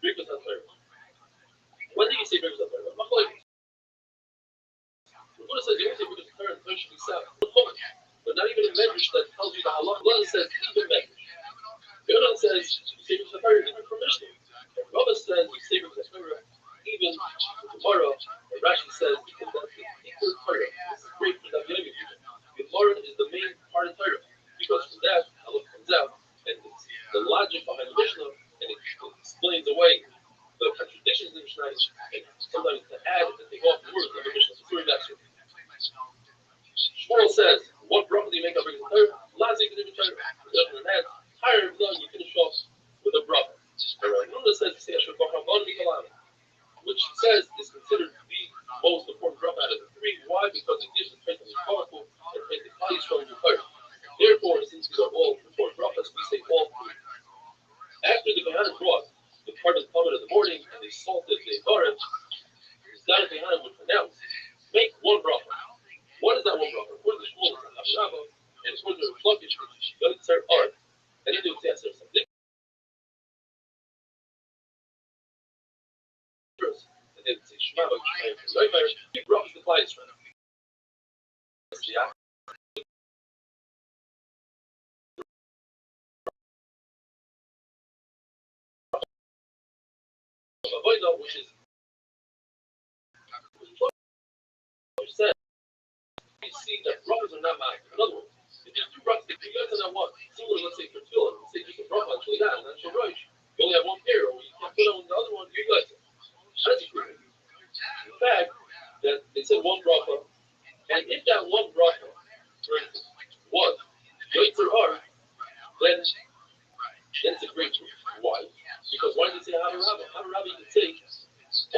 Birkus HaTorah. When do you say Birkus HaTorah? Machlokes. The Buddha says you only say Birkus HaTorah and Torah should be sound. But not even a medrash that tells you the halacha. One says even medrash. The other one says you say Birkus HaTorah even from Mishnah. Rabbi says you say Birkus HaTorah even tomorrow. And Rashi says because that's the equal Torah. This is great for the young people. The Torah is the main part of Torah because from that halacha comes out and it's the logic behind the Mishnah and it explains away the contradictions in the Mishnah and sometimes to add and take off the words of the Mishnah. So that's it. Shmuel says, what bracha do you make up in the Torah? Lazik in the Torah. Higher than you finish off with a bracha. Rabbi says you say which says is considered the most important bracha out of the three. Why? Because it gives the strength and is powerful and makes the highest from the Torah. Therefore, since these are all important brachas, we say all three. After the Kohanim brought the part of the Talmud in the morning and they salted the orange, the Kohanim would pronounce, make one bracha. What is that one bracha? According to Shmuel, it's a Rabbi, and according to Rothschild'S, it's going to serve art, and then they would say, I serve something. And they would say, Shema, three brachas to apply Israel. Which is said, you see that brachas are not mine. In other words, if there's two brachas, if you guys are not one, similar, let's say for tefillah, let's say just a bracha, actually that, and that's your right. You only have one pair, or you can't put on the other one, you guys. That's true. In fact, that they said one bracha, and if that one bracha, for instance, was Yoitzer Ar, then it's a great truth. Why? Because why did they say Hava Rabbi? Hava Rabbi you can take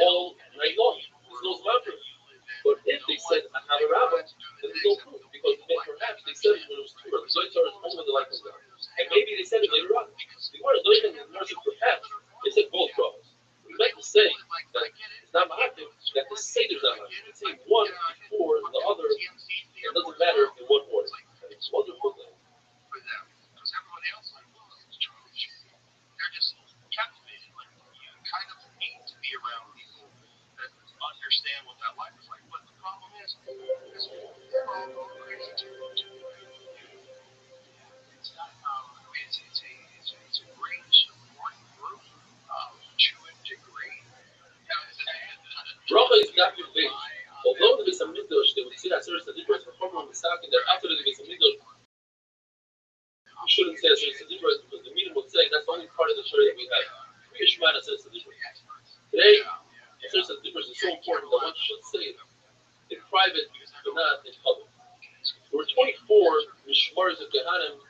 all night long. There's no Zman for it. But if they said Hava Rabbi, then there's no proof. Because perhaps they said it when it was true. The Zohar is only when the light was down. And maybe they said it later on. The word Zohar and the perhaps they said both brothers. We like to say that it's not Ma'akim, that the Seder's not Ma'akim. You can say one before the other. It doesn't matter in what order. And it's wonderful thing. For them. Because everyone else is Jewish. They're just captivated. Like, you kind of need to be around people that understand what that life is like. But the problem is, they're all going crazy too. It's not, it's a great supporting group to a degree. Bracha is not your base. Although the Beis HaMikdash, they would say that service of the Hebrews, that after the Beis HaMikdash, we shouldn't say a service of the Hebrews because the meaning would say that's the only part of the Torah that we have. We Yishman a service of the Hebrews. Today, a service of the Hebrews is so important that one should say it in private, but not in public. There were 24 Mishmaros of Kohanim.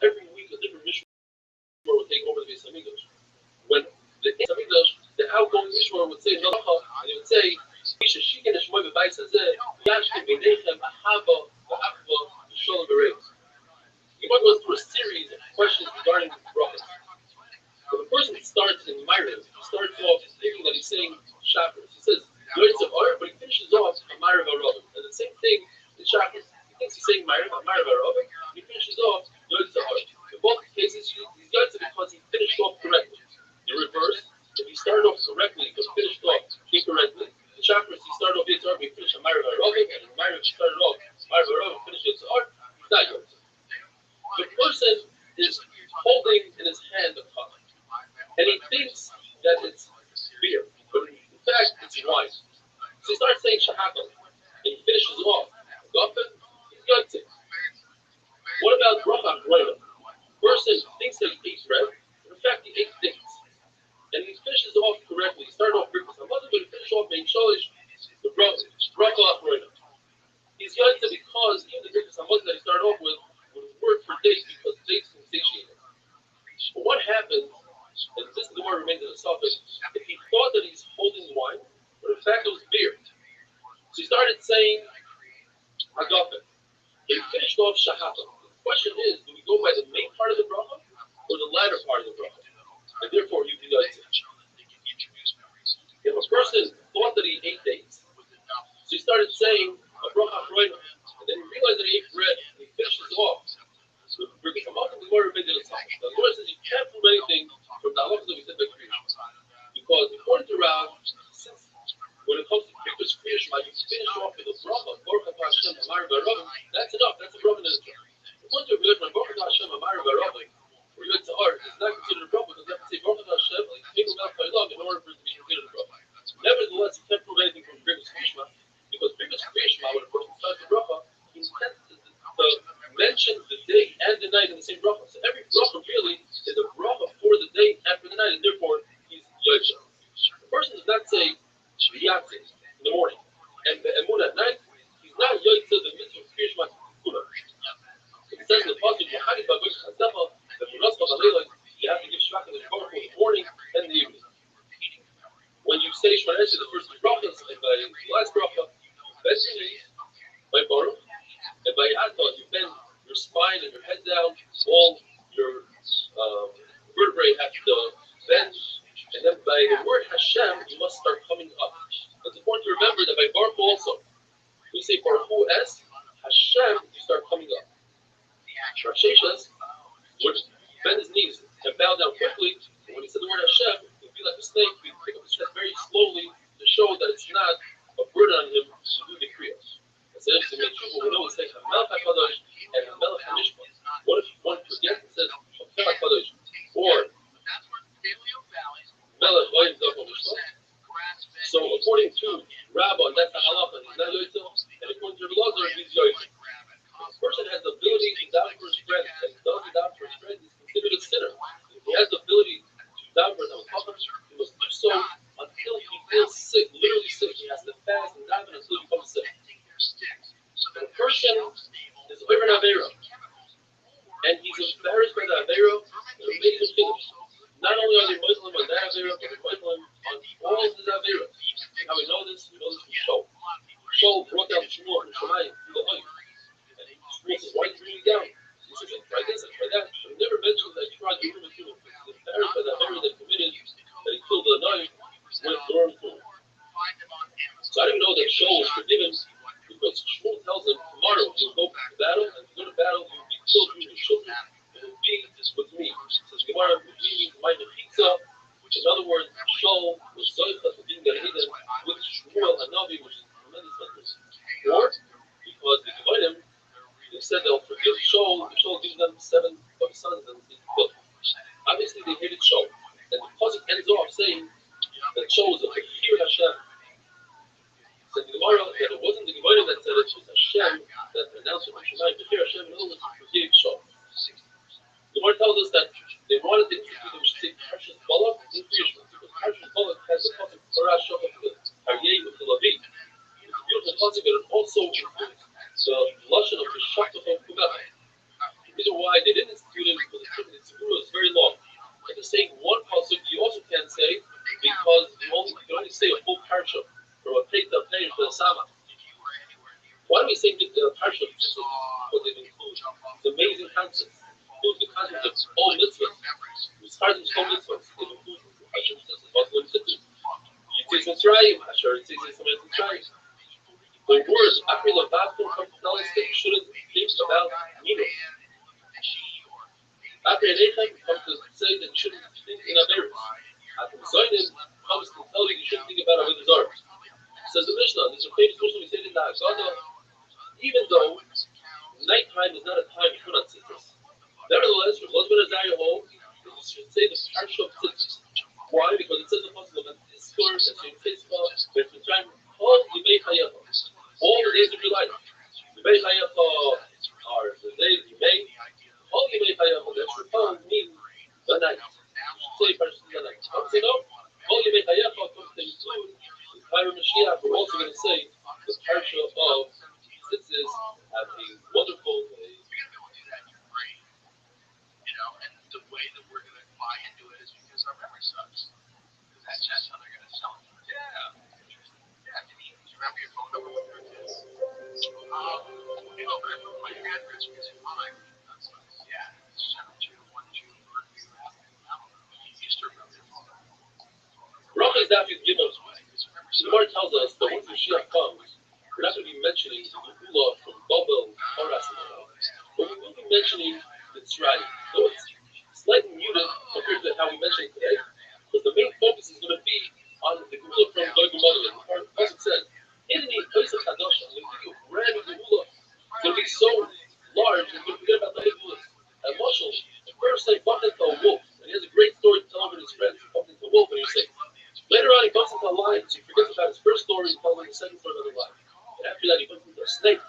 Every week, a different Mishmar would take over the Beis HaMikdash. When the Beis HaMikdash, the outgoing Mishmar would say, no, and they would say, you want to go through a series of questions regarding the brachas. So the person starts in Myrav, he starts off thinking that he's saying Shabbos. He says Yoitz of Ar, but he finishes off a Myrav Arabim. And the same thing in Shabbos. He thinks he's saying Myrav Arabim, and he finishes off Yoitz of Ar. In both cases, he's Yoitz because he finished off correctly. In reverse, if he started off correctly but finished off incorrectly, in Shabbos he started off Yoitz of Ar, but he finished a Myrav Arabim, and in Myrav he started off Myrav Arabim, finished Yoitz of Ar, he's not Yoitz. The person is holding in his hand a cup, and he thinks that it's beer, but in fact it's wine. So he starts saying Shahakal, and he finishes off Gofen, he's Yotzei. What about Bracha Groina? Person thinks that he ate bread, but in fact he ate dates, and he finishes off correctly. He started off Birkus HaMazon, but he finished off being Sholish, the Bracha Groina. He's Yotzei because even the Birkus HaMazon that he started off with would work for dates because dates can satiate him. But what happens, and this is the word remains in the suffix, if he thought that he's holding wine, but in fact it was beer. So he started saying Hagafen. He finished off Shahata. The question is, do we go by the main part of the bracha or the latter part of the bracha? And therefore you can go to if a person thought that he ate dates, so he started saying a bracha Roina, and then he realized that he ate bread, and he finishes off. So the Gemara remains in the Talmud. The Lord says you can't prove anything from the halachas that we said by creation, mentioned the day and the night in the same bracha. So every bracha really is a bracha for the day and for the night, and therefore he's Yosha. The person does not say Yatze in the morning and moon at night. He's not Yosha the mitzvah of Kriyash Matzah. It says in the passage, that you have to give shvach in the morning and the evening. When you say Shema the first two brachas, and by the last bracha, bend your knees, by Baruch, and by Aton, you bend your spine and your head down, all your vertebrae have to bend, and then by the word Hashem, you must start coming up. It's important to remember that by Baruch also, we say Baruch Hu es, Hashem, you start coming up. Rav would bend his knees and bow down quickly, and when he said the word Hashem, it would be like a snake, he'd pick up his head very slowly to show that it's not a burden on him to do the kriyos. It's interesting that we know it's like Hamelech HaKadosh and Hamelech HaMishpat. What if one forgets and says Hamelech HaKadosh or Melech HaMishpat? So according to Rabbi, that's the halacha, he's not Yoitzel, and according to Rabbi, he's Yoitzel. If a person has the ability to daven for his friends and doesn't daven for his friends, he's considered a sinner. If he has the ability to daven for his he must do so until he feels sick, literally sick. He has to fast and daven until he becomes sick. If a person is over an Aveira, and he's embarrassed by the Aveira, it'll make him finish. Not only are they Muslim on that Aveira, but they're Muslim on all of the Aveiras. How we know this? We know this from Shol. Shol brought down Shmuel and Shemayim through the Hoy. Why did you bring it down? He says, try this, try that. He never mentioned that he tried to ruin the human. He's embarrassed by the error that committed, that he killed the knife with Doran Kum. So I didn't know that Shaul was forgiven because Shmuel tells him tomorrow you'll go to battle, and if you go to battle, you'll be killed with your children, and you'll be with me. Says tomorrow with me means my pizza, which in other words, Shaul was Zoycha for being Gan Eden with Shmuel Hanavi, which is a tremendous sentence. Or because the Gevinim, they said they'll forgive Shaul if Shaul gives them 7 of his sons and they kill. Obviously, they hated Shaul. And the pasuk ends off saying that Shaul was a Fakir Hashem. Said the Gemara that it wasn't the Gemara that said it, was Hashem that announced it. Fakir Hashem, in other words, forgave Shaul. The Gemara tells us that they wanted to institute them to say Parshas Balak in Kriyashma. Because Parshas Balak has the pasuk Parash Shachar to Aryeh with the Lavi. It's a beautiful pasuk, but it also includes the Lashon of the Shachar Kumach. The reason why they didn't institute it because the Tzibur was very long. And to say one pasuk, you also can't say because you can only say a full parsha from a page to a page to a sama. Why do we say the parsha? Because they include the amazing concepts. Include the concept of all mitzvahs. We start with all mitzvahs. They include Hashem says about one mitzvah. You take Mitzrayim, Asher, you take something Mitzrayim. The words Akri Lavavim come to tell us that you shouldn't think about Minos. Akri Adechem comes to say that you shouldn't think in Averis. Akri Zoynim comes to tell you shouldn't think about Avodah Zarah. Says the Mishnah, there's a famous Mishnah we say in the Haggadah, even though nighttime is not a time you put on tzitzis. Nevertheless, from Lozman Azariah holds, you should say the parsha of tzitzis. Why? Because it says the Muslim that this story that's in Kitzvah, but it's trying all Yimei Chayecha, all the days of your life. Yimei Chayecha are the days you may. All Yimei Chayecha, that Shulchan means the night. You should say parsha the night. I would say no. All Yimei Chayecha comes to include the time of Mashiach. We're also going to say the parsha of tzitzis have a wonderful day. And the way that we're going to buy into it is because our memory sucks. Because that's just how they're going to sell it. Yeah. Yeah. Do you remember your phone number when you were kids? My address was in mine. That's nice. Yeah. 7212 Berkeley Avenue. You used to remember your phone number. Rothschild'S Dafy's Gimel. The Gemara tells us that once Mashiach comes, we're not going to be mentioning the Geulah from Babel, Paras, but we will be mentioning Mitzrayim. So it's slightly muted compared to how we mentioned today, because the main focus is going to be on the Geulah from Gog and Magog. The pasuk says, "In the place of Kadosh, I'm going to give you a brand new Geulah. It's going to be so large, you're going to forget about the other Geulah." And Moshe, the first time, bumped into a wolf, and he has a great story to tell over his friends. He bumped into a wolf, and he was saying, later on, he bumps into a lion, so he forgets about his first story, and tells him the second story about the lion. And after that, he bumps into a snake,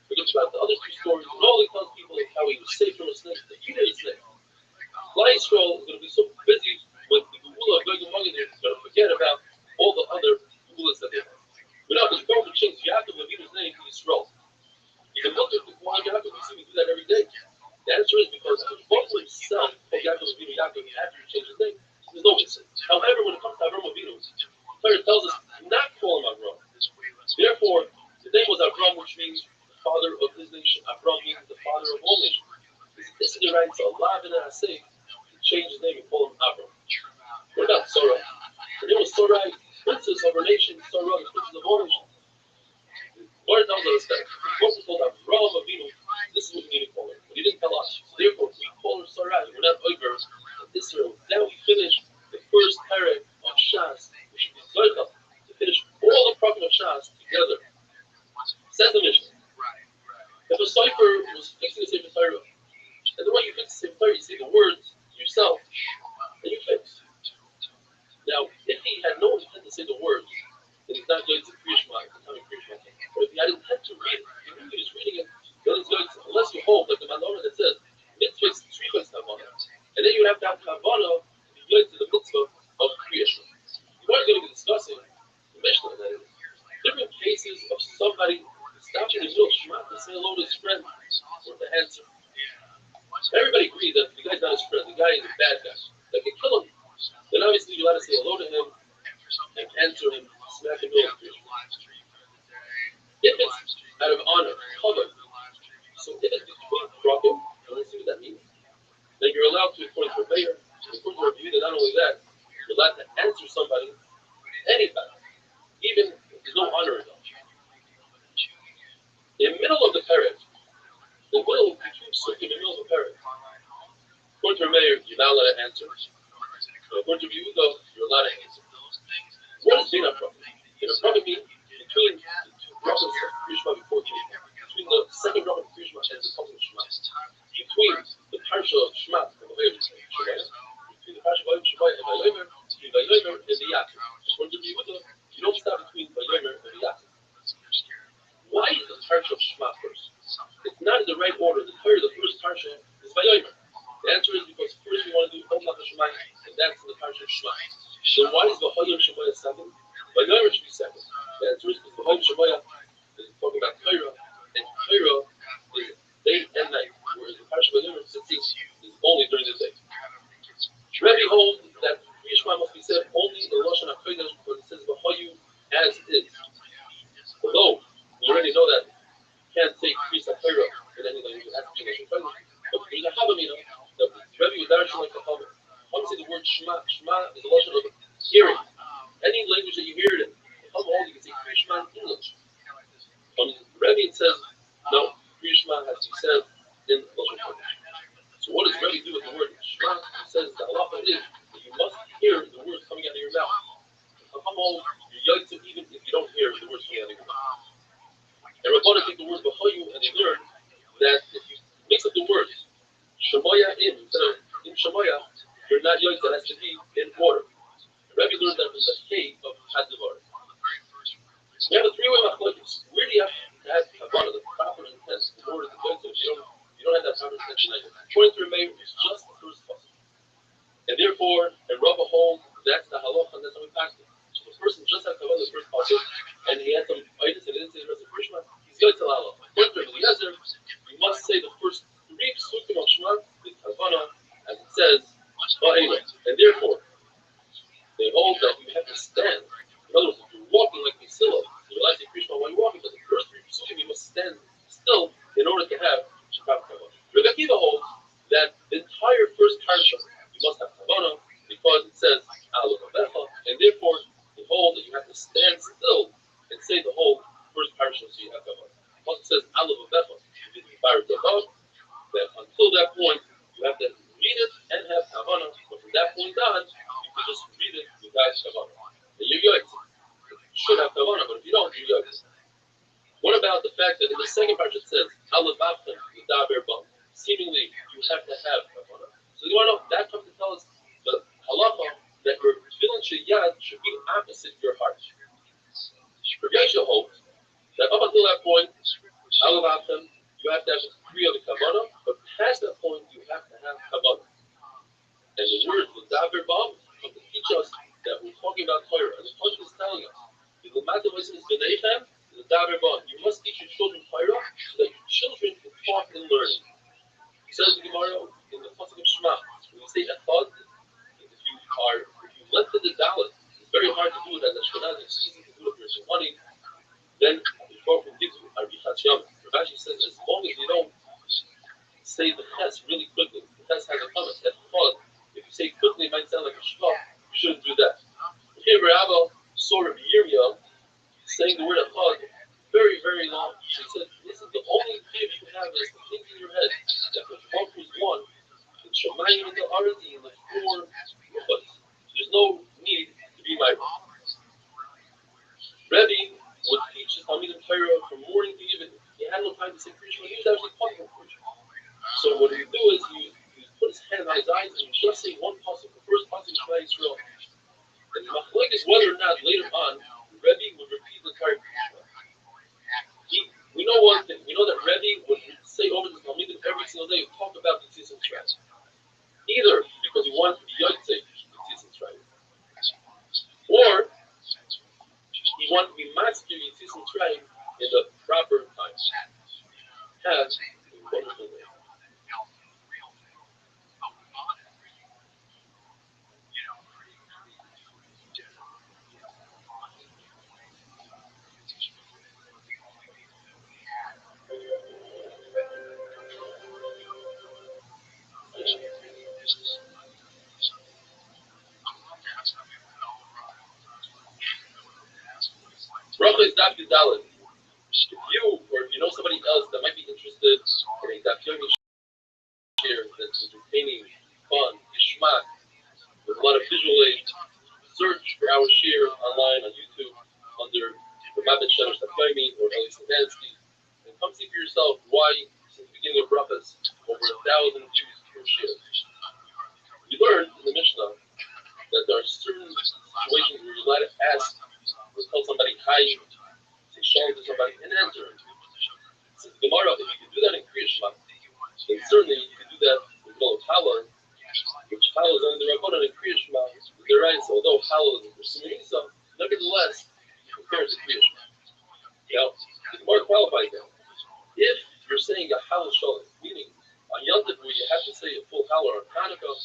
forgets about the other two stories, and all he tells people is how he was saved from a snake, the eater of snake. Klal Yisrael is going to be so busy with the Gula of Gog and Magog, they're going to forget about all the other Gulas that they have. But now, there's going to change Yaakov Avinu's name to Yisrael. The book of Yaakov, we see we do that every day. The answer is because the book himself of Yaakov Avinu, Yaakov, after he changed his name, there's no mitzvah. However, when it comes to Avram Avinu, Torah tells us not call him Avram. Therefore, the name was Avram, which means the father of his nation. Avram means the father of all nations. This is the right to Allah and Hasay to change his name and call him Avram. What about Sarai? Her name was Sarai, princess of her nation, Sarai, princess of all nations. Lord tells us that the book is called Avram Avinu. This is what we need to call her. But he didn't tell us. So therefore, we call her Sarai. We're not over Israel. Now we finish the first parak of Shas, which is Zohar, to finish all the prophets of Shas together. Says the Mishnah. If a cipher was fixing the Sefer Torah, and the way you fix the Sefer Torah, you say the words yourself, and you fix. Now, if he had no intent to say the words, then he's not going to Kriyishma, but if he had intent to read it, he knew he was reading it, then it's going to, unless you hold, like the Mandora that says, mitzvahs, tzrichos kavana, and then you have to have kavana to be good to the mitzvah of Kriyishma. You are going to be discussing the Mishnah, that is, different cases of somebody stopping his real shema to say hello to his friend, or to answer. Everybody agrees that the guy's not his friend, the guy is a bad guy, that can kill him. Then obviously you got to say hello to him, and answer him, smack him over. If it's out of honor, cover. So if it's between Krakow, and let's see what that means, then you're allowed to, according to Rabbi, according to Rabbi, not only that, you're allowed to answer somebody, anybody, even if there's no honor involved. In the middle of the parrot, the middle, between in the middle of the parrot, according to Rabbi, you're not allowed to answer. According to Rabbi, you're allowed to answer. What is being a prophet? In a prophet means between the two prophets of Kriyishma before Kriyishma, between the second prophet of Kriyishma and the prophet of Shema, between the parsha of Shema and the Shema, between the parsha of Shema and Vayomer, between Vayomer and the Yaakov. According to Rabbi, you don't stop between Vayomer and the Yaakov. Why is the parsha of Shema first? It's not in the right order. The first parsha is Vayomer. The answer is because first we want to do Omla Shema, and that's in the parsha of Shema. Then why is Vahoyim Shemaya second? Vayomer should be second. The answer is because Vahoyim Shemaya is talking about Torah, and Torah is day and night, whereas the parsha of Vayomer is only during the day. Rabbi holds that Kriyishma must be said only in the Lashon HaKodesh because it says Vahoyim as is. Although we already know that you can't say Kriyishma Torah in any language, it has to be Lashon HaKodesh. But there's a Havamina that Rabbi was actually like a Havamina. I'm say the word Shema. Shema is a lesson of hearing. Any language that you hear it in. How all you can say Kriyishma in English. Rabbi says no. Kriyishma has to be said in Lashon Kodesh. So what does Rabbi do with the word Shema? He says the halacha is that you must hear the words coming out of your mouth. How all you're young to even if you don't hear the words coming out of your mouth. And Rabbi take the word Bahoyu and they learn that if you mix up the words Shemaya instead of in Shemaya, you're not young, that has to be in order. Rabbi learned that from the Hay of Hadavar. We have a three-way machlokes. Where do you have to have Havana, the proper intent, in order to go to it? You don't have that proper intention either. According to Rabbi, it's just the first puzzle. And therefore, and Rabbi holds that's the halacha, and that's how we pass it. So the person just has Havana, the first puzzle, and he had some itis and he didn't say the rest of Krishma, he's going to halacha. According to Rabbi Eliezer, you must say the first three psukim of Shema with Havana, as it says. Well, anyway, and therefore, they hold that you have to stand. In other words, if you're walking like Priscilla, you're allowed to say Krishma while you're walking, but the first three psukim you must stand still in order to have Shabbat Kavana. Rabbi Akiva holds that the entire first parsha you must have Kavana because it says Aleph Avecha, and therefore they hold that you have to stand still and say the whole first parsha so you have Kavana. Once it says Aleph Avecha, that until that point you have to read it and have Havana, but from that point on, you can just read it without Havana. And you're young. You should have Havana, but if you don't, you're young. What about the fact that in the second part it says, Alabafta, the Daber Bum? Seemingly, you have to have Havana. So you want to know, that comes to tell us the halacha that your tefillin sheyad should be opposite your heart. Rabbi Yeshua holds that up until that point, Alabafta, you have to have three of the Havana, but says the Gemara in the pasuk of Shema, when you say echad, if you lengthen the dalit, it's very hard to do it as a Ashkenaz. It's easy to do it if you're money. Then the Torah gives you arichat yom. Rabbi says as long as you don't say the ches really quickly, the ches has a comment echad. If you say quickly, it might sound like a shema. You shouldn't do that. Here, Rabbi saw Rabbi Yirmiyah saying the word echad very, very long. He said, this is the only thing you have is to think in your head that the Torah is one. The Shemayim and the Ardi and the four ruchos. There's no need to be my Rabbi would teach his Talmidim Torah from morning to evening. He had no time to say Krishma. He was actually talking about Krishma. So what he would do is he put his hand on his eyes and he would just say one pasuk, the first pasuk of Shema Yisrael. And the machlokes is whether or not later on Rabbi would repeat the entire Krishma. We know one thing. We know that Rabbi would say over the Talmidim every single day, talk about the Tzis and Tzrayim. Either because he wanted to be Yotzei, the Tzis and Tzrayim, or he wanted to be master the Tzis and Tzrayim in the proper time. Have a wonderful day. Rothschild'S Daf Yudalid. If you or if you know somebody else that might be interested in a Daf Yomi share that's entertaining, fun, geschmack, with a lot of visual aid, search for our share online on YouTube under Rabbi Daf Yomi or Eli Stefansky, and come see for yourself why, since the beginning of Rothschild'S, over 1,000 views per share. We learned in the Mishnah that there are certain situations where you're allowed to ask or tell somebody hi, say shalom to somebody, and answer it. Since the Gemara, if you can do that in Kriya Shema, then certainly you can do that with Melo Chala, which Chala is under the Rabbanan in Kriya Shema. They're right, so although Chala is a Persimmon, nevertheless, compared to Kriya Shema. Now, the Gemara qualifies that. If you're saying a Halal Shalom, meaning on Yom Tov where you have to say a full Halal or Hanukkah,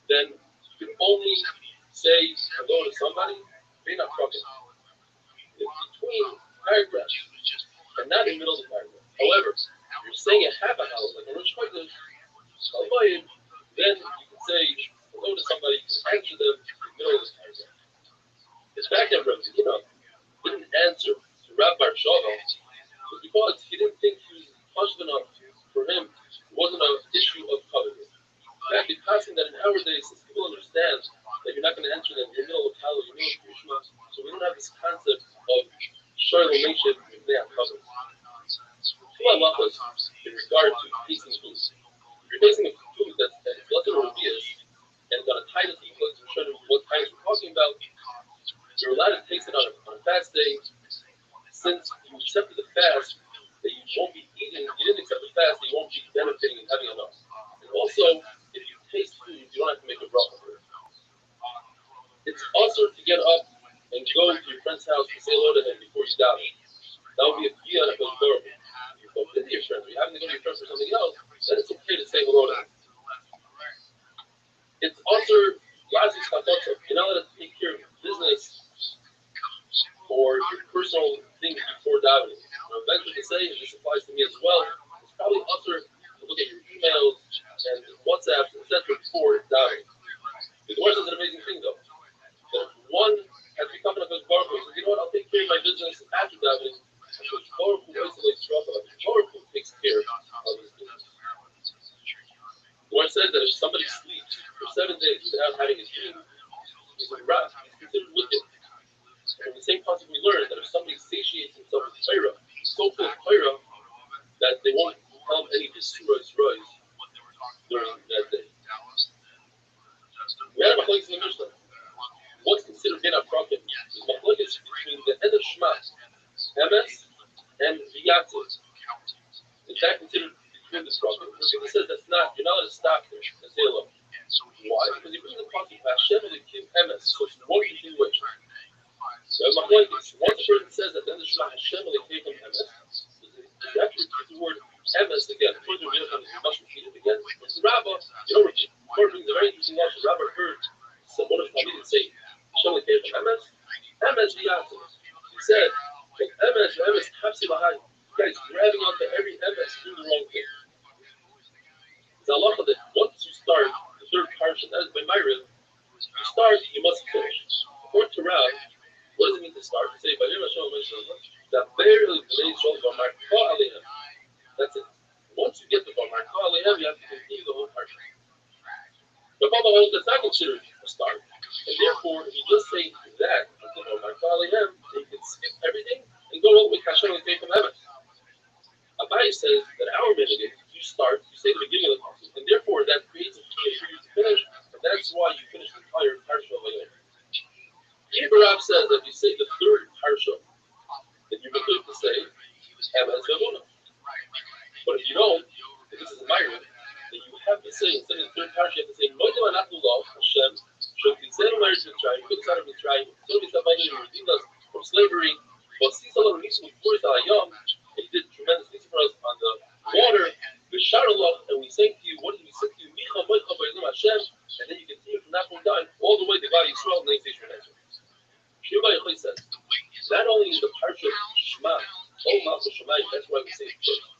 then you can only say hello to somebody, you're not talking. It's between paragraphs and not in the middle of the paragraph. However, if you're saying a half a Halal, like a Rosh Chodesh, then you can say hello to somebody, answer them in the middle of the paragraph. His background Rabbi didn't answer to Rabbi Bar Shava because he didn't think he was positive enough for him. It wasn't an issue of covenant. In fact, it's passing that in our days, since people understand that you're not going to answer them in the middle of Halal, you're middle of Krishma, so we don't have this concept of Sharla Nation if they have covenant. Two halachas in regard to tasting food. If you're tasting a food that's blessed or obvious, and it's on a title to show you what kinds we're talking about, you're allowed to taste it on a fast day. Since you accepted the fast, that you won't be eating, you didn't accept the fast, that you won't be benefiting and having enough. And also, if you taste food, you don't have to make a bracha for it. It's also to get up and go to your friend's house and say hello to him before you daven. That would be a fear that goes horrible. You go to your friends, or you're having to go to your friends for something else, then it's okay to say hello to him. It's also Razi's Chachotza. You're not allowed to take care of your business or your personal things before davening. Eventually to say, and this applies to me as well, it's probably also to look at your emails and WhatsApp, etc. before davening. The Gemara says an amazing thing though. That if one has become a good Baruch Hu, says, you know what, I'll take care of my business after davening, because Baruch Hu isolates Rabbi. Baruch Hu takes care of his business. The Gemara says that if somebody sleeps for 7 days without having a dream, he's a rat, he's considered wicked. And the same concept we learned that if somebody satiates himself with Torah, he's so full of Torah that they won't come any destroys during that day. We had a machlokes in the Mishnah. What's considered bin aprakim is machlokes between the head of Shema, Emes, and V'yatzis. Is that considered between the prakim? Rabbi says that's not. You're not allowed to stop there and say hello. Why? Because you bring the prakim Hashem and the Kim Emes, so it's one continuation. So machlokes. Once a person says that then the Shema Hashem and the Kim Emes, you have to repeat the word Emes again. According to Rabbi, it's much repeated again. Rabbi, you know, Torah brings a very interesting lesson. Rabbi heard some one of the Talmidim say, "Shem lekei from emes, emes v'yatzim." He said, "But emes hapsi behind." Guys grabbing onto every emes doing the wrong thing. It's a halacha that once you start the third parsha, that is by Myriv, you start, you must finish. According to Rav, what does it mean to start? To say, that barely delays that's it. Once you get the Barmarka Alehem, you have to continue the whole parsha. The Baba holds that's not considered a start, and therefore, if you just say that, the Barmarka Alehem, then you can skip everything and go all the way Kasher Lekei from heaven. Abai says that our minute is you start, you say the beginning of the parsha, and therefore that creates a key for you to finish, and that's why you finish the entire parsha of Alehem. Rav says that if you say the third parsha, then you're going to say Emes V'Emunah. But if you don't, if this is a Myriv, then you have to say, instead of the third parsha, you have to say, Moedim Anachnu Lo, Hashem, Shoktitzenu Meretz Mitzrayim, you put us out of Mitzrayim, so we redeemed us from slavery, but Sisal Nisim Kuris Alayom, and you did tremendous things for us on the water, V'Sharalach, and we sang to you, what did we sing to you? Micha Moecha V'Elim Hashem, and then you continue from that point on, all the way to God Yisrael, and then you say Shemon. Sheba Yochai says, not only is the parsha Shema, all Malchus Shemayim, that's why we say it first.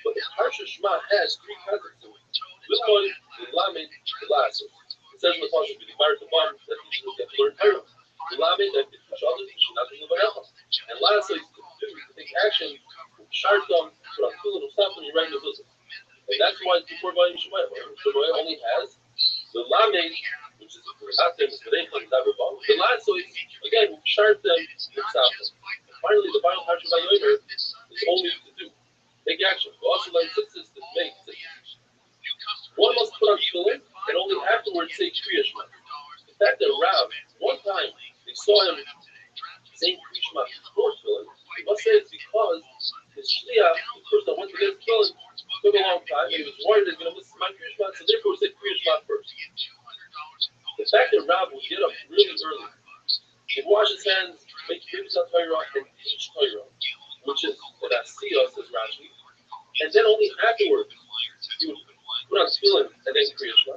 But the parsha Shema has three contexts to it. Lilmod, Lamed, Lasso. It says in the parsha, "B'Dimar Tavam," that teaches us to learn Torah. Lamed, that teaches others, not to live on. And Lasso is to do, to take action, Shartam, put on Tefillin, Usaf, and you write in the bosom. And that's why the 4 volume Shemayim, Shemayim only has the Lamed, which is not them, it's the Reichel, the Lasso is, again, Shartam, Usaf. Finally, the final parsha by Yomer is only to do. Take action. Also, learn sixes to make sixes. One must put on tefillin and only afterwards say Kriya Shema. The fact that Rav, one time, they saw him saying Kriya Shema before tefillin, we must say it's because his shliach, the person that went to get tefillin, took a long time, and he was worried that he was going to miss my Kriya Shema, so therefore he said Kriya Shema first. The fact that Rav would get up really early, he'd wash his hands, make Kriya Torah, and teach Torah, which is what I see us as Rashi, and then only afterwards you would put on tefillin and then Kriya Shema.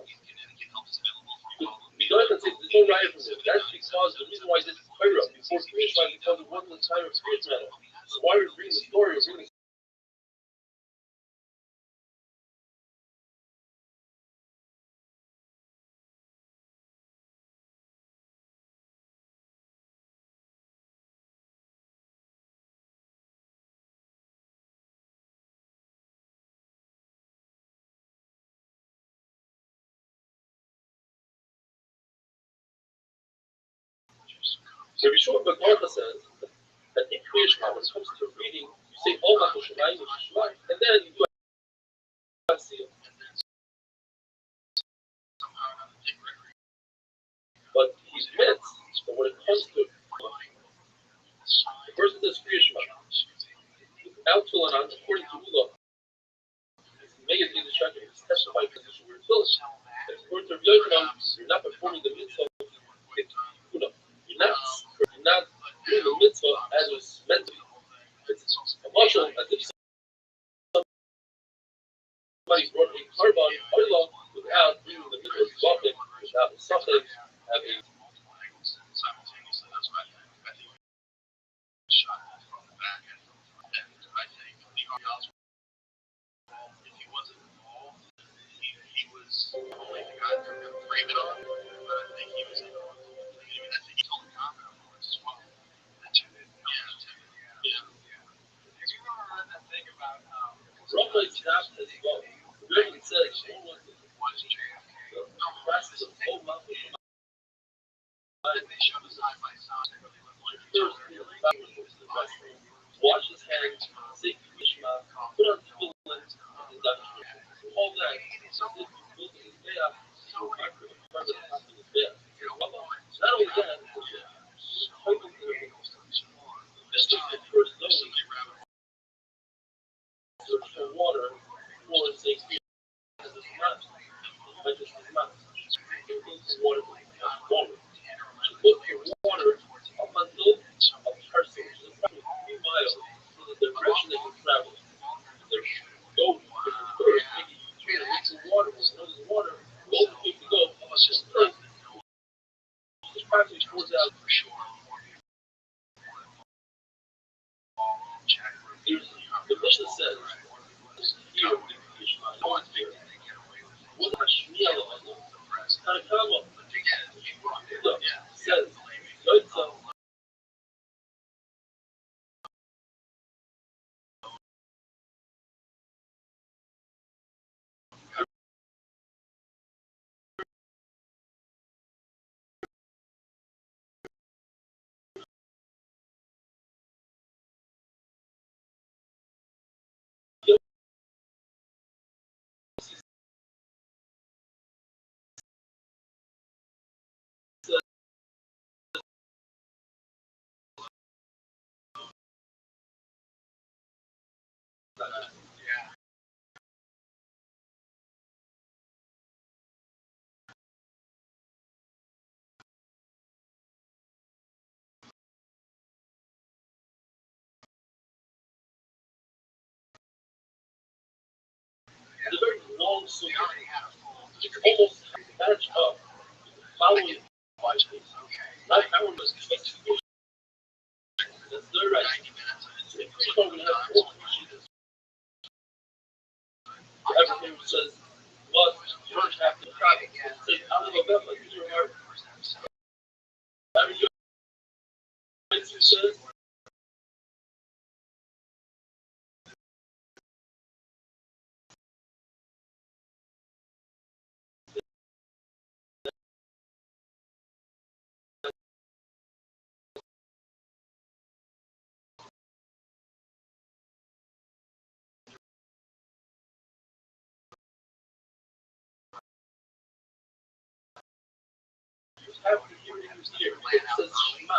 We don't have to say there's no riot from this. That's because the reason why this is Torah before Kriya Shema is because it wasn't the time of Kriya Shema. So why are we reading the story? We're reading Rabbi Shimon ben Gorcha says that in Kriya Shema, when it comes to reading, you say Ol Malchus Shemayim, and then you do Asiyah. But he admits that when it comes to the person says Kriya Shema, without tefillin on, according to Ula, may it be distracted. It's testified position where it's tefillin. And according to Rabbi Yochanan, you're not performing the mitzvah. You're not doing the mitzvah as it was meant to be. It's a mashal as if somebody brought a carbon oil without doing the mitzvah walking, without the suffix having. Simultaneously, that's why I think shot from the back end, and I think the Argos, if he wasn't involved, he was like the guy to frame it on, but I think he was involved. I think he told the comment afterwards as well. Yeah. If you remember that thing about Rothschild'S as well. It says, what is the process of water, gold quick to go. It's just It's practically 4,000. for sure. There's the Mishnah says here what Hashmiel Tanakama says Yoitza it's a very long story. It's almost match up following five days. Not hour was that's their right. So if you're going to have four issues, everything says what first half of the traffic. Say out of November, you're hard. Every says half the year in this year. It says Shema.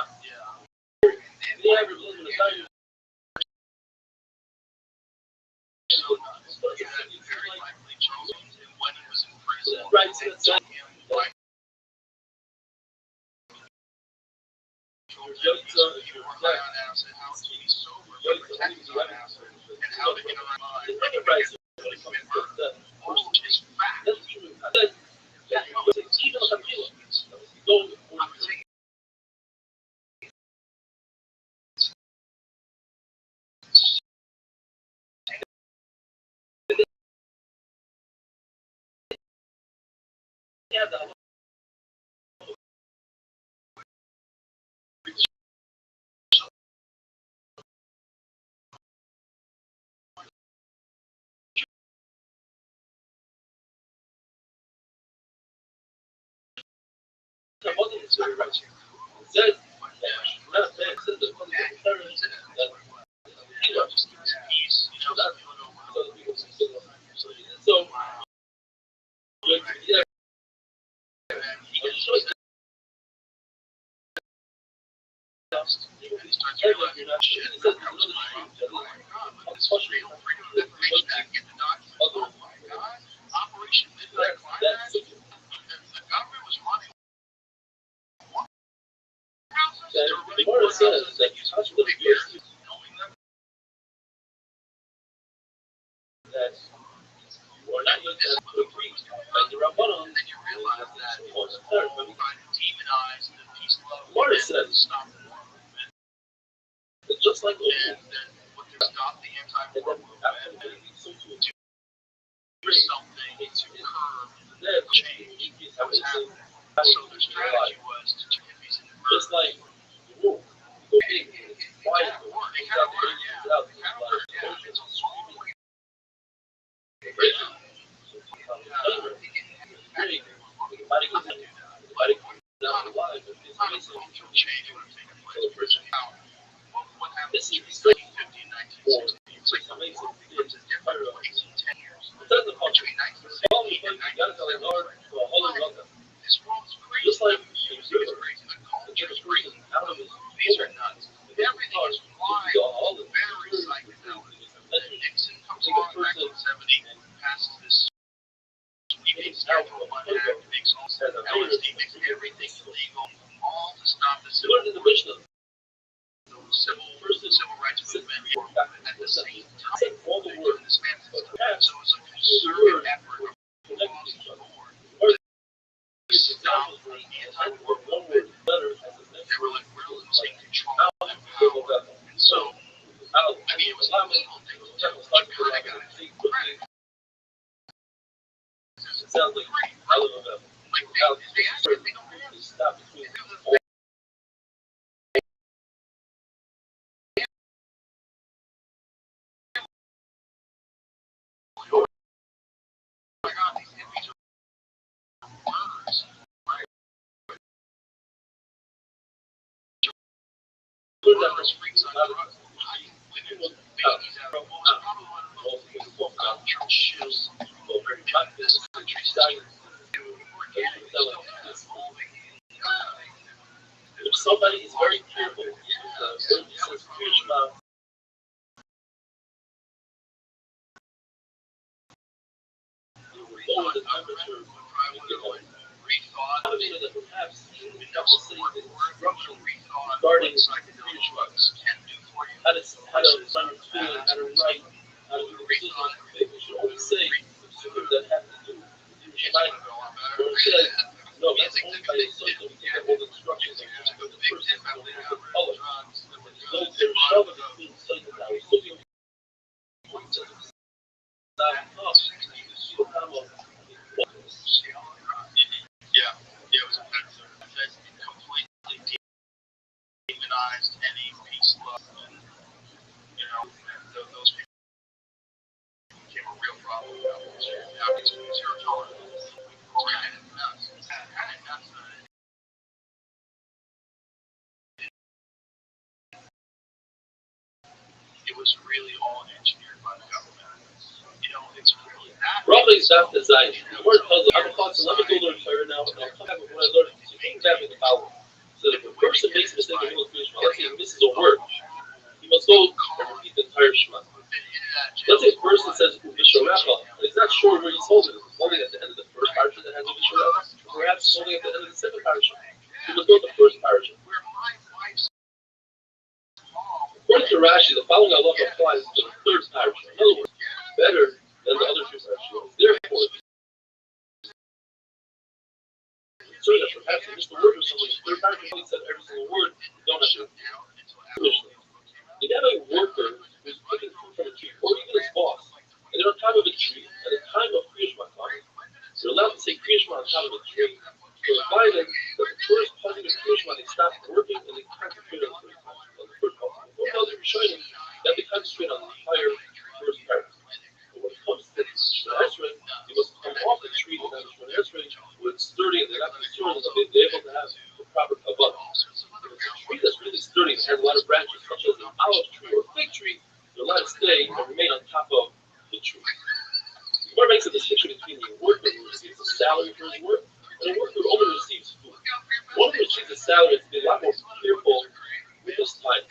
They have your blood in the time. Right, so that's your so yeah. The Gemara says that you touch the beers that you are not going to agree by the Rabbanon, then you realize that was third. But demonize the peace love. Gemara says that just like and then what they stop the anti-war movement and do something to curb that change that was happening. So their strategy was to turn hippies into just like whoa, big, quiet, this is 1950 and 1960. It's like amazing. It's a different 10 years. It doesn't between 1960 and 1970. This world's crazy. Just like the culture is crazy. These are nuts. Everything is flying. Very psychedelic. Nixon comes along in 1970 and passes this sweeping Schedule 1 Act, makes all LSD, makes everything illegal, all to stop the civil rights movement at the same time. All the work. So it's a concerted effort across the board. sounds like I live in a stop between if somebody is very careful, says Krishna, lower the temperature, elevator that perhaps we have to say the instruction regarding Krishna, how to run your tune, how to write, how to do the precision. Maybe we should always say something that has to do with Shemai. Or it says, no, that's only by a certain we get all the instructions and the person will look at the color. So there's shelter between certain now. So you Yeah, it was offensive. That completely demonized any peace, love, and those people became a real problem. Zero tolerance. Kind of nuts. It was really all engineered by the government. It's really that. Rabbi stopped the Zion. The word tells us, I'm going to let me go learn Torah now, and I'll come back with what I learned. So came back with the following. So if a person makes a mistake in the Shema, let's say he misses a word, he must go and repeat the entire Shema. Let's say a person says Vishorecha, and he's not sure where he's holding it. He's holding at the end of the first parasha that has a Vishorecha. Perhaps he's holding at the end of the second parasha. He must go to the first parasha. According to Rashi, the following halacha applies to the third parasha. In other words, better than the other two parashas. Therefore, so that perhaps if the word or something, the third parasha only said every single word, you don't have to finish it. You have a worker who's picking fruit from a tree, or even his boss, and they're on top of a tree at a time of Kriyashma time. They're allowed to say Kriyashma on top of a tree, so by then, that the first part of Kriyashma, they stop working and they concentrate on the first part. What tells you showing that they concentrate on the entire first part. But when it comes to Shemon Esrei, you must come off the tree and have Shemon Esrei, where it's sturdy and they're not concerned that they're able to have the proper kavod. If it's a tree that's really sturdy and has a lot of branches, such as an olive tree or a fig tree, they're allowed to stay and remain on top of the tree. What makes a distinction between the worker who receives a salary for his work and a worker who only receives food? One who receives a salary has to be a lot more careful with his time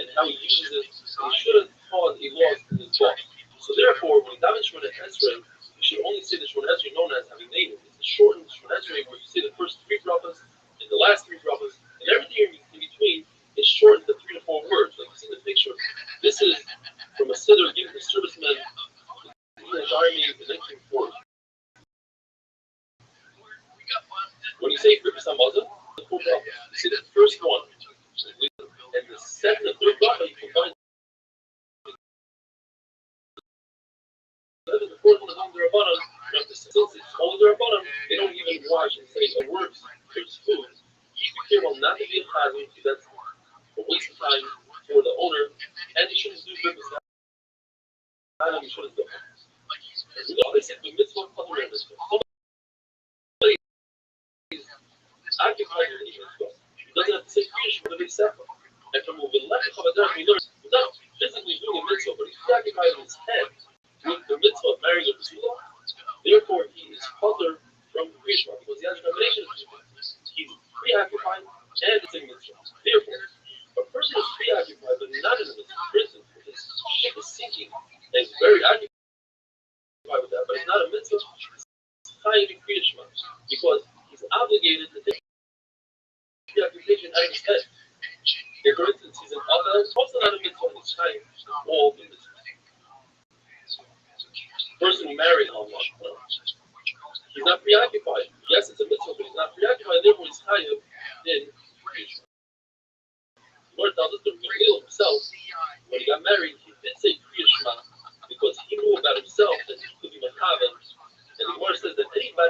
and how he uses it, and he shouldn't cause a loss in his boss. So therefore, when he davened Shemon Esrei, you should only say the Shemon Esrei known as having name. It's a shortened Shemon Esrei where you say the first three brachas and the last three brachas, and everything in between is shortened to 3 to 4 words. Like you see in the picture, this is from a siddur given to servicemen in the army in the 1940s. When you say Krippus Hamazon, the 4 brachas, you see the first one, and the second and third bracha, you combine the fourth one is on the Rabbanon. Since it's only the Rabbanon, they don't even watch and say a word, there's food. You careful not to be a chazan, because that's a waste of time for the owner, and you shouldn't do business. You shouldn't do it. You know, they said the mitzvah of other mitzvah. Somebody is occupied in the mitzvah. He doesn't have to say Kriyash for the big sefer. And from the left of Chavadah, we learn he's not physically doing a mitzvah, but he's preoccupied in his head with the mitzvah of marrying a Pesula. Therefore, he is further from Kriyash because he has a combination of two things. He's preoccupied and it's a mitzvah. Therefore, a person is preoccupied but not in the mitzvah. For instance, his ship is sinking and he's very occupied with that, but it's not a mitzvah. It's high in Kriyash because he's obligated to take preoccupation out of his head. For instance, he's an Abel, also not a mitzvah in his time, all the mitzvah. Person who married Allah, he's not preoccupied. Yes, it's a mitzvah, but he's not preoccupied, therefore he's chayav in Kriyash. The Lord tells us that Rabbi himself, when he got married, he did say Kriyash because he knew about himself that he could be makaven. And the Lord says that anybody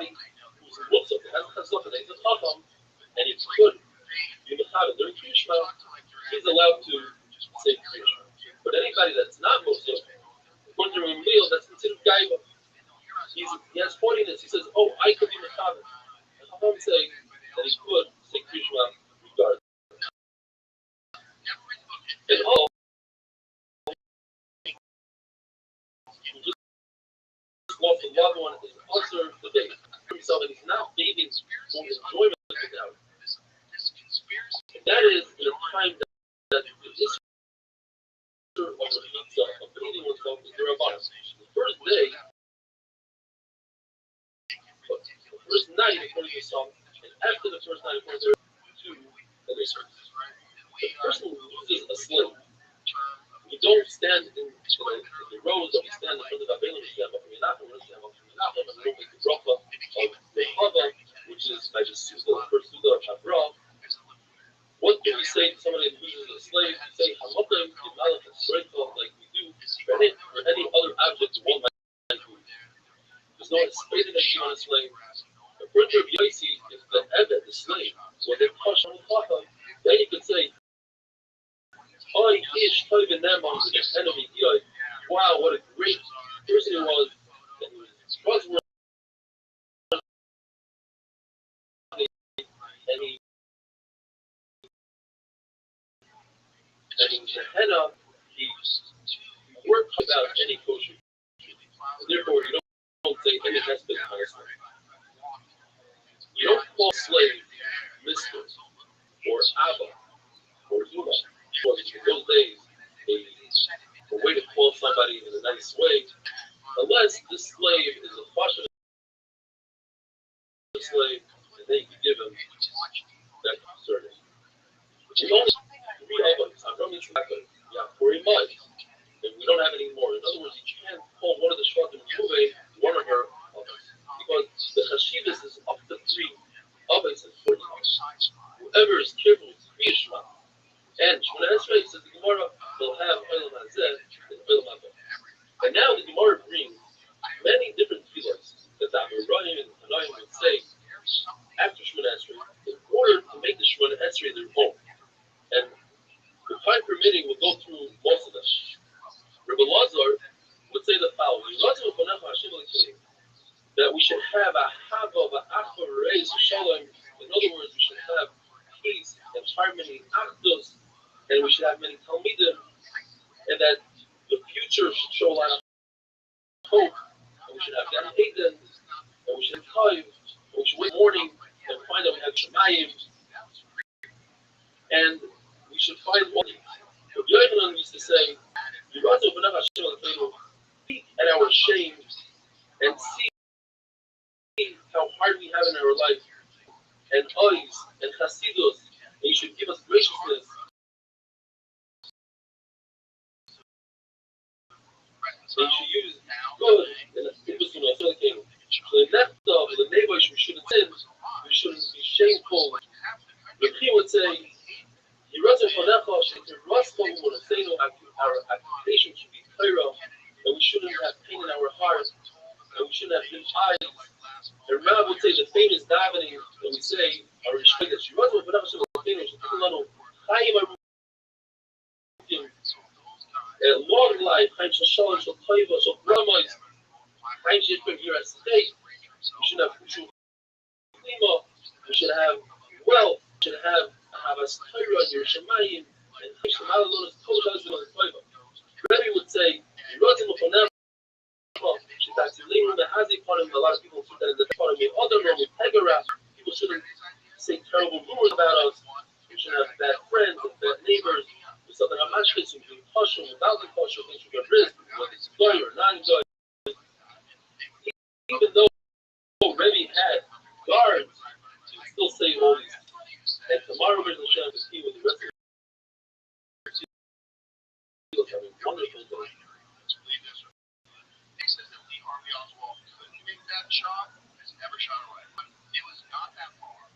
first night according to some, and after the first night according to two, then they serve. The person who loses a slave, we don't stand in the rows that we stand in front of Rabbeinu, we stand up from Menachem, we stand up from Menachem, and we don't make the bracha of the Chava, which is by the Suda, the first Suda of Avraham. What do we say to somebody who loses a slave? We say, Hamatem, Yimalach, and Sreitah, like we do for any other object one might do. There's no spade that you on a slave. According to Rabbi Yossi, if the Ebed, the slave, when they touch on the Chava, then you could say, wow, what a great person he was. And he was trustworthy. And in Gehenna, he worked without any kosher. Therefore, you don't say any husband on a slave. You don't call slave Mr. or Abba or Zuma. Because in those days, a way to call somebody in a nice way, unless the slave is a fashion slave, and then you can give him that surname. There's only 3 Abbas. Avram Yitzchak, Yaakov, and we don't have any more. In other words, you can't call one of the Shvatim Ruvain one of her Abbas, because the Chashivas is up to 3 Abbas and 4 Abbas. Whoever is careful with Yishma and Shmona Esrei, says the Gemara, they'll have Olam Hazeh and Olam Haba. And now the Gemara brings many different filas that the Amoraim and Tanaim would say after Shmona Esrei, in order to make the Shmona Esrei their own. And the time permitting, we'll go through most of them. Rabbi Lazar would say the following: that we should have a hava, a achor, reis, shalom. In other words, we should have peace and harmony, achdus, and we should have many talmidim, and that the future should show a lot of hope, and we should have Gan Eden, and we should have Toiv, and we should wake morning and find that we have Shemayim, and we should find one. Rabbi Yochanan used to say, peek at our shame and see how hard we have in our life, and ois and chasidus, and you should give us graciousness. So you should use good and the king. So in that stuff, the neighbors we shouldn't sin, we shouldn't be shameful. Rabbi would say, our occupation should be clear, and we shouldn't have pain in our hearts, and we shouldn't have big eyes. And Rabbi would say the famous davening that we say, our Rishpega, long life, we should have we should have wealth, we should have Havas Torah, Yerushalayim, and Shemala Rabbi would say, a lot of people put that in the part of me, other than people shouldn't say terrible rumors about us, we shouldn't have bad friends and bad neighbors, something I'm not sure we can push them without the push them, things we get risk, whether it's joy or non-joy. Even though Rabbi had guards, he would still say all these. And tomorrow we're going to share the key with the rest of the having wonderful day. He says that Lee Harvey Oswald couldn't make that shot, has never shot away. But it was not that far.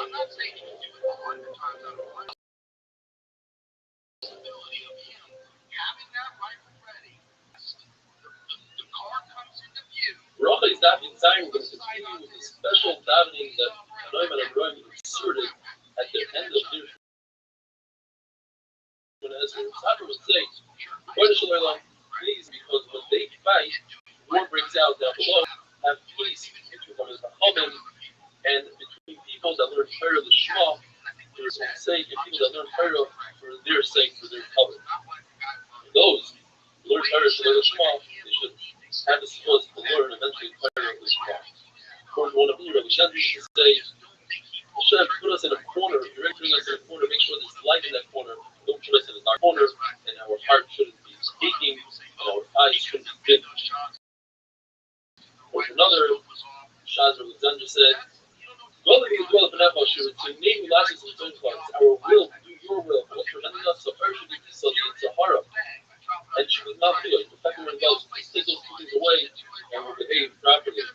I'm not saying he can do it 100 times out of 100. The possibility of him having that rifle ready, the car comes into view. Rothschild'S davening time, we're going to continue with the special davening that Tanoim and Rabbi inserted at the end of their Soccer would say, please, because when they fight, war breaks out down below, have peace between them as a Haman, and between people that learn Torah the Shema for their sake, and people that learn Torah for their sake, for their cover. Those who learn Torah for the Shema, they should have the skills to learn eventually Torah the Shema. According to one of the Rothschild'S used to say, Hashem, put us in a corner. If you're ready to bring us in a corner, make sure there's light in that corner. Don't put us in a dark corner, and our heart shouldn't be speaking, and our eyes shouldn't be dim. Or another, Shaz Alexander said, "Well, we dwell upon that Moshe, to name lashes and turn clouds. Our will, do your will. What's preventing us? So Earth should be so the Sahara, and she would not feel it. The fact that we're in those, please take those two things away, and we'll behave properly."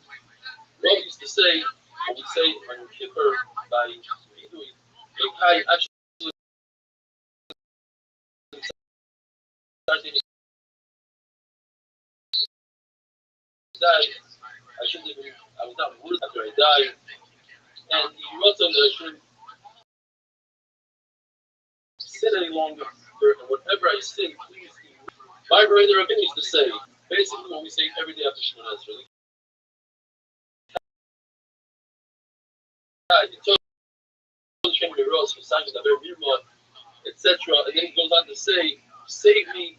Rabbi used to say, when we say on Yom Kippur by Vidui, Ekai actually died. I shouldn't even, I was not worth after I died. And he wrote them that I shouldn't sin any longer. And whatever I sin, please. My brother Rabbi used to say, basically what we say every day after Shemona Esrei. He told Shem Miros for signing the very Mirma, etc. And then he goes on to say, save me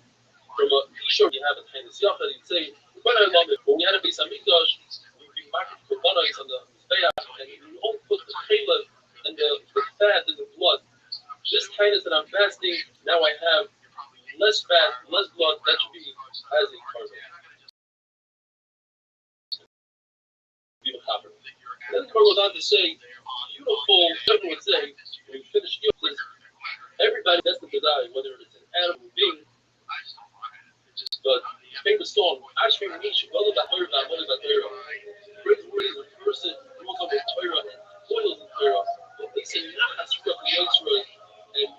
from a sure you have a kind of Yachad. He'd say, when I love it, when we had a Beis Hamikdash, we would be marked for Bonos on the Mizbeach, and we would only put the Caleb and the fat and the blood. This kindness that I'm fasting, now I have less fat, less blood, that should be as a carbon. Beautiful. Then the Torah goes on to say, beautiful, everyone would say, when you finish Yom, everybody destined to die, whether it's an animal being, but famous song, Ashmi Nish, well about Torah, not only about Torah. Brings words of person, rules over Torah, and toils in Torah, but they say Nachas from the Yisrael, and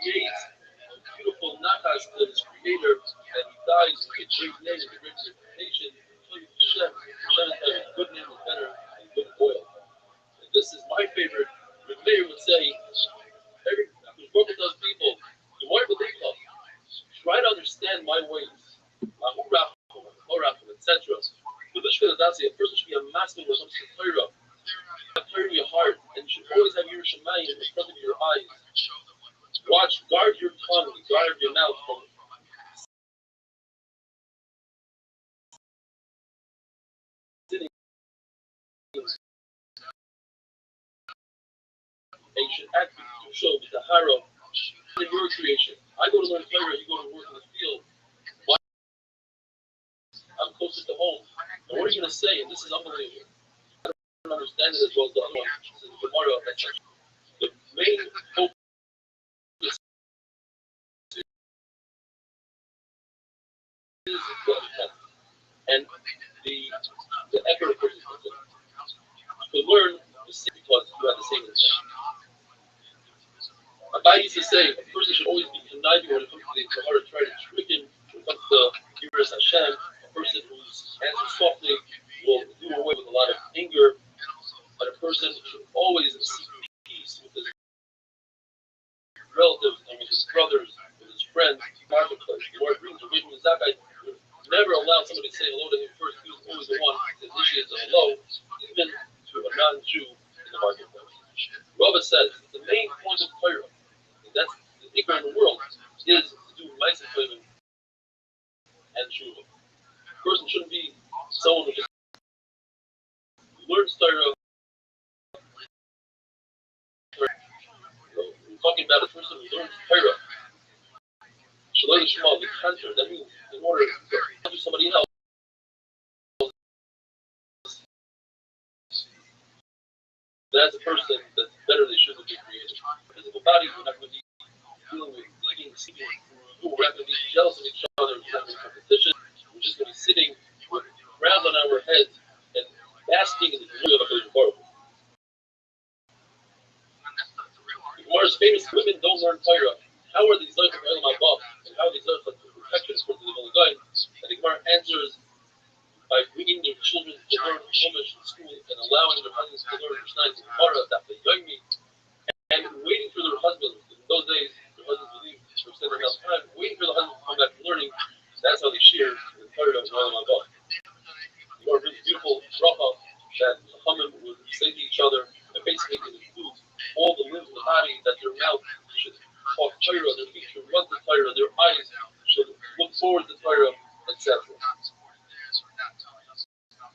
creates a beautiful Nachas to his creator, and he dies with a great name, with a great reputation. Hashem has a good name is better than good oil. And this is my favorite. The mayor would say, every work with those people, the more believe them, try to understand my ways, etc. But this should a person should be a master when it comes to Torah. Torah in your heart, and you should always have your Shemayim in front of your eyes. Watch, guard your tongue, guard your mouth from sinning. And you should act to show with the haro in your creation. I go to learn Torah, you go to work in the field. Why? I'm closer to home. And what are you going to say? And this is unbelievable. I don't understand it as well as the other one. This is the Gemara. The main focus is and the effort of person to learn the same because you have the same intent. Rabbi used to say a person should always be conniving when it comes to the Gemara, try to trick him when it comes to Yiras Hashem. A person whose answers softly will do away with a lot of anger, but a person should always seek peace with his relatives and with his brothers, with his friends, marketplace. The Lord brings a written zakai. Never allow somebody to say hello to him first. He was always the one that initiates a hello, even to a non-Jew in the marketplace. Rabbi says the main point of Torah, that's the ikar in the world, is to do ma'aseh tovim and tshuva. A person shouldn't be someone who just learns Torah. We're talking about a person who learns Torah. Shalom Shema, the counter. That means in order to do somebody else, that's a person that's better they shouldn't be created. Because if a body, we're not going to be dealing with eating, sleeping, we're not going to be jealous of each other, we're not going to be competition, we're just going to be sitting with crowns on our heads and basking in the glory of a Baruch. The Gemara's famous women don't learn Torah. How are these life of Elam Abba? And how are these life of protection for the Vilagayim? And the Gemara answers by bringing their children to learn Chumash in school and allowing their husbands to learn Mishnah and Gemara, that they young me, and waiting for their husbands. In those days, their husbands would leave for extended enough time, waiting for the husbands to come back from learning. That's how they share the Torah of Elam Abba. The Gemara brings beautiful bracha that the Chachamim would say to each other, and basically it includes all the limbs of the body, that their mouth should talk Torah, their feet should run to Torah, their eyes should look forward to Torah, etc.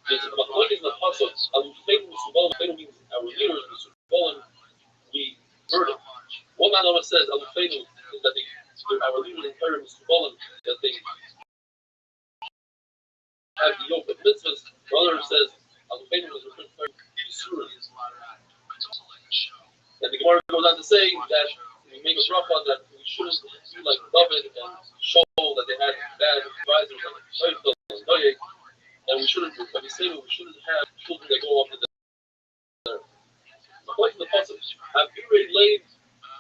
There's a machlokes in the pasuk. Alufeinu Misubalim. Alufeinu means our leaders, Misubalim, goes on to say that we make a bracha that we shouldn't do like David and Shaul, that they had bad advisors like Shaitel and Doyeg, and we shouldn't, like we say, we shouldn't have children that go off the desert. According to the passage, have you already laid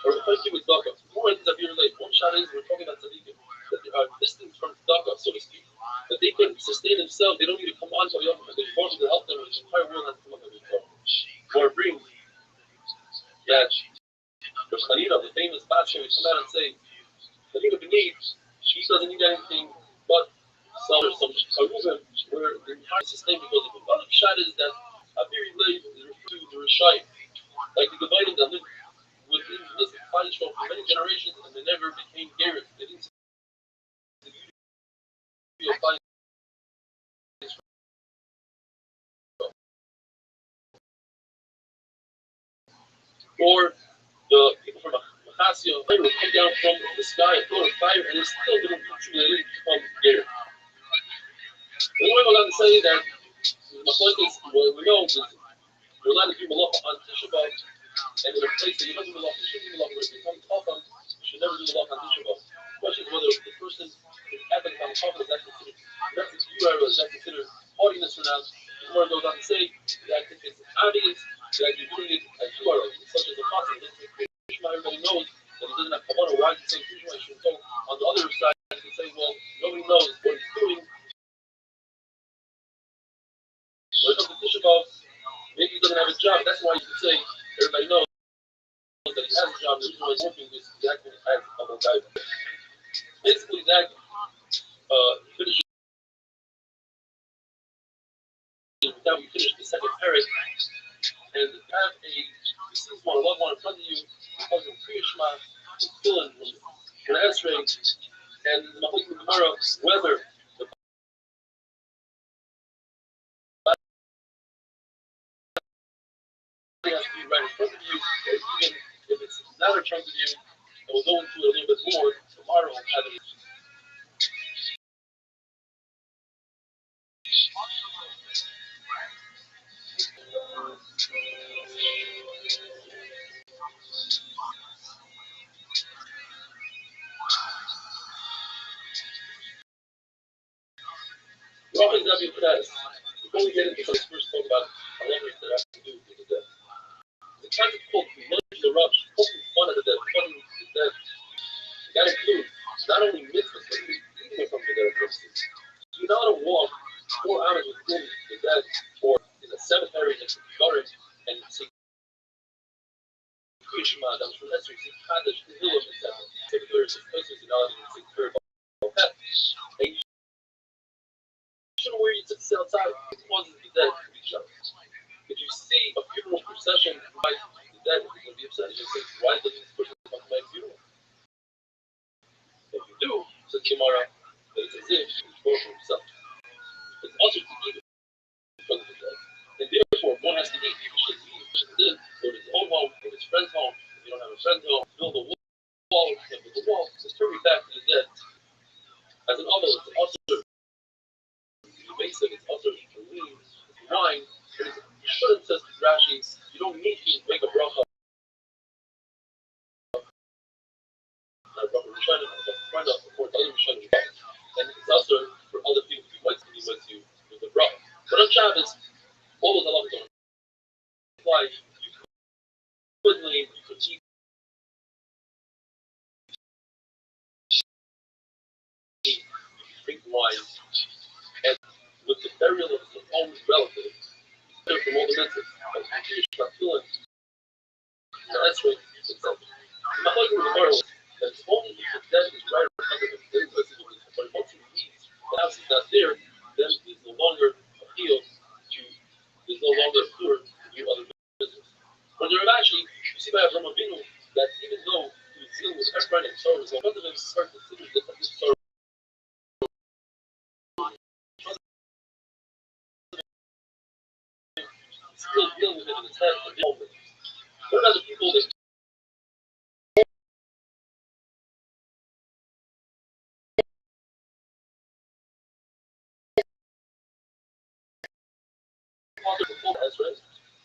or replace you with Daka? More ends have you laid. One shot is we're talking about tzaddikim, that they are distant from Daka, so to speak, that they can sustain themselves. They don't need to come on to a young man. They're forced to help them, and the entire world has to come on to them. Or bring that the Khalida, the famous pastor, would come out and say, Khalida Benid, she doesn't need anything but some Karuvim, where the entire system because of it. Other shot is that Abiri Leib is referred to the Rishai, like the dividing that lived within this Spanish for many generations and they never became Garrett. They didn't see the beauty of finding or the people from Machasio, they would come down from the sky and throw a fire and they still didn't become Garrett. The way we're going to say that what we know is we're allowed to do malacha on Tisha B'Av, and in a place that you don't do malacha, you shouldn't do malacha, but if you come Chacham, you should never do malacha on Tisha B'Av. The question is whether the person is having on Chacham, is that considered message you are, is that considered haughtiness or not? The Gemara goes on to say that if it's obvious that you're doing it as you are, such as the Chacham, everybody knows that he doesn't have kavanah. Why is he saying Krishma? You should go on the other side and say, well, nobody knows what he's doing. When it comes to Tisha B'Av, maybe he doesn't have a job. That's why you can say everybody knows that he has a job. The reason why he's working is he's acting as a guy. Basically, that finishes without you finish the second parak and have a deceased one, a loved one in front of you, because of Kriyashma, Tefillin, and Esrei, and the Mahlik Gemara, whether the body has to be right in front of you, or even if it's not in front of you, and we'll go into it a little bit more tomorrow. Rabbi says, before we get into this, first talk about halachics that have to do with the death. The concept called the Rabbi, poking fun at the death, funning the death, that includes not only mitzvahs, but even eating from the dead. So you're not going to walk 4 hours within the dead or in a cemetery next to the garden and say, Krishma, that was from Esrei, say, Kaddish, the hill of the death. Particular personality and say, third of that. And where you took the outside, it causes the dead to be shocked. If you see a funeral procession by the dead, you're going to be upset. You're going to say, why doesn't this person come to my funeral? If you do, says Gemara, that it's as if he's going for himself. It's also to eat because of the dead. And therefore, one has to eat. You should eat. You should live. Go to his own home, go to his friend's home. If you don't have a friend's home, build a wall. You can't build a wall. Just turn it back to the dead. As an oval, it's also basic, it's also lean, wine. You shouldn't, says Rashi, you don't need to make a bracha. Not a bracha Rishonim, but find out before the other Rishonim. And it's also for other people to be with you with the bracha. But on Shabbos, all of the halachos don't apply. You could lean, you could eat. You could drink wine. And with the burial of his own relative, from all the mitzvahs, like Tefillin, and Esrei, etc. The Mahlik Gemara that it's only if the dead is right in front of him, but once he leaves, the house is not there, then there's no longer appeal to, there's no longer a cure to do other business. When the Rashi, you see by Avraham Avinu that even though he was dealing with everybody and sorrow, so none of them start considering this as sorrow. Still dealing with it in his head and dealing with it. What about the people that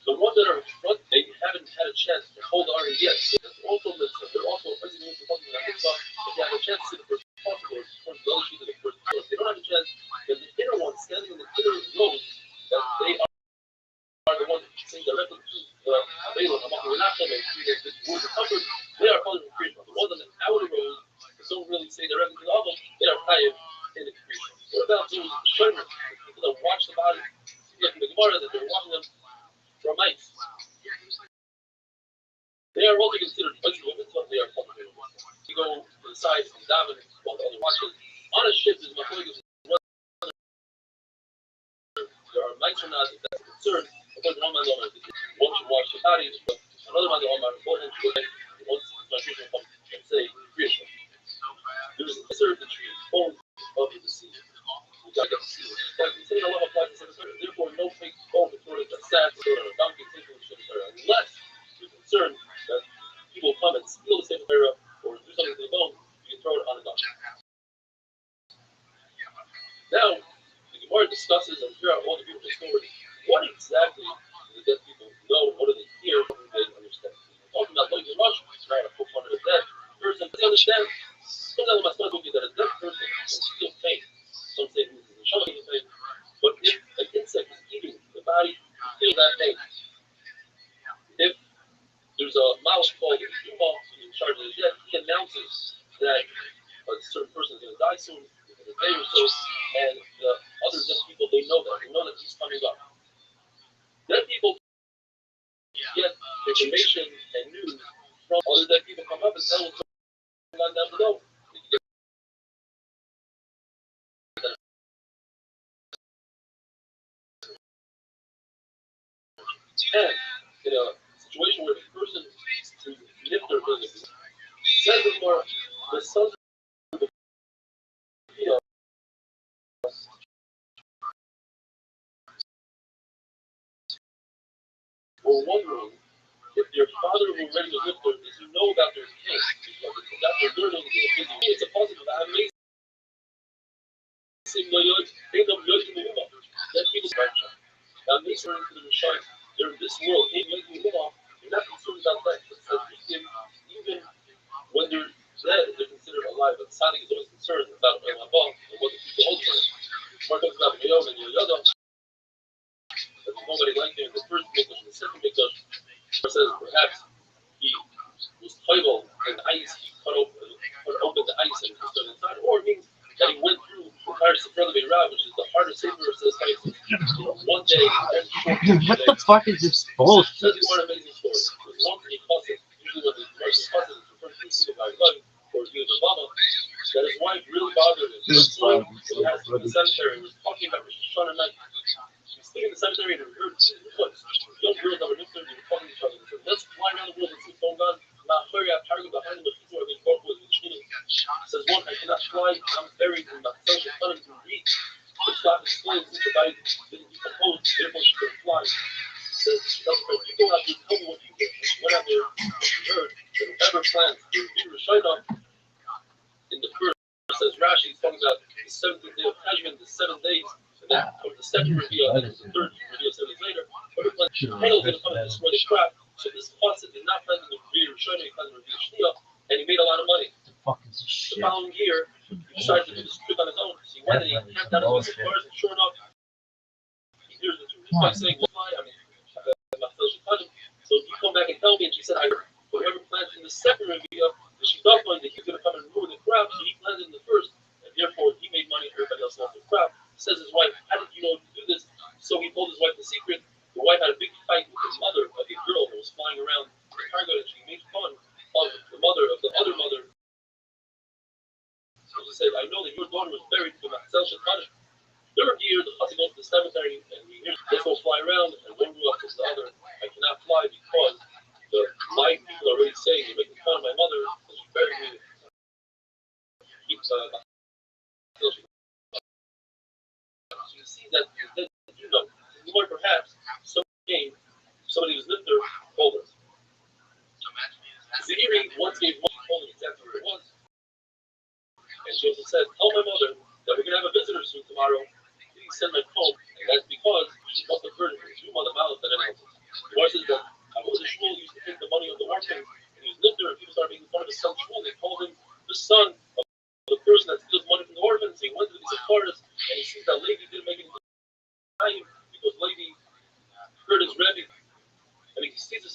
the ones that are in front, they haven't had a chance to hold on yet. So also mitzvah. They're also everything is something that mitzvah. If they have a chance to see the first possible, towards the other sheet of the first possible. If they don't have a chance, then the inner ones standing in the inner rows, that they are the ones that sing directly to the Avela, Hamach, Renachem, and the words of comfort. They are called in the creation. The ones on the outer rows that don't really say directly to the Avos, they are chayiv in the creation. What about those shemers, people that watch the body? Like in the Gemara, that they're watching them from mice. They are also considered bicycle mitzvah. They are public. You go to the side and daven while the other watches. On a ship, there's machlokes whether there are mice or not. If that's a concern, because one man don't one should watch the bodies, but another man don't want one should go once my patient comes and say creation. There's a certain tree bones of the sea. You got to see it. But the same Allah applies to the therefore no fake bone according to sack or a donkey taking the ship unless you're concerned that people come and steal the same area or do something to the bone, you can throw it on a donkey. Now, the Gemara discusses and figure out all the beautiful stories. What exactly do the dead people know? What do they hear? What do they understand? We're talking about like the Rosh, it's not a book under the dead person. They understand. Sometimes my son told me that a dead person can feel pain. Some say this is a shocking pain. But if an insect is eating the body, you feel that pain. If there's a mouse called Yuma in charge of the dead, he announces that a certain person is going to die soon, in a day or so, and the other dead people, they know that he's coming up. Dead people get information and news from other dead people come up and tell what's going on down below. And in a situation where the person to nip their business says it more, the sons of the were wondering if their father who already was with them, does he know about their pain? That they're learning it's a positive, amazing. That people's function. Now, these are into the Messiah. They're in this world. You're not concerned about that. Even when they're dead, they're considered alive. But Sadiq is always concerned about and what the people hold for him. Mark talks about Yoyod and Yoyada. That there's nobody like him in the first Mikdash and the second Mikdash. It says perhaps he was toivel and the ice, he cut open the ice and he stood inside, or it means that he went through the entire Sefer of Rav, which is the hardest Sefer of says one day. Dude, what the fuck is this bullshit? That's one amazing story. There's one thing he causes, usually when the commercial causes is referred to as by blood or as Obama, that his wife really bothered him. So he has to the cemetery and was talking about Rosh Hashanah night. He was sitting in the cemetery and he heard young girls that were nuclear, they were talking to each other. He said, let's fly around the world and see what's going on. Says one, I cannot fly, I'm buried in the cell, she couldn't read. The stop explains that the body didn't decompose, therefore she couldn't fly. Says she doesn't know, you go out there, tell me what you hear. She went out there, she heard that whoever plans to be Rishayna in the first, says Rashi, he's talking about the 17th day of Tashvan, the 7 days, and then from the second reveal, and then the third reveal 7 days later, whoever plans to Hail is going to come and destroy the crop. So this Pasuk did not plan to be Rishayna, he planned to be Shnia, and he made a lot of money. The following year, he decided to do this trip on his own. So he went and he camped out his cars, and sure enough, he hears the truth. He's like saying, well, so you come back and tell me, and she said, I heard whoever planted in the second reveal, she thought that he was going to come and ruin the crop, so he planted in the first, and therefore he made money, everybody else lost the crop. Says his wife, how did you know to do this? So he told his wife the secret. The wife had a big fight with the mother of a girl that was flying around the cargo, and she made fun of the mother of the other mother. So he said, I know that your daughter was buried in the cell Shekhanah. Third year, the Chassid goes to the cemetery, and he hears this will fly around, and one grew up to the other. I cannot fly because my people are already saying they're making fun of my mother, because she buried me. So you see that you know, more perhaps somebody who's lived there told us. Ziri once gave one told him exactly where it was. And Joseph said, tell my mother that we're going to have a visitor soon tomorrow. Please send my home. And that's because she must have heard from you on the mouth that anyone else. The Gemara says that Abu Shmuel used to take the money of the workmen, and he was lived there, and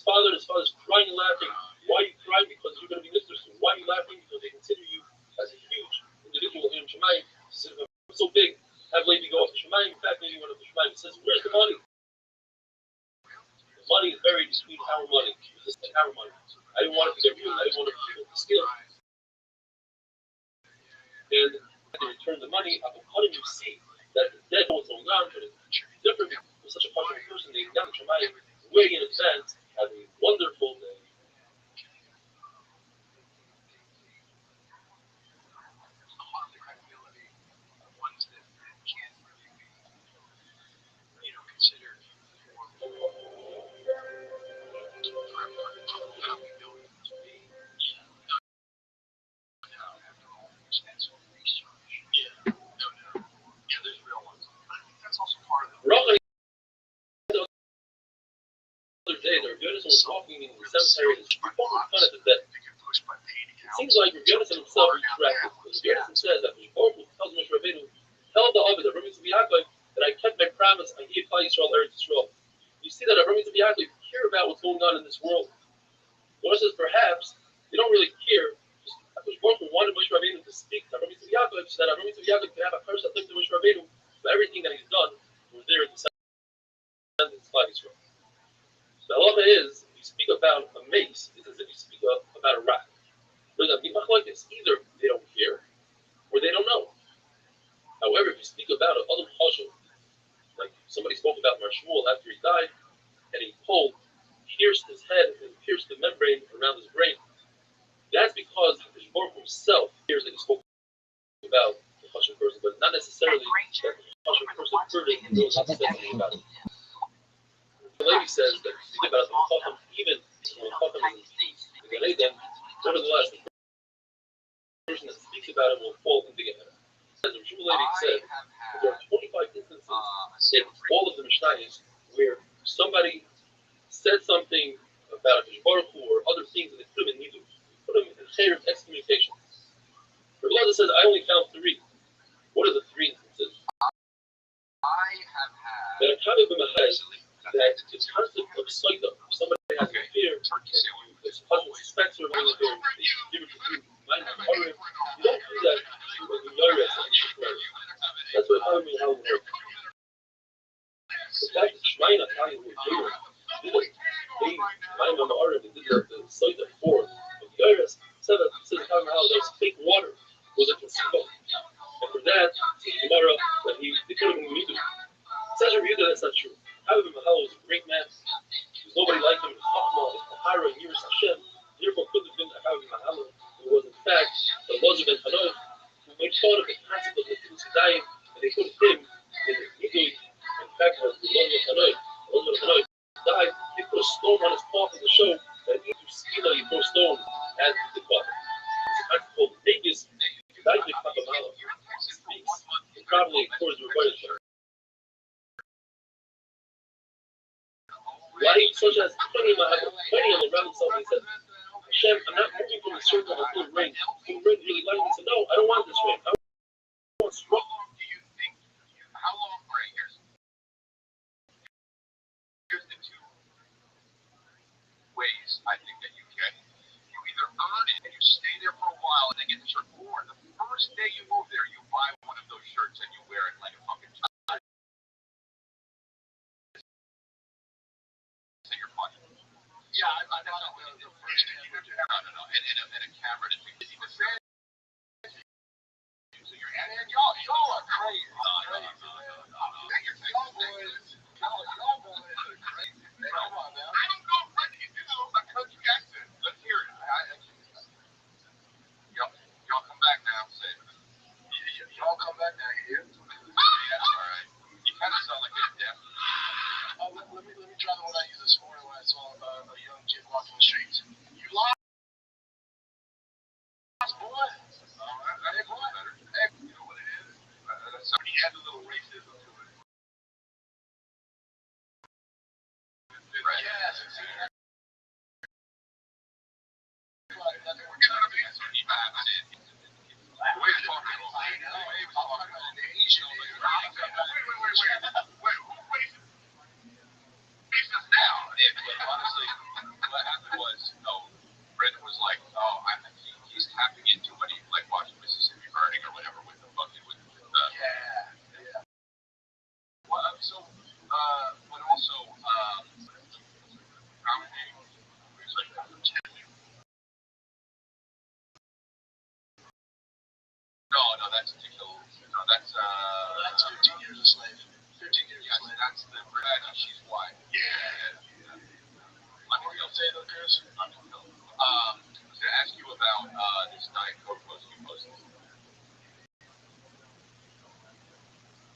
father, and his father's crying and laughing. Why are you crying? Because you're going to be Mr. soon. Why are you laughing? Because they consider you as a huge individual in Shemayim. So big, have Levi go up to Shemayim. In fact, maybe one of the Shemayim says, where's the money? The money is buried between our money. This is our money. I didn't want it to get real. I didn't want it to steal. And they return the money. How did you see that the dead know what's going on, but it's different for such a powerful person? They got the Shemayim way in advance. Have a wonderful day. Rabbi, the other day, the Rabbi was walking in the cemetery and he poked fun at the dead. It seems like Rabbi himself retracted. Rabbi says that the Baruch tells Moshe Rabbeinu, tell the Ovid, Rabbi Yaakov, that I kept my promise, I gave Klal Yisrael Eretz Yisrael. You see that Rabbi Yaakov care about what's going on in this world. One says perhaps they don't really care. Because Baruch wanted Moshe Rabbeinu to speak to Rabbi Yaakov so that Rabbi Yaakov could have a curse that linked to Moshe Rabbeinu for everything that he's done. We're there in the sentence Klal Yisrael. The halacha is, if you speak about a mace, it's as if you speak about a rock. Either they don't care, or they don't know. However, if you speak about a other chashul, like somebody spoke about Mar Shmuel after he died, and he pierced his head and pierced the membrane around his brain, that's because the Baruch himself hears that he spoke about the chashul person, but not necessarily that the chashul person heard it and knows something about it. The lady says that if you speak about the Chacham, even when Chacham is in the Eden, nevertheless, the person that speaks about it will fall into Gehenna. As the Rothschild lady said, there are 25 instances in all of the Mishnayos where somebody said something about a Baruch Hu or other things that they put him in Nidu, put him in chair of excommunication. The Rabbi says, I only found 3. What are the 3 instances? That a Kavi b'Machai, that the concept of Saita, somebody has a fear, and the husband suspects her of having a fear, they give it to you, mind the Torah. You don't do that with the Yoris and the Shikrar. That's what Kavi b'Machai will work. The fact that Shemayin Akali were Torah, they mind on the Torah, they did the Saita for. But the Yoris said that Kavi b'Machai, there was fake water, was a placebo. And for that, says Gemara, that they put him in the Midu. Says Rabbi Yehuda, that's not true. Kavi b'Machai was a great man. There's nobody like him in Chachma, in Tahara, in Yiras Hashem. Therefore, could have been a Kavi b'Machai. It was, in fact, the Lozav ben Hanoi, who made fun of the concept of the Tikkun Sedayim, and they put him in the Midu. In fact, as the Lozav ben Hanoi died, they put a stone on his coffin to show that if you steal you throw a stone at the coffin. It's a concept called Vegas, died with Kavi b'Machai. It probably accords with what it shows. Like, such as plenty of the Rabbi himself, he said, Hashem, I'm not moving from the circle of full ring. Full ring really liked me. He said, no, I don't want this ring. I want strong. How long, right? Here's the 2 ways I think that you can. You either earn it and you stay there for a while and then get the shirt, or the first day you move there, you buy one of those shirts and you wear it like a fucking child. Yeah, I know the first thing you would do. No. And a camera to take the fan. So and y'all are crazy. No. Y'all boys are crazy. Come on, man. I don't know what you do. A country accent. Let's hear it. Y'all come back now. Say it. Y'all come back now. You hear? Yeah, all right. You kind of sound like a deaf. Let me try the one I used this morning when I saw a young kid walking the streets. You lost, boy. Hey, boy. Hey, you know what it is? Somebody adds a little racism to it. Right. Yes. We're talking about Asian. Wait, who racist now? Honestly. that's to kill. No, that's 15 years a slave. 15 years a slave. That's the Brady. She's white. Yeah. Let me say though, Chris. I was going to ask you about this Diet Coke post you posted.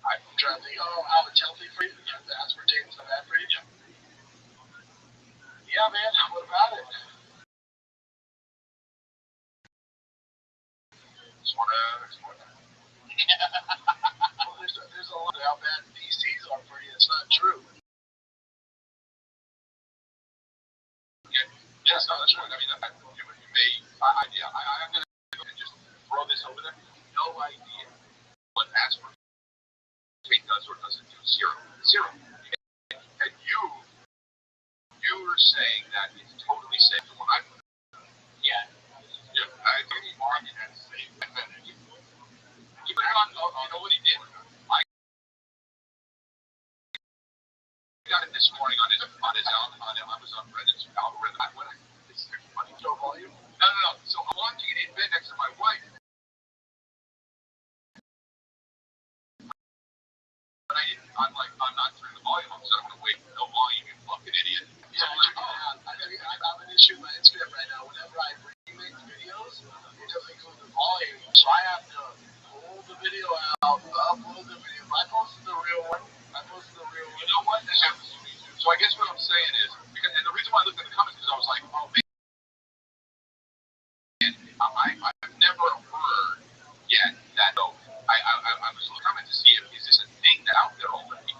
I'm trying to think, how it's healthy for you. Yeah, the aspartame's not bad for you. Yeah, man. What about it? Well, there's a lot of how bad DCs are for you. It's not true. Yes, no, that's right. I mean, you may, I'm going to just throw this over there. No idea what aspartame does or doesn't do. Zero. And you were saying that it's totally safe. When I think Martin had to say that. You know what he did? I got it this morning on his Amazon Reddit's algorithm. This is funny. No volume? No. So I'm watching it in bed next to my wife. But I'm not turning the volume up, so I'm going to wait. No volume, you fucking idiot. Yeah, I have an issue with my Instagram right now. Whenever I remake videos, it doesn't include the volume. So I have to pull the video out, upload the video. I posted the real one. You know what? So I guess what I'm saying is, and the reason why I looked at the comments is I was like, oh man, I've never heard yet that. So I was looking at to see if is this a thing out there already.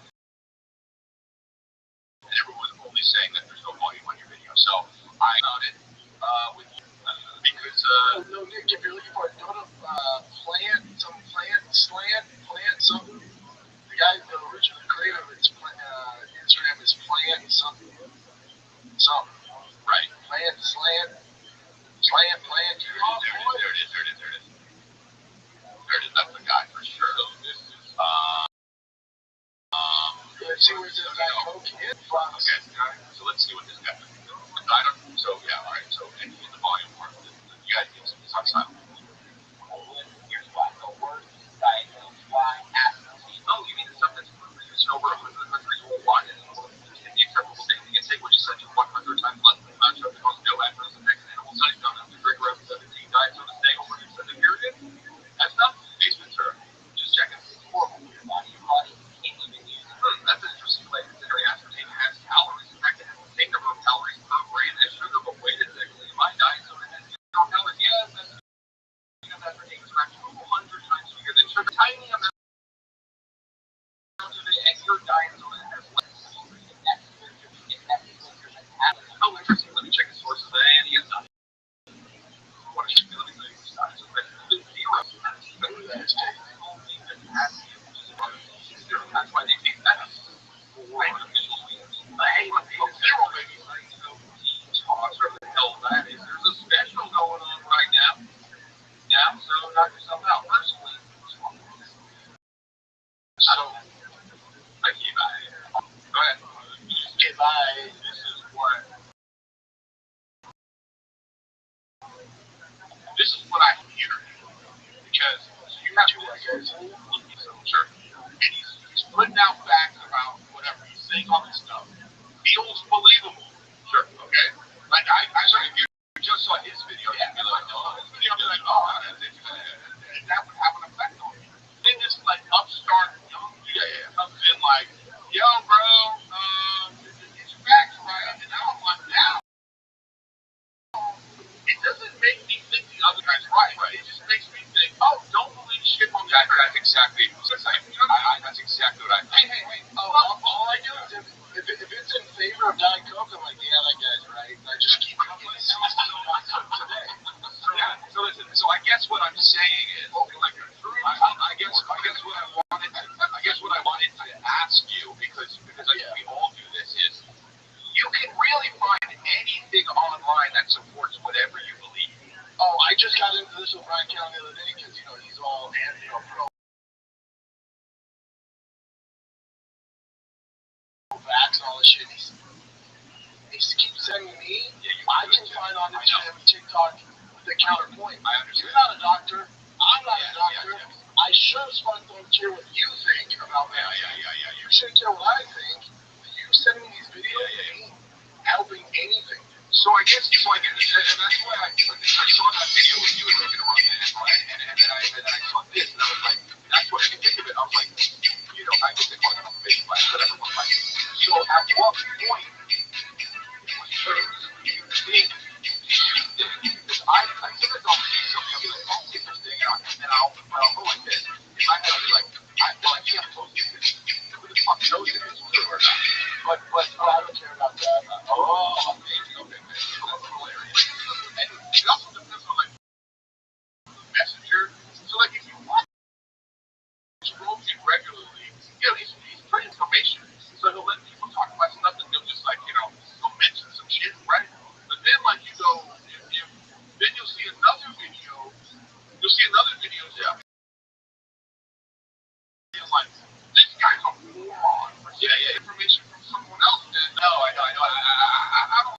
And everyone's only saying that there's no volume on your video. So I got it with you because no, Nick, if you're looking for it, go to plant something. The guy, the original creator of its Instagram is plant something. Right. Plant. There it is. That's the guy for sure. Let's see where this guy Coke is. Okay, so let's see what this guy is. So yeah, all right. So and in the volume part, you guys need some silent. Here's why. The word Diet Coke. Why? Oh, you mean the stuff that's produced over 100 countries worldwide? And the acceptable safety intake, which is such a 100 times less than the amount of cause no adverse effects in animal studies done after drink around 17 diets on a day over an extended period. That's not basement, sir. Just checking. It's horrible for your body. Your body can't even use it. That's an interesting way. Considering aspartame has calories. In fact, it has the same number of calories per gram as sugar, but wait a second. My diet soda has 0 calories. Yes, that's because aspartame is actually 200 times sweeter than sugar. Tiny amount of it, and your diet soda has less. Oh, interesting. Let me check the sources. And yes, not. What is it? Let me see. That's why they take that. Hey, zero, baby. What the hell that is? There's a special going on right now. Yeah, so knock yourself out. Personally, I can't buy it. Go ahead. You just get by. This is what I hear. Because you have to, I guess, sure. And he's putting out facts about whatever he's saying, all this stuff. Feels believable. Sure, okay? Like, I if you just saw his video, you'd be like, oh, this video, I'd be like, and that would have an effect on you. Then this, like, upstart young dude comes in like, yo, bro, these facts right, and now I'm like, now. It doesn't make me think the other guy's right. It just makes me think, oh, don't believe shit on that. That's exactly what that's exactly what I think. Hey. All I do is if it's in favor of Diet Coke, I'm like, yeah, that guy's right. And I just keep getting today. So listen. So I guess what I'm saying is, I guess what I wanted to ask you because I think we all do this is, you can really find anything online that supports whatever you believe. Oh, I just got into this with Brian Cowan the other day because, he's all pro vax and all this shit. He keeps sending me. I can find on Instagram and TikTok the counterpoint. I understand. You're not a doctor. I'm not a doctor. I sure as fuck don't care what you think about me. Yeah. You shouldn't care what I think. You sending me these videos ain't helping anything. So I guess, and that's why I saw that video with you and Rabbi around that, right? And then I saw this, and I was like, that's what I can think of it. I was like, I guess they call it confirmation bias, whatever. But like, so at what point do you think because I sometimes I'll see something, I'll be like, I'll take this thing out, and I'll go like this. In my head, I'll be like, I can't post it. Who the fuck knows if it's true or not? But I don't care about that. Amazing. Okay. So that's hilarious. And it also depends on like messenger. So like if you watch Rothschild regularly, he's pretty information. So he'll let people talk about stuff and he'll just like, go mention some shit, right? But then like you go, then you'll see another video. Yeah. Like, this guy's a moron. Yeah. Information from someone else. Then no, I know. I don't.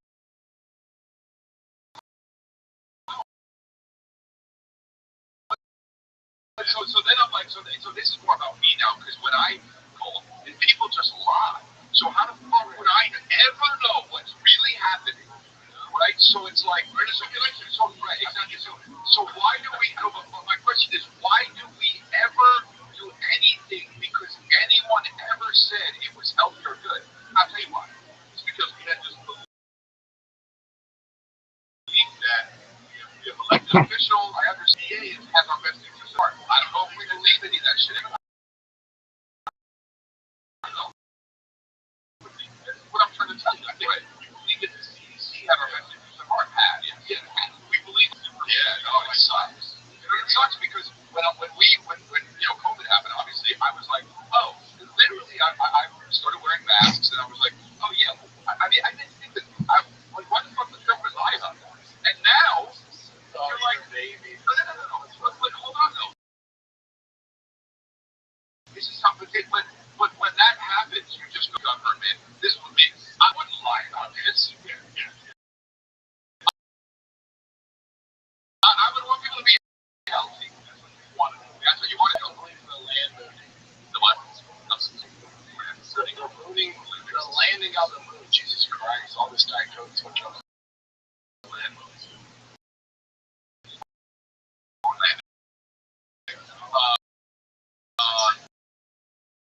So then I'm like, so this is more about me now because when I call, and people just lie. So how the fuck would I ever know what's really happening? Right? So it's like, right, exactly. So why do we? My question is, why do we ever do anything because anyone ever said it was healthy or good? I'll tell you why. It's because we had this belief that if elected officials, I understand, has our best interests at heart. I don't know if we believe any of that shit anymore. What I'm trying to tell you, I think we believe that the CDC had our best interests at heart. We believe. Yeah, no, it sucks. It sucks because when COVID happened, obviously I was like, oh, literally, I started wearing masks, and I was like, oh yeah. I mean, I didn't think that. Why the fuck would the government lie about that? And now you're like, baby. No. But hold on though. This is something. But when that happens, you just go, man. This would be. I wouldn't lie about this. Yeah. I would want people to be healthy. That's what you want. That's what you want to know. The land moving. The what? The landing on the moon. Jesus Christ! All this Diet Coke is what comes. Land moving.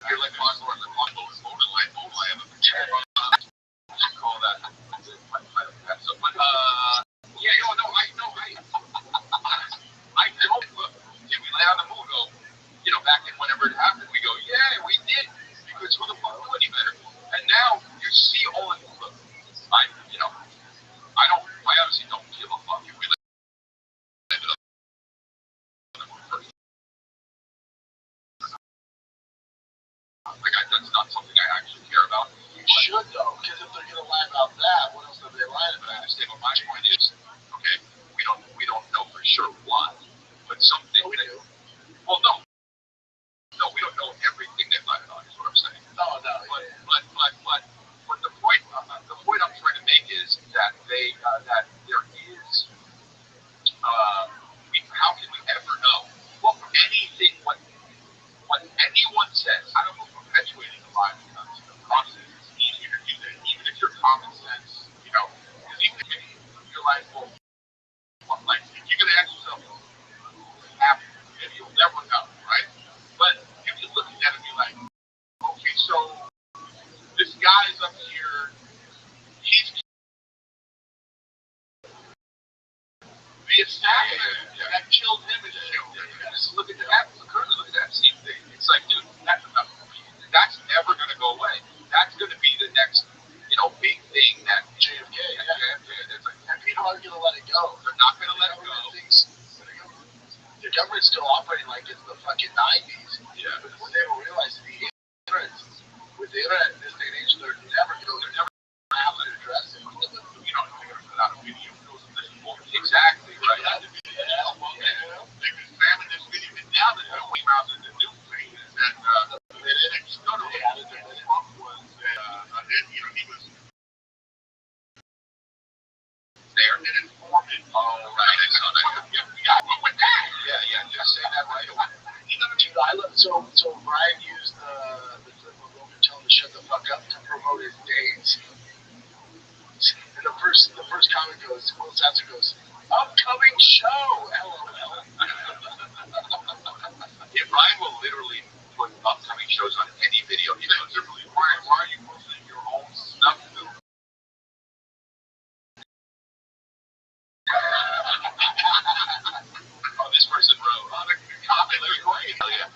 You're like Cosmore, the Cosmore is motor light. Oh, I have a picture. Call that. So, but yeah, no, I don't look. Did we land on the moon? Go, back in whenever it happened, we go, yeah, we did. Because who the fuck knew any better? And now you see all of look. I honestly don't give a fuck if we landed on the moon first. Like, that's not something I actually care about. You should though, because if they're gonna lie about that, what else are they lying about? I understand, but my point is, okay, we don't know for sure what, but something. No, we do. Well, no, we don't know everything they lied about. Is what I'm saying. No. But the point I'm trying to make is that that there is. How can we ever know? Well, for anything, what anyone says, I don't know if perpetuating the lie becomes the process. It's easier to do that, even if you're common sense, because even if you're like, well, like, if you're going to ask yourself, happy, maybe you'll never know, right? But you can look at that and be like, okay, so this guy's up here, he's the assassin that killed him is killed. Just look at that. Currently, look at that same thing. It's like, dude, that's never going to go away. That's going to be the next, big thing that JFK. It's like, and people aren't going to let it go. They're not going to let it go. The government's still operating like it's the fucking 90s. Yeah. But when they will realize with the internet in this day and age, they're never going to address it. They're going to put out a video. Exactly, right? They've been spamming this video, and now the new came out in the new thing is that they didn't stutter at it. That Trump was, he was there and informed it. Oh, right. I saw that. Yeah, we got one with that. Yeah, just say that right away. I love so Brian used the clip of Logan telling him to shut the fuck up to promote his dates. And the first comment goes, Will Sampson goes, upcoming show, LOL. Yeah, Brian will literally put upcoming shows on any video. He doesn't simply, Brian, why are you posting your own stuff? Oh, this person wrote on a comment. They're great. Hell yeah.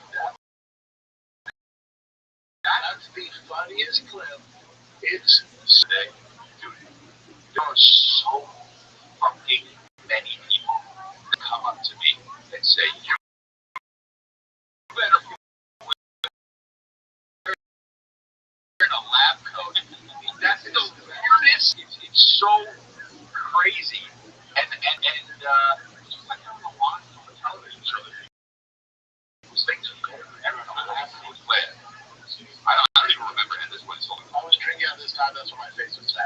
That's the funniest clip. It's Today, dude, there are so fucking many people that come up to me and say, you better wear a lab coat. That's the weirdest. It's so crazy. And it's just like having a watch on the television show that those things are there. Everyone has to play it. I don't even remember, and this one is I was drinking at this time, that's when my face was fat.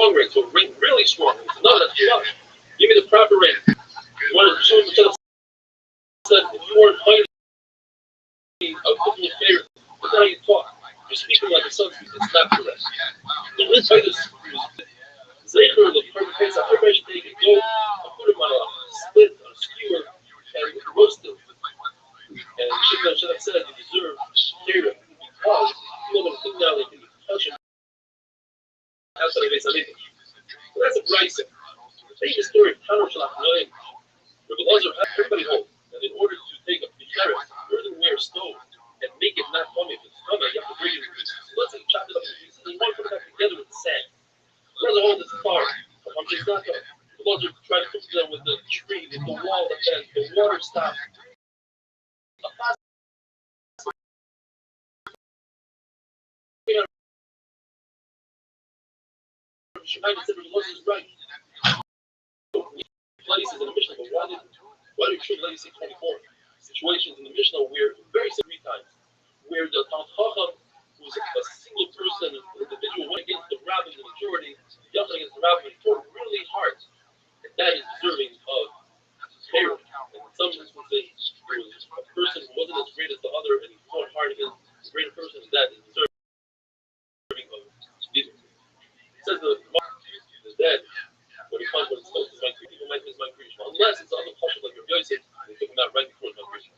strong ring, so a ring really strong. He said, no, that's too much. Give me the proper ring. You want to show him the said, if you weren't fighting, I would put you in favor. That's not how you talk. You're speaking like a son speaks. It's not correct. The real fight is Zecher, the perfect face, everybody should take a goat and put him on a spit, on a skewer, and roast him. And Shimon should have said, you deserve Kira, because you know, think now they can touch him outside of Beis Hamikdash. So that's a brisa. The famous story of Tanur Shalach Noim, where the Lazar had everybody home, and in order to take a Bisheret, earthenware stove, and make it not funny, if it's funny, you have to bring it in pieces. So let's say you chop it up in pieces, and you want to put it back together with sand. The Lazar holds this far. The Lazar tried to put it down with the tree, with the wall that bent, the water stopped. Shemai said the Lazar is right. Places in the Mishnah, but why do you treat legacy 24? Situations in the Mishnah where very three times, where the Talmud Chacham, who's a single person, an individual, went against the Rabbi, the majority, yelled against the Rabbi, and fought really hard, and that is deserving of terror. And in some instances, there was a person who wasn't as great as the other, and he fought hard against the greater person, and that is deserving of Jesus. It says the dead. When he comes, when it's close to my creation, people might miss my creation. Unless it's other questions like your Yosef, they took him out right before my creation.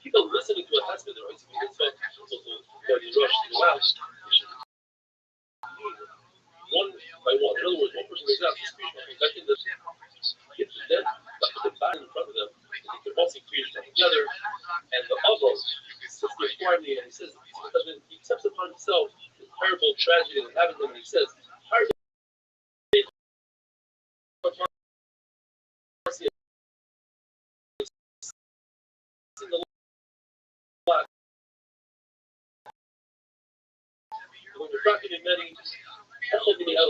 People listening to a husband, or it's a mitzvah, so to the rush to go out, they should one by one. In other words, one person goes out to speech, I think that kids are dead, but the body in front of them, they think they're both creation together, and the other sits there quietly, and he says, he accepts upon himself the terrible tragedy that happened to him, and he says,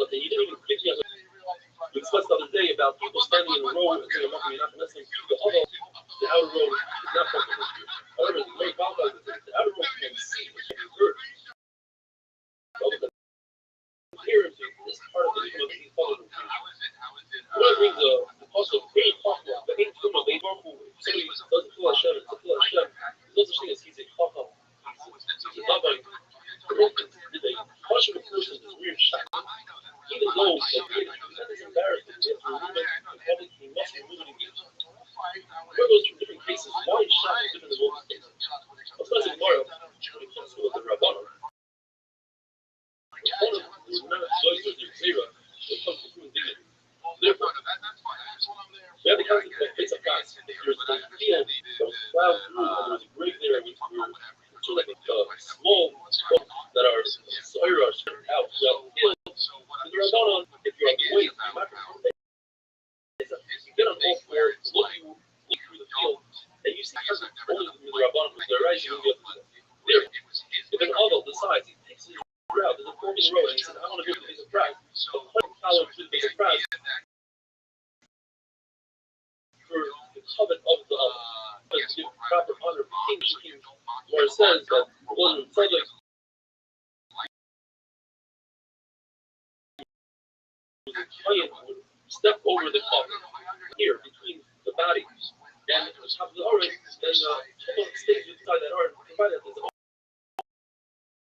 you didn't even think we discussed the other day about people standing in a row and saying, you're not listening to the other. The outer row is not fucking with you. However, the very volatile is the outer row can see what you heard. Here is this part of the human being followed in one brings the apostle very popular, but ain't from a main vocal. Somebody doesn't feel Hashem, it's a feel Hashem. There's no such thing as he's a chacham. He's a rabbi. They question a person is weird shot. Even though that is embarrassing, he has to remove it in public, he must remove it again. Where are those two different cases? Why is shot different than both cases? Let's not say tomorrow, when it comes to the Rabbanon. The Rabbanon is not judged as their zera when it comes to human dignity. Therefore, we have the concept of face of God. If there's a field that was plowed through, and there was a grave there, which were sort of like small that are soil are spread out throughout the field. And the Rabbanon, if you're on the way, you're not going to you get on all fours, look through the field, and you see present only the Rabbanon with their eyes, you will get there. If an Aval decides, he takes his route, there's a fork in the road, and he says, I want to go to the base of prize. So the follow to the base of prize for the covenant of the Aval. To give proper honor to King, where it says that the Lord of the would step over the cup here between the body and the top of the aron, and the chicken stays inside that aron, provided there's an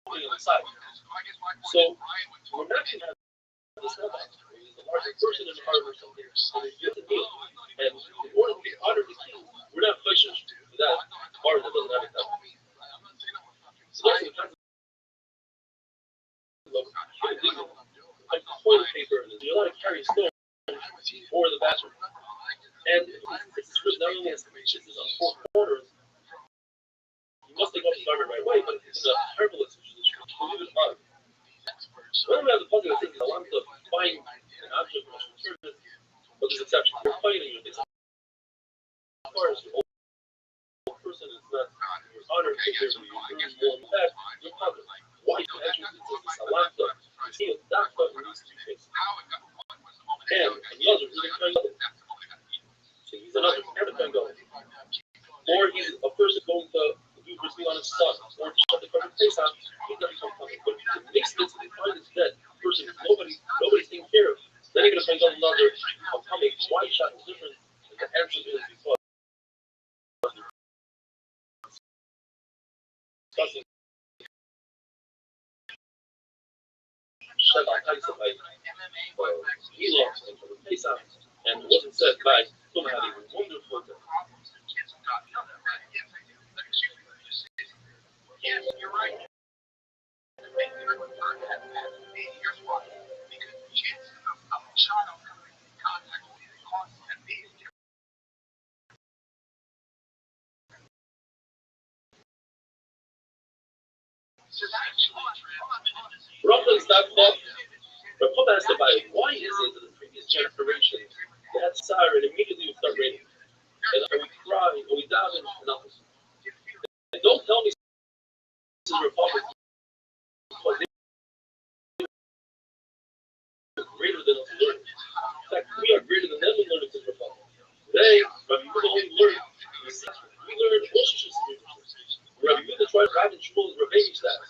opening on the side. So we're not going to have this level. There's a larger person in the aron or something, and you have to deal. And in order to honor the king, we're not pushing to that aron that doesn't have a cup. So that's the concept of like toilet paper, and you're allowed to carry stones or the bathroom. And this is written not only as this is on four corners, you must take off the garment right away, but it's in a terrible situation, leave it on. When we have the puzzle, I think it's a lot of buying an object from a service, but there's exceptions. You're fighting it. As far as the old person is not your honor, take care of you, you're more in fact, you're covered. Why you actually do this? A lot of see it, that's what we need to fix. And another really kind of so he's another kind of or he's a person going to do something on his son, or to shut the covered face out, he's not become covered. But if it makes sense to find this dead person, nobody's taking care of, Sheva Taisa by Hilo and from Pesach, and it wasn't said by Tum having a wonderful day. Yes, you're right. Here's why. Because the chances of a child coming in contact with the cause and being Rothschild'S that thought, Rabbi asked the Bible, why is it that the previous generation they had sorrow and immediately would start raining? And we cry, and we daven, and nothing. And don't tell me this is a republic because they are greater than us in learning. In fact, we are greater than them in learning this republic. Today, Rabbi Yehuda only learned we learned relationships. Rabbi Yehuda tried to grab and Shmuel's Rabbi status.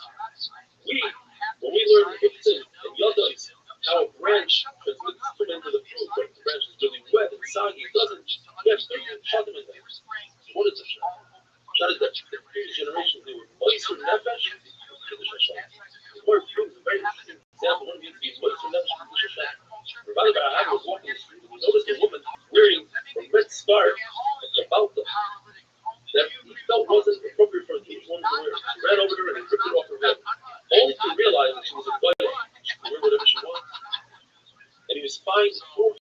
When we learn Hiftzim and Yodams, how a branch transmits food into the fruit, but the branch is really wet and soggy, it doesn't. We have 30 shatim in there. What is a shot? Shot is that the previous generations, they were moister nefesh, Kiddush Hashem. The word fruit is a very interesting example. One means to be moister nefesh, Kiddush Hashem. Rabbi Barahava was walking the street and he noticed a woman wearing a red scarf about them that he felt wasn't appropriate for a Jewish woman to wear. He ran over to her and he ripped it off her head. Only to realize that she was a goyah. She could wear whatever she wanted. And he was fined $400.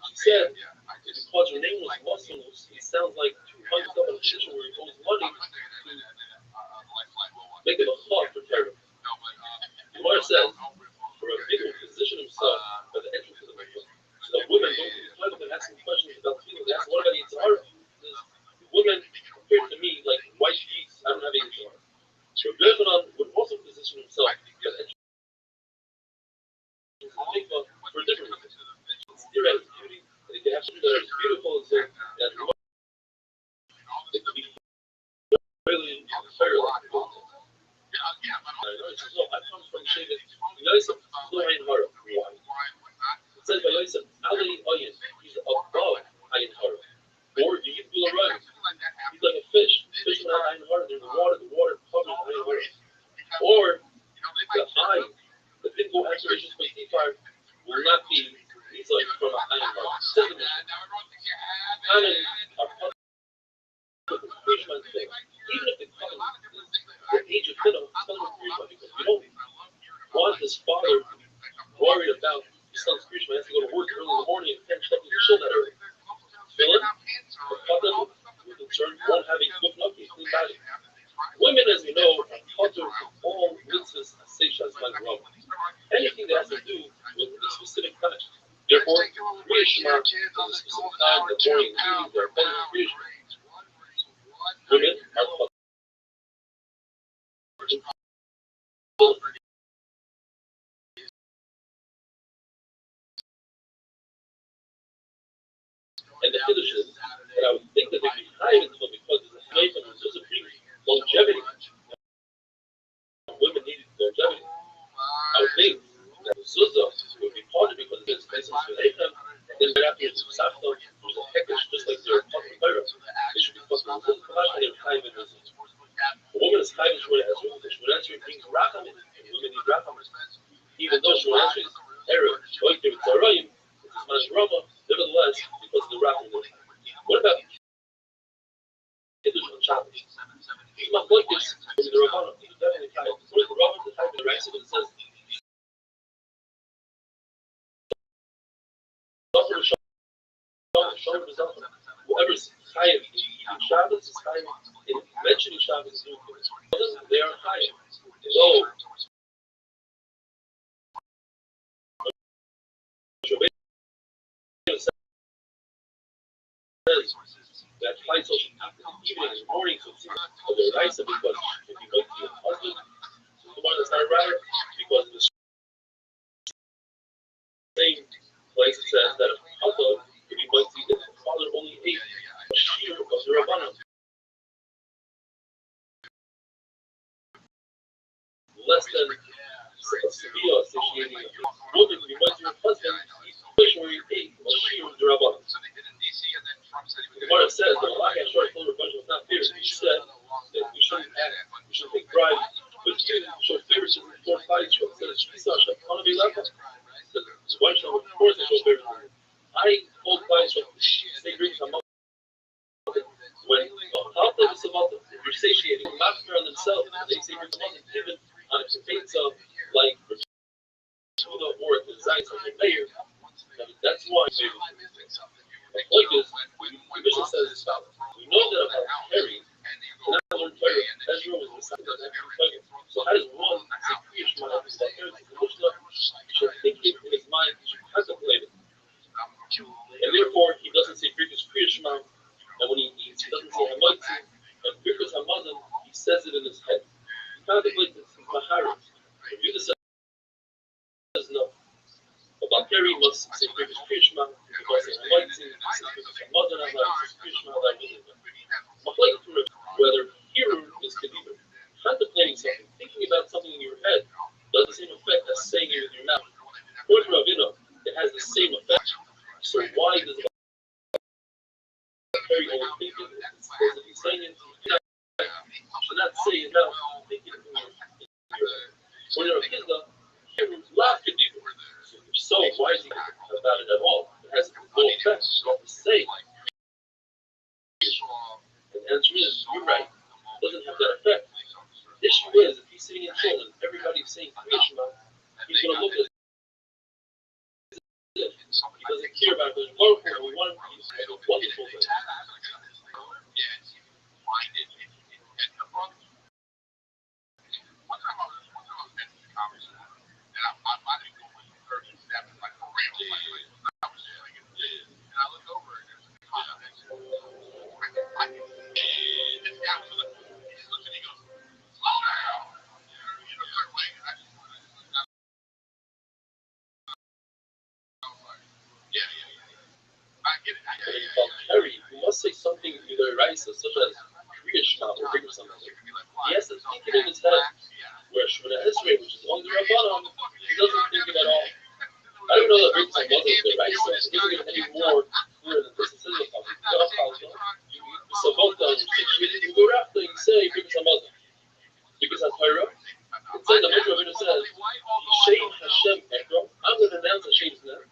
She said, because her name was Muslim, it sounds like $200 in a situation where he owes money to make him a chok for terror. The Gemara says, for a big one position himself at the entrance of the mikvah, so that women don't be asking questions about people. They ask, what about the Yitzhar? Women appear to me like white geese. I don't have any Yitzhar. So Rabbi would also position himself at the entrance of the mikvah for a different reason. It's theoretic beauty. They can have something that is beautiful and say that it could be really fair. I come from Shevet. Yosef flew Ayin Hara. Why? It says by Yosef, Ali Ayin, he's above Ayin Hara. Or you eat Gula Ryan. He's like a fish. Fish without Ayin Hara. There's the water covers Ayin Hara. Or the eye, the big go activation space fire will not be. He's like from Ayin Hara. Says the mission. Ayin are even if the covenant is the age of Fiddle, it's still because we don't want this father to be worried about his son's spiritual. He has to go to work early in the morning and can't step into shul that early. Philip, the covenant, we're concerned won't have a good luck, a clean body. Women, as we know, are covered with all mitzvahs, seishas, mangaram. Anything that has to do with a specific time. Therefore, Kriya Shema is a specific time, the morning, evening, they're better than Kriya Shema. Women are covered. And the Kiddush is that I would think that they'd be high in them because it's a slave and it's just a big longevity. Women need longevity. I would think that the Zuzah would be part of it because it's based on Shaleichem, and then right after it's Safta, there's a Hekesh just like they're fucking Torah. They should be fucking Zuzah, and they're high in the Zuzah. A woman is high in Shmuel Ezra, the Shmuel Ezra brings Racham in, and women need Racham. Even though Shmuel Ezra is Erev, Oikim, Tzarayim, it's Mash Rama, nevertheless, because of the Racham. What about Kiddush on Shabbos? He's not like this from the Rabbana. He's definitely high. What is the Rabbana? The type of the Raisa that says, whoever's high in Shabbos is high in mentioning Shabbos. They are high. So, that fights also even in the morning, so it's the Raisa because if you might be a husband, the one that's not right, because the same place it says that a husband, if you might see that the father only ate a shear of the Rabbana. Less than a severe satiating woman, you might see your husband eat fish where you ate a shear of the Rabbana. The Gemara says that Allah has short full rebuttal was not fair. He said that we shouldn't take pride, but two, show favoritism for Klal Yisrael. It says, Shvisa Hashem Kanavi Lecha. So why should I, of course, I show favoritism? I hold Klal Yisrael to stay great when you're satiating, master on themselves, they say great even on a campaign of like or the Zayis of the mayor. That's why the point is, the mission says this about we know that about Harry, and I learned Torah, Ezra was the second of every Torah. So how does one say Kriya Shema about Harry? The Mishnah should think it in his mind, he should contemplate it. And therefore, he doesn't say Kriya Shema, and when he eats, he doesn't say Hamaitzi, and Birkus Hamazon, he says it in his head. He contemplates it, Maharim. If you decide no. About Harry must say Birkus Kriya Shema, he must say Hamaitzi, he says Birkus Hamazon, he says Kriya Shema, whether hearer is Kedibur. Contemplating something, thinking about something in your head, does the same effect as saying it with your mouth. According to Rabbi, it has the same effect. So why does Harry only think it? It's supposed to be saying it. Should not say it now. Think it in your head. When you're a Kizda, hearer laugh Kedibur. So why is he about it at all? It has no effect. You have to say. And the answer is, you're right. It doesn't have that effect. The issue is, if he's sitting in shul and everybody's saying Kriya Shema, he's going to look at it. He doesn't care about it. There's one point we want him to use a wonderful thing. Harry, you must say something either Raisa, such as Kriya Shema or bring something. He has to think it in his head. Where Shmona Esrei, which is on the Rabbanon, he doesn't think it at all. I don't know that bring some wasn't the Raisa. It doesn't get any more clear than this. It says so both times you go after you say bring some other. Because that's Torah. It says the Mikra Rabbeinu says, Shem Hashem Ekro. I'm going to announce Hashem's name,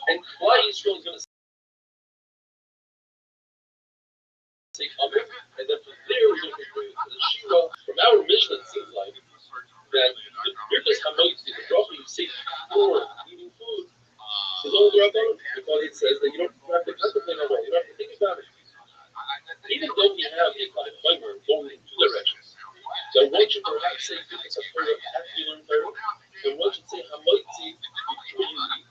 and Klal Yisrael is going to say Amen, and then from there we're going to go to the Shira. From our mission, it seems like that the Birkus Hamoitzi, the bracha you say before eating food, is all the Rabbanon, because it says that you don't have to contemplate on it, you don't have to think about it. Even though we have a kind of framework going in two directions, so one should perhaps say Birkus HaTorah after you learn Torah, and one should say Hamoitzi before you eat.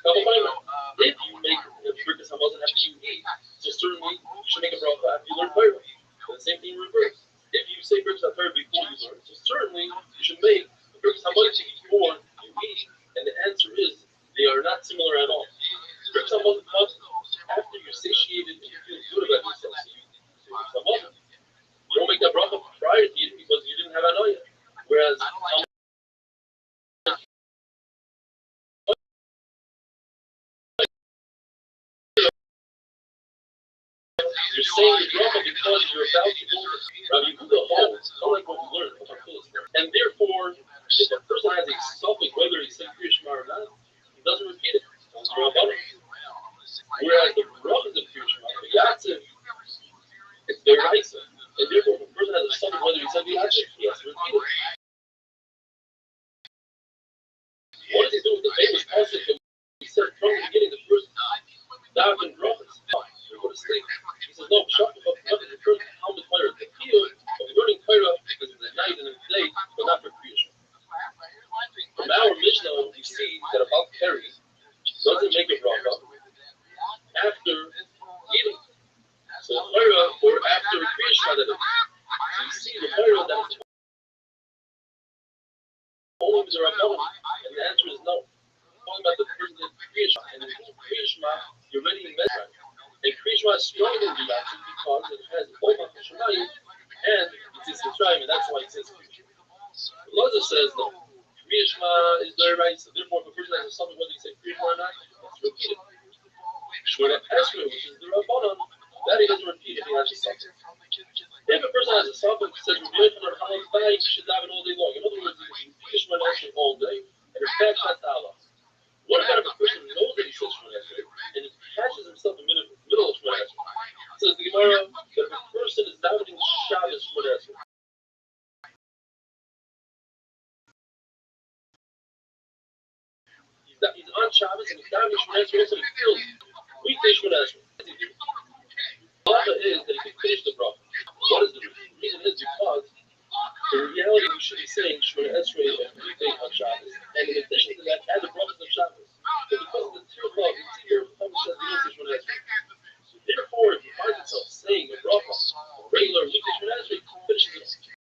If you make the Birkus Hamazon after you eat, so certainly you should make a bracha after you learn Torah. The same thing in reverse. If you say Birkus HaTorah before you learn, so certainly you should make the Birkus Hamazon before you eat. And the answer is they are not similar at all. Birkus Hamazon comes after you're satiated and you feel good about yourself. So you don't make that bracha prior to eating because you didn't have anoia. Whereas you're saying the bracha because you're about to do this. Rabbi Yehuda holds, unlike what we learned from and therefore, if a person has a suffix, whether he said Kriya Shema or not, he doesn't repeat it. Whereas the bracha is a Kriya Shema, the Yatziv, it's their Raisa. And therefore, if a person has a suffix, whether he said the Yatziv, he has to repeat it. What does he do with the famous concept that he said from the beginning, the first Daven brachas? You go to sleep. He says, no, Shach of nothing, the first Talmud Torah, the Kiyah of learning Torah is in the night and in the day, but not for Kriya Shema. From our Mishnah, we see that about Harry doesn't make a bracha after eating. So the Torah, or after Kriya Shema, that is. So you see the Torah that is only the Rabbanon, and the answer is no. Talking about the person that Kriya Shema, and in Kriya Shema, you're already in Mesra. And Kriya Shema is stronger than the Yatziv because it has Omach Shemayim, and it's Mitzrayim, and that's why it says Kriya Shema. Loza says no. Kriya Shema is very right, so therefore, if a person has something, whether you say Kriya Shema or not, let's repeat it. Shmona Esrei, which is the Rabbanon, that he doesn't repeat if he has a something. If a person has a suffix that says Rabbi Yochanan Halas Bai, he should daven all day long. In other words, he can finish Shemona Esrei all day, and in fact, that's the halach. What about if a person knows that he says Shemona Esrei and catches himself in the middle of Shemona Esrei? It says the Gemara that if a person is davening Shabbos Shemona Esrei, he's on Shabbos and he's davening Shemona Esrei, also he feels weekday Shemona Esrei. The halacha is that he can finish the bracha. What is the reason? The reason is because in reality we should be saying Shemona Esrei every day on Shabbos, and in addition to that, add the brachas of Shabbos. So because of the tircha, it's here, Muhammad says he knows Shemona Esrei. So therefore, if he finds himself saying a bracha, a regular weekday Shemona Esrei, he finishes it.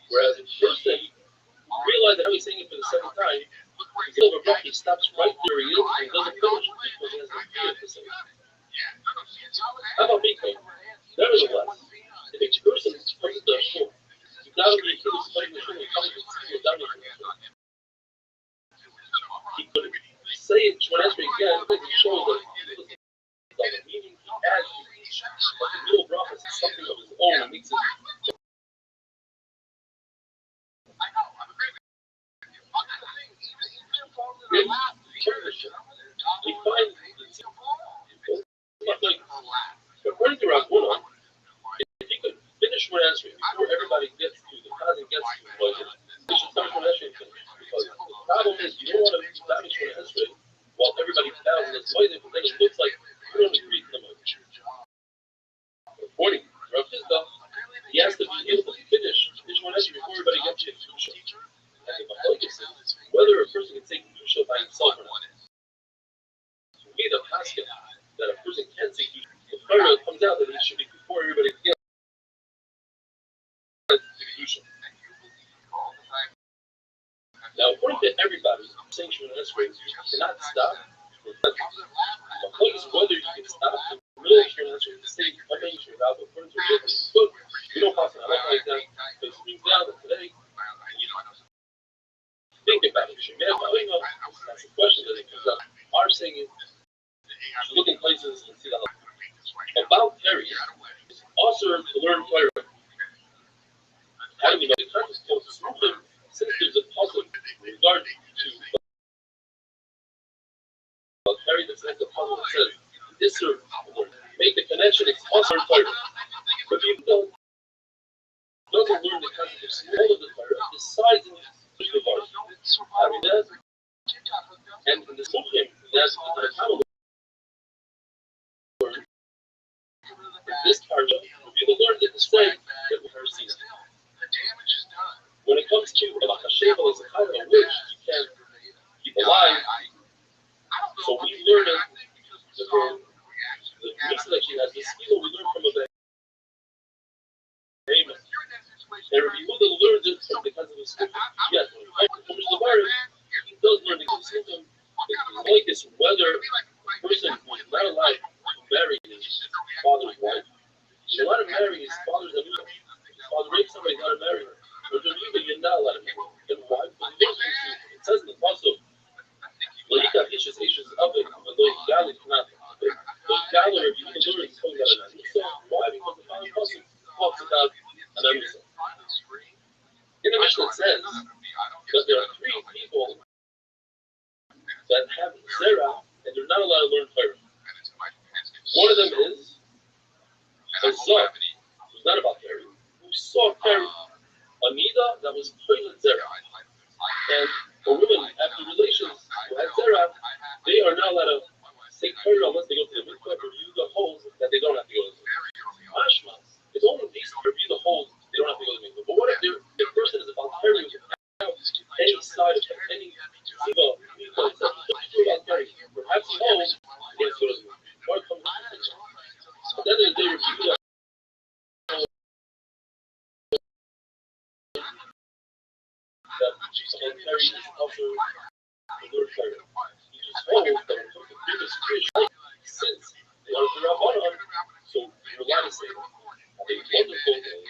Whereas if the person realizes that now he's saying it for the second time, he's over bracha, he stops right where he is and he doesn't finish because he has no fear to say. How about me, Kate? Nevertheless, if a person comes to the shul, without any kills fighting the shul and comes to the without any he could say it Shemona Esrei again because it shows that meaning he adds to each but the middle bracha is something of his own and makes it. We find according to Rabbuna, if he could finish Shemona Esrei before everybody gets to the cousin gets to the budget, he should start Shemona Esrei finish. Because the problem is you don't want to daven Shemona Esrei while everybody daven this budget, but then it looks like you don't agree to the budget. According to Rothschild'S, he has to be able to finish Shemona Esrei before everybody gets to Kedusha. And the focus is whether a person can take Kedusha by himself or not. We the paskin that a person can take Kedusha. The Torah comes out that it should be before everybody gets to Kedusha. Now, according to everybody, saying Shemona Esrei, you cannot stop. The point is whether you can stop in the middle of Shemona Esrei to say something without the according to the good. We don't pass on like that. It's being down today. Think about it. That's a question that comes up. Our saying is, you look in places and see the about Terry, also to learn Torah. How do we know? The term is called Smuchim, since there's a puzzle in regard to Terry that's like the puzzle that says, this or make the connection, it's also Torah. But if you doesn't learn the concept of small of the Torah, besides in the bars. Having that, and in the Smuchim, that's the Talmud. This parsha, if you learn it this way, that we have seen it. When it comes to a Hashem, it's a kind of a witch you can keep alive. So we learn it, the mix that she has, the skill we learn from a behemoth. And Rabbi Yehuda learns it from the kinds of his scripture. Yes, when it comes to the virus, he does learn the symptom. It's like this whether a person who is not allowed to marry his father's wife, he's allowed to marry his father's wife. His father rapes somebody, he's allowed to marry her. But you're not allowed to marry her. And why? Because it says in the Pasuk, L'ikach ishes of it, but those galleys cannot. Those galleys, if you can learn, it's talking about an Anisa. Why? Because the final Pasuk talks about an Anisa. In the Mishnah it says that there are three people that have Zerah and they're not allowed to learn Torah. One of them is a Zah, who's not about Torah, who saw Torah, a Nida that was pregnant Zerah. And for women after relations who had Zerah, they are not allowed to say Torah unless they go to the mikvah to review the holes that they don't have to go to. Mashma, it's only these to review the holes they don't have to go to the mikvah. But what if the person is about Torah without any side effect, any ziva, etc. About Torah, perhaps he knows he has to go to the mikvah. Or it comes to the mikvah. At the end of the day, review that. That Torah is also the Lord Torah. He just holds that it took the biggest fish since they are the Rabbanon, so you're allowed to say that. I think it's wonderful that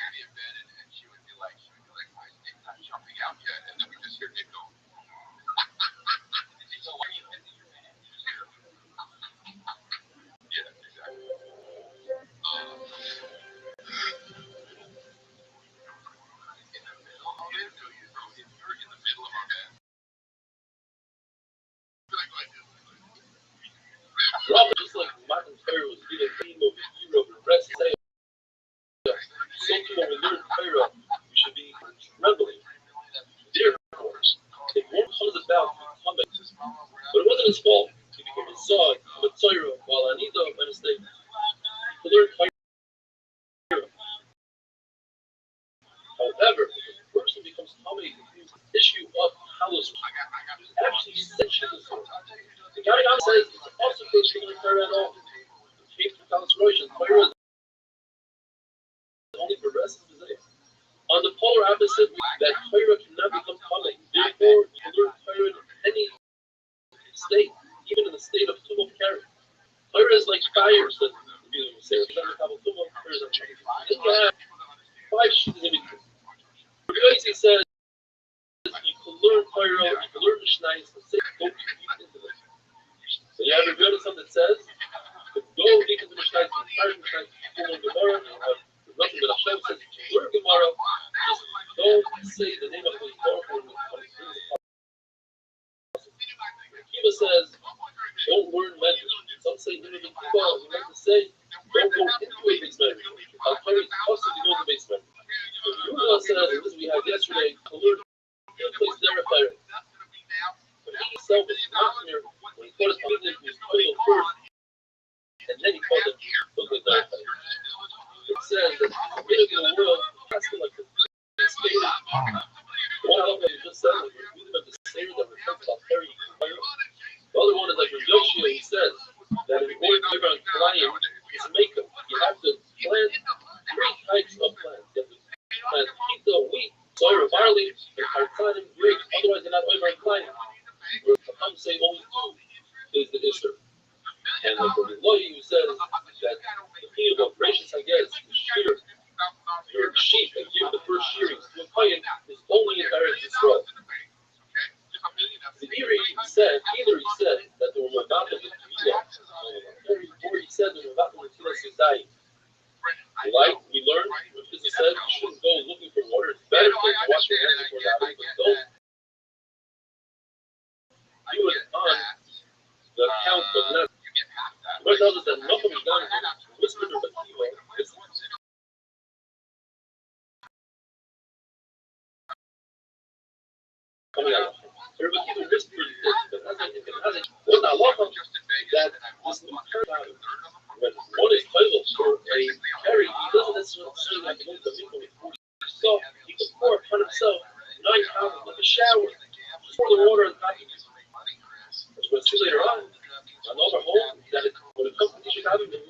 The guy says it's also for the Torah at all. The case for consecration, Torah is only for rest of the day. On the polar opposite, that Torah cannot become common. Therefore, you can learn Torah in any state, even in the state of tumult carry. Torah is like fire, says the say. Then you have 5 sheets of it. Rabbi says you can learn Torah, you can learn Mishnah, and say go deep into it. So you have a good something that says go deep into Mishnah, entire Mishnah, you learn Gemara, and have nothing but Hashem says you learn Gemara, just don't say the name of the Gemara. Kiva says don't learn measures. Some say you need to go. You have to say don't go into a base measure. I'll tell you also to go to the base measure. Yuma says, as we had yesterday, to learn place there at fire. But he himself was not here when he first came in, he was toiled first, and then he called it look at that fire. It says that in the world, that's like the state of one element you just said, like we're reading about the state that reflects about fire. The other one is like Rothschild'S, he says that in order to live on client is makeup. You have to plant 3 types of plants. You have to plant pizza, wheat, soy, or barley, and hartzanim, grapes. Otherwise, you're not over on client. Where some say only 2 is the Isser. And like the lawyer who says that the people of gracious, I guess, the shear, your sheep and give the first shearings to a client is only in Eretz Yisrael. The either he said that there were about the or he said there were about the dying. Like we learned, what Jesus said, you shouldn't go looking for water. It's better to wash your hands before that, but don't do it on the account of not. What tells us that nothing is done whispered or Akiva is coming out. Everybody whispered this, but what's not welcome that this new paradigm, when one is toilet for a carry, he doesn't necessarily have to go to the mikvah with 40. So he can pour upon himself 9 times like a shower, pour the water on top of it. That's what it's too later on. Another home that when it comes to Tisha B'Av, the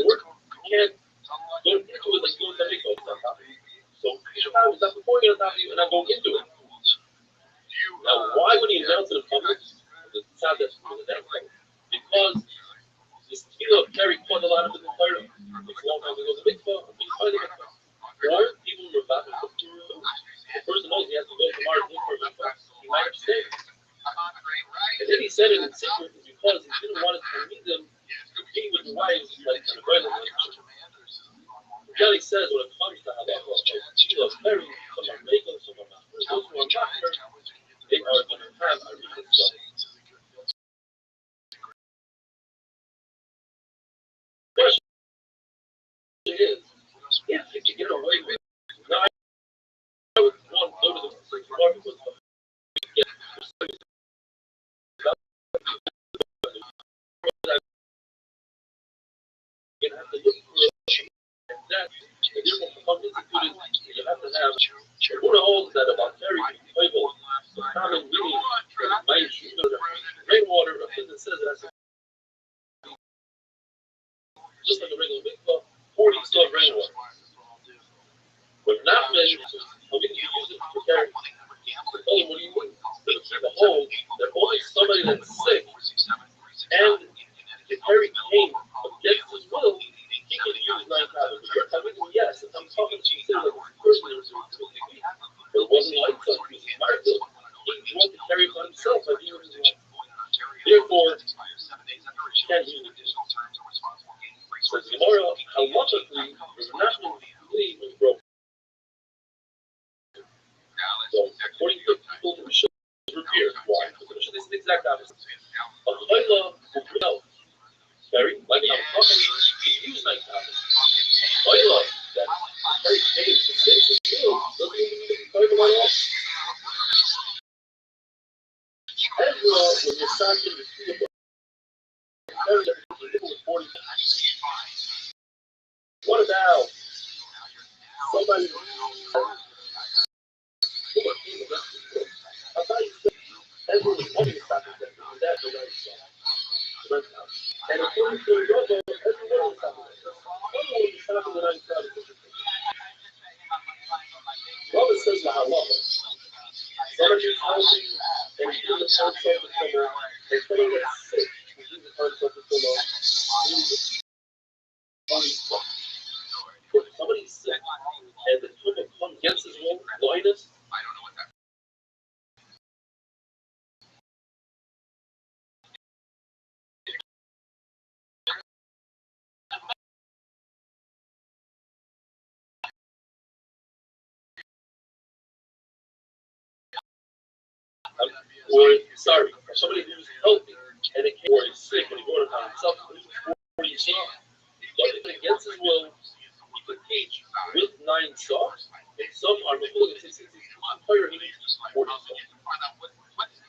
work can't go into it like going to the mikvah on top of it. So Tisha B'Av is not before you on top of you and not going into it. Now, why would he announce it in public? It's not that he would announce it. Because this tefillah of carry caught a lot of the Torah. It's a long time to go to the mikvah, or people were about to go to the person knows he has to go to Mars for a mikvah. He might have stayed. And then he said it in secret because he didn't want to meet them to be with the wives like in a violent relationship. Kelly says when it comes to halacha, tefillah of carry, some are makeup, some are not. Those who are not here, they are going to have a reason to. It is. If you can get away with it. Now, I would want to go to the market with them. You have to look for that. The different becomes instituted. You have to have one holds that about very people, the common meaning of rainwater, a thing that says that just like a regular mikvah, 40 still have rainwater. But not measured, how we can use it for carrying. Oh, what do you mean? The whole, that only somebody that's sick and the carry came against his will, he can use 9 times. You're telling me, yes, if I'm talking to you, like a person who's but it wasn't like that. He was smart. He wanted to carry by himself like he was his life. Therefore, he can't use it. So Gemara, halachically, is not complete and broken. So, according to people, the Mishnah is repaired. Why? Because the Mishnah is the exact opposite. A chayla will melt. Very, like I'm talking, you use 9 times. A chayla that very pain to say to you doesn't even need to be chayla at all. Ezra, when you're starting to feel the very people with 40 times. What about somebody who everyone was wanting to stop him. That nobody saw. And according to Rabbi, everyone was stopping him. Everyone was stopping the night crowd. Rabbi says the halacha. Somebody is healthy and he gives the parts of the tumor, and somebody gets sick and gives the parts of the tumor. If somebody's sick and the tumor comes against his will, blindness, I don't know what that or sorry, somebody who's healthy and it or is sick and he brought it on himself, who's 40 years but if against his will, he could teach with 9 stars. And some are before the 60s, higher he needs 40 stars.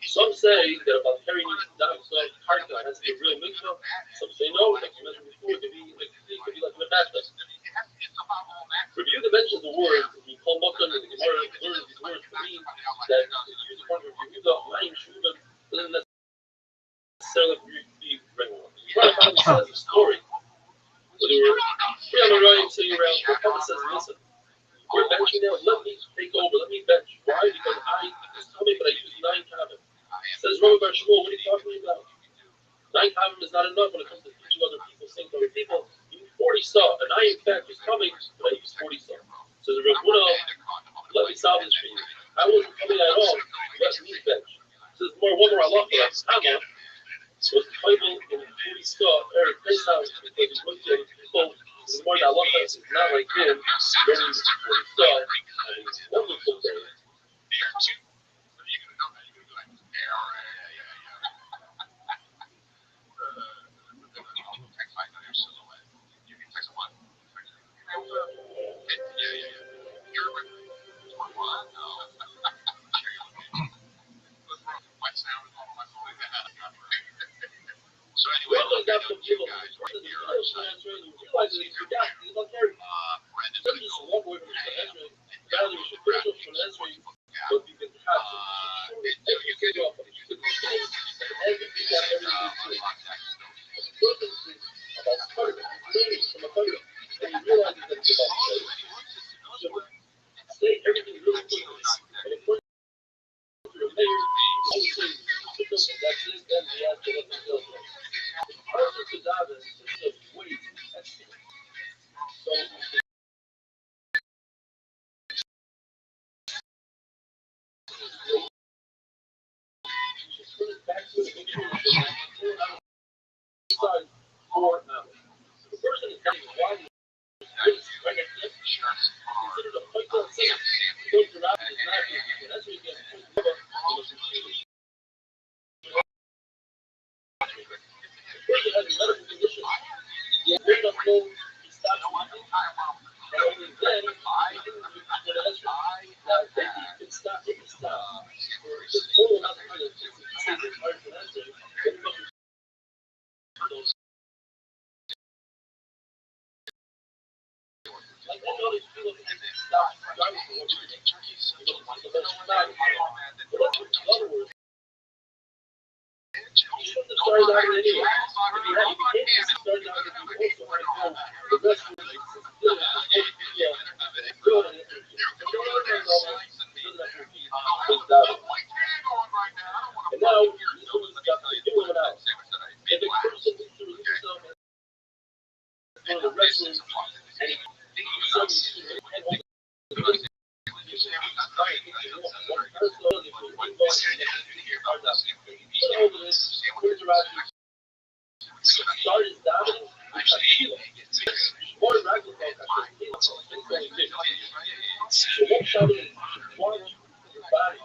Some say that about Harry needs 9 stars, Karka has to be a real mikvah. Some say no, like you mentioned before, it could be like a bathtub. Review the mentions the word, you call Mokan and the Gemara learns these words to mean that you use the word review the Mayim Shuvim doesn't necessarily be regular. Rabbi says a story. When they were three on the right, sitting around, the Rabbi says, listen, we're benching now, let me take over, let me bench. Why? Because I just tell me, but I use 9 kavim. Says Rabbi Bar Shmuel, what are you talking about? 9 kavim is not enough when it comes to teaching other people, saying to other people, you need 40 saw. And I, in fact, was coming, but I used 40 saw. Says Rabbi Shmuel, let me solve this for you. I wasn't coming at all, let me bench. Says one more Allah, but I'm was Bible in 40 saw, or place house, because he's looked at people, the more that Allah is not like him, when he's 40 saw, and he's wonderful day. So anyway, Well, that's what people realize that he forgot, he's not carrying. Don't just walk away from the value should finish off from Ezra, but you can have it. You can go off of it. You can change everything that everything is. The person is about starting, learning from a country, and he realizes that it's about study. So say everything really quickly. And according to the mayor, always say, that's it, then he has to let them go. Also to David, there's a way to test it. So put it back to the picture outside 4 hours. The person is telling why he is right at this. Consider the point of saying, point to Rabbi is not here. And that's what you get. The person has a medical condition. He has made up clothes. He stops eating. And only then, he didn't do the Ezra. Now, if he could stop, he could stop. For the total amount of time that he was hard for Ezra, then he must have those. Like I know these people that stop driving for what you're doing. So that's not but in other words, you shouldn't have started out anyway. If you can't start out with you also, the rest of it is still good. And now, this one's got to do it out. If a person needs to release himself and the wrestling, and start is dominant. More radical so what shall it want your body?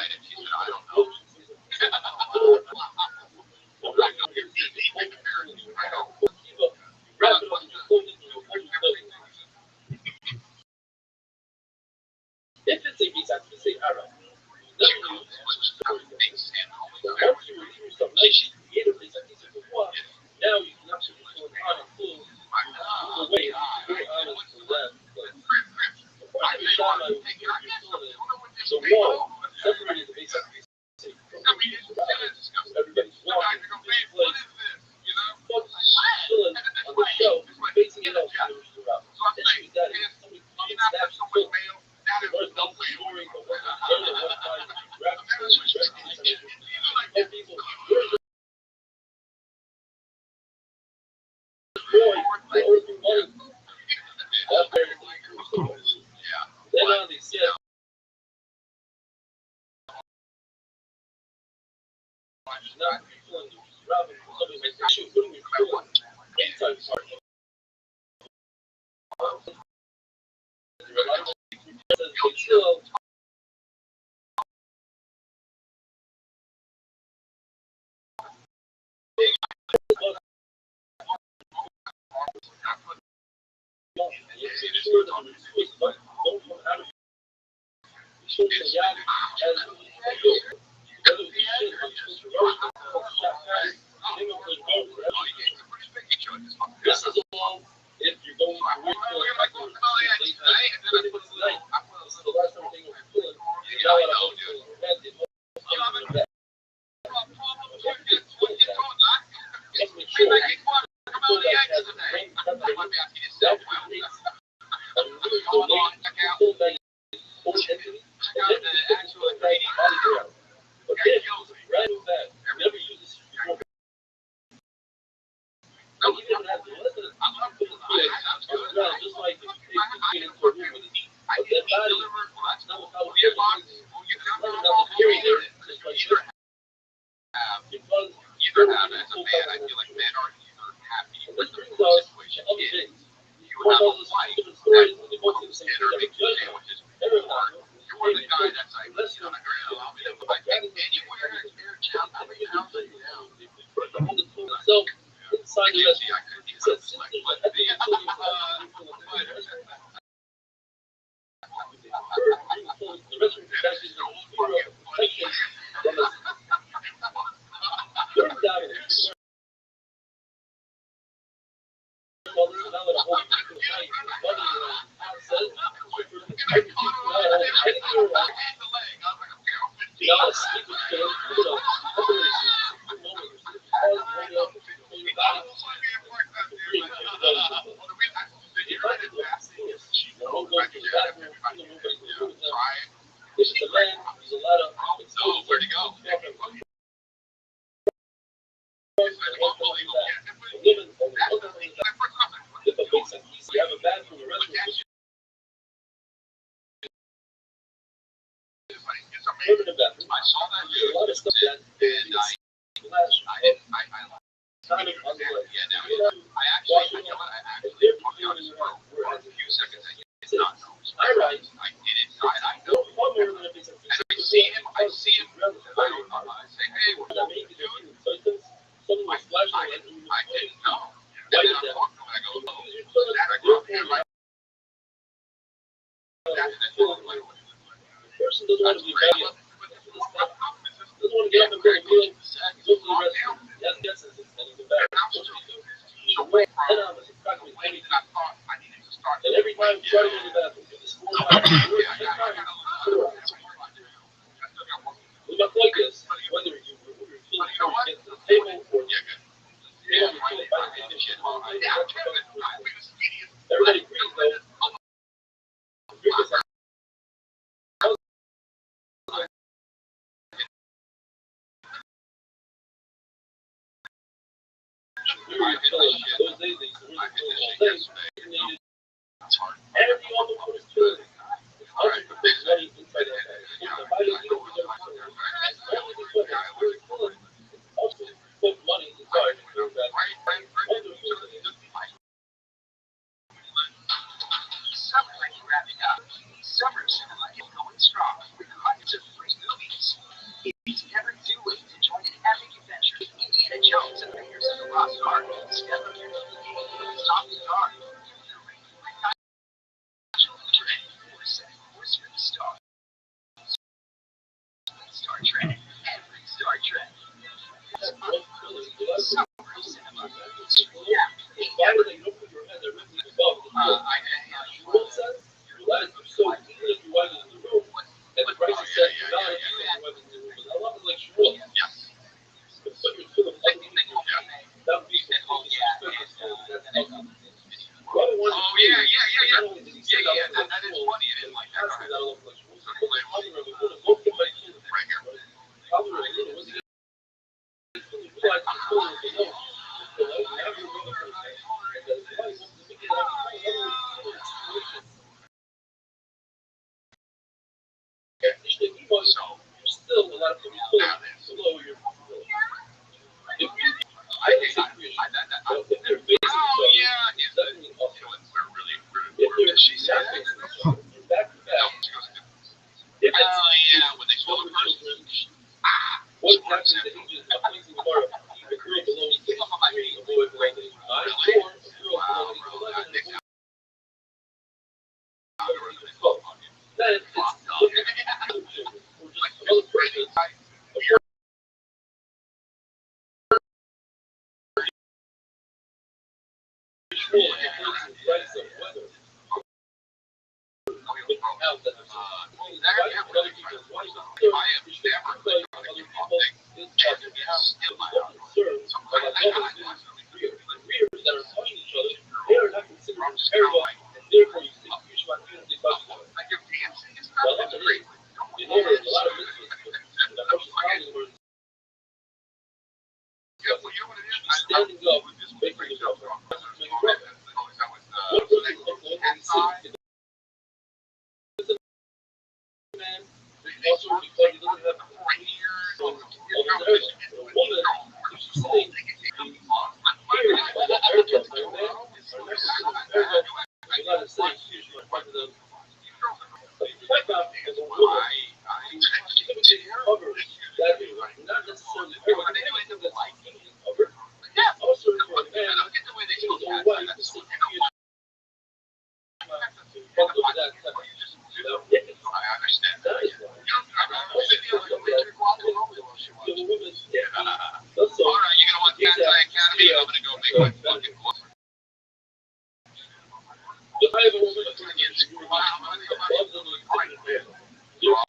And she said, I don't know. If it's a visa, you say, all right. Once you review some nice creative visa, now you can actually go on a full way. Very honest with them. The wall separated the visa. Everybody's walking. Folks chilling on the shelf, facing it out. That is somebody snaps the foot. There's no story, but what time grab people. Then on they said, not people in Rabbi, somebody might say, shoot, what are we doing? Anytime party. Still, this is all if you're going to this is the last time thing we're feeling. Summer's going strong with hundreds of free movies. Trek. Every Star Trek. That is funny. It is like that. Still a lot of people below your When they saw the person. what happens to ages of placing bar a girl below 6 avoid landing. 9 4 a girl below 11 then it's or just another person. Standing up, making yourself also because he doesn't have a woman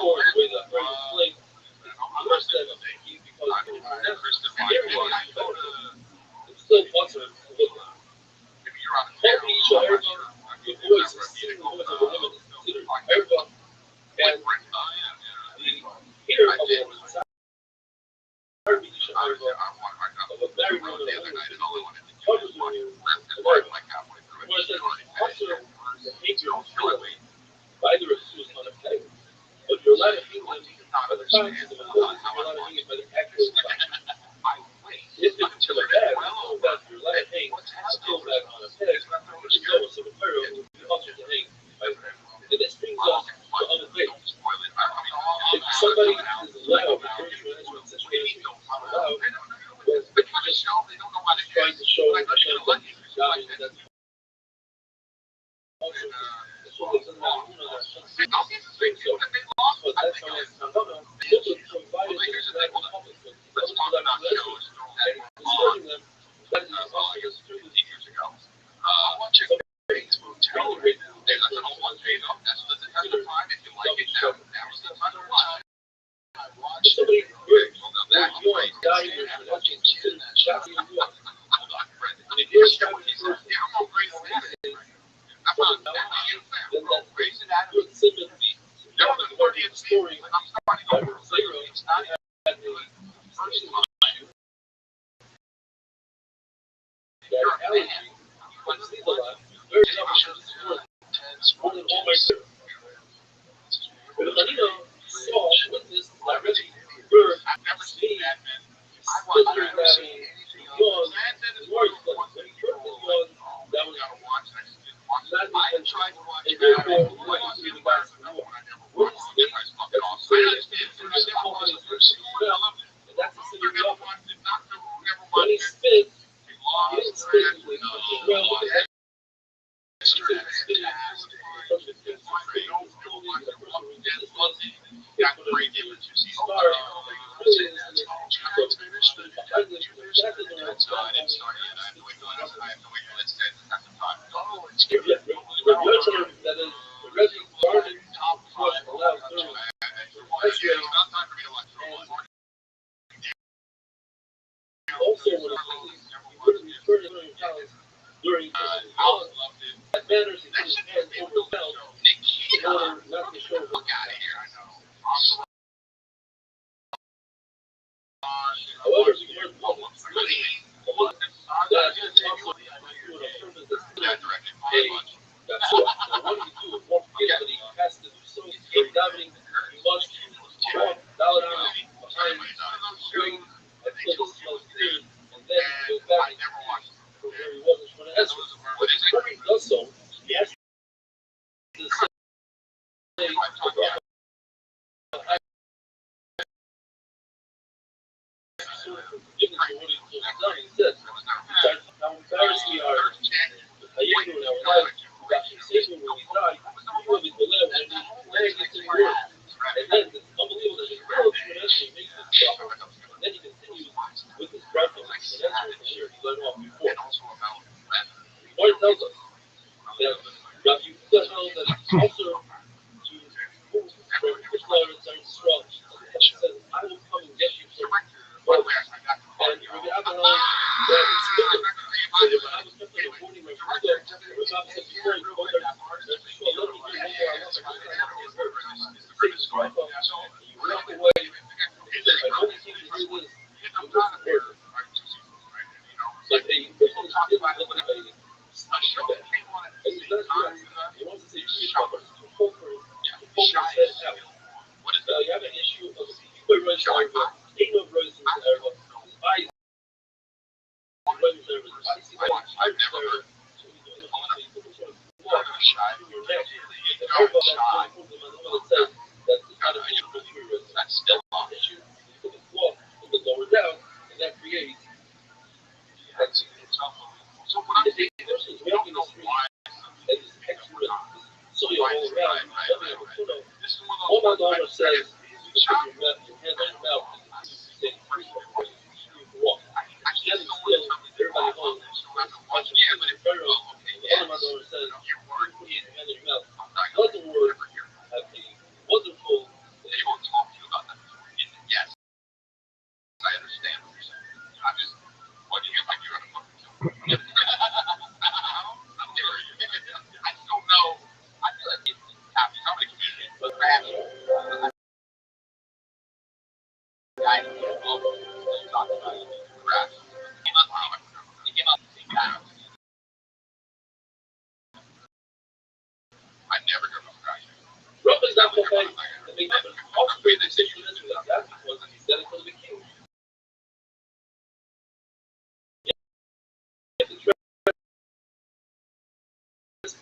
who's sitting not necessarily also for a man, So I didn't start yet. I have to wait for this. I have to wait for this to have to talk. Oh, it's Yeah, that is, the Reggie started top five allowed during it's not time for me to watch. also when during that matters he put his hand over his mouth in order not to show his however, he heard moments that also that's what do you do with one kid that he has to do so in davening he must walk down behind wait until the smells cleared and then go back from where he was in front of Ezra. When he does so, he has to say he said, how embarrassed we are. Hayenu in our life, that Satan when we die, we will be beloved when he gets in word. And then it's unbelievable that his words when actually makes this problem. And then he continues with his prophet and answers from here he let off before. Or it tells us that Rabbi held that it's also to move from Islam and Israel. He says, I will come and get you from both. And Rabbi held that it's good. So Rabbi was kept on avoiding Rabbi Yehuda. Rabbi said before he told her, let me hear one more you walk away. He said, I only came to hear this. You go to work. Like a person is eliminated. And he's not here. He wants to say but it's too cold for him. To poke his head out. Now you have an issue of people running over, ain't no roads in the area. His eyes running over, his eyes see like Irish area. So he's doing nothing. So he's going to walk through your neck. And everybody that's going to put them on the other side that it's not an issue for you. That's still an issue. You put the cloth from the lower down, and that creates that's so when the person is walking the street and this extra soil all around, all my daughter says, you put your hand on your mouth and say, you walk. Standing still, everybody holds. Watch your feet in front of them. One of my daughter says, you put your hand on your mouth. Another word have a wonderful. They will talk to you about that. Yes, I understand what you're saying. I'm just, what do you get like you're on a fucking show? I don't know. I feel like it's happy. Somebody communicate, but perhaps I don't know. You talked about it. Perhaps. He came out the same time. I never heard of a guy. Roughly not the fact that they also create the situation like that because he said it was the king.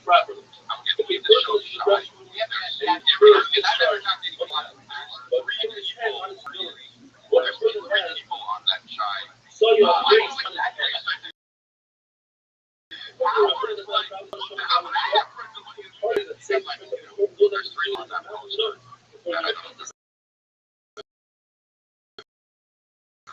Properly. If we put those in the restroom, first get started. But in his hand on his ability, what his brother has, saw you on face on his hand. When you were putting the blood out of the show, I would show part of the same thing that the blood that's streaming on that mouth, so when you put this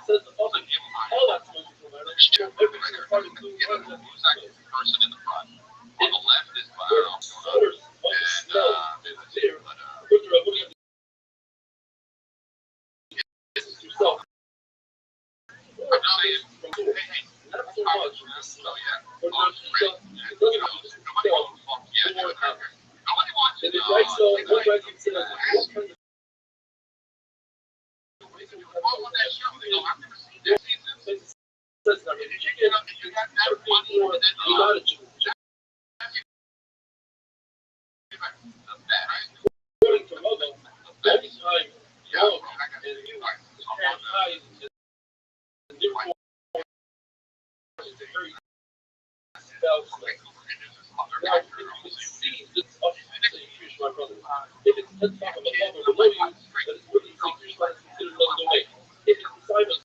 says the public, all that's smoking from my next show, every single part of the runs that person in the front. On the left is where the smell is there, put your ability to yourself. Not so much. But it doesn't have to sell more hours. And the right so one guy can say, what kind of according to Robo, every time wrong and you high and therefore it's a very spell snake. Now, if you see this up to Krish, my brother, if it's 10 top of above or below you, then it's what you say Krish is considered another domain. If it's the sign of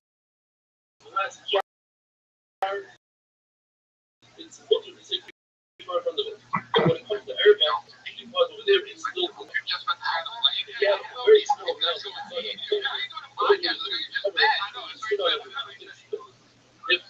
the last jar, it's filtered to say Krish right from the middle. But when it comes to airball, because over there it's still yeah, very small amount of sun. If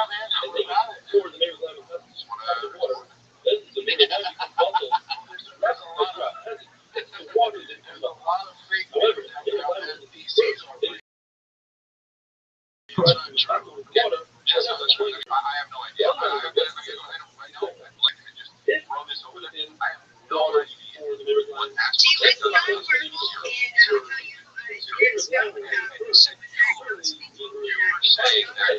and they pour the Mary's lamb on top of the water. Then the Mary's lamb becomes bundled. That's the drop. The water is in the however, the Mary's lamb is the piece. They try to start with water. Yes, that's right. I have no idea. I know. Like, just throw this over there. I have no idea. For the Mary's lamb. Saying that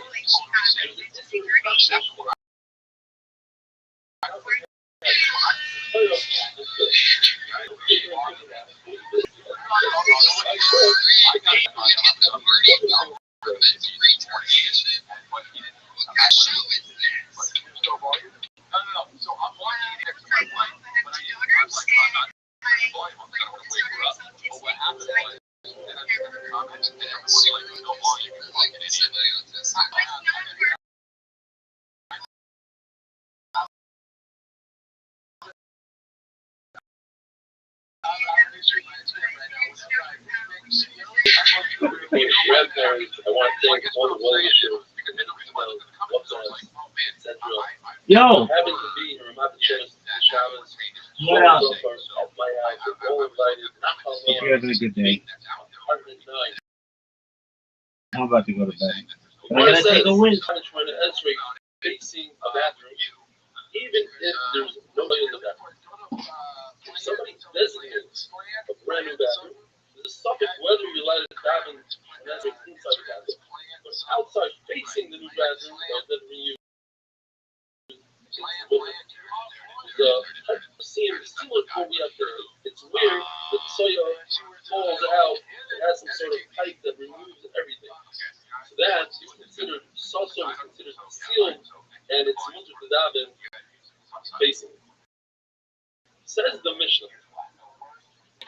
no. So I'm watching it next to my wife, but I'm like, what happened was, and I made the comments, and everyone's like, no volume, you're like an idiot. Grandparents, I want to thank all the well-wishers what's on Central. Yo! Having to be in Ramat Shabbos, Shabbos, Yeah. at my house, we're all invited, not Hope you're having a good day. I'm about to go to bed. But I gotta take a win. Facing a bathroom, even if there's nobody in the bathroom. If somebody designates a brand new bathroom, there's a subject whether you're allowed to daven inside the bathroom. But outside facing the new bathroom, that we use the type of seam similar to what we have today. It's weird, the soya falls out, it has some sort of pipe that removes everything. So that is considered, salsa is considered sealed, and it's mutter to daven facing it. Says the Mishnah,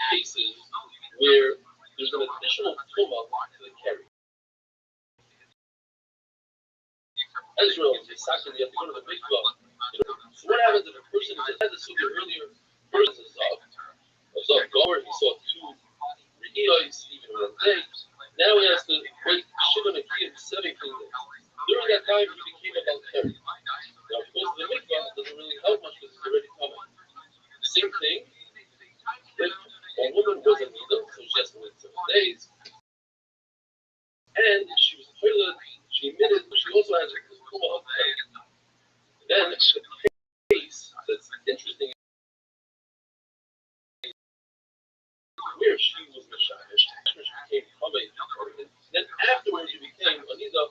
cases where there's an additional tumah to the carry. Israel is a second, you have to go to the mikvah. So what happens if a person is had this earlier, person is a goer, he saw two re'iyos even one day. Now he has to wait Shiva Nakiyim 17 days. During that time he became about carry. Now if he goes to the mikvah, it doesn't really help much because it's already coming. The same thing, if a woman was a needle, so she has to wait 7 days, and she was a toilet, she admitted, but she also has a tumah of carry. Then the case that's interesting where she was Meshamish, she became Kamei, and then afterwards she became Anida,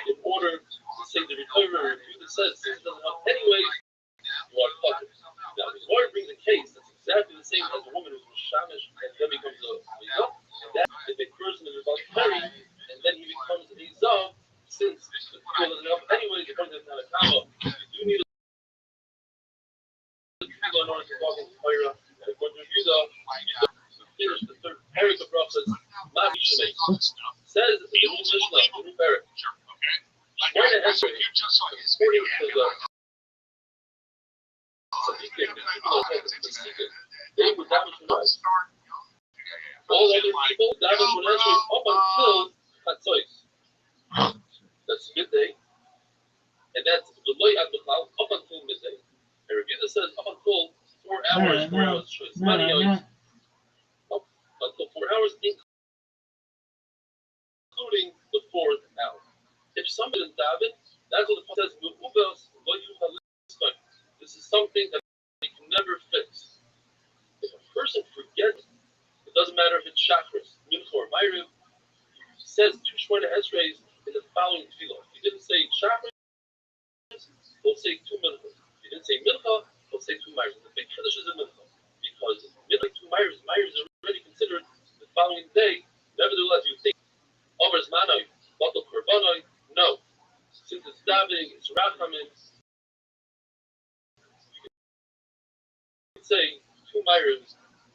in order to say the recovery review that says since it doesn't help anyway, you are fucked. Now, the Lord brings a case that's exactly the same as a woman who's Meshamish and then becomes a Zav, and that if a person is about to marry, and then he becomes a Zav, since the people doesn't help anyway, according to the Tanakama, you do need a in order to walk into Torah, and according to Yehuda, to finish the third parak of prophets, Mavi Shemay says the new Mishnah, the new parak. Shmona Esrei, according to the Tzadikim, they would damage the life. All other people damage Shmona Esrei up until Chatzos. That's midday, and that's the Loy Ad B'chal up until midday. And Rabbi says up until 4 hours, 4 hours, up until 4 hours, including the 4th hour. If somebody is daven, that's what the Pasuk says. This is something that you can never fix. If a person forgets, it doesn't matter if it's Shachris, Mincha, or Ma'ariv, he says 2 Shmona Esreis in the following tefillah. If he didn't say Shachris, he'll say 2 Mincha. If he didn't say Mincha, he'll say 2 Ma'ariv. The big Kiddush is a Mincha. Because Mincha, 2 Ma'ariv is already considered the following day. Nevertheless, you think, Omer's Manoi, Batal Korbanoi, no. Since it's davening, it's Rachamim, you can say 2 Ma'ariv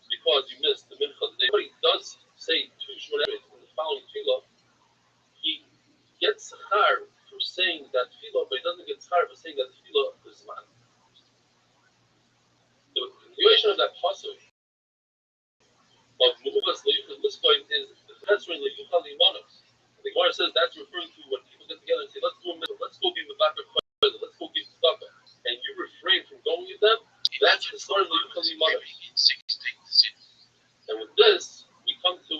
because you missed the Mincha of the day. But he does say 2 Shmona Esreis in the following tefillah. He gets schar for saying that tefillah, but he doesn't get schar for saying that tefillah is man. The continuation of that pasuk of Mehuvas Le'yuchal Liskoin is the Chesron Le'yuchal Limanos. The Gemara says that's referring to when people get together and say, let's do a mitzvah, let's go be Mavakar Chayla, let's go give stuff, and you refrain from going with them, that's the start of the Yuchali Mother. And with this, we come to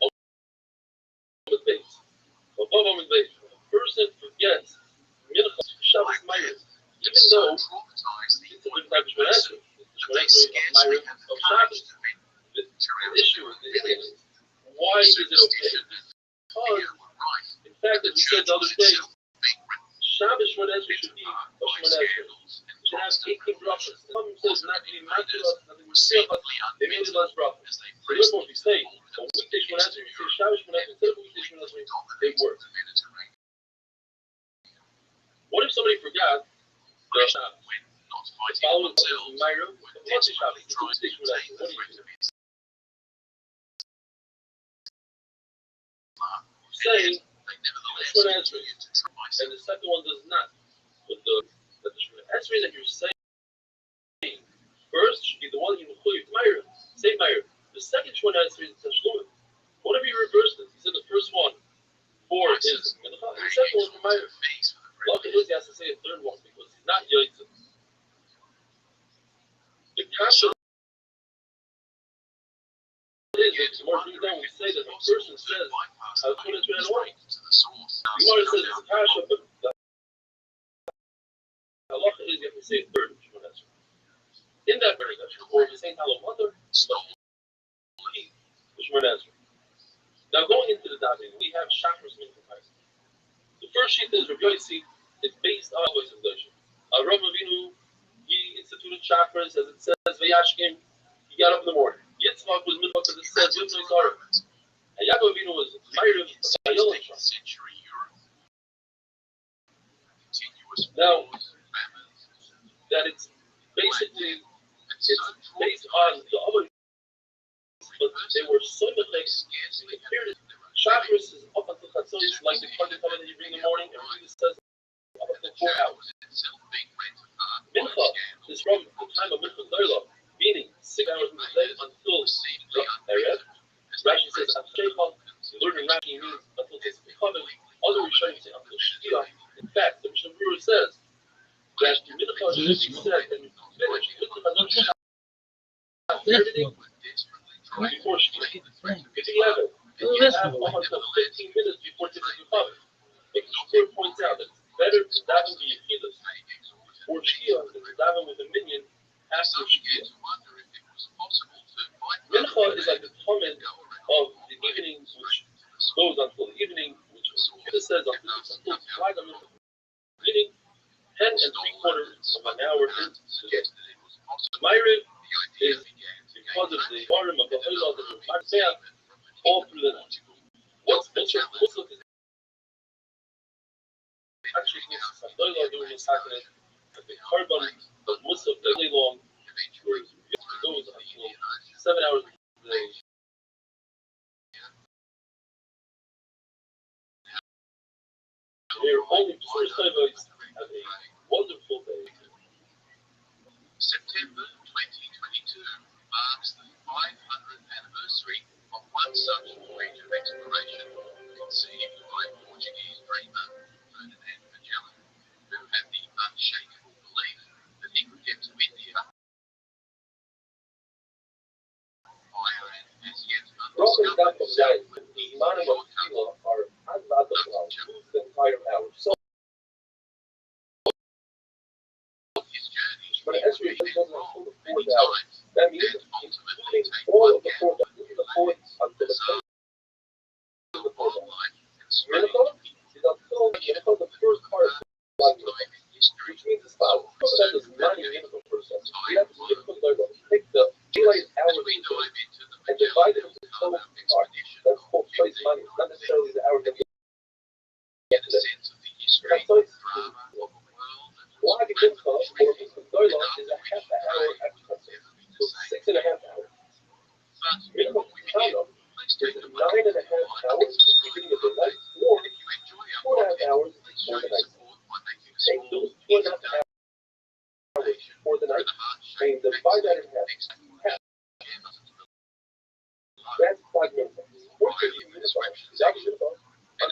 Omid Beis. Above Omid Beis, a person forgets Mincha Shabbos Ma'ariv, even though it's a good type of Shmoneh Esrei. Ma'ariv of Shabbos. The issue is the alien is, why is it okay? Because, in fact, as we said the other day, Shabbos Shmoneh Esrei should be a Shmoneh Esrei. It should have 18 brachas. Some says not to be maculous, not to be messiachas, they made it less brachas. So therefore, if we say a weekday Shmoneh Esrei, we say Shabbos Shmoneh Esrei, instead of a weekday Shmoneh Esrei, they work. What if somebody forgot the Shabbos? The following is Ma'ariv, the Motzei Shabbos, the weekday Shmoneh Esrei. What do you do? Say Shmoneh Esrei, and the second one does not. But the Shmoneh Esrei that you're saying first should be the one you include Ma'ariv. Say Ma'ariv. The second Shmoneh Esrei is Tashlumin. What if you reverse this? He said the first one for is Mincha, and the second one for Ma'ariv. Luckily, he has to say a third one because he's not Yotzim. The kasha is more down. We say that the person says, "I'll put it to an order." You want to say it's a kasha, but the halacha is you have to say a third Shmoneh Esrei. In that very kasha, or the same halal mother, the Shmoneh Esrei. Now going into the davening, we have chakras mincha. The first sheet is Rabbi Yossi. It's based on voice of Doshim. Rabbi Avinu, he instituted chakras, as it says, Vayashkim. He got up in the morning. Yitzchak was midbar, as it says, Yitznoi Sarah. And Yaakov Avinu was Ma'ariv, Vayolim Shach. Now, that it's basically, it's based on the other, but they were so effective. Chakras is up until Chatzos, like the Kaddish that you bring in the morning, and Jesus says up until 4 hours. Mincha is from the time of Mincha Leila, meaning 6 hours in the day until Erev. Rashi says after Sheikhah, learning Rashi means until it's becoming. Other Rishonim say until Shkia. In fact, the Mishnah Berurah says that Mincha should be said and finished. Mincha doesn't have everything before Shkia. If you have it, you have up until 15 minutes before Tikkun Chav. The Kippur points out that it's better to daven with Yechidus or Shkia than to daven with a minion after Shkia. Mincha is like the comment of the evening, which goes until the evening, which Yechidus says until Friday Mincha. Meaning 10 3/4 of an hour into Ma'ariv is because of the Barim of the Hoylot and the Marzeh all through the night. What's better? Musaf is actually some Hoylot doing this happening at the Karban of Musaf daily long, where it goes until 7 hours a day. They're only first Hoylots have a wonderful day. September 2022 marks the 500th anniversary of one such voyage of exploration conceived by Portuguese dreamer Ferdinand Magellan, who had the unshakable belief that he could get to India via an as yet undiscovered south with easy shortcut. The entire hour. So His journeys but were as we repeated go wrong through the many 4 hours, times, that means and ultimately including take all one of the gamble 4 hours, the 4 until the 10th. the wildlife and spreading Mincha is until Mincha, the first part of the life, time in history. which means as follows. That is not a Mincha person. We have to take the daylight hours As we dive into the and divide it Magellan into 12 Carmel parts. expedition, That's called place money. It's not necessarily the hour that we get a sense of the history, That's why drama of the world, and why the Mincha or Mincha Doila is a half an hour after Chatzos. So 6.5 hours. but Mincha before we begin, Chana please is take a 9.5 moment hours at the beginning of the night, or if you enjoy our 4.5 content, hours please before show the your night. support by making a Take small, those 2.5 hours donation for the through night the and heart-shaped divide that in half. next to the share button to the That's 5 minutes. Or 15 minutes. That is Mincha.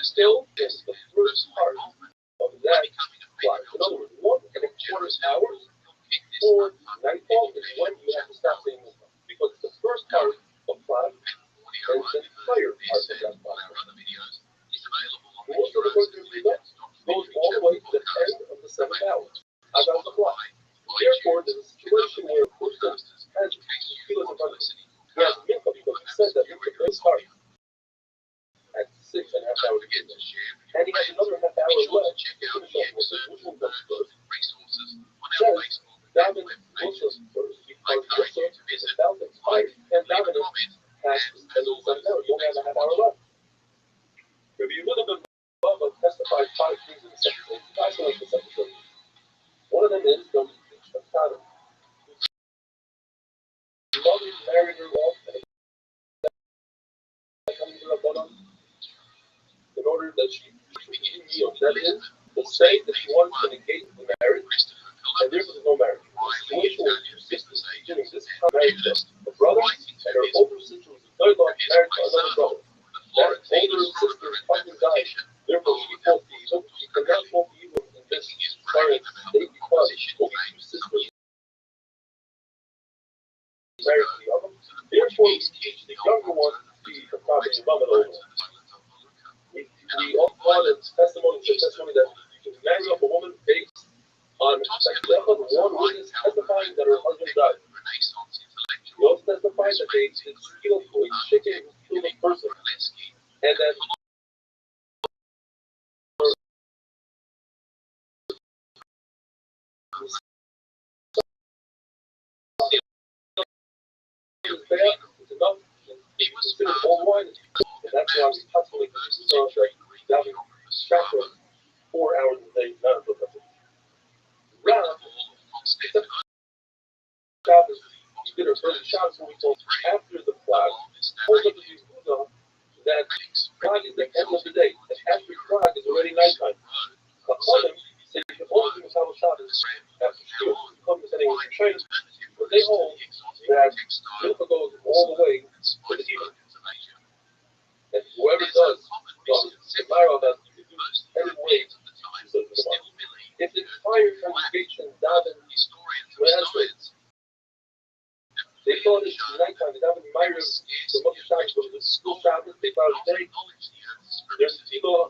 still is the first part of that clock. In other words, 1 1/4 hours or nightfall is when you have to stop saying this because it's the first part of clock and it's the entire part of that clock. Most of the work goes all the way to the end of the 7th hour, about the clock. Therefore, there's a situation where a person has kilos of money. He has mincha because he said that mincha does start at 6.5 hours a day. And he has another half hour left to finish off with it. Which one comes first? Says, daven Musaf first because Musaf is about to expire and daven has to spend the 7 hours. You only have a half hour left. Rabbi Yehuda ben Baba testified 5 things in the second day. Isolates the second day. One of them is the Shvatana. The mother married her off and in order that she meal. That is to say that she wants to negate the marriage, and therefore there's no marriage. The situation where two sisters beginning this marriage, a brother and her older sister was a third married to another brother. That older sister's husband died. Therefore, she cannot fall evil in this current state because only 2 sisters married to the other. Therefore, the younger one be the property of the older one. We all call it testimony that you can marry up a woman based on one witness testifying that her husband died. We also testify that they killed a chicken who killed a person, and that it's enough. It's considered old wine, and that's why we constantly that chapter 4 hours a day, not a book of it. Rabbi, Shabbos, he did her first Shabbos when we told after the flag, holds up the Yehuda that flag is the end of the day, and after flag is already nighttime. Chachamim say you can only do Mitzvah Shabbos after Shul. Chachamim is saying with Shayim, but they hold that Mincha goes all the way to the evening. And whoever does, Gemara that you can do any way to the Gemara. If the entire congregation daven translates, they thought it's nighttime, they daven Myriv, the Moshe Shabbos, go to the school Shabbos, they thought it's day. There's Tefillah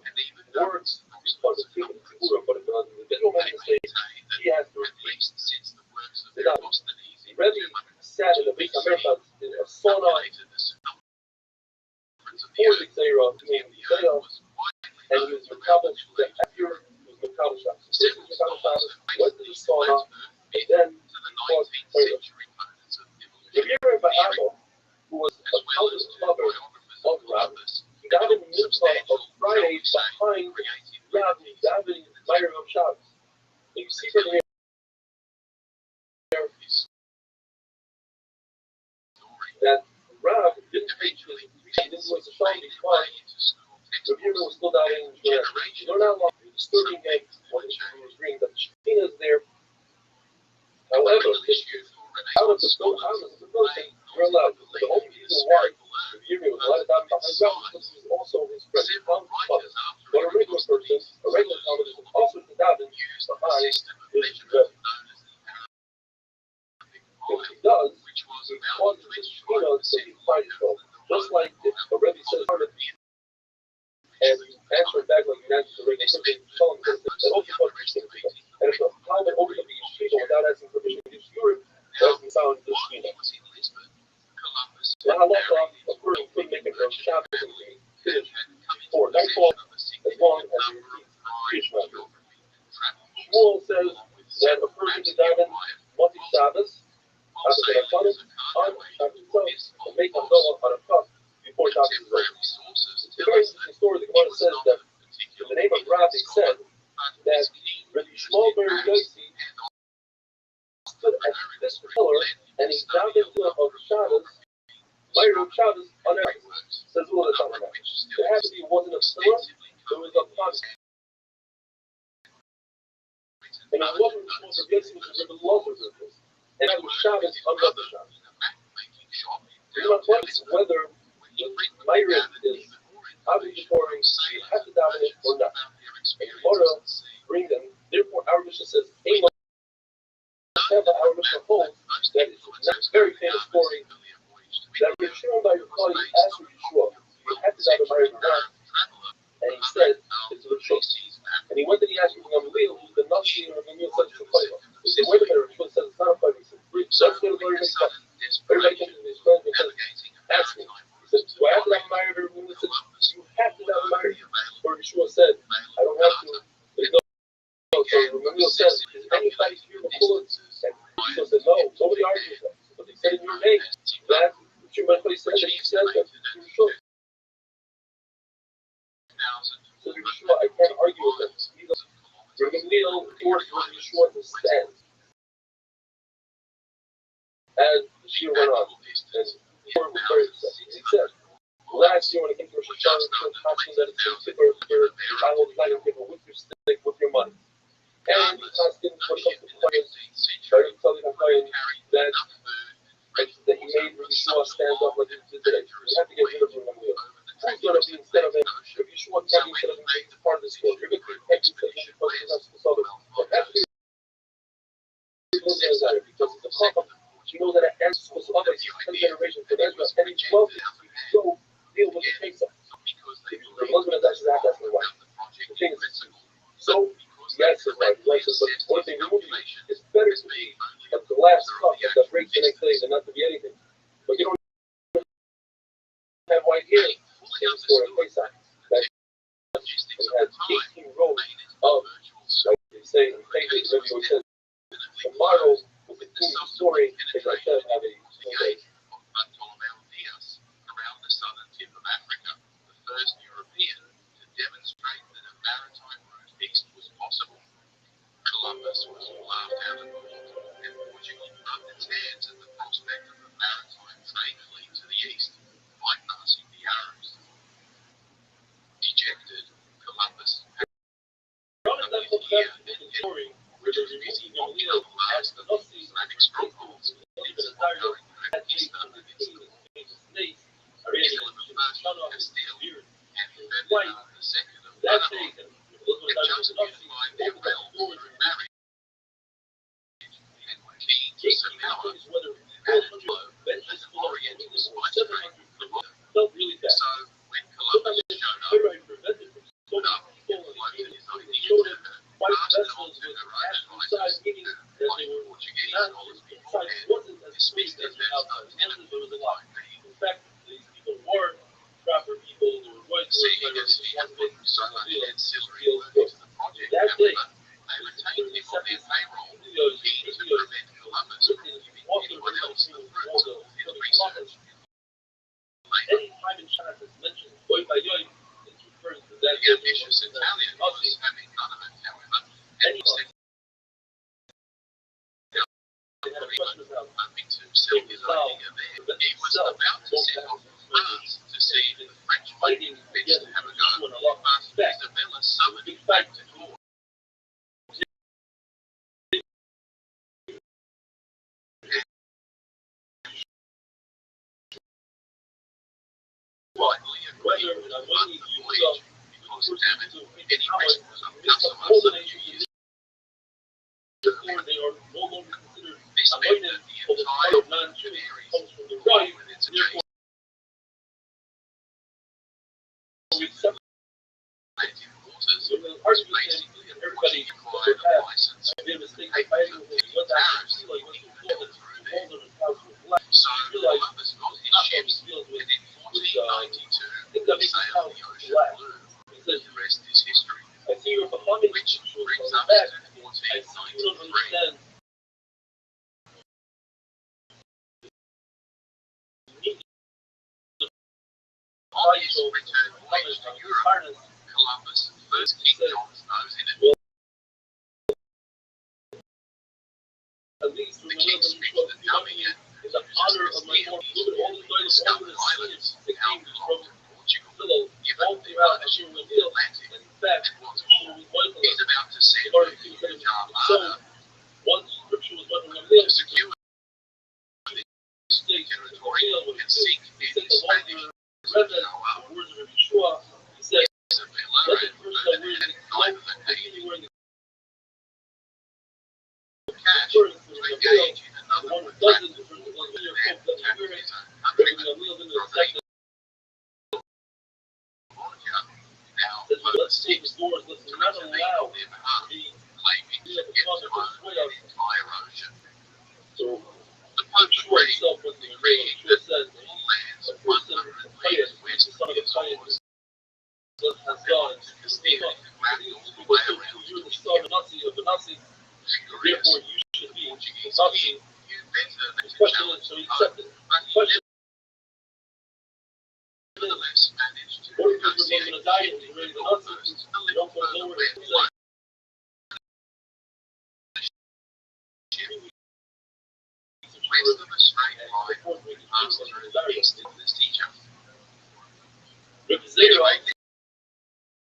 words because of Tefillah Tzibura, but the individual man says he has to repeat the daven. The Rabbi sat in the Beis Hamerchat in a sauna before the Zera, doing the Zera, and he was Mekadosh the Hefir, he was Mekadosh Shabbos. So he was Mekadosh Shabbos, went to the sauna, and then he was Zera. The Rabbi Ba'abo, who was the eldest brother of Rabbi, he got in the mitzvah of Friday behind Rabbi davening Myriv of Shabbos. And you see from here, that Rav didn't preach his he didn't was a song because the Rabbi was still down in the they're not allowed to disturbing him when he was reading that the Shekhinah is there. However, out of the building, you're allowed. The only reason why the Rabbi was allowed to down behind Rav because he was also his friend. But a regular person, a regular Talmud is also to daven behind his Rabbi. If he does, he causes the Shekhinah to be prideful. Just like if a Rebbe says and you answer back like you answer the regular person, tell him that and if the Talmud opens up the yeshiva without asking permission to use Europe, that doesn't sound the yeshiva. The halacha, of course, you could make it from Shabbos and finish before nightfall as long as you repeat Krishma. Shmuel says that a person can daven Moti Shabbos after the Haftarah on Shabbos itself and make Havdalah on a cup before Shabbos is over. It's a very interesting story. The Gemara says that in the name of Rabbi said that Rabbi Shmuel ben Yossi stood at this pillar and he davened of Shabbos, Myriv of Shabbos on Eretz. Says all the time. There had to be wasn't a pillar, there was a post. And it wasn't Shmuel ben Yossi, which was Rabbi Lazar's business. And it was Shabbos on the Shabbos. The question is whether the Myriv is obviously pouring, you have to daven it or not. And Gemara bring them. Therefore, our Mishnah says, "Hey, our Mishnah holds that it's a very famous story that Yeshua by Rabbi asked Yeshua, "You have to daven Ma'ariv or not?" And he said, "It's a choice." And he went and he asked Gamaliel, who's the Nasi or Gamaliel said it's a flavor. He said, "Wait a minute, Yeshua says it's not a flavor." He said, "Let's get a very big stuff." Everybody came to his friends because ask me. He said, "Do I have to daven Ma'ariv?" Everyone said, "You have to daven Ma'ariv." Or Yeshua said, "I don't have to." There's no. So Gamaliel says, "Is anybody here before?" And Yeshua said, "No, nobody argues that." But they said in your name that you might place said that you said that you should. So Yeshua, I can't argue with them. Gamaliel forced Yeshua to stand. As the year went on, and Yeshua was very upset. He said, last year when it came to Rosh Hashanah, that it's a particular spirit, I will try to give a with your stick, with your money. And the constant when it comes to players, very telling the players that he made Yeshua stand up like he did today. We have to get rid of him. Who's going to be instead of him? If Yeshua can't be instead of him, it's part of the story. You're going to be instead of him because he's not supposed to. But that's because it's a problem. You know that it ends with others, 10 generations from Ezra, and he's wealthy. So deal with the case of the husband is actually not asking wife. The thing is, so yes, his wife likes it, but one thing we will be, it's better to be at the last cup that breaks the next day than not to be anything. But you don't have white hair in the store in Pesach. That has 18 rows of, like they say in Pesach, everyone says, tomorrow will continue the story as I said, have a day. Around the southern tip of Africa, the first European to demonstrate that a maritime route east was possible. Columbus was laughed out of court, and Portugal rubbed its hands at the prospect of a maritime trade fleet to the east, bypassing the Arabs. Dejected, Columbus had a year and story which was busy knocking up as the Islamic strongholds, even a direct at east under the States, Isla the First of Castile, and Ferdinand the Second of Aragon had just unified their realms through marriage and were keen to surmount and flow as Orient despite strength the rock. So when Columbus showed up and floated his ideas to her, passed on to her own advisors, wanting Portuguese knowledge beforehand to speak as their lieutenant for the time being. In fact, these people were proper people who were going to Seeing as he had put so much ancillary work into the project, however, they retained him on their payroll, keen to prevent Columbus from giving anyone else the fruits of his research. any time in Shas is mentioned, boy by yoy, it's referring to that. The ambitious Italian was having none of it, however, and he said hoping to sell his idea there. He was about to set off for France to see if the French might be convinced to have a go, but Isabella summoned him back to court. Rightly agreed with a monthly voyage, because damn it, any risk was uncustomer for the New Year's. They are no longer considered This meant that the entire Canaries comes from the were right, with its adjacent native waters was basically a British required a license to pay the tariffs that would be flowing through there. So Columbus got his ships, and in 1492 sailed the ocean blue. The rest is history. I see you're behind Which brings us back. to I still don't 1493. understand. On his return voyage to Europe, Columbus first kicked John's nose in it. At least The king speaks the dummy and in the honor of my Lord, look at all the guys all the islands that now came belong from to Portugal, Philo, given all the throughout ownership the of the Atlantic. In fact, And what's more, he's about to send Lord, the he said, Armada so once Scripture was wondering on this, to secure state territory and seek he in said the Spanish longer read that the words of Yeshua, not allowed their behalf, to be claiming to at the get front to of the own sway the of. entire ocean. So The the Pope Shua agreed, itself was the decreeing Shua that said that all lands a 100 person meters pious, west the of son of the a pious, Azores has gone to Castile, wrapped all the because way around you're to the son of a Nazi, Furious therefore you should be Portuguese Nazi. king knew better than The to question challenge is, so the he Pope, accepted. but The he question nevertheless managed to or if you're negotiate going to die and shifting you're the ready to Nazi, goalposts a you little don't go further forward west. and say, West of a straight line passed through the east of the teacher. Zero,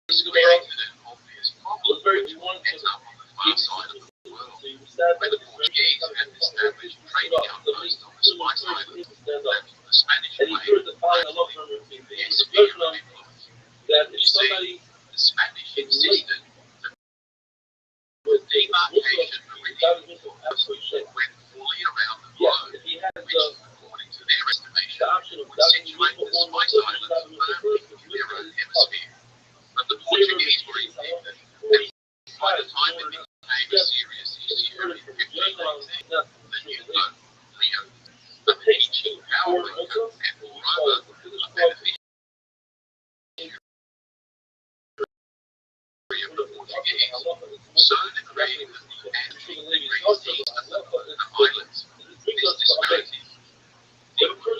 This created an obvious problem was very which wanted ends to up on the far side of the world, so you said where the Portuguese had established trading outposts on the Spice Islands, that the Spanish and he way heard the fire of love from rightfully the their sphere of influence. that if You see, somebody the Spanish insisted that the demarcation meridian went fully around the globe, if he had which, according to their estimation, option of would situate the Spice Islands firmly in their own hemisphere. But the Portuguese were ignorant that by the time it became a serious issue, it became the new Pope, Leo, the teaching power broker, and moreover, a beneficiary of the Portuguese, so decreed that the entry reached east of the islands. This disparity, it would go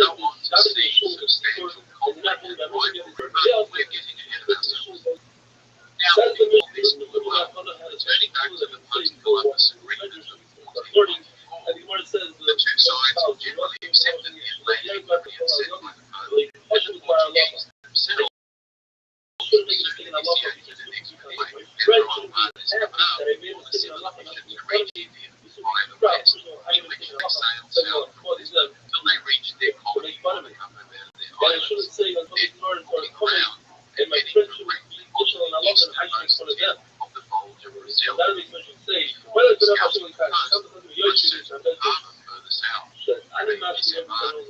on to see substantial conflict and rivalry, but we're getting ahead of ourselves. Now, before this blew up, turning back to the post-Columbus agreement of 1494, the two sides had generally accepted the Atlantic meridian set by the Pope, and the Portuguese themselves soon initiated an expedition Pedro Alvarez Cabral for a civilization to reach India via the west, in which they sailed southwards till they reached their colony on the Cabo Verde Islands, then walking around and heading directly onto the easternmost tip of the Bulge of Brazil, before the scouting coast was soon half further south. They disembarked,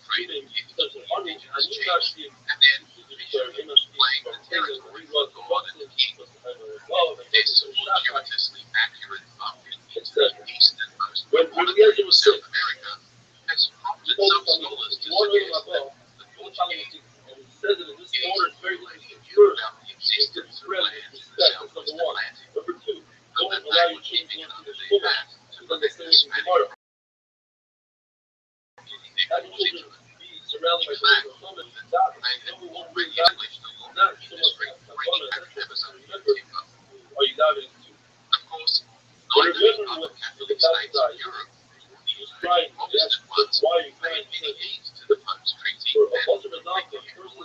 traded gifts to the indigenous chiefs, and then officially claimed the territory for God and the king. This fortuitously accurate bump into the easternmost quantity of South America has prompted some scholars to suggest that the Portuguese knew about the existence of land in the southwest Atlantic, but that they were keeping it under their hat to prevent the Spanish from getting their claws into it. In fact, they had already established a logging industry reaching back to Amazonian timber. Of course, neither the other Catholic states of Europe nor the emerging Protestant ones paid any heed to the Pope's treaty and reflecting in all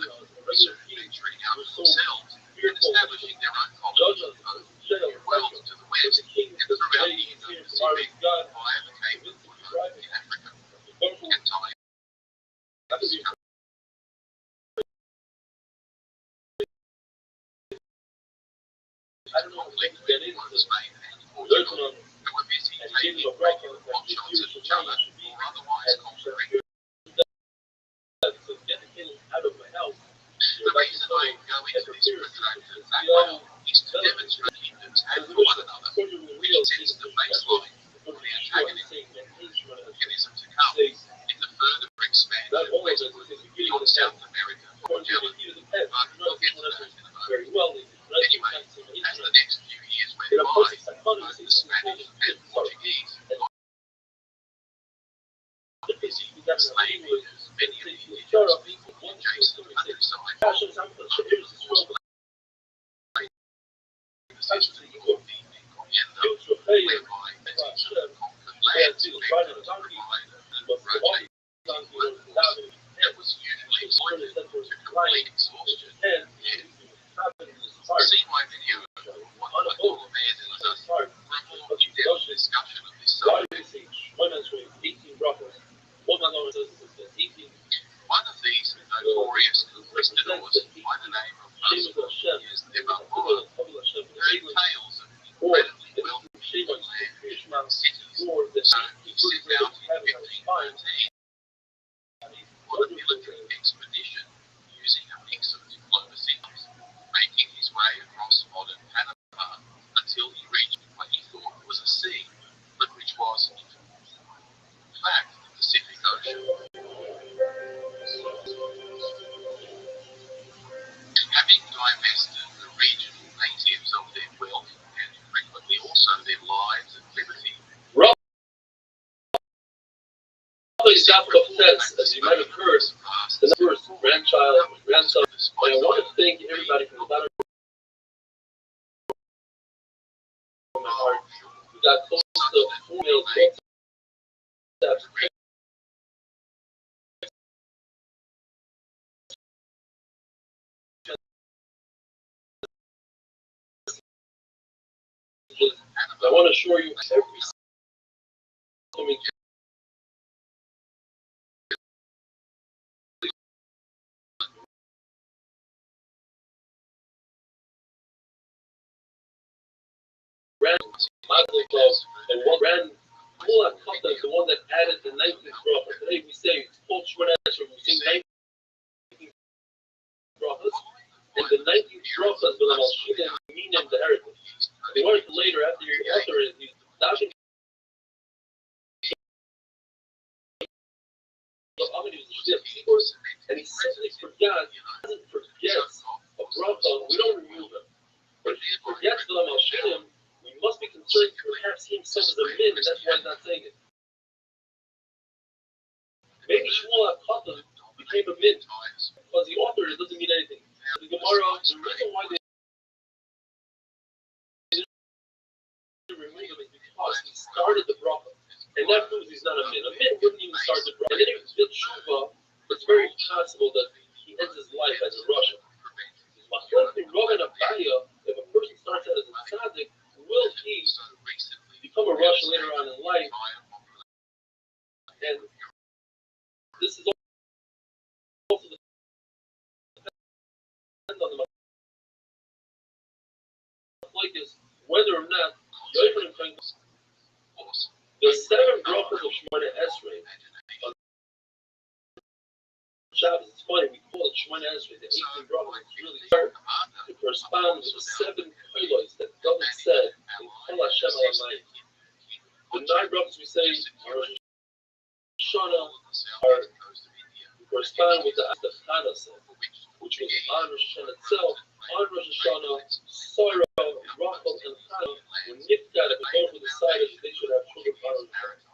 soon venturing out themselves and establishing their own colonies both well to the west and throughout the Indo-Pacific via the Cape of Good Hope in Africa, and tying this conflict with both Spain and Portugal, who were busy taking regular potshots at each other or otherwise conquering. The reason I go into this protracted background is to demonstrate kingdoms have for one another, which sets the baseline for the antagonism to come in the further expansion westward beyond South America for Magellan. But we'll get to that in a moment. Anyway, as the next few years went by, both the Spanish and Portuguese got busy enslaving as many of the indigenous people adjacent countryside, the system of the encomienda, whereby the conquered lands elected to provide a rotating workforce that was usually exploited to complete exhaustion. See my video on what I call a man in the for a more in-depth discussion of this subject. One of these notorious conquistadors by the name of Vasco de Balboa heard tales of incredibly wealthy people and cities, so he set out in 1513 on a military expedition using a mix of diplomacy divest the regional natives of their wealth and frequently also their lives and liberty. Rabbi's says, as you might have heard, the first grandchild, grandson, and I want to thank everybody from the bottom of my heart. We got close to 4 million steps. I want to assure you, every coming and one ran Mullah Kata, the one that added the 19th bracha. Today we say it's called Shemona Esrei. We sing 19 brachas, and the 19th bracha is B'Lam Al-Shidem, Minim, the heritage. They wanted to later, after your author is dashing and he simply forgot, doesn't forget a bracha, we don't remove him. But if he forgets B'Lam Al-Shidem, we must be concerned perhaps he himself is a min, and that's why he's not saying it. Maybe Shmuel HaKatan became a min because the author doesn't mean anything. The Gemara, the reason why they didn't remove him is because he started the bracha, and that proves he's not a min. A min wouldn't even start the bracha. And then if he did tshuva, it's very possible that he ends his life as a Russian. If a person starts out as a tzaddik, will he become a Russian later on in life? And this is also depends on the machlokes whether or not the 7 brachas of Shemona Esrei on Shabbos. It's funny, we call it Shemona Esrei, the 18 brachas. It's really hard to correspond with the 7 kolos that David said in Kol Hashem Alamayim. The 9 brachas we say are Rosh Hashanah, correspond with the Chana said, which was on Rosh Hashanah itself. On Rosh Hashanah, Sarah, Rachel, and Chana were nifted and both were decided that they should have children on Rosh Hashanah.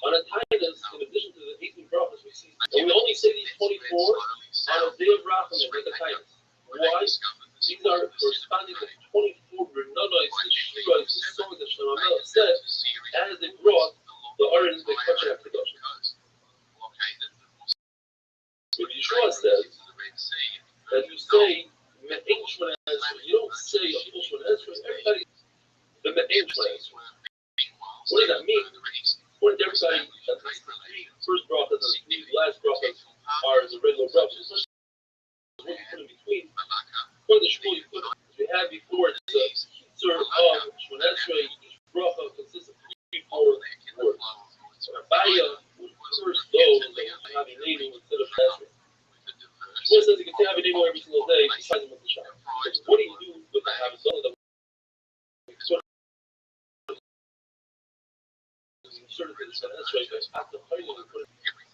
On a Titus, in addition to the 18 brachas we see, and we only say these 24 on a day of Rachamim, like a Titus. Why? These are corresponding to 24 Renanois, Yeshuas, the songs that Shlomo Melech said as they brought the Aron, the Kachar HaKadosh. What Yeshua says that you say Me'en Shemona Esrei, you don't say a full Shemona Esrei. Everybody, the Me'en Shemona Esrei. What does that mean? According to everybody, that the 3 first brachas and the 3 last brachas are the regular brachas. What you put in between? According to Shmuel, you put as we had before, it's a kitzur of Shemona Esrei. Each bracha consists of 3-4 words. So Rabbi would curse those that would have a name instead of Esrei. Shmuel says you can say Havinenu every single day besides the Shabbat. But what do you do with the Havdalah that we sort of inserted in the Esrei after Chayil and put it?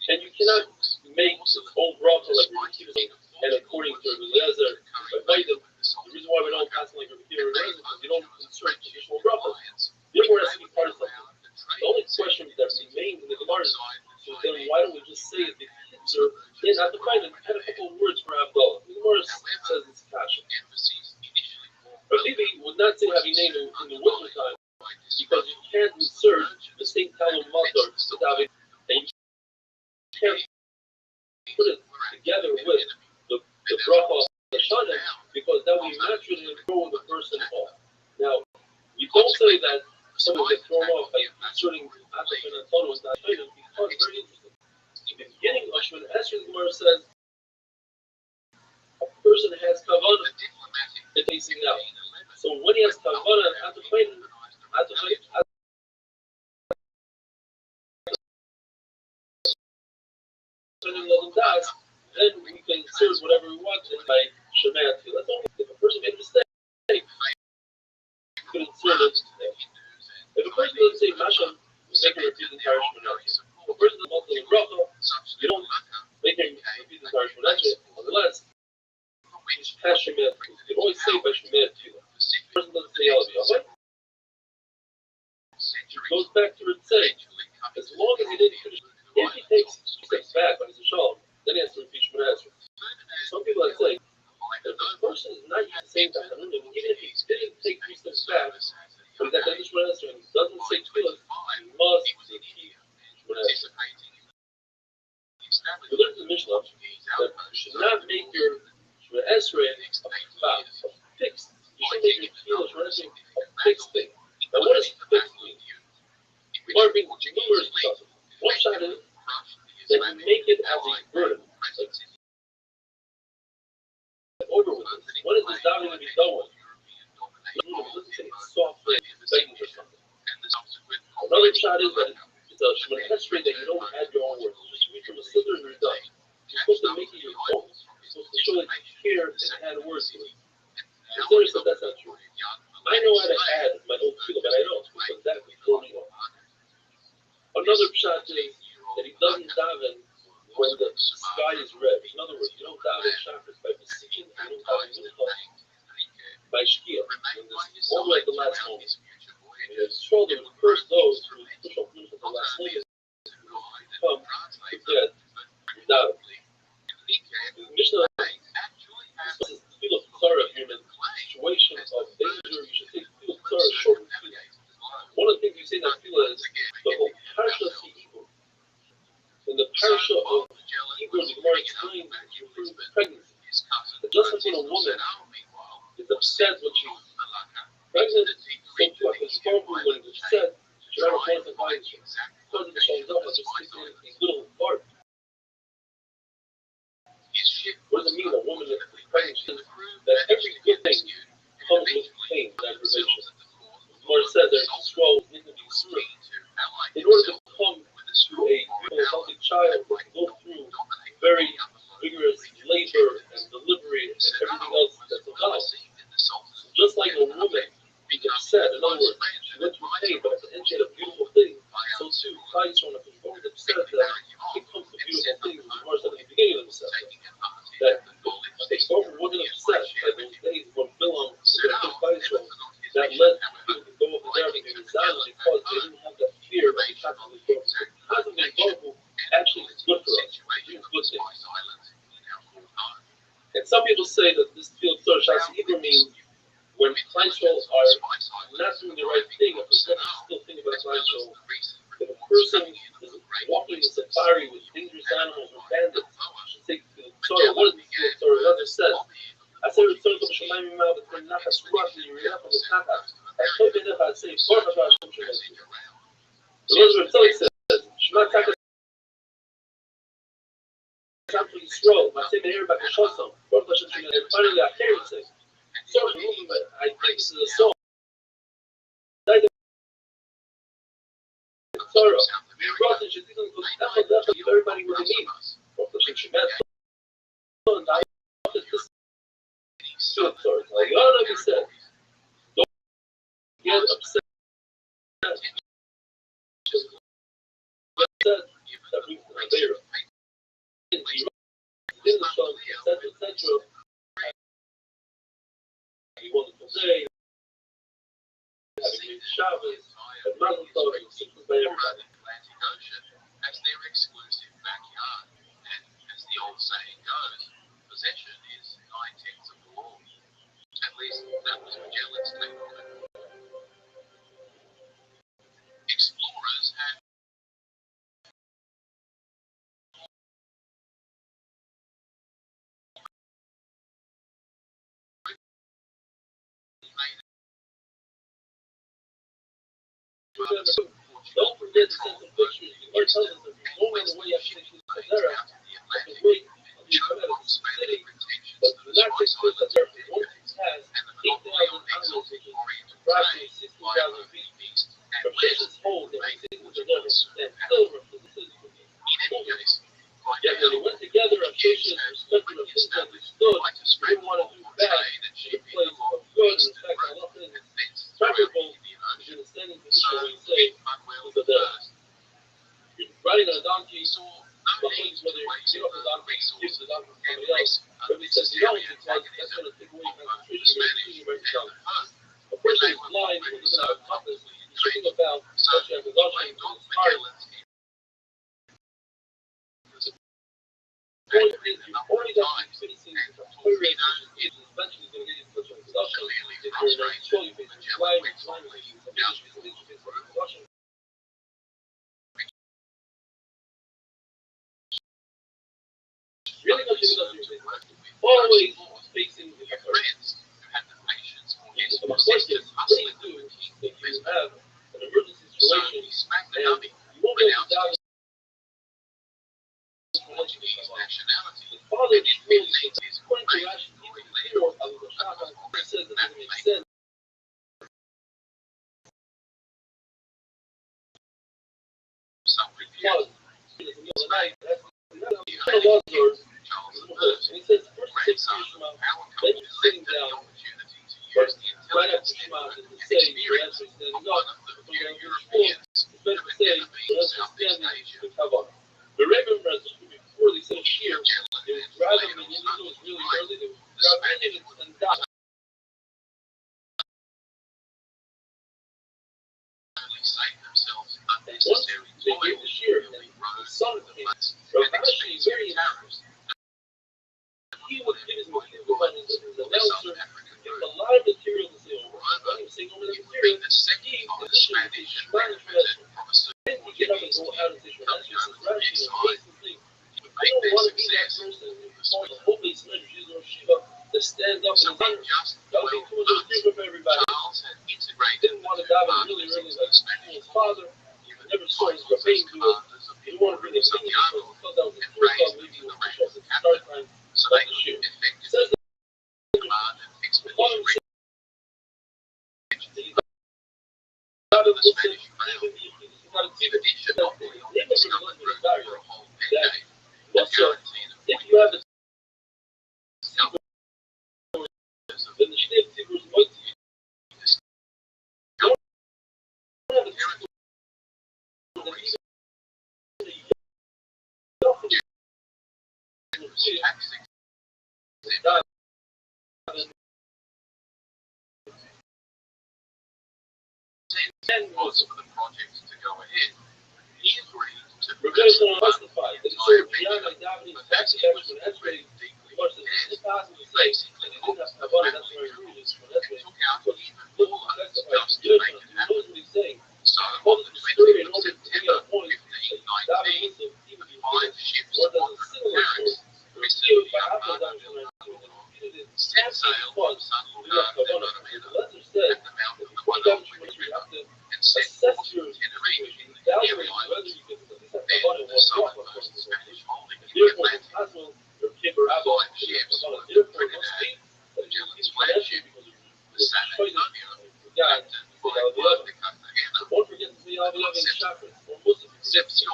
And you cannot make its own bracha like Rabbi Kiva, and according to Eliezer, the reason why we don't pass like Rabbi Kiva is because you don't insert additional brachas. Therefore, it has to be part of something. The only question that remains in the Gemara is, so then why don't we just say that the kids are in at the Chayil and add a couple of words for Havdalah? The Gemara says it's kasha. Rabbi would not say Havinenu in the winter time because you can't insert the same Talmud Matar without it, and you can't put it together with the bracha of the Shana because that will naturally throw the person off. Now, we don't say that someone gets thrown off by inserting Atafin and Tono and Dashayim because it's very interesting. In the beginning of Shemona Esrei, the Gemara says a person has kavanah in facing now. So when he has kavanah and Atafin, then we can insert whatever we want in my Shemaya Tefillah. That's only if a person made a mistake, you can insert it. If a person doesn't say Masha, you make him repeat the entire Shemaya Tefillah. If a person doesn't multiple bracha, you don't make him repeat the entire Shemaya mention it, nonetheless, which Pashumet, you can always say Pashumet to the person doesn't say Alavi. It goes back to Ritzay. As long as he didn't finish, if he takes 2 steps back on his shalom, then he has to repeat Shemona Esrei. Some people are saying, if the person is not using the same time, even if he didn't take 3 steps back, but he's at the end of Shemona Esrei and he doesn't say Tefillah, he must repeat Shemona Esrei. We learned in the Mishnah that you should not make your Shemona Esrei a fixed. You should make your Tefillah Shemona Esrei a fixed thing. Now, what does fixed mean? Or being numerous stuff. One shot is that you make it as a burden. Like, over with this. When is this davening to be done with? Let's say it's soft things or something. Another shot is that it's a Shemona Esrei that you don't add your own words. You just read from a siddur and you're done. You're supposed to make it your own. You're supposed to show that you care and add words to it. Consider yourself that's not true. I know how to add my own tefillah, but I don't. Because that is totally wrong. Another shot is that he doesn't daven when the sky is red. In other words, you don't daven chakras by beseeching, you don't daven mincha by shkia. All the way at the last moment. And it's told him to curse those who push up mincha at the last moment. Come to death without it. The Mishnah discusses tefillah tzara here in situations of danger. You should take tefillah tzara short and sweet. One of the things we say in that tefillah is the whole parsha of Hebrew. In the parsha of Hebrew, the Gemara explains referring to pregnancy. That just like when a woman is upset when she's pregnant, so too at the historical when it's upset, she never wants to find it. Because it shows up and just sticks in these little parts. What does it mean, a woman that is pregnant? That every good thing comes with pain and aggravation. Or it says there's a scroll in the Surah. In order to come to a beautiful, healthy child, we go through very vigorous labor and delivery and everything else that's involved. Just like a woman being upset, in other words, she went through pain, but at the end she had a beautiful thing. So too, Christ, when a person is upset, that it comes to beautiful things, as Gemara said at the beginning of the session. That a Storm wasn't upset by those days when Bilam that led people to go over there and be resilient because they didn't have that fear that we have to go over. Constantly Baruch actually is good for us. It's good things. And some people say that this field Torah Shas Hebrew means when Kleinscholz are not doing the right thing, a person still think about Kleinscholz. If a person is walking in the safari with dangerous animals or bandits, should take the Torah. What does the field Torah rather says? I say return to Shemayim Mouth between Nachas Ruach and Yiriyah from the Nachas. I hope in if I say Baruch Hashem Shemayim. The Lord Rabbi says, Shema Taka Shamtu Yisrael. I say Meir Bakashosam. Baruch Hashem Shemayim. Finally, I hear it say, so I think this is a song. Torah. We brought in Shadidon to give everybody what they need. Baruch Hashem Shemayim. And I this like, oh, like he said, don't get upset. That brings the Avera. In the song, etc. A wonderful day, have a great Shabbos, and Mazel Tov, and simple by everybody. As their exclusive backyard, and as the old saying goes, possession is 9/10 of the law. At least that was Magellan's take on it. Explorers had don't forget to send some pictures. The Lord tells us that if you're going on the way after the Chazera, you can wait until you come out of the city, but do not take place that there once it has 8,000 animals, which is approximately 16,000 feet. From Sheshes hold that we think which are never stand still from the city. Yet when they went together on Sheshes, respecting of things that they stood, they didn't want to do bad in the place of good, and in fact, Allah is preferable. In a standing position where you say, who's the best? You're riding on a donkey, the place where they're get off the dock, give resources the dock to and somebody else. Rabbi says, you don't, because that's mechanism going to take away of the concentration. Spanish You're right and down. the Persian. A person is blind who doesn't have a compass. He's thinking about So, Hashem, because like Hashem Don is smart. Magellans in The point is, you've already got the citizens and to Torpedo is eventually going to get into touch with Hashem. clearly If you're in a control, you face blind, Magellan blind, went you down face Hashem. Really much in the always facing the your authority. friends who had the patience or his So my question is, what do you do if you have an emergency So situation he smacked the and dummy, you won't be able to renounced dive his Portuguese nationality, the father and is it really relates his according to faith Rashi, or even later before on. Abu Shaka, he says that That doesn't make makes sense. some Because reviews. in the middle of the night, that's The laws are Charles and I, he says first take grandson Shema, of our then country, you're sitting selected the down, opportunity to but use the right after intelligence Shema network is to and say your experience answer is standing of up. one of the So few when you're Europeans it's better who to had say never your been to answer is Southeast standing Asia. with Kavod. The Rebbe brothers before they said here, Magellan they would and grab later him and on you know it was really right, early, they would the grab Spanish him and die. only save themselves And once unnecessary they toil, gave the shear, and building the roads son to the came, place, Rabbi and Rashi is very expensive tariffs. he would give his mechanical as an announcer, Southern African give road. a lot of material to say over. When he was saying over the It would be material, the second he time the initially Spanish had benefited benefited from a certain then you get up and Portuguese go king out and say, well, coming that's over just from Rashi his and side amazing thing. to I make don't their want to be that success. person who the whole base manager or Shiva that stands up So and in is just that would be 12 too much of a months, favor for everybody. Charles had integrated Didn't want to dive in really, partners really into like the Spanish his court, father. given Never saw his titles Rabbi as do it. commanders of He the didn't want to Order bring of a minion Santiago, because he thought that was the and first raised time them maybe to he the was rank pushed off of the start captain, line so of they the could year. effectively Says that command an the expedition father reach said he got to to the listen, Spanish crown. even if he got to In addition, that not they only never discovered really route died. for a whole That decade, the also, guarantee of if you have the appointments of then the Shnei Tzibur is going to don't have a Tzibur that even taxing was for the project to go ahead. He agreed to we're going to fund justify the that it's entire so beyond venture, my davening but back as to he back was when that's already ready. deeply Much that dead, it's impossible to he say basically that he didn't have looked to at have the that's family why I rules agree with and this. took out But even look, more funds that's why just to good, make he it knows happen. what he's saying. So Told on us the the story in 20th of order to bring September out a point. Davening 1519, even the 5 ships what does a under similar Paris, story? received By the Apple Armada Davening del when Nabucco, repeated it set sail from San we have Juan de Kavanah. Barrameda The letter said at the mouth that of the before you dive Guadalquivir into you have to and set assess forth your from Tenerife situation, in the evaluate Canary whether Islands. you can at least have Then Kavanah the walk southern off most according to Spanish holding in the therefore, it's Atlantic. possible your paper apple 5 ships Kavanah. were Therefore, it Trinidad, must be that you Magellan's keep flagship, because of the San Antonio, God, captained by Juan de Cartagena, don't forget to say all the other chakras, or Muslims. Concepcion,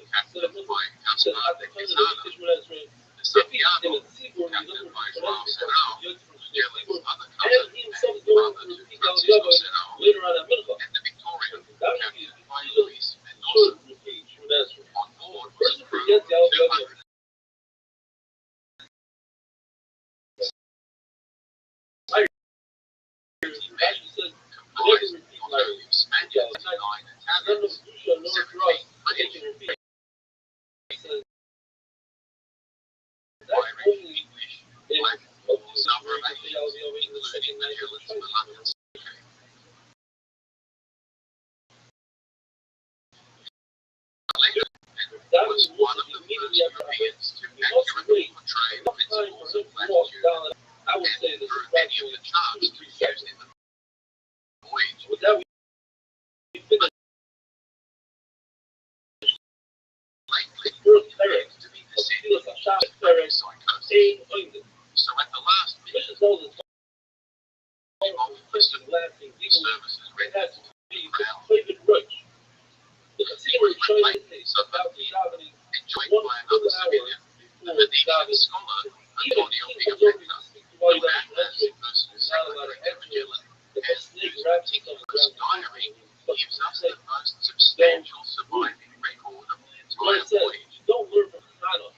captained by Said Gaspar at de the time of Quesada, the Ishmael Ezra, the Santiago, in a seaboard, he captained looked by for Joao Ezra, Serrao, Magellan's other and cousin he and himself is going brother to to repeat Francisco Al Serrao, later on at Mincha. and the Victoria, That captained by should Luis Mendoza. repeat Ishmael Ezra. On board was a Person crew forgets of the Al 200 Rashi said, comprised repeat not only of Spaniards, 9 none Italians, of Dusha nor 17 Trust, they British, can repeat. He says, Irish, that's only English, if black, of or the some Israeli Romanians, in the including second night of Magellan's the beloved Later, That was was one of the immediately first after Europeans to he must accurately wait portray the enough time for principles him of to walk latitude down. I would and say this through is many of practically the charts 2 to 3 used seconds. in the voyage. With that, we finished Lately, the fourth it period appears to be of descending Silas into Hashanah heavy period, psychosis. Oinded. So at the last This minute, is all the of Christian the lasting legally. services It rendered has to to the be crown, David Rich. The he casino was in China lately about the suddenly davening and joined 1 by full another hour civilian, the before Venetian davening. scholar Even Antonio he comes over Pigafetta, to speak to all who you acted guys as personal not allowed secretary to to enter Magellan, the and snake whose wraps itself meticulous around diary the gives us the most substantial surviving record of the entire Lord says, voyage. don't learn from China.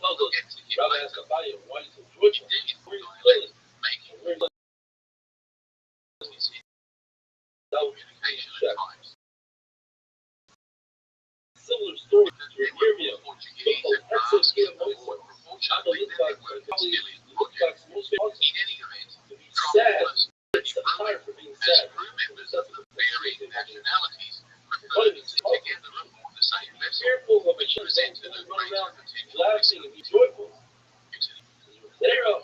tells we'll us, get to him Rabbi later. asked Rabbi, why is it joyful? There is Where the is dialect making where his communication communication at times. similar story to There were Arabia. Portuguese and Basques and more. Unfortunately, their network is still in project. In any event, travelers as crew members of the varying nationalities preferred to together aboard the same vessel, which presented a greater potential risk of joyful. mutiny. There are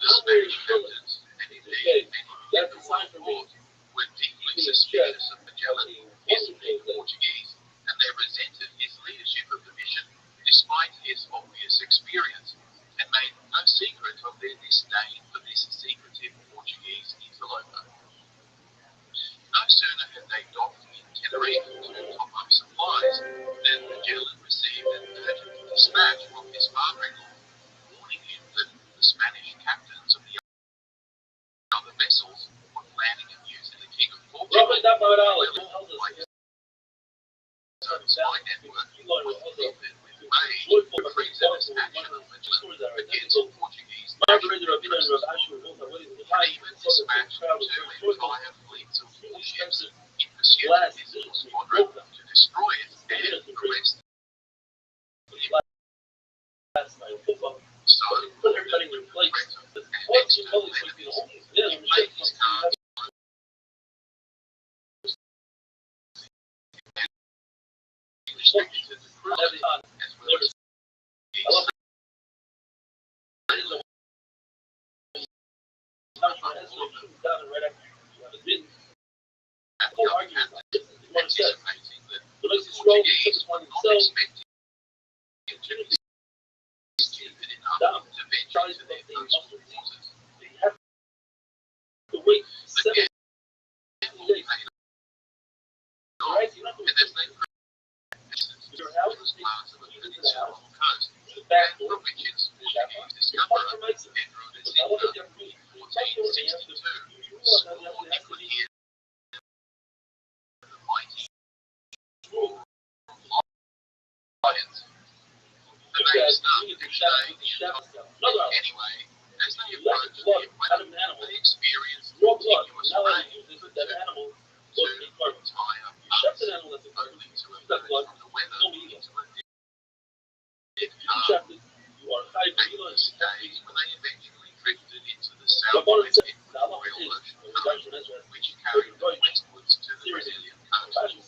The Spanish captains, and indeed many in the royal court, were deeply suspicious of Magellan, his being Portuguese, and they resented his leadership of the mission despite his obvious experience, and made no secret of their disdain for this secretive Portuguese interloper. No sooner had they docked in Tenerife to top up supplies than Magellan received an urgent dispatch from his father-in-law, warning him that the Spanish captains of the other vessels were planning on using the King of Portugal by spy network filled with rage to preserve action of Magellan against Portuguese and even dispatched 2 entire fleets of warships in pursuit of his little squadron to destroy it and arrest So, Put everybody in their place. Once you tell these people, he played his cards restricted to the crew as well as anticipating that the Portuguese were not expecting to stupid enough to venture into their coastal waters. The wait The gale paid off, Right? and as they progressed, Your house was parts of the into the house. peninsular coast, The back and door. from which its Portuguese discoverer, Pedro de Silva, in 1462, swore he could hear the mighty roar of lions. The name started to shade anyway, as they approached the equipment, they experienced continuous rain for 2 entire months, only to emerge from the weather into a dead calm. And these days, when they eventually drifted into the southwest equatorial ocean current, which carried them westwards to the Brazilian coast.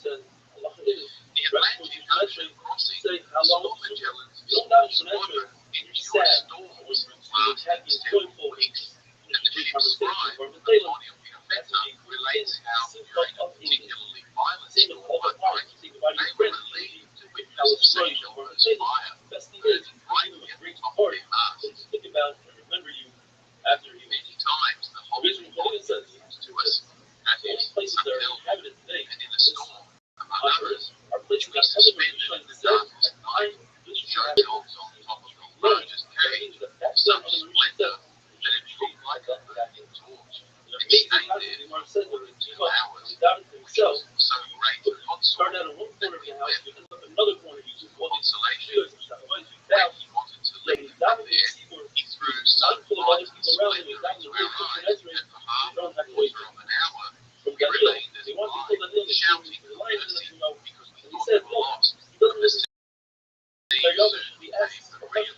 The Atlantic Ocean crossing saw Magellan's small squadron endure storms lasting several weeks, and the ship's scribe, Antonio Pigafetta, relates how, during a particularly violent storm one night, they were relieved to witness a sail on fire, burning brightly at the top of their masts. Many times the whole thing seems to us that is upheld, and in a storm, among others, which we suspend in the darkest night, show dogs on top of the largest cage of such splendor that it looked like a burning torch, and stayed there for 2 hours, which was so great a consort that we wept for consolation. When he wanted to leave from there, he threw so bright a splendor into our eyes that for half a quarter of an hour we remained as blind, shouting for mercy because we thought we were lost. But the sea soon became the real.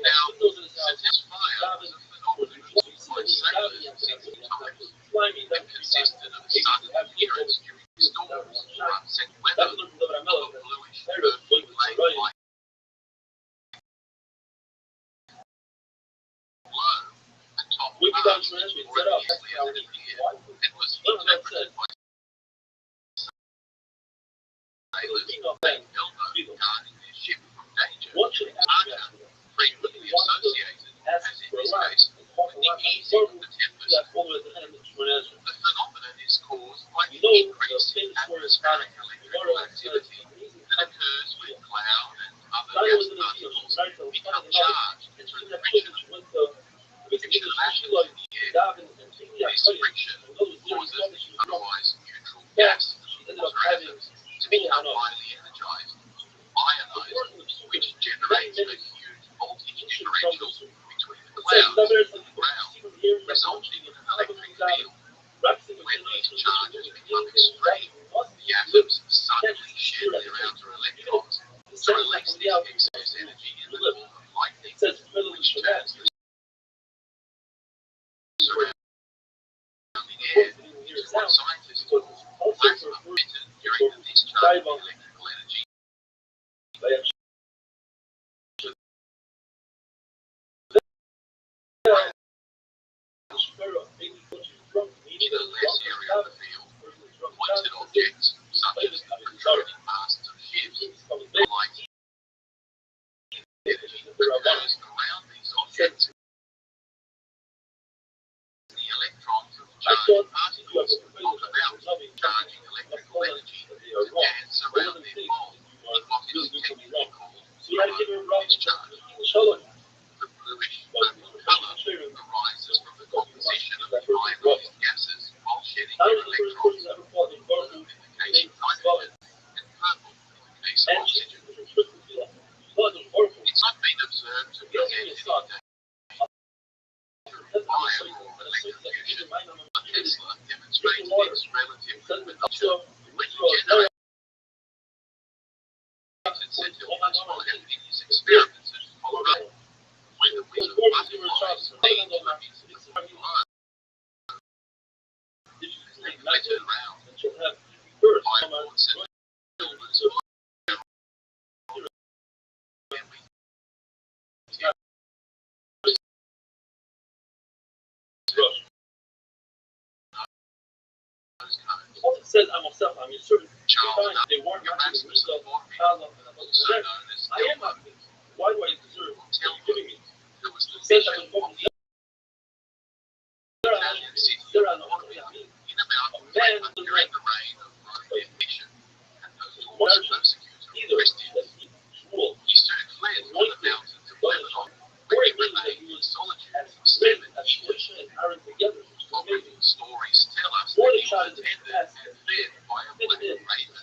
Now, Satell's fire was a phenomenon employed sailors several times and consisted of sudden appearance during storms or upset weather of a bluish earthy flame like glow atop masts or immediately as it appeared, and was interpreted by sailors as Elbow guarding their ship from danger. Archer, frequently associated, as in this case, with the easing of the tempest. The phenomenon is caused by the increase in atmospheric electrical activity that occurs when cloud and other gas particles become charged through the friction of atoms in the air. This friction causes otherwise neutral gas, water atoms, to become highly energized, ionized, which generates a huge voltage differential between the clouds and the ground, resulting in an electric field. When these charges become extreme, the atoms suddenly shed their outer electrons to release this excess energy in the form of lightning, which turns the surrounding air into what scientists call plasma emitted during the discharge of electrical energy. In the less area of the field, pointed objects such as the controlling masts of ships like energy that occurs around these objects. The electrons of the charged particles float about, charging electrical energy to dance around their ball in what is technically called discharge. The bluish-purple color arises from the composition of the ionized gases while shedding their electrons. Blue in the case of nitrogen and purple in the case of oxygen. It's not been observed to present any danger of fire or electrocution, but Tesla demonstrated its relative potential when he generated centimeters while in his experiments at Colorado. When the wings of butterflies lean to a significant low, they flitter around. Fireballs and silvers said I'm upset. I'm certain. Charles They weren't Erasmus of Borneo, also also known as I am Elmo, not. Why do I deserve what Tell you're giving me? who was the Says bishop I'm of going the Italian city of Borneo in about during the reign of Roman Bishop and notorious persecutor of Christians. He soon fled to the mountains of Lebanon, where he remained in solitude for 7 years. Local stories tell us that he was attended and fed by a black raven.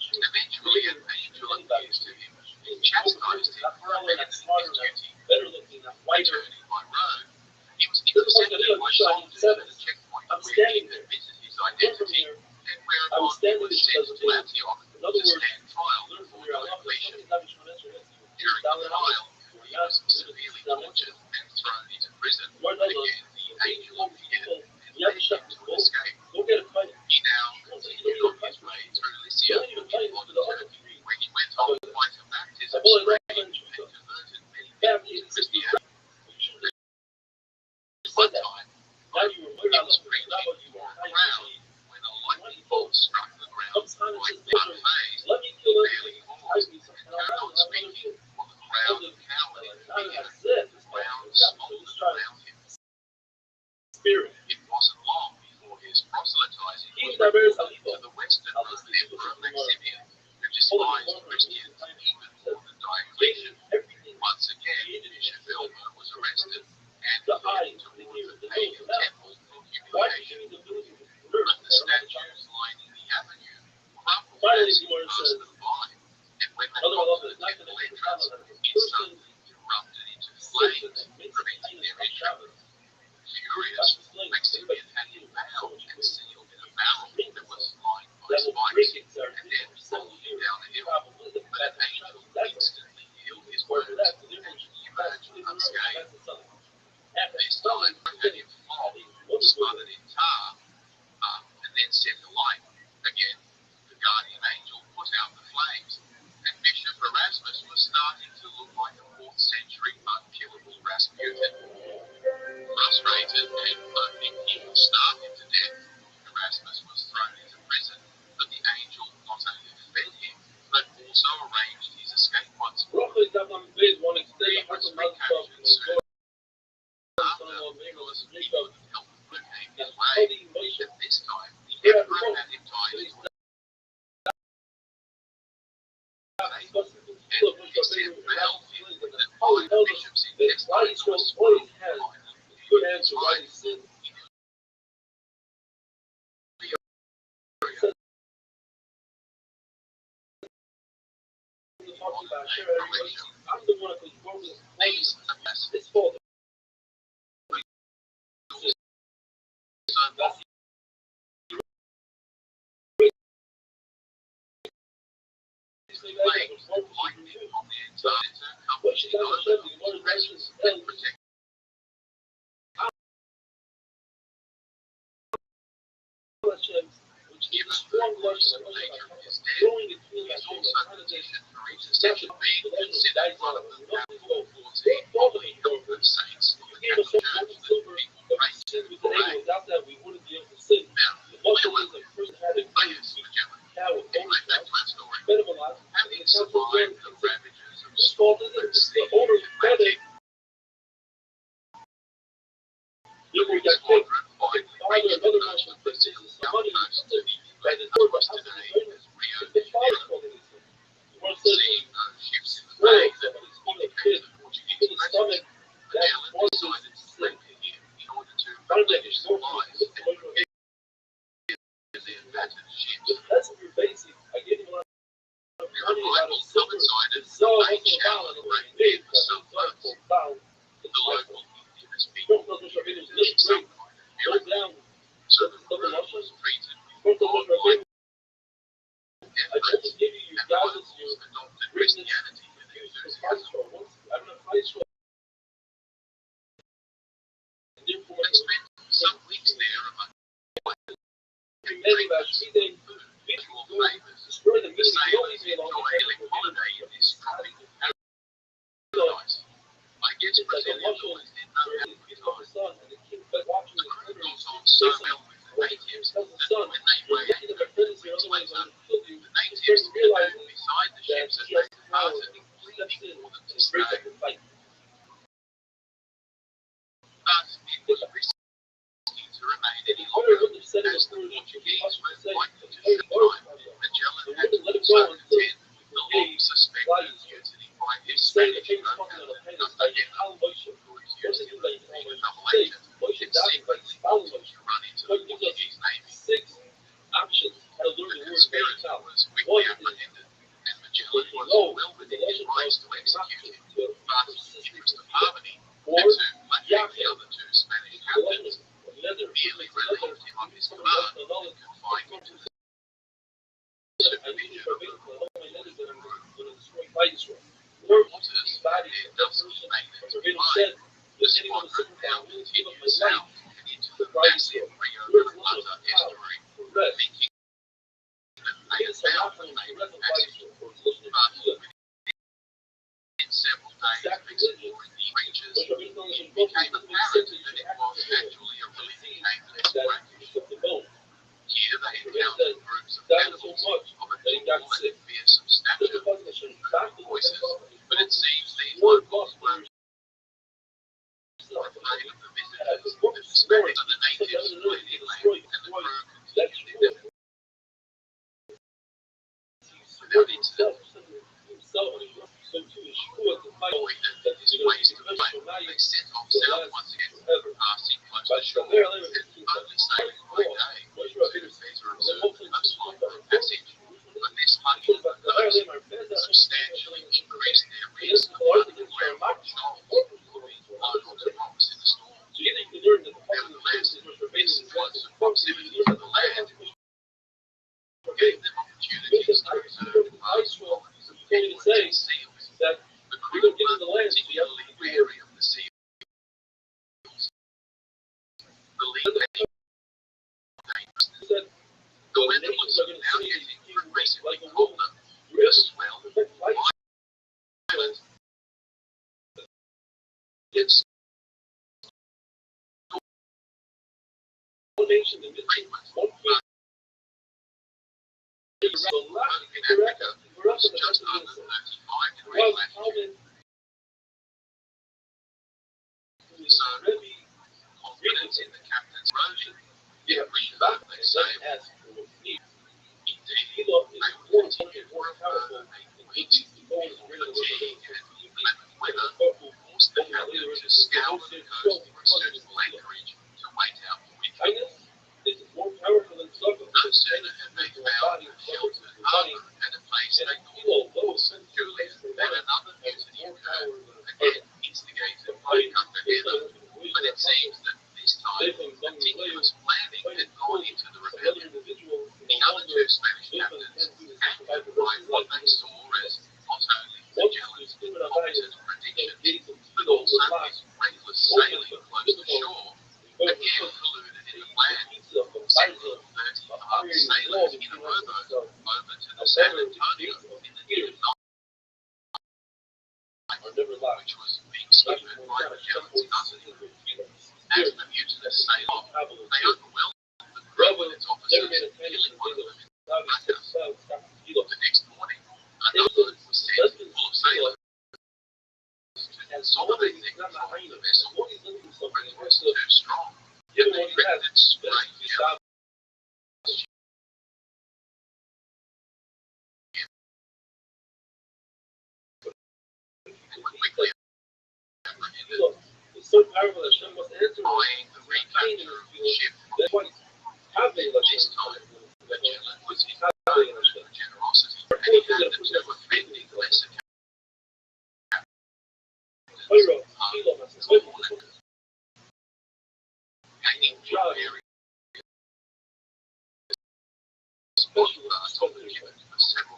Eventually, an angel appears to him and chastised him for abandoning his duty, returning by road. He was intercepted by soldiers at a checkpoint where he admitted his identity and whereupon he was sent to Antioch to stand trial before Diocletian. During the trial, he was severely tortured and thrown into prison. Again, the angel appeared and led him to escape. He now continued on his way through Lycia in modern Turkey, where he went on quite a baptism spree and converted many people to Christianity. One time, he was bringing for a crowd when a lightning bolt struck the ground. Like unfazed, he barely paused and carried on speaking, while the crowd cowered in fear as the ground smoldered around him. It wasn't long before his proselytizing was reported to the Western Emperor Maximian, who despised Christians even more than Diocletian. Once again, Bishop Elmo was arrested and led towards the pagan temple for humiliation. But the statues lining the avenue crumbled as he passed them by, and when they got to the temple entrance, it suddenly erupted into flames, preventing their entrance. Furious, Maximian had him bound and sealed in a barrel that was lined by spikes, and then followed him down the hill. But an angel instantly healed his wounds, and he emerged unscathed. This time, had him flogged, smothered in tar, and then set alight. Again, the guardian angel put out the flames, and Bishop Erasmus was starting to look like a 4th century unkillable Rasputin. Frustrated and hoping he would starve him to death, Erasmus was thrown into prison, but the angel not only fed him, but also arranged his escape once more. He was recaptured soon after because people helped locate his way, and this time the emperor had him tied to a table, and he sent Bell that 5 bishops in Thessaloniki were spoiled by good answer, right? talks about Asher, I'm the one who's working These are the best. this fault. That's Playing lightning on the inside to come what with she the does, island the one presence that and protect which gives strong lesson growing in feeling He's like also petitioned for intercession, being considered one of the powerful 14 holy helper saints of the Catholic Church that people praise and pray. without that we wouldn't be able to sin. Now, The Muslim Magellan, is a person had a Magellan's Magellan, cow with anyway, back to that story. incredible life. Having survived the ravages of It's called storm the and sea, owner and making we the got squadron finally father reached and the other coast of Brazil, Muslims the money coast to the by Atlantic the coast today as Rio de the father's Janeiro. called it. One says Seeing those ships in the bay that indicated the Portuguese in his presence, stomach Magellan that decided to link here in order to Find that replenish supplies and get the abandoned ships. that's your basic. I gave him a lot of The money out arrival of silver. coincided with So a much rain of shower a that rained in some parts. down. The local indigenous people needed some kind of Go miracle, down. so the room was treated with godlike I deference, just give you and guys locals adopted Christianity with enthusiasm. I don't know how it's therefore They spent some weeks there among everything visual flavors. destroy the The music. sailors enjoy a holiday in this tropical paradise. I guess Brazilian boys didn't know how to get on. The crew got on so well with the natives that when they waved at them weeks later, the natives stood beside the ships as they departed, pleading for them to stay. Thus, it was risky to remain any longer, as the Portuguese were likely to shoot time. Magellan had to also contend with the long-suspected mutiny by his Spanish co-captain, Nathaniel, who accused him of being a double agent and secretly wanted to run into the Portuguese Navy. Options. How to learn The the word conspirator was quickly apprehended, and Magellan was well within his rights to execute him, but in the interest of harmony, and to placate the other two Spanish captains, merely relieved him of his command and confined him to the supervision of the waters near Dusky Island to Ryan. The squadron now continued south and into the massive Rio de la Plata estuary, thinking that they had found the naval passage, but within several days of exploring the reaches, it became apparent that it was actually a really nameless wreckage. Here they encountered groups of cannibals of a tall and fearsome stature, voices, but it seems these locals were afraid of the visitors, the Spanish and the natives fled inland, and the crew continued their effort without incident. Knowing that this waste of fate, they set off south once again, passing close to shore, and only sailing by day to better observe the coastline for a passage. But this hunting of the coast substantially increased their risk of running aground on shoals or being blown onto rocks in the storm. Nevertheless, this close proximity to the land gave them opportunities to observe large colonies of penguins and seals. The crew were particularly wary of the seals. Believing dangerous. The weather was now getting progressively colder, just as well. Islands its treatment, but in Africa was just under 35 degrees latitude. So, confidence in the captain's version, reaffirmed their sail. Indeed, they will continue for a further 8 weeks before fatigue and inclement weather forced the captain to scour the coast for a suitable anchorage to wait out the winter. No sooner had they found a sheltered harbour and a place they called Juliet, two Spanish captains and provide what they saw as not only Magellan's opposite prediction, but also his reckless sailing close to shore, again colluded in the plan, sending 30 armed sailors in a rowboat over to the San Antonio in the dead of night, which was being skippered by Magellan's cousin. As the mutinous sailed off, they overwhelmed the crew with its officers, killing one of them in the backhouse. The next morning, another boat was sent full of sailors to consolidate their control of the vessel, but it was too strong, and they drifted straight down. Quickly apprehended, It's so powerful that Hashem must answer eyeing the recapture of the ship. This time, Magellan was in generosity, and he handed two offending lesser hanging from various top of the ship for several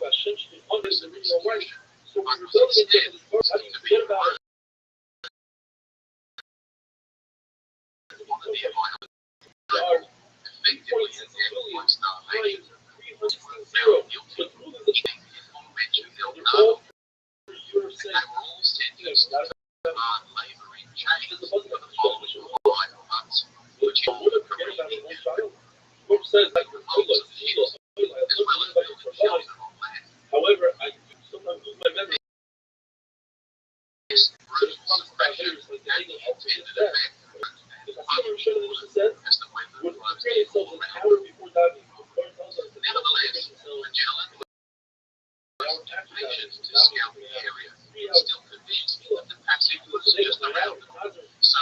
months. This execution, but was instead to be removed. One of the effectively condemned by starvation, were found guilty of eating the aforementioned El Nado, and they were all sentenced to hard labour in chains for the following 5 months, which included completing the months of ships, as well as building shelter on land. However, I sometimes lose my memory. This brutal suppression had the intended effect as the weather closed in all around. Nevertheless, Magellan was patient to scout the area, still convinced that the passage was just around them. So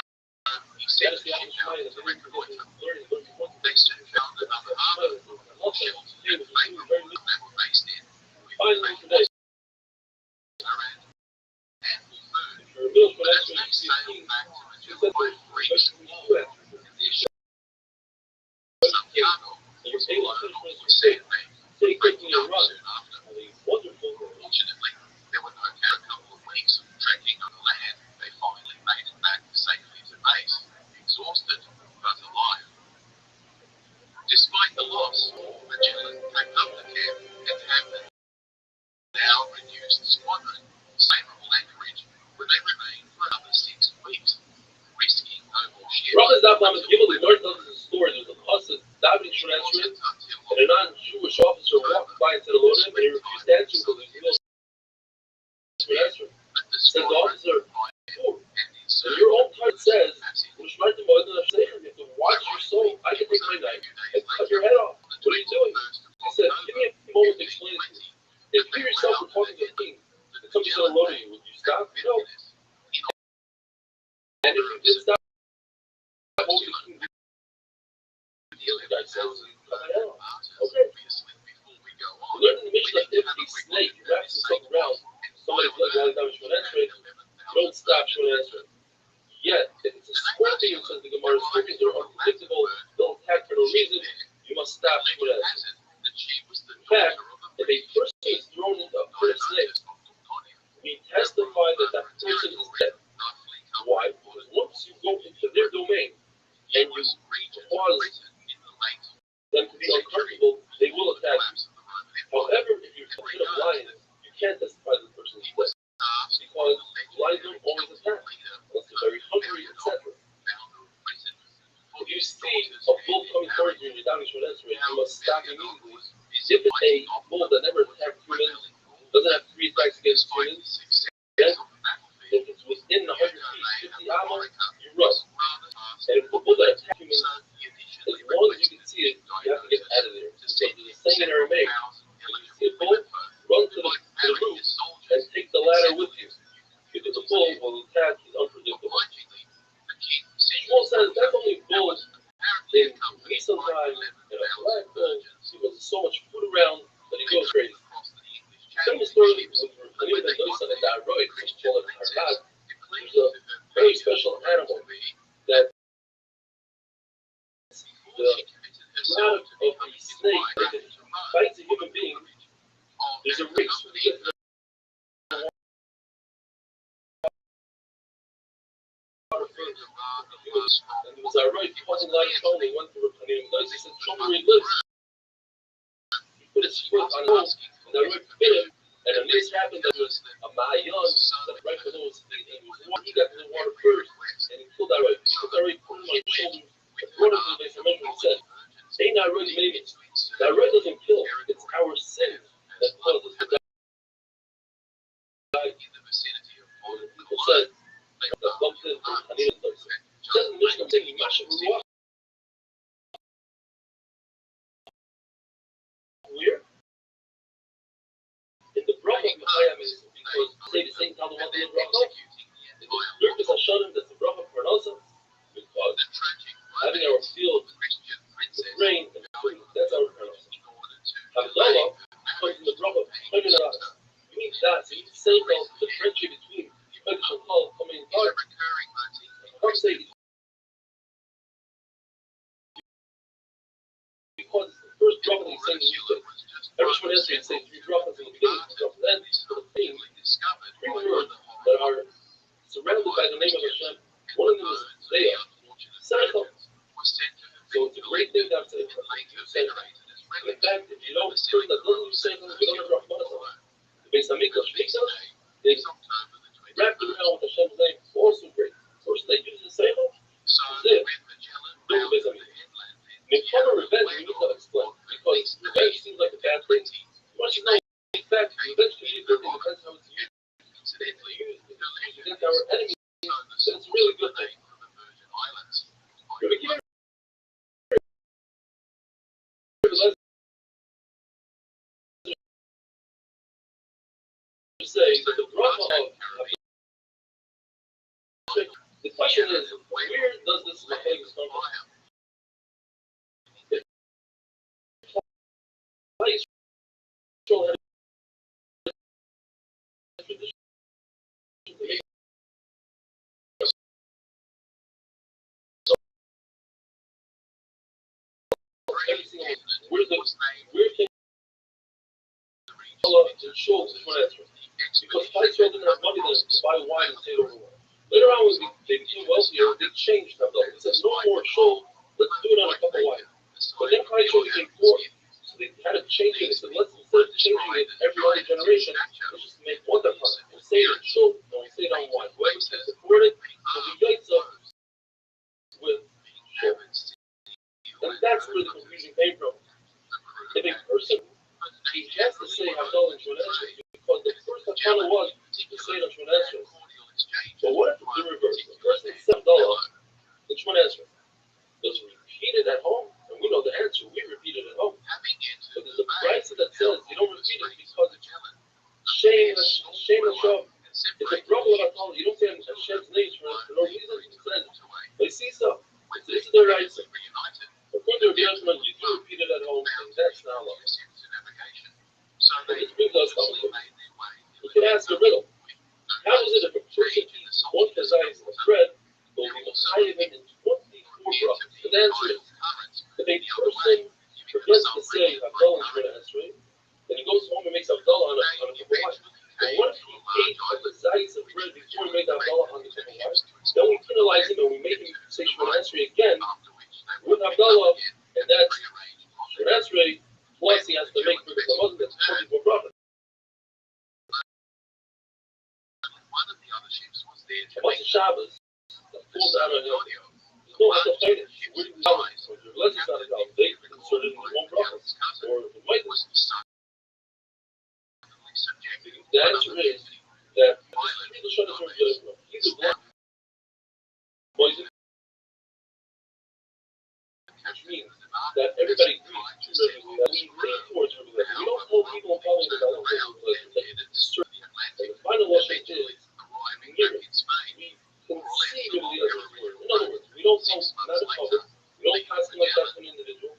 he sent the ship out to reconnoitre. They soon found another harbour, Rothschild'S, and favourable that they were based in, with fresh water and ample food. But as they sailed back to enjoy Greece and war, conditions some cargo was blown off the sandbank, breaking up soon after. Fortunately, there were no a couple of weeks of trekking on the land. They finally made it back safely to base, exhausted but alive. Despite the loss, Magellan packed up the camp and had the now reduced squadron favourable anchorage, where they remained for another 6 weeks, risking no more ships. Rabbi Zaplam is given the Lord tells us a story. There's a pasuk, David should answer it, and a non-Jewish officer walked by and said hello to him, and he refused to answer because he was answer. Said the officer, so your own part says, you have to watch your soul. I can take my knife and cut your head off. What are you doing? He said, give me a moment to explain it to you. If you yourself were talking to a king, and somebody said hello to you, would you stop? No. And if you did stop, what would the king do? The guy says, cut my head off. Okay. We learned in the Mishnah, if a snake wraps himself around somebody's leg while he's not answering, don't stop short answering. Yet, if it's a scorpion, says the Gemara, scorpions are unpredictable, they'll attack for no reason, you must stop short answering. In fact, if a person is thrown into a pit of snakes, we testify that that person is dead. Why? Because once you go into their domain and you cause them to be uncomfortable, they will attack you. However, if you're in a pit of lions, you can't testify that the person is dead. Because lions don't always attack, unless they're very hungry, etc. If you see a bull coming towards you and you're down in short answering, you must stop immediately. If it's a bull that never attacked humans, doesn't have 3 attacks against humans, then if it's within 100 feet, 50 ammo, you run. And if the bull that attacks humans, as long as you can see it, you have to get out of there. So there's a saying in Aramaic, if you see a bull, run to the roof and take the ladder with you. Because the bull will attack is unpredictable. Shmuel says that's only bulls in recent time and a black bull because there's so much food around that he goes crazy. Same story with anyone that knows something that Roy, which is called Rabbi, there's a very special animal that the amount of the snake and there was a right, he wasn't allowed to tell me, he went to Rabbi, he said, show me where he lives. He put his foot on the hole, and the right hit him, and when this happened, there was a Ma'ayan, that right below his feet, and he got to the water first, and he killed that right. He took that right, put him on his shoulder, and brought him to the base of Mention, and said, they not really made it. That right doesn't kill, it's our sin that causes us to die. People said, the Bumpton from Hanina does it. It says in the Mishnah, I'm saying, Masha Ruach. Where? In the bracha of Mechayam is because say the same time the one day in bracha. In the Birkus Hashanim, that's the bracha for Nasa, because having our field with rain and food, that's our Nasa. Havdalah comes in the bracha of Hanina. You need that, so you need to say the friendship between Kodesh and Chol coming in part. I can't say because the first bracha that he's saying is usually every Shemon Esrei is saying three brachas in the beginning, and for the things, three words that are surrounded by the name of Hashem. One of them is Leah, Seichel. So it's a great thing to have Seichel. And in fact, if you know a person that doesn't use Seichel, you don't have Rahman. The Beis Hamikdash is wrapped around with Hashem's name, also great. First they use the Seichel, is it? Do the Beis Hamikdash. Mikvah revenge, we need to explain, because revenge seems like a bad thing. Once you know, in fact, revenge can be a good thing, depends how it's used. If it's used against our enemies, then it's a really good thing. Rabbi Kiva say that the bracha of the question is, where does this machlokes come from? Where can Allah show this one answer? Because Israel didn't have money then to buy wine and say it over wine. Later on, when they became wealthier, they changed Havdalah. They said, no more shul, let's do it on a cup of wine. But then Israel became poor, so they had to change it. They said, let's instead of changing it every other generation, let's just make one time. We'll say it in shul, and we'll say it on wine. Whoever can support it, will be gates up with shul. And that's where the confusion came from. If a person, he has to say Havdalah in Shemon Esrei, because the first Havdalah was to say it on Shemon Esrei. But what if it's the reverse? The person said Havdalah in Shemon Esrei. Does he repeat it at home? And we know the answer, we repeat it at home. But there's a price that says you don't repeat it because it's shame Hashem. It's a problem of Havdalah. You don't say Hashem's name for no reason. It says, they see so. This is their right. According to the judgment, you do repeat it at home, and that's not allowed. This brings us down. We can ask a riddle. How is it if a person eats one kazayis of bread, will be chayav in 24 brachas? And the answer is, if a person forgets to say Havdalah in Shemon Esrei, then he goes home and makes Havdalah on a cup of wine. But what if he ate a kazayis of bread before he made Havdalah on the cup of wine? Then we penalize him and we make him say Shemon Esrei again with Havdalah, and that's Shemon Esrei, plus he has to make for the Muslim, that's 24 brachas. What's the Shabbos that falls out of him? There's no other fight. Where do you know it? So if your legend is not a Talmud, they insert it in one bracha. Or if it might be. The answer is that the Shana term is either black, poison, which means that everybody agrees that we lean towards Rabbi. We don't hold people in following the Talmud and the final lesson is we conceive of the other word. In other words, we don't know not a public, we don't pass them like that to an individual.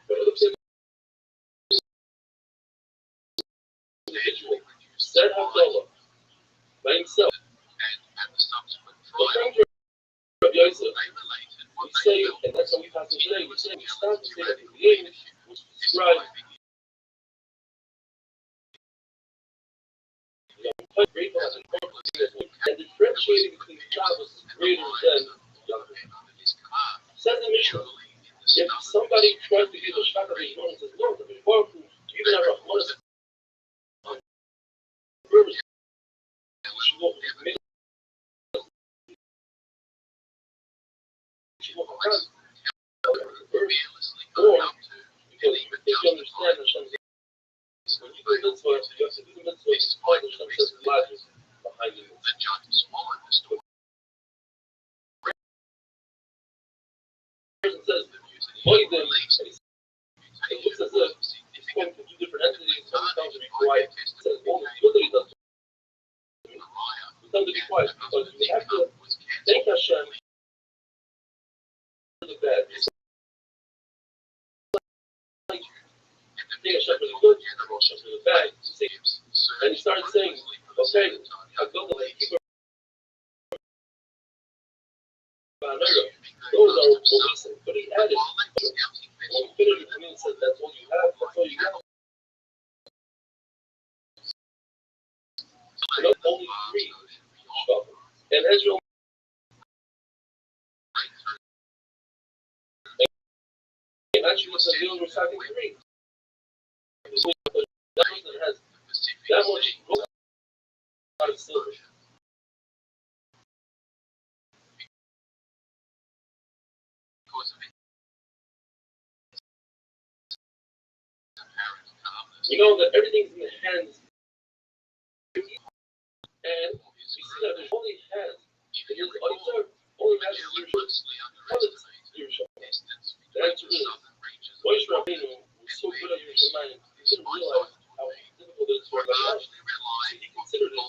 But other things, individual said Havdalah by himself. But from Rabbi Yosef, we say, and that's how we pass it today, we say we start to say that the name was described and differentiating between Shabbos and greater than Yaakov. Says the Mishnah, if somebody tries to give a shot of Hishmon and says, no, the Baruch Hu, you even have Rahmanas on purpose, or because you think you understand Hashem's when you do mitzvah, you have to do the mitzvah despite Hashem says logic behind it. The judge swallowed the story. The person says, avoid them, it looks as if he's going to two different entities, so he tells to be quiet. He says, well, it's good that he does it. He tells to be quiet, because we have to thank Hashem for the bad. It's like, thank Hashem for the good, Hashem for the bad. And he started saying, okay, I go to the keeper. Those are obesing, but he added, when he finished with me and said, that's all you have, that's all you got. So only three shvatim. And Israel, and actually what's the deal with reciting three? That person that has that much gold out of silver. We know that everything's in the hands, and we see that there's only hands. It is only has Yerushalayim. How does Yerushalayim? The answer is, Moshe Rabbeinu was so good at Yerushalayim, he didn't realize how difficult it is for everybody else. He considered it a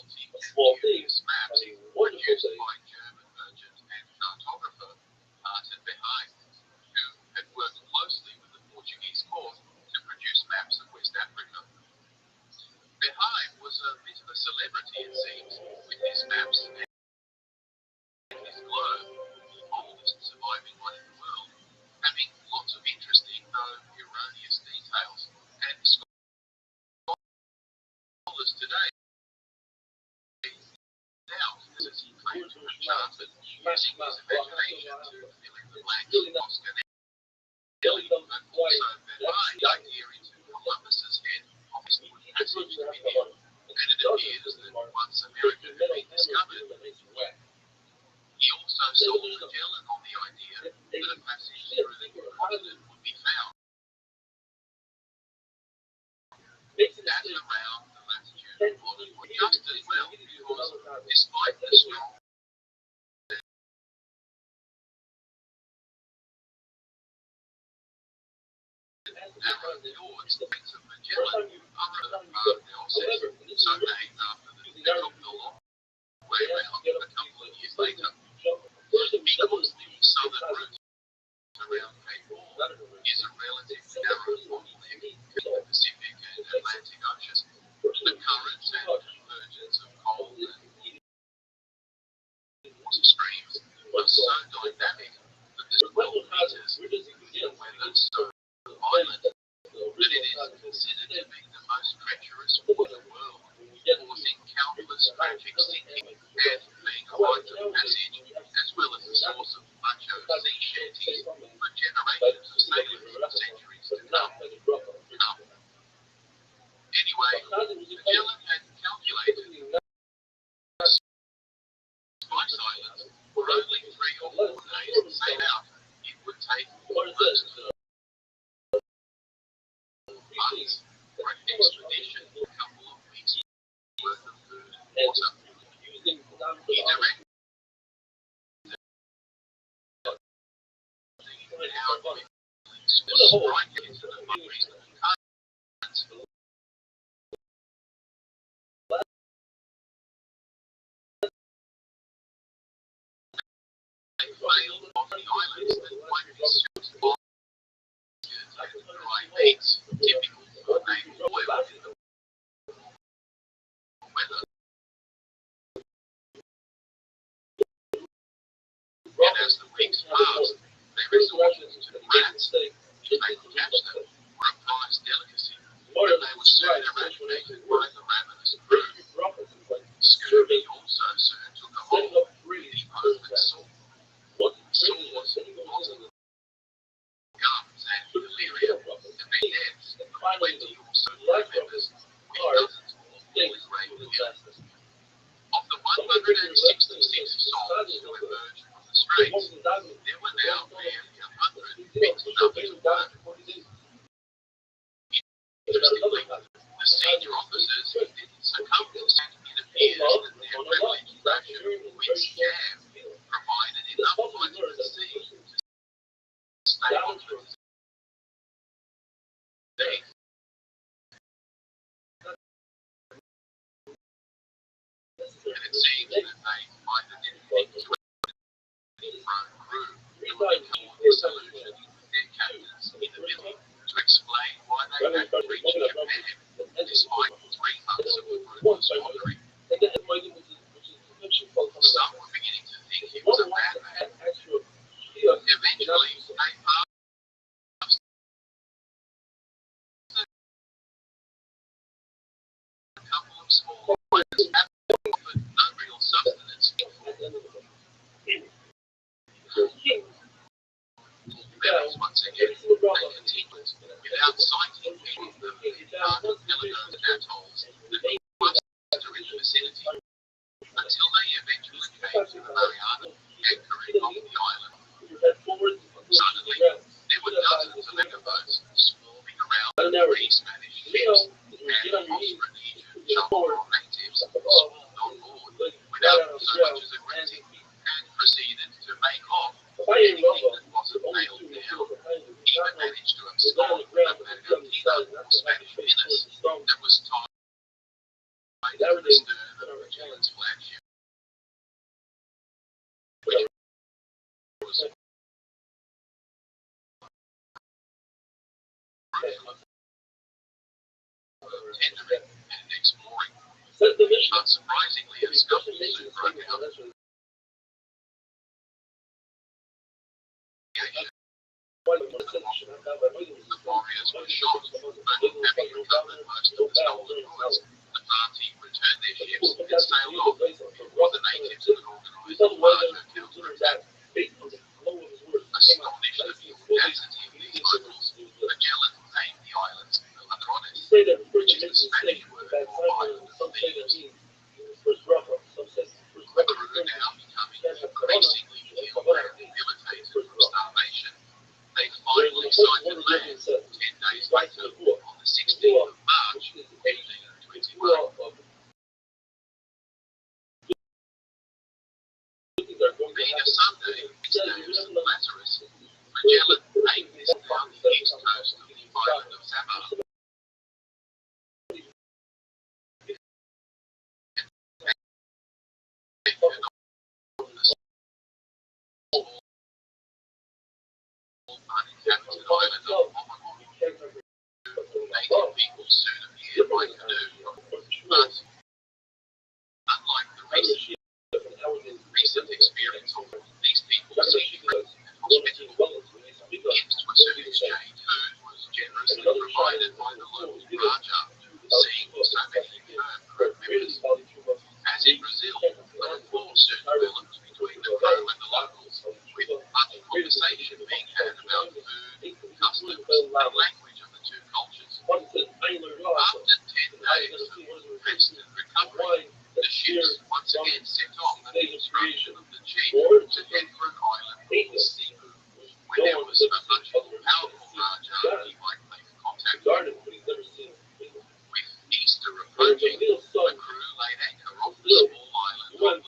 small thing, but a wonderful thing. Worked closely with the Portuguese court to produce maps of West Africa. Behai was a bit of a celebrity, it seems, with his maps and his globe, the oldest surviving one in the world, having lots of interesting, though erroneous details. And scholars today doubt that he claimed to have charted using his imagination to fill in the blanks of Moscow. But also Behai idea into Columbus's head of his passage to India, and it appears that once America had been discovered, he also sold Magellan on the idea that a passage through the continent would be found. At around the latitude of Hollywood, just as well, because despite the strong narrow fjords, the Prince of Magellan, other Narrows, so named after the took the long way around a couple of years later. Because the southern route around Cape Horn is a relatively narrow bottleneck between the Pacific and Atlantic Oceans, the currents and convergence of cold and water streams are so dynamic that the 12 meters in weathered stone island that it is considered to be the most treacherous port in the world, causing countless tragic sinking and being a rite of passage, as well as the source of macho sea shanties for generations of sailors for centuries to come. Anyway, Magellan had calculated Spice Islands were only 3 or 4 days to sail out. It would take almost months for an expedition of a couple of weeks worth of food and water. He directed our feelings to strike into the unreasonable currents. They failed on the islands that might be suitable and dry meats, typical for naval oil in the weather. And as the weeks passed, they resorted to rats. If they could catch them, were a prized delicacy, and they were soon eradicated by the ravenous crew. Scurvy also soon took a hold. The open salt finally, plenty also the last remembers reference with are dozens more things fully to raped the women. justice. Of the 166 souls who emerged from the streets, there were now barely 100 picked enough to work. Interestingly, the senior officers who didn't succumb to that, it appears that their privileged ration with scab provided enough vitamin C to stay on through the day. And it seems that they either didn't think to any front crew who would become disillusioned with their captains' inability to explain why they hadn't reached Japan despite 3 months of the group squandering. Some were beginning to think he was a madman. Eventually, they passed a couple of small islands, but no real sustenance. Berries once again, they continued without sighting any of the archipelagos and atolls that cluster in the vicinity, until they eventually came to the Mariana, anchoring off the island. Suddenly, there were dozens of mega boats swarming around the 3 Spanish ships, and Austronesian jungle natives swarmed on board without so much as a greeting, and proceeded to make off anything that wasn't nailed down. Even managed to abscond with a mercantile or Spanish pinnace that was tied to the stern of Magellan's flagship, which was tendering and exploring. Unsurprisingly, a scuffle soon broke out. The warriors were shot, but having recovered most of the stolen goods, the party returned their ships and sailed off before the natives could organize a larger counterattack. Astonished at the audacity of these locals, Magellan named the islands Ladrones, which is the Spanish word for island of thieves. The crew now becoming increasingly ill and debilitated from starvation, they finally sighted land 10 days later on the 16th of March, 1521. Being a Sunday, instead of St. Lazarus, Magellan named this down the east coast of the island of Samar. Uninhabited island of Omaha. Native people soon appeared by canoe, but unlike the recent experience of these people seeking and hospitable, gifts were soon exchanged. Food was generously provided by the local Raja, seeing so many crew members. As in Brazil, a rapport soon developed between the crew and the locals, with much conversation being had about food, customs, and language of the two cultures. After 10 days of rest and recovery, the ships once again set off at the instruction of the chief to head for an island called Cebu, where there was a much more powerful Raja he might make contact with. With Easter approaching, the crew laid anchor off the small island of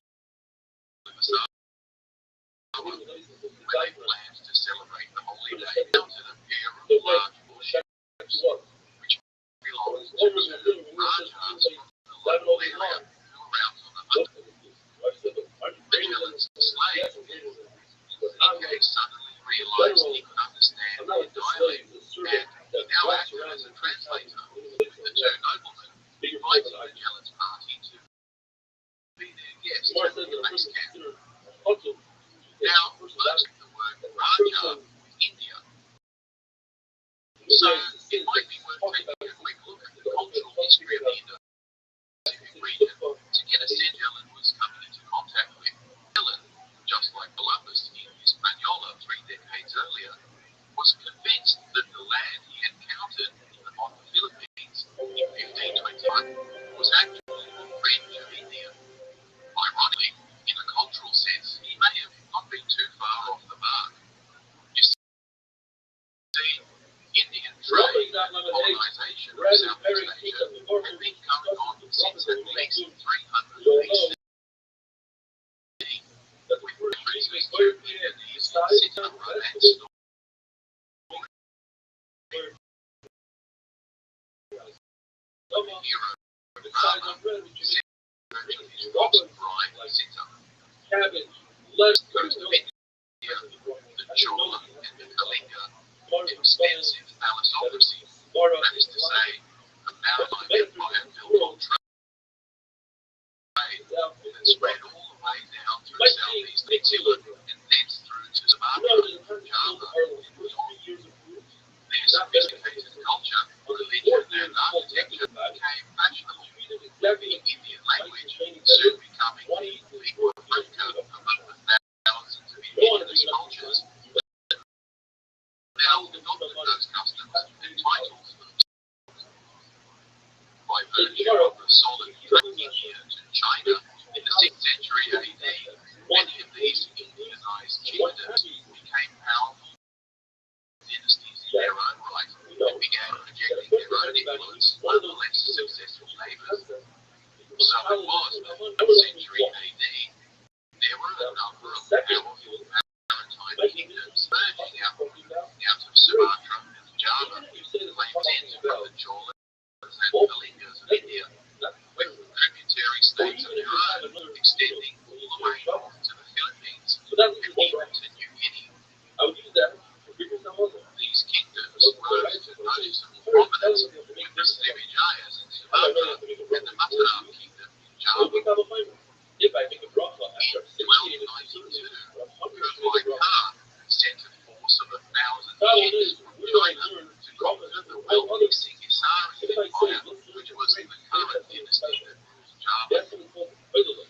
Limassol, where they planned to celebrate the holy day. Mounted a pair of large warships, which belonged to two Rajas from the local area who were out on a hunt. Magellan's slave, Inge, suddenly realized he could understand their dialect, and he now acted as a translator, with the two noblemen inviting Magellan's party to be their guests at the base camp. Now, most of the word Raja with India, so it might be worth taking a quick look at the cultural history of the Indo-Pacific region to get a sense Magellan was coming into contact with. Magellan, just like Columbus in Hispaniola 3 decades earlier, was convinced that the land he encountered in the modern civilization of Southeast Asia had been going on since at least 300 BC. With countries of Ethiopia, Sita, and Europe, Robert Bride, Sita, Cabbage, lettuce, goes to India, the Chola and the Kalinga, extensive thalassocracy, that is to say, a maritime empire built on trade that spread all the way down through Southeast Asia and thence through to Sumatra, Java, and beyond. Their sophisticated culture, religion, and architecture became fashionable. The Indian language soon becoming the lingua franca among the thousands of indigenous cultures. Now adopted those customs and titles for themselves. By virtue of the solid trade to China in the 6th century AD, many of these Indianized chiefdoms became powerful dynasties in their own right and began projecting their own influence on the less successful neighbors. So it was that in the 4th century AD, there were a number of powerful maritime kingdoms merging out of Sumatra and Java, claimed from the Cholas and Kalingas of India, with tributary states of their own extending all the way north to the Philippines and even to New Guinea. These kingdoms rose to noticeable prominence with the Srivijayas in Sumatra and the Mataram kingdom in Java. If I make a bracha after 1292, Kublai Khan sent a force of 1,000 ships from China to conquer the wealthy Singisari Empire, which was the current dynasty that ruled Java.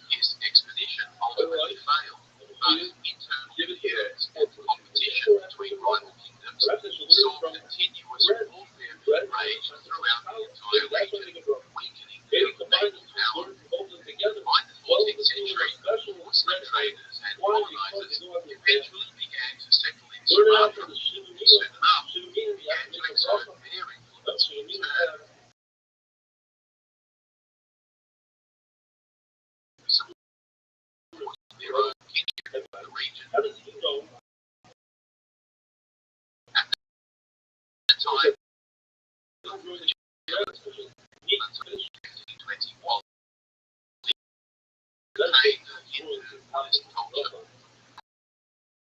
His expedition ultimately failed, but internal feuds and competition between rival kingdoms saw continuous warfare rage throughout the entire region, weakening their naval power. By the 14th century, Muslim traders and colonizers eventually began to settle in Sumatra, and soon enough began to exert their influence in turn. Support their own kinship in the region. how does he know? At the time, became the Hindu Buddhist culture.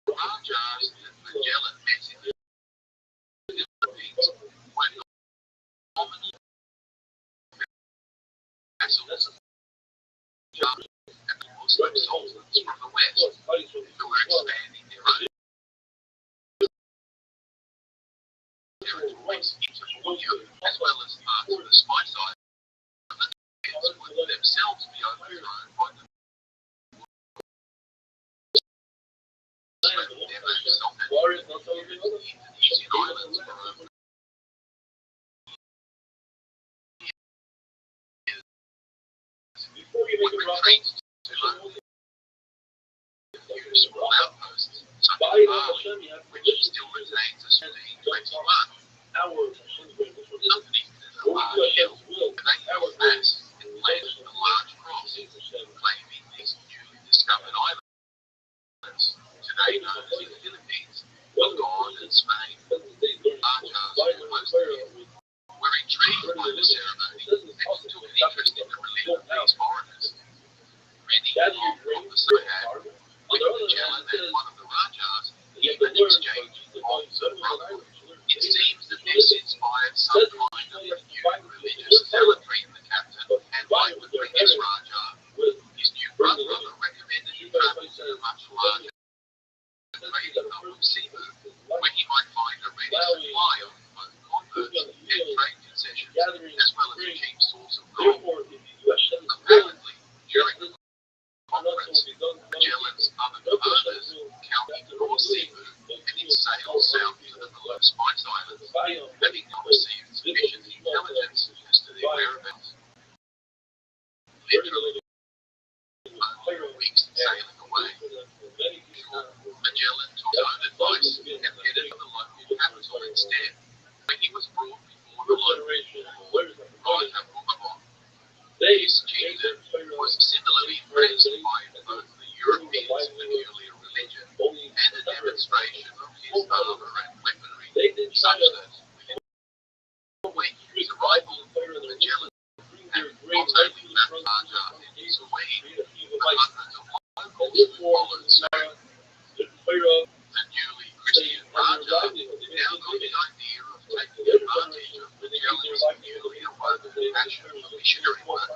Rajas and Magellan met in the Philippines were nominal vassals of Java and the Muslim sultans from the west, who were expanding their own territories into Borneo, as well as parts of the Spice Islands, would themselves be overthrown by the Warriors not so good. Indonesian islands for over Before you make a bracha, retreats to few small outposts, such buy as it on Bali, Hashem, you have which still retains a 1521 hours. company as a large hill, and they held mass and planted a large cross, claiming these newly discovered islands, today known as the Philippines, were gone in Spain. Rajas who hosted it were intrigued by the ceremony and took an interest in the religion of these foreigners. Many from the Sahad, with Magellan and one of the Rajas, even exchanging bonds of brotherhood. It seems that this inspired some kind of renewed religious zealotry in the captain, and like the previous Raja, his new brother recommended he travel to a much larger trading hub of Cebu, where he might find a ready supply of both converts and trade concessions, as well as a cheap source of gold. Apparently, during the conference, Magellan's other commanders counted North Cebu and its sails south to the below Spice Islands, having not received sufficient intelligence as to their whereabouts. Literally, over weeks sailing away, Magellan took his own advice and headed for the local capital instead, where he was brought before the local rival Magellan had not only left Raja in his way, but hundreds of locals who followed suit. The newly Christian Raja now got the idea of taking advantage of Magellan's newly awoken passion for missionary work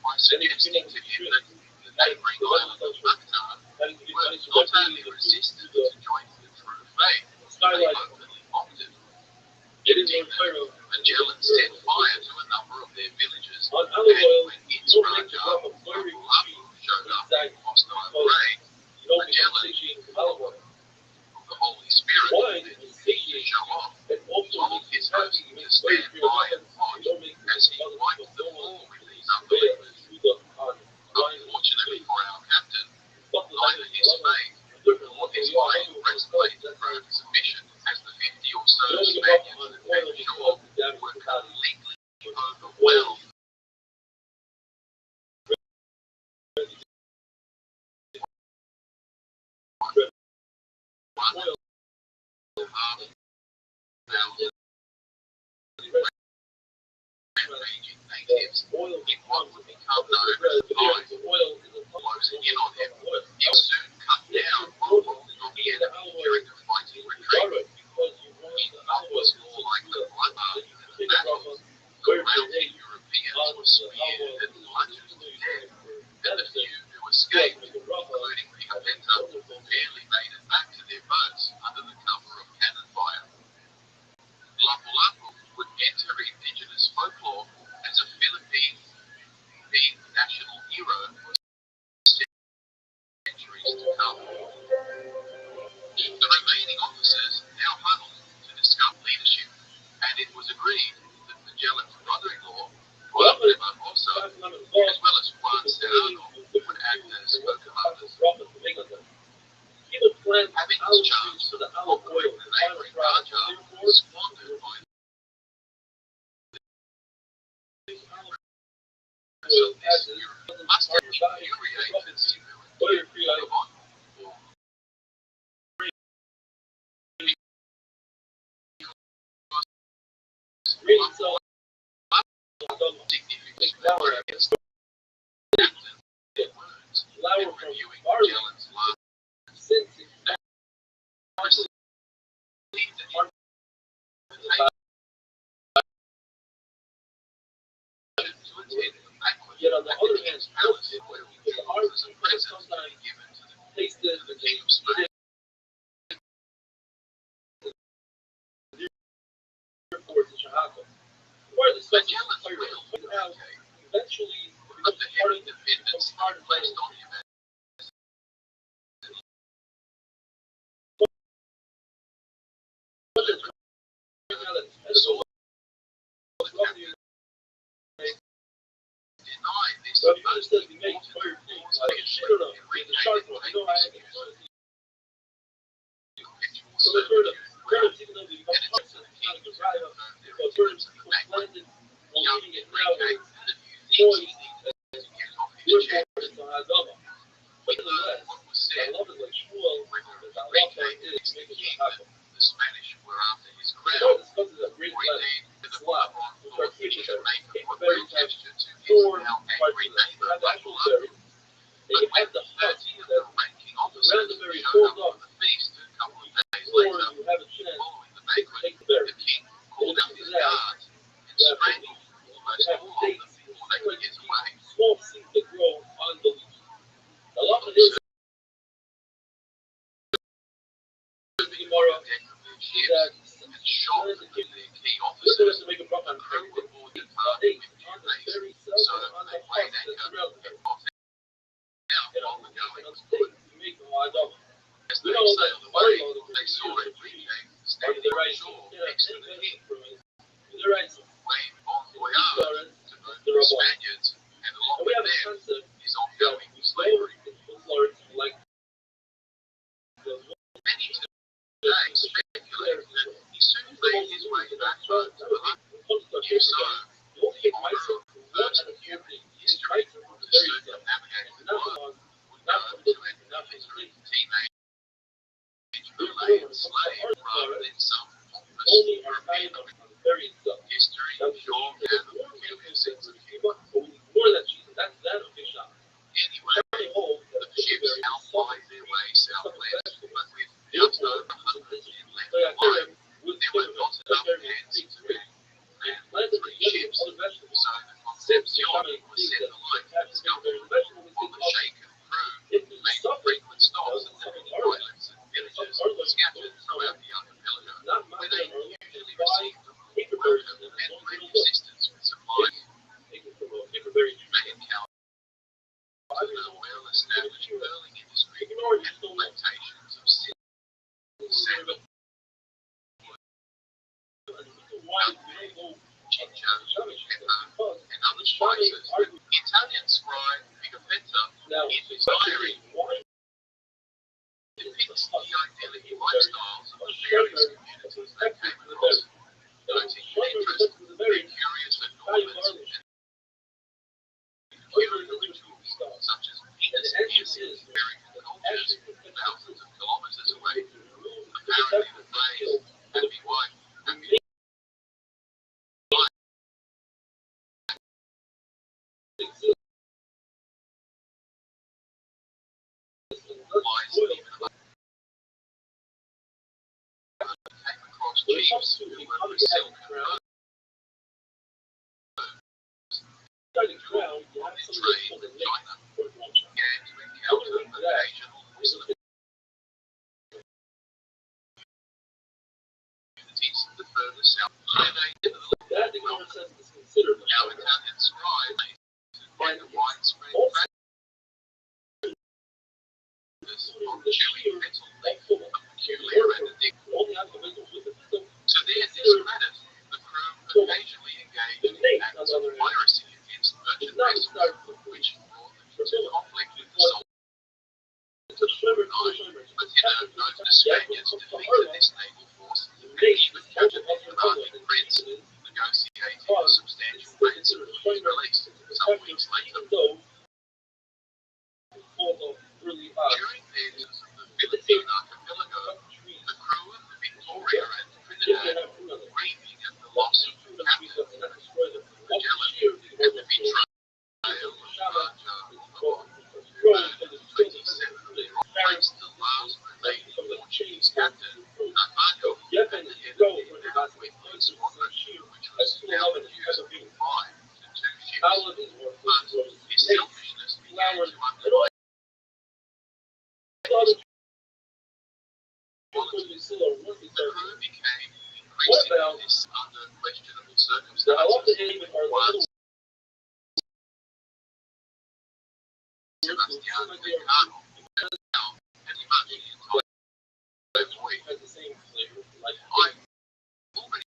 by suggesting to him that the neighbouring island of Mactar were not only resistant to joining the true faith, they openly mocked it. Indignant, Magellan set fire to a number of their villages, and when its Raja, Rothschild'S, showed up in hostile array, Magellan, the Holy Spirit wanted to show off, told his host to stand by and watch as he wiped the floor with these unbelievers. Unfortunately for our captain, neither his faith nor his iron breastplate proved sufficient, as the 50 or so Spaniards that came ashore were completely overwhelmed. Rampaging natives in what would become known as the Hive, closing in on him. He soon cut down locals on the enemy during the fighting retreat. It was more like the bloodbath than a battle. The rousing Europeans were speared and bludgeoned to death, and the few who escaped, including Pigafetta, barely made it back to their boats under the cover of cannon fire. Lapu-Lapu would enter indigenous folklore as a Philippine national hero for centuries to come. The remaining officers now huddled to discuss leadership, and it was agreed that Magellan's brother-in-law, Rabbi, as well as Juan Serrano, would act as co-commanders. Having his chance to conquering the neighbouring Raja was squandered by this Europe must have infuriated civilians. Significantly lower against words in reviewing Magellan's last sentence. Yet on the other hand, palace where the art was a present given to the king of Spain. Where the Magellan's real eventually the heavy dependence placed on him denied this supposed important the Spanish were after his crown, or indeed the Bourbon thought he should make a great gesture to his now angry neighbour, Lapu-Lapu. But when the 30 of the ranking officers showed up for the feast a couple of days later, following the banquet, the king called out his guards and strangled almost all of them before they could get away. And shot their key officers, the crew were board departed with new mates, so they played anchor and got out while the going was good. As they sailed away, they saw Enrique standing on shore next to the king, waved bon voyage to both the Spaniards, and along with them, his ongoing slavery. Many today speculate that he soon made his way back home to London. If so, the author of the first human history to circumnavigate the world would go to an illiterate teenage Malayan slave rather than some pompous European. History, sure, Concepcion was set alight to discover while the Sheikh and crew made frequent stops at different islands and villages scattered throughout the archipelago, where they usually received welcome and ready assistance with supplies. They encountered a well-established pearling industry and plantations of silk, sandal, ginger, pepper, and other spices. Italian scribe Pigafetta, in his diary, depicts the idyllic lifestyles of the various communities they came across, noting interest and curious adornments and peculiar rituals, such as piercing American cultures thousands of kilometers away. Apparently, the phrase "happy wife, happy life" lies even among came across chiefs who were for silk and furs. On their trade with China, began to encounter occasional Muslim communities the further south, where they nevertheless welcomed our Italian scribe by the widespread practice of chewing metal leaf, a peculiar and addictive. To their discredit, the crew occasionally engaged in acts of piracy against merchant vessels, which brought them into conflict with the soldiers. But in a note, the Spaniards defeated this naval force and even captured the commanding prince, negotiating a substantial ransom for his release some weeks later. During their use of the Philippine archipelago, the crew of the Victoria and Trinidad, grieving at the loss of the captain, Magellan, and the betrayal of Raja of 27, placed the last remaining Portuguese captain, Armando, at the head of the Venezuelan squadron, which was now reduced from 5 to 2 ships. But his selfishness began to undermine the crew became increasingly under questionable circumstances. Once Sebastian Lecano, now pretty much the entire voyage. I've already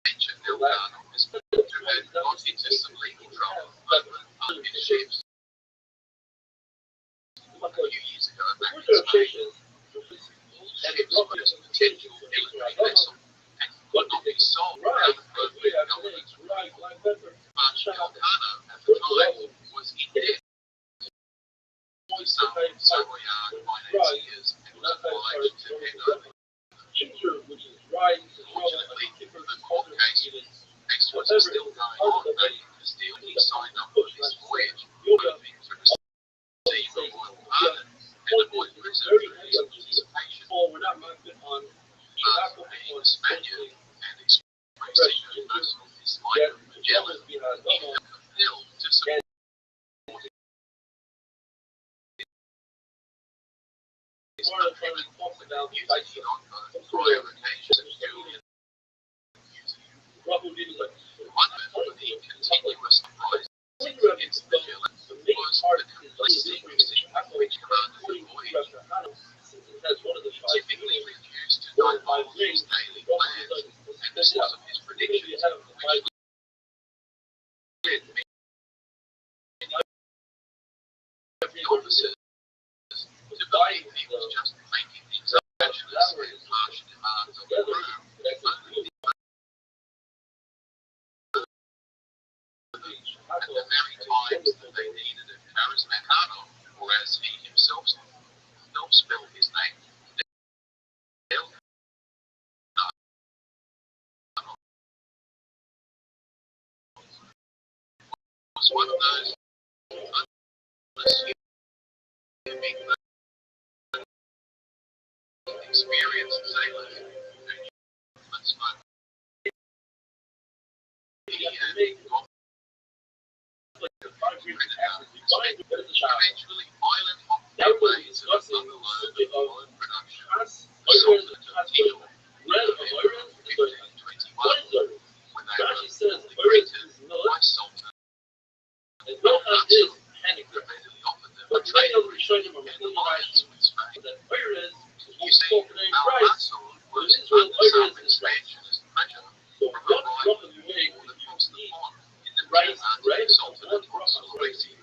mentioned Lecano as who had got into some legal trouble over unhis ships a few years ago back in Spain. All ships were just potential military vessels and could not be sold without appropriate government. But Elcano at the time was in debt to some Savoyard financiers and was obliged to hand over. Fortunately, the court case was still going on back in Castile. He signed up for this voyage, hoping to receive a royal pardon and avoid prison for his participation. But being a Spaniard and expressing no personal dislike of Magellan, he felt compelled to support his countrymen without using it on prior occasions of Julian. One of the continuous uprisings against Magellan was the complete secrecy which commanded the voyage, typically reduced to divulge his daily plans and the source of his predictions, which led many of the officers to believe he was just making these exogenous and harsh demands of the crew only at the very times that they needed a charismatic, or as he himself spelled his name, was one of those unassuming experienced sailors who knew smoke you have to make like the 5 years after we find the child. Eventually, Island of Now we're Railways and discussing other the loans subject of oil production Haas, sold Oiran, to Haas, Teal Red of Oiran, and Oiran. 1521 What is Oiran? when they Rashi were says Oiran greeted is by millet, Sultan and Milchan is panic. who readily offered them a But trade many other Rishonim are and making alliance Rashi with Spain. that Oiran is You what's see, spoken in Christ. Al-Mansur was Israel, under some Oiran is right. expansionist pressure So from a what rival drop of the way war could across the you eat pond in the rice, Germanic bread, and Sultanate one of drop of rice? Sulawesi.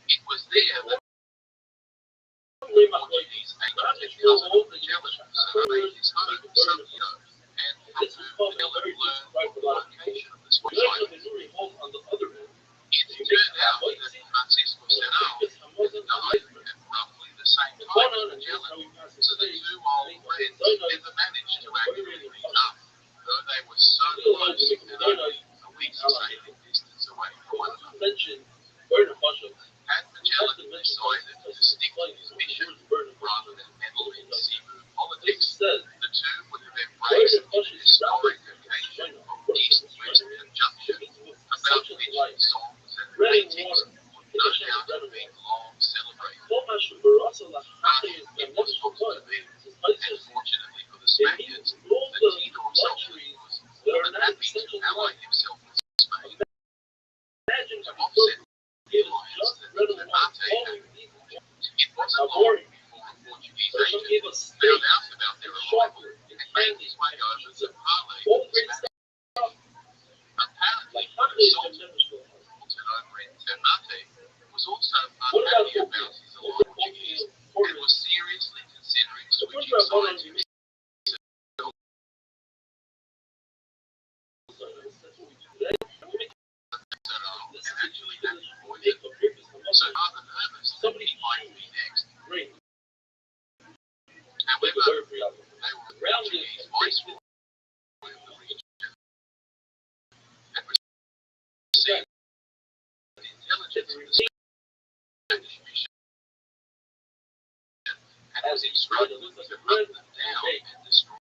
It was there that Only my Portuguese not agent just real cousin old, Magellan but surveyed his home, make a burn of Santiago, and from this was whom called a Magellan very learned right of a the lot of people. location of the Swiss You know, island. the Nuri home on the other end. It turned out that Francisco Serrao had died at roughly the same time as Magellan, so the two old friends never managed to actually meet up, though they were so close and only a week's sailing distance away from one another. Mention burn of mushrooms. Had Magellan decided to stick to his mission rather than meddle in seaboard politics, the two would have embraced an historic occasion of east-west conjunction, about which songs and paintings would no doubt have been long celebrated. But it was not to be, and fortunately for the Spaniards, the Tidor Sultan was more than happy to ally himself with Spain to offset the alliance that Ternate had. It wasn't long before a Portuguese agent found out about their arrival and made his way over to parley with the Spanish. Apparently, the Sultan over in Ternate was also unhappy about his alliance and was seriously considering switching sides himself. And actually had avoided so rather nervous that he might be next. However, they were Portuguese viceroy of the region and received intelligence of the Spanish mission and was instructed to hunt them down and destroy them.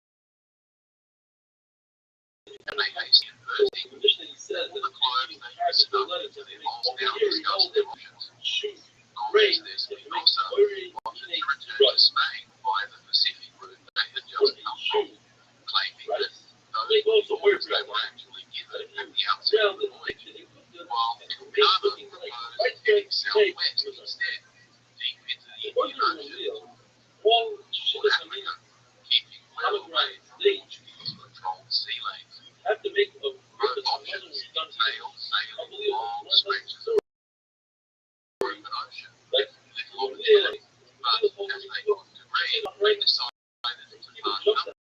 And they hastily bursting all the clothes they had stuffed into their holes now discussed their options. Nor is there Spinoza wanted to return to Spain via the Pacific route they had just come from, claiming that those orders they were actually given at the outset of the voyage, while Elcano proposed heading southwest instead, deep into the Indian Ocean toward Africa, keeping well away from Portuguese-controlled sea lanes. Both options entailed sailing long stretches of the open ocean with little opportunity, but as they got to read, they decided to march up and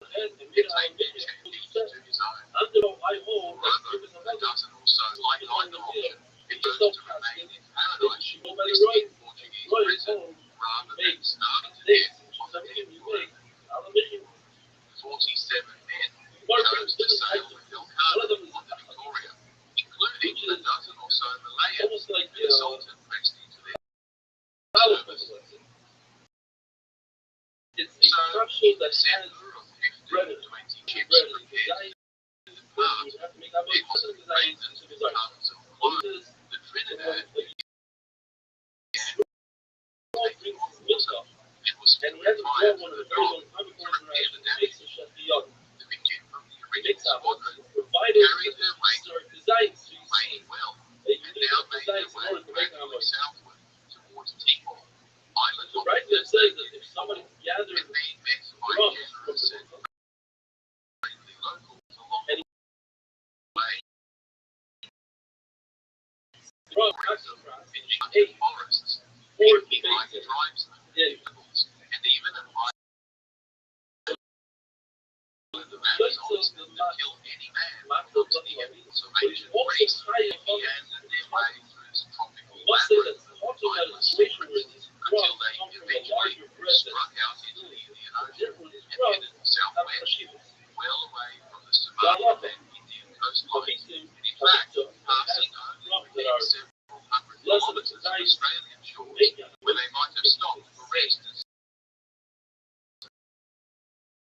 take their chances to his own. Moreover, a dozen or so like either option chose to remain in paradise, listening Portuguese prison rather than starving to death on the deck floor. 47 men chose to sail with Elcano on the Victoria, including a dozen or so Malayans who the Sultan pressed into their service. So, in December of 1520, ships prepared to depart. It wasn't maintenance of tons of clothes. The Trinidad began taking on water and was retired to the dock to repair the damage. The begin from the original squadron carried her weight playing well, and now made their way gradually southward towards Timor, island of the and being met by generous and friendly locals along the way. Finishing in forests, working like tribesmen, and even advised the Amazons to kill any man who comes near of ancient Greece, meandered their way through its tropical labyrinth of timeless forests until they eventually struck out into the Indian Ocean and headed southwest, well away from the Somaliland and Indian coastlines, and in fact, passing only within several hundred kilometres of Australian shores, where they might have stopped for rest and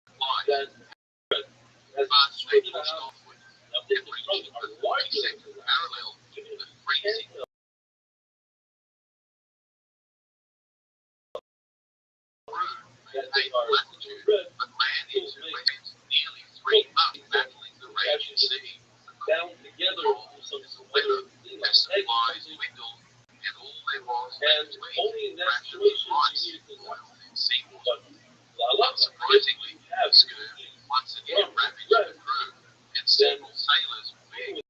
supply. But they pushed onward, and together some other thing like supplies dwindled, and all there was and only in that situation you needed to oil and seawater. but a lot of Unsurprisingly, have the scurvy once again ravaged the crew, and several sailors begged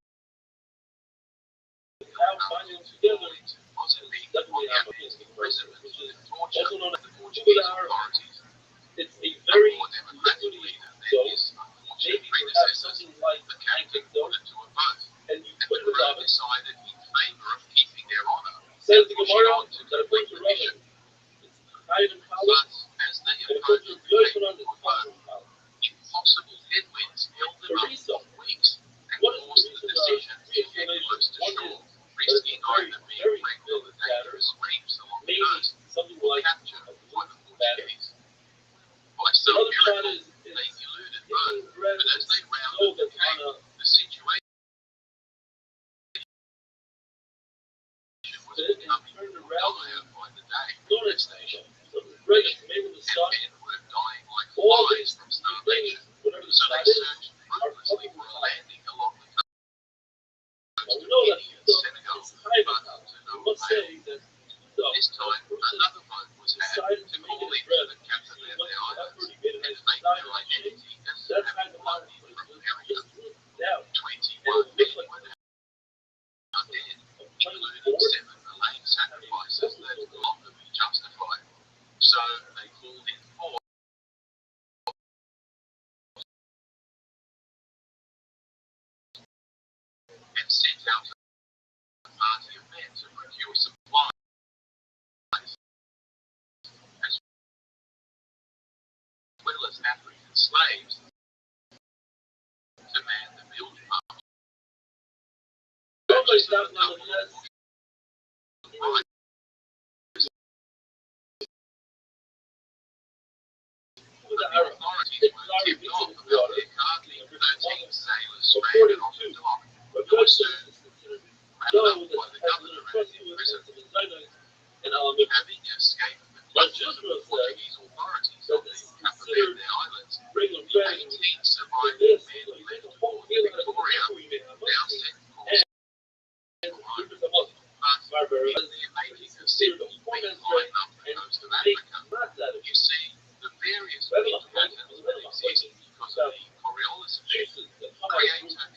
how finding together Mozambique definitely on have the a imprisonment which is and torture also known of as the Portuguese our authorities. it's a very More democratically liquidy than dough. his unfortunate Maybe you have predecessors, something like the captain put it to a vote, and you and put the it crew up. decided in favor of keeping their honor Says and the pushing Gemara on to that according complete to remission. Rabbi, it's higher than Kala, But as they and according to approached the Yochanan, table it's for higher vote, than Kala. impossible headwinds held them up for weeks and What is forced the the decision to reason? head close to One shore, is risking very, either being very wrecked on the big dangerous reefs along the maybe coast something or like captured by the Portuguese. By the some other side miracle, is they eluded getting both, bread but as they so rounded the that's on cape, a the situation was bit and becoming turned more around dire by the day. donut Station, some bread is made in the and sun. men were dying like All flies these from things, starvation, whatever the so they side is, searched fruitlessly for a landing along the coast now we of know that Guinea and the, Senegal, it's high but enough. to We no must avail. say that the This time, person another boat was had decided to to call make in it bread. to the captain He of went their to the islands effort, he made a and nice fake design their on the shape. identity as That's having kind of how landed it from was America. just down. 21 men were dead, including 7 Malay sacrifices that could longer be justified. So they called in 4 and sent out a party of men to procure supplies, as well as African slaves, to man the building up. Nobody stopped nonetheless. Right. The The authorities were tipped off about their hardly 13 sailors stranded on the dock, But who were God soon says, rounded know up that by the as governor an and imprisoned. and Having escaped the clutches of the Portuguese authorities on the Cape Verde Islands, regular the bread 18 surviving men left Port Victoria now set course and for home. them up. But in their making a simple beeline up the coast of Africa, you see, the various wind patterns that exist because of the Coriolis effect create a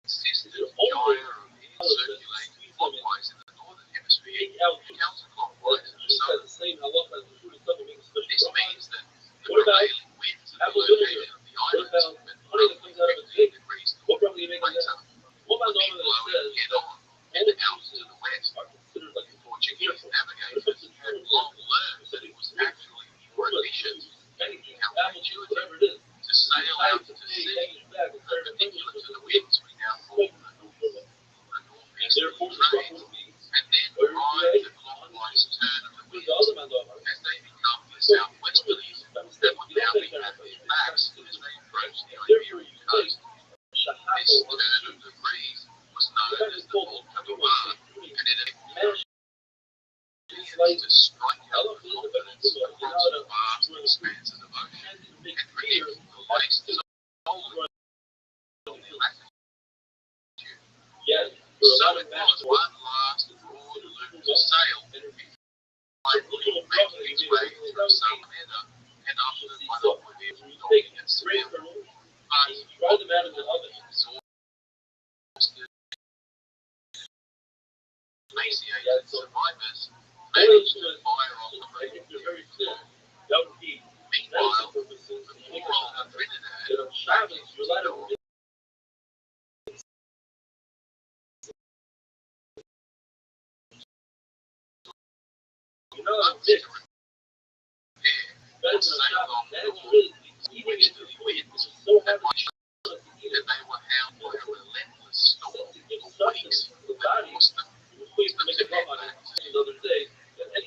consistent gyre of air circulating clockwise in the northern hemisphere and counterclockwise in the southern. This means that the prevailing winds at the location of the islands at roughly 15 degrees north of the equator would be blowing head-on and out to the west. Portuguese navigators had long learned that it was actually more efficient and counterintuitive to sail out to sea, perpendicular to the winds we now call the northeasterly trade, and then ride the clockwise turn of the winds as they become the southwesterlies that would now be at their backs as they approach the Iberian coast. This turn of the breeze was known as the Volta do Mar, and it enabled to strike out with confidence across the vast expanses of ocean and predict the latest solar latitude. So it was one last broad loop to sail before it making its way through Salamena and up the Guadalquivir, Dolby and Seville. But exhausted, emaciated survivors managed to fire on the break. Meanwhile, the poor old Trinidad, back in Tidor, hopes to repair, but sailed off north, which the winds had much that they were hounded by a relentless storm for weeks that forced them to head back to sea. They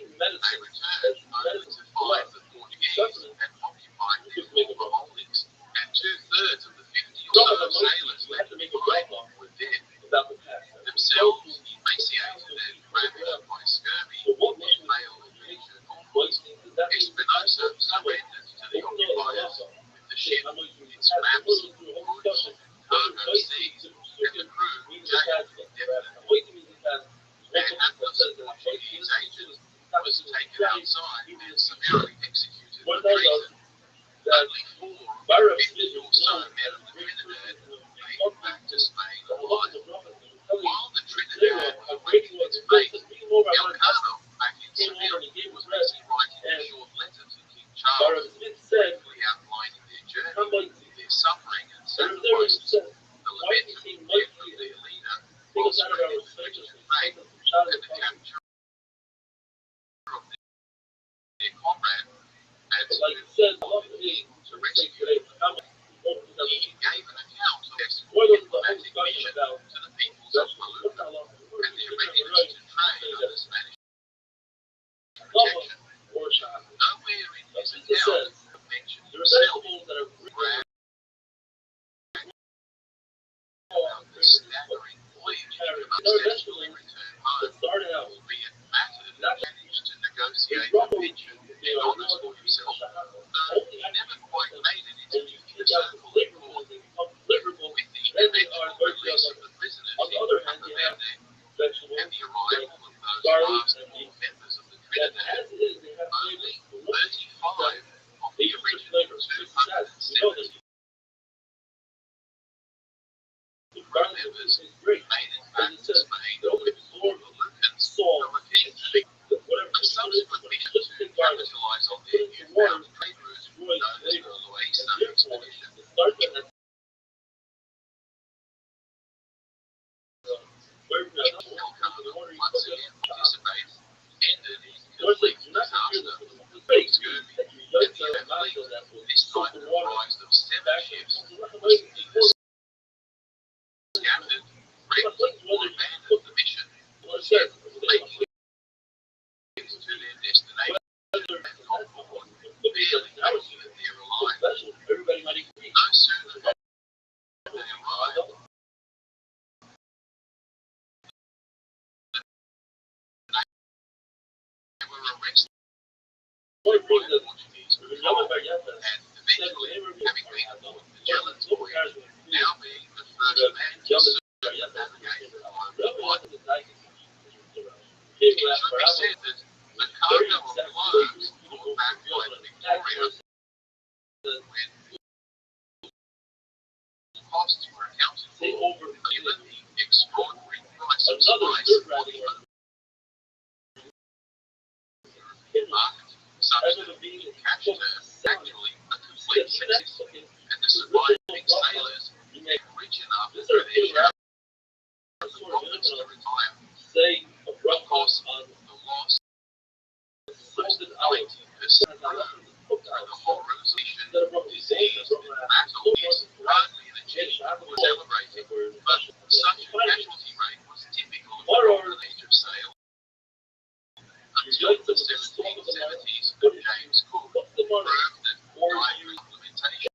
returned only to find the Portuguese had occupied their former holdings, and 2/3 of the 50 or so sailors left behind were dead, themselves emaciated and ravaged by scurvy and failed adventure. Espinosa surrendered to the occupiers with the ship, its maps, goods, cargo seized, and the crew staggering voyage to unsuccessfully return home, albeit battered, managed to negotiate a pension and honours for himself, though he never quite made it into the inner circle of court. With the eventual release of the prisoners in Campamende and the arrival of those last four members of the Trinidad, only 35 of the original 270 crew members made it back to Spain before the Lucans from a king's a subsequent mission to capitalize on their newfound trade route known as the Loaiza expedition. Elkanah once again participates, ended in complete disaster, scurvy, and the fleet, this time comprised of 7 ships, was scattered, wrecked, or abandoned the mission, yet making it to their destination and on board, barely making it there alive. No sooner had they arrived, they were arrested by the Portuguese patrol, and eventually, having been aboard Magellan's voyage, now being the first man to circumnavigate the globe. It should be said that the cargo of clothes brought back by the Victoria, when costs were accounted for, given the extraordinary price of spice on the European market, such that the cash term actually a complete success, and the surviving sailors became rich enough through their share of the profits to retire. Of course, the loss was the 20% through the horror station, disease, and battle is hardly an achievement for celebrating, but such a casualty rate was typical of the golden age of sail until the 1770s when James Cook proved that dietary supplementation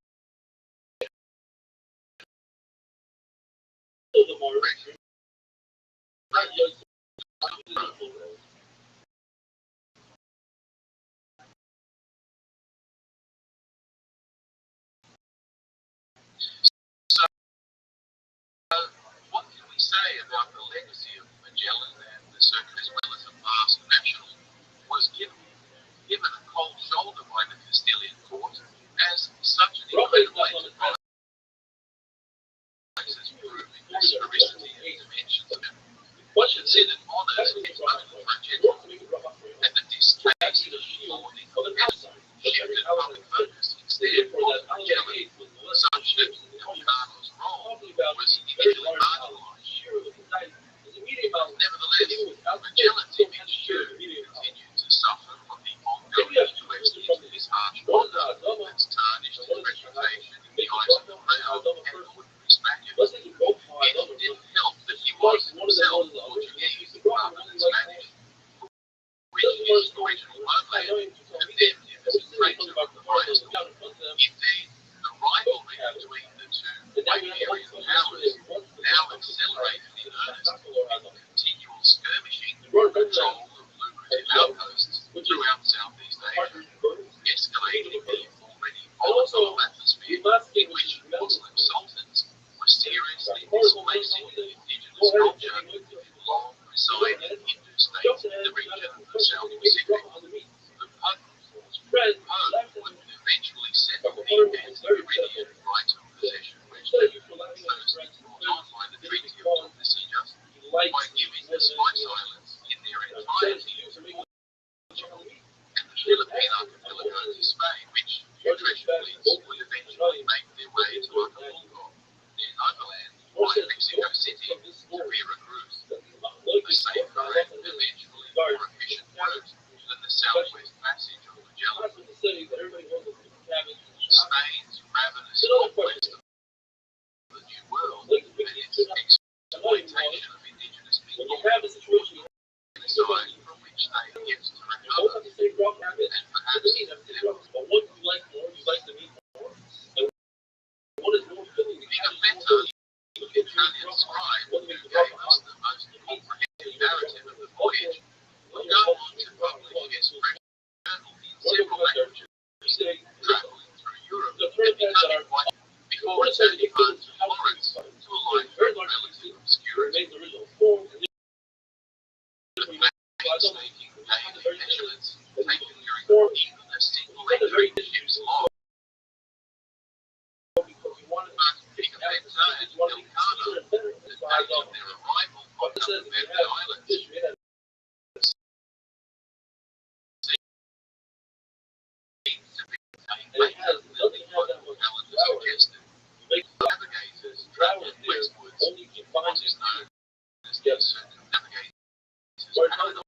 what can we say about the legacy of Magellan and the circuit, as well as a vast national, was given a cold shoulder by the Castilian court as such an incredible enterprise has proved in historicity and dimensions of it. Considered honours only for a gentleman, and the distaste for the competitor shifted public focus instead on Magellan, such that Elkanah's role was individually marginalised. Nevertheless, Magellan's image too continued to suffer from the ongoing inquest into his harsh conduct that's tarnished his reputation in the eyes of the crowd and ordinary Spaniards. It didn't help that he was himself Portuguese rather than Spanish, which his original homeland condemned him as a traitor of the highest order. Indeed, the rivalry between the two Iberian powers now accelerated in earnest, with continual skirmishing for control of lucrative outposts throughout Southeast Asia, escalating the already volatile atmosphere in which Muslim sultans were seriously displacing the indigenous culture long residing in Hindu states in the region of the South Pacific. The Pope would eventually settle the Anti-Meridian right of possession, which the scribe who gave us the most comprehensive narrative of the voyage, will go on to publish his fresh journal in several languages, traveling through Europe and becoming quite before returning home to Florence to a life of relative obscurity. Painstaking daily measurements taken during even a single English ship's log. But Picapetta and Delcano, the date of their arrival on the Verde Islands, seems to be contained later than the local calendar suggested. Navigators travelling westwards in what is known as the circumnavigator's paradox.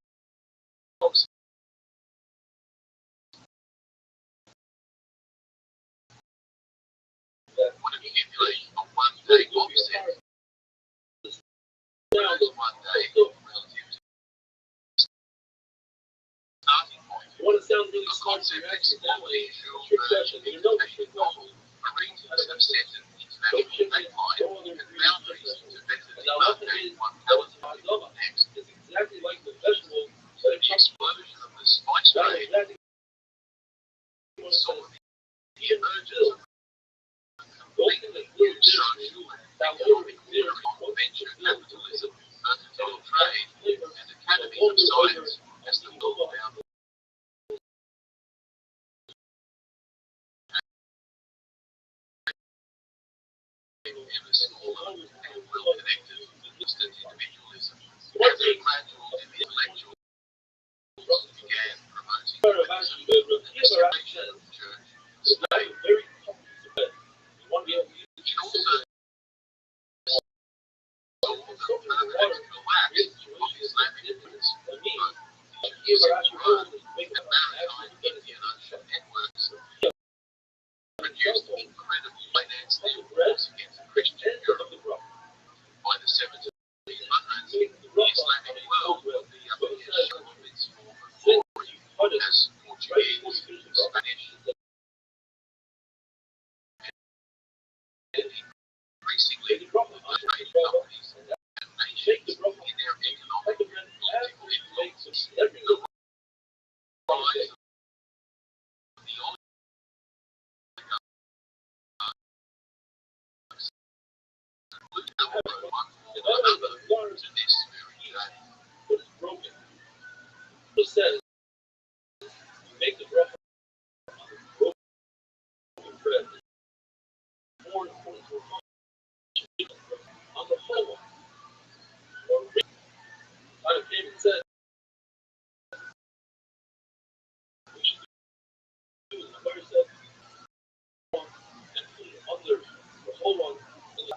Would accumulate on one day offset. One day relative to starting point. The concept exploiting the information novel, arrangements have set an international deadline and boundaries to better demarcate one palatine from the next. The explosion of the spice trade saw the emergence of completely new social and economic theory of venture capitalism, mercantile trade, and academy of science as the world bound ever smaller and well-connected distant individualism. As a gradual intellectual began promoting feminism and the separation of church and state. It also saw the permanent collapse of Islamic influence, both the Egyptian world and maritime Indian Ocean networks produced incredible finance wars against Christian Europe. By the 1700s, the Islamic world will be up against some of its former glory as Portuguese, Spanish, and increasingly other trade companies and nations in their economic and political influence. The rise of the oligarchs include one form or another to this very day. What is broken? Who says you make the broken bread more important to a function on the whole one? Or kind of came and said we should do it. The lawyer said and put it under the whole one. And the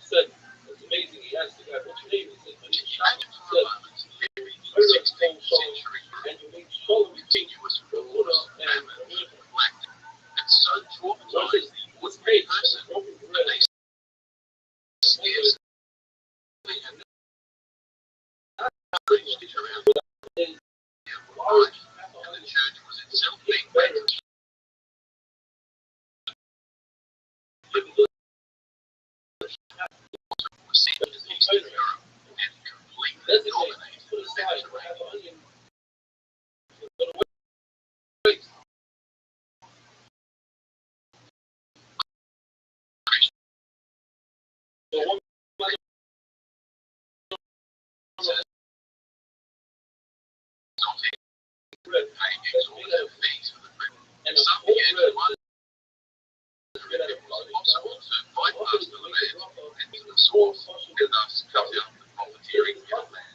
said it's amazing. He asked the guy, what's your name? He said, my name's Sean. He said, The 16th century and you make Shalom continuous wars, famines, and so traumatized the ordinary person that they scarcely had reached it around their life, and the church was itself being battered. Was sent to Eastern Europe and completely dominated the Mediterranean. Paying exorbitant fees for the bread. In some years, it was possible to bypass the land and to the source, and thus cut out the profiteering middleman.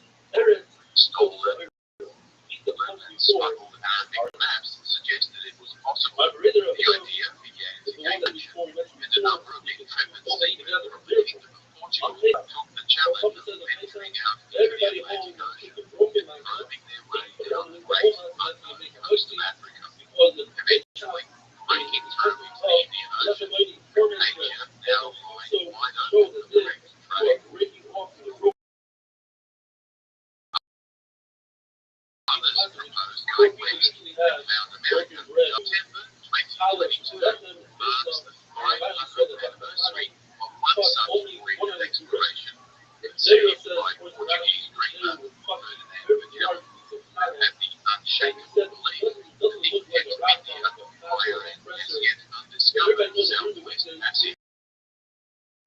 Stolen and smuggled Arabic maps suggested it was possible. The idea began to gain and a number of intrepid seamen from the Kingdom of Portugal took the challenge of venturing out into the Atlantic Ocean, probing their way down the great unknown coast of Africa, eventually breaking through into the Indian Ocean, from Asia now lying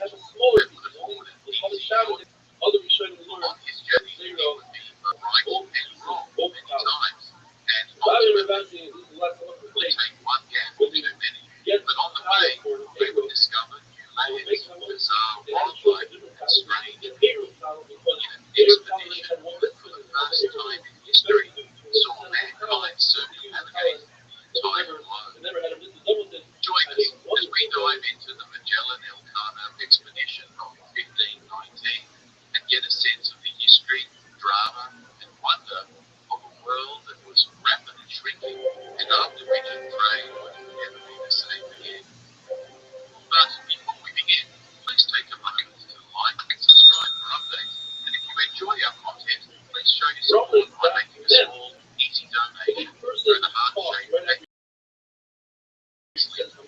have a smaller and team. put forward an They have a easy shot at choice it. Other Rishonim learn on his journey. they He know would be right both and wrong both many powers. times, and Rabbi and ultimately Rabbi, this is the last one. would take one gamble When too they many. get But on the power way, for they would payroll, discover new they lands, make them up. bizarre They have a choice of wildlife, different and powers. strange The payroll power because in an payroll power they expedition had one that less for than the the first payroll. time in history saw mankind circumnavigate the entire globe. They never had a business double did. Join us as we dive into the Magellan Elkanah expedition of 1519 and get a sense of the history, drama, and wonder of a world that was rapidly shrinking and after which a trade would never be the same again. But before we begin, please take a moment to like and subscribe for updates. And if you enjoy our content, please show your support by making a small, easy donation through the heart-shaped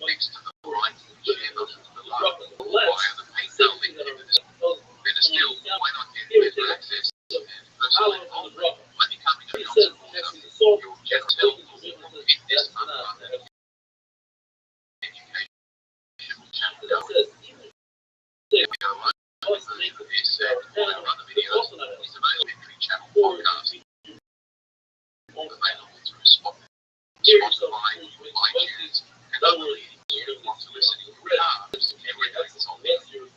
next to the right share button below, or via the PayPal link in the description. Better still, why not get better access and personal involvement by becoming a non-supporter? Your generous help will keep this unfunded educational channel going. If you are only version of this and all our other videos is available in Tree Channel Podcast, available through Spotify, iTunes, and other leading you want to listen in your car and everything that's on there. Don't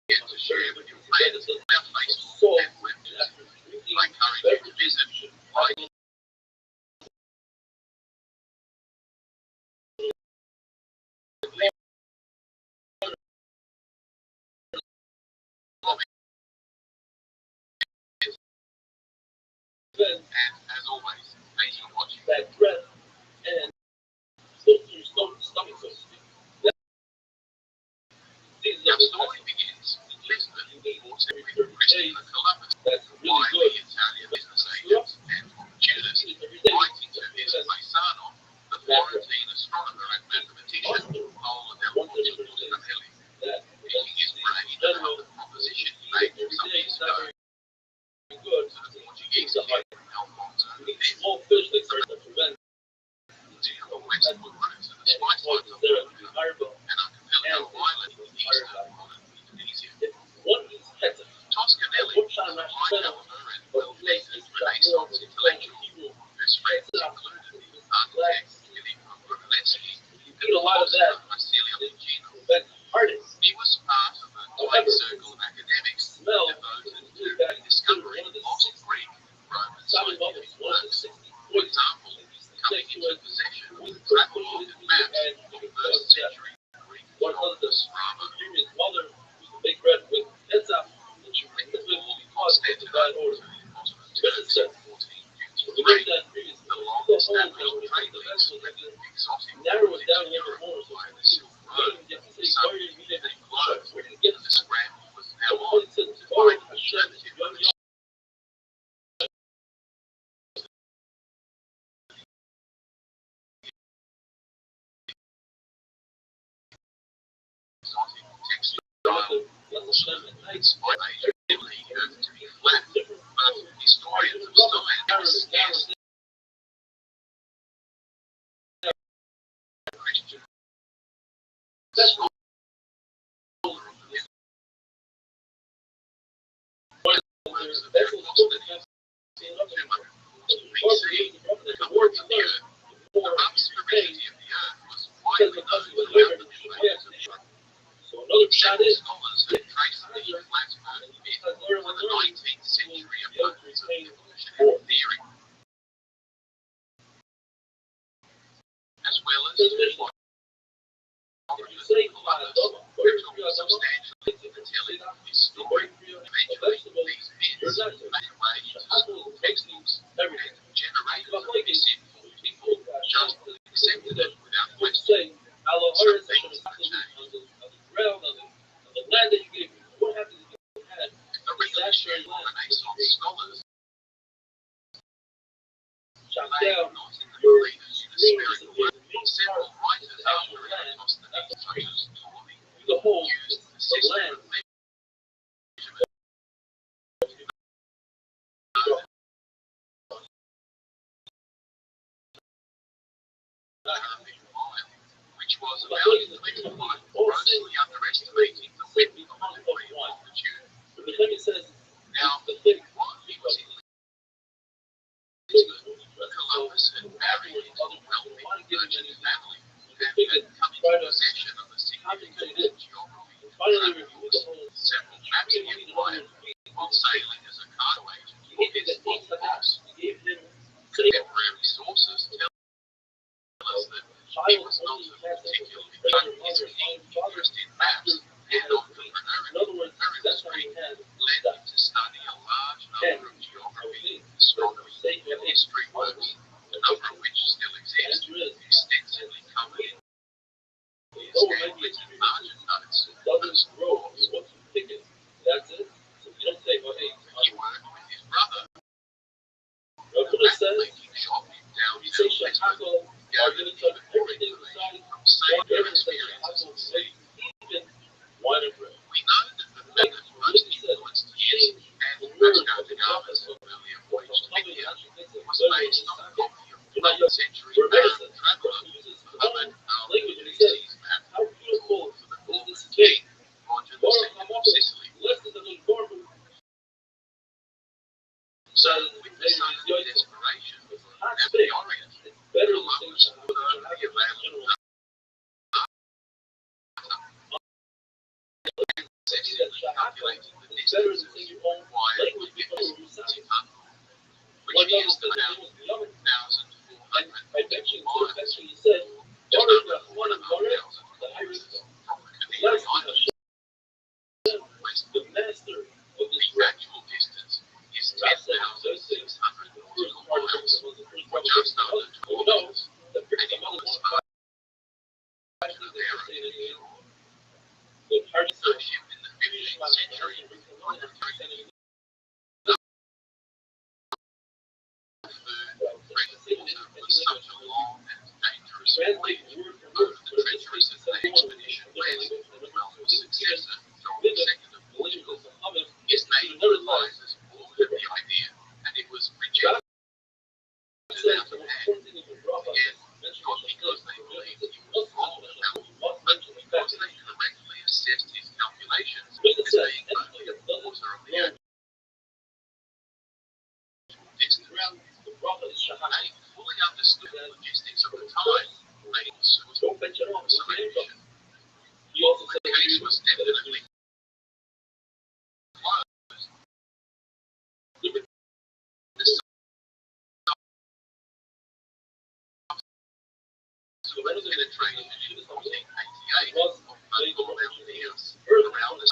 forget to share with your friends on our Facebook and web pages. I encourage you to visit, like, and as always, thanks for watching. That breath and still through stomach, so to speak. Our story begins in Lisbon, 14th Christopher Columbus, That's really wily good. Italian business agent and opportunist, writing to his paisano, the Florentine astronomer and mathematician Paolo del Monte, That picking his brain about the proposition he made some years ago good. to the Portuguese king Alfonso We need V. small fish like start to prevent To the westward route to the spice points lands of there. Peru Fireball. and Archipelago Island in eastern modern Indonesia. If one eats ketchup, Toscanelli, one shot a of mashed high potato, caliber and well-dated Renaissance intellectual whose friends included the architect Filippo Brunelleschi and eat a lot of philosopher that. Marsilio Ficino. Prevent heartache. He was part of a tight circle of academics Smell devoted to rediscovering lost Greek, Roman, solid scientific bubbles. One of the works. 60 For example, coming into possession of the travel log and maps of first century Greek one of the geographer Rabbi. previous mother used to make bread with ketchup, which you When make the it war with Constantinople that to order. the Ottoman This is Turks in to make 1453, that previous the the long-established whole trade links the with exotic narrow it goods down a into little Europe more so via the it's Silk Road you have to say suddenly where you need it. became closed, Where did it get and the scramble was now on all it said to find alternative routes. Exotic textile despite major heavily earth to be flat, but historians of style scarcely Christian scholar of the works of Demosthenes in 240 BC. According to the earth, the rough sphericity of the earth was widely known throughout the Middle Ages of Europe. So another shot Several is scholars have traced the flat earth myth for the 19th century opponents of evolutionary theory, as well as to philosophers of Columbus, who took substantially to the telling of his story. Eventually, these myths made their way into school textbooks and generated a misinformed people just accepted it without question. Some things have changed. the land that you gave me. What happens if you had The real issue for Renaissance scholars chopped lay down? not in the beliefs in the spherical world. Several writers after Eratosthenes, such as Ptolemy, The whole used the the system land. of measurement mile, which was about 25, grossly underestimating the width of the oil longitude. But then it says, Now, the thing, while he was in Lisbon, Columbus had married into a wealthy merchant family and had come into possession of a significant geography and finally travel review the whole several maps he acquired while sailing as a cargo agent for his small boss. He gave him Contemporary sources tell us that he was not a particularly good his keen interest in maps and entrepreneurial. In other words, Very that's how he street had led him to study a large number of geography, astronomy, and history works, a number of which still exist, extensively covered in his handwritten margin notes. Those grow. reports. Once you pick it, that's it. So you don't say, well, hey, He worked with his brother, Rabbi says, making shopping down you to say Lisbon, Chicago, are going to gathering touch information everything from besides sailor everything experiences at sea. even wine and bread. We know that the man that most influenced his and Vasco da Gama's earlier voyage to India was based on a copy of 12th century Arab traveller Muhammad al-Idrisi's map How beautiful for the is Northern this day? King, Roger II of Sicily. Less than the normal. So, with the sun of desperation for the Orient, Better Columbus would only available calculating the distances required to get to Timbuktu, which is about 1,400 miles, He said, just under 4,500 from the Canary Islands west. the master of this The actual distance is 10,602 miles, or just under 12 miles, and it was far to the area. No ship in the 15th century would have taken food, fresh water for such a long and dangerous voyage over the treacherous expedition west, while his successor, John II of Portugal, his name realizes all of the idea, and it was rejected out of hand. Again, not because they believed he was wrong about it, but because they correctly assessed his calculations as being only a quarter of the actual distance. They fully understood the logistics of the time, made the Suez solution. He also The said, case was definitely closed. The penetration in 1488 of Mongol Mountaineers around the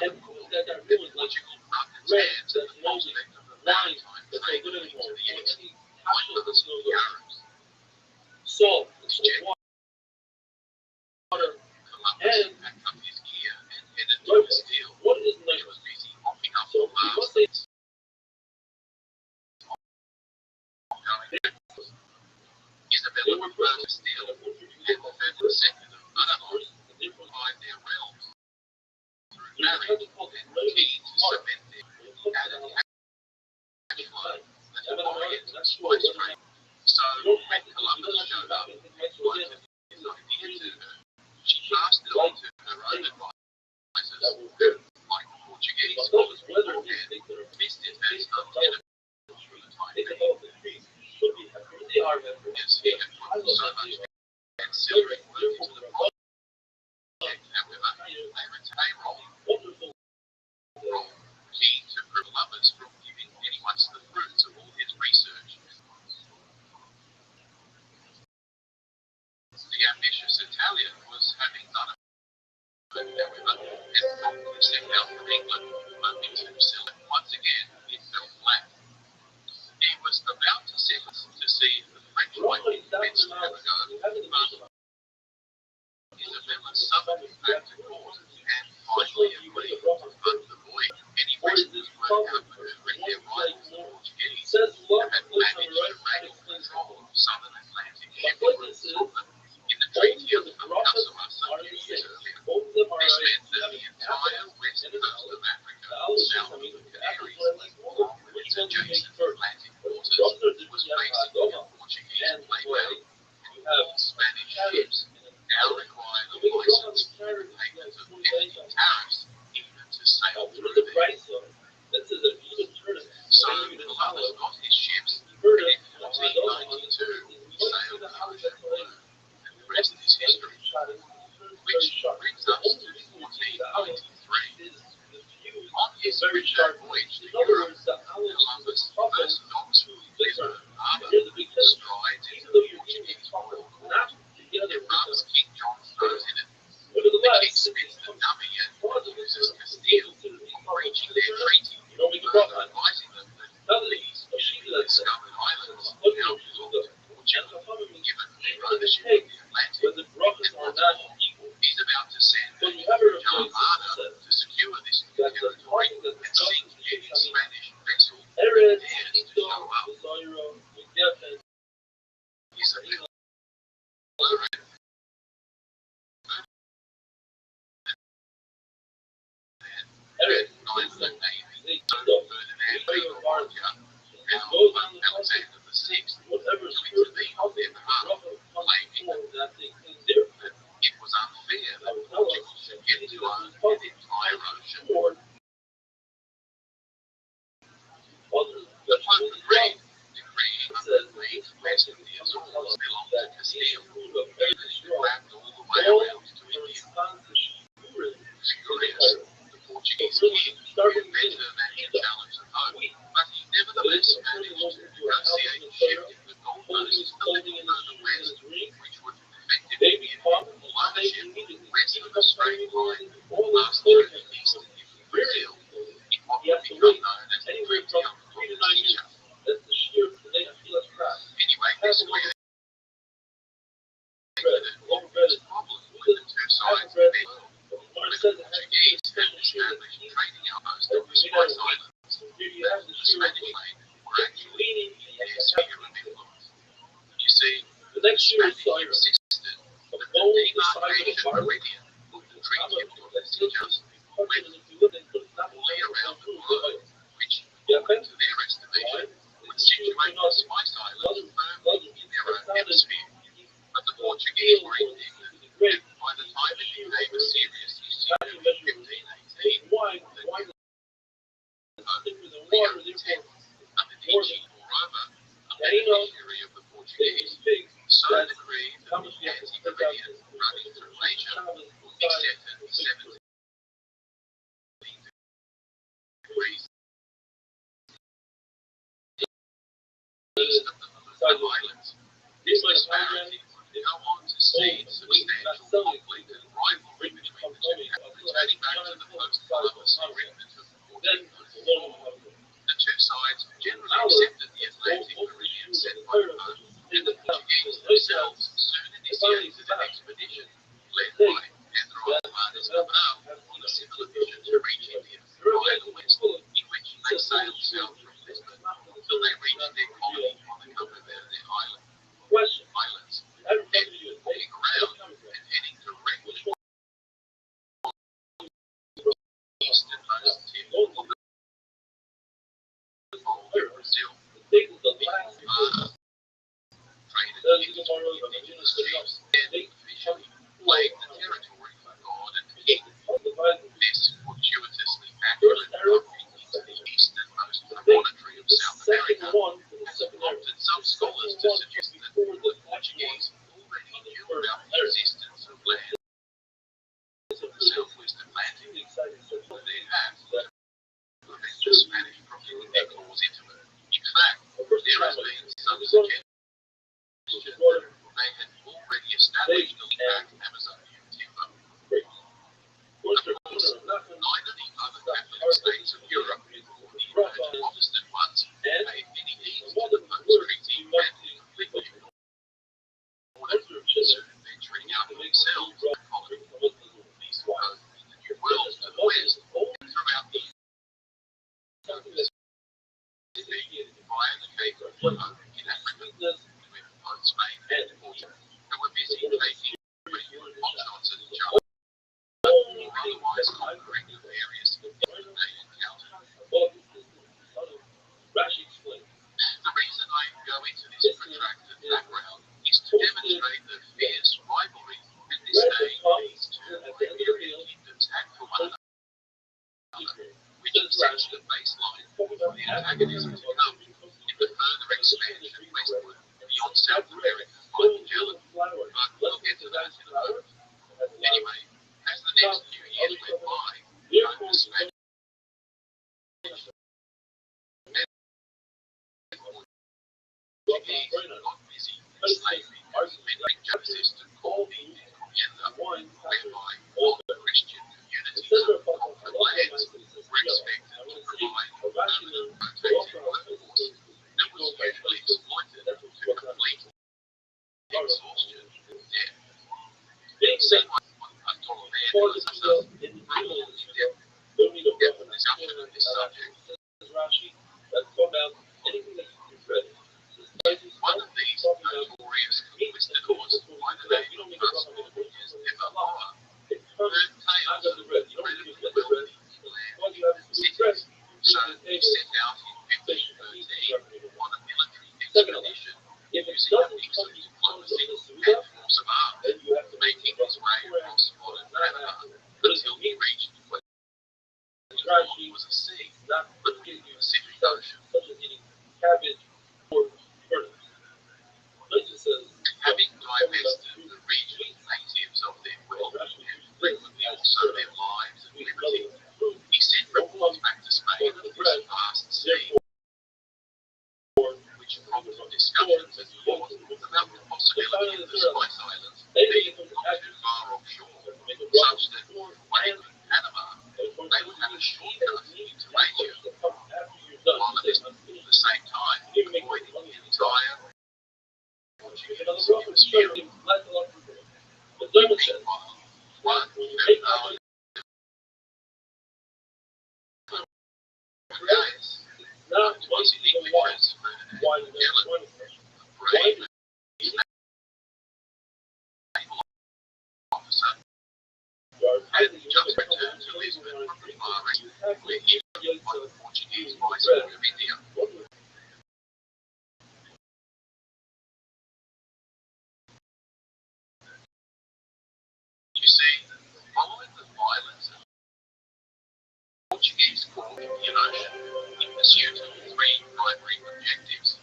Portugal broke its hands at the prospect of the maritime trade leading to the east, pointless to the Arabs. salt, Its jet water, Columbus packed up his gear and headed to Castile, what is which nice? was busy mopping up So the we must last say, ongoing Isabella preferred Castile, and Philip II of Aragon occupied their realms through marriage and keen to cement their added cash flow that the Orient spice trade. So when Columbus showed up and floated his idea to her, she passed it on to her own advisors, like Portuguese scholars beforehand, missed it as untenable for the time being. As he had put so much ancillary work into the project, however, they retain a role key to Columbus from giving anyone the fruits of all his research. The ambitious Italian was having done it, however, and promptly set out from England, hoping to sell it once again. It fell flat. He was about to settle to see if the French might be convinced to have a go, but Isabella summoned him back to court and finally agreed to fund the voyage. Any Westerners were outmaneuvering their rivals, the Portuguese, who had managed to make control of southern Atlantic shipping routes from them. In the Treaty of Alcazar some few years earlier, this meant that the entire west coast of Africa, south of the Canaries, along with its adjacent Atlantic waters, was basically a Portuguese playground, and all Spanish ships now require the license for the payment of hefty tariffs even to sail through the there. price of that says that even tournament. So Columbus got his ships, and in 1492 sailed the ocean blue, and the rest is history. Which brings us to 1493. On his return voyage to Europe, Columbus first docks from Lisbon Harbour, strides into the Portuguese oil port, and rubs King John's nose in it. The king spits the dummy and accuses Castile of breaching their treaty, advising them that these newly discovered islands now belong to Portugal, given their ownership of the Atlantic, and furthermore, he's about to send a huge armada to secure this new territory and sink any Spanish vessel that dares to show up. He's a lurid recognized the navy, so Ferdinand Barca, now Alexander VI, to intervene on their behalf, claiming that it was unfair that Portugal should get to own an entire ocean. The Pope agreed, decreeing that these west of the Azores belonged to Castile, and wrapped all the way around to India. Furious, the Portuguese king knew better than to challenge the Pope, but he nevertheless managed to negotiate shifting the goalposts a little further west, which would effectively give him full ownership west of the straight line, thus turning east of Brazil in what would become known as the Treaty of Tordesillas. Anyway, this way the problem with the two sides of the world. The Portuguese had established trading outposts on the Spice Islands, that the Spanish were actually in their sphere of influence. You see, the Spanish insisted that the demarcation meridian of the Treaty of Tordesillas went fully around the world, which, according to their estimation, would situate the Spice Islands firmly in their own hemisphere. But the Portuguese were indignant, and by the time it became a serious issue in 1518, Leo X, a Medici, moreover, a beneficiary of the Portuguese, so decreed that the anti-meridian running through Asia would be set at 17 degrees east of the Moluccan Islands. This disparity would go on to seed substantial conflict and rivalry between the two countries, dating back to the first Columbus agreement of 1404. The two sides generally accepted the Atlantic meridian set by the Pope, and the Portuguese themselves soon initiated an expedition led by Pedro Alvarez Cabral on a similar mission to reach India via the west, in which they sailed south from Lisbon until they reached their colony on the Cape Verde Islands, then heading around and heading directly easternmost tip of the Brazil. Traded indigenous ships and officially claimed the territory for God and King. This fortuitously accurate coverage into the easternmost promontory of South America has prompted some scholars to suggest that the Portuguese already knew about the existence of land in the southwest Atlantic, although they have prevent the Spanish from getting their claws into it. In fact, there has been some suggestion that they had already established back Amazonian timber. Of course, neither the other Catholic states of Europe nor the Protestant ones paid any heed to the Pope's treaty and completely ignored it, soon venturing out of themselves the colony of the New World to the west and throughout the via the Cape of Good Hope in Africa, between both Spain and Portugal, who were busy taking establish the baseline for the antagonism to come in the further expansion westward beyond South America by Magellan. But we'll get to that in a moment. Anyway, as the next few years went by, the Spanish Portuguese got busy enslaving many justices to call the encomienda, whereby all the Christian communities of conquered lands were expected to provide a permanent rotating workforce that was usually exploited to complete exhaustion and death. It seemed like a total man was himself for a long in-depth discussion of this subject. One of these notorious conquistadors by the name of Vasconcelos de Balboa heard tales of incredibly wealthy land cities, so he set out in 1513 on a military expedition using a mix of diplomacy and force of arms, making his way across modern Panama until he reached what he thought was a sea, but the Pacific Ocean. Having divested the region natives of their wealth and frequently also their lives and liberty, he sent reports back to Spain of this vast sea, which prompted discussions at court about the possibility of the Spice Islands being not too far offshore, such that away from Panama, they would have a shortcut into Asia, while at the same time avoiding the entire Portuguese hemisphere. Meanwhile, one Fernando Guys, was in English as Ferdinand Magellan, a brave naval officer, had just returned to Lisbon from the Far East, where he was by the Portuguese Viceroy of India. You see, following the violence of the Portuguese court in the ocean, in pursuit of three primary objectives.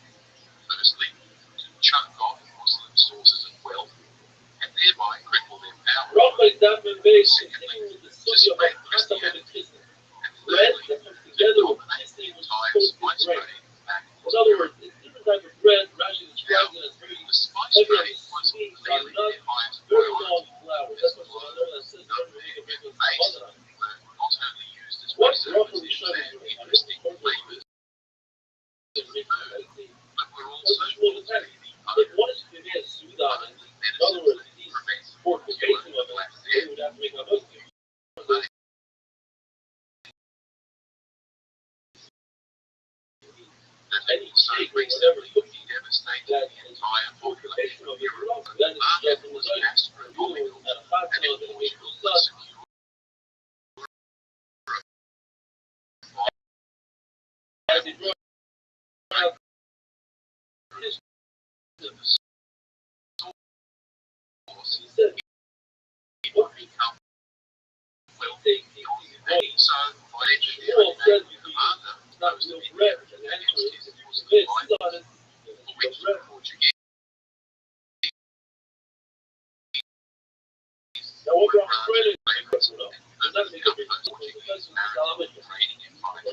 Firstly, to choke off Muslim sources of wealth and thereby cripple their power. Secondly, to spread Christianity. And thirdly, to dominate the entire spice trade back in Europe. Now, the spice trade was clearly their highest priority, as the Nutmeg and mace were not only used as preservatives and interesting flavors in food, but were also military potent medicines that prevent cure black death. That also recently devastated the entire population of Europe. Market was astronomical, and in Portugal was secure it would become wealthy so legendary commander knows the India and annexed his Muslim islands, for which the Portuguese were granted favors and permanent outposts. Portuguese maritime trading empires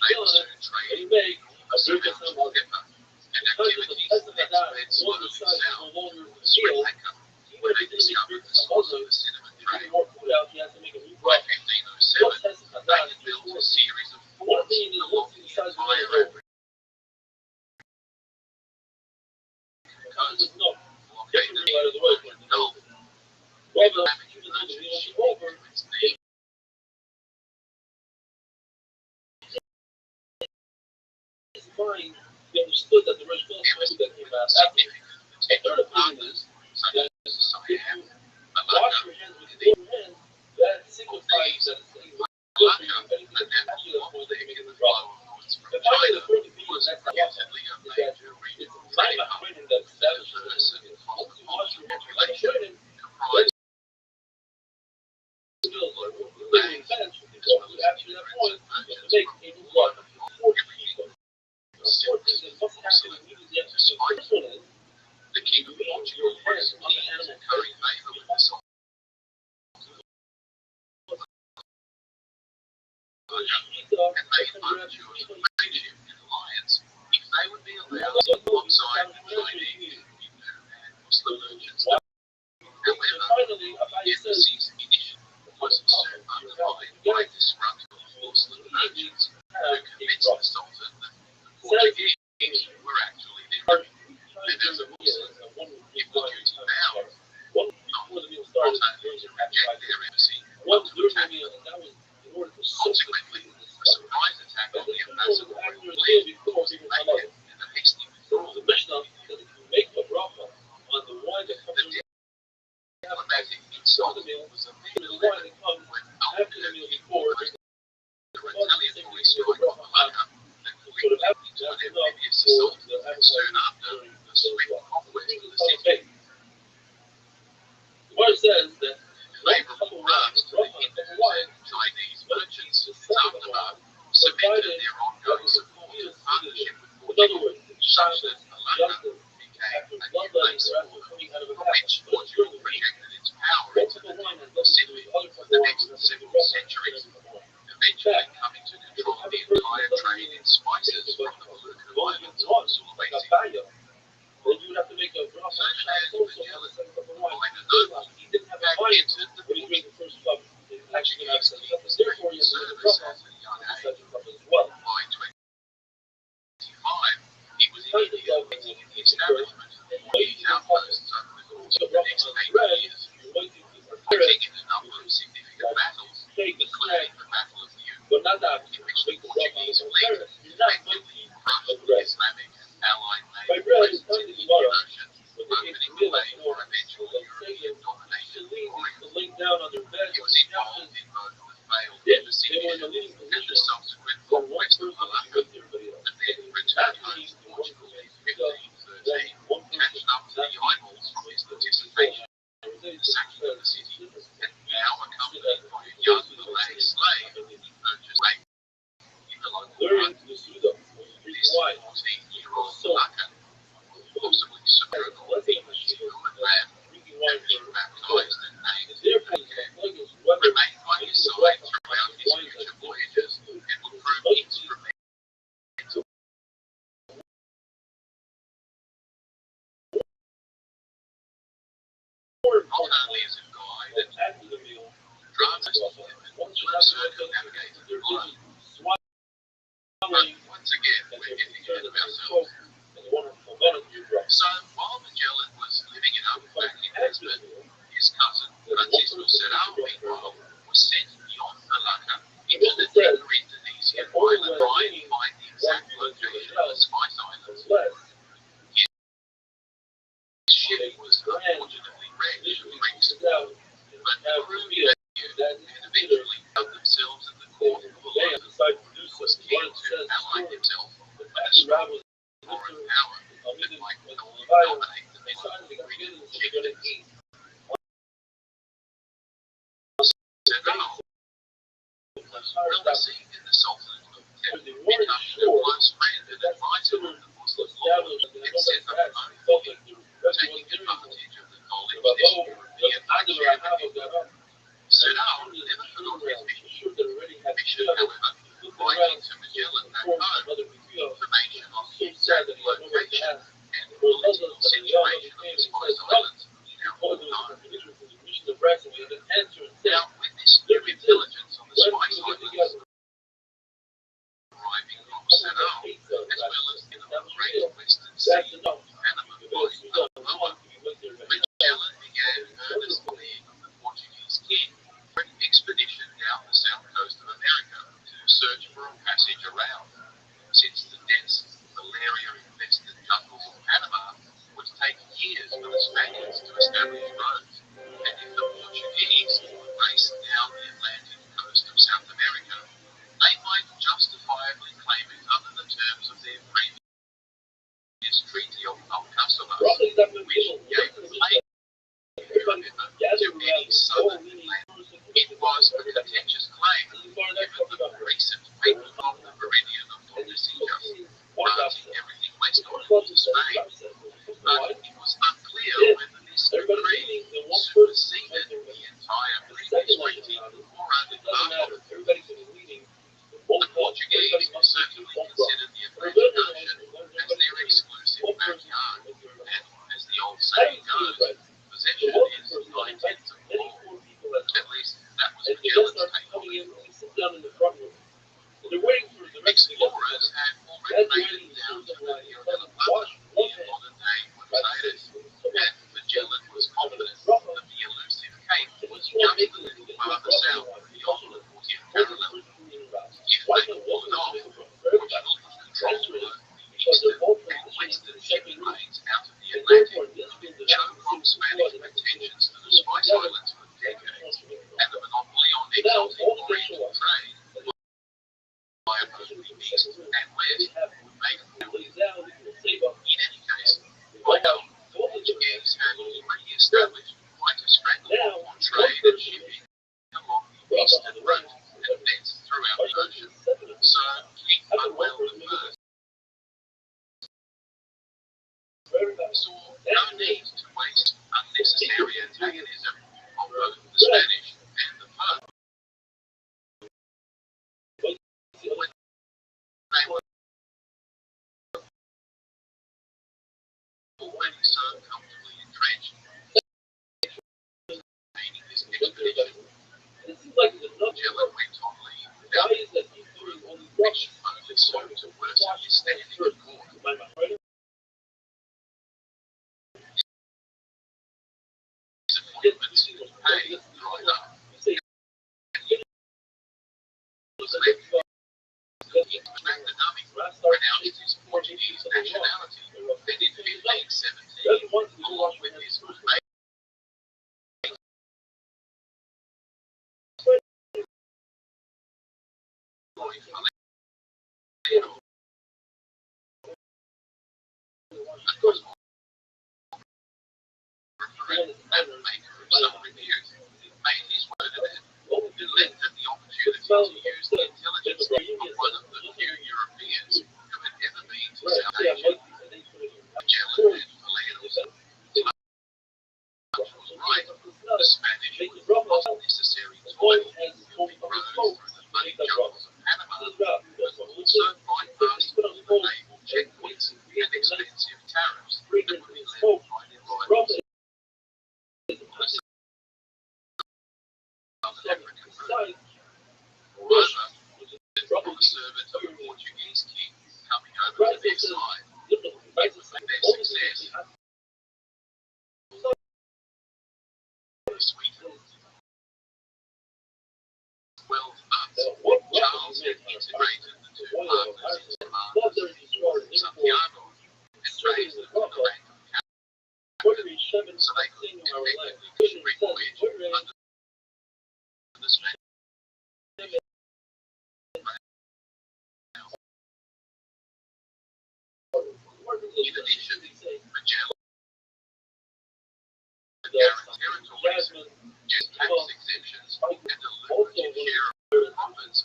they also traded Pacific pepper and activities that spread slowly south to Sri Lanka, where they discovered the source of the cinnamon trade. By 1507, they had built a series of forts along the entire African coast, blockaded the Gulf, and damaged merchant shipping to its knees. Significant potential partners such as Siam, Malacca, and India. Of these, Malacca, the natural bottleneck in the flow of goods from China, was reputedly a major regional trade hub, and a diverse and cosmopolitan population comprised of local lands, as well after that point, you have to make a new blood. 4 people. The 4 things that must happen immediately after the first one is the king of Portugal was on the animal curry favor with the sultan. And they hoped to a friendship and alliance if they would be allowed to alongside the Chinese, Hindu, and Muslim merchants. However, the embassy's initiative was soon undermined by disgruntled Muslim merchants who convinced the Sultan that the Portuguese were actually their enemy. And as a Muslim, if the duty bound, not only to reject their embassy, but to attack them. Consequently, a surprise attack on the ambassador led to naked and a hasty withdrawal. the Mishnah that if you make a bracha on the wine that comes The diplomatic insult was a the wine that comes when after the meal before, the retaliatory strike of Malacca that quickly into an amphibious assault, and soon after, the swift conquest of the city. the Gemara says that Favorable terms to the Hindu and Chinese merchants aftermath cemented their ongoing support and partnership with in other Portugal, words, such that Malacca became a new base border from which Portugal projected its power into the Pacific for the next several centuries, eventually coming to control the entire trade in spices from the Moluccan Islands on Sulawesi. then you would have to make a bracha Ferdinand also Magellan, on the second cup of by wine. the noble, He didn't have a had wine entered the when he drank the first cup. He actually didn't have Portuguese a king's therefore he has to make a service bracha at a young on the age. second cup as well. By 25, he was in India waiting in the establishment of Portuguese outposts over the course of the next 8 years, fighting in a number of significant battles, including the Battle of the But not that in which the make the Portuguese bracha on fleet the You're not effectively crushed the Islamic and allied My naval bread is presence not in in the the Indian bottom. Ocean, But they opening get the real way for more. eventual European domination of the To Orient. lay down on their bed. He was involved in both the failed embassy They were in the mission leading and the position. subsequent For one conquest person of to Malacca, with everybody else. but then returned home to Portugal in 1513, catched up to the eyeballs from his participation in the sacking of the city, and now accompanied by a young Malay slave he purchased in the local Learning market. to sue them. This Why? 14-year-old Malacca, possibly sojourned on the human man, Drinking and wine being for baptized and named therefore Again, whether remained by his side throughout his future voyages and would prove instrumental. Not only as a guide and after the meal, dramatist him and would have circumnavigated the globe. But once again, we're getting ahead of ourselves. So while Magellan was living it up back in Lisbon, his cousin Francisco Serrao, meanwhile, was sent beyond Malacca into the deeper Indonesian island, trying to find the exact location of the Spice Islands. His ship was unfortunately wrecked 3 weeks ago, but the crew rescued and eventually found themselves at the court of a lord who was keen to ally himself with a strong foreign power that might dominate the Mediterranean region. Serrao, well received in the Sultanate of Tep, becoming a close friend and advisor of the Muslim lord, and set up an own fleet, taking advantage of the knowledge this European nation had. Serrao never forgot his mission. Mission, however, providing to Magellan back home information on the exact location and political situation of the Spice Islands in our own time. Now, with this new intelligence on the Spice Islands arriving from Serrao, as well as in the great Western Sea, Panama lying lower, Magellan began earnest fleeing of the Portuguese king for an expedition down the south coast of America to search for a passage around. Since the dense, malaria-infested jungles of Panama would take years for the Spaniards to establish roads, and if the Portuguese would race down the Atlantic coast of South America, they might justifiably claim it under the terms of their previous Treaty of Alcazaba, which gave the claim to any southern land It was a contentious claim given the recent people of the meridian of Tordesillas marching everything west on into Spain, but it was unclear whether this decree superseded the entire previous treaty or only part of it. The Portuguese were certainly considered the Atlantic Ocean as their exclusive backyard, and as the old saying goes, possession is 9/10 of law. At least that was Magellan's take on it. Explorers had already made it down to the Rio de la Plata near modern-day Buenos Aires, and Magellan was confident that the elusive cape was just a little farther south beyond the 40th parallel. If they could pull it off, Portugal could control the eastern and western shipping lanes out of the Atlantic, choke off Spanish pretensions to the Spice Islands for decades, and the monopoly on exotic oriental trade by both the east and west would make it. In any case, by now, the Portuguese had already established quite a stranglehold on trade and shipping along the eastern route and thence throughout the ocean. So, King Manuel I saw no need to waste unnecessary antagonism on both the Spanish and the Pope. When they were already so comfortably entrenched, meaning this expedition, Magellan went on leave without any proof, which only served to worsen his standing in court. His appointments to pay dried up, and he was left looking to attract the dummy, renounced his Portuguese nationality, and in 1517, along with his mate, and maker of some reviews, made his word of it, and left him the opportunity to use the intelligence of one of the few Europeans who had ever been to South Asia. Magellan and Palermo's was right. The Spanish would not necessary toil moving roads through the muddy jungles of Panama, but also bypassed all the naval checkpoints and expensive tariffs that would be levied by their rivals. South African route. Moreover, on the servant of a Portuguese king coming over to their side, it would make their success sweeter. 12 months, Charles had integrated the two partners in command of Santiago and raised them to the rank of captain, so they could effectively spring wedge under the Spanish. In addition, Magellan guaranteed territories, just tax exemptions, and a lucrative share of profits,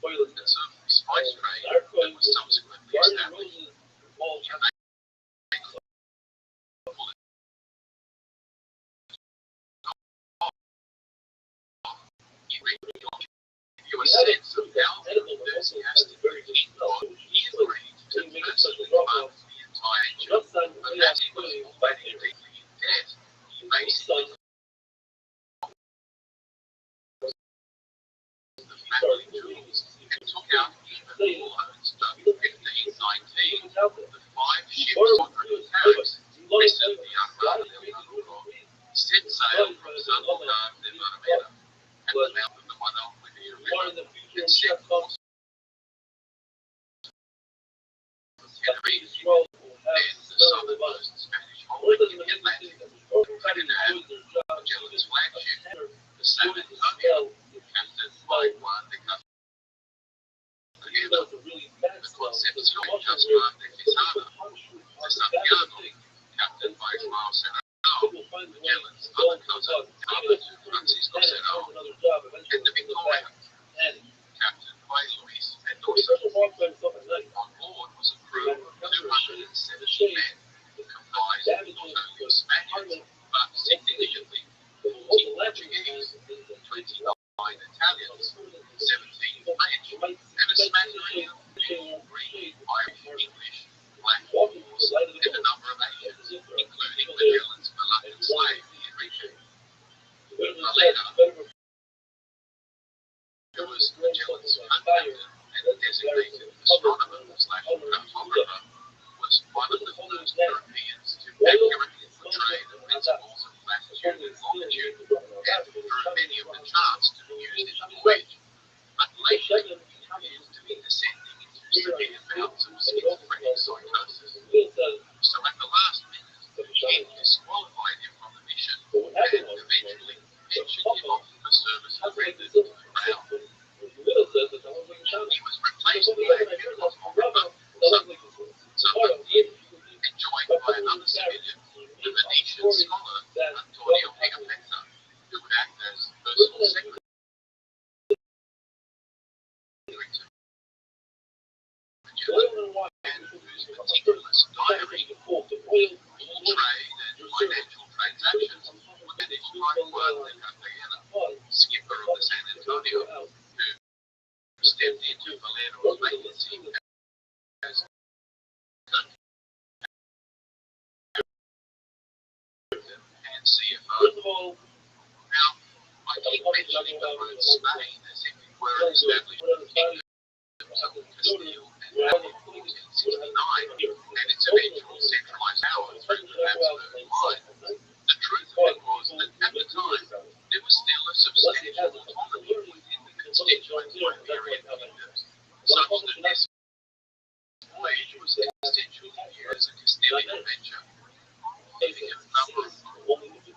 and some spice trade that was subsequently established. You a sense of how enthusiastic the king got, he agreed to personally fund the entire job, but as he was already deeply in debt, he basically the family jewels and took out even more loans. In 1519, the 5 ships under tariffs, Mesa de Armada del Maduro, set sail from San Juan de Barrameda at the mouth of the Guadalquivir River and set course for Tenerife, then the southernmost Spanish holding in the Atlantic. Ferdinand, Magellan's flagship, the San Antonio, Captain Juan de Cartagena, the Concepcion Gaspar de Quesada, the Santiago, captained by Joao Serrano, Magellan's other cousin, Carlos Francisco Serrano, Italians, 17 French, and a smattering of Greek, Irish, English, Black, Moors, and a number of Asians, including Magellan's beloved slave, Enrique. Later, who was Magellan's co-captain and designated astronomer / cartographer, was one of the first Europeans to accurately portray the principles of latitude and longitude, and drew many of the charts to be used in the voyage. But lately, he appears to be descending into severe bouts of schizophrenic psychosis. So at the last minute, Ken disqualified him from the mission and eventually pensioned him off for services rendered to the Crown. He was replaced by a beautiful and joined by another civilian, the Venetian scholar Antonio Pigafetta, who would act as personal secretary to Magellan, and whose meticulous diary of all trade and financial transactions were managed by Juan de Cartagena, skipper of the San Antonio, who stepped into Valerro's vacancy as and CFO. Now, I keep mentioning the word Spain as if it were an established kingdom of Castile and Aragon in 1469, and its eventual centralized power through the Habsburg line. The truth of it was that at the time, there was still a substantial autonomy within the constituent Iberian kingdoms, such that this voyage was essentially viewed as a Castilian venture. Leaving a number of crew in the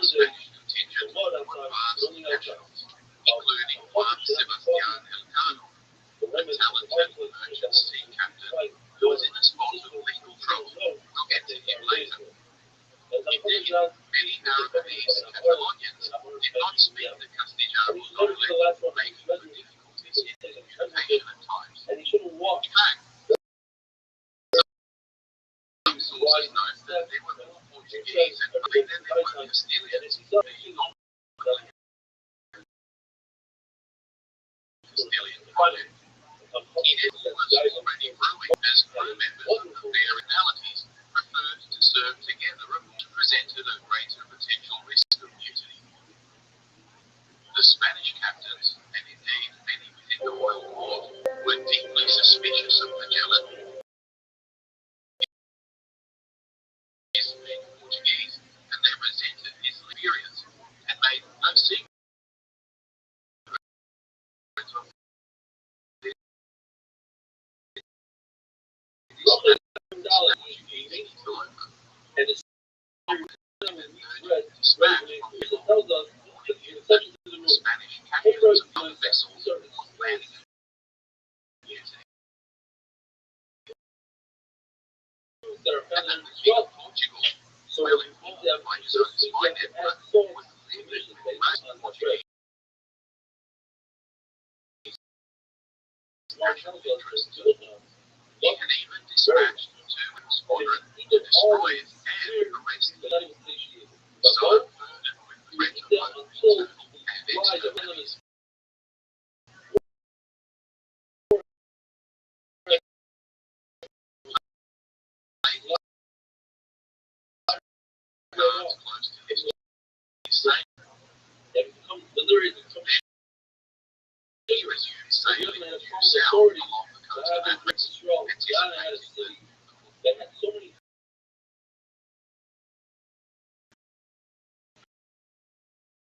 Spanish contingent were vast nationals, including Juan Sebastián Elcano, a talented merchant sea captain who was in a spot of legal trouble. We'll get to him later. Indeed, many Aragonese Catalonians did not speak the Castellano dialect, making for difficulties in communication at times. In fact, some sources note that there were more Portuguese and than there were Castilians, being nominally Castilian project. It was already brewing as crew members of their nationalities preferred to serve together and presented a greater potential risk of mutiny. The Spanish captains, and indeed many within the royal court, were deeply suspicious of Magellan. His being Portuguese, and they resented his experience and made no secret of Portuguese over. And it's dispatched tells us the Spanish captains of the vessels were planning mutiny. And that the King of Portugal, well informed by his own spy network, was clearly most Portuguese national interests. He had even dispatched 2 squadrons to destroy it and arrest them. So burdened with the threat of both internal and external enemies. Guards close to his same. He resumed sailing due south along the coast of Africa, anticipating the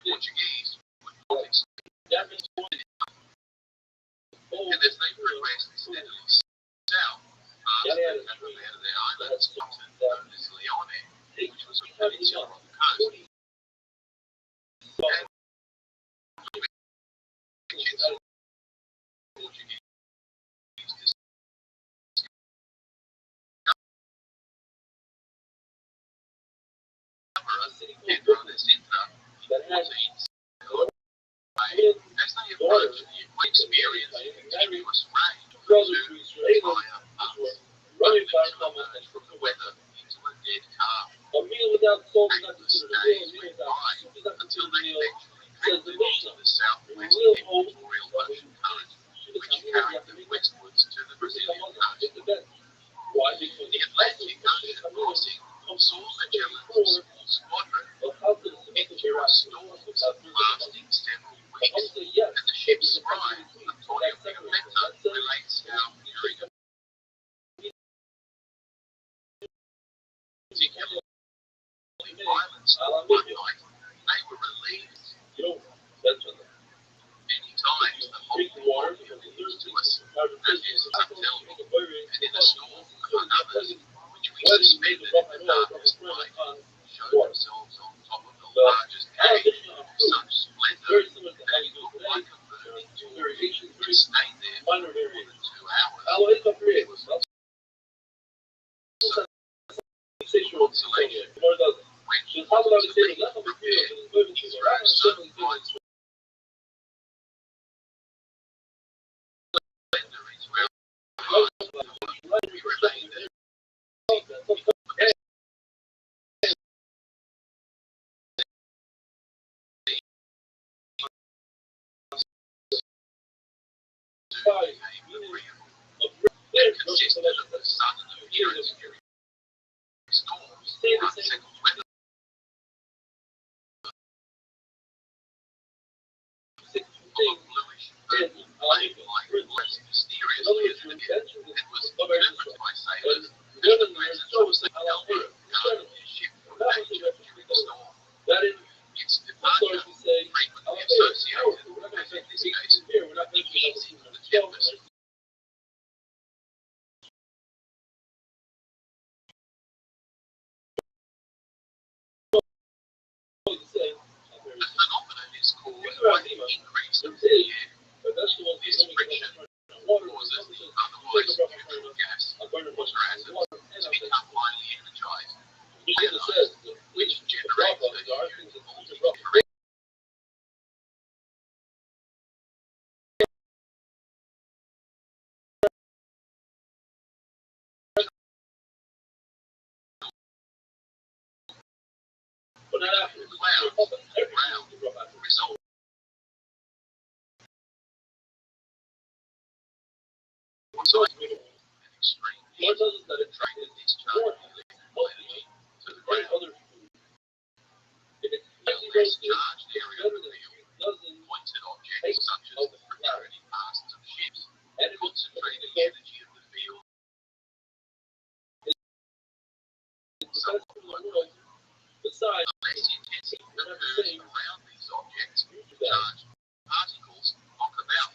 Portuguese would not expect and as they progressed steadily south, past the Cabo Verde Islands, known as Leone, which was a peninsula on the coast, and Portuguese Pedro de Sintra, 14th, as they approached the experienced continuous rain to fire ups, running from the weather into a dead calm. Countless days went by until they eventually came to the southwest there were storms lasting several weeks, and the ship's ride, according to Meta, relates how during particularly violent storm one night, they were relieved many times the whole water used to us, that is until, and in a storm among others, which we suspended in the darkest night, showed themselves on top of the largest cave of such splendor that they looked like a burning torch, which stayed there for more than 2 hours. It was consolation when he wanted to leave prepared to throw some points splendor into our lives. We remained there. It consisted of the sun and the atmospheric storms, unsettled weather, of a bluish purple flame like less mysteriously as the air. It was interpreted by sailors as the presence of St. Albert guarding their ship from danger during the storm. Its departure frequently associated, as in this case, the easing of the tempest. The phenomenon is caused by the increase of the air. This friction causes the otherwise neutral gas, water atom, to become highly energized, which generates a huge voltage correction. Clouds around result an extreme heat attracted discharge of electrical energy to the ground. A less charged area of the field, pointed objects such as the protruding masts of ships, concentrate the energy of the field somewhat locally. A less intense heat occurs around these objects. Charged particles knock about,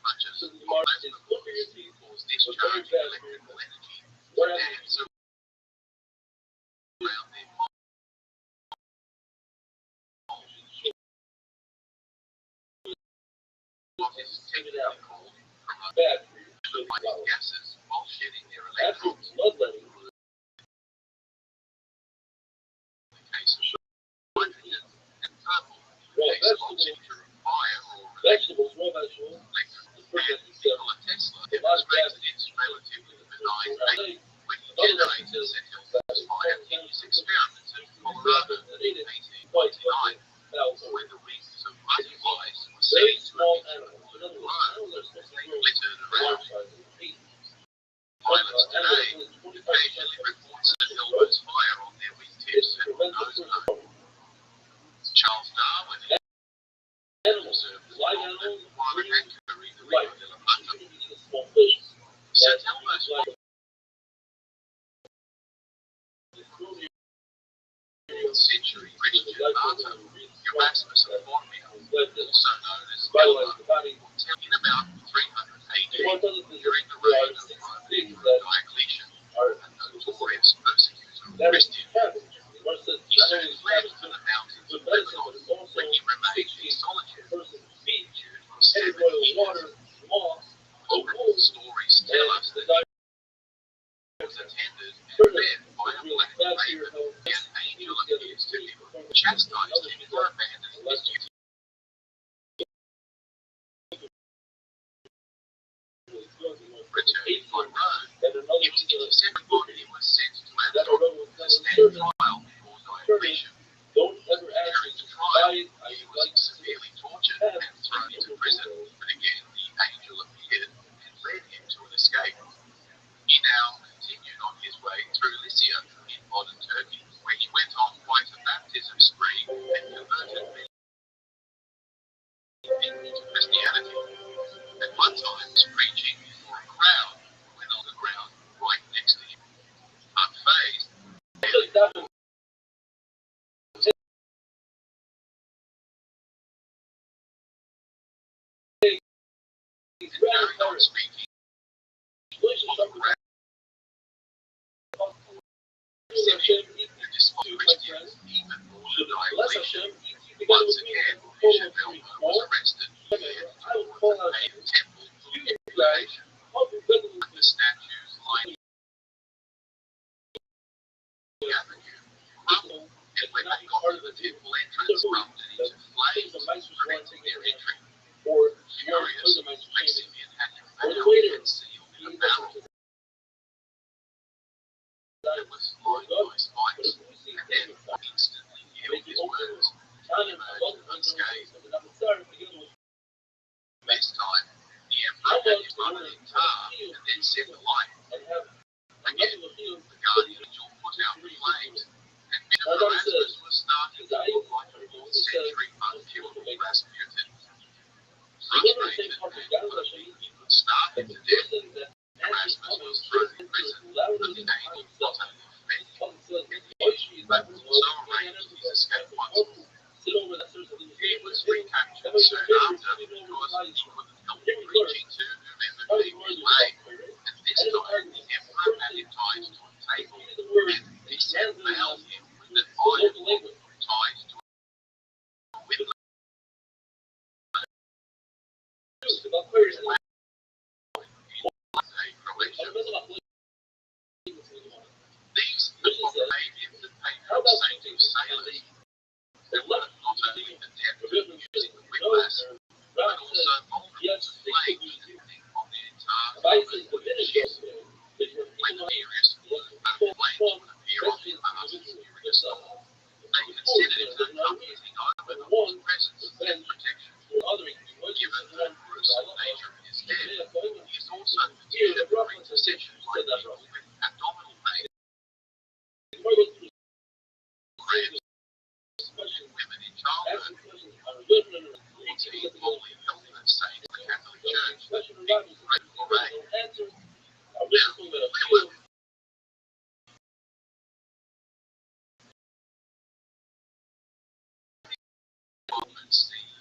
much as plasma cause discharge of electrical energy to dance around their molecules. What is technically called chromatic gases while shedding their electrons. In the case of hydrogen and purple, takes logic to fire or electric. And Nikola Tesla demonstrated its relatively benign fate when he generated Rothschild'S fire in his experiments in Colorado in 1899, when the wings of butterflies were seen to emit blue glow as they glittered around him. Pilots today occasionally report Rothschild'S fire on their wingtips and nose cone. Charles Darwin observed the phenomenon while anchoring the Rio de la Plata. St. Elmo's century Christian martyr, Erasmus of Bormio, also known as Elmo, in about 300 AD, during the reign of Emperor Diocletian, a notorious persecutor of Christians. He soon fled to the mountains of Lebanon, where he remained in solitude, endured for 7 years. Local stories tell us that he was attended and fed by a black raven. An angel appears to him, chastised him for abandoning his duty. Returning by road, he was intercepted and was sent to Antioch to stand trial before Diocletian. During the trial, he was severely tortured and thrown into prison, but again the angel appeared and led him to an escape. He now continued on his way through Lycia in modern Turkey, where he went on quite a baptism spree and converted carried on speaking of the rap and despite Christians even more than I believe. Once again, Bishop Elmer was arrested here for a temple violation with the statues lining the avenue. And when they got to the temple entrance, erupted into flames, preventing their entry. Furious, Maximian had him bound and sealed in a barrel that was lined by spikes, and then instantly healed his wounds. He emerged unscathed. This time, the Emperor had him run in tar and then set alight. Again, the guardian angel put out the flames, and Bishop Erasmus was starting to look like a 4th century unkillable Rasputin. Frustrated and confident he could starve him to death, Erasmus was thrown in prison, but the angel not only fed him, but also arranged his escape once more. He was recaptured soon after because he couldn't help preaching to whomever he was lay, and this time the Emperor had him tied to a table and disemboweled him with an iron rod tied to a window. These Arabians and patrons sainted sailors. They were not only adept at using the windlass, but also multiple flames on the entire ships. When furious, flames would appear on the mast of furious. They considered it a comforting omen of his presence and protection. Given the gruesome nature of his death, he is also petitioned for intercession by people with abdominal pain, women in childbirth, holy health saints of the Catholic Church, people pray for rain.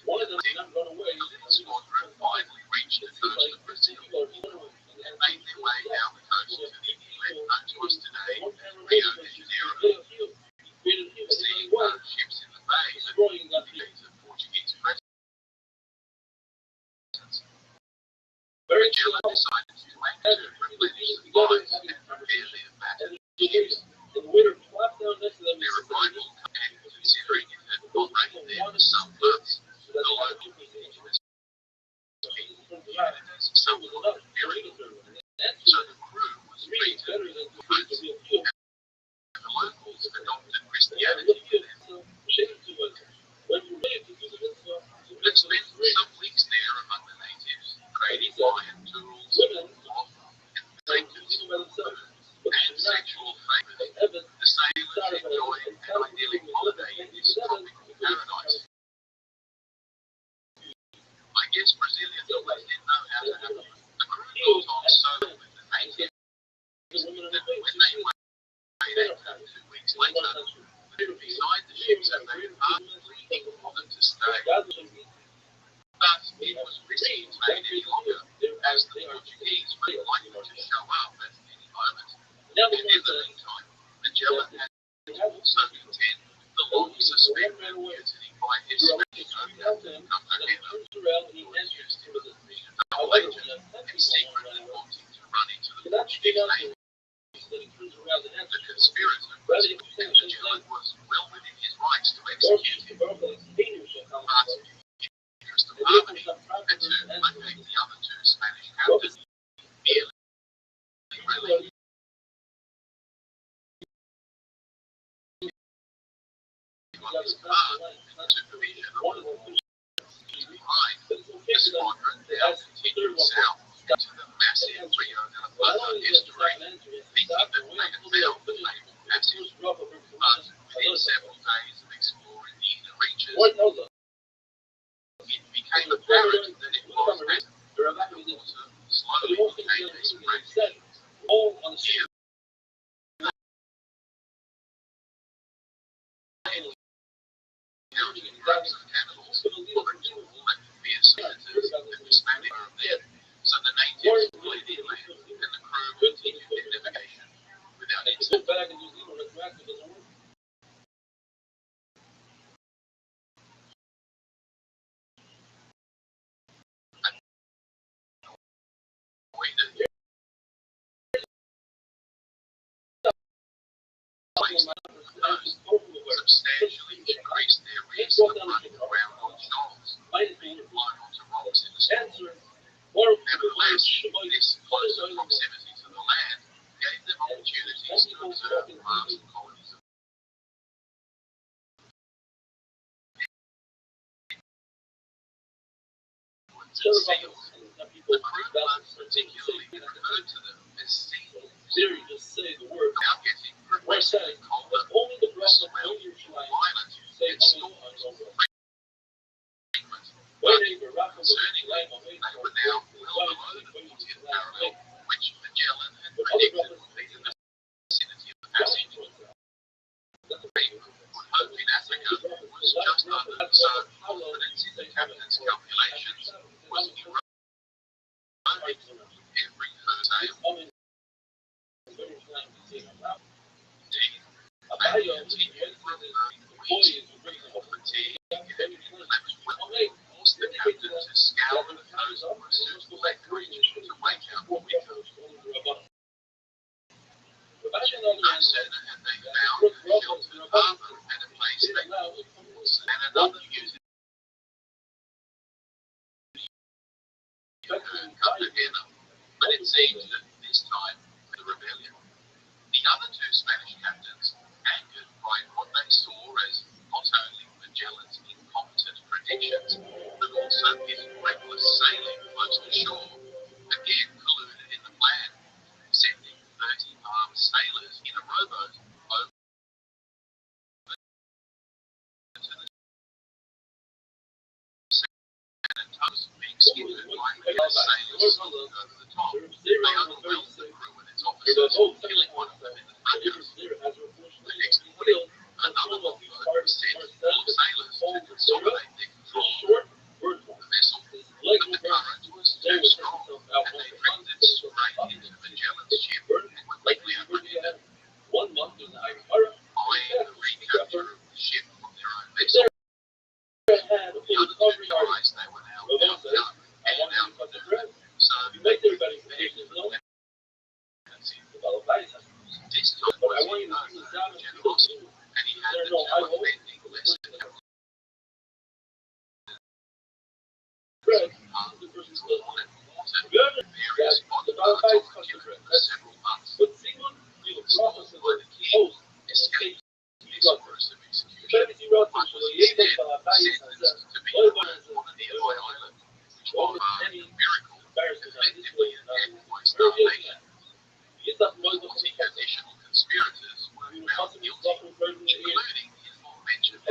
One of them didn't run away. The squadron finally reached the coast of Brazil and made their way down the coast to the inlet known to us today, Rio de Janeiro. Seeing ships in the bay that indicates a Portuguese presence, Magellan decided to anchor to replenish supplies and prepare their battered ships. Their arrival, and considering it had not rained there for some months, the local indigenous communities somewhat buried them. So the crew was treated with goods, and the locals adopted Christianity for them. But spent some weeks there among the natives, trading iron tools, cloth, and blankets, food, and sexual favors. The sailors enjoyed an idyllic holiday in this tropical paradise. I guess Brazilians always did know how to have it. The crew got on so well with the natives that when they made anchor 2 weeks later, beside the ships as they departed, pleading for them to stay. But it was risky to stay any longer, as the Portuguese were likely to show up at any moment. And in the meantime, Magellan had to also contend with the long-suspected mutiny by his Spanish co-captain, Cartagena, who accused him of being a double agent and secretly wanting to run into the Portuguese navy. The conspirator, Magellan was well within his rights to execute him, but in the interest of harmony and to placate the other 2 Spanish captains, merely released on his command and supervision of the forces behind. The squadron now continued south to the massive Rio de la Plata estuary, thinking that they had found the naval passage, but within several days of exploring the inner reaches, it became apparent that it was better. The water slowly became less brackish. Counting drops of cannibals, or the people that could be senators and the Spanish were there. So the natives fled inland, and the crew continued their navigation without Go incident. back and New Zealand retroactive doesn't work. Substantially increased their risk of running around on shoals and being blown onto rocks in the storm. Nevertheless, this closer proximity to the land gave them opportunities to observe vast colonies of birds and seals. The crew once particularly referred to them as seals. Siri, just say the word. Now getting progressively colder, Only the the breath of smell your more life violent, say and storms more frequent. my neighbor, Rafa, was Concerningly, they were now well below the 40th parallel, which Magellan had predicted would be the vicinity of the passage. The reef would hope in Africa was just under, so confidence in the captain's calculations was eroded with every curtail. Indeed, they continued from weeks for fatigue and forced the captain to scour the coast for a suitable anchorage to wait out the winter. No sooner had they found a sheltered harbour and a place they called and another using Cartagena, but it seems that this time the rebellion. The other two Spanish captains, angered by what they saw as not only Magellan's incompetent predictions, but also his reckless sailing close to shore, again colluded in the plan, sending 30 armed sailors in a rowboat over to the San Antonio, being skippered by regular sailors over the top. They overwhelmed the crew and its officers, killing one of them in the front yard. The next morning, another longboat was sent full of sailors to consolidate their control. The vessel, but the current was too strong, and they drifted straight into Magellan's ship and quickly overheaded, eyeing the recapture of the ship from their own vessel. The other two realized they were now outgunned and outmaneuvered, so they begged for clemency. This time was in no mood for generosity, and he had the talent of bending less than part of his lawn and water various body parts of the children for several months. Sworn by the king, escaped this gruesome execution, but was instead sentenced to be burned on a nearby island, which was a miracle, effectively a death by starvation. 40 additional conspirators were found guilty, including the aforementioned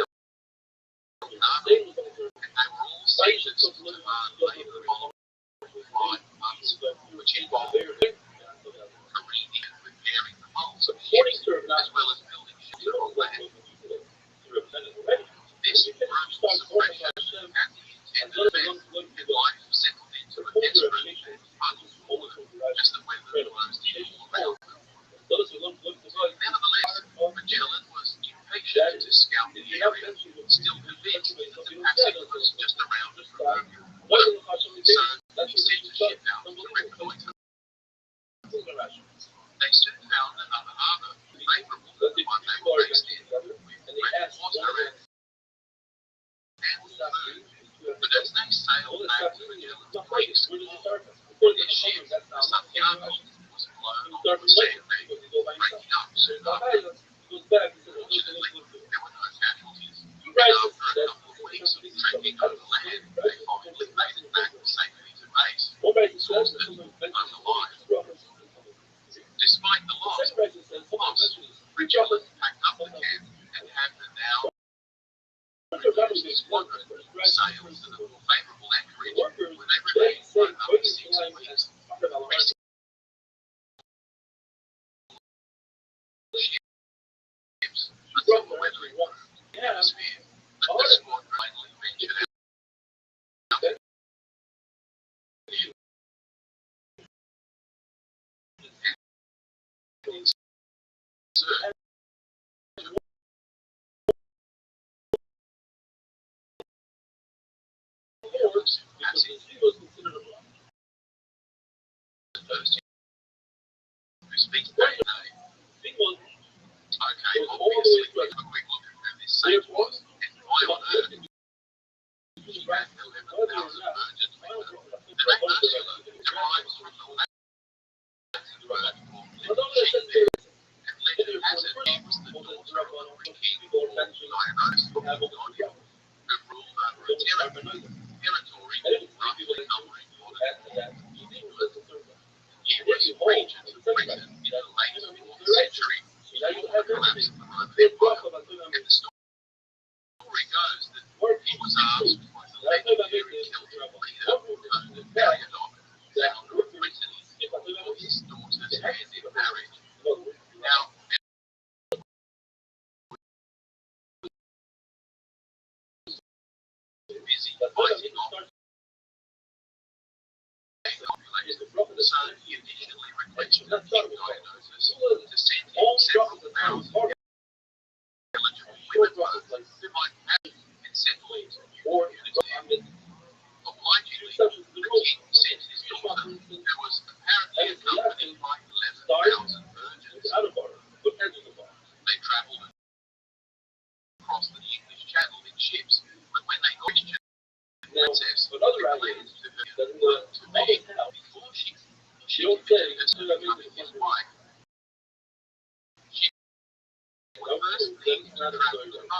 Army, and they were all sentenced to hard labour for 5 months, which involved careening and repairing the hulls of ships, as well as building shelter on land. This brutal suppression had the intended effect, and life settled into a desperate and puzzled order as the weather closed in all around them. Nevertheless, Magellan was impatient to scout the area, still convinced that the passage was just around the proverbial corner, so he sent a ship out to reconnoitre. They soon found another harbour, favourable to the one they were based in, with fresh water and food. But as they sailed back to Magellan's place, their ship, the Santiago, was blown onto a sandbank, breaking up soon after. Fortunately, there were no casualties, and after a couple of weeks of trekking overland, they finally made it back safely to base, exhausted but alive. Despite the loss, Magellan packed up the camp and had the now reduced squadron sail to the more favourable anchorage, where they remained for another 6 weeks, resting ships until the weather improved in the atmosphere. But the squadron finally ventured out research. Because he was considered a black. Who speaks day to day. He was Okay, obviously, we took a quick look at who this saint was, and why on earth you had 11,000 virgins with her. The name Ursula derives from the Latin word for sheep, and legend has it she was the daughter of a Greek king called Dionysus, who ruled over a territory roughly numbering more than England. She was regent of Britain in the late 4th century before the collapse of the Roman Empire, and the story goes that he was asked by the legendary Celtic leader Meriadoc founder of Brittany for his daughter's hand in marriage. Now, busy fighting off so he initially requested Dionysus to send him several thousand eligible women who might marry and settle into new communities. Obligingly, the king sent his daughter, who was apparently accompanied by 11,000 virgins. They travelled across the English Channel in ships, but when they questioned the princess, it claimed to her to be before she considered herself becoming his wife. She was first deemed to travel to Rome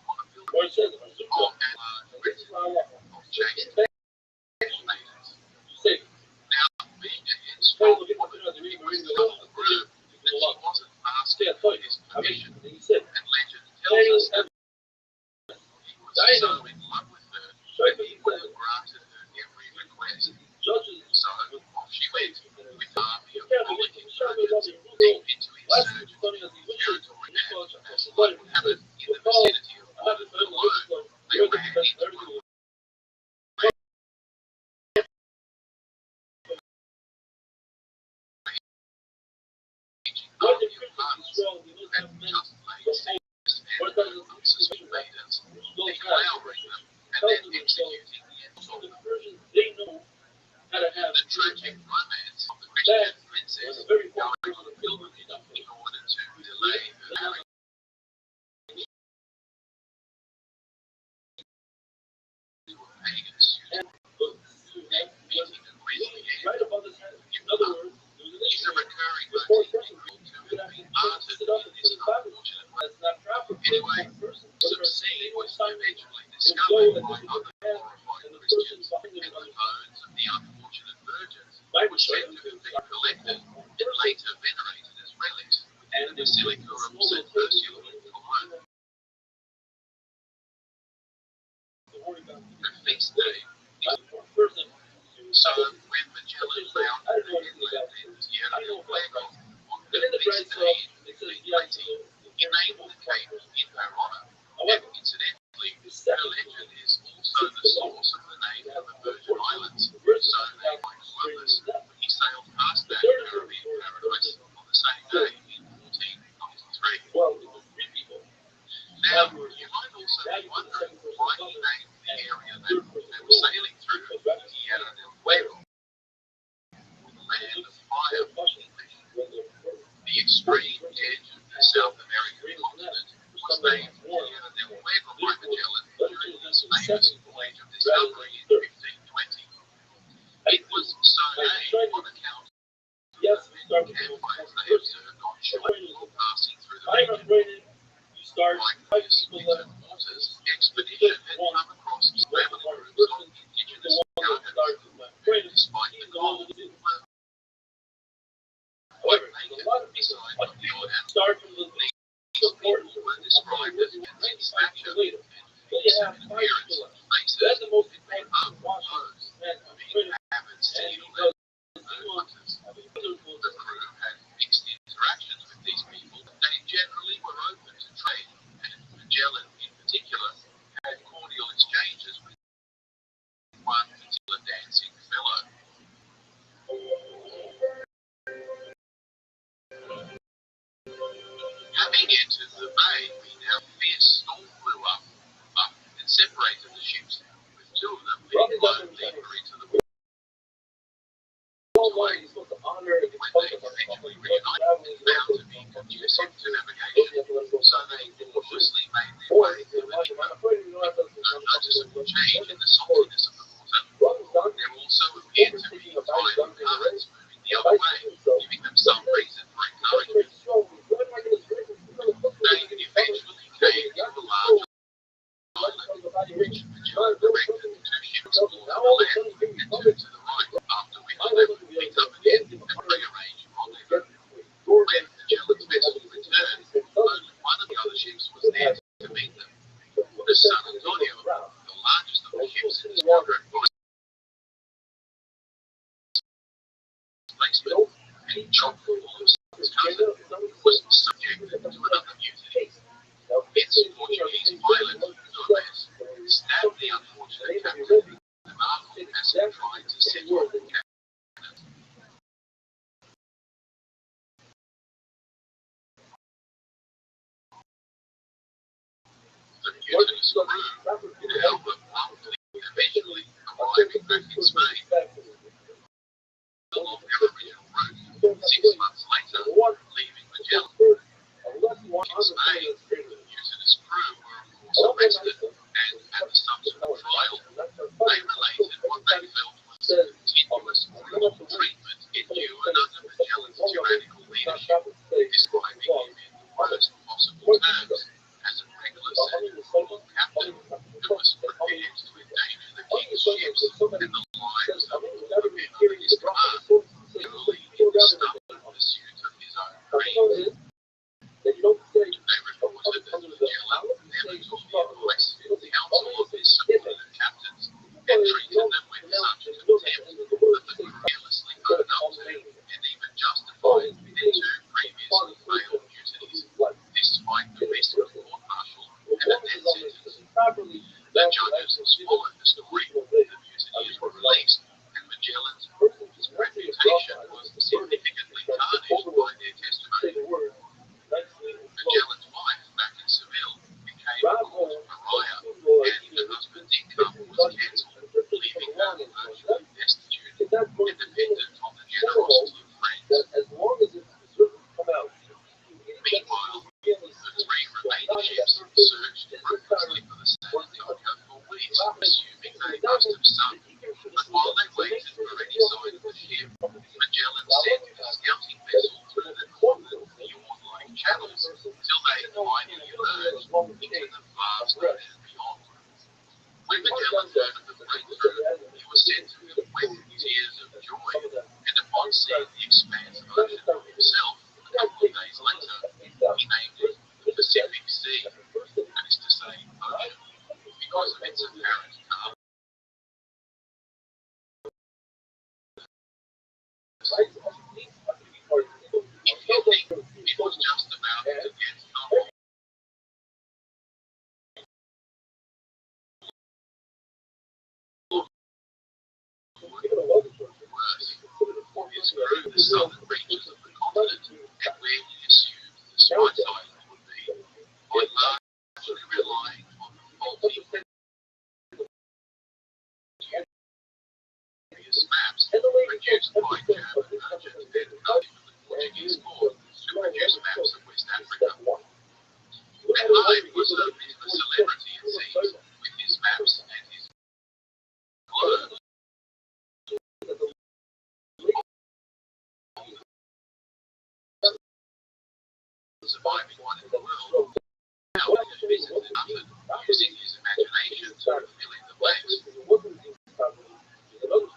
on a pilgrimage of chaste maidens. Now, being a headstrong woman, it was told the groom that she wasn't asking for his permission, and legend tells us that he was so in love with her that he would have granted her every request. So off she went with an army of politic virgins deep into insurgent territory, and as luck would have it, in the vicinity of Waterford alone, they ran into a army of nuns and just ladies and unsuspecting maidens, deflowering them and then executing the ensemble. The tragic romance of the Christian princess going on a pilgrimage in order to delay her marriage. To a pagan student, meeting a grisly end. In other words, is a recurring motif in Greek who have been martyred in this unfortunate way. Anyway, some seed was eventually discovered by other horrified Christians, and the bones of the unfortunate virgins were said to have been collected and later venerated as relics within the Basilica of St. Ursula in Cologne. Her feast day is so when Magellan found the inland in Tierra del Fuego on her feast day in 1520, he named the cape in her honor. And incidentally, her legend is also the source of the name of the Virgin Islands, so named by Columbus when he sailed past that Caribbean paradise on the same day in 1493. Now, you might also be wondering why he named the area that they were sailing through Tierra del Fuego, the land of fire in English. The extreme edge of the South American continent was named Tierra del Fuego by Magellan during his famous voyage of discovery in 1520. It was so named on account of the many campfires they observed on shore while passing through the region. Like this winter waters expedition had come across traveling groups of indigenous Gardens who, despite the cold, were quite naked beside the odd animal. These people were described as in stature and fearsome in appearance, faces and powerful nose, being avid steel and bird hunters. The crew had mixed interactions with these people. They generally were open to trade, and Magellan in particular had cordial exchanges with circumnavigation. So they cautiously made their way through the noticeable change in the saltiness of the water. There also appeared to be tiny currents moving the other way, giving them some reason for encouragement. They eventually came to the large island, which Magellan directed the two ships toward the left and two to the right, after which they would meet up again and rearrange rendezvous. When Magellan's vessel returned, only one of the other ships was there to meet them. The San Antonio, the largest of the ships in the squadron, was displacement, and chock full of his cousin, was subjected to another mutiny. Its Portuguese pilot, Gomez, stabbed the unfortunate captain after the vessel tried to set off the captain. The mutinous crew, with the help of Rabbi, eventually arriving back in Spain along their original route. 6 months later, leaving Magellan in Spain, the mutinous crew were of course arrested, and at the subsequent trial, they related what they felt was continuous brutal treatment endured under Magellan's tyrannical leadership, describing him in the worst possible terms as a reckless and cruel captain who was prepared to endanger the king's ships and the lives of all the men under his command, purely in the stubborn pursuit of his own dreams. They reported that Magellan never took the advice of the council of his subordinate captains and treated them with such contempt that the crew carelessly owned up to and even justified their two previously failed mutinies, despite domestic court-martial and a death sentence. The judges swallowed the story, the mutineers were released, and Magellan's reputation was significantly tarnished by their testimony. Magellan's wife, back in Seville, became a court pariah, and her husband's income was cancelled, leaving her virtually destitute, independent of the generosity of friends. Meanwhile, the three remaining ships searched fruitlessly for the San Antonio for weeks, assuming they must have sunk. But while they waited for any sign of the ship, Magellan sent a scouting vessel through the northern fjord-like channels till they finally emerged into the vast ocean beyond. When Magellan heard of the breakthrough, he was said to have wept tears of joy, and upon seeing the expanse of ocean for himself, a couple of days later, he named it the Pacific Sea, that is to say, ocean, because of its apparent calm. If you think it was just about to get comfortable, worse, it's through the southern reaches of the continent, and where he assumed the Spice Island would be, by largely relying on the faulty maps produced by German merchants then coded with the Portuguese court to produce maps of West Africa. And Rabbi was a bit of a celebrity, it seems, with his maps and his globes. Surviving one in the world, now he had visited London, using his imagination to fill in the blanks.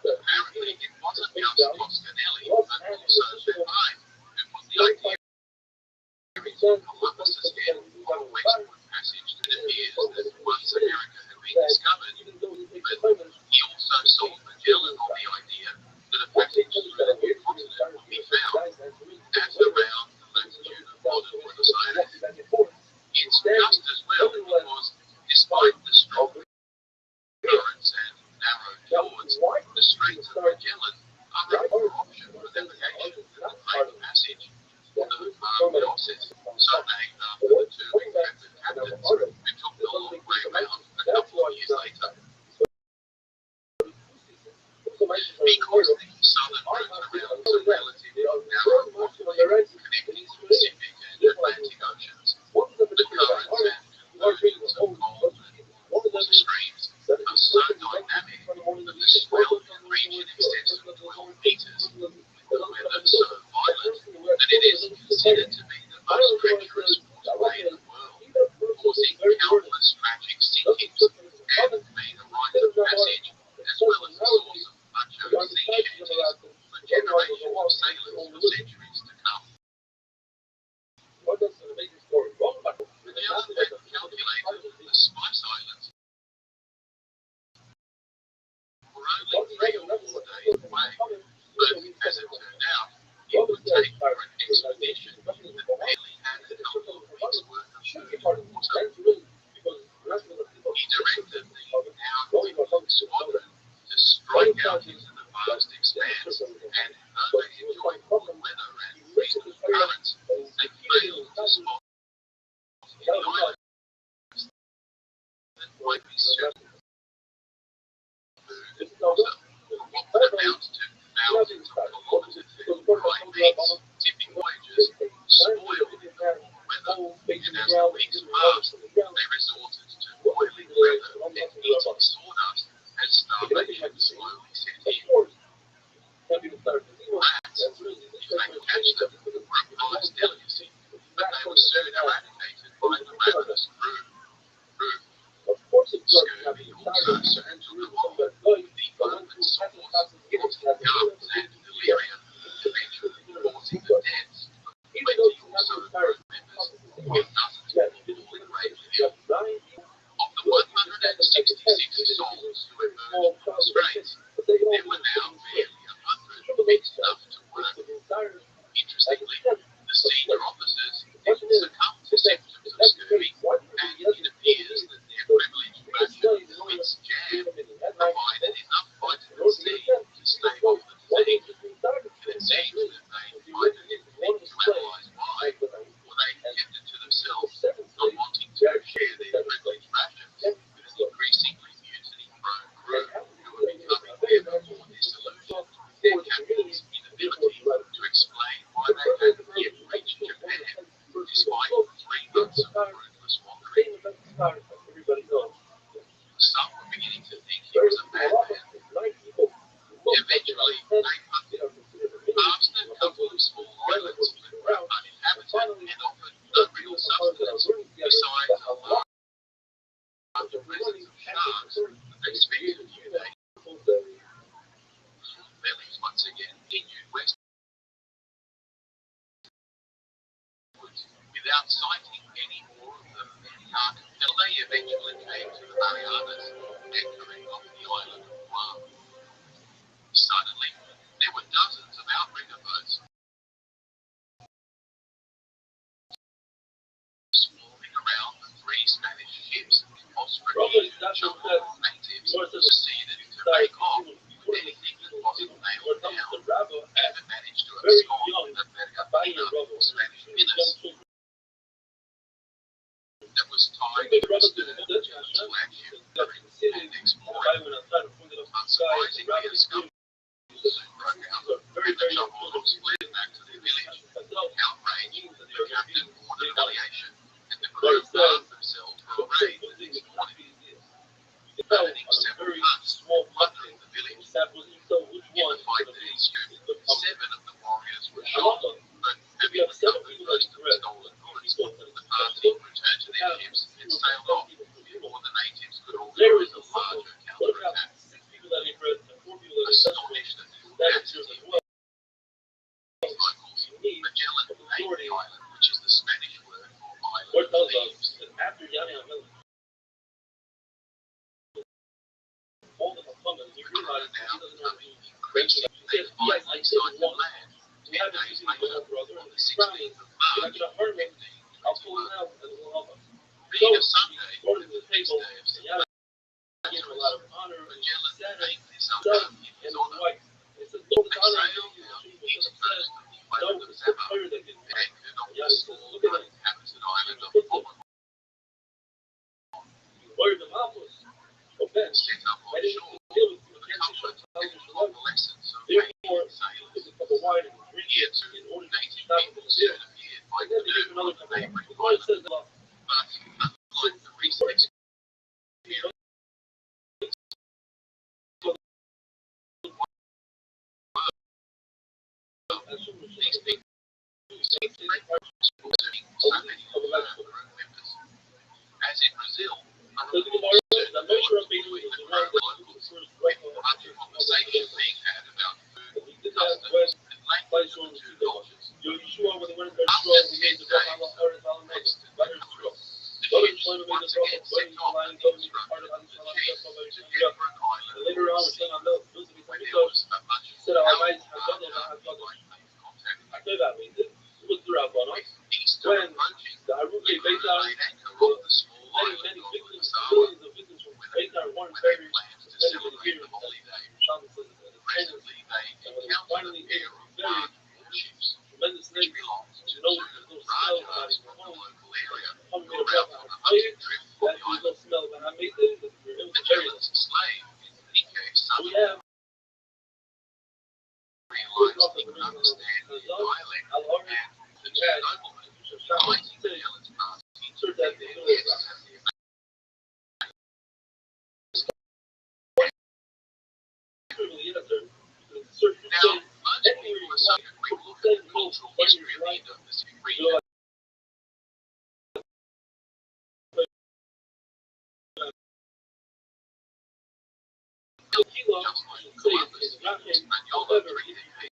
Apparently, it wasn't just Toscanelli, but also Rabbi, who put the idea of Columbus's head on a westward passage. It appears that once America had been discovered, but he also sold Magellan on the idea that a passage through the new continent would be found at around the latitude of modern Buenos Aires. It's just as well because, despite the strong currents and narrow fjords, the Straits of Magellan are a poor option for navigation and a great passage for the armed offset, so named after the two intrepid captains who took the long way round a couple of years later. Because the southern route around was a relatively narrow waterway connecting the Pacific and Atlantic Oceans, the currents and movements of cold and water streams are so dynamic that the swell in the region extends to 12 meters, with the weather so violent that it is considered to be the most treacherous waterway in the world, causing countless tragic sinkings and being a rite of passage, as well as a source of macho sea shanties for generations of sailors for centuries to come. Magellan had calculated the Spice Islands were only 3 or 4 days away, but as it turned out, it would take for an expedition that barely had a couple of weeks' worth of food or water. He directed the now defunct squadron to strike out into the vast expanse, and though they enjoyed warm weather and reasonable currents, they failed to spot any islands that might be suitable for food and water, for what would amount to thousands of kilometers of dry beach, tipping voyages, spoiled weather, and as the weeks passed, they resorted to boiling leather and eating sawdust as starvation slowly set in. Rats, if they could catch them, were a prized delicacy, but they were soon eradicated by the ravenous crew. Scurvy also soon took a hold. The abundant sores, rotting gums, and delirium eventually causing the deaths of 20 or so crew members, with dozens more falling gravely ill. Of the 166 souls who emerged from the straits, there were now barely 100 fit enough to work. Interestingly, the senior officers didn't succumb to symptoms of scurvy, and it appears that their privileged ration of Wits jam provided enough vitamin C to stave off the disease, and it seems that they either didn't think to analyse why, or they kept it to themselves, not wanting to share their privileged rations with an increasingly mutiny-prone crew who were becoming ever more disillusioned with their captain's inability to explain why they had yet reached Japan, despite 3 months of fruitless wandering. Some were beginning to think he was a madman. Eventually, they hunted past a couple of small islands that were uninhabited and offered no real sustenance besides a large presence of sharks that they spent a few days bellies once again continued westwards without sighting any more of them until they eventually came to the Marianas, anchoring off the island of Guam. Suddenly, there were dozens of outrigger boats swarming around the 3 Spanish ships. Ostriches and jungle natives proceeded to make off with anything that wasn't nailed down, and managed to abscond the Mercadina or Spanish pinnace that was tied to the stern of the flagship and exploring. Unsurprisingly, a scum soon broke out, and the jungle-looks fled back to their village. Outraged, the captain ordered retaliation, and the crew armed themselves for a raid the next morning. Burning several huts plundering the village. In the fight that ensued, 7 of the warriors were shot, but having recovered most of the stolen goods, the party returned to their ships and sailed off before the natives could organize a larger counterattack. Astonished at the audacity of the locals, Magellan named the island, which is the Spanish word for island of leaves. The crew now becoming increasingly finely sighted land. 10 days later, on the 16th of March, 1521. Being a Sunday, the feast day of St. Magellan named this island in his honour. They sailed down the east coast of the island of Zama and anchored on the small uninhabited island of Polygon. Set up on shore for the comfort and convalescence of failing sailors. Here too, native people soon appeared by canoe, so many group members. As in Brazil, The measure of being between the the locals, with much conversation being had about food, customs, and language of the two cultures. Yeshua, when they went to Israel, he made the Brahma next to better Israel. The ships once again set off and instructed the chiefs to head for an island Later on, sea, when where there was a much said, more "All right, powerful I've done it. like contact I know that means it was throughout Ghana. with Easter When approaching. the Aruke We Beitar, laid anchor off the small many island of victims, Lasawa, millions of victims from Beitar weren't where they buried planned to for many celebrate years. the holiday. Shaman says it's Presently, they encountered a pair of large warships tremendous which snakes. belonged to No, two there's no smell Rajas about it. from the local area Come who here, were out brother. on a I tell you hunting trip on that the there's island. no smell when I make it. It was The very jealous slave, Nike, So we suddenly have realized he could understand the dialect Al-Hori, and the two noblemen inviting the jealous party to that their they guests at their Now, most people are taking a quick look at the cultural history of the Indo-Pacific region. Just like Columbus and Hispaniola treated him,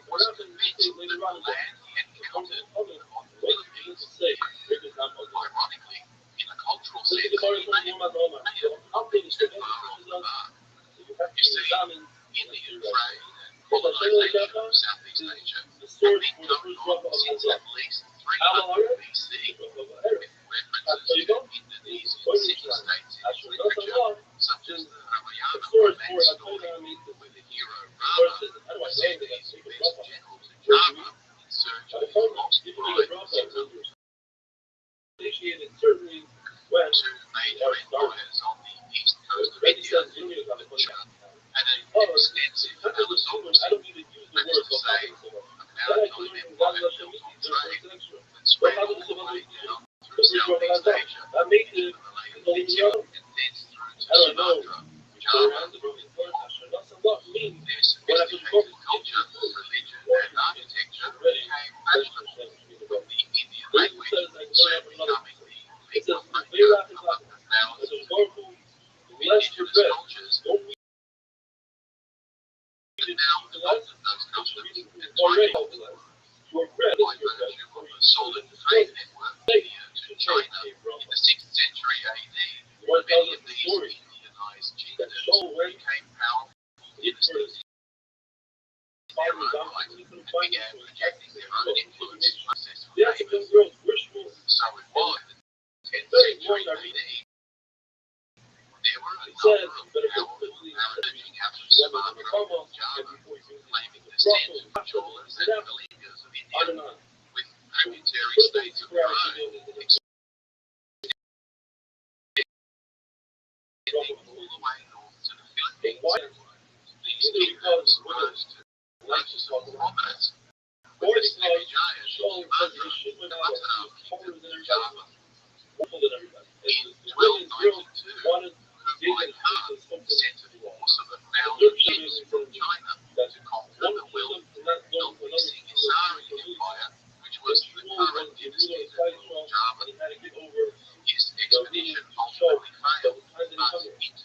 was convinced that the land he encountered on the Philippines, ironically, in a cultural sense, he may have not been too far off the mark. You see, Indian trade and colonization of Southeast Asia had been going on since at least 300 BC, with references to Indonesian city-states in its literature, such as the Ramayana romance story, where the hero Rama sent his best general to Java in search of his lost bride Sita. certainly when Two major empires on the east coast of India, the China, had an extensive philosophical, I don't even use the that is word to say, a Babylon. maritime empire built on trade that spread all the way down through Southeast Asia, That makes into it the Malay Peninsula, and thence through to Sumatra, Java, and the Philippines. Their sophisticated culture, religion, and architecture became fashionable, with the Indian language soon becoming the lingua franca among the thousands of indigenous cultures that now adopted those customs and Already, trade we're ready. by virtue of a solid trade network via to China in the 6th century AD. Many of these Indianized chieftains became powerful dynasties in their own right and began projecting their own influence on successful neighbors. So it was in the 10th century AD. There were a number of powerful emerging out of Sumatra and Java, claiming descent from Cholas and Kalingas of India, with tributary states of their own, extending all the way north to the Philippines. These kingdoms rose to noticeable prominence, with the Srivijaya of Sumatra and the Mataram kingdom of Java. In 1292, Kublai Khan sent a force of 1,000 ships from China to conquer the wealthy Singasari Empire, which was the current dynasty that ruled Java. His expedition ultimately failed, but internal feuds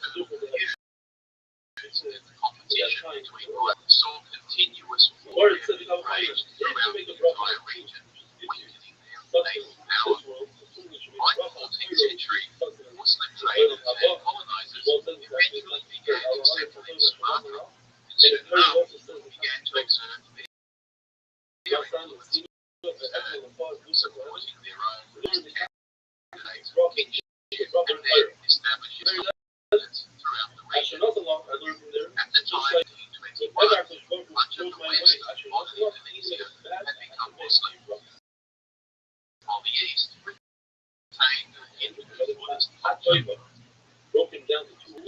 and competition between rivals saw continuous warfare raged throughout the entire region, weakening their naval power. By the 14th century, Muslim traders and colonizers eventually began accepting Sumatra, and soon enough began to exert their influence, supporting their own candidates for kingship, and then establishing dominance throughout the region. At the time, 1821, much of the west of modern Indonesia had become Muslim, while the east retained the Hindu-Buddhist culture. Broken down to two. The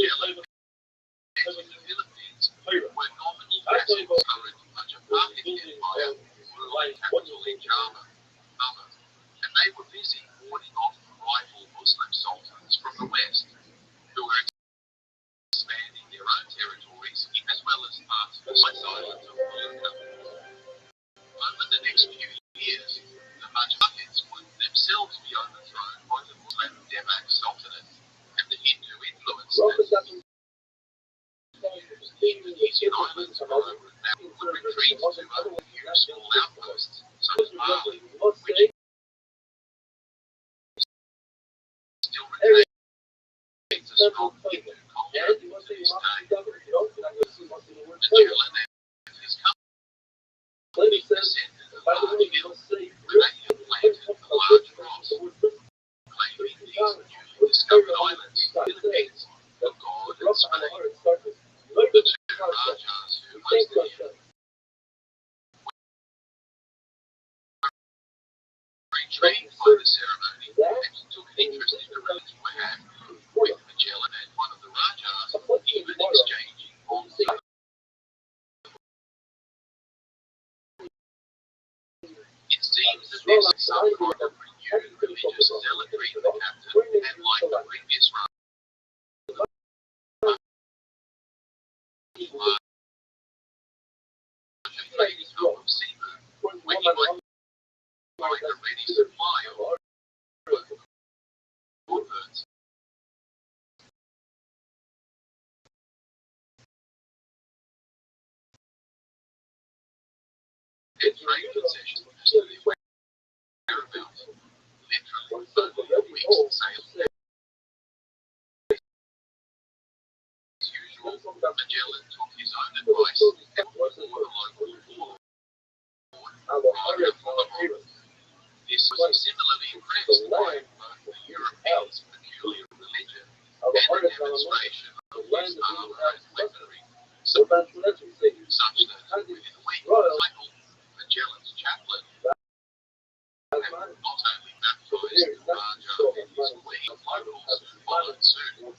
Philippines were nominal vassals of the Majapahit Empire, ruling capital in Java, and they were busy warding off rival Muslim sultans from the west, who were expanding their own territories as well as parts of the West Islands of Malacca. Over the next few years, the Majahids would themselves be overthrown by the Muslim Demak Sultanate and the Hindu influence that the Indonesian islands of Malaya would retreat to other few small outposts, such as Bali, which still retains a strong Hindu culture to this day. Magellan and his company descended a large hill where they had planted a large cross, claiming these newly discovered islands to be the heads of God and Spain. The two Rajas who hosted him were intrigued by the ceremony and took an interest in the religion Wahab, with Magellan and one of the Rajas even exchanging forms of It seems that there was some kind of renewed religious zealotry in the captain, and like the previous Raja, ladies home of Cebu, where he might find a ready supply of converts. And trade concessions to their whereabouts, literally only weeks in sail. As usual, Magellan took his own advice and before the local lord, Raja Philip. This was similarly impressed by both the Europeans' peculiar religion and the demonstration of his armor and weaponry, such that within a week, Michael, Magellan's chaplain, had not only baptized the Raja and his queen of locals who followed suit. The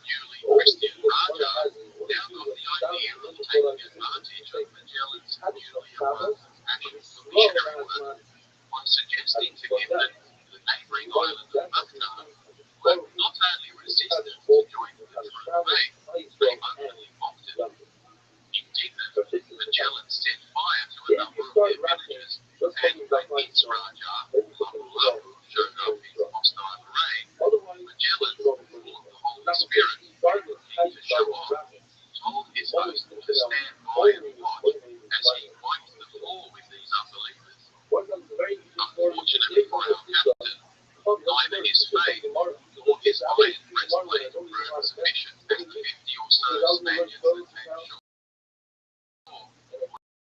newly Christian Raja now got the idea of taking advantage of Magellan's newly emerged passion for missionary work by suggesting to him that the neighbouring island of Mactan were not only resistant to join the true faith, they openly mocked it. Indignant, Magellan set fire to a number of their villages, and when its Raja, Lapu, showed up in hostile array, Magellan, full of the Holy Spirit, keen to show off, told his host to stand by and watch as he wiped the floor with these unbelievers. Unfortunately for our captain, neither his faith nor his iron breastplate proved sufficient as the 50 or so Spaniards that came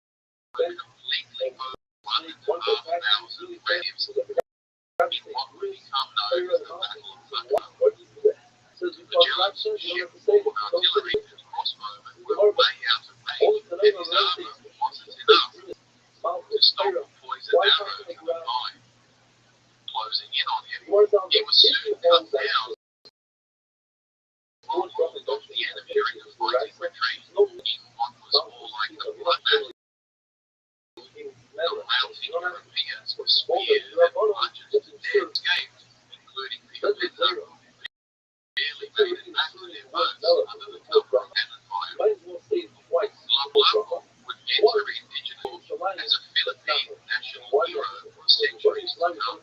ashore were completely over 1,500 waves in what would become known as the Battle of Mactan. Magellan's shipborne artillery and crossbowmen were way out of range, and his armour wasn't enough to stop the poison arrows of the mine. Closing in on him, he was soon cut down, or of the enemy during a fighting retreat in what was more like a bloodbath. The routing Europeans were speared and bludgeoned to death, escaped, including Pimento, who barely made it back to their boats under the cover of cannon fire. Lapu would enter indigenous as a Philippine national hero for centuries to come.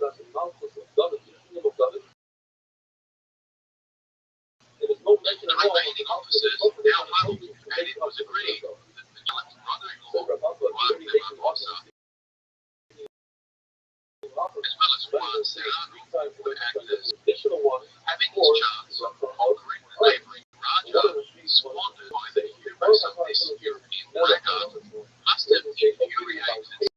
The remaining officers now huddled, and it was agreed that Magellan's brother-in-law, Juan de Barbosa, as well as Juan Serrano, would act as having his chance of conquering the neighbouring Raja, squandered by the hubris of this European blackguard, must have infuriated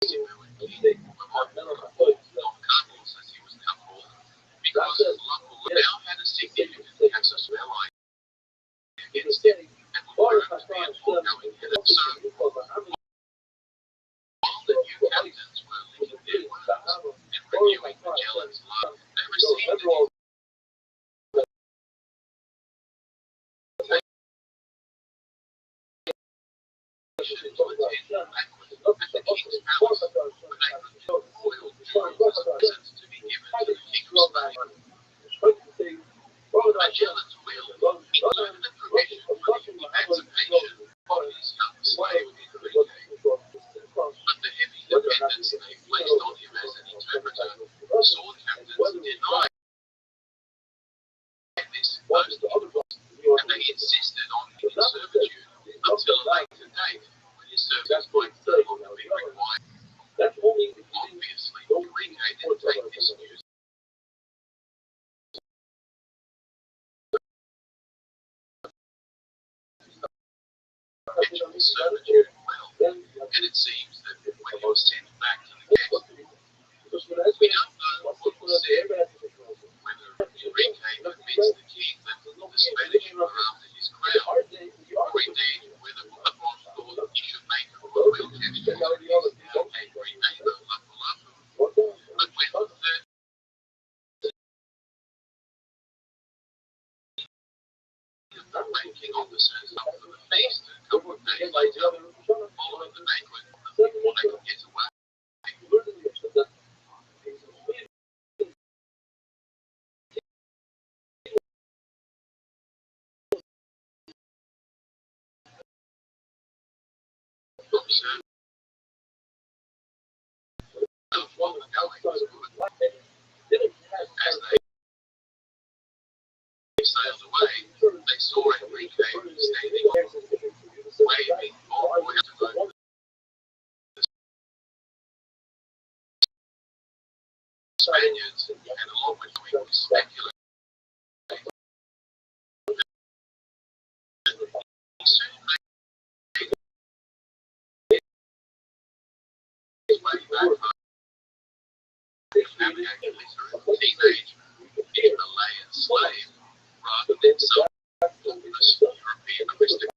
Cebu and King, Don Carlos as he was now called, because Lapu now had a significant casus belli against him and would prove to be an ongoing enemy. So, while the new captains were licking their wounds and renewing Magellan's love, they received an invitation to attend a banquet at the king's palace, where they procured royal jewels as presents to be given to the king of Spain. Magellan's will included a provision for the emancipation of his young slave Enrique, those and they insisted on him in servitude until a later date when his service might no longer be required. Obviously, Enrique didn't take this news perpetual servitude well, and it seems that when he was sent back to the camp, we don't know what was said, whether Enrique convinced the king that the Spanish were after his crown, or indeed whether Bonaparte thought he should make a goodwill gesture to his now angry neighbour Lapu-Lapu. But when the third of the ranking officers up for the feast a couple of days later, following the banquet, before they could get away, observed what the goings were. As they sailed away, they saw Enrique standing waving boldly to the Spaniards, and along with him we speculate he soon made his way back home, becoming a illiterate teenage Himalayan slave rather than some populous European aristocrat.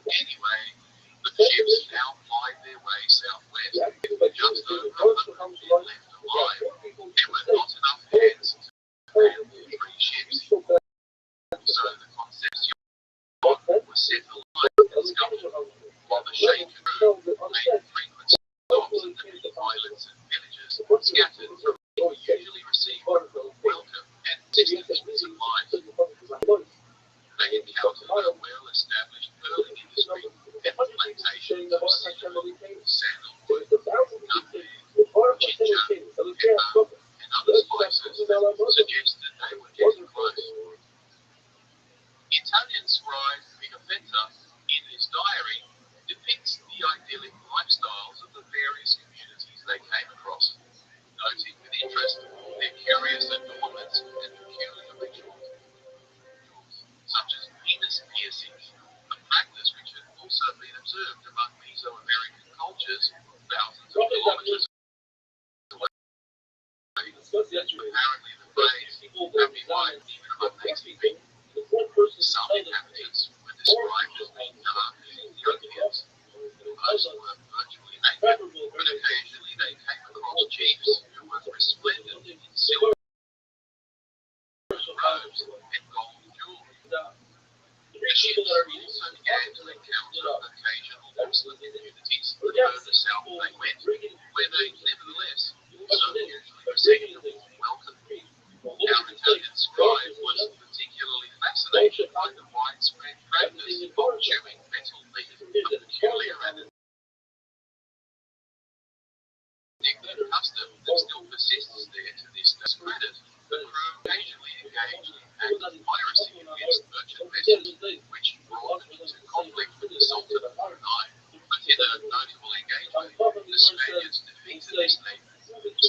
Anyway, the ships now plied their way southwest, with just over 100 men left alive. There were not enough hands to man all three ships, so the Concepcion was set alight as governor, while the Sheikh crew made frequent stops in the islands and villages scattered through usually received welcome and sustenance of life. They encountered a well-established pearling industry and plantations of cinnamon, sandalwood, nutmeg, ginger, pepper, and other spices that suggested they were getting close. Italian scribe Pigafetta, in his diary, depicts the idyllic lifestyles of the various communities they came across, noting with interest their curious adornments and peculiar rituals, such as penis piercings, a practice which had also been observed among Mesoamerican cultures thousands of kilometers away. Apparently the phrase "happy wife" even among native people. Some inhabitants were described as being dark Ethiopians. Most were virtually naked, but occasionally they came across chiefs who were resplendent in silk robes and gold jewelry. The ships also began to encounter occasional Muslim communities the further south they went, where they nevertheless also usually received a warm welcome. Our Italian scribe was particularly fascinated by the widespread practice of chewing metal leaf, a peculiar and indignant custom that still persists there to this discredit. The crew occasionally engaged in acts of piracy against merchant vessels, which brought them into conflict with the Sultan of Brunei. But in a notable engagement, the Spaniards defeated this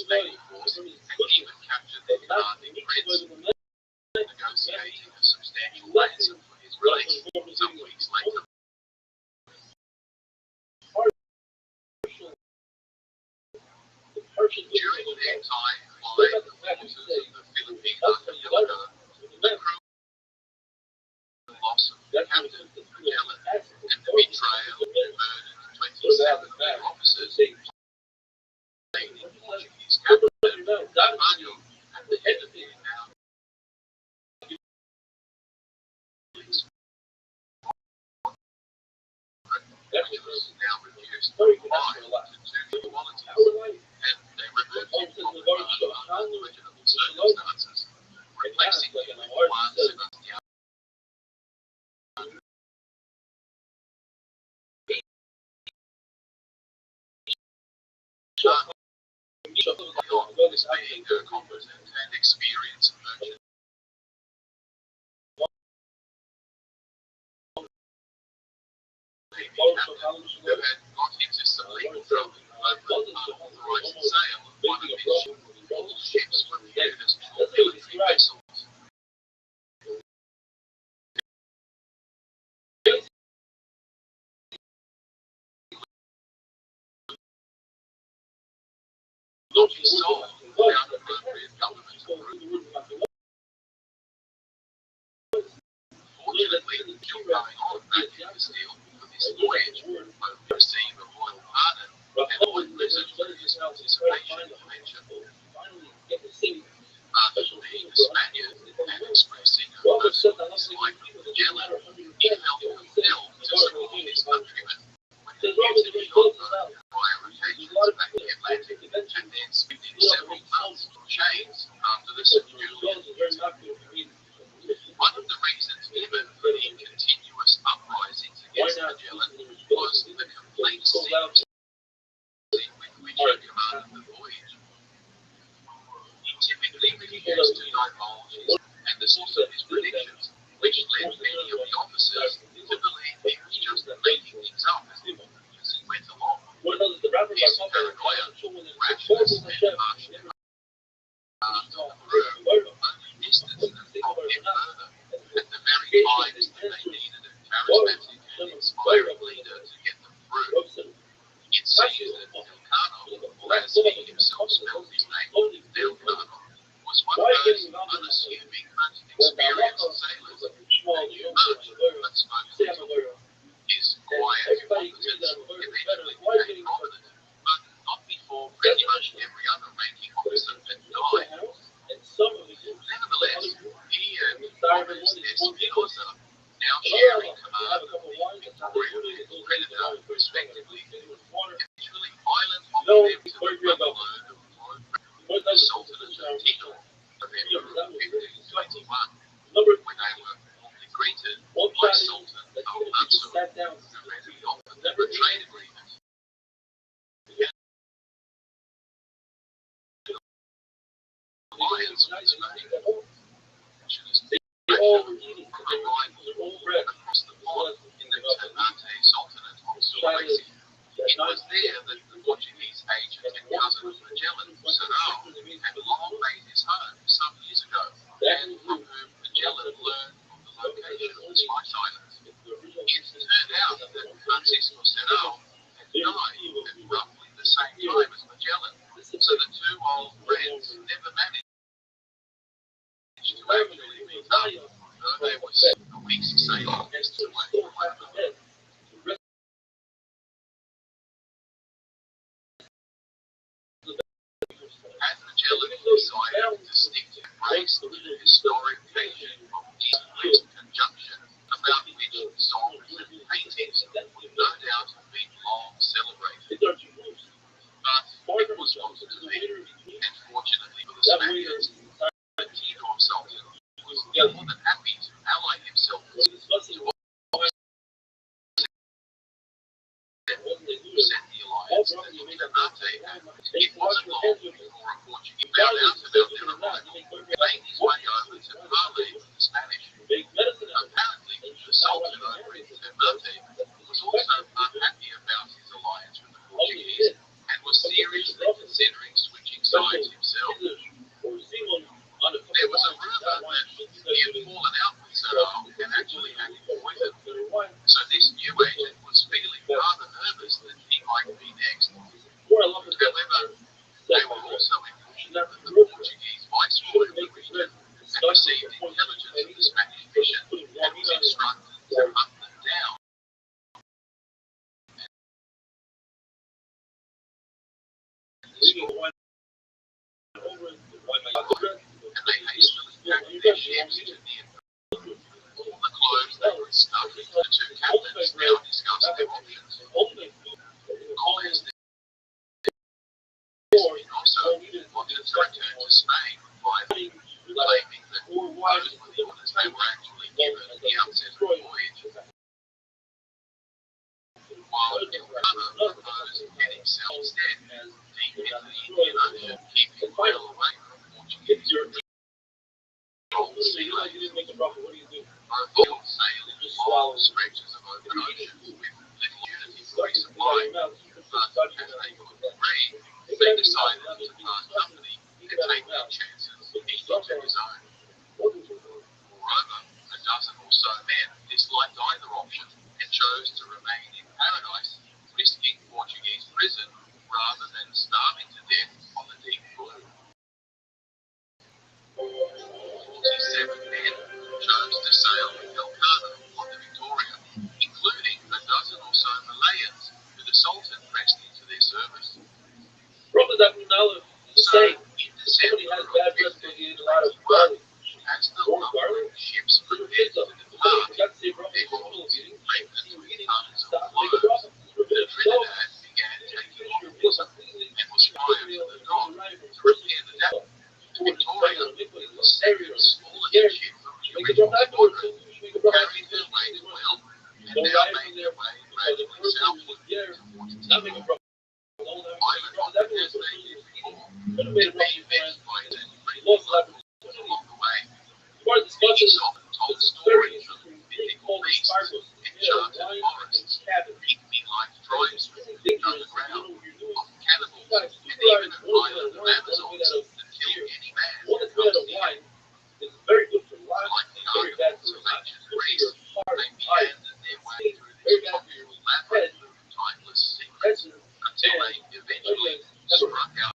naval force and even captured their commanding prince, negotiating a substantial ransom for his release some weeks later. During their time flying the waters of the Philippine archipelago, the crew loss of the captain, Magellan, and the betrayal and murder of 27 of their officers, the Portuguese captain, Rabbi, at the head of their now which was now reduced by to 2 qualities, and they removed him from the guard under questionable circumstances, replacing him with Juan Sebastian. this being competent and experienced merchant who had got into some legal trouble over an unauthorized sale of one of his ships. All ships were viewed as military vessels. Not be sold without appropriate government approval. Fortunately, still going on back in this deal for this voyage, both received a royal pardon and avoid lessons for his participation in the venture. But being a Spaniard and expressing a personal dislike of Magellan, he felt compelled to support his countrymen when he entered the offer via occasions back the Atlantic and then spending several months in chains under the St. Julian. One of the reasons given for the continuous uprisings against Magellan was the complete secrecy with which he commanded the voyage. He typically refused to divulge and the source of his predictions, which led many of the officers to believe he was just making things up as he went along. His paranoia, rashness, and harsh command of the crew only distanced them from him further. At the very times that they needed a charismatic and inspiring leader to get them through, it seems that Elcano, or as he himself spelled his name, Delcano, was one of those unassuming but experienced sailors that knew much but spoke little. His quiet competence eventually became prominent, but not before pretty much every other ranking officer had died. Nevertheless, he and Gomez Espinosa, now sharing command of the Victoria and Predator, respectively, eventually violently them to the rubber load of the Sultanate of Tito, November 1521, when they were warmly greeted by Sultan Al-Mansur, who readily offered them a trade agreement. Alliance with Spain. Across the pond in the Ternate Sultanate of Sulawesi. It was there that the Portuguese agent and cousin of Magellan, Serrao, had long made his home some years ago, and from whom Magellan learned of the location of the Spice Islands. It turned out that Francisco Serrao had died at roughly the same time as Magellan, so the two old friends never managed to actually meet up, though they were a week's sailing distance away from one another. As Magellan decided to stick to embrace the historic vision of East-West conjunction, about which songs and paintings would no doubt have been long celebrated. But it was not to be, and fortunately for the Spaniards, the Tito Sultan was more than happy to ally himself to set the alliance that Ternate had. It wasn't long before a Portuguese found out about their arrival, made his way over to parley with the Spanish. Apparently, the Sultan over in Ternate was also unhappy about his alliance with the Portuguese and was seriously considering switching sides himself. There was a rumor that he had fallen out with Serrao and actually had him poisoned. So this new agent was feeling rather nervous that he might be next. However, they were also informed that the Portuguese viceroy of the region had received intelligence of the Spanish mission and was instructed to hunt them down. And they hastily packed their ships to near all the clothes they were stuffed. The two captains now discussed their options. Gomez Espinosa wanted to return to Spain privately, claiming that those were the orders they were actually given at the outset of the voyage, while Elcano proposed heading south instead, deep into the Indian Ocean. to part company and take no chances. He looked at his own. Moreover, a dozen or so men disliked either option and chose to remain in paradise, risking Portuguese prison rather than starving to death on the deep blue. 47 men chose to sail with Elcano on the Victoria, including a dozen or so Malayans who the Sultan pressed into their service. Brother, that now is So, saying in somebody December has of bad breath, they eat a lot of 1521, garlic. as the Or lumber garlic? ships Little prepared kids to up. Somebody depart, forgot to say brother their in the middle of holds eating. pregnant You with eating, tons of stop, make a clothes. brother. The Trinidad began taking off the water and was fired to the dock to repair the damage. The Victoria, the second smallest ship Make a original brother afterwards. squadron, Make a brother carried their weight well and Don't now ride made from their there way because the gradually first thing southward is there. towards Not make a brother. Island as they did before. Could have made a Many brother. men played and Lost frequent that. along the way. Part of the discussion These often told is very stories of interesting. They mythical call the beasts, sparkles. enchanted Wine forests, and cabin. pygmy-like tribes living underground, of cannibals, Right, and even an one island of Amazons out of that kill any man one who is made comes of near. wine. It's very good for lunch. Like the Very bad Argonauts for of ancient good for Greece, your heart, they eyes, meandered their way through very this bad for your tropical labyrinth of timeless secrets until they eventually struck out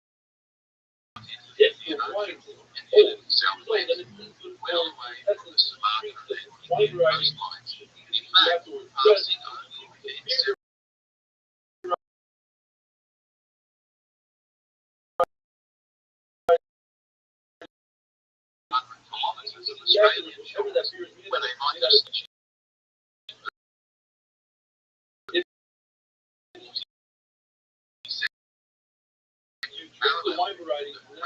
into the If Indian the Ocean wine is and headed old, southwest, then it's good well for away that's from the the Sumatran and wine Indian variety. coastlines. In fact, Afterwards, passing only within several hundred kilometers of Australian shores, where they might have switched The parallel wine variety. the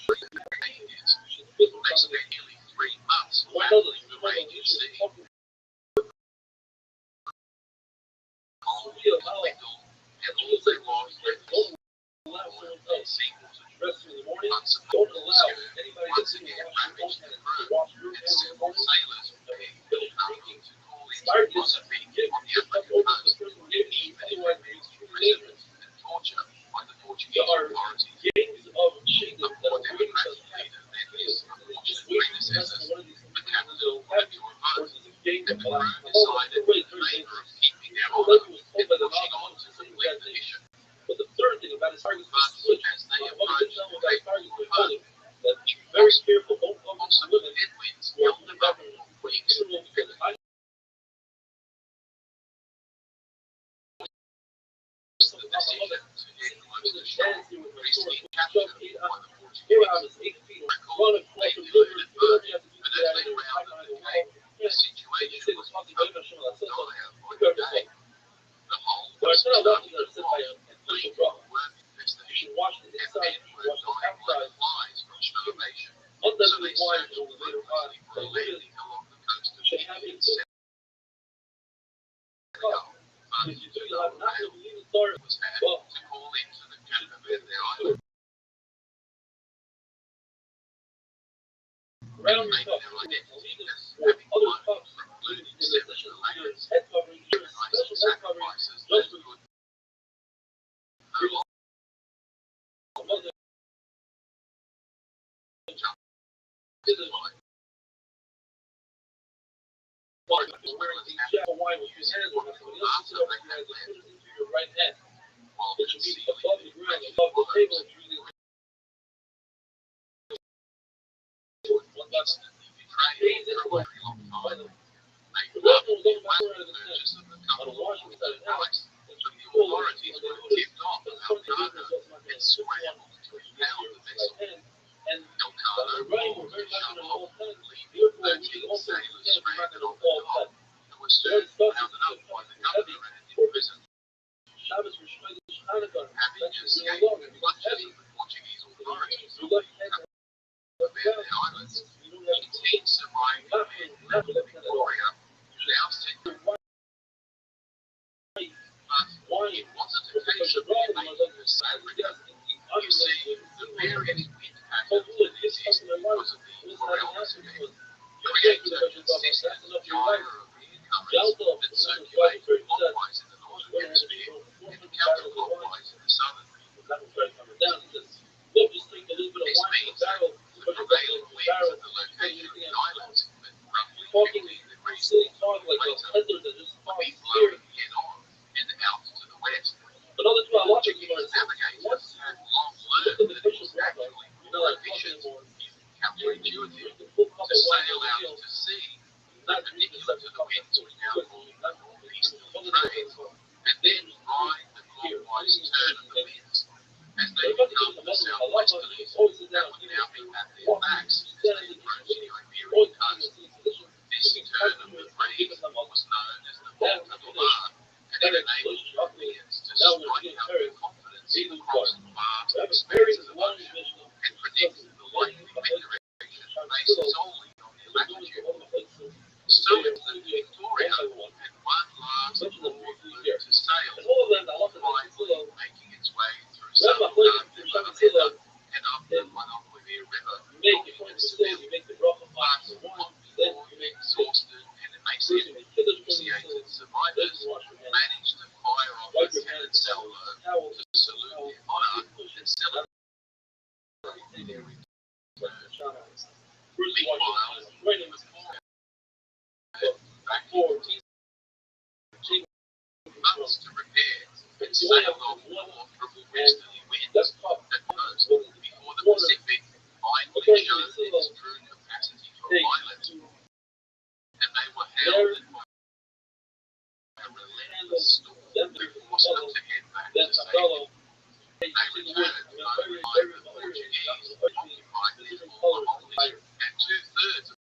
Rangers. They spent nearly 3 months battling the raging sea. Cold, lethal, and all there was left on seawater. Unsupported skirt, once again ravaged the crew, and several sailors begged Elcano to call into Mozambique on the African coast, even if it meant imprisonment and torture by the Portuguese authorities. Gangs of shades A that more are waiting for democratic leader than his unfortunate predecessors, the captain went to a vote, and the crew decided in favour of keeping their honour and pushing on to complete the mission. But the third thing about his targets But is switch. as they What we approached tell the about Cape targets of with Hope, bullet, that be very careful, don't fuck with possible women. headwinds Or held them up for weeks, and the decision to head close to shore, risking capture by the Portuguese. Record they delivered at first, but as they rounded the Cape, the situation was becoming more dire by the day. The hull was starting to rot, leading to a worm infestation, and men were dying like flies from starvation. So they searched fruitlessly for a landing along the coast of Chile and Senegal, but no avail was had to call into the Cape Verde Island. Around Make your their cup, identity as or having other won cups, from looting in seven addition to your Malayans, head covering, your sacrificing special head covering, sacrifices just that for could no your longer mother. justify. Wearing the jacket of wine with your hands on somebody else, sit up with your hands and put it into your right hand. While It should be concealing above the the ground, wretched above the table, woes using instantly betrayed for a very long time. They the loved weapon was the over my flat around the purchase of a on couple a of Washington points side of now. price, but the authorities were tipped off about cargo and scrambled to impound the vessel. And Elcano running called were very to much shove in off, all time. leaving Therefore, 13 we also sailors can't stranded on remember the all dock that. and were soon rounded up by the governor and imprisoned. Shabbos for Shmeidish Hanukkah. Having That's escaped real long. the It was clutches heavy. of the Portuguese authorities You on left the hands Verde Islands, you don't have 18 surviving men left the Victoria, who now set to but it wasn't a case of their making a sailing. You see, the various wind patterns that exist because of the Borealis effect create a consistent gyre of air currents that circulate clockwise in the northern hemisphere and counterclockwise in the southern. efficient, counterintuitive to sail out to sea, perpendicular to the winds we now call northeasterly trade, and then ride the clockwise turn of the winds as they become the southwesterlies that would now be at their backs as they approach the Iberian coast. This turn of the breeze was known as the Volta de Mar, and it enabled Europeans to strike out with confidence across vast expanses of ocean and predict the likely wind direction based solely on their latitude. Soon the Victoria had one last broad loop to sail, quietly making its way through southern Venezuela and up the Guadalquivir River, and still, but exhausted and emaciated survivors managed to fire off a cannon salvo to salute their monarch and celebrate their return. Meanwhile, back 14 months to repair and sailed off north from the westerly winds that coast before the Pacific finally showed its true capacity for violence, and they were held by a relentless storm that forced them to head back to safety. They returned to find the Portuguese occupied their former holdings, and 2/3 of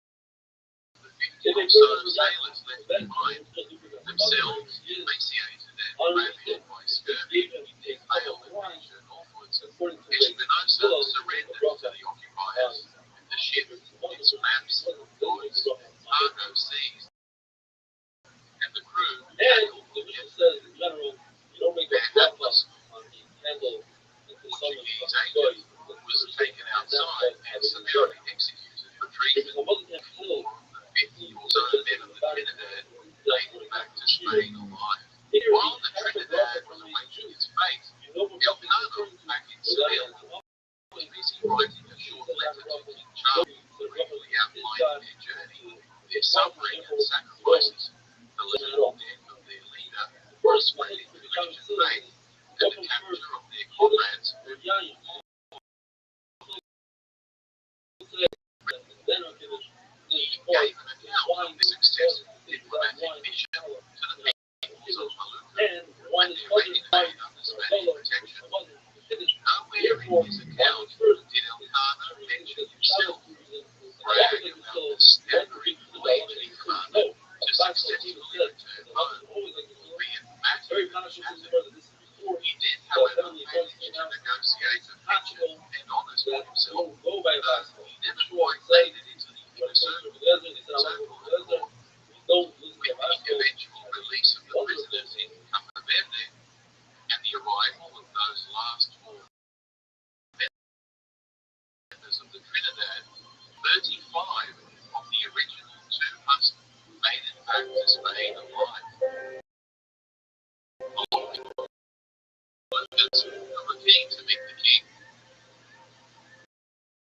the 50 or so sailors left behind, themselves emaciated and ravaged by scurvy, failed to venture northwards. Espinosa surrendered to the occupiers, with the ship, its maps, goods, cargo seized, and the crew tackled the Their hapless Portuguese agent was taken outside and summarily executed for treason. 4 of the 50 or so men of the Trinidad dated back to Spain alive. While the Trinidad was awaiting its fate, Elcano, back in Seville, was busy writing a short letter to King Charles, briefly outlining their journey, their suffering and sacrifices, the literal death of their leader, the spreading Christian faith, and the capture of their comrades who he gave an account of the successful diplomatic mission to the peoples of Maluku and their ready-made Spanish protection. Nowhere in his account did Elcano mention himself, brag about the staggering voyage he commanded to successfully return home, albeit battered. He did, however, manage to negotiate a future and honours for himself, though he never quite made it into the inner circle, so-called court, with the eventual release of the prisoners in Cabo Verde and the arrival of those last 4 members of the Trinidad. 35 of the original 200 made it back to Spain alive. Who were keen to meet the king,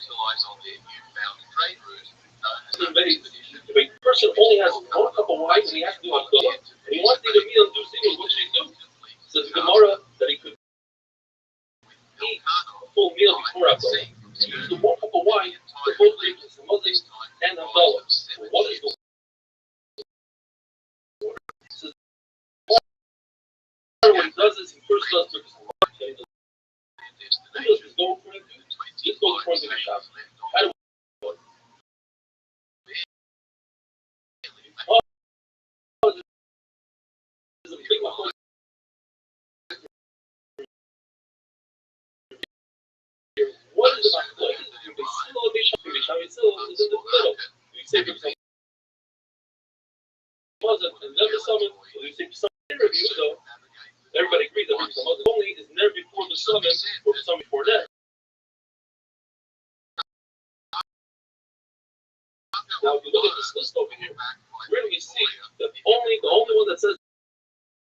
capitalize on their newfound trade route known as the expedition. If a person only has 1 cup of wine and he has to do Havdalah, and he wants to eat a meal and do singing, what should he do? Says the Gemara that he could eat a full meal before Havdalah. He used the 1 cup of wine to both drink the Muslim and Havdalah. So what is the what he does is he first does the just go for it. Just go for the shop. I don't know. What is about the you say something and never summon, you say some interview though. Everybody agrees that the Muslim only is never before the summon or the summon before that. Now, if you look at this list over here, where do we see that the only one that says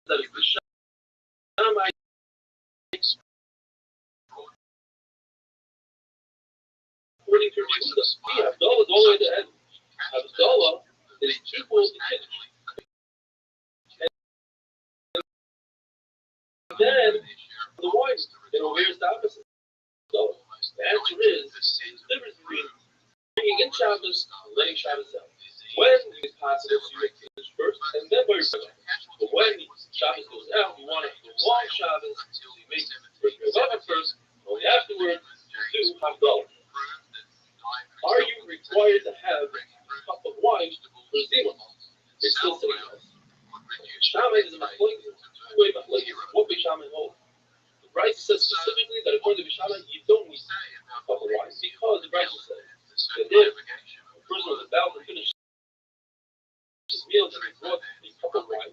that is the Shammai according to Yehuda, Havdalah is all the way to the end. Havdalah is equal to Kiddush. And then the wine, where's the opposite? So the answer is Shabbos, laying Shabbos out. When these possible, so you make Kiddush first, and then by yourself. But when Shabbos goes out, you want to prolong Shabbos, so you make Rabbi first, only afterwards, you do Havdalah. Are you required to have a cup of wine for Zima? They still say yes. Shammai is a machlokes, two-way machlokes. What Shammai holds? The Bryce says specifically that according to Shammai, you don't need a cup of wine because the Bryce says that if a person was about to finish his meal, then he brought a cup of wine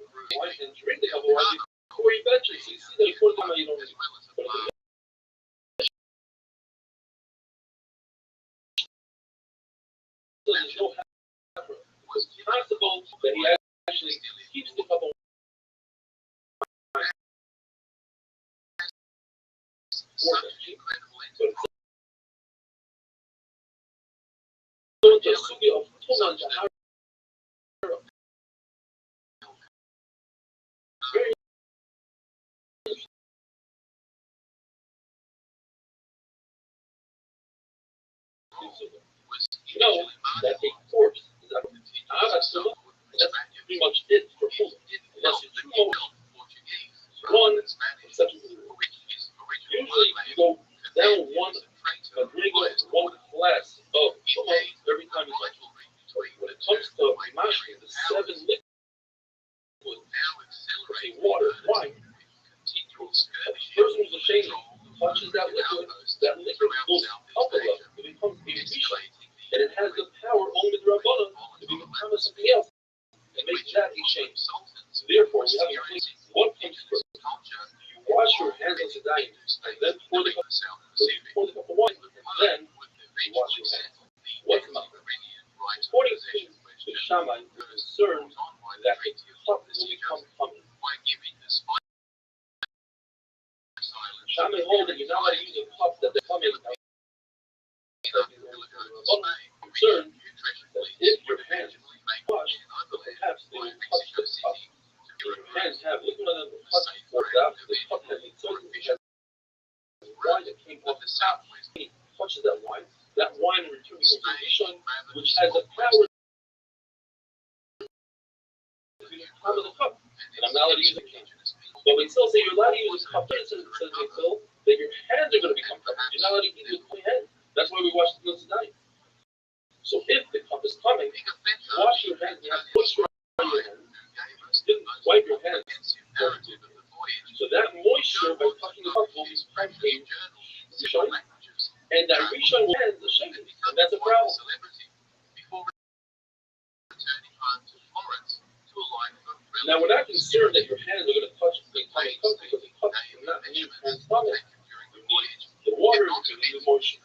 and drink the cup of wine before he benches. So you see that according to Shammai, you don't need it. So there's no hafra. It's possible that he actually keeps the cup of wine for benching, but it's just sugi of Tuman Jahara. Very you know that a corpse is a that's pretty much it for food. Unless you do one exception to the rule. Usually you go down one glass of chuma every time you touch it. When it comes to mashkin, the 7 liquids, say water, wine, a person who's ashamed touches that liquid goes up a level. It becomes a rishon, and it has the power only the Rabbana to become something else and make that a shame. So therefore, we have a place. What comes first? You wash your hands on Sedayim, and then pour the cup. So you pour the cup of wine, and then you wash your hands. What's the matter? According to the Shammai, we're concerned that the cup will become common. Shammai hold that you're not allowed to use a cup that they come in. Concerned that if your hands wash, perhaps they will touch the cup. If your hands have liquid on them, the cup falls out. The cup has been soaked in wine that came off the top. He touches that wine in return becomes a rishon, which has the power to become the cup. And I'm not allowed to use it. But we still say you're allowed to use a cup. It says that your hands are going to become cup. You're not allowed to eat with clean hands. That's why we wash the meals tonight. So if the cup is coming, wash your hands. You have moisture on your hands. Didn't wipe your hands. So that moisture, by touching the cup, will become a rishon, and that rishon will end the shame, and that's a problem. Now we're not concerned that your hands are going to touch the cup because the cup is not in your hands. You need the water, you need the moisture.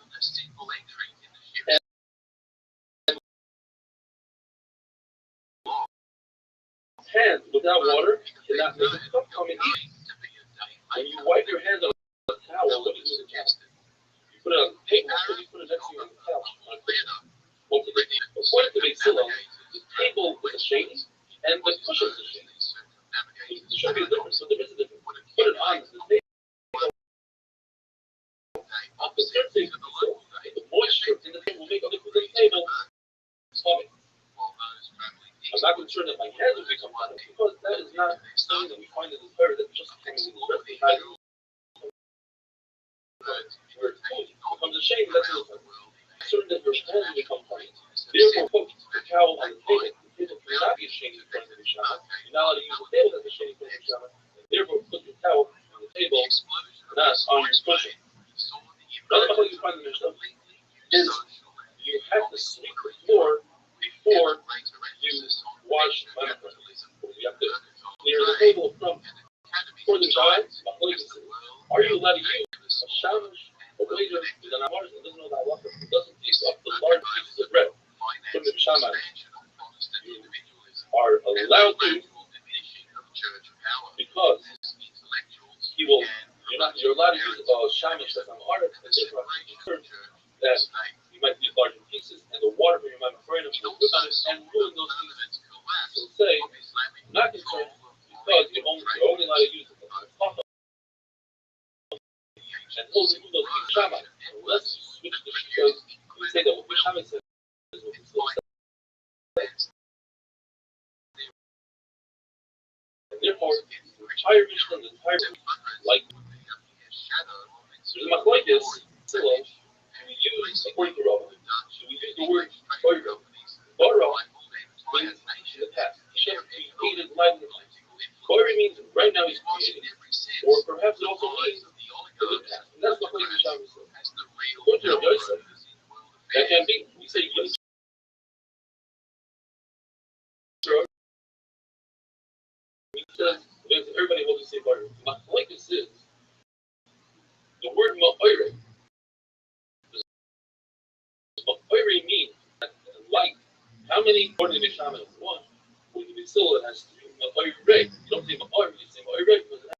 Hands without water cannot make the cup come in easy. When you wipe your hands on a towel, what do you do with the towel? You put it on the table, or you put it next to you on the couch. According to Beitzillah, the table is a shady, and the cushion is a shady. There should be a difference, so there is a difference. Put it on the table. The third thing is the moisture in the table will make a liquid in the table coming. I'm not concerned that my hands will become hot because that is not something that we find in the Torah that just comes in the rest of the time. Where food becomes a shame, that's the Torah. Concerned that your hands will become hot. Therefore, put the towel on the table. The table cannot be a shame in front of the Shammai. You're not allowed to use the table as a shame in front of the Shammai. Therefore, put the towel on the table, not on your cushion. Another thing you find in the Mishnah is you have to sweep the floor before you wash my hands. You have to clear the table from for the child. Are you allowed to use a shamash, a waiter, with an amaris that doesn't know the halacha, doesn't piece up the large pieces of bread from the shamash? You are allowed to because you're allowed to use a shamash that's on art, and therefore that you might use larger pieces, and the water from your mammogram will put on it and ruin those pieces. So say, I'm not concerned because you're only allowed to use it and only remove those pieces shaman. Unless you switch the because we say that what the shaman says is what we say. like there's a machlokes, Silo, we use according to Rabbi, we use the word Torah. Bara means in the past. Hashem created life in the past. Torah means right now he's creating, or perhaps it also means in the past. And that's machlokes Shabbos. According to Rabbi Yosef, that can be. We say Yosef. Everybody holds the same word. Machlokes is the word ma'oire. Ma'oire means light. How many according to Shaman is one? When you be still, it has three ma'oire. You don't say ma'oire, you say ma'oire because it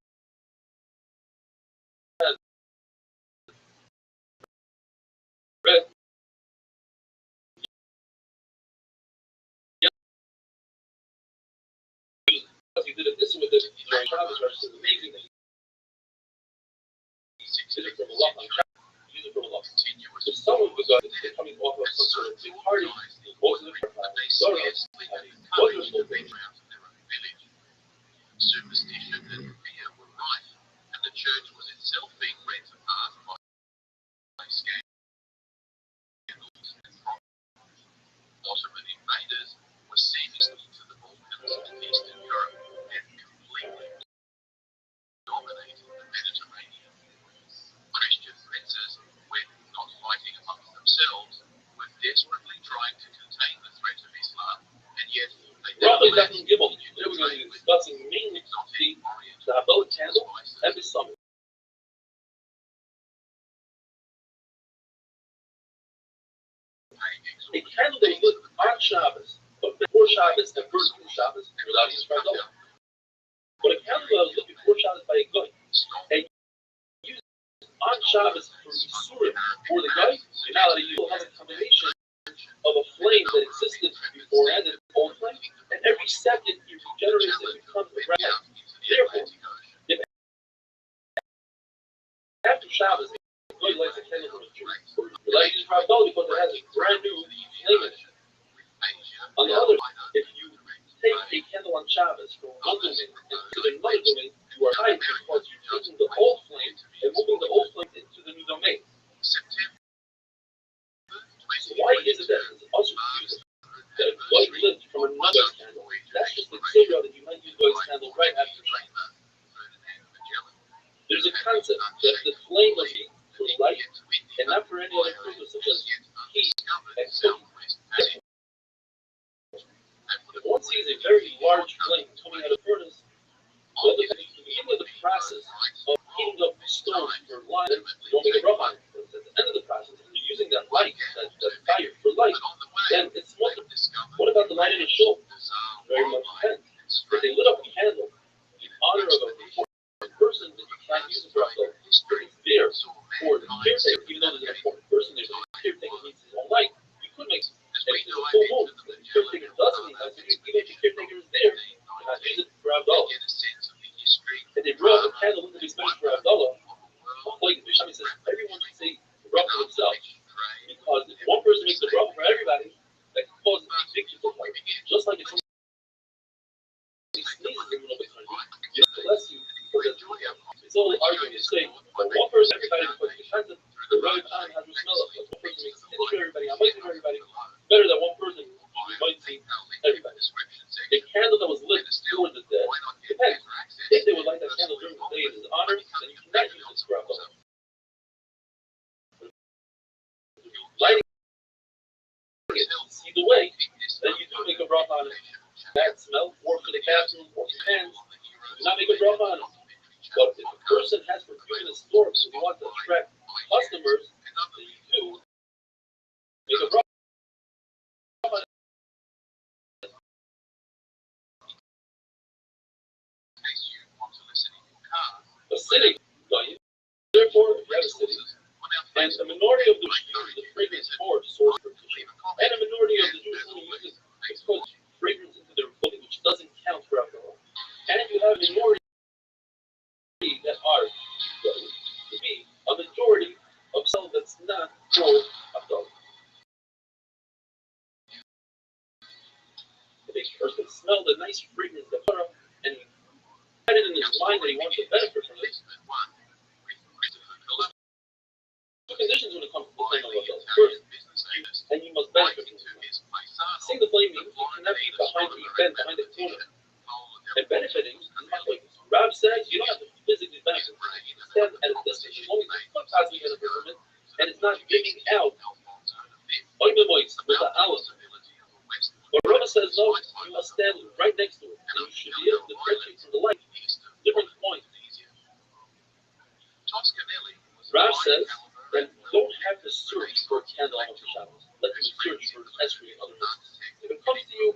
has red. He did it this with it during Shabbos, which is amazing that he did it from a lot on Shabbos. Use it from a lot. So some of the guys are coming off of some sort of big party, most of the sorrows, wonderful things. Superstition and fear were rife, and the church was itself being rent apart by scandals and fraud. Ottoman invaders were seamlessly to the Balkans and Eastern Europe and completely dominating the Mediterranean. Christian princes, when not fighting amongst themselves, were desperately trying to contain the threat of Islam, and yet they Probably nothing given. Today we're going to be discussing mainly the Habel candle and the summit. A candle that was lit on Shabbos, but before Shabbos and burned before Shabbos, you're allowed to use Rabbi. But a candle that was lit before Shabbos by a guy and used on Shabbos for Isurim for the guy, you're not allowed to use. You'll have a combination of a flame that existed before and an old flame, and every second it regenerates and becomes a red. Therefore, if after Shabbos, the guy lights a candle from a tree, you're allowed to use Rabbi because it has a brand new flame in it. On the other hand, if you take a candle on Shabbos from one domain into another domain, you are hiding because you're taking the old flame and moving the old flame into the new domain. So why is it that it's also used that a light lit from another candle? That's just the tzibra that you might use God's candle right after Shabbos. There's a concept that the flame must be for light and not for any other purpose such as heat and cooking. If one sees a very large flame coming out of the furnace, well, at the beginning of the process of heating up stones for light, you don't make a rub on it. But at the end of the process, if you're using that light, that fire for light, then it's wonderful. What about the light in a shul? Very much depends. If they lit up a candle in honor of a important person that you can't use it for alcohol, it's there for the caretaker. Even though there's an important person, there's a caretaker needs his own light. You could make it. And if there's a full moon, the caretaker doesn't need light, so even if the caretaker is there, you're not using it for Abdullah. And they brought a candle into the space for Abdullah. Like the Shami says, everyone should say the bracha for themselves. Because if one person makes the bracha for everybody, that causes a big people to fight. Just like if somebody sneezes in the middle of the country, you know, bless you for the it's all arguing to say, but one person, everybody, because it depends on the right time, how to smell it. One person makes it for everybody, I might for everybody. Better than one person who might see everybody. A candle that was lit during the day, depends. If they would light that candle during the day in his honor, then you cannot use this for alcohol. Lighting it, see the way, then you do make a bracha on it. Bad smell, or for the bathroom, or your hands, do not make a bracha on it. But if a person has perfume in his store because he wants to attract customers, then you do make a bracha. A city, therefore, if you have a city, and a minority of the Jews use the fragrance for source for tissue, and a minority of the Jews only uses exposed fragrance into their clothing, which doesn't count for alcohol. And you have a minority that are to be a majority of some that's not for alcohol. If a person smells the nice fragrance of Torah and he had it in his mind that he wants to benefit from it. Two conditions when it comes to the flame of Rothschild. First, and you must benefit from it. Seeing the flame means you cannot be behind the event, behind the corner. And benefiting is not like Rab says, you don't have to physically benefit from it. You can stand at a distance as long as you put positive benefit from it, and it's not giving out oimomois with the olive. But Rabbi says, no, you must stand right next to it, and you should be able to differentiate from the light. Different point. Rab says that you don't have to search for a candle on the Shabbos. Let you search for esrei and other things. If it comes to you,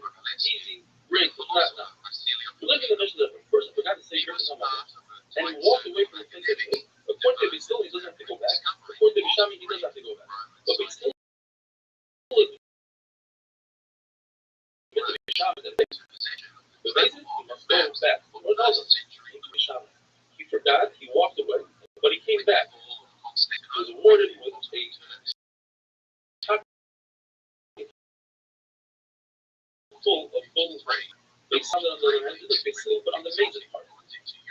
easy, bring, but not now. You look at the mission that first I forgot to say your name, and he walked away from the things that he did. According to Bistill, he doesn't have to go back. According to Bishami, he doesn't have to go back. But Bistill, the reason he must go back. What else? He forgot, he walked away, but he came back. He was awarded with a top full of golden frame. They sounded on the other hand, didn't big seal, but on the amazing part.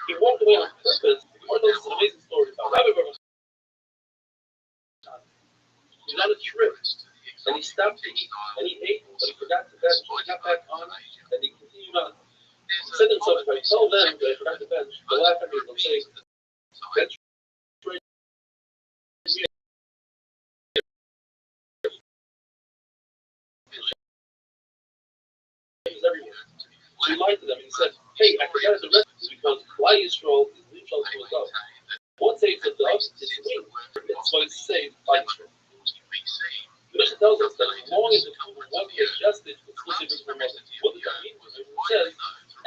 He walked away on purpose. Or those amazing stories about Rabbi. He was on a trip, and he stopped to eat, and he ate, but he forgot to bench. He got back on, and he continued on. He said to himself, if I tell them that I forgot to bench, they'll laugh at me, they'll say, bench everywhere. So he lied to them, and he said, hey, I forgot to rest because Klal Yisrael is neutral to a dove. What saves the dove is wing. That's why it's saved by Yisrael. The mission tells us that as long as the food won't be adjusted, it's still different from others. What does that mean? It says,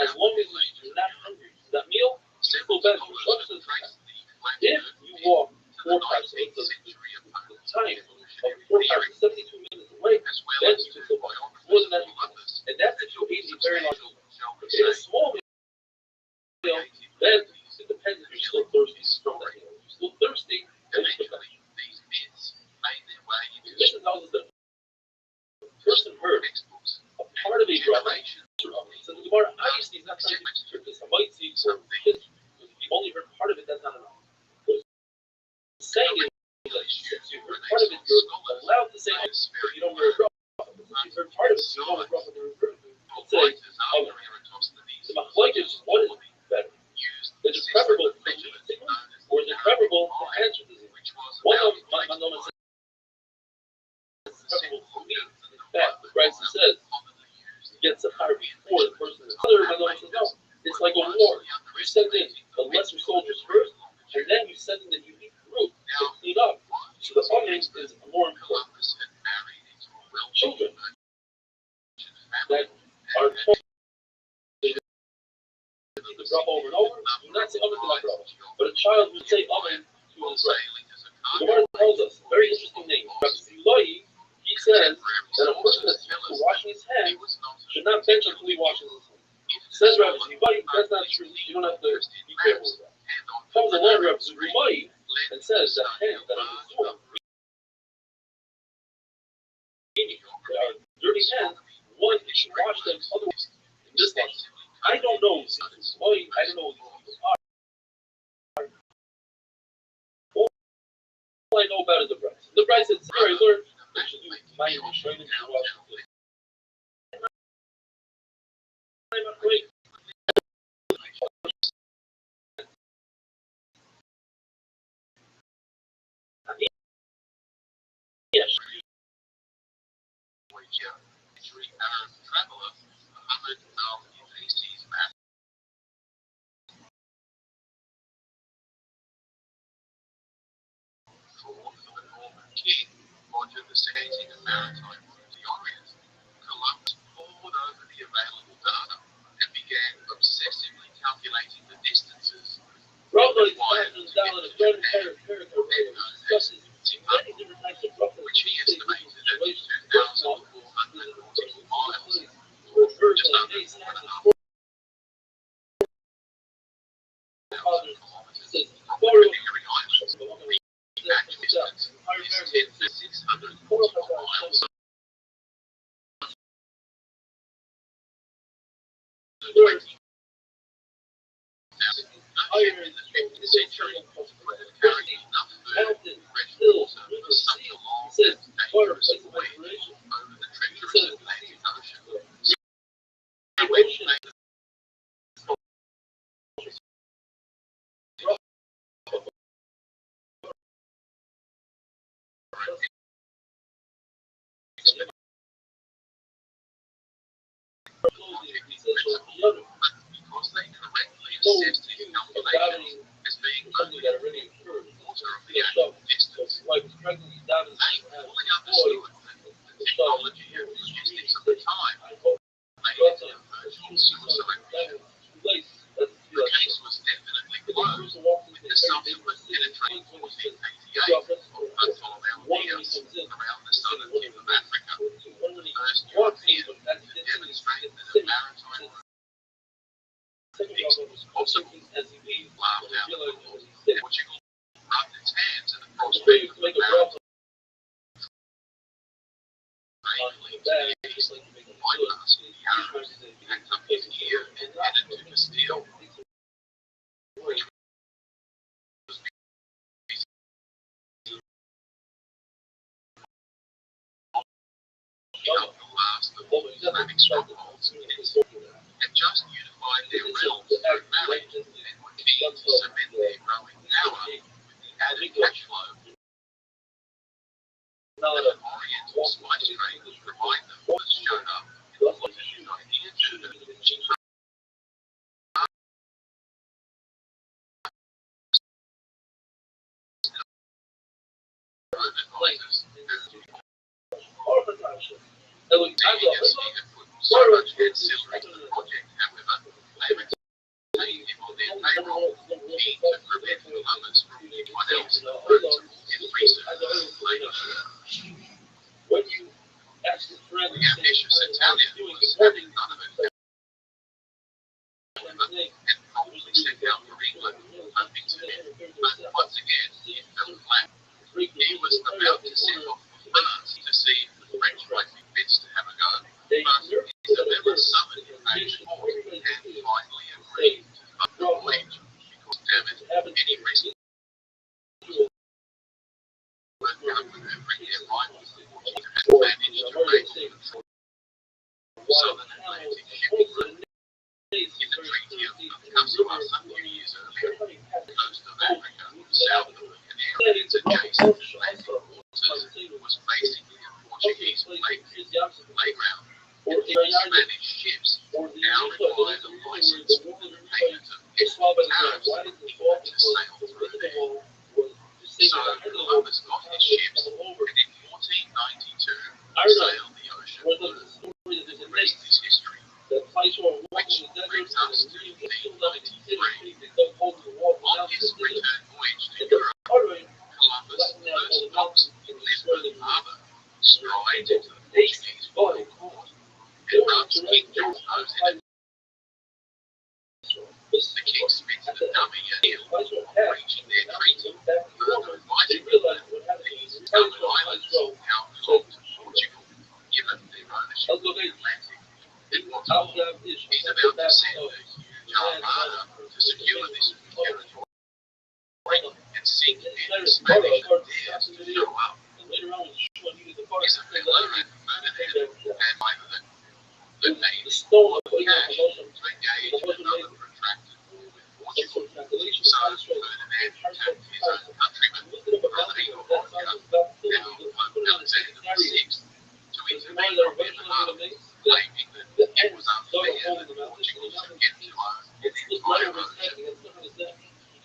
as long as you're not hungry for that meal, still better. If you walk 4 times, so the time of 4 times, 72 minutes away, then you can survive. More than that, you can. And that's if you eat a very large meal. If you eat a small meal, then it depends if you're still thirsty from that meal. If you're still thirsty, then you can finish. The mission tells us that the person heard a part of a drama. So the Gemara obviously is not trying to interpret this. I might see for kids, if you only heard part of it, that's not enough. What it's saying is that if you heard part of it, you're allowed to say if you don't hear a drama. If you heard part of it, you don't hear a drama. Let's say, the machlokes is what is better? Is it preferable to leave the signal, or is it preferable to answer the signal? One of my notes says it's preferable to leave. In fact, the Bryson says gets a fire before the person is. Other my says no. It's like a war. You send in the lesser soldiers first, and then you send in the elite group to clean up. So the audience is more important. Children that are told to repeat the bracha over and over, do not say oven to my bracha. But a child would say oven to his bracha. The Gemara tells us a very interesting name. Rabbi, he says that a person that's used to washing his hands should not bench until he washes his hands. Says Rabbi, that's not true. You don't have to be careful with that. Comes along Rabbi and says that hands that are doing, meaning that are dirty hands, one, you should wash them otherwise in this one. I don't know who these people are. I don't know who these people are. All I know about is the Bryce. The Bryce said, sorry, learn that you do my training to wash the plate. I'm afraid. Yes. Roger the Sandy and Maritime theories, Columbus pored over the available data and began obsessively calculating the distances Rothschild'S down in a very paragraph discusses many different types of rough which he estimated at 2,440 miles, just under 4.5 kilometers from the ordinary island. The actual distance is 600 miles. fire in and the smoke. 15th century carried enough food, Mountains, fresh hills, water for rivers, such seas. a long He says, and water, dangerous place of voyage inspiration. over the He treacherous says, Atlantic Ocean. the When ocean, they he says, the other, because they correctly no assessed his excuse of calculations doubting as being something only that a already occurred. quarter of the He actual so distance. his wife was pregnant, he doubted They she had fully a boy. understood that the technology and logistics of the time made it a virtual suicide mission. The case was definitely closed with the subsequent penetrating 1488 of Bartholomew Diaz around the southern tip of Africa, the first European to demonstrate that a maritime fix was possible. Laughed out the Portugal rubbed its hands at the prospect of a maritime vaguely to the east, bypassing the Arabs, packed up his gear and headed to Castile, which was up the last of the Islamic strongholds in its had just unified their realms through marriage and were keen to cement their growing power with the added cash flow that an Oriental spice trade would provide them was shown up in the latitude idea to advisors who deeming as he had put so much ancillary to the project, however, they retained him on their payroll, keen to prevent Columbus from anyone else in research later. When you ask your friend, The ambitious Italian was having none of it, however, and promptly set out for England, hoping to him, but once again he fell flat. He was about to set off for France to see if the French might be fits to have a go, but his dilemma summoned him back to court and finally agreed to fund the voyage, because damn it, any risk worth outmaneuvering their rivals, the Portuguese had managed to raise control of southern Atlantic shipping route. In the Treaty of Casablanca a few years earlier, the coast of Africa, south of the Canaries, adjacent to Atlantic waters, was basically a Portuguese playground, and any Spanish ships now required a license with the payment of hefty tariffs in order to sail through there. So Columbus got his ships, and in 1492 sailed the ocean blue. The rest is history. Which brings us to 1593. On his return voyage to Europe, Columbus first docks in Lisbon Harbour, strides into the Portuguese royal court, and rubs King John's nose in it. The king spits the dummy a heel for breaching their treaty, further advising them that these stubborn islands now belong to Portugal, given their ownership of the Atlantic. And what's more, he's about to send a huge armada to secure this new territory and seek any Spanish that dares to show up. Isabella and Ferdinand had either the navy or the cash to engage in another protracted war with Portugal. So Ferdinand turned to his own countryman, Rodrigo Borgia, now Pope Alexander VI, to intervene on their behalf, claiming that it was unfair that Portugal should get to own an entire ocean. The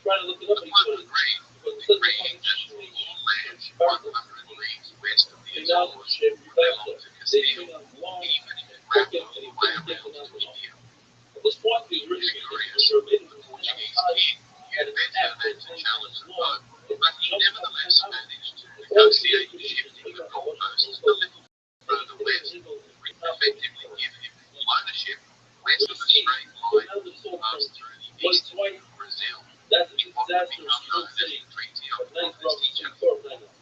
Pope agreed, decreeing that all lands 100 leagues west of the Azores belonged to Castile, even if it wrapped all the way around to India. Furious, the Portuguese king knew better than to challenge the Pope, but he nevertheless managed to negotiate shifting the goalposts a little further west, effectively give him full ownership west of a straight line that passed through the east of Brazil, in what would become known as the Treaty of Tordesillas.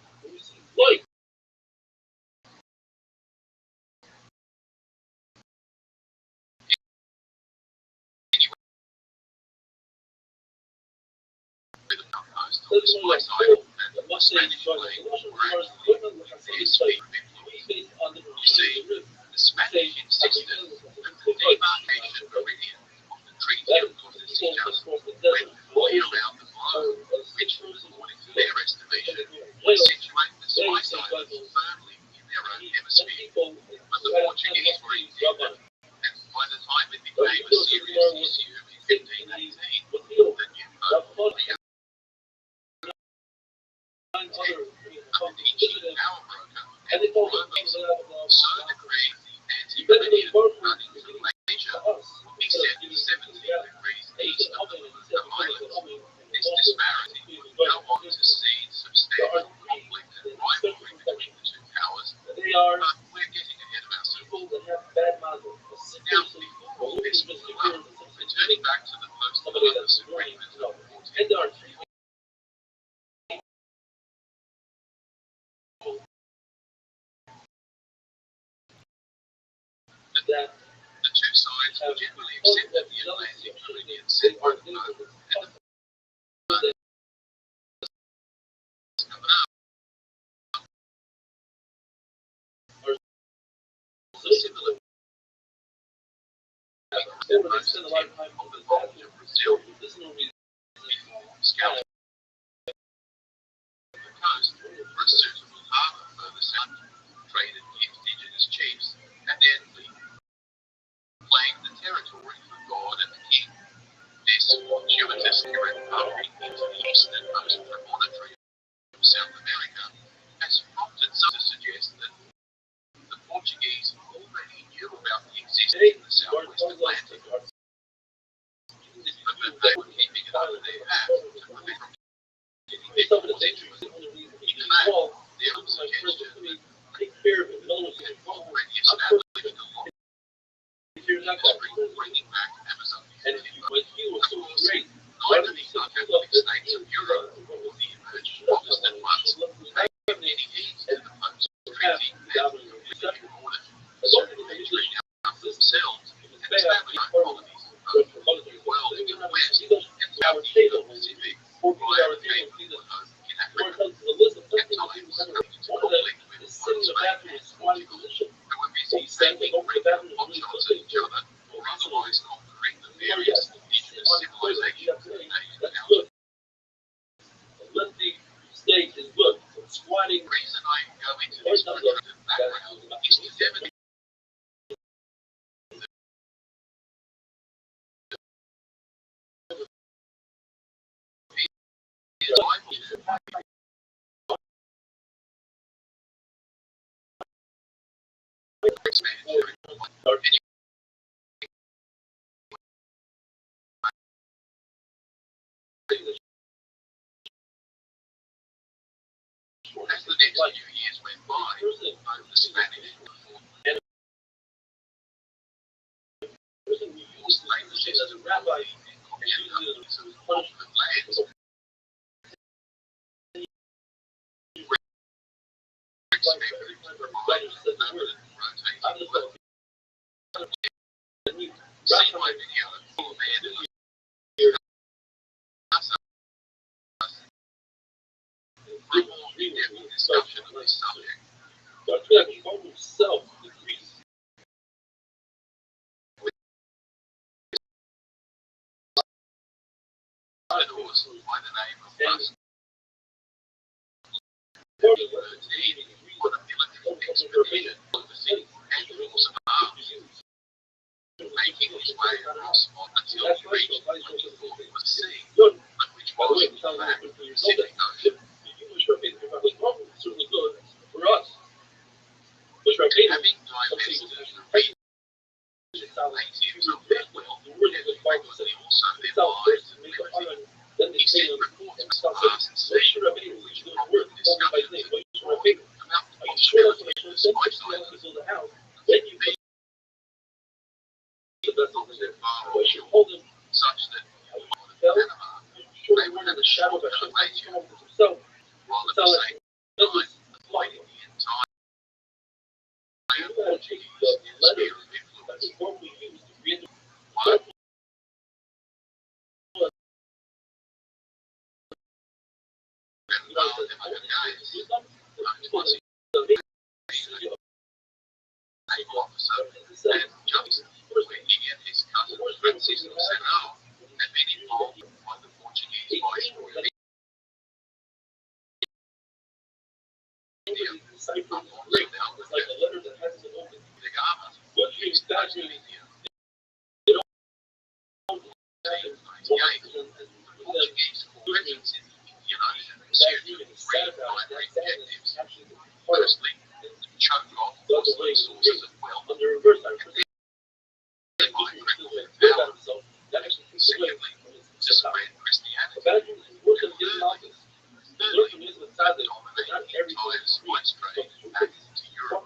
suicidal, and the Spanish flag were actually based on the You see, the Spanish insisted that the demarcation meridian of the Treaty of Tordesillas went way around the globe, which, according to their estimation, would situate the Spice Islands firmly in their own hemisphere. But the Portuguese were indifferent, and by the time it became a serious issue in 1518, the new Pope power broker and they told them so decreed the anti-meridian running through Asia would be set 17 degrees east of the islands. This disparity would go on to seed substantial conflict and rivalry between the two powers, they are but we're getting ahead of ourselves. people that have bad models. Now, before all this blew up, returning back to the post-Columbus agreement of And there are three that the two sides have generally accepted the Atlantic meridian set by the Pope and the similar they would spend a lot of time of the knowledge of Brazil There's no reason. before scouting the coast for a suitable harbour further south, traded with indigenous chiefs, and then claimed the territory for God and the King. This fortuitous direct boundary into the easternmost promontory of South America has prompted some to suggest that the Portuguese already knew about the existence of the Southwest Atlantic, but that they were keeping it under their hat to prevent from getting their claws into it. In fact, there was a suggestion that Take care of it. No one had already established a law bringing back Amazon. And if you went, you were so great. Neither the Catholic states of Europe nor the emerged Protestant ones paid any heed to the Pope's treaty and religion order to circumvently out themselves and establish colonies both well in the West and throughout the Indo-Pacific, via the Cape of Good Hope in Africa. At times, conflict with Rothschild'S and Portugal, who were busy taking regular potshots at each other or otherwise conquering the various indigenous civilizations of the age. Let the state is look, squatting. The reason I go into this protracted background is to demonstrate as the next few years went by, both the Spanish and used languages as a rabbi and communities of ultimate lands. Expected to provide a permanent rotating work. See my video for abandoned for a more in-depth discussion of this subject. Self decrease. Course by the name of Rothschild'S. 13 on a military expedition overseas and also arms, making his way across until he reached the 24th sea, but which was in fact the Pacific Ocean. Having divested the region natives of their wealth and frequently also their lives and liberty, he sent reports from vast sea, which prompted discussions about the possibility of the Spice Islands being far offshore, such that Panama they would have a shadow of Malaysia, while at the same time avoiding the entire Portuguese sphere of influence. One naval officer, and just when he and his cousin Francisco Serrano had been involved by the Portuguese viceroy. Firstly, choke off fossil sources of wealth. Secondly, to spread Christianity. Thirdly, dominate the entire spice trade back into Europe.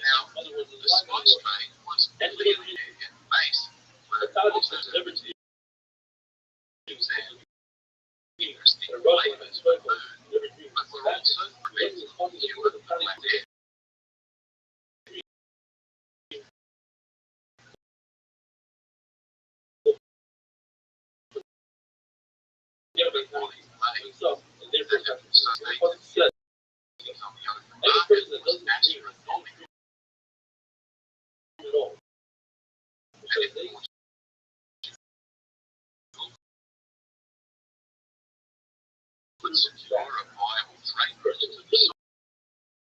Now, the spice trade was clearly at base, where it was a liberty and interesting flavors for food, but were also preventing human black death. Would secure a viable trade route to the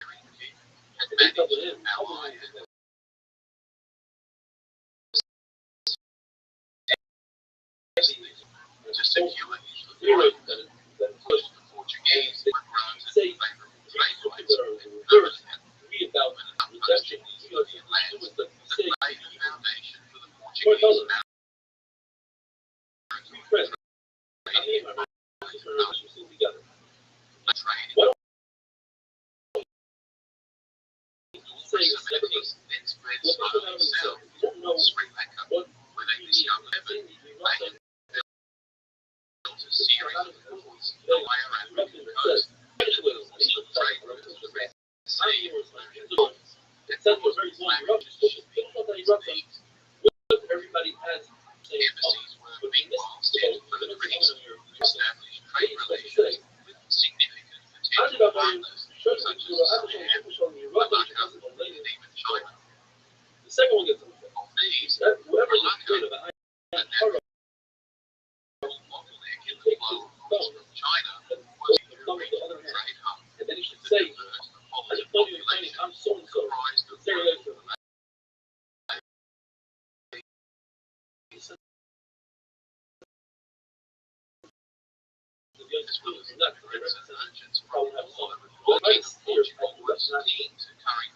sovereignty and manage to ally and to secure his authority. First, the Portuguese were granted favorable trade rights and permanent development and uplifting these European lands that laid the foundation for the Portuguese Celebrities then spread slowly south to Sri Lanka, where they discovered Evan and built a series of forts on the higher African coast. Trade routes to the Red Sea and embassies were meanwhile set for the British to establish trade relations with significant potential partners such as Japan, America, and even China. The second one gets Of these, whoever is Malacca afraid of it, and bottleneck in the flow of goods from China was a regional trade hub and then you should with a say, diverse I just Neapolitan know you're saying population I'm so and so. comprised of Say working later. as well as immigrants and merchants from all over the world. Portugal was keen to curry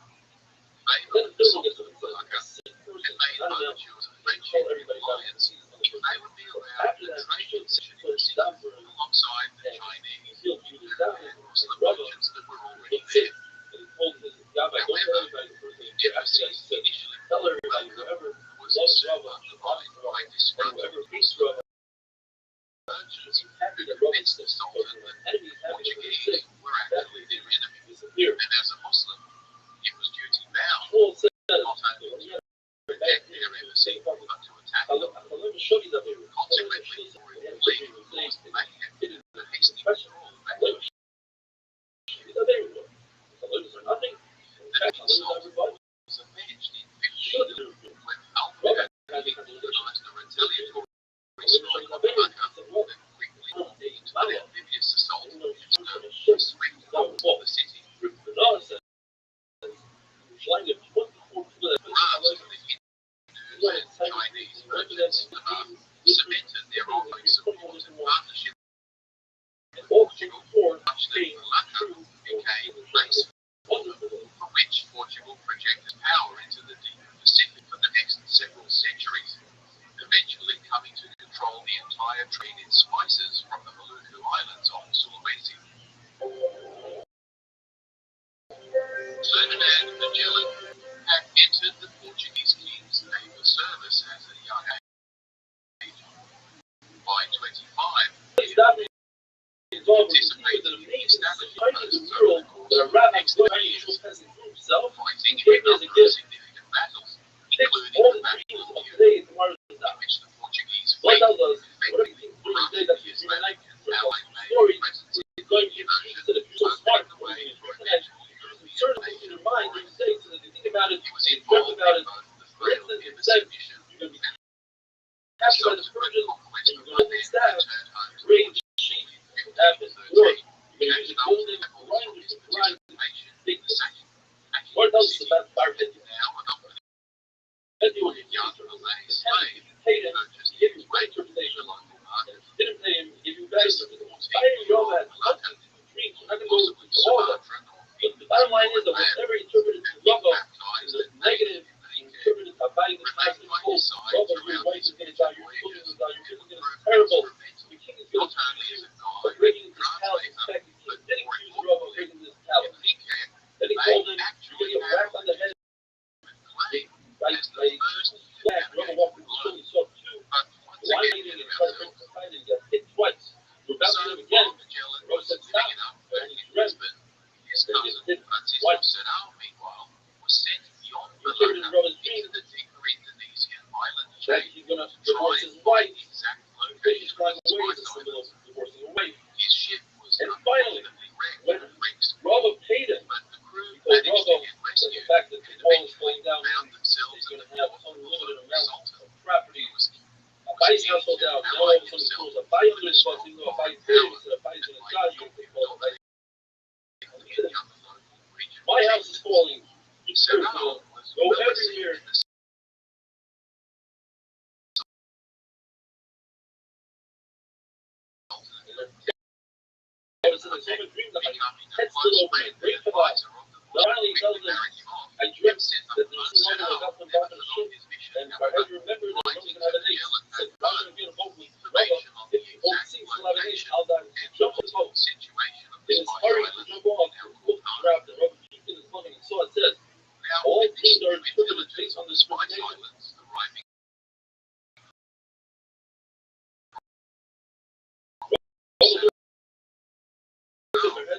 favor with the Sultan of Malacca and made overtures to French alliance if they would be allowed a trade concession in the city alongside the Chinese and Muslim merchants that were already there. However, the embassies initially was somewhat divided by disgruntled Muslim merchants who convinced the Sultan that Portuguese were actually their enemies, and as a Muslim, it was duty bound not only to protect their embassy, but to attack them. Consequently, the league forced the mayhem and a hasty withdrawal back to the National Sultan was avenged in 15 when Alfred organised a retaliatory strike on Malacca that quickly led to an amphibious assault and swept over the city. And Chinese merchants cemented their ongoing support and partnership with Portugal, much that Malacca became a base from which Portugal projected power into the deep Pacific for the next several centuries, eventually coming to control the entire trade in spices from the Maluku Islands on Sulawesi. Ferdinand Magellan had entered the Portuguese king's naval service as a young age. By 25, he anticipated establishing posts over the course of the next 10 years, fighting in a number of significant battles, including the Battle of Lyon, in which the Portuguese fleet effectively when Rabbi paid him, he told Rabbi that the fact that the wall is falling down means he's going to have unlimited amount of property. Abayi's house fell down. Now all of a sudden he calls Abayi under his bus, even though Abayi paid him, he said Abayi's going to die. You're going to call Abayi. My house is falling. Go every year. There's so many dreams of mine. Head still open. Great Kabbalah. Finally he tells them, I dreamt that there's no longer a government back on the ship, and if I ever remember that no one can have an ace, said, I'm going to get a boat with Rabbi. If the boat sinks, will have an ace, I'll die. Jump on the boat. In his hurry to jump off, looked grabbed and Rabbi kicked in his stomach and saw it says, all things are interpreted based on discrimination.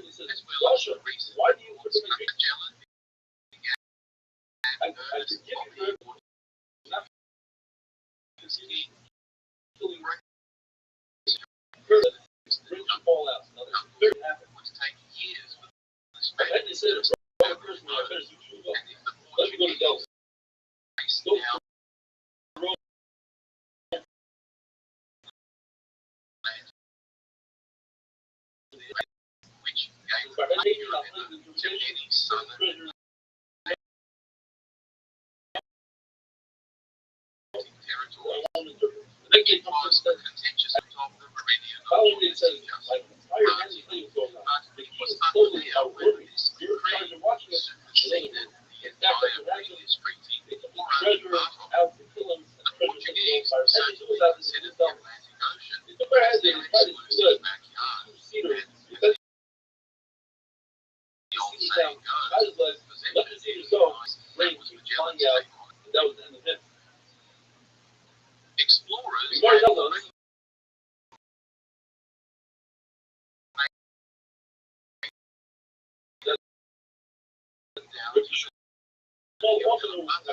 He says, Russia, why do you discriminate? I forgive you for not continuing killing bring the ball out. Now, there's a third happen. And he said, right person, I better do two up. Let me go to Delta. Go to the road. Following it says, like, entire many things going on. The king is totally outworking. You're trying to watch it, saying that, in fact, that's what happened. They took the treasurer out to kill him, and the treasurer said, and he was out to sit his dumb. They took their heads in and tried to do good. Cedar, because he down, I was like, let the cedars go, rain was flying out, and that was the end of him. Explorers Well, also, like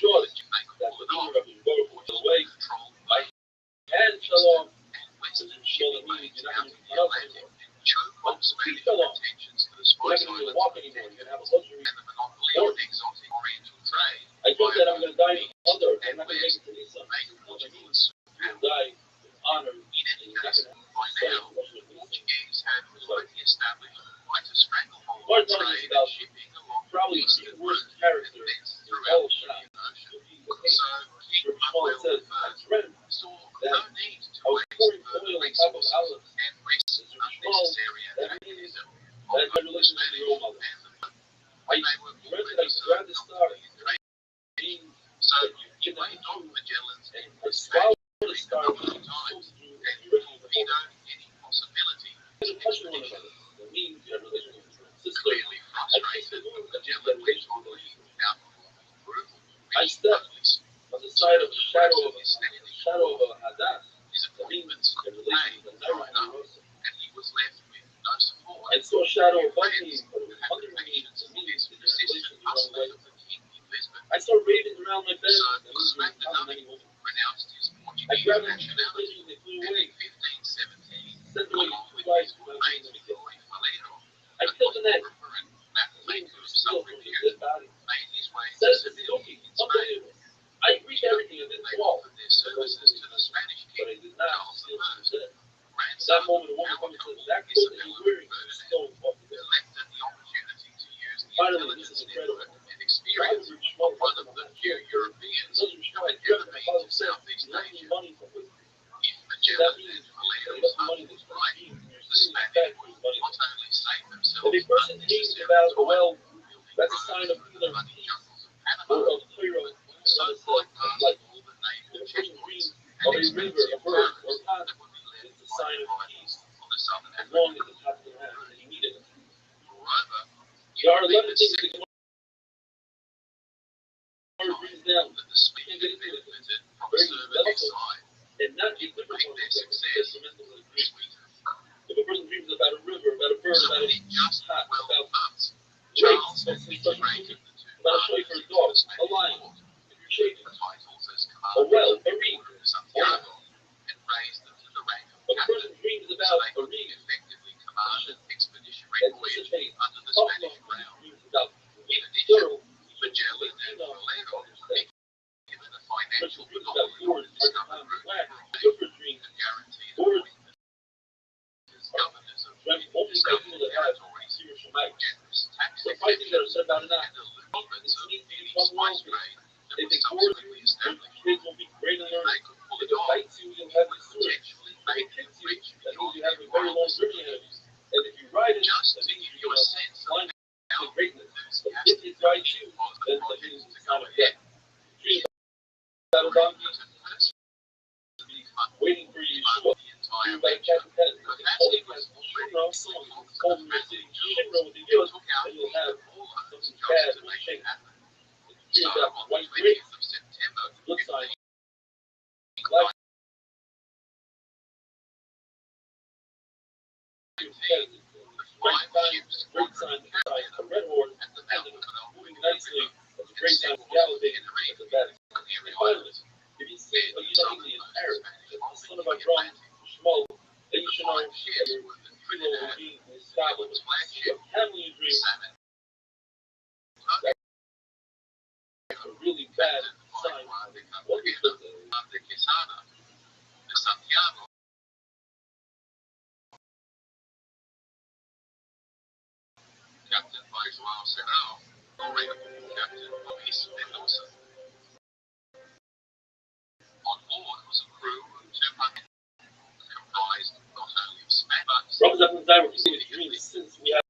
George, that's the owner of the boat was away. My hand fell off. So then she told me, you're not going to get up anymore. Once the feet fell off, you're not going to walk anymore. You're going to have a luxury. I thought that I'm going to die under. I'm not going to make it to Lisa. What I mean is, you'll die with honor. And you're not going to have to say, Lord tells us about probably the worst character in all of Shah. It says, I dreamt that I was pouring oil on top of olives. That means that my relation to your mother. I dreamt that I grabbed the star, meaning that you give me two, and I swallowed the star, and there's a question on about it. That means you have a relation with your sister. I taste the moon that you have a relation with your sister. I stepped on the side of the shadow of a Hadass. That means a relation with the Naira. I saw a shadow above me, but it was under me. It means that your relation is the wrong way. I saw ravens around my bed, and this was common many women. I grabbed them and they flew away. Sent away two guys who were in the kill. I killed an egg. Means to steal from the dead body. Says to the Oki, unbelievable. I reached everything in this wall. But I did not steal from the dead. At that moment, a woman comes and says, that coat that you're wearing is stolen off the bed. Finally, this is incredible. I was rich one of the Europeans. Doesn't respond. I dreamt my father said, he left me money for whiskey. That means he left me money that's right. If a person dreams about a well, that's a sign of either peace or of Torah, like if a person dreams of a river, a bird, or a pond, it's a sign of peace, as long as it's not going to happen and you need it. There are 11 things that the Gemara brings down. We can get into it. Very level and not a different one that's detrimental to the dream. If a person dreams about a river, about a bird, about a hot, about traits, about a shoy for a dog, a lion, if you're shaking, a well, a reed, a person dreams about a reed, heart. Rabbi, only by people that have serious Shemayim. So 5 things that are said about it now. It's neat to be trouble. If they coerce you, your kids will be great in learning. If it bites you, you'll have these sores. If it kicks you, that means you have a very long journey ahead of you. And if you ride it, that means you're going to climb to greatness. But if it rides you, then that means it's kind of death. Dream about a donkey, waiting for Yeshua. Dream about a cat and pen. Holy Christ, Shinra, it's called in your city, Shinra with the yod, and you'll have something bad will change. Dream about white grapes, good sign. Black great sign, a red horse, and moving nicely, that's a great sign, galloping, that's a bad sign. And finally, if you see a Yisraeli in Arab, the son of Avram, Shmuel, then you should know that your people will be established. A camel you dream, that's a really bad sign. What is the Captain by Joao Serrao, Captain Luis Mendoza. On board was a crew of 200, comprised not only of Spanish but Rabbi Zephyrin's diary, we see the dreams since we have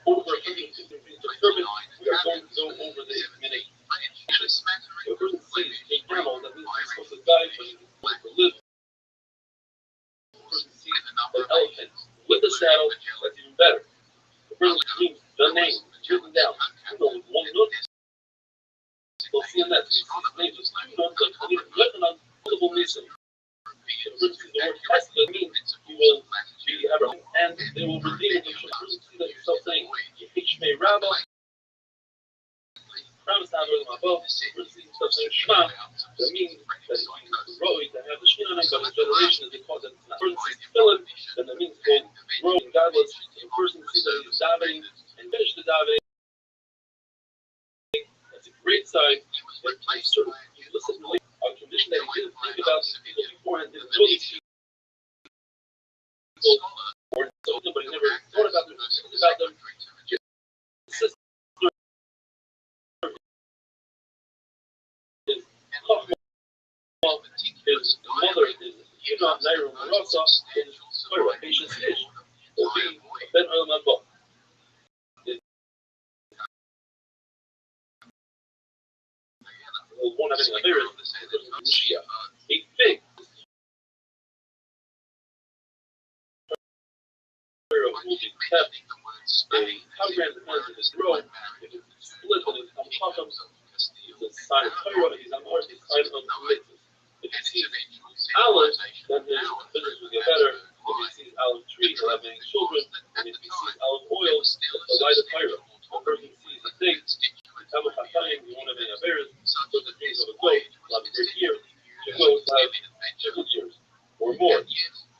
over 150 degrees of turbine, we are going to go over the minute. The person sees a camel, that means he's supposed to die, but he's supposed to live. The person sees an elephant with a saddle, that's even better. The person dreams the name written down. You know, with one note, they'll see in that. He sees his name, just 2 notes, like Lebanon, multiple Mason. The person sees the word test, that means he will be ever, and they will redeem him. The person sees that yourself saying, Hishmei Rabbi, promise not really my boat. The person sees himself saying, Shema, that means that he's growing to have the Shema, but his generation is because it's not. The person sees Philip, then that means called growing godless. The person sees that he's davening and finished the davening. That's a great sign. He listened to on condition that he didn't think about these people beforehand, didn't know these people, or told them, but he never thought about them, think about them. His sister is Chachma, his mother is Yunah, Naira, Marasa, and his Torah, Patience Ish, will be Ben Olam Haba. Won't have any Averis, because of Mashiach. A fig will be kept. A pomegranate depends if it's grown, if it's split, and it's Chacham, it's a sign of Torah, he's on earth, it's a sign of Mitzvah. If he sees olive, then his business will get better. If he sees olive tree, he'll have many children. And if he sees olive oil, it's the light of Torah. A person sees a thing, Tamil Chachayim, you won't have any Averis, so the dreams of a goat, will have a great year. The goat will have 2 years or more. If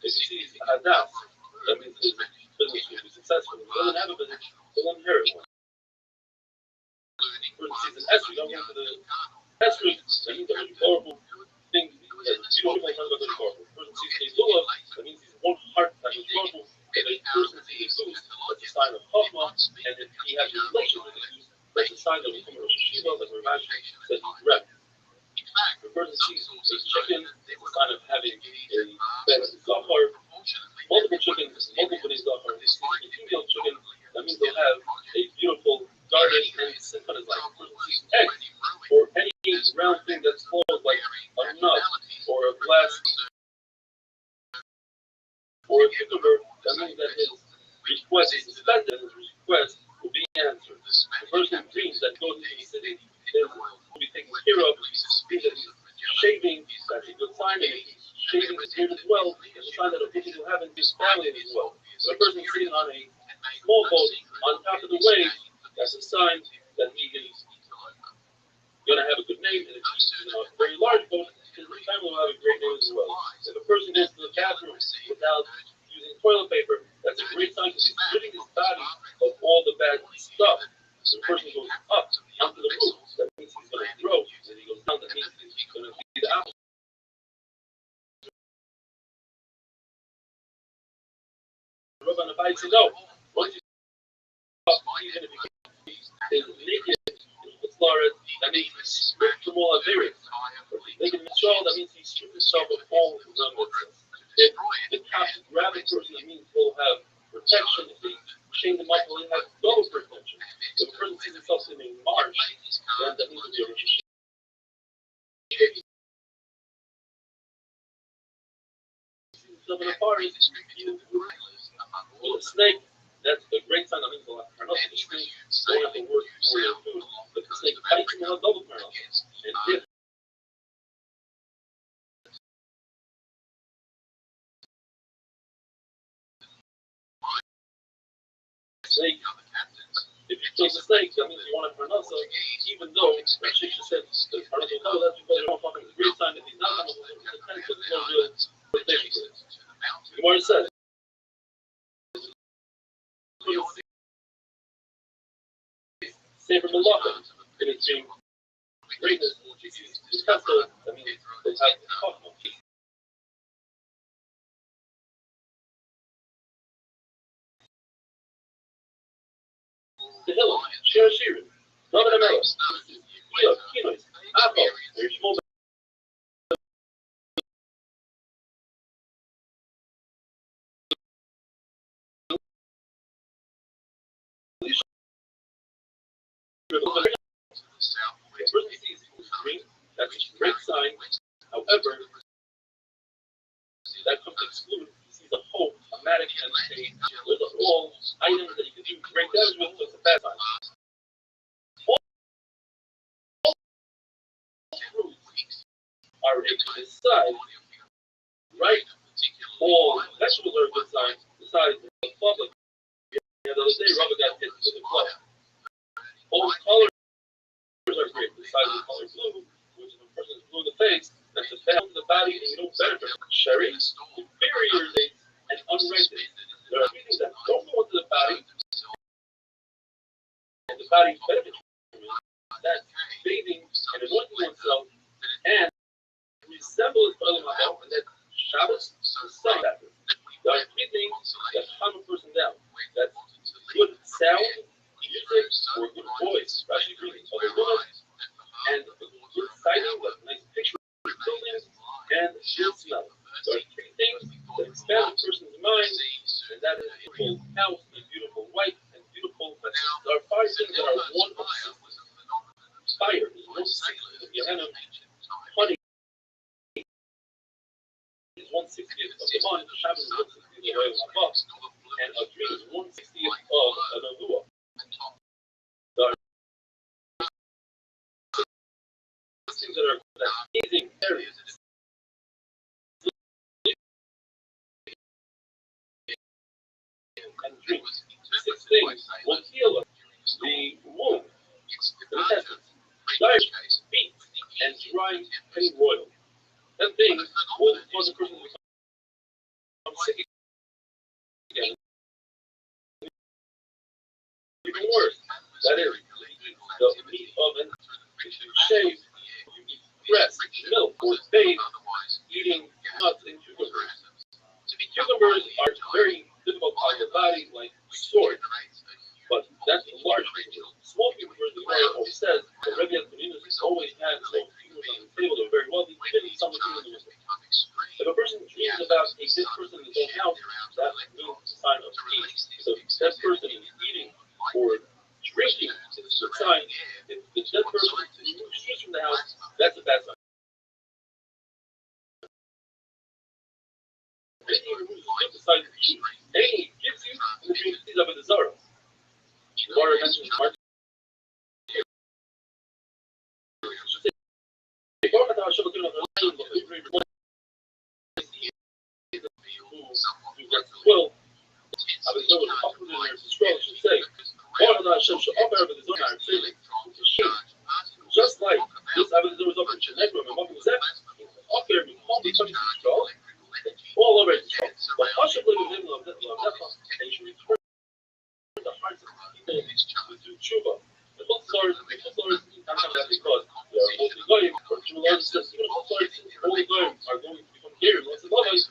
he sees Hadas, that means his business will be successful. If he doesn't have a business, he'll inherit one. If he sees an Esri, don't go to the Esri, that means a very horrible thing. You don't like about the horrible. If a person sees a Zula, that means he's one heart, that means horrible. If a person sees a goose, that's a sign of Chachma, and if he has a relation with the goose, that's a sign of becoming a Rosh Hashiva, like Rabbi said he's Rabbi. If a person sees a chicken, it's a sign of having a Ben Zachar, multiple chickens, multiple Bnei Zachar. If he sees a female chicken, that means they'll have a beautiful garden and simcha is like. If a person sees eggs, or any round thing that's called like a nut, or a glass, or a cucumber, that means that his request is suspended and his request will be answered. The person dreams that goes to the city will be taken care of, means that he's shaving, that's a good sign, and he's shaving his beard as well, it's a sign that a person will have in his family as well. If a person is sitting on a small boat on top of the waves, that's a sign that he is going to have a good name, and if he's in a very large boat, his family will have a great name as well. If a person goes to the bathroom without using toilet paper, that's a great sign because he's ridding his body of all the bad stuff. If a person goes up onto the roof, that means he's going to grow, and he goes down, that means he's going to be the apple. Rabbi and Abai said, no. Once you stop, even if you is naked in Florida, that means he's stripped from all Averis. If he's naked in Israel, that means he stripped himself of all his non-mitzvahs. If the cops grab a person, it means he'll have protection. If they chain them up, he'll have double protection. If a person sees himself in a march, then that means he'll be a in the forest, with a snake, that's a great sign. That means a lot. The snake won't have to work for your food, but the snake bites him, he'll have double kernels. And if snake, if you kill the snake, that means you want a parnasa, even though Rashi said the parnasa will cover that because you don't fucking great sign that he's not going to lose the tent because there's no real protection for it. Gemara says, say from the Malachim, if it's being greatness, it's capital, that means they have Chachma. The Hill, Shir Shirin, Rabbi Amela, Kilo, Kinois, Apple, there's small. That's a great sign. However, that comes to exclude. He sees a hope, a matic, and those are all items that you can do great damage with, so it's a bad sign. All fruits are a good sign, right? All vegetables are a good sign, besides the club. The other day, Rabbi got hit with a club. All colors are great, besides the color blue, which if a person is blue in the face, that's a bad to the body, and you don't benefit from sherry, inferior dates, and unripe. There are three things that don't go into the body, and the body benefits from it. That's bathing and anointing oneself, and resembles other people, and that's Shabbos and Sabbath. There are three things that calm a person down. That's good sound, music, or good voice, especially greeting other women, and good sighting, like nice picture of buildings, and good smell. There are three things that expand a person's mind, and that is a beautiful house, a beautiful wife, and beautiful messages. There are five things that are one of six. Fire is one sixth of Gehenna. Honey is 1/60th of the month. Shabbos is 1/60th of the oil of Hava, and a dream is 1/60th of a Nevuah. There are things that are amazing areas. And dreams. 6 things will heal the womb, the intestines, diet, feet, and dry penny royal. 10 things will cause a person to become sick again. Even worse, that is, the meat oven, if you shave, you eat breast, milk, or bathe, eating nuts and cucumbers. Cucumbers are very difficult on the body, like sword, but that's a large cucumber. Small cucumbers, the Gemara always says, the Rabbi always had small cucumbers on the table. They're very wealthy, even some cucumbers. If a person dreams about a sick person in his own house, that means a sign of peace. So if that person is eating or drinking, it's a good sign. If that person removes shoes from the house, that's a bad sign. Anything removes shoes besides the shoes. Anything gives you in the dream sees up in the Zara. The water mentions Mark. Well, I was going to offer in there to scroll, should say, just like this, I was there was up in Geneva, and what was that? Up there, we called each other to scroll, all over it. But possibly within the nation, we turn the hearts of people to do tshuva. The book stars, because they are mostly going, or July says, even if all the going are going to become gay, lots of others.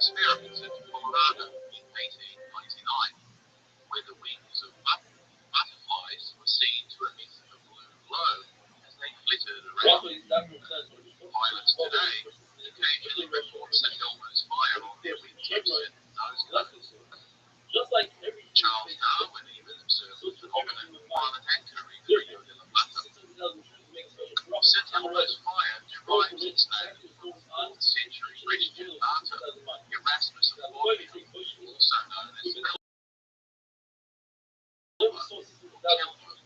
experiments in Colorado in 1899, where the wings of butterflies were seen to emit a blue glow as they flitted around. Pilots today occasionally report seeing Elmer's fire on their wingtips and nose cones. Just like every Charles Darwin even observed the phenomenon while at anchor in the Rio de la Plata. St. Elmo's fire derives its name from 4th century Christian martyr Erasmus of Lorient, also known as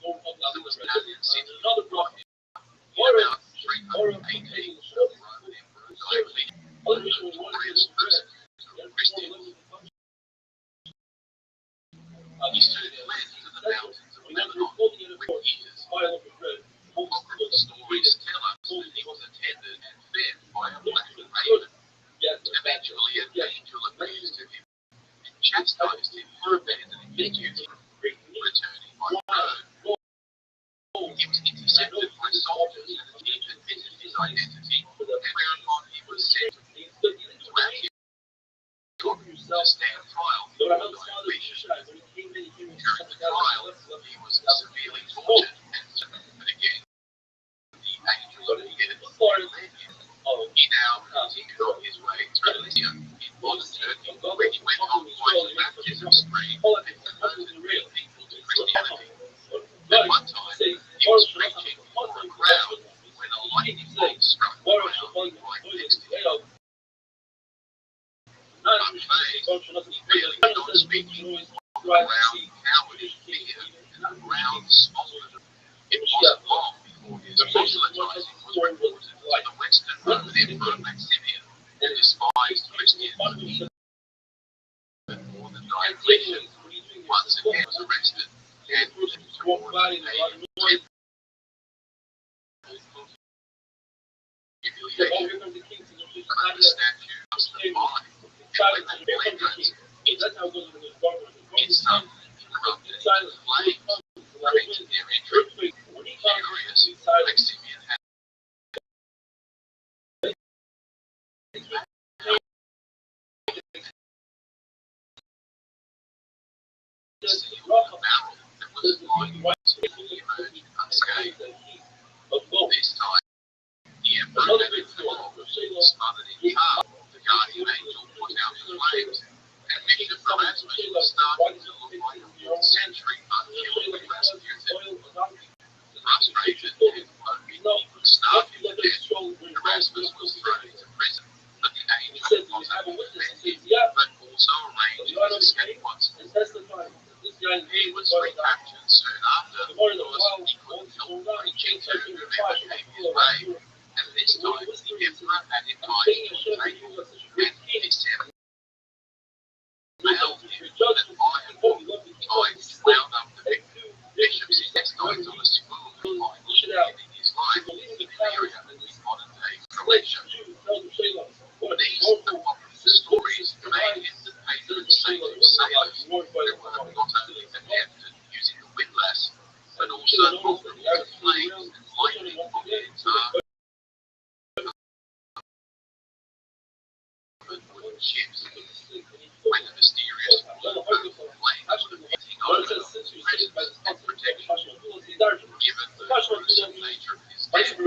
who was Italian city of Rothschild'S. In about 318, the Roman Emperor Diocletian ordered notorious persecutors of Christians. He soon fled to the mountains of Lebanon, where years apocryphal stories tell us that he was attended and fed by a black raven. Eventually, an angel appeared to him and chastised him for abandoning his duty, returning by road. He was intercepted by soldiers and admitted his identity, whereupon he was sent to Antioch to stand trial for Diocletian. During the trial, he was severely tortured but again, the angel appeared and led him. He now continued on his way through Lycia in modern Turkey, where he went on quite a baptism spree and converted many people to Christianity. At one time, he was preaching for a crowd when a lightning bolt struck the ground right next to him. Unfazed, he barely went on speaking. The ground cowered in fear and the ground smoldered. It wasn't long before his proselytizing was reported to the Western Roman Emperor Maximian, who despised Christians more than Diocletian. Once again was arrested and was towards a humiliation. But the statue must have died, and when they flamed its sun erupted into flames, preventing their entry. Furious, Maximian had sealed a barrel that was lying so he emerged unscathed. This time, the emperor had it smothered in tar. The guardian angel put out the flames, and Bishop Erasmus was starting to look like a 4th century unkillable Rasputin. Frustrated and hoping he could starve him to death, Erasmus was thrown into prison, but the angel not only defended him, but also arranged his escape once more. He was recaptured soon after because he couldn't help preaching to whoever came his way, and this time the emperor had invited him to take him, and he accepted. Failed him, and iron tides wound up the bishop's intestines on a spool and finally ending his life in the area of modern-day Croatia. These apocryphal stories made him the patron saint of sailors who were not only adept at using the windlass, but also vulnerable to flames and lightning from the guitar. Wooden ships. When the mysterious blue flames were hitting over them, presence and protection. Given the gruesome nature of his death, he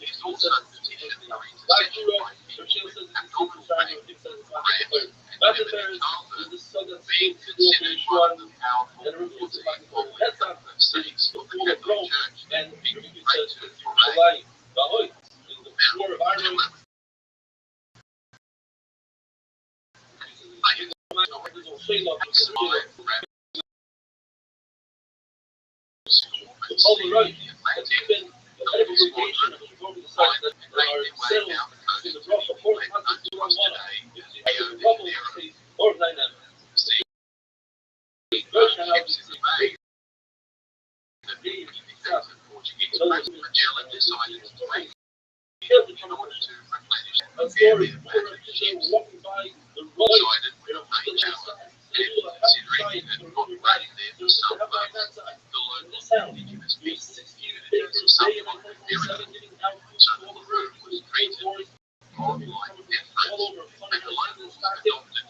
is also petitioned for intercession by people with abdominal pain, rampant and limited childhood, being considered one of the powerful 14 holy Catholic saints of the Catholic Church, and being grateful for rain. Magellan decided to wait in order to replenish the area of the ships. Decided to remain challenged, and considering it had not rained there for some months, the local indigenous business communities of some kind of miracle. So the route was treated, God-like death threats, and the locals adopted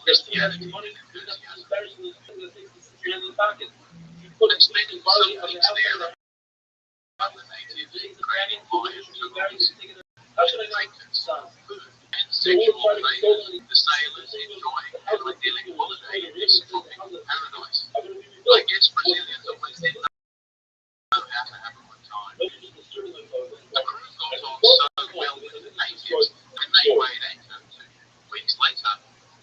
put They spent some barley on weeks the outside there of the native the granny fires to how should I take know? some Son. food and So we'll sexual try to control favors, the sailors enjoying an idyllic holiday in this tropical paradise. I'm going to be I rebuilt. guess Brazilians always did know how to have a good time. No, just the sterling The crew got on so well with the natives when they weighed anchor 2 weeks later.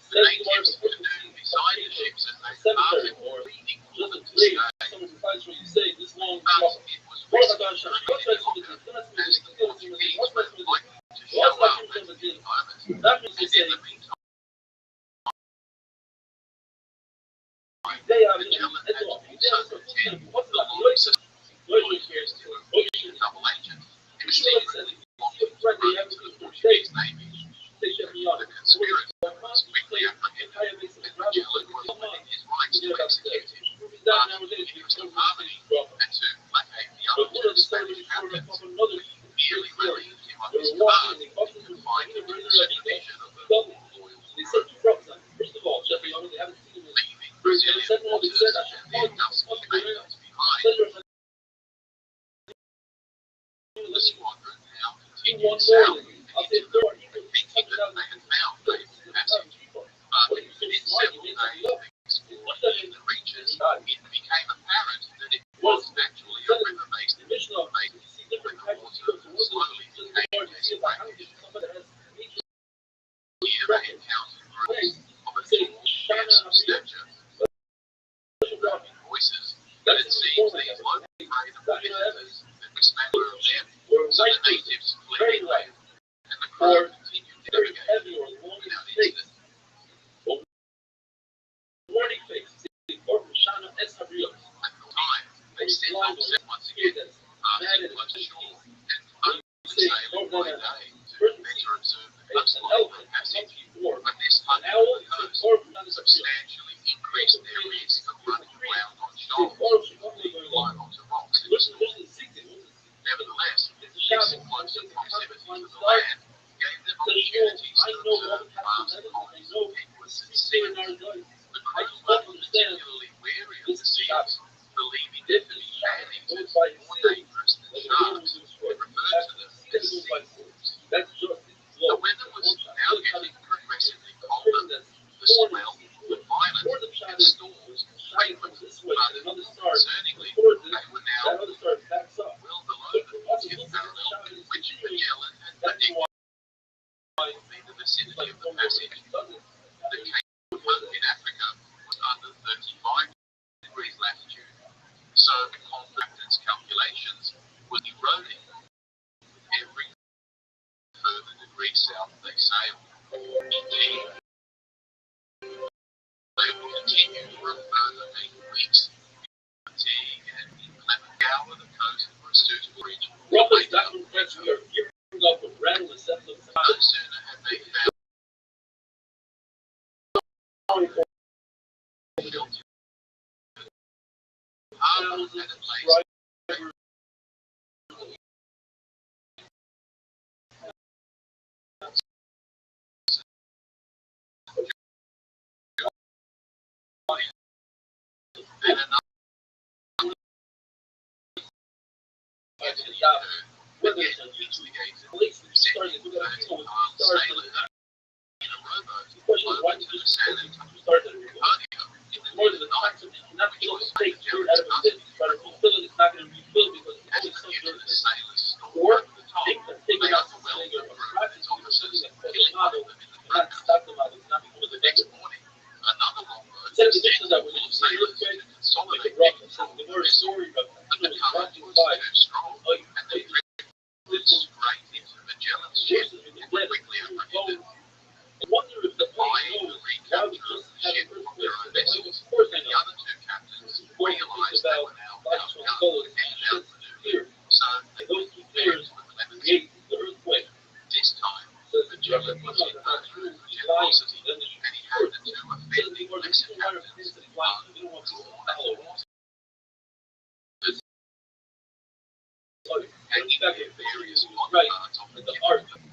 The natives canoed beside the ships as they departed, pleading for them to stay. Someone decides what you say this long But process. it was What risky about Shana? What's remaining that longer, something as the Portuguese were likely to show What's up that at something any that moment. that means And to in say the meantime, they are Magellan had it's all. also contend What's the that? loss of What years to a Russian double agent who secretly wanted to Friendly, run into the Portuguese Navy. they should be on The it. conspirator was quickly apprehended, and Magellan was within his rights to execute him. But in the interest of harmony and to placate the other two Spanish captains who merely relieved him of his command, he confined him to the supervision of a loyal They crew. said two problems. First of all, Jeffrey, I only haven't seen him. Leaving Brazilian waters and their dusky maidens behind, the squadron now continued south into the thinking that they had found David's passage. But within several days of exploring the reaches, it became apparent that it was actually a river-based mission when the water slowly became less brackish. Here they encountered groups of a tall, stature, voices, but it seems these local afraid of the visitors that were Spanish of them, so the natives fled inland, and the crew continued to navigate without incident. Warning face. Shana S. Abrios. At the time, they set off once again, passing close to shore, and only sailing by day to better observe the coastline and passage. But this unusual coast substantially increased their risk of running aground on shoals or flying onto rocks in the storm. Nevertheless, this close proximity to the land gave them opportunities to observe vast colonies of penguins and seals. The crew were particularly wary of the seals, believing them to be man-eaters more dangerous than sharks, and referred to them as sea wolves. The weather was now getting progressively colder. The smell, the violence, and storms frequent, but concerningly, they were now well below the 40th parallel, which Magellan had predicted would be the vicinity of the passage. The Cape of Hope in Africa was under 35 degrees latitude, so Captain's calculations were eroding every further degree south they sailed. Indeed, they would continue for a further 8 weeks. Fatigue and inclement scour the coast for a suitable region. Rothschild'S document friends, we are gearing up with random assessments. No sooner had they found shelter, harbour and a place and another again instigated, sending 30-mile sailors in a rowboat over to the San Antonio in the middle of the night, which was Magellan's custom as to give the sailors store over the top. They overwhelmed the crew and its officers, killing one of them in the front. For the next morning, another longboat was sent full of sailors to consolidate their control of the vessel, but the current was too strong, and they drifted straight into Magellan's ship and were quickly apprehended. The flying recapture of the ship from their own vessels, and the other two captains realized they were now outgunned and outmaneuvered, so they were prepared for clemency. This time, Magellan was in no mood for generosity, and he had the two offending lesser captains drawn at the water, hanging their various body parts off the tip,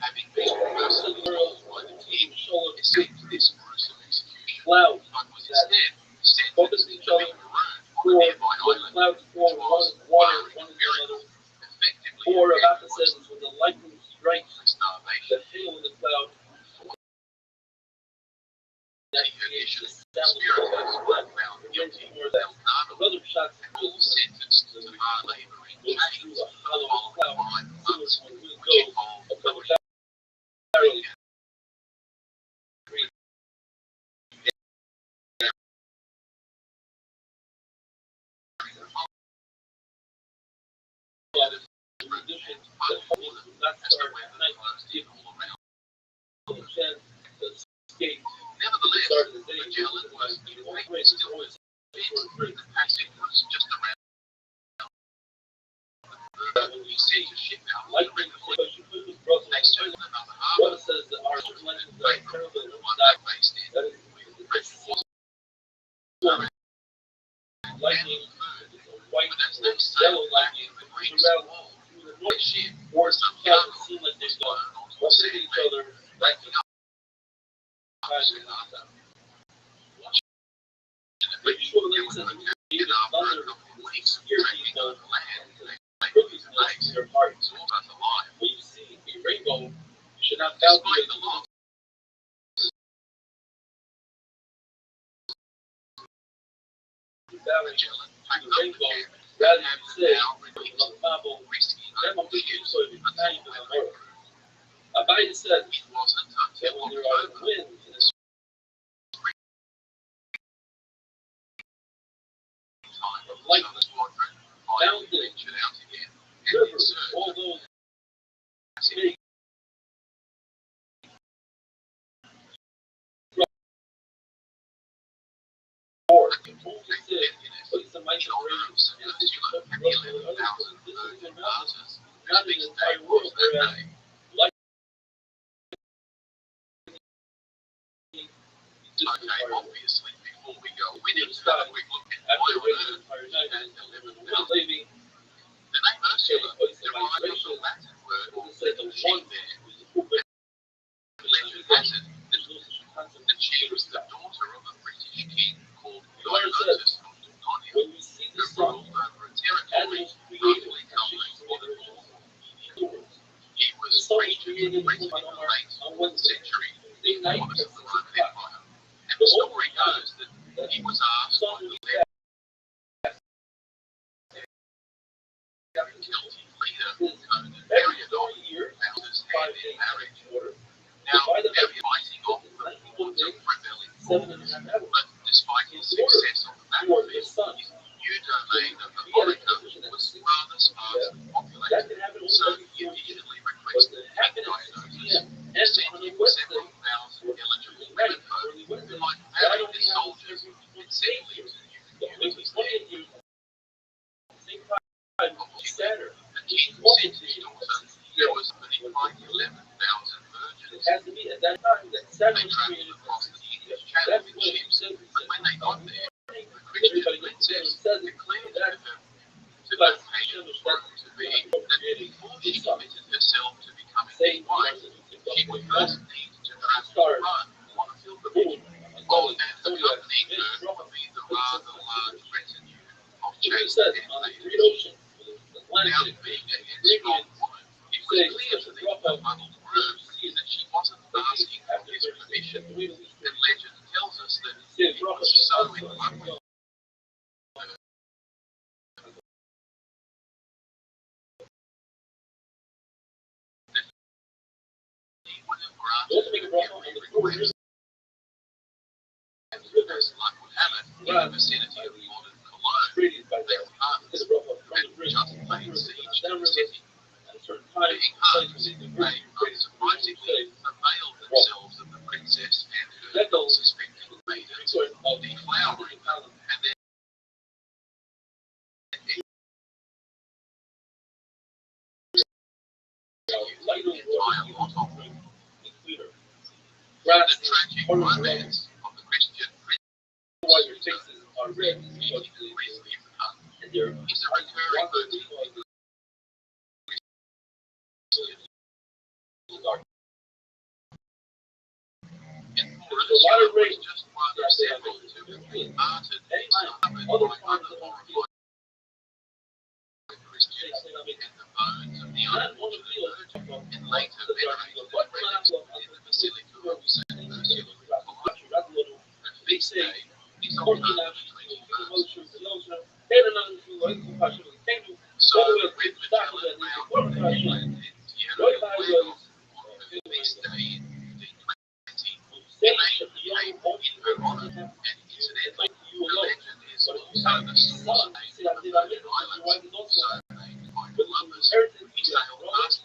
having been personally told by the king escaped this gruesome execution, but was instead sentenced to be marooned on a nearby island the public would not start at night all around the chance to escape. Nevertheless, Start the day. Magellan was Always the passage was just around. When we see a ship out, like when you put this brother next to another Brother harbour, says that our legends are terrible and one that they based in, that is lightning, white but as they or sail yellow back lightning, in the Greek around wall, through the the north ship or some some young clouds seem like they've blown gone onto a bumping each sandbank, other, breaking up crashing and up. But But you go to it the was says a even after thunder a couple of weeks scare trekking people over land, and cookies in their hearts. it's all about the life. When you see a rainbow, you should not Despite calculate the loss, the valley Magellan to packed the up the rainbow camp rather and than say, now on released the Bible, risking that will open make you ships so if it's not even a word. Abai said It wasn't that until when there are October winds in the time of the light, Southern Squadron finally ventured out again and in rivers, search all of those massive big boards, only say, put some ice and rain, and this is what Russell and others, this is the mountains, not in the entire world, whereas light is Okay, the entire world. obviously, before we go, we need to Stop. have a quick look at After why on raining earth the entire night, and and 11 the wind mountains. leaving, The name Ursula place of derived from migration, the Latin word or it said the sheep one there. who's the poop Legend has it there's no such concept that she of was the daughter of a British king called The Lord Leonidas of Ludonia, when you see who the sun ruled over a as territory it was created, roughly covering what it was. doors. He The was sun was regent created in the on late on Wednesday. century The night of at the 6 Roman o'clock. Empire. And the story goes that he was asked sun by would the be back. Celtic leader This Conan every Periodon year, found his 5 hand in days marriage. water. Now, Divide they're them fighting off the by hordes of 91 rebelling days, Gauls, 7.5 hours. but despite his success on the Toward the battlefield, sun. his new domain of He had a America position at was 6. rather sparsely That populated. can happen So only he every 4 years. immediately But requested it happened at 6 Dionysus p.m. to And send on him a Wednesday, several thousand eligible night, women folk early who Wednesday, might God marry only the has soldiers every and send them to the you. only 20 years, same time, Saturn. The king sent his daughter, who was accompanied by 11,000 virgins. It has to be at that time that Saturn They was traveled created. across the English That's Channel in what it ships, says. but when they got there, the Christian princess declared to them, to the pagan groom to be, that before she committed herself to becoming his wife, she would first need to travel Rome on a pilgrimage. And accompanying her would be the rather large retinue of chaste On the Great handmaidens. Ocean, the Now, Atlantic, being a headstrong woman, it was clear to the befuddled groom that she wasn't asking for his permission, and legend tells us that it was so in love with he would have granted her every request. And as luck would have it, in the vicinity of modern Cologne, created by there the were partners the rough who had from the bridge. just laid siege to the city. At a certain time, Being places armed, in the they bridge unsurprisingly availed themselves of the princess and her unsuspecting maidens, deflowering them, and then light the entire lot of them. cleaner. The tragic romance of the Christian prince Why your faces are red eating a grizzly hunt and they're is a recurring motif in the dark. and for There's a lot of was rain. just one of several to have been martyred and discovered Other by parts other of the horrified Christians, and the bones of the Not on the unfortunate field, virgin and later venerated and relics in the Basilica of St. Ursula in Cologne. The feast day is October 21st. So when Magellan found the inland in Tierra del Fuego on her feast day in 1520, the name came in her honor, and incidentally, the legend is also the source name of the Virgin Islands, so named by Columbus, who sailed past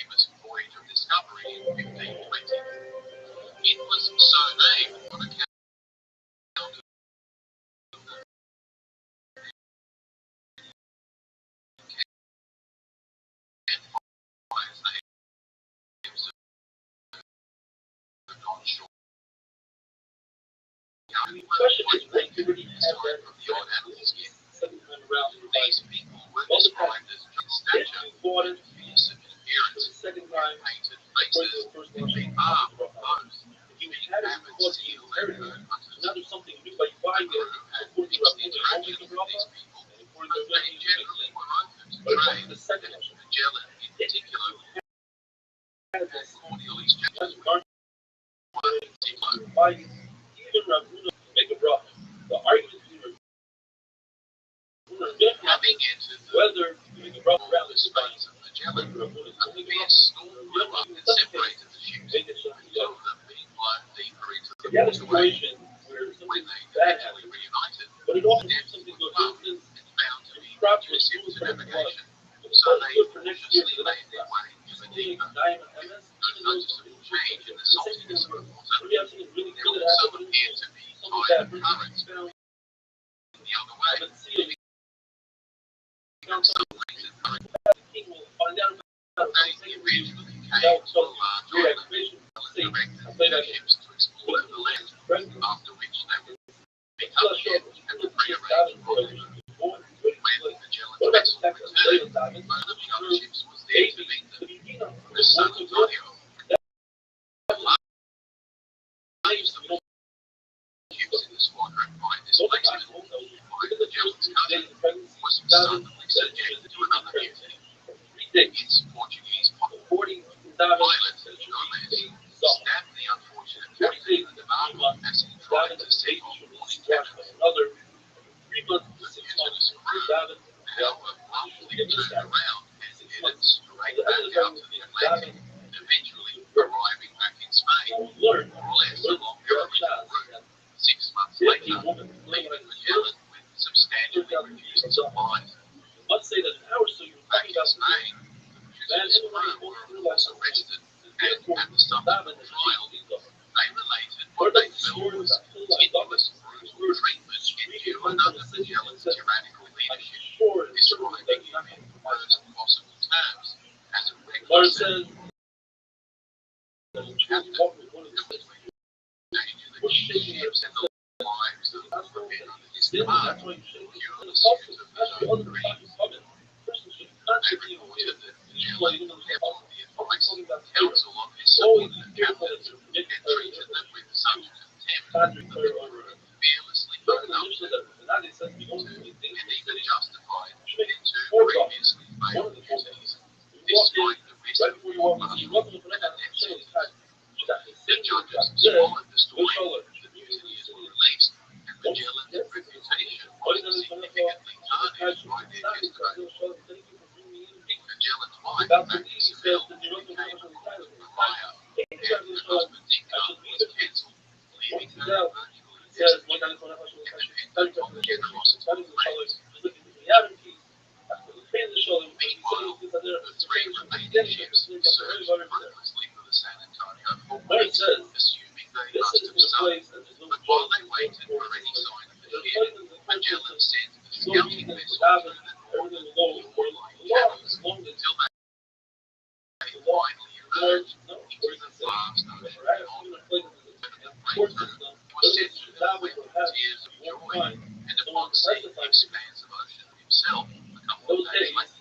famous voyage of discovery in 1520. It was so named on account of the campfires they observed on shore. The question is, what activity has that From the odd animals here, second time around? these people were described as in stature, Water, fierce in appearance, the second time, painted according faces, to the first big one, arms, bows, he was big having avid cause seal to and inherit. bird hunters. Now there's something new by buying it, according to Rabbi, only Interactions the with these Rabbi, people, and according but to they Rabbi, generally were open to but according trade. to the second one, Magellan, in particular, had had this cordial exchanges with garden Tilo. by even Rabbi to make a bracha. The argument between Rabbi and Having entered the whether to make a bracha around the this time, space of Magellan, Rabbi a fierce storm blew up and separated the ships, make it so two of them being blown deeper into the you had a waterway. situation where When something they bad eventually happened, reunited, but it the often depths something were good. plumbed For instance, and found to be crops were conducive smooth to for the flood. navigation, So so they good for next year cautiously for the made next their class. way to Including Medina. diamond MS, No noticeable change in the saltiness of the water. we have something really There good that also happened. appeared to be Something tidal bad. currents Found the other way. the sea. Found Some something later current the king will find out about they it. eventually came Without to a some large great island activation, and directed play their that ships to explore the land, right? after which they would pick up again and prearrange rendezvous. When Magellan's vessel returned, one of the other ships was there to meet them, the San Antonio. Largest of all ships in the squadron by displacement, by Magellan's cousin, was suddenly subjected to another mutiny. Its Portuguese pilot, Gomez, stabbed the unfortunate captain in the back as he tried to set off warning captures. Another 3 months The to 6 mutinous months. crew, Davin, however, promptly turned around and headed straight back out to the Atlantic, eventually arriving back in Spain, learn more or less along their original route. 6 months later, leaving Magellan with substantially reduced supplies. Let's say that an hour or so you're Back talking in about Spain, the mutinous crew were of course arrested, and at the subsequent trial, they related what they felt was continuous brutal treatment endured under Magellan's tyrannical leadership, describing in the worst possible terms as a Lord reckless says, captain who was endanger the ships and the lives of the men under his command, pure pursuit of his own greed. They reported that Magellan kept on the advice and counsel of his subordinate captains and treated them with such contempt that the crew fearlessly owned up to, and even justified their two previously failed mutinies, despite the risk of court-martial and a death sentence. The judges swallowed the story, the mutineers were released, and Magellan's reputation was significantly tarnished by their testimony. Magellan's wife, Isabel, became a pariah, and the husband income was cancelled, leaving her virtually destitute, independent of generosity of friends. Meanwhile, the three remaining ships searched fruitlessly for the San Antonio for weeks, assuming they must have sunk. But while they waited for any sign of the ship, Magellan sent a scouting vessel through the northern waterline channels until they finally emerged into the vast ocean beyond. The Franklin was sent to them with tears of joy, and upon seeing the expanse of ocean himself a couple of days later,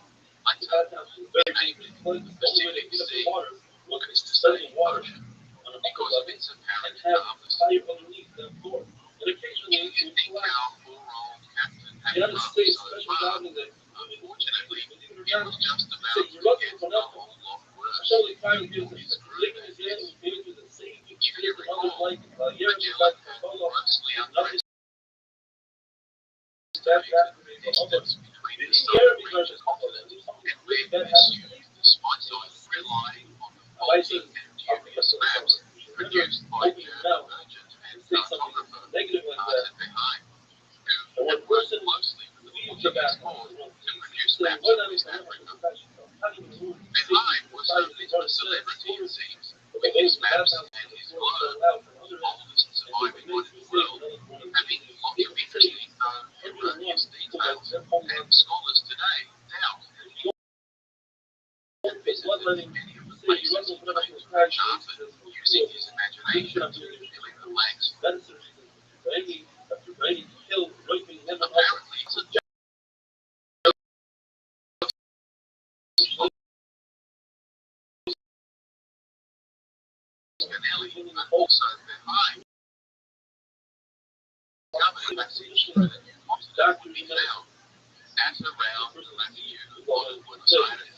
he named it the Pacific Sea, or Mr. Safe Ocean, because of its apparent calmness. You can think how poor old Captain had run so far. Unfortunately, it was just about to get a whole lot worse for his crew and guests. If you recall, Magellan had grossly underestimated the distance between the southern reach continent and then assumed, despite relying on the faulty and dubious maps produced by German merchant and cartographer Martin Behaim, who had worked closely with the Portuguese court to produce maps of West Africa. Behaim was only 25 celebrity, it seems, with his maps and his blurb, oldest surviving one in the world, having lots of interesting erroneous details, and scholars today doubt that he visited many of the places he charted, using his imagination to fill in the blanks. Apparently, it's a Spinelli, but also behind the message that Rothschild would be found at around the latitude of modern Buenos Aires.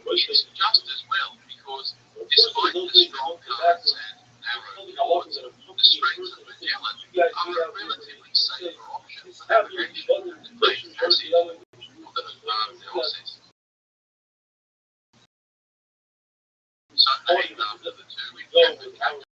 It's just as well because despite the strong currents and narrow ports, the Straits of Magellan are a relatively safer option for navigation than main passage or the analysis. So named after the two encountered captains.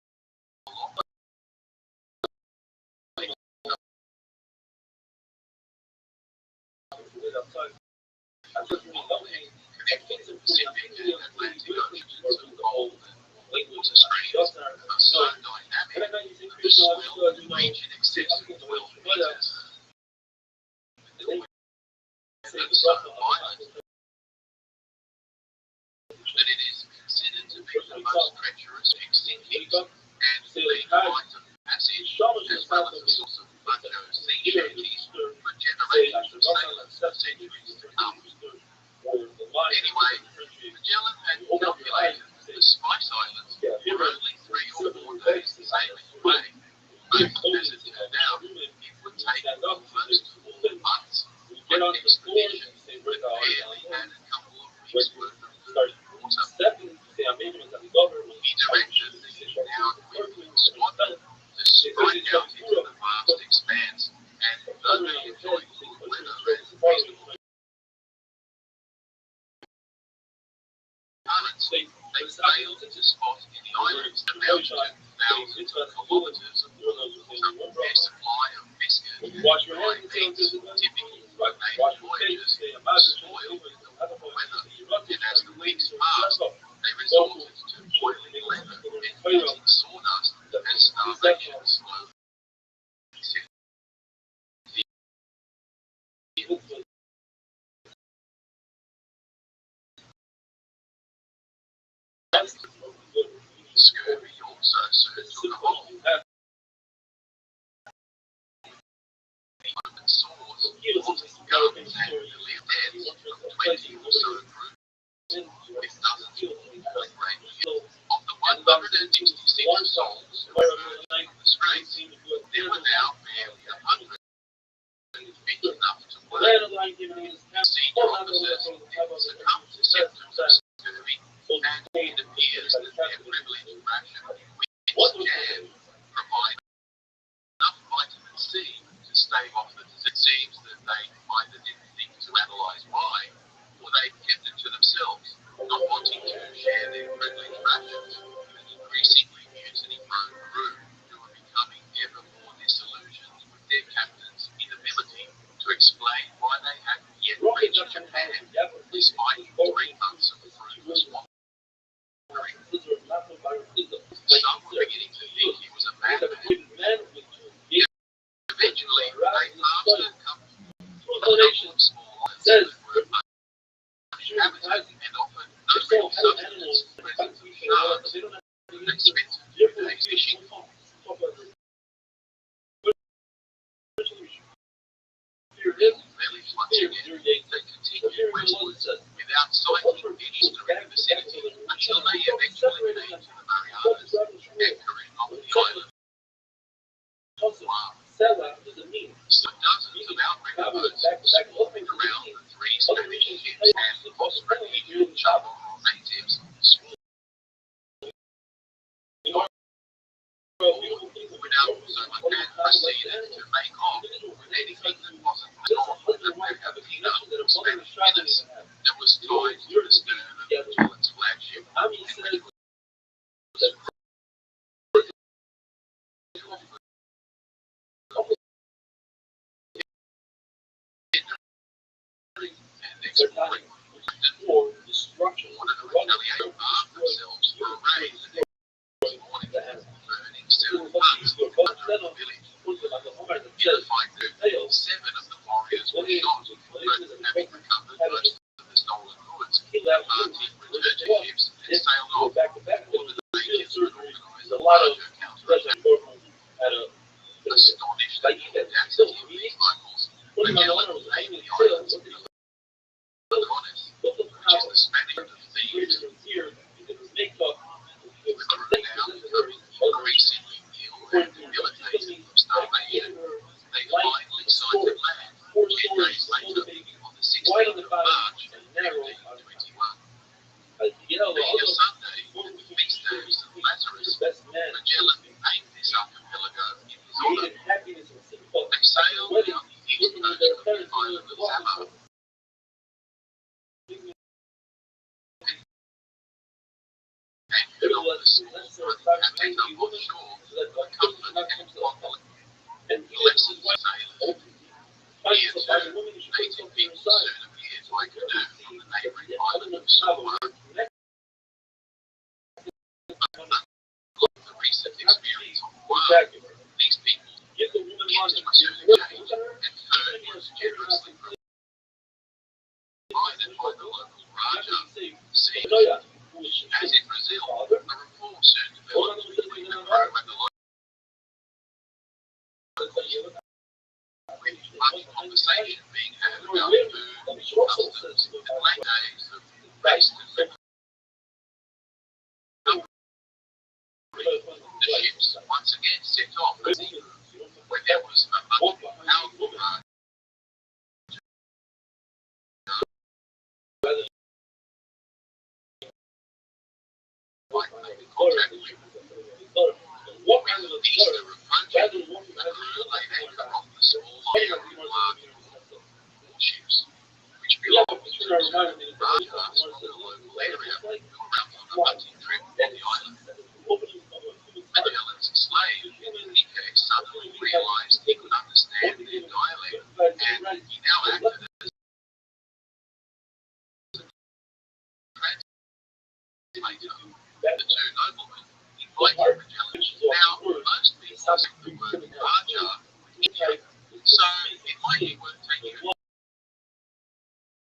Connecting the Pacific and Atlantic Oceans of gold and water streams are so dynamic that the swell can reach in excess of 12 meters. And so violent that it is considered to be the most treacherous fixing heat and being right of passage as well as a source of bunco sea shanties for generations of sailors for centuries to come. Anyway, Magellan had calculated that the Spice Islands were only 3 or 4 days sailing away, but as it turned out, it would take almost 4 months for an expedition that barely had a couple of weeks' worth of water. He directed the now dwindling squadron to strike out into the vast expanse and thoroughly enjoy good weather and reasonable currents. They failed to spot any islands about 2,000 kilometers of water. Their supply of biscuit and dried eggs, typical for naval voyages, was spoiled with the warm weather, and as the weeks passed, they resorted to boiling leather and using sawdust as starvation slowly set in. Scurvy also soon took a hold. Open sores, haunting gums, and live deaths of 20 or so crew, with dozens of falling great deal. Of the 166 souls who were in the Straits, there were now barely 100, big enough to work. Senior officers didn't succumb to symptoms of scurvy, and it appears that their privileged ration of wheat jam provided enough vitamin C to stave off the disease. It seems that they either didn't think to analyse why, or they kept it to themselves, not wanting to share their privileged rations with an increasingly mutiny-prone crew who were becoming ever more disillusioned with their captain's inability to explain why they hadn't yet reached Japan, despite 3 months of fruitless wandering. Some were beginning to think he was a madman. Eventually, they mastered combination of small islands that were uninhabited and offered no real subsistence present to sharks. They spent 2 days fishing. Barely flushing in, they continued westwards without sighting any stirring vicinity until they eventually came to the Marianas, anchoring off the island. Wow. So dozens of outrigger boats swarmed around the 3 Spanish ships and Australian Chamorro natives swarmed without so much and proceeded to make off with anything that wasn't more than a cabina of Spanish pinnace that was tied to the stern of Magellan's flagship and exploring or destruction of the retaliation after back to back. Field surgery is a lot of pressure at a like even still putting my arms and tail, but look how here because his makeup wide on the bottom and narrow on the top. You know, the best man created happiness and simple wedding, looking at their parents and their walking. And he lives his wife fights the by the woman who should put something inside. These people get the woman wanted as in Brazil, the reform soon developed between the program and the much conversation being had about food, customs, and late days of based and the ships once again set off when there was a much more powerful contract what kind of Easter approaching the crew laid anchor off the small warships, which belonged to the Rathschild'S from the local area who were out on a hunting trip on the island. Magellan's slave, Nico, suddenly realized he could understand their dialect, and he now acted as a translator. The two noblemen invited Magellan. Now, most people think the word Raja India, so it might be worth taking a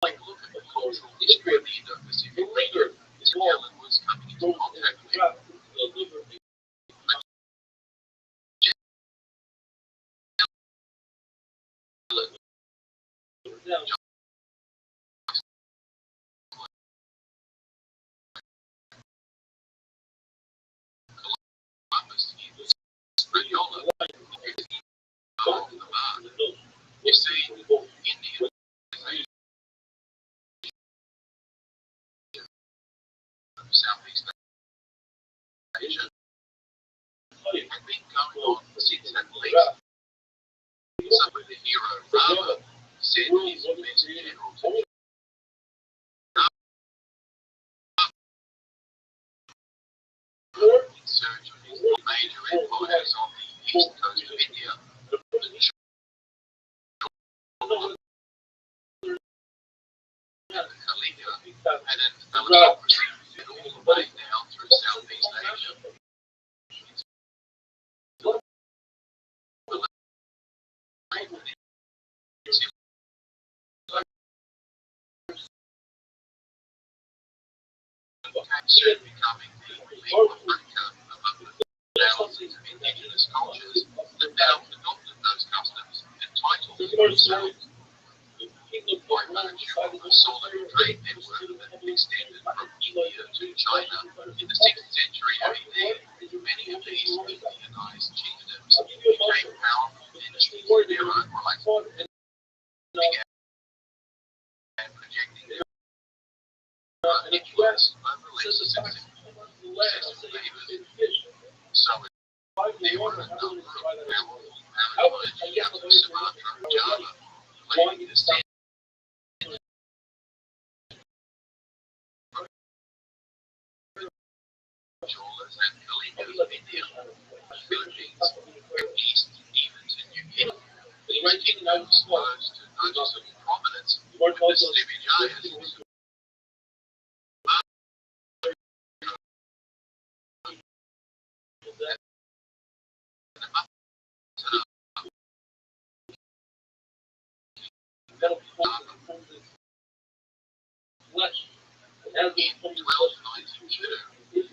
look at the cultural history of the Indo-Pacific region. Magellan was coming into contact with you see, India Southeast Asia had been going on since at least some of the hero Rabbi said his best general to in search of his major empires on the east coast of India. The Khalifa had an aristocracy all the way down through Southeast Asia. Soon becoming the lingua franca among the thousands of indigenous cultures that now adopted those customs and titles themselves. By virtue of a solid trade network that extended from India to China in the 6th century AD, many of these Indianized chiefdoms became powerful dynasties in their own right and began projecting their influence over less successful neighbors. So there were a number of powerful emerging out of Sumatra and Java, claiming the stand Rothschild'S and Calicos of India, Philippines, and east even to New Guinea. These kingdoms rose to noticeable prominence with the Stevie Giants. In 1292,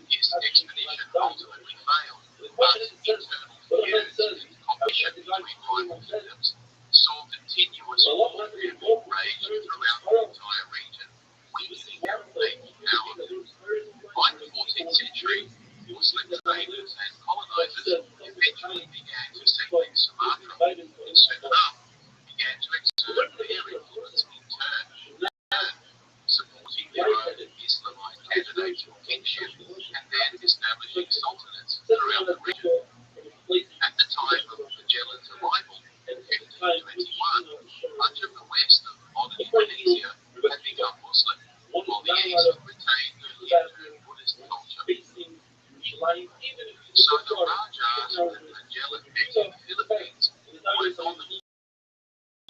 and then establishing sultanates throughout the region. At the time of Magellan's arrival in 1521, much of the west of modern Indonesia had become Muslim, while the east retained the Hindu Buddhist culture. So the Rajas that Magellan met in the Philippines were nominal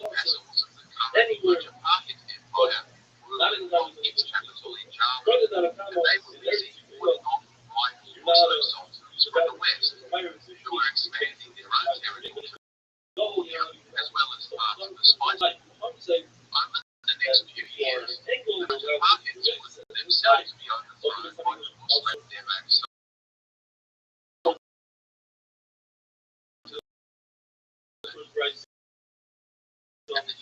vassals of the current Majapahit Empire, ruling from its capital in Java, and they were busy putting on rival Muslim sultans from the west, who were expanding their own territory to India as well as parts of the Spice. Over the next few years, the Majapahits would themselves be overthrown by the Muslim Devaks. And the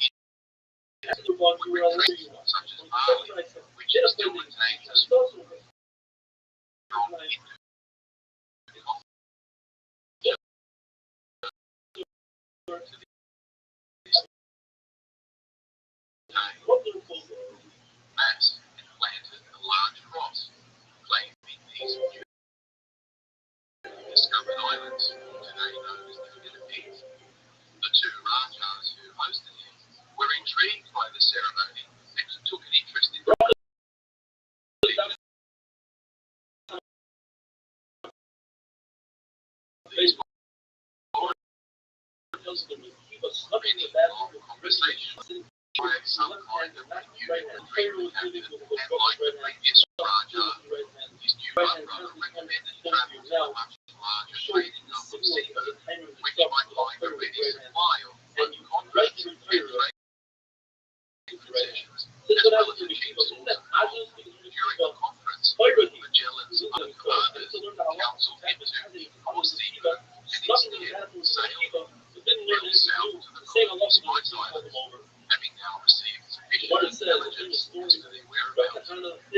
Hindu would retreat, such as Bali, which still retains a strong Hindu Mass and planted a large cross, claiming these discovered islands, today known as the Philippines. The two Rajas who hosted him were intrigued by the ceremony and took an interest in these many long conversations where some kind of unusual treatment happened, and like the previous Raja, his new brother recommended travel to a much larger trading hub of seafood, which might find a ready supply of unconverted and trading possessions, as well as a cheap source of oil. During the conference, Magellan's other commanders counseled him to ignore seafood and instead sail south to the colonial Spice Islands, having now received sufficient intelligence as to their whereabouts. Only a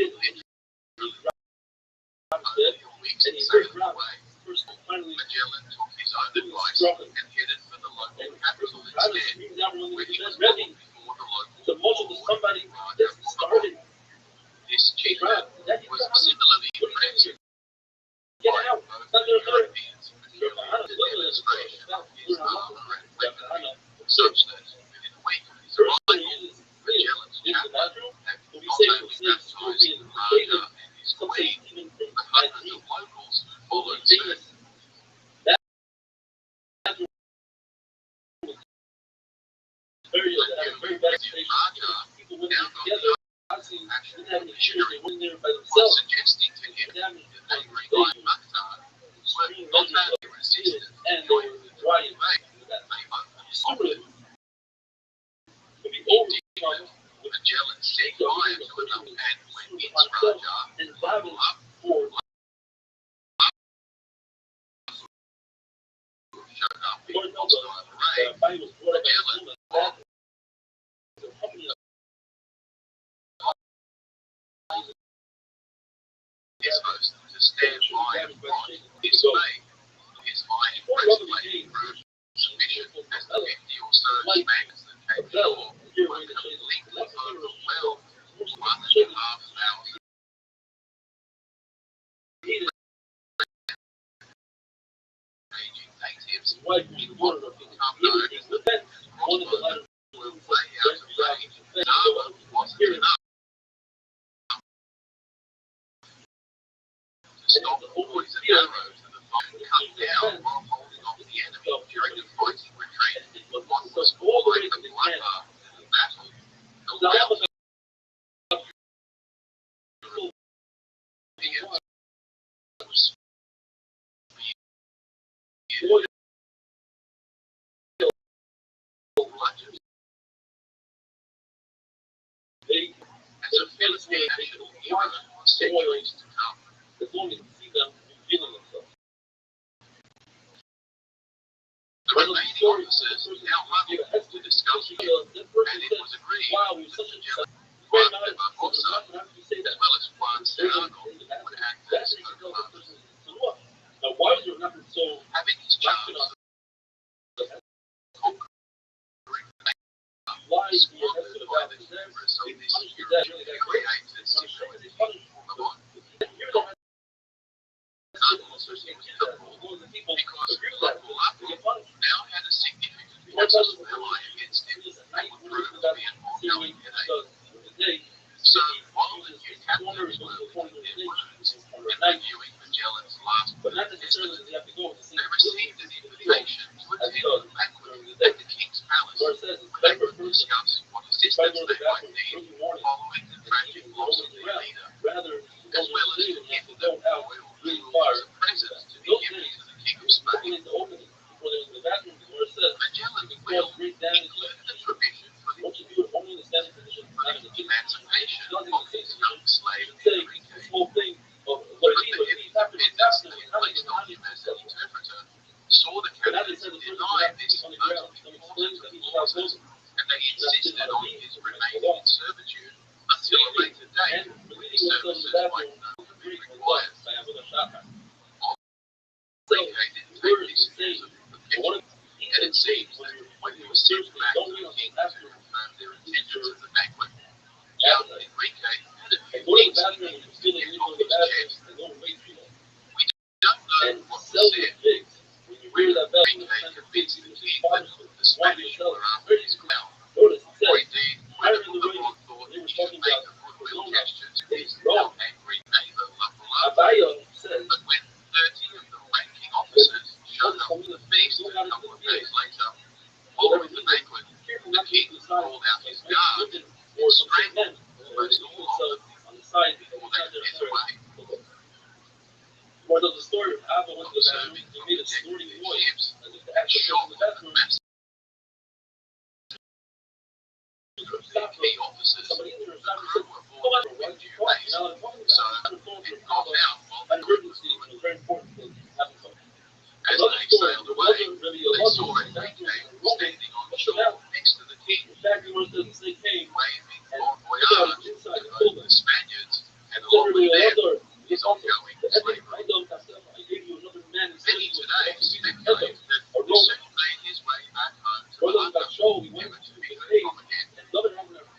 week's sailing away, Magellan took his own advice and headed for the local capital instead, where he was brought before the local Raja Muhammad. This chieftain was similarly impressed by both the Europeans who led the demonstration of his armor and weaponry, such that within a week of his arrival, Magellan's chaplain had not only baptized the Raja and his queen, but hundreds of locals who followed suit. The newly elected Raja now got the national missionary by suggesting to him that they reunite Mukhtar, were not only resistant to joining the new faith, they openly supported. Magellan set fire to a notepad when its Raja climbed up showed up in hostile array. Magellan his host to stand by and watch. This made his iron breastplate prove sufficient as the 50 or so Spaniards that came ashore were completely overwhelmed. 1,500 raging natives in what would become known as the crossbow were way out of range. Armor wasn't enough to stop the boys and arrows that the foe cut down while holding off the enemy during the fighting retreat. What was more like a bloodbath than a battle, the wells of Europeans was bludgeons. As a Philippine national hero centuries to come. As long as you see them revealing themselves. The remaining officers now huddled to discuss with him, and it was agreed that Magellan, Juan de Barbosa, as well as Juan Serrano, would act as co-commanders. Now, why is there nothing so Having his chance of conquering why is the squandered by the hubris of this European created situation on the line. associated with football because Liverpool now had a significant forces ally against him. They would prove to be an ongoing headache. So while the new captains were picking their words and reviewing Magellan's last testament, they received an invitation to attend a banquet at the King's Palace where they would discuss what assistance they might need following the tragic loss of their leader, as well as to give them royal jewels and presents to be given to the King of Spain. Magellan's will included the provision for the emancipation of his young slave Enrique, but the heavy dependence that he placed on him as an interpreter saw the captains deny this most important of clauses, and they insisted on his remaining in servitude until a later date when his services might no longer be required. Enrique didn't take this as an objection, and it seems that when he was sent back to the king to confirm their intentions at the banquet, young Enrique had a few things he needed to get off his chest. We don't know what was said. When Enrique convinced the king that the Spanish were after his crown, or indeed whether Napoleon thought he could make a goodwill gesture to his now angry neighbor Laplace. But when 30 of the ranking officers showed up to the feast a couple of days later, following the banquet, the king called out his guard and strangled almost all of them before they could get away. Observing from the deck of their ships, the shock and the massive key officers, the crew were aboard the wind due base, so it got out while they were fluid. As they sailed away, they saw Enrique standing on shore next to the king, waving bon voyage to both the Spaniards and along with them his ongoing slavery. Many today speculate that he soon made his way back home to London, never to be heard from again.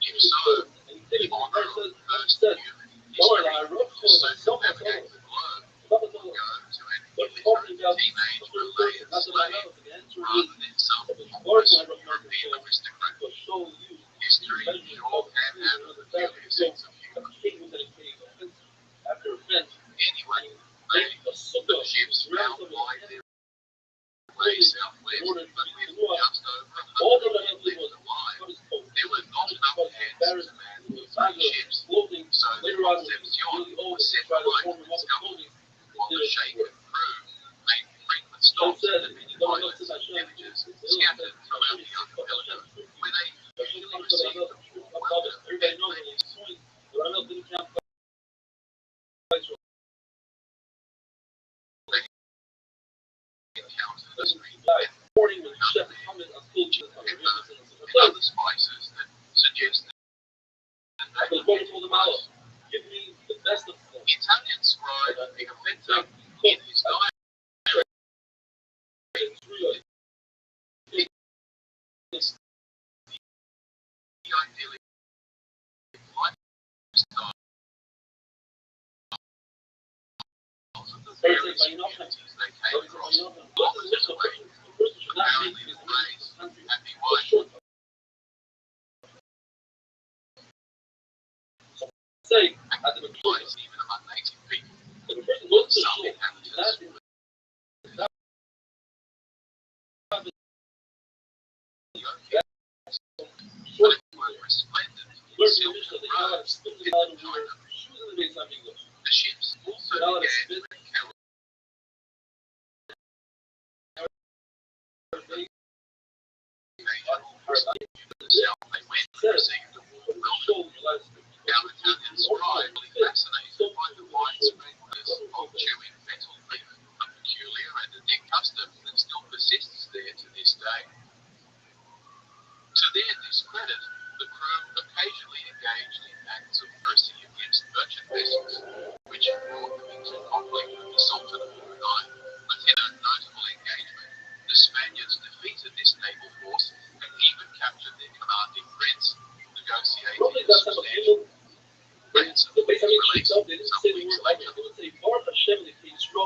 If so, the honour of the first human in history to circumnavigate the globe will go to an illiterate teenage Malayan slave rather than some pompous European aristocrat. History sure can have a peculiar sense of humour. Anyway, the ships now plied their way southwest, but with just over 100 men left alive, there were not enough hands to man all three ships, so the Concepcion was set right to its government, while the shaken crew made frequent stops at the many islands and villages scattered throughout the archipelago, where they usually received the warm welcome and plenty encountered a street and other spices that suggested that they were getting close. The Italian scribe Pigafetta, in his diary, the idyllic lifestyle of the various communities they came across offers us a way to narrowly the phrase happy wife. Applies even among native people. Some inhabitants but it was resplendent in silken robes with the joiner. The ships also began to encounter to the south they went to receive the warm welcome. Our Italian scribe was fascinated by the widespread use of chewing metal leaf, a peculiar and unique custom that still persists there to this day. To their discredit, the crew occasionally engaged in acts of mercy against merchant vessels, which brought them into conflict with the Sultan of Brunei. But in a notable engagement, the Spaniards defeated this naval force and even captured their commanding prince, negotiating a substantial ransom. Released some weeks later.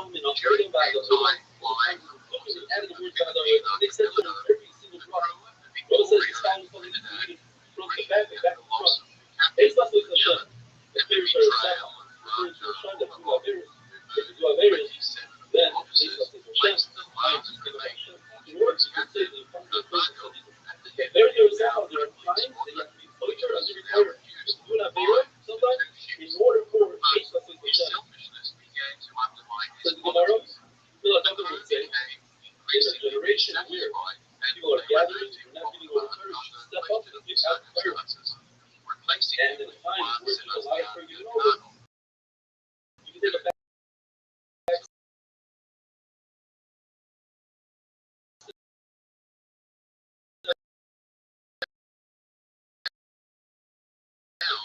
Adam and Adam by the Olam. They added the word by the way. They said to them every single drop. Rabbi says the sound is coming from the back and back to the front. It's not like the very sound. Referring to a shine that do Averis. If you do Averis, then it's not like a Shem. In order to say the front of the person. There is how there are times that you have to be closer as you require. If you do an Averis, sometimes in order for it's not like a Shem. So the Gemara, Philadelphia would say, in a generation where people are gathering, we're not getting over church, step up and get out of prayer. And in a time where there's a lot of prayer getting over, you can take a back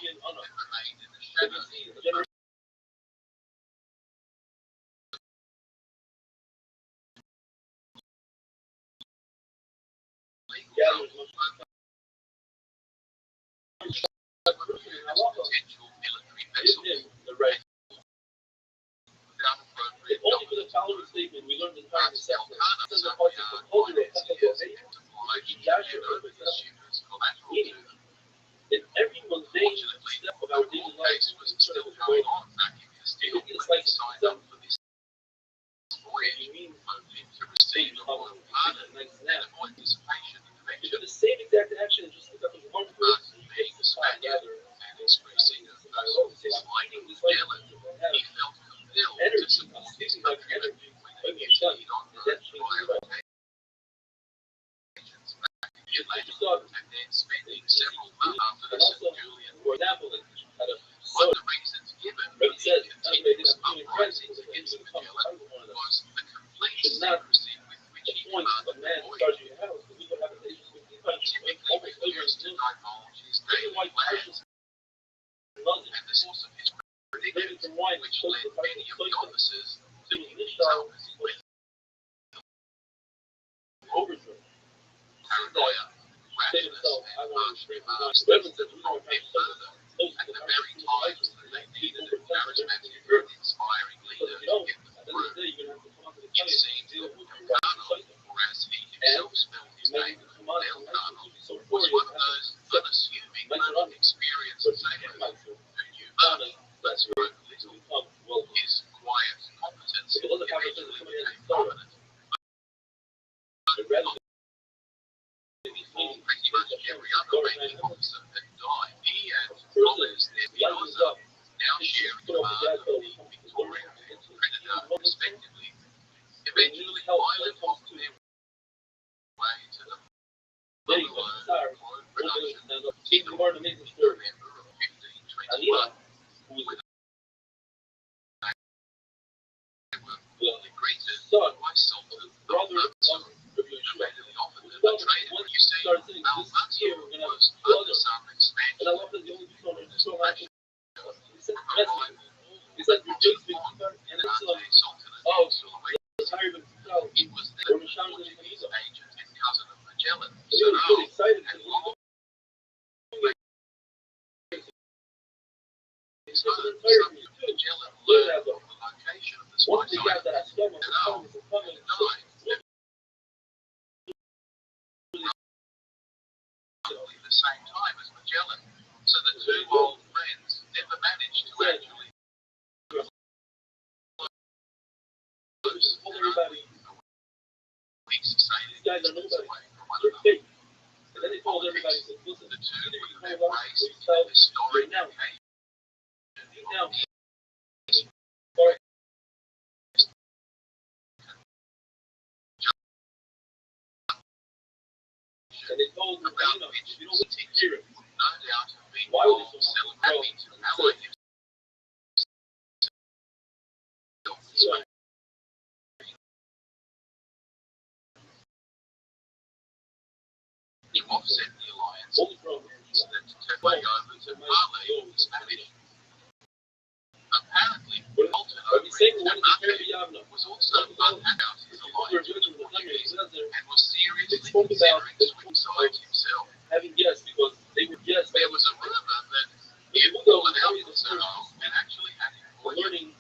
being on a generation. Gathering much the right. If only for the following statement, we learned in time to set this is a part of the culture meaning in every mundane step of our daily life, it's like something. You mean say you have a nice nap. You do the same exact action and just pick up one word and you take the spot gather and expressing lighting this light energy. I'm speaking about energy. When you're done, is that changing your life? I just thought spending several months after also, for example, like at a soda, Rabbi says, I'm doing pricing against the come out of one of them. It's not the point of a man charging your house, but we would have a relationship with people almost over and still. Maybe white prices in London, maybe from wine, which led many of the officers to initial overthrow. Say to himself, I want to drink my wine. Reverend says, we're going to pay further. At the very time they needed a charismatic and inspiring leader to get them through. It seemed that Elkanah, or as he himself spelled his name, Elkanah, was one of those unassuming, unexperienced sailors who knew nothing but spoke little. His quiet competence eventually became dominant. But before pretty much every other ranking officer had died, he and Rothschild'S now sharing command of the Victoria and Trinidad respectively, eventually pilot off their way to the production in November of 1521, when they were greeted by Sultan Al-Mansur, who readily offered them a trade. You see, Al-Mansur was under some expansion. He said, and it's it was then Portuguese agent and cousin of Magellan. So really excited and long Magellan learned of the location of the spice island and died the same time as Magellan. So the two old friends never managed to actually Everybody, weeks of sailing guys are nobody. away from one They're another. fake. And then they told everybody, listen, The two either you would come embrace along or you the tell historic now. occasion Now. And they told me, about you which know, take care of it. would no doubt have been Why would they celebrating to ally himself. He offset the alliance that took way over to parlay with the Spanish. Apparently, Sultan was also unhappy about his alliance with the Portuguese and was seriously considering switching sides himself. Having guests because they were guests. There was a rumor that he pulled an Alfonso and actually had him poisoned.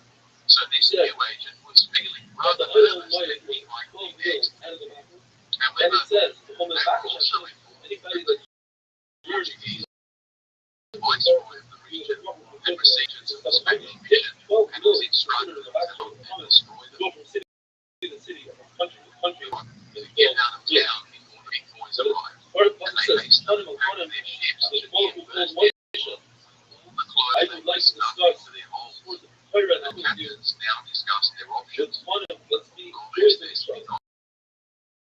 So this new agent was feeling go from city to city, from country to country. Get out of town before the big boys arrive. Part of And it they says, start their ships ships to to the the first Moisha. all the clothes I they would like to stuck discuss into their holes. for the Torah The that we do. captains now discuss their options. Let's fun of, let's be Well, good there's with this each other.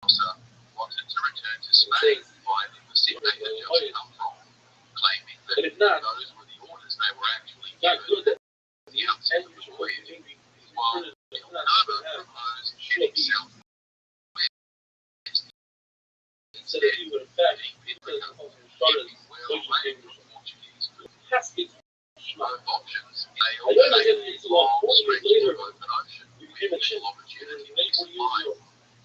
officer wanted to return to Spain by the Pacific they had just come from, claiming that And if not, those were the orders they were actually not given. good, The outside and was you should weird. maybe While turn it Nova not proposed heading southwest instead of you, but in fact, deep in because Africa, the started keeping well Deutsche away English. from Portuguese food. Has to be Both options, they I all don't know take if it's long, long 40 years stretches later, of open ocean, you became a with chip. little And opportunity then to 40 years fly. ago,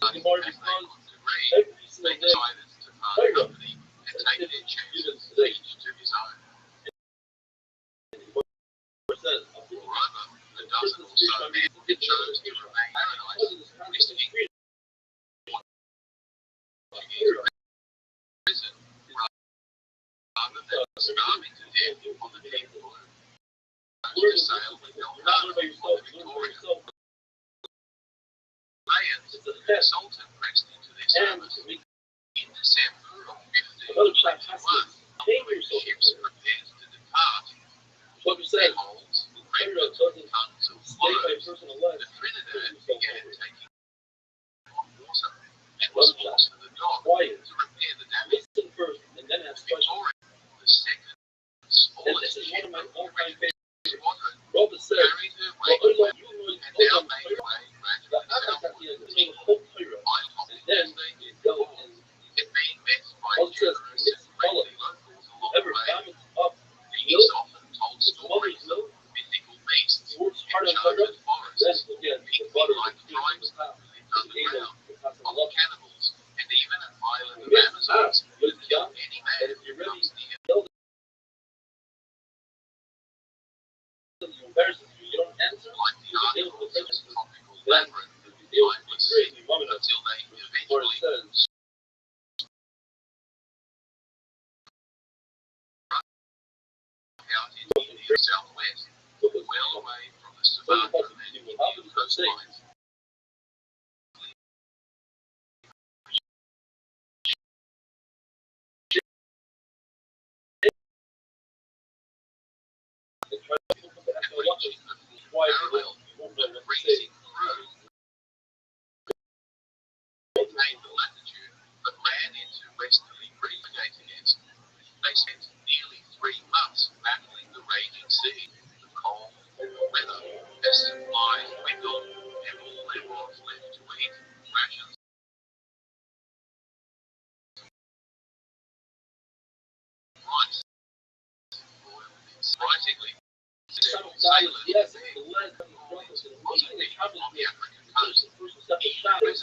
But the more as they because couldn't agree, every they single day, decided to part company and take their chances, each to his own. says, Moreover, the dozen or so men who chose to remain paradise, risking prison rather than starving to death on the deep blue. To sail with Delgado on the Victoria. Mayans, the Sultan pressed into their service. In December of 1521, the ships prepared to depart. what you said, Their holds were Torah pregnant doesn't tons of stay by clothes. personal life. The Trinidad began taking on water and was forced to the dock Quiet. to repair the damage. Listen first, and then ask questions. Victoria, the second And smallest this is ship one of my of the all-time British favorites. squadron, Robert said, carried her well, weight Allah, well you know, and now Allah, made her way the gradually Abbas at southward. the end, the whole Torah. And then you go and It being met by Allah says, generous and friendly locals along ever the way. vomits up These often told his mother's stories of milk, mythical beasts, towards part of enchanted Torah, forests, that's again, the butter, like the cream, tribes the top, who lived the table, underground, the top, of cannibals, and even an island of Yes, Amazons who good kill job. any And man if who you're ready, comes near. you embarrass you, you don't answer, Like the you deal articles with of the tropical then labyrinth, if you deal with mindless, great, you want it until they or it eventually says, out into the southwest, well away from the Sumatra and Indian coastlines. Parallel the freezing crew maintained the latitude but ran into westerly breeze against. They spent nearly 3 months battling the raging sea, the cold, weather, as supplies dwindled and all there was left to eat, rations, rice, boiled surprisingly. Several sailors yes, there the lead, the brothers, and the possibly Shabbos, on the African coast, first and second Shabbos,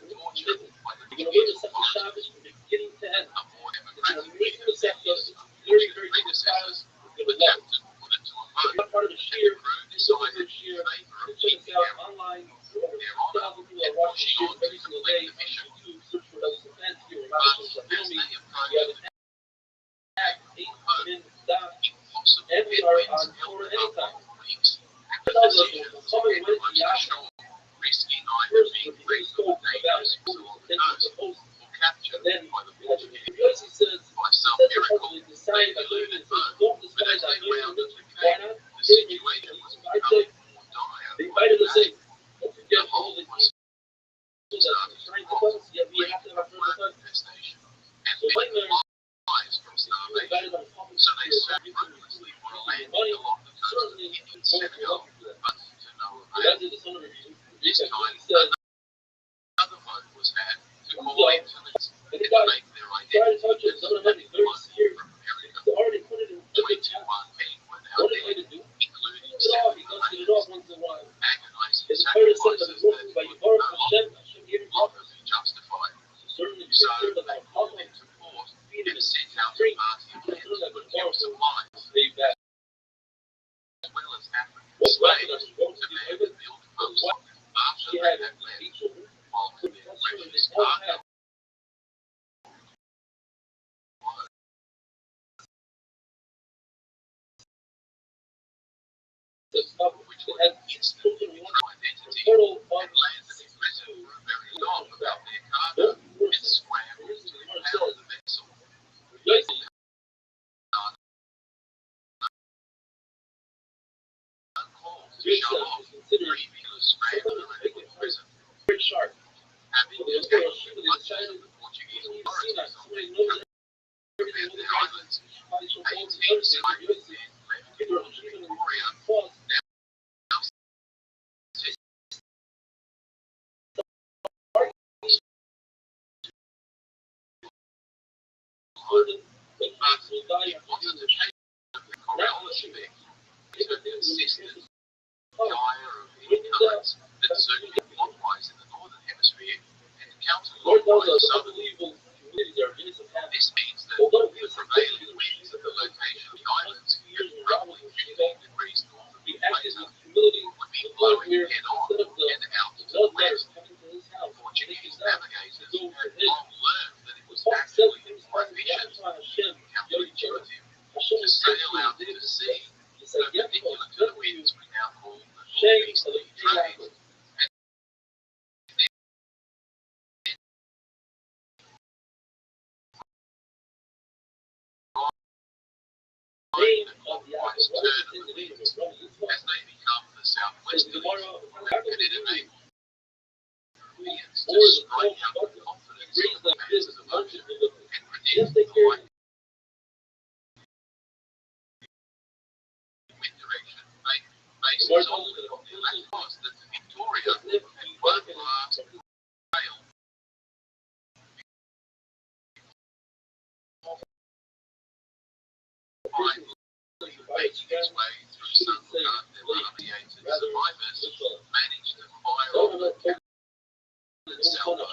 tortured by the you're going to learn the Portuguese second authorities. Shabbos from beginning to end. A more It's an democratic amazing leader than second, his very, unfortunate very good predecessors, You're the going to love it. captain put it to a vote, Not part of the and the shear, crew it's a decided good in shear. favor of Check us keeping out their online. their honor People are and watching pushing shears on to every single complete day the on mission. YouTube. Search for those events here. But Rothschild'S as filming. they We approached have Act 8 in Dot. impossible And we are headwinds on held Torah them up anytime. for weeks, and the Tell us decision what's to coming head with once the ashore, risking either first being with the threatened scope with about dangerous who along the think was coast supposed to. or captured And then by the Joyce Portuguese. says, By some says miracle, supposedly they decided by eluded doing both, don't but despise as our they neighbor, rounded the why cape, not? the situation was becoming more dire. They invited us in. Don't The forget all whole the was people that are trying to tell us, yeah, we have to have a further worm time. infestation, and So many nightmares, lives from we invited starvation. them to come So they to searched ruthlessly for a landing money. along the coast of Certainly, Indian going to Senegal, love you for that. but to no But avail. I did the summer review. This time, He said, another vote was had to call So, in to the and and the guy make their tried to touch identity it, some of them is very scared. They already put it in 21 men were now what did dead, they do? including Get it off, he 7 does get it off Iranians. once in a while. Agonizing It's a Torah said that sacrifices it's working that by could your no Hashem, Hashem gave him longer prophets. be justified. Certainly, So picture that they the pulled Prophet into port feed him and set out to drink, party again to procure supplies, stay back. as well as African What slaves Rothschild'S to wrote to man the the Bible build was posts what after he they had had left, 8 children. while But their that's true, precious they all partner had the stuff which they had instant children who identity total and landed in prison for a very long about their cargo and scrambled to impound the vessel. Uncalled to show off previous scrambler in prison. very sharp. Having escaped much of the Portuguese authorities on their islands, 18 Cyprus men left Victoria, now it wasn't a case of the Coriolis effect. It had consistent gyre of incomings that circulate clockwise in the northern hemisphere and counterclockwise southerly. This means that the prevailing winds at the location of the islands, roughly 15 degrees north of the equator, would be blowing head-on and out to the west. Portuguese navigators had long learned that it was actually more efficient and counterintuitive to sail out to sea, perpendicular to the winds we now call the northeasterly trades, clockwise turn of the winds as they become the southwesterlies, and it enables Europeans to strike out with confidence on the masses of ocean and predict the likely wind direction based solely on the landmass that Victoria had one last sail making its way through some unaffiliated survivors managed to fire off the captain salvo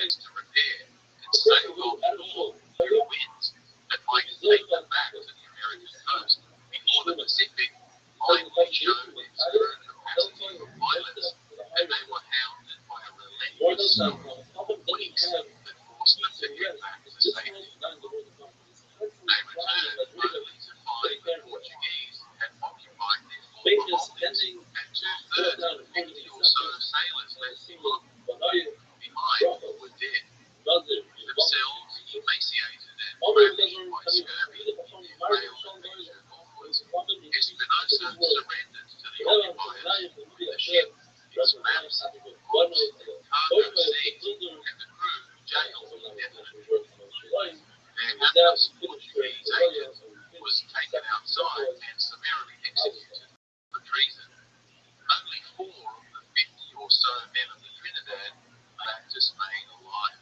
to repair and sail off before the winds that might take them back to the American coast before the Pacific finally showed its current capacity for violence, and they were hounded by a relentless storm of winds that forced them to get back to safety. They returned only to find the Portuguese had occupied their former holdings, and 2/3 of 50 or so sailors left behind were dead, themselves emaciated and ravaged by scurvy. Rail northwards, Espinosa surrendered to the occupiers, with the ship, its maps, goods, and cargo seized, and the crew jailed indefinitely. Their hapless Portuguese agent was taken outside and summarily executed for treason. Only 4 of the 50 or so men of the Trinidad back to Spain alive.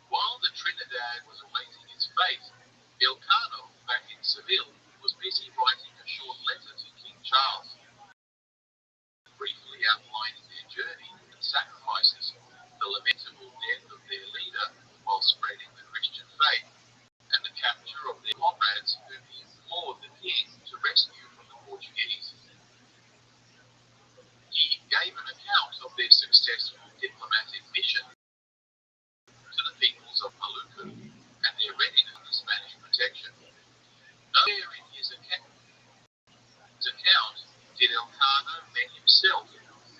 While the Trinidad was awaiting its fate, Elcano, back in Seville, was busy writing a short letter to King Charles, briefly outlining their journey and sacrifices, the lamentable death of their leader while spreading the Christian faith, and the capture of their comrades whom he implored the king to rescue from the Portuguese. He gave an account of their successful diplomatic mission to the peoples of Maluku and their readiness under Spanish protection. Nowhere in his account did Elcano men himself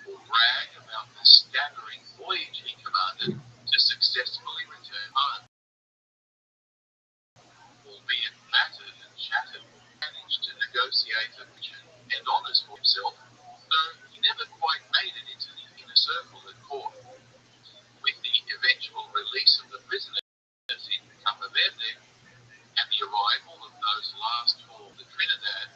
or brag about the staggering voyage he commanded to successfully return home. Albeit battered and shattered, managed to negotiate a mission and honours for himself, though he never quite made it into the inner circle at court. With the eventual release of the prisoners in Cabo Verde and the arrival of those last 4 of the Trinidad,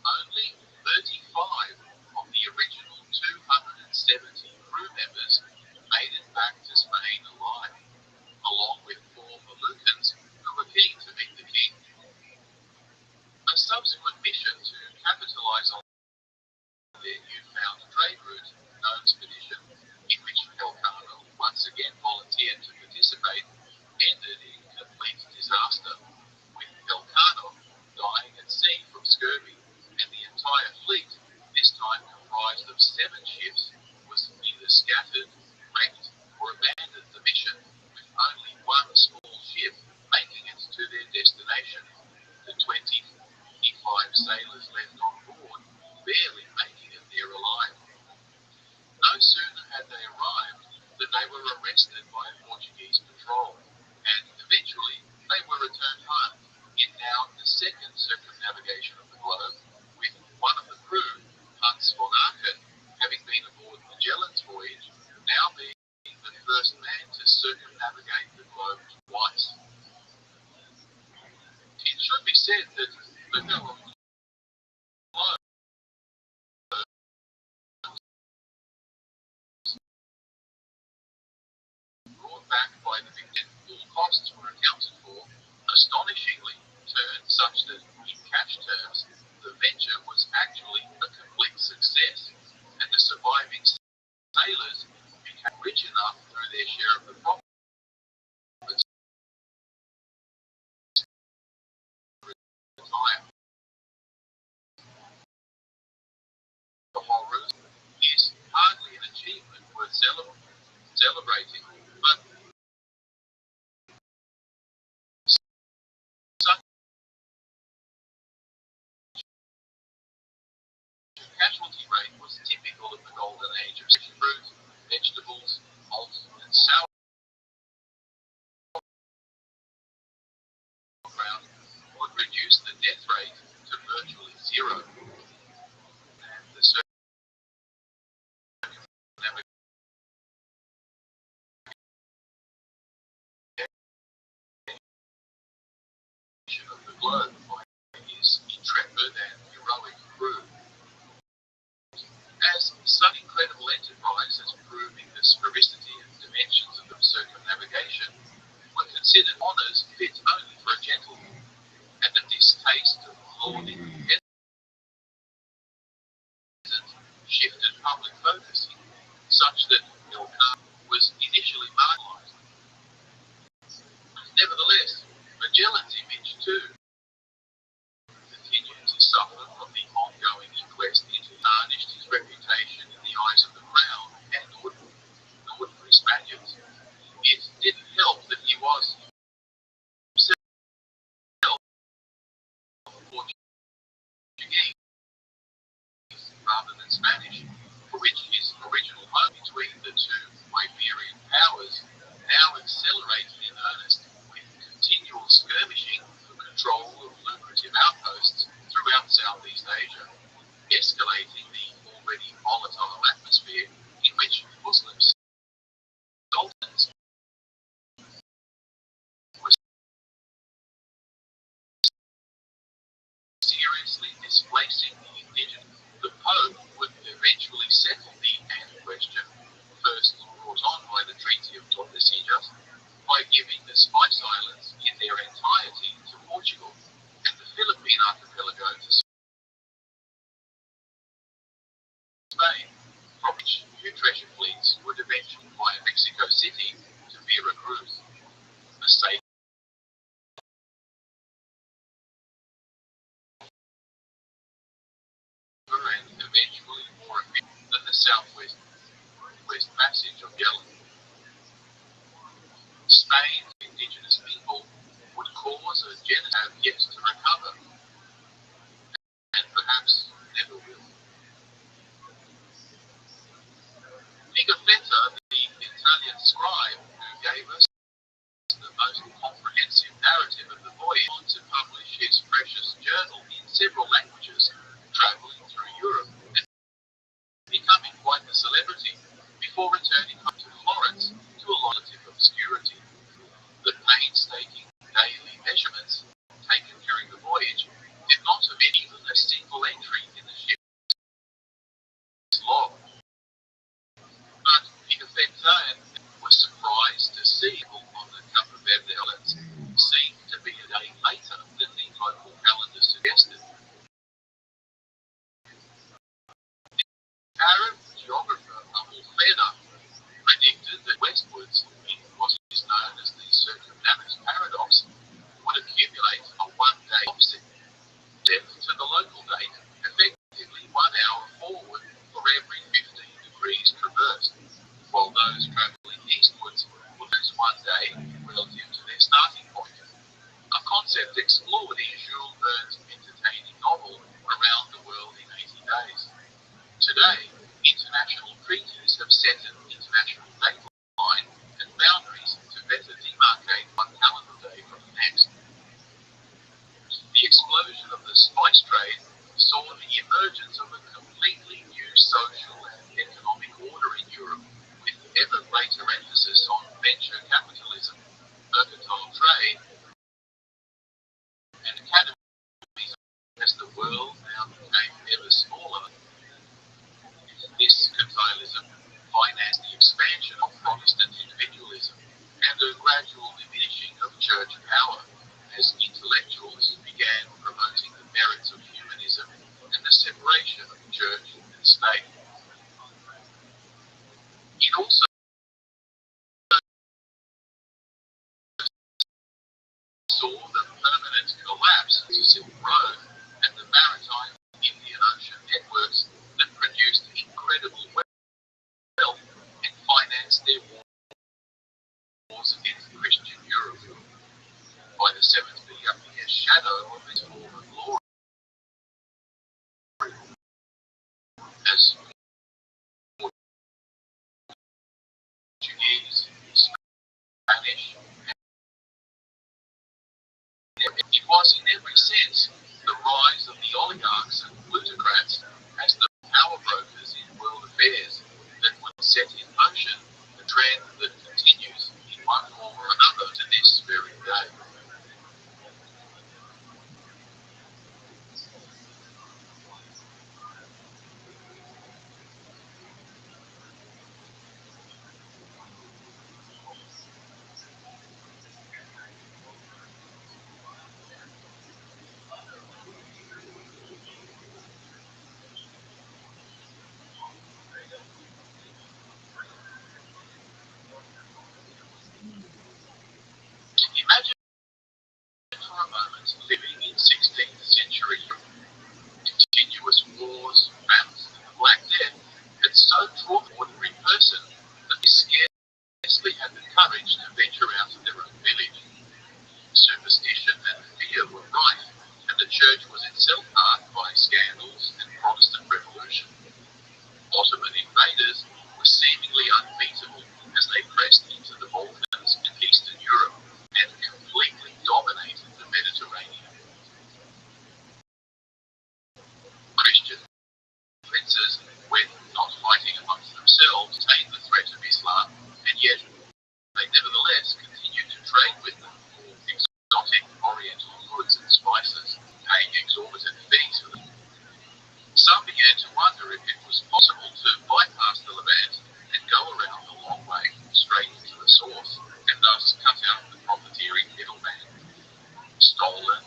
only 35 of the original 270 crew members made it back to Spain alive, along with 4 Malucans who were keen to meet the king. A subsequent mission to capitalise on their newfound trade route, no expedition, in which Elcano once again volunteered to participate, ended in complete disaster, with Elcano dying at sea from scurvy, and the entire fleet, this time comprised of 7 ships, was either scattered, wrecked, or abandoned the mission, with only 1 Empire. The horrors is hardly an achievement worth celebrating, but such a casualty rate was typical of the golden age of fruit, vegetables, malt, and sauerkraut would reduce the death rate to virtually zero. And the circumnavigation of the globe by his intrepid and heroic crew. As some incredible enterprises proving the sphericity and dimensions of the circumnavigation were considered honours fit only for a gentleman, and the distaste of lauding peasant shifted public focus such that Milcom was initially marginalised. Nevertheless, Magellan's image too continued to suffer from the ongoing inquest into tarnished his reputation in the eyes of the crown and ordinary Spaniards. It didn't help that he was himself Portuguese rather than Spanish, for which his original home between the two Iberian powers now accelerated in earnest with continual skirmishing for control of lucrative outposts throughout Southeast Asia, escalating the already volatile atmosphere in which Muslim sultans were seriously displacing the indigenous. The Pope would eventually settle the Ant question, first brought on by the Treaty of Tordesillas, by giving the Spice Islands in their entirety to Portugal and the Philippine archipelago to Spain, from which new treasure fleets would eventually fly Mexico City to Veracruz, a safe and eventually more efficient than the southwest West Passage of Magellan. Spain's indigenous people would cause a genocide yet to recover, and perhaps never will. Pigafetta, the Italian scribe who gave us the most comprehensive narrative of the voyage, on to publish his precious journal in several languages, travelling through Europe and becoming quite a celebrity before returning home to Florence to a relative obscurity. The painstaking daily measurements taken during the voyage did not omit even a single entry in the ship's log. But Pigafetta was surprised to see on the Cape Verde Islands seemed to be a day later than the local calendar suggested. Arab geographer Abulfeda predicted that westwards, in what is known as the circumnavigation paradox, would accumulate a one-day opposite depth to the local date, effectively 1 hour forward for every 15 degrees traversed, while those travelling eastwards would lose 1 day relative to their starting point, a concept explored in Jules Verne's entertaining novel Around the World in 80 Days. Today, international treaties have set an international date line and boundaries to better demarcate one calendar day from the next. The explosion of the spice trade saw the emergence of a completely new social and economic order in Europe, with ever greater emphasis on venture capitalism, mercantile trade, and academies as the world now became ever smaller. This capitalism financed the expansion of Protestant individualism and a gradual diminishing of church power as intellectuals began promoting the merits of humanism and the separation of church and state. It also saw the permanent collapse collapse of the Silk Road and the maritime Indian Ocean networks that produced incredible wealth and financed their wars against Christian Europe. By the 7th the shadow of this former glory as Portuguese, Spanish, it was in every sense the rise of the oligarchs and plutocrats as the power brokers in world affairs that will set in motion the trend that continues in one form or another to this very day. Imagine for a moment living in 16th century continuous wars, famines, and the Black Death had so taught the ordinary person that they scarcely had the courage to venture out of their own village. Superstition and fear were rife, and the church was itself marked by scandals and Protestant revolution. Ottoman invaders were seemingly unbeatable as they pressed into the Balkans and Eastern Europe and completely dominated the Mediterranean. Christian princes, when not fighting amongst themselves, obtained the threat of Islam, and yet they nevertheless continued to trade with them for exotic oriental goods and spices, paying exorbitant fees for them. Some began to wonder if it was possible to bypass the Levant and go around the long way straight into the source, and thus cut out the profiteering middleman. Stolen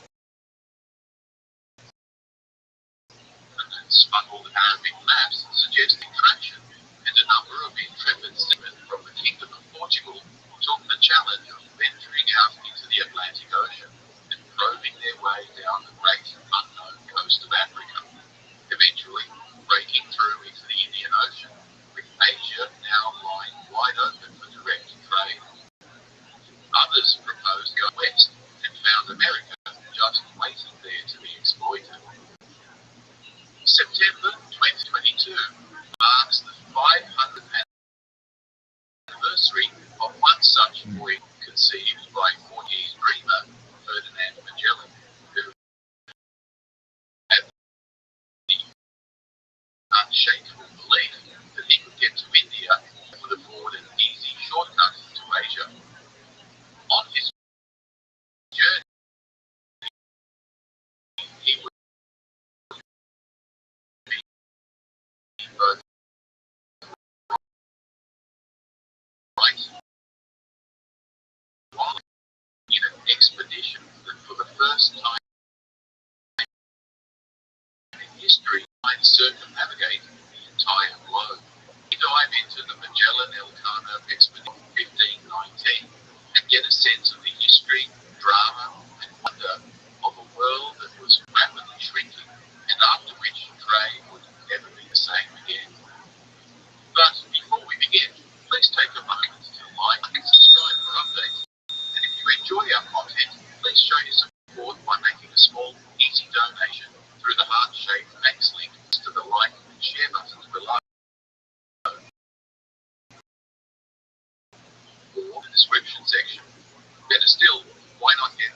and smuggled Arabic maps suggesting traction, and a number of intrepid seamen from the Kingdom of Portugal took the challenge of venturing out into the Atlantic Ocean and probing their way down the great unknown coast of Africa, eventually breaking through into the Indian Ocean, with Asia now lying wide open for direct trade. Others proposed going west and found America just waiting there to be exploited. September 2022 marks the 500th anniversary of one such voyage conceived by Portuguese dreamer Ferdinand Magellan, who had the unshakable belief that he could get to India and would afford an easy shortcut to Asia. On his journey, he would be both right while in an expedition that for the first time in history might circumnavigate the entire globe. We dive into the Magellan-Elcano expedition 1519 and get a sense of the history, drama, and wonder of a world that was rapidly shrinking, and after which trade would never be the same again. But before we begin, please take a moment to like and subscribe for updates. And if you enjoy our content, please show your support by making a small, easy donation through the heart-shaped thanks link to the like and share buttons below, or the description section. Better still, why not get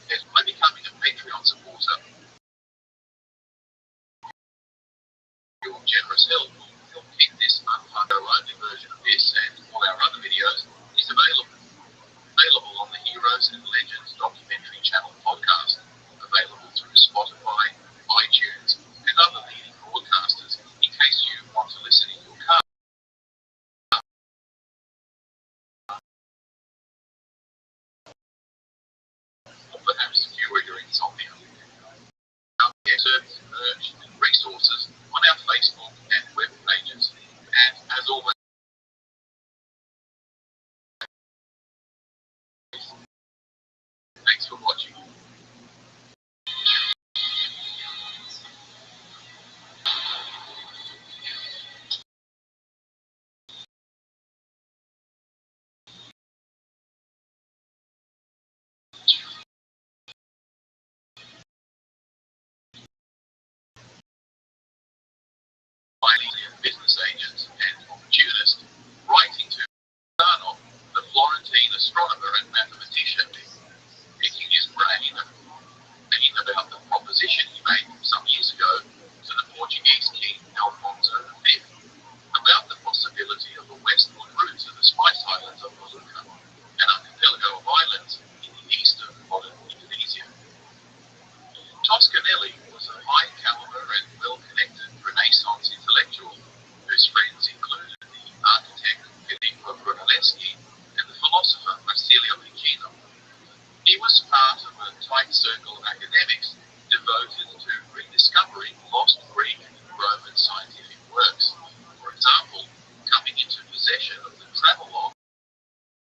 circle of academics devoted to rediscovering lost Greek and Roman scientific works. For example, coming into possession of the travelogue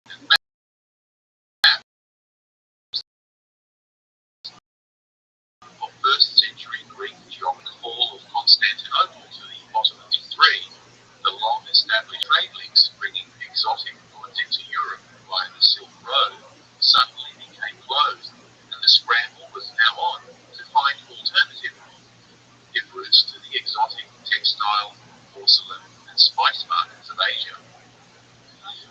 and maps of 1st century Greek geography. The fall of Constantinople to the Ottoman III, the long-established trade links bringing exotic goods into Europe via the Silk Road suddenly became closed, and the scramble was now on to find alternative routes to the exotic textile, porcelain, and spice markets of Asia.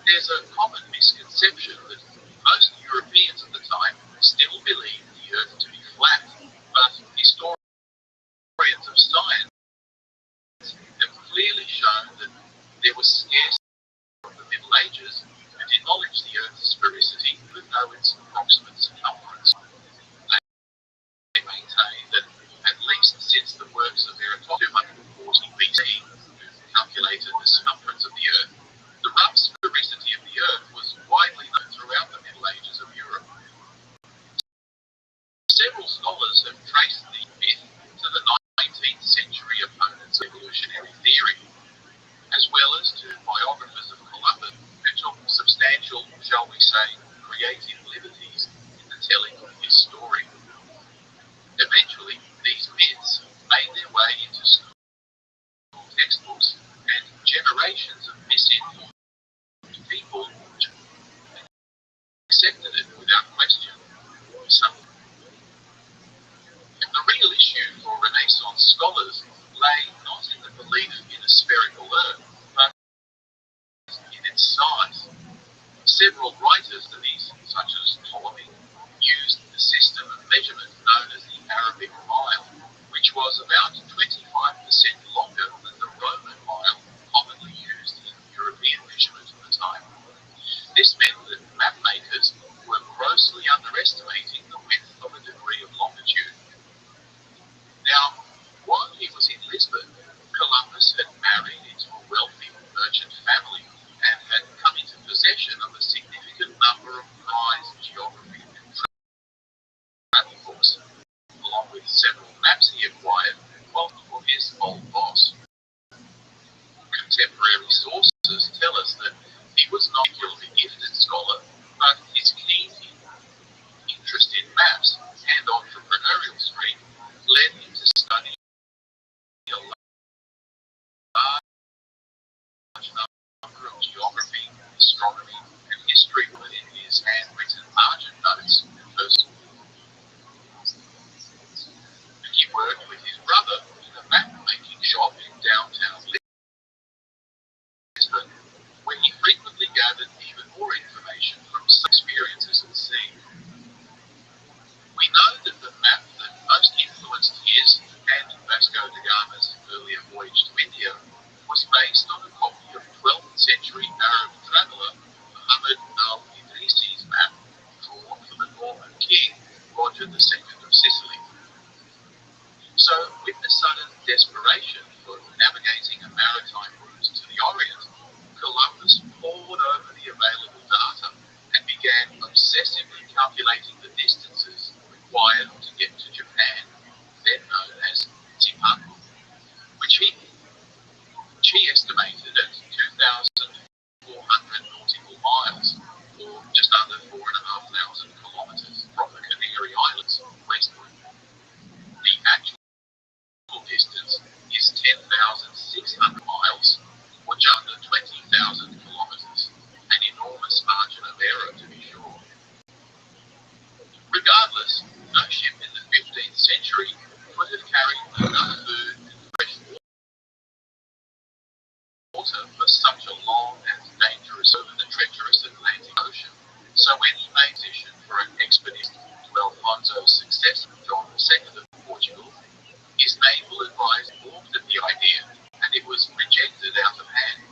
There's a common misconception that most Europeans at the time still believed the Earth to be flat, but historians of science have clearly shown that there was scarcity of the Middle Ages who acknowledged the Earth's sphericity even though its approximate circumference. They maintain that at least since the works of Aristotle 240 BC, who calculated the circumference of the Earth, the rough sphericity of the Earth was widely known throughout the Middle Ages of Europe. Several scholars have traced the myth to the 19th century opponents of evolutionary theory, as well as to biographers of Columbus who took substantial, shall we say, creative liberties in the telling of his story. Eventually, these myths made their way into school textbooks, and generations of misinformed people accepted it without question. The real issue for Renaissance scholars lay not in the belief in a spherical Earth, but in its size. Several writers of these, such as Ptolemy, used the system of measurement known as the Arabic mile, which was about 25% longer than the Roman mile commonly used in European measurement at the time. This meant that map makers were grossly underestimating the width of a degree of longitude. Now, while he was in Lisbon, Columbus had married into a wealthy merchant family and had come into possession of a significant number of prized geography and travel books, along with several maps he acquired from his old boss. Contemporary sources tell us that he was not a particularly gifted scholar, but his keen interest in maps and entrepreneurial streak led him to study a large number of geography, astronomy, and history within his handwritten margin notes and personal. He worked with his brother in a map-making shop in downtown Lisbon, where he frequently gathered even more information from some experiences at sea. We know that the map that most influenced his and Vasco da Gama's earlier voyage to India was based on a copy of 12th century Arab traveller Muhammad al-Idrisi's map drawn for the Norman king Roger II of Sicily. So, with the sudden desperation for navigating a maritime route to the Orient, Columbus pored over the available data and began obsessively calculating the distances required to get to Japan, then known as Zipaku, which he estimated at 2,400 nautical miles, or just under 4,500 kilometers from the Canary Islands westward. The actual distance is 10,600 miles, or just under 20,000 kilometers, an enormous margin of error to be sure. Regardless, no ship in the 15th century could have carried enough food and fresh water for such a long and dangerous over the treacherous Atlantic Ocean. So when he made position for an expedition to Alfonso's successor, John II of Portugal, his naval advisor balked at the idea, and it was rejected out of hand.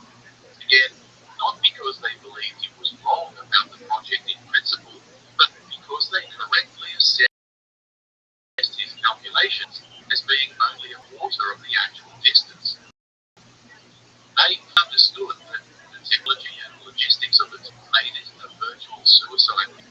Again, not because they believed he was wrong about the project in principle, but because they correctly assessed his calculations as being only a quarter of the actual distance. They understood that the technology and logistics of it made it a virtual suicide.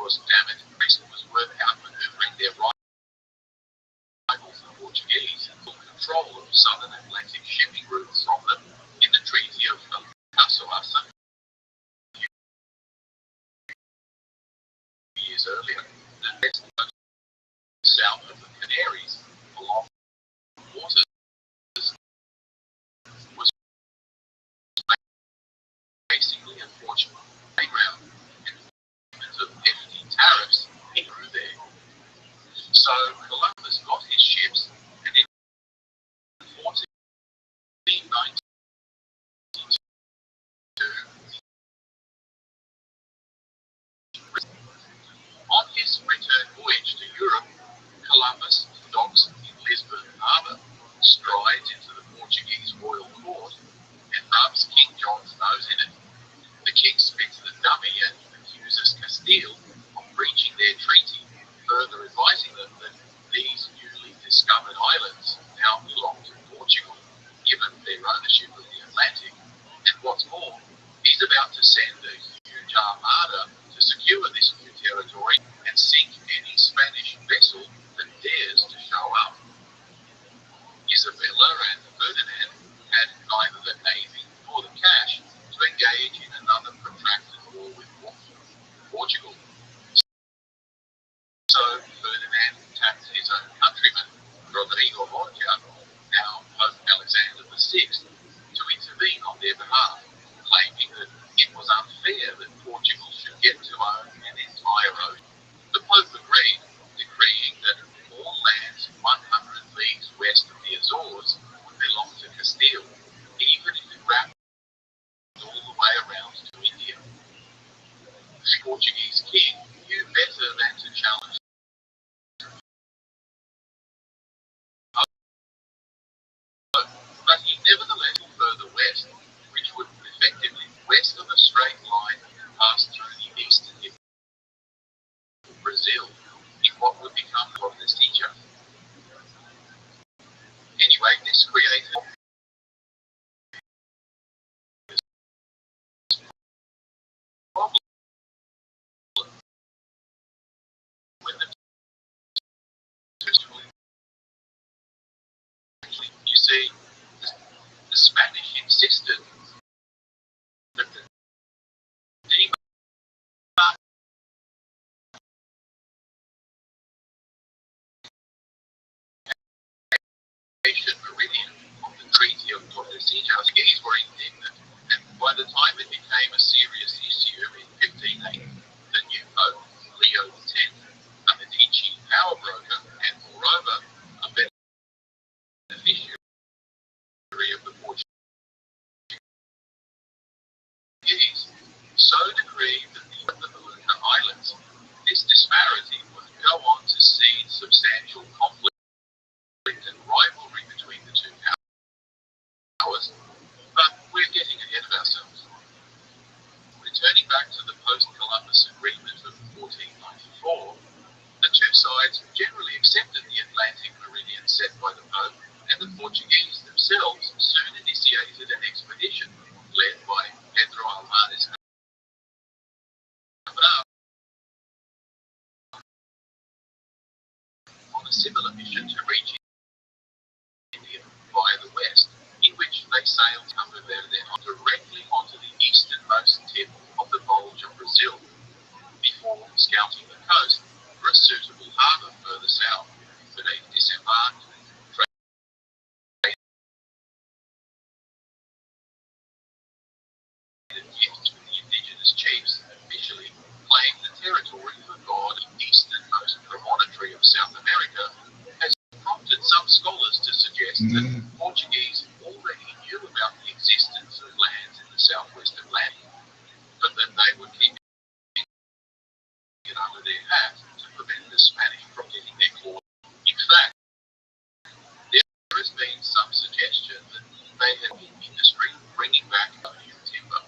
because, damn it, Britain was worth outmaneuvering their rivals, the Portuguese, and took control of southern Atlantic shipping routes from them in the Treaty of Cassoasa years earlier. The west coast south of the Canaries along waters was basically a fortunate playground and of hefty tariffs through there. So Columbus got his ships, and in 1492, on his return voyage to Europe, Columbus docks in Lisbon Harbour, strides into the Portuguese royal court, and rubs King John's nose in it. The king spits the dummy and accuses Castile of breaching their treaty, further advising them that these newly discovered islands now belong to Portugal, given their ownership of the Atlantic. And what's more, he's about to send a huge armada to secure this new territory and sink any Spanish vessel that dares to show up. Isabella and Ferdinand had neither the navy nor the cash to engage in another protracted war with Portugal. So Ferdinand tapped his own countryman, Rodrigo Borgia, now Pope Alexander VI, to intervene on their behalf, claiming that it was unfair that Portugal should get to own an entire ocean. The Pope agreed, decreeing that all lands 100 leagues west of the Azores would belong to Castile, even if it wrapped all the way around to India. The Portuguese king knew better than to challenge, but he nevertheless went further west, which would effectively west of a straight line pass through the eastern tip of Brazil in what would become Rothschild'S. Anyway, this created a problem when the you see, the Spanish insisted that the demarcation meridian of the Treaty of Tordesillas were indignant, and by the time it became a serious issue in 1580, the new Pope, Leo X, a Medici power broker and moreover a beneficiary of the Portuguese, so decreed that the Molucca Islands, this disparity would go on to seed substantial conflict and rivalry between the two powers, but we're getting ahead of ourselves. Returning back to the post-Columbus Agreement of 1494, the two sides generally accepted the Atlantic meridian set by the Pope, and the Portuguese themselves soon initiated an expedition led by Pedro Alvarez on a similar mission to reach India via the west, in which they sailed Cabo Verde directly onto the easternmost tip of the bulge of Brazil, before scouting the coast for a suitable harbour further south, where they disembarked, traded gifts with the indigenous chiefs, and officially claimed the territory for God, the easternmost promontory of South America, has prompted some scholars to suggest that the Portuguese already knew about the existence of lands in the southwest Atlantic, but that they were keeping it under their hat to prevent the Spanish from getting their claws. In fact, there has been some suggestion that they had been industry bringing back new timber.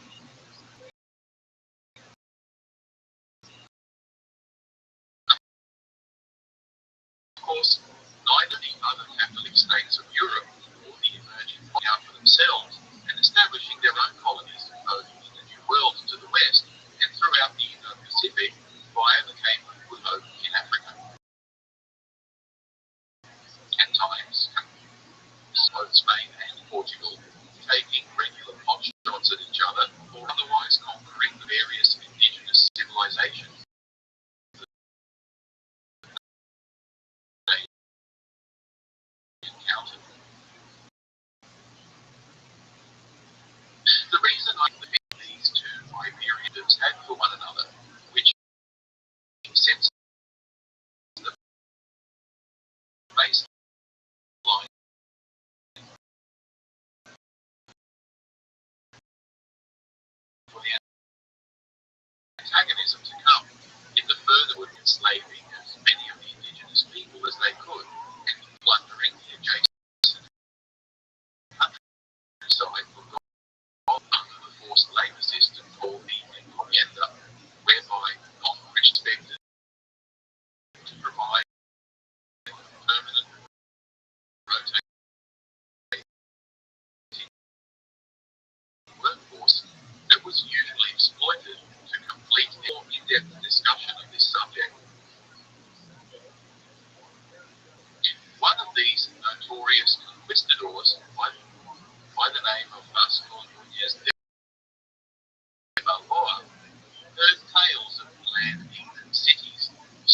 Of course, neither the other Catholic states of Europe nor the emerging out for themselves and establishing their own colonies both in the New World to the west and throughout the Indo-Pacific via the Cape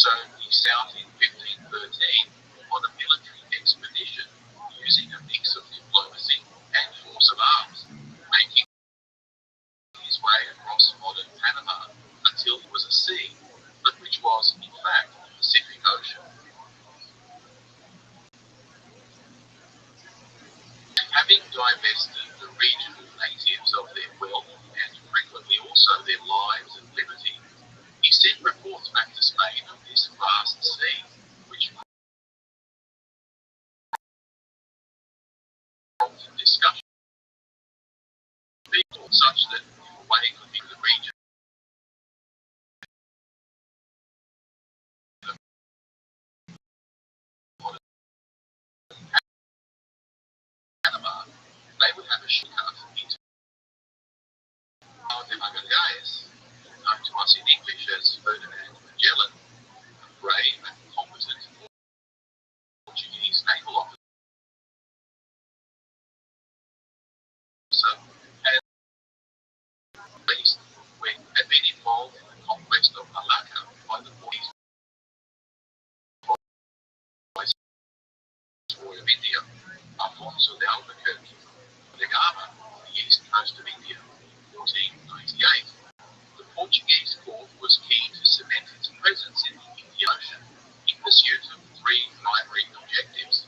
So he set out in 1513 on a military expedition using a mix of diplomacy and force of arms, making his way across modern Panama until he was a sea, but which was, in fact, the Pacific Ocean. Having divested the regional natives of their wealth and frequently also their lives and liberty, he sent reports back to Spain of this vast sea, which prompted discussion such that a way could be the region of Panama, they would have a shortcut into de Magallanes, known to us in English as Ferdinand Magellan, a brave and competent Portuguese naval officer, had least had been involved in the conquest of Malacca by the Portuguese Viceroy of India, Alfonso de Albuquerque de Gama, on the east coast of India, 1498. The Portuguese court was keen to cement its presence in the Indian Ocean in pursuit of three primary objectives.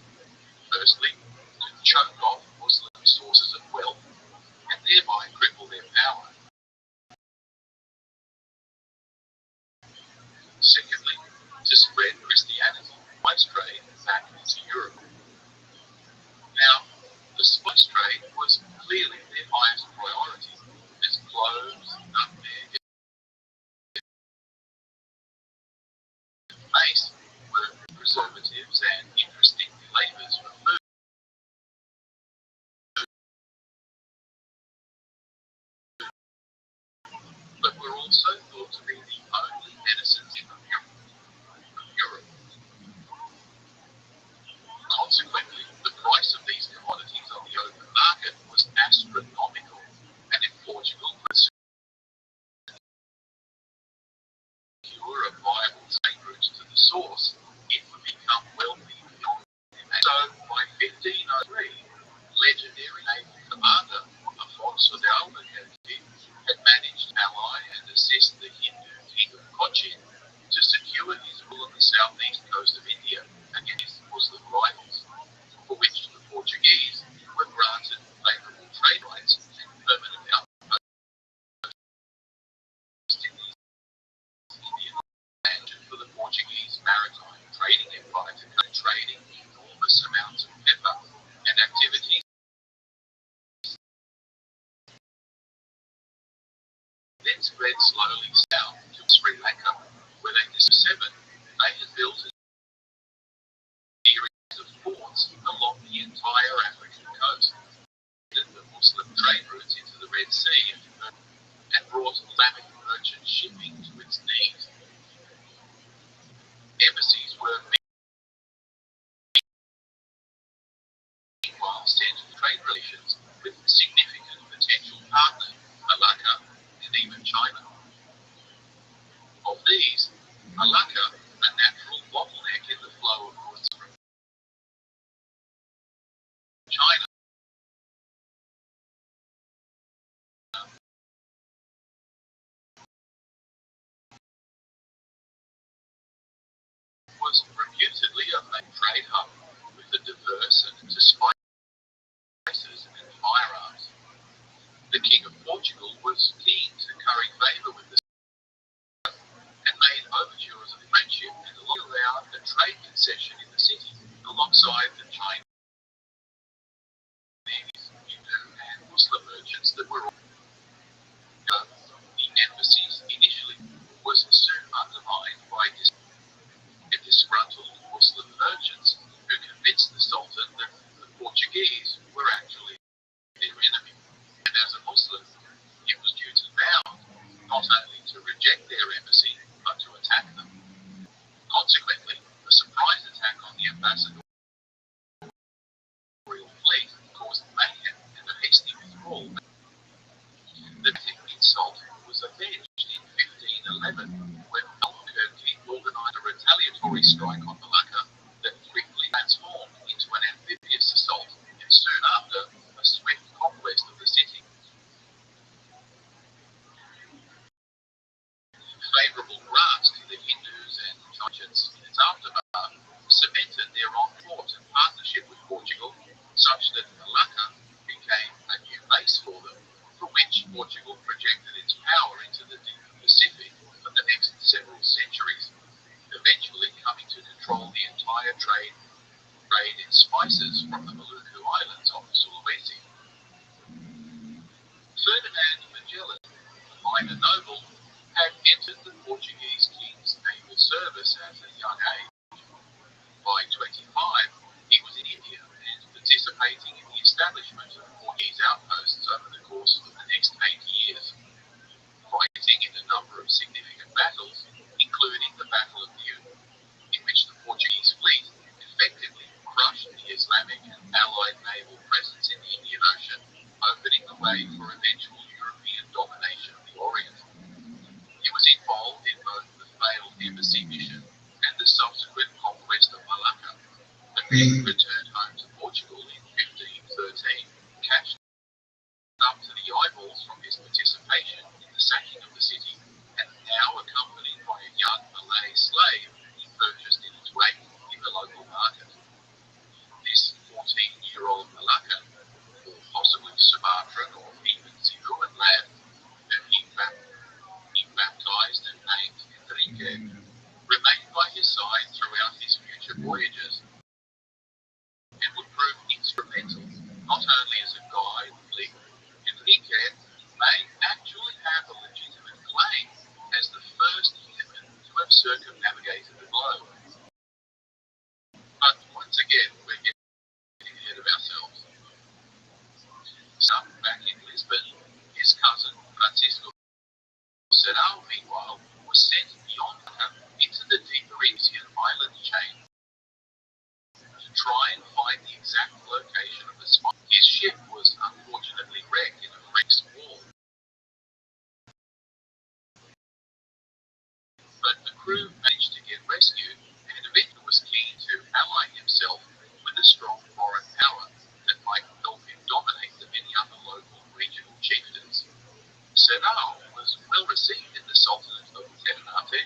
Firstly, to choke off Muslim sources of wealth and thereby cripple their power. Secondly, to spread Christianity by trade back into Europe. Now, the spice trade was clearly their highest priority, as cloves, nutmeg, and mace were preservatives and interesting flavours for food, but were also thought to be the only medicines from Europe. Consequently, the price of these commodities on the open market was astronomical, and if Portugal could secure a viable trade route to the source, it would become wealthy beyond imagination. So, by 1503, legendary naval commander Alfonso de Albuquerque had managed to ally and assist the Hindu king of Cochin to secure his rule on the southeast coast of India against Muslim rivals, for which the Portuguese were granted favourable trade rights and permanent outposts in the Indian land for the Portuguese maritime trading empire to come trading enormous amounts of pepper and activities. Then spread slowly south to Sri Lanka, where they had built a series of forts along the entire African coast, the Muslim trade routes into the Red Sea, and brought Islamic merchant shipping to its knees. Embassies were meanwhile sent trade relations with significant potential partners, Malacca and even China. Of these, Malacca, a natural bottleneck in the flow of goods from China, was reputedly a main trade hub with a diverse and to spices and firearms. The King of Portugal was keen to curry favour with the and made overtures of friendship and allowed a trade concession in the city alongside the Chinese, Hindu and Muslim merchants that were the embassies initially was soon undermined by disgruntled Muslim merchants who convinced the Sultan that the Portuguese were actually their enemy. And as a Muslim, he was duty bound not only to reject their embassy, but to attack them. Consequently, a surprise attack on the ambassadorial fleet caused mayhem and a hasty withdrawal. retaliatory strike on Malacca that quickly transformed into an amphibious assault and soon after a swift conquest of the city. Favorable grants to the Hindus and Chinese in its aftermath cemented their on-port and partnership with Portugal, such that Malacca became a new base for them, from which Portugal projected its power into the deep Pacific for the next several centuries, eventually coming to control the entire trade in spices from the Maluku Islands off the Sulawesi. Ferdinand Magellan, a minor noble, had entered the Portuguese king's naval service at a young age. By 25, he was in India and participating in the establishment of Portuguese outposts over the course of the next 8 years, fighting in a number of significant battles, including the Battle of Diu, in which the Portuguese fleet effectively crushed the Islamic and Allied naval presence in the Indian Ocean, opening the way for eventual European domination of the Orient. He was involved in both the failed embassy mission and the subsequent conquest of Malacca, but then returned home to Portugal in 1513, catched up to the eyeballs from his participation in the sacking of the city, and now accompanied by a young Malay slave he purchased in its wake in the local market. This 14-year-old Malaccan, or possibly Sumatran or even Sibuan lad, whom he baptized and named Enrique, remained by his side throughout his future voyages and would prove instrumental not only as a guide. Enrique may actually have a legitimate claim as the first human to have circumnavigated the globe. But once again, we're getting ahead of ourselves. Some back in Lisbon, his cousin Francisco Serrao, meanwhile, was sent beyond into the deeper Indian island chain to try and find the exact location of the spot. His ship was unfortunately wrecked in a freak squall, but the crew managed to get rescued and eventually was keen to ally himself with a strong foreign power that might help him dominate the many other local regional chieftains. Serrao was well received in the Sultanate of Ternate,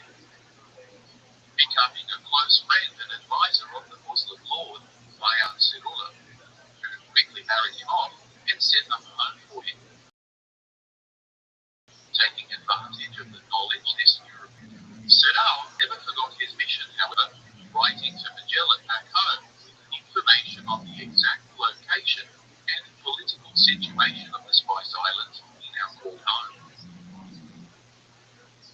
becoming a close friend and advisor of the Muslim lord Bayan Sirullah, who quickly married him off and set up a home for him. Taking advantage of the knowledge this European Serrao never forgot his mission, however, writing to Magellan back home with information on the exact location and political situation of the Spice Islands he now called home.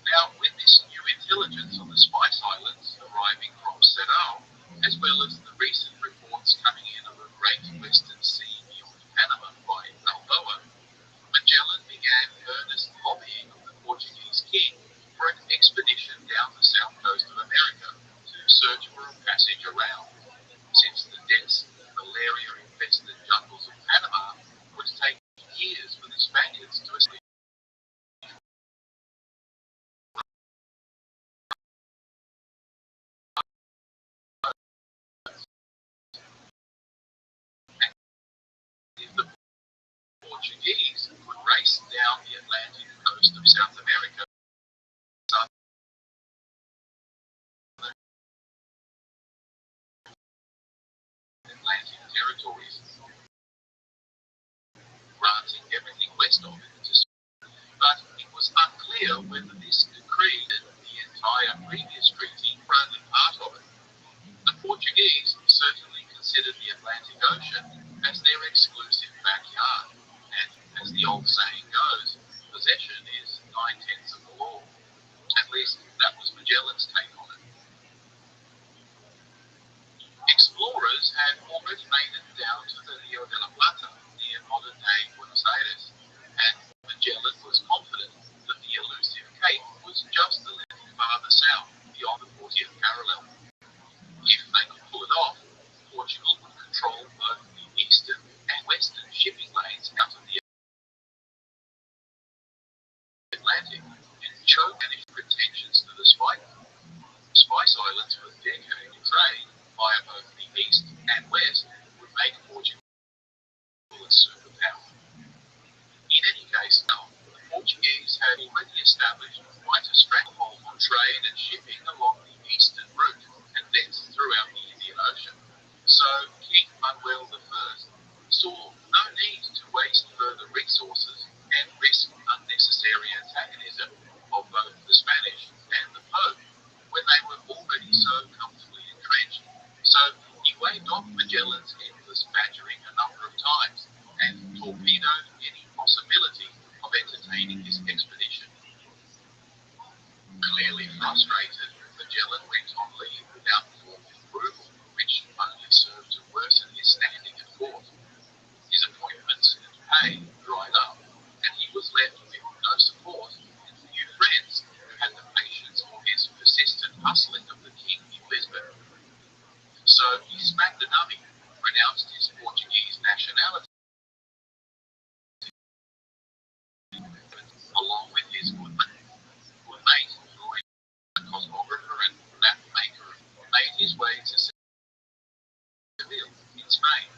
Now, with this new intelligence on the Spice Islands arriving from Serrao, as well as the recent reports coming in of a great western sea beyond Panama by Balboa, Magellan began earnest lobbying of the Portuguese king for an expedition down the south coast of America to search for a passage around, since the dense malaria-infested jungles of Panama would take years for the Spaniards to escape. If the Portuguese would race down the Atlantic coast of South America, Atlantic territories, granting everything west of it to Spain. But it was unclear whether this decree and the entire previous treaty were only part of it. The Portuguese certainly considered the Atlantic Ocean as their exclusive backyard, and as the old saying goes, possession is 9/10 of the law. At least that was Magellan's take on it. Explorers had already made it down to the Rio de la Plata, near modern-day Buenos Aires, and Magellan was confident that the elusive cape was just a little farther south, beyond the 40th parallel. If they could pull it off, Portugal would control both the eastern and western shipping lanes out of the Atlantic and choke any pretensions to the Spice. islands for decades. Trade via both the east and west would make Portugal a superpower. In any case, now, the Portuguese had already established quite a stranglehold on trade and shipping along the eastern route and thence throughout the Indian Ocean. So King Manuel I saw no need to waste further resources and risk unnecessary antagonism of both the Spanish and the Pope when they were already so comfortably entrenched. So he waved off Magellan's endless badgering a number of times and torpedoed any possibility of entertaining his expedition. Clearly frustrated, Magellan went on leave without formal approval, which only served to worsen his standing at court. His appointments and pay dried up, and he was left with no support and few friends who had the patience for his persistent hustling of the king in Lisbon. So he smacked the dummy, renounced his Portuguese nationality, along with his good mate, Roy, a cosmographer and map maker, made his way to Seville in Spain.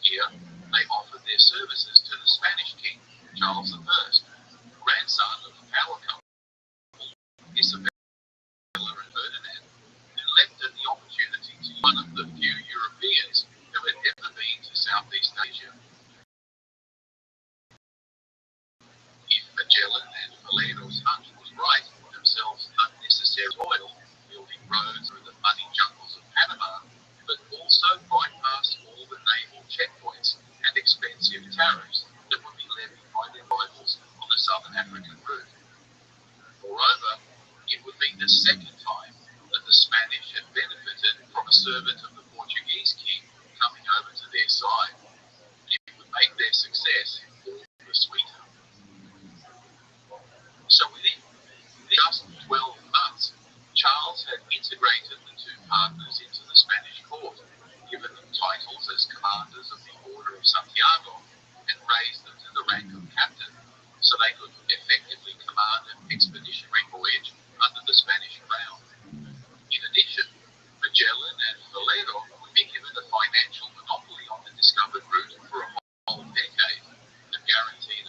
Here, they offered their services to the Spanish king, Charles I, grandson of the power couple Isabella and Ferdinand, who leapt at the opportunity to one of the few Europeans who had ever been to Southeast Asia. If Magellan and Valero's hunch was right, themselves unnecessary toil, building roads through the muddy jungles of Panama, but also bypass all the naval checkpoints and expensive tariffs that would be levied by their rivals on the southern African route. Moreover, it would be the second time that the Spanish had benefited from a servant of the Portuguese king coming over to their side. It would make their success all the sweeter. So within just 12 months, Charles had integrated the two partners into the Spanish court, given them titles as commanders of the Order of Santiago, and raised them to the rank of captain, so they could effectively command an expeditionary voyage under the Spanish crown. In addition, Magellan and Valero would be given a financial monopoly on the discovered route for a whole decade, and guaranteed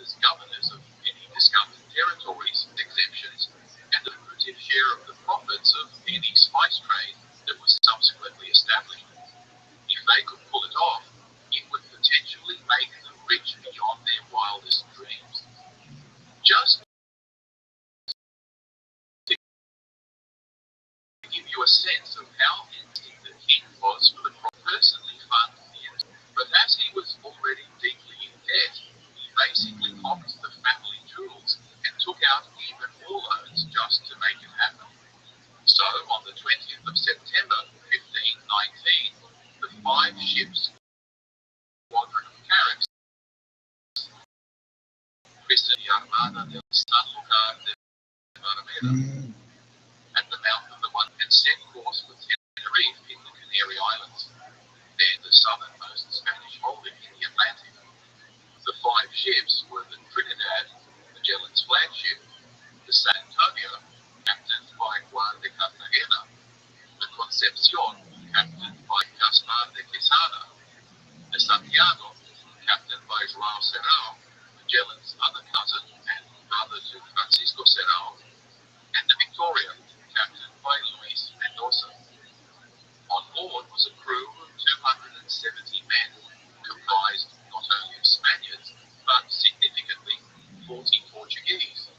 as governors of any discovered territories, exemptions, and a lucrative share of the profits of any spice trade that was subsequently established. If they could pull it off, it would potentially make them rich beyond their wildest dreams. Just to give you a sense of how interesting the king was for the personally fund the industry, but as he was already deeply in debt, basically hopped the family jewels and took out even more loans just to make it happen. So on the 20th of September 1519, the 5 ships squadron of Caribs, christened the Armada del San Lucar de Barrameda, at the mouth of the one and set course for Tenerife in the Canary Islands, then the southernmost Spanish holding in the Atlantic. The 5 ships were the Trinidad, Magellan's flagship, the San Antonio, captained by Juan de Cartagena, the Concepcion, captained by Gaspar de Quesada, the Santiago, captained by João Serrao, Magellan's other cousin and brother to Francisco Serrao, and the Victoria, captained by Luis Mendoza. On board was a crew of 270 men, comprised not only of Spaniards, but significantly 40 Portuguese.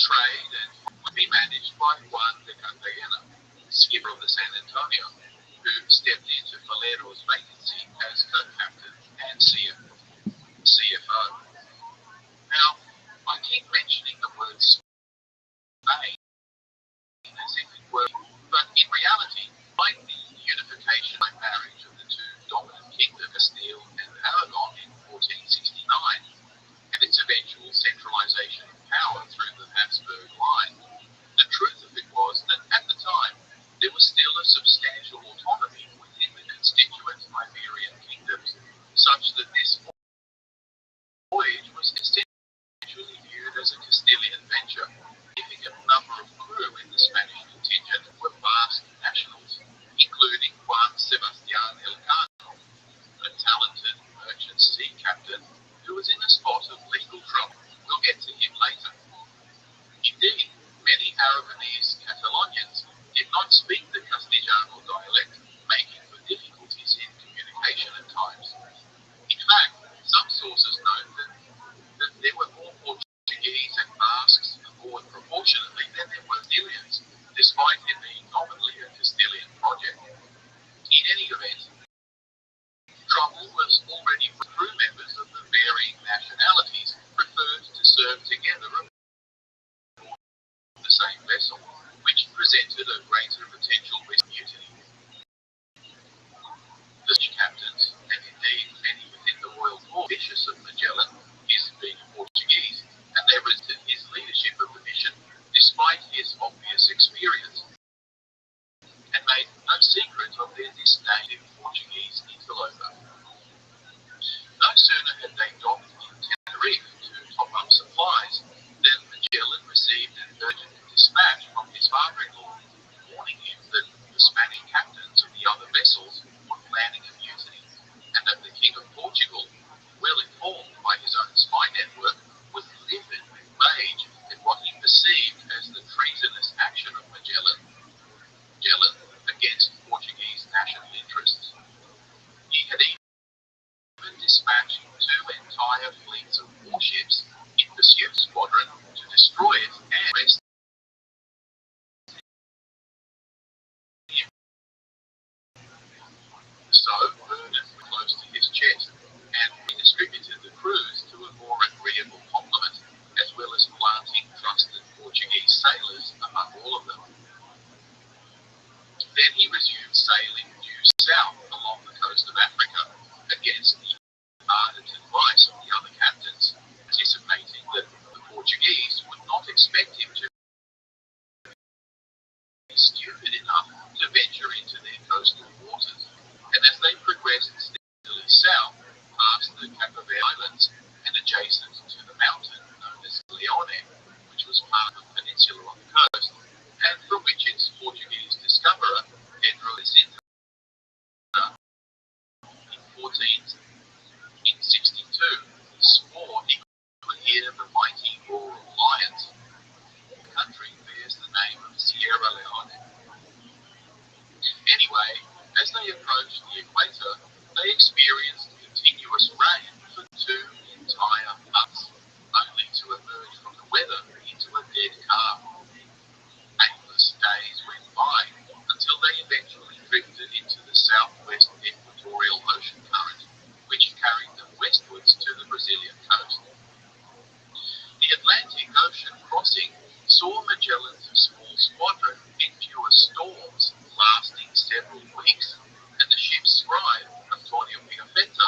trade and would be managed by Juan de Cartagena, skipper of the San Antonio, who stepped into Valero's vacancy as co-captain and CFO. Now, I keep mentioning the word Spain as if it were, but in reality, like the unification by marriage of the two dominant kingdoms, Castile and Aragon in 1469, and its eventual centralization of power through the Habsburg line, the truth of it was that at the time, there was still a substantial autonomy within the constituent Iberian kingdoms, such that this voyage was essentially viewed as a Castilian venture. A significant number of crew in the Spanish contingent were Basque nationals, including Juan Sebastián Elcano, a talented merchant sea captain who was in a spot of legal trouble. We'll get to him later. Indeed, many Aragonese Catalonians did not speak the Castellano dialect, making for difficulties in communication at times. In fact, some sources note that there were more Portuguese and Basques aboard proportionately than there were Castilians, despite it being nominally a Castilian project. In any event, trouble was already with crew members of the varying nationalities preferred to serve together aboard the same vessel, which presented a greater potential risk of mutiny. The captains, and indeed many within the royal corps, vicious of Magellan, his being Portuguese, and they resisted his leadership of the mission despite his obvious experience, and made no secret of their disdain of Portuguese interloper. No sooner had they docked in Tenerife to top up supplies than Magellan received an urgent dispatch from his father-in-law, warning him that the Spanish captains of the other vessels were planning a mutiny, and that the King of Portugal, well informed by his own spy network, was livid with rage at what he perceived as the treasonous action of Magellan against Portuguese national interests. He had even dispatched 2 entire fleets of warships in pursuit squadron to destroy it and arrest him. So, burden close to his chest, and redistributed the crews to a more agreeable complement, as well as planting trusted Portuguese sailors among all of them. Then he resumed sailing due south along the coast of Africa against the ardent advice of the other captains, anticipating that the Portuguese would not expect him to be stupid enough to venture into their coastal waters. And as they progressed steadily south, past the Cape Verde Islands and adjacent to the mountain known as Leone, which was part of the peninsula on the coast, and from which its Portuguese discoverer, Pedro de Sintra, in 62, swore he could hear the mighty roar of lions. The country bears the name of Sierra Leone. Anyway, as they approached the equator, they experienced continuous rain for 2 entire months, only to emerge from the weather into a dead calm. 8 days went by until they eventually drifted into the southwest equatorial ocean current, which carried them westwards to the Brazilian coast. The Atlantic Ocean crossing saw Magellan's small squadron endure storms lasting several weeks, and the ship's scribe, Antonio Pigafetta,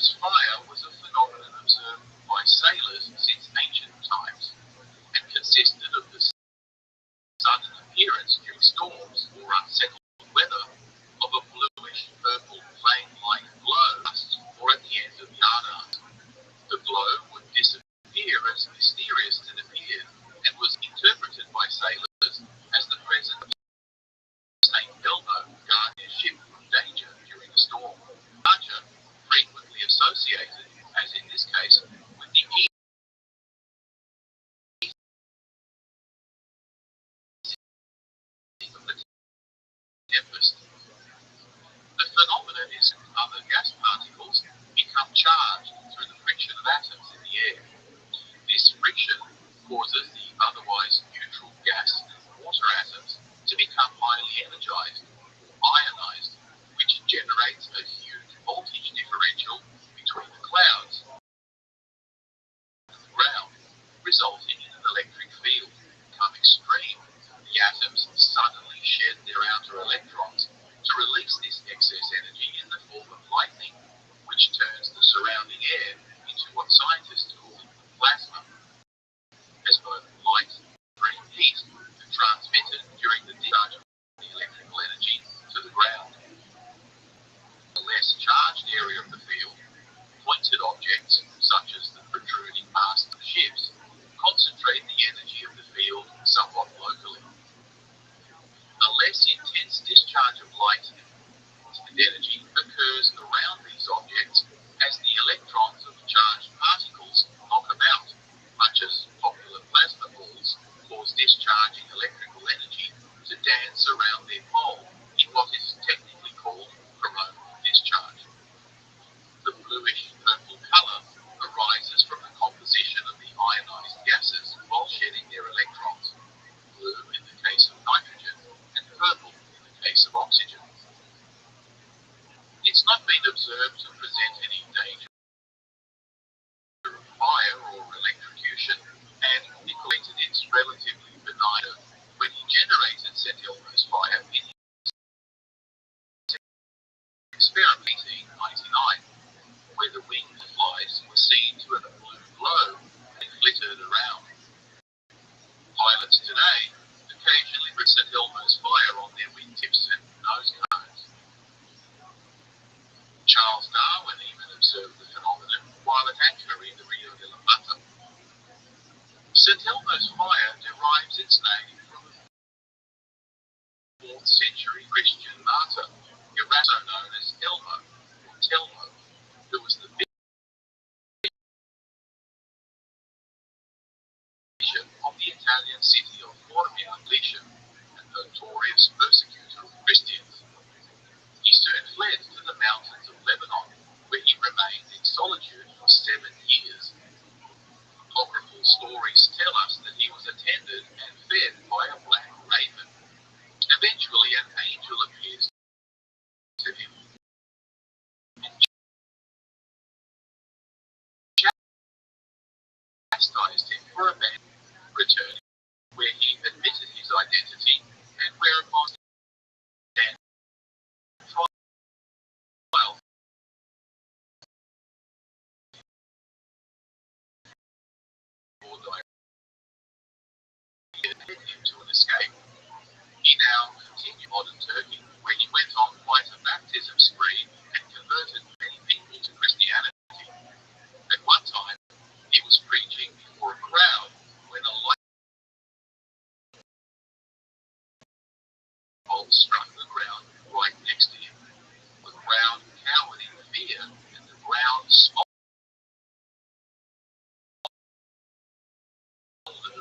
This fire was a phenomenon observed by sailors since ancient times and consisted of the sudden appearance during storms or unsettled weather of a bluish purple flame-like glow, or at the end of yardarms. The glow would disappear as mysterious as it appeared, and was interpreted by sailors as the presence of St. Elmo guarding their ship from danger during a storm. Archer, frequently associated, as in this case, with the ease of the tempest. The phenomenon is that other gas particles become charged through the friction of atoms in the air. This friction causes the otherwise neutral gas and water atoms to become highly energized or ionized, which generates a huge voltage differential between the clouds and the ground, resulting in an electric field. Become extreme, the atoms suddenly shed their outer electrons to release this excess energy in the form of lightning, which turns the surrounding air into what scientists call plasma, as both light and heat are transmitted during the discharge of the electrical energy to the ground. The less charged area of the field, pointed objects such as the protruding masts of ships, concentrate the energy of the field somewhat locally. A less intense discharge of light and energy occurs around these objects as the electrons of charged particles knock about, much as popular plasma balls cause discharging electrical energy to dance around their pole in what is technically called coronal discharge. The bluish purple color arises from the composition of the ionized gases while shedding their electrons, blue in the case of nitrogen and purple in the case of oxygen. It's not been observed to present any danger of fire or electrocution, and neglected its relatively benign when he generated St. Elmo's fire in his experiment in 1899, where the winged flies were seen to have a blue glow and glittered around. Pilots today occasionally bring St. Elmo's fire on their wingtips and nose cones. Charles Darwin even observed the phenomenon while at anchor in the Rio de la Plata. St. Elmo's fire derives its name from a 4th century Christian martyr, also known as Elmo, or Telmo, who was the bishop of the Italian city of Formia, a notorious persecutor of Christians. He soon fled to the mountains of Lebanon, where he remained in solitude for 7 years. Apocryphal stories tell us that he was attended and fed by a black raven. Eventually, an angel appears to him and chastised him for returning, where he admitted his identity, and whereupon he trial or led him to an escape. He now continued modern Turkey, where he went on quite a baptism spree and converted many people to Christianity. At one time, he was preaching before a crowd when a light bulb struck the ground right next to him. The crowd cowered in fear, and the ground smoldered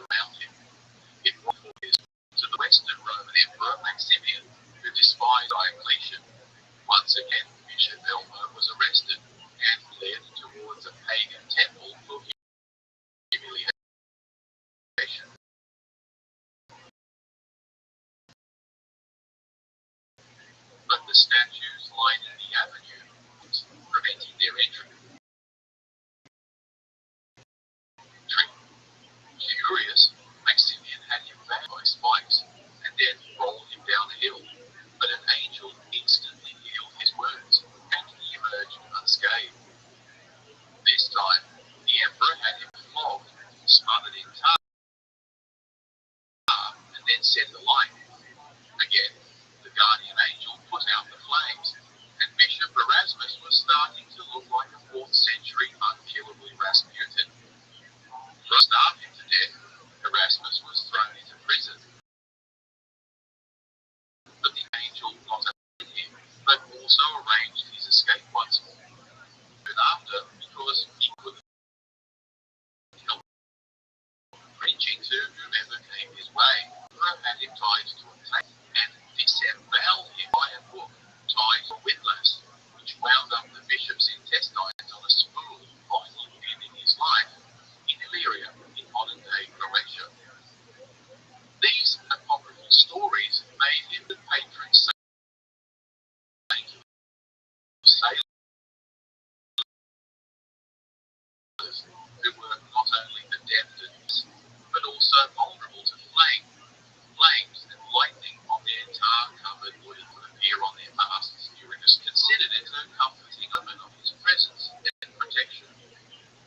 around him. It was to the Western Roman Emperor Maximian, who despised Diocletian. Once again, Bishop Elmo was arrested and led towards a pagan temple for humiliation. But the statues lining the avenue, preventing their entry. Furious, Maximian had him bound by spikes and then rolled him down a hill, but an angel instantly healed his wounds and he emerged unscathed.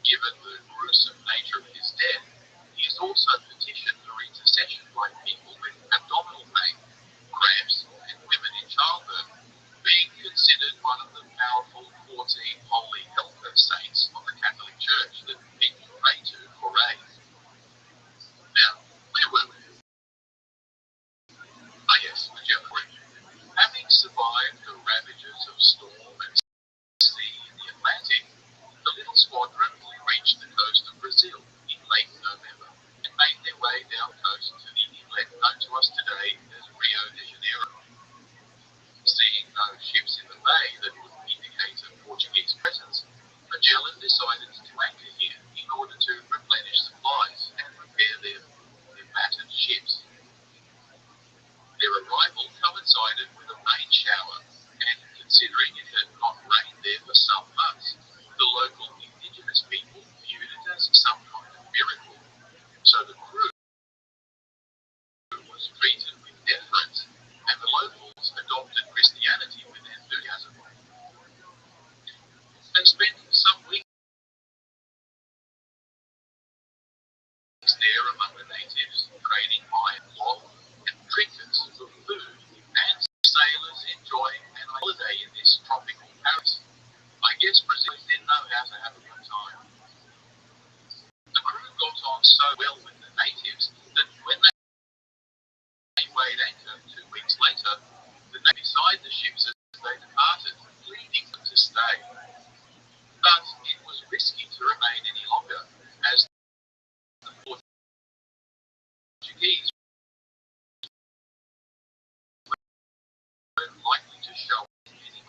Given the gruesome nature of his death, he has also petitioned for intercession by people with abdominal pain, cramps, and women in childbirth, being considered one of the powerful 14 holy helper saints of the Catholic Church that people pray to for aid. Now, where were we? Ah yes, Magellan. Having survived the ravages of storm and sea in the Atlantic, the little squadron reached the coast of Brazil in late November and made their way down the coast to the inlet known to us today as Rio de Janeiro. Seeing no ships in the bay that would indicate a Portuguese presence, Magellan decided to anchor here in order to replenish supplies and repair their battered ships. Their arrival coincided with a rain shower, and considering it had not rained there for some months, the local indigenous people viewed it as some kind of miracle. So the crew was treated with deference, and the locals adopted Christianity with enthusiasm. They spent some weeks there among the natives, trading iron, cloth, and trinkets for food, and sailors enjoying an holiday in this tropical Paris. I guess Brazilians didn't know how to have a good time. The crew got on so well with the natives that when they weighed anchor 2 weeks later, the natives beside the ships as they departed, pleading them to stay. But it was risky to remain any longer, as the Portuguese were likely to show any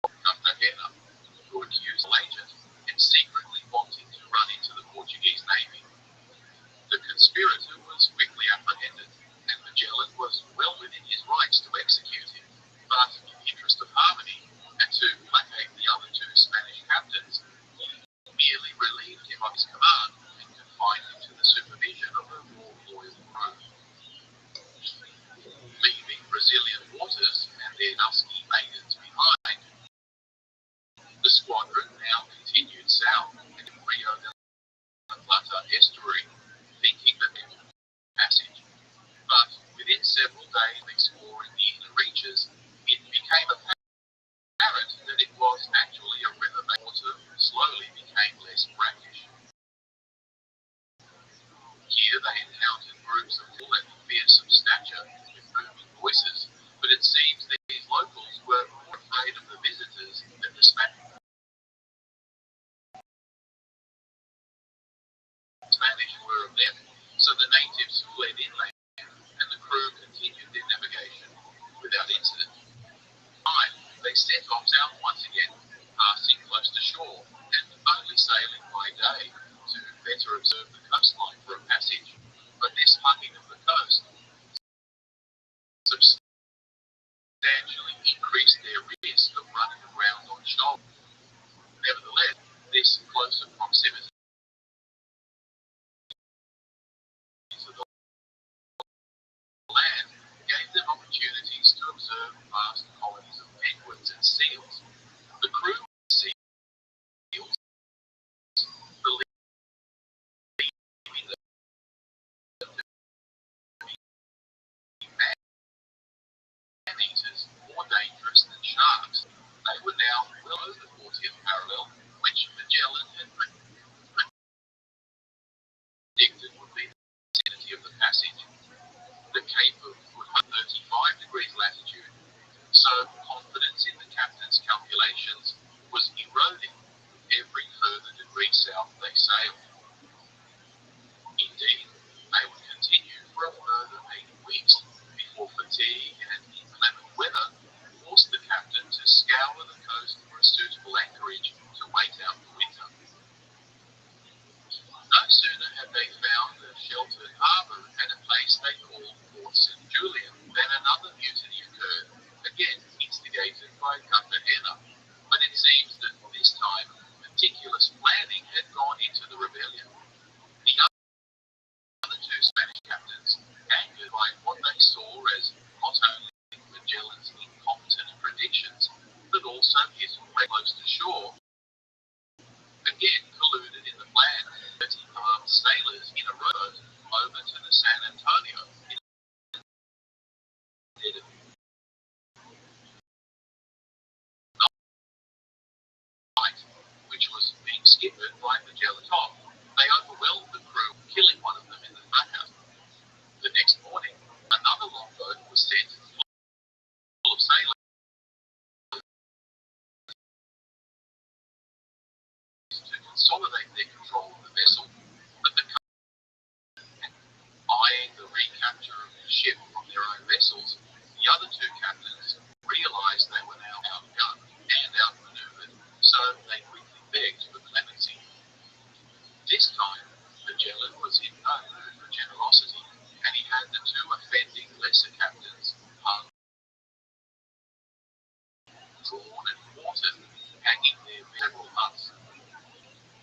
Cartagena, who accused the agent and secretly wanting to run into the Portuguese navy. The conspirator was quickly apprehended, and Magellan was well within his rights to execute him, but in the interest of harmony, and to placate the other 2 Spanish captains, he merely relieved him of his command and confined him to the supervision of a more loyal crew. Leaving Brazilian waters and their dusky maidens behind, the squadron now continued south in Rio de la Plata estuary, thinking that they would passage. But within several days of exploring the inner reaches, it became apparent that it was actually a riverbed. Water slowly became less brackish. Here they encountered groups of full and fearsome stature with booming voices, but it seems that these locals were more afraid of the visitors than the Spanish were of them, so the natives fled inland, and the crew continued their navigation without incident. They set off south once again, passing close to shore, and only sailing by day to better observe the coastline for a passage. But this hugging of the coast substantially increased their risk of running aground on shoal. Nevertheless, this closer proximity to the land gave them opportunities to observe vast colonies of penguins and seals. The crew of seals believing that man-eaters more dangerous than sharks, they were now well over the 40th parallel, which Magellan had predicted would be the vicinity of the passage, the Cape of 35 degrees latitude. So confidence in the captain's calculations was eroding every further degree south they sailed. Indeed, they would continue for a further 8 weeks before fatigue and inclement weather forced the captain to scour the coast for a suitable anchorage to wait out the winter. No sooner had they found a sheltered harbour and a place they called Port St. Julian than another mutiny occurred, again instigated by Cartagena. But it seems that this time meticulous planning had gone into the rebellion. close to shore, again colluded in the plan. 30 armed sailors in a row over to the San Antonio in dead of night, which was being skippered by Magellan Top. They overwhelmed the crew, killing one of them in the fracas. The next morning, another longboat was sent full of sailors to consolidate their control of the vessel, but the eyeing the recapture of the ship from their own vessels, the other two captains realized they were now outgunned and outmaneuvered, so they quickly begged for clemency. This time, Magellan was in no mood for generosity, and he had the two offending lesser captains hung, drawn and quartered, hanging there several months.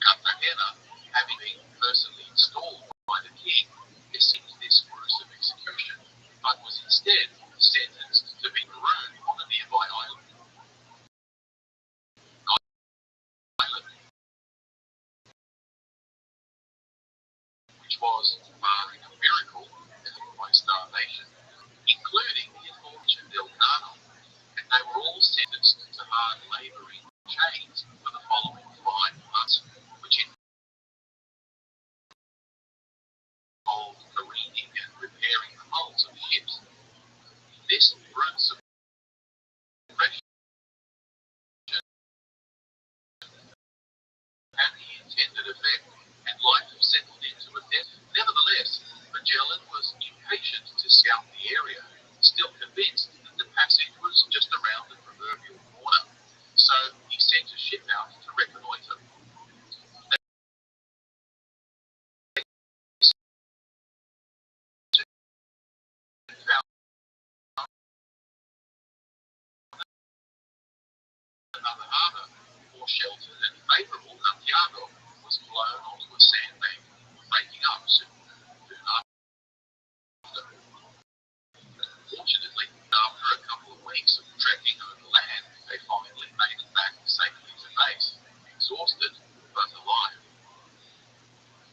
Cartagena, having been personally installed by the king, escaped this gruesome execution, but was instead sentenced to be marooned on a nearby island, which was, barring a miracle, by starvation, including the unfortunate Delgado, and they were all sentenced to hard labour in chains for the following 5 months, which involved careening and repairing the hulls of ships. This gruesome oppression had the intended effect, and life settled into a death. Nevertheless, Magellan was impatient to scout the area, still convinced that the passage was just around the proverbial corner. So he sent a ship out to reconnoitre. They found another harbour, more sheltered and favourable. Santiago was blown onto a sandbank, breaking up soon after. Fortunately, after a couple of weeks of trekking over land, they finally made it back safely to base, exhausted but alive.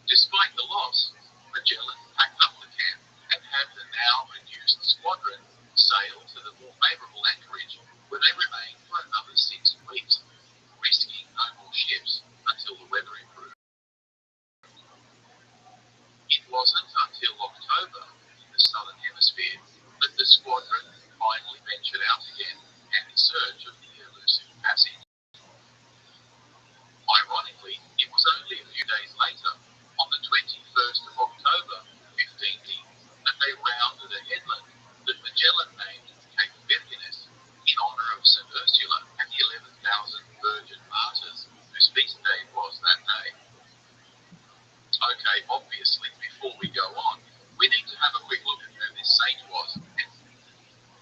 Despite the loss, Magellan packed up the camp and had the now reduced squadron sail to the more favourable anchorage, where they remained for another 6 weeks, risking no more ships until the weather improved. It wasn't until October in the southern hemisphere that the squadron finally ventured out again and in search of the elusive passage. Ironically, it was only a few days later, on the 21st of October, 1580, that they rounded a headland that Magellan named Cape Virgines in honour of St. Ursula and the 11,000 virgin martyrs whose feast day was that day. Okay, obviously, before we go on, we need to have a quick look at who this saint was and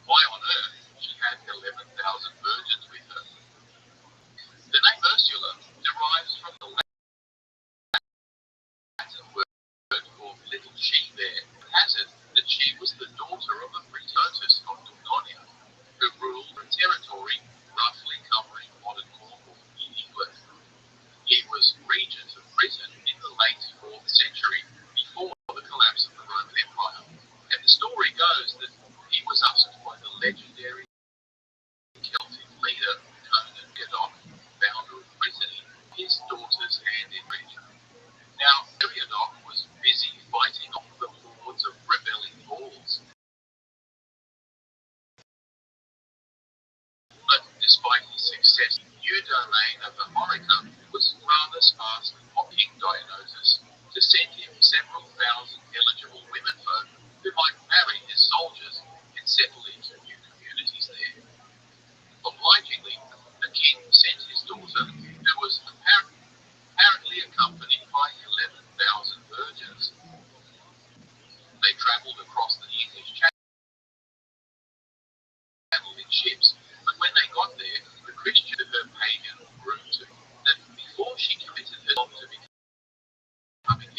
why on earth she had 11,000 virgins with her. The name Ursula derives from the Latin word for little she-bear, and has it that she was the daughter of a Britotus of Dordogne, who ruled a territory roughly covering modern Cornwall in England. He was regent of Britain in the late 4th century, before the collapse of the Roman Empire, and the story goes that he was asked by the legendary Celtic leader Conan Gadok, founder of Brittany, his daughter's hand in marriage. Now, Gadok was busy fighting off the hordes of rebelling Gauls. But despite his success, the new domain of Amorica was rather sparse with King Dionysus to send him several thousand eligible womenfolk who might marry his soldiers and settle into new communities there. Obligingly, the king sent his daughter, who was apparently accompanied by 11,000 virgins. They travelled across the English Channel in ships, but when they got there, the Christian of her pagan grew to that before she committed herself to becoming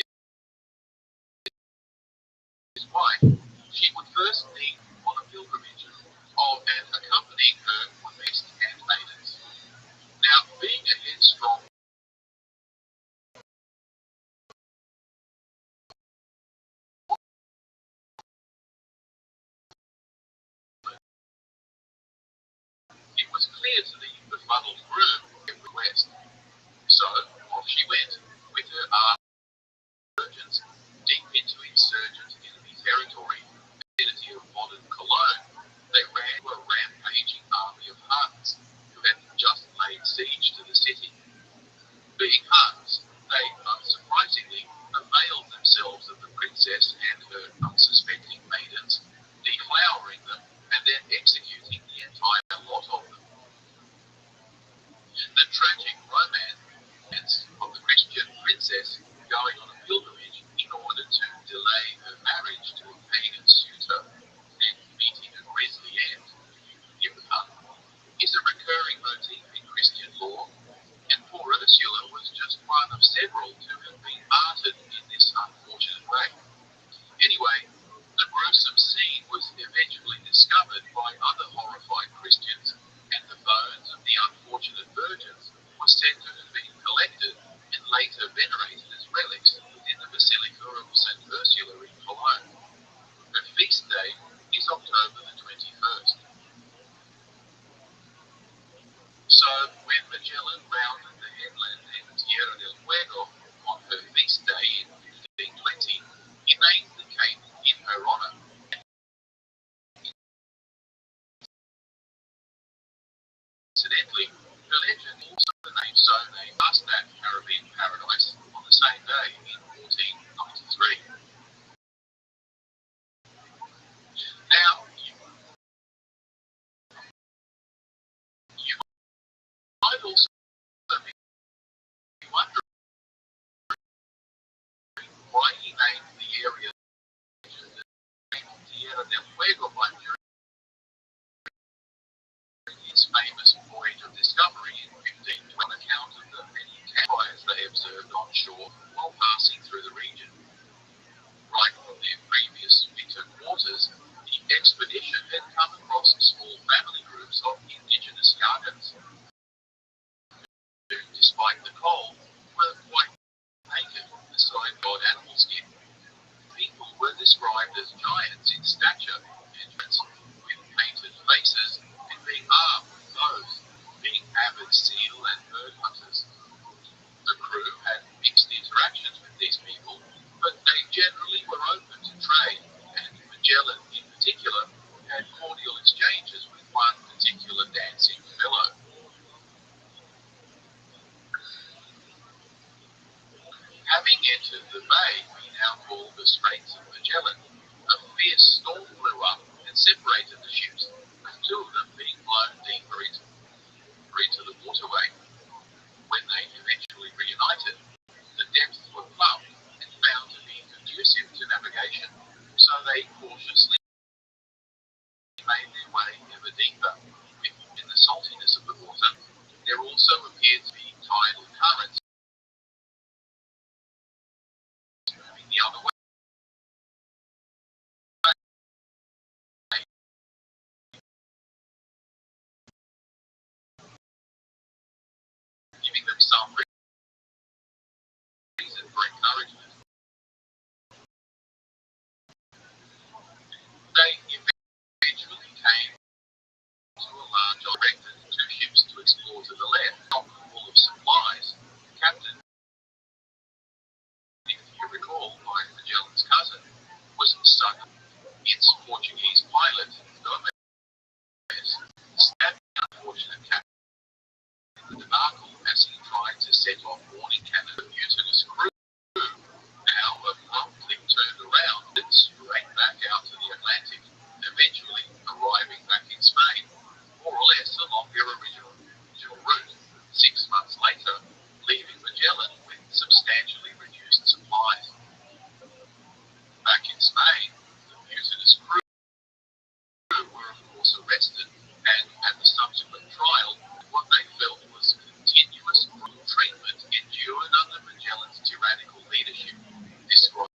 his wife, and strong. It was clear to the befuddled groom it was west. So off she went with her urgents deep into insurgent enemy territory, the vicinity of modern Cologne. They ran to a rampaging army of Huns who had just laid siege to the city. Being Huns, they unsurprisingly availed themselves of the princess and her unsuspecting maidens, deflowering them and then executing the entire lot of them. The tragic romance of the Christian princess going on a pilgrimage in order to delay her marriage to a pagan suitor and meeting a grisly end is a recurring motif in Christian lore, and poor Ursula was just one of several to have been martyred in this unfortunate way. Anyway, the gruesome scene was eventually discovered by other horrified Christians, and the bones of the unfortunate virgins were said to have been collected and later venerated as relics within the Basilica of St. Ursula in Cologne. Her feast day is October the 21st. So, when Magellan rounded the headland in Tierra del Fuego on her feast day in 1520, he named the cape in her honor. Incidentally, her legend also the name so named passed that Caribbean paradise on the same day in 1493. Now, you might also be wondering why he named the area Tierra del Fuego by his famous voyage of discovery in 1520 on account of the many campfires they observed on shore while passing through the region. Right from their previous winter quarters, the expedition had come across small family groups of indigenous Yagas who, despite the cold, were quite naked aside odd animal skin. People were described as giants in stature and with painted faces and being armed with bows, being avid seal and bird hunters. The crew had mixed interactions with these people, but they generally were open to trade, and Magellan in particular had cordial exchanges with one particular dancing fellow. Having entered the bay we now call the Straits of Magellan, a fierce storm blew up and separated the ships, with two of them being blown deeper into the waterway. When they eventually reunited, the depths were plumbed and found to be conducive to navigation, so they cautiously made their way ever deeper. In the saltiness of the water, there also appeared to be tidal currents moving the other way, giving them some reason for encouragement. They eventually came to a large erected two ships to explore to the left, full of supplies. Captain, if you recall, my Magellan's cousin, was sunk. Its Portuguese pilot, Gomez, stabbed the unfortunate captain in the debacle as he tried to set off warning cannon. The mutinous crew now abruptly turned around and straight back out to the Atlantic, eventually arriving back in Spain, more or less along their original route, 6 months later, leaving Magellan with substantially reduced supplies. Back in Spain, the mutinous crew were of course arrested, and at the subsequent trial, what they felt was continuous cruel treatment endured under Magellan's tyrannical leadership, described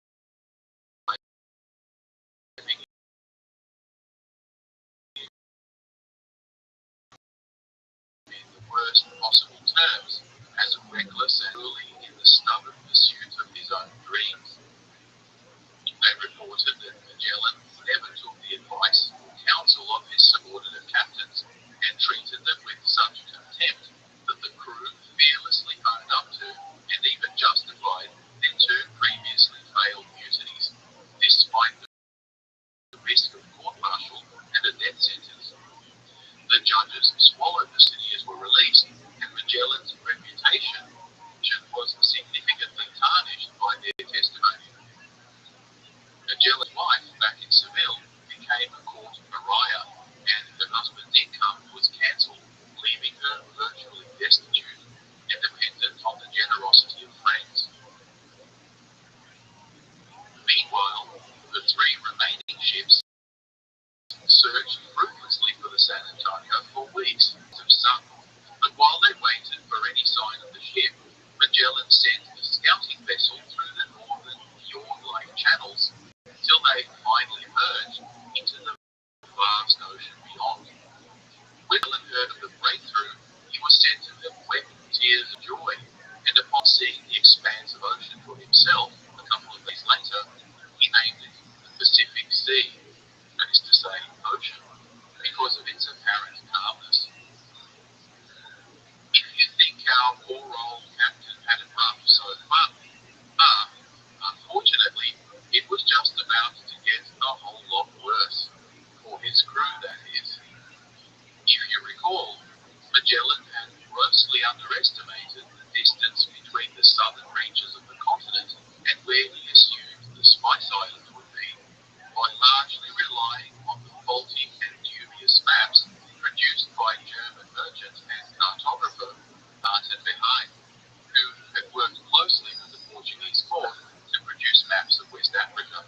underestimated the distance between the southern reaches of the continent and where he assumed the Spice Islands would be, by largely relying on the faulty and dubious maps produced by German merchant and cartographer Martin Behaim, who had worked closely with the Portuguese court to produce maps of West Africa.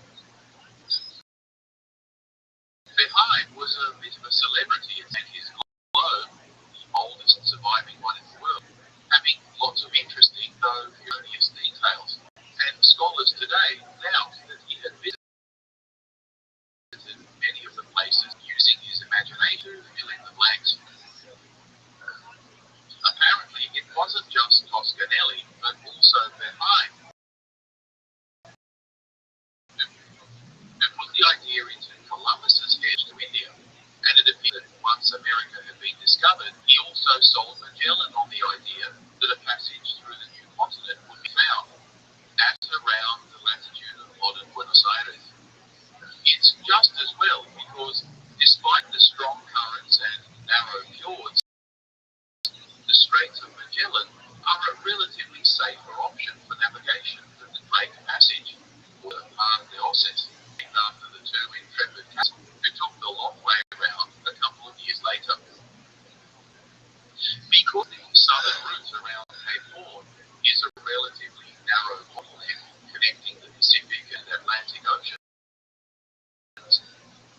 Behaim was a bit of a celebrity and his globe, the oldest surviving one in the world, having lots of interesting though erroneous details, and scholars today doubt that he had visited many of the places using his imagination to fill in the blanks. Apparently, it wasn't just Toscanelli, but also Behaim who put the idea into Columbus's head to India, and it appeared that once America had been discovered, he also sold Magellan on the idea that a passage through the new continent would be found at around the latitude of modern Buenos Aires. It's just as well because, despite the strong currents and narrow fjords, the Straits of Magellan are a relatively safer option for navigation than the Drake Passage or the Mar de Oces, named after the two intrepid captains who took the long way around a couple of years later. Because the southern route around Cape Horn is a relatively narrow bottleneck connecting the Pacific and Atlantic Oceans,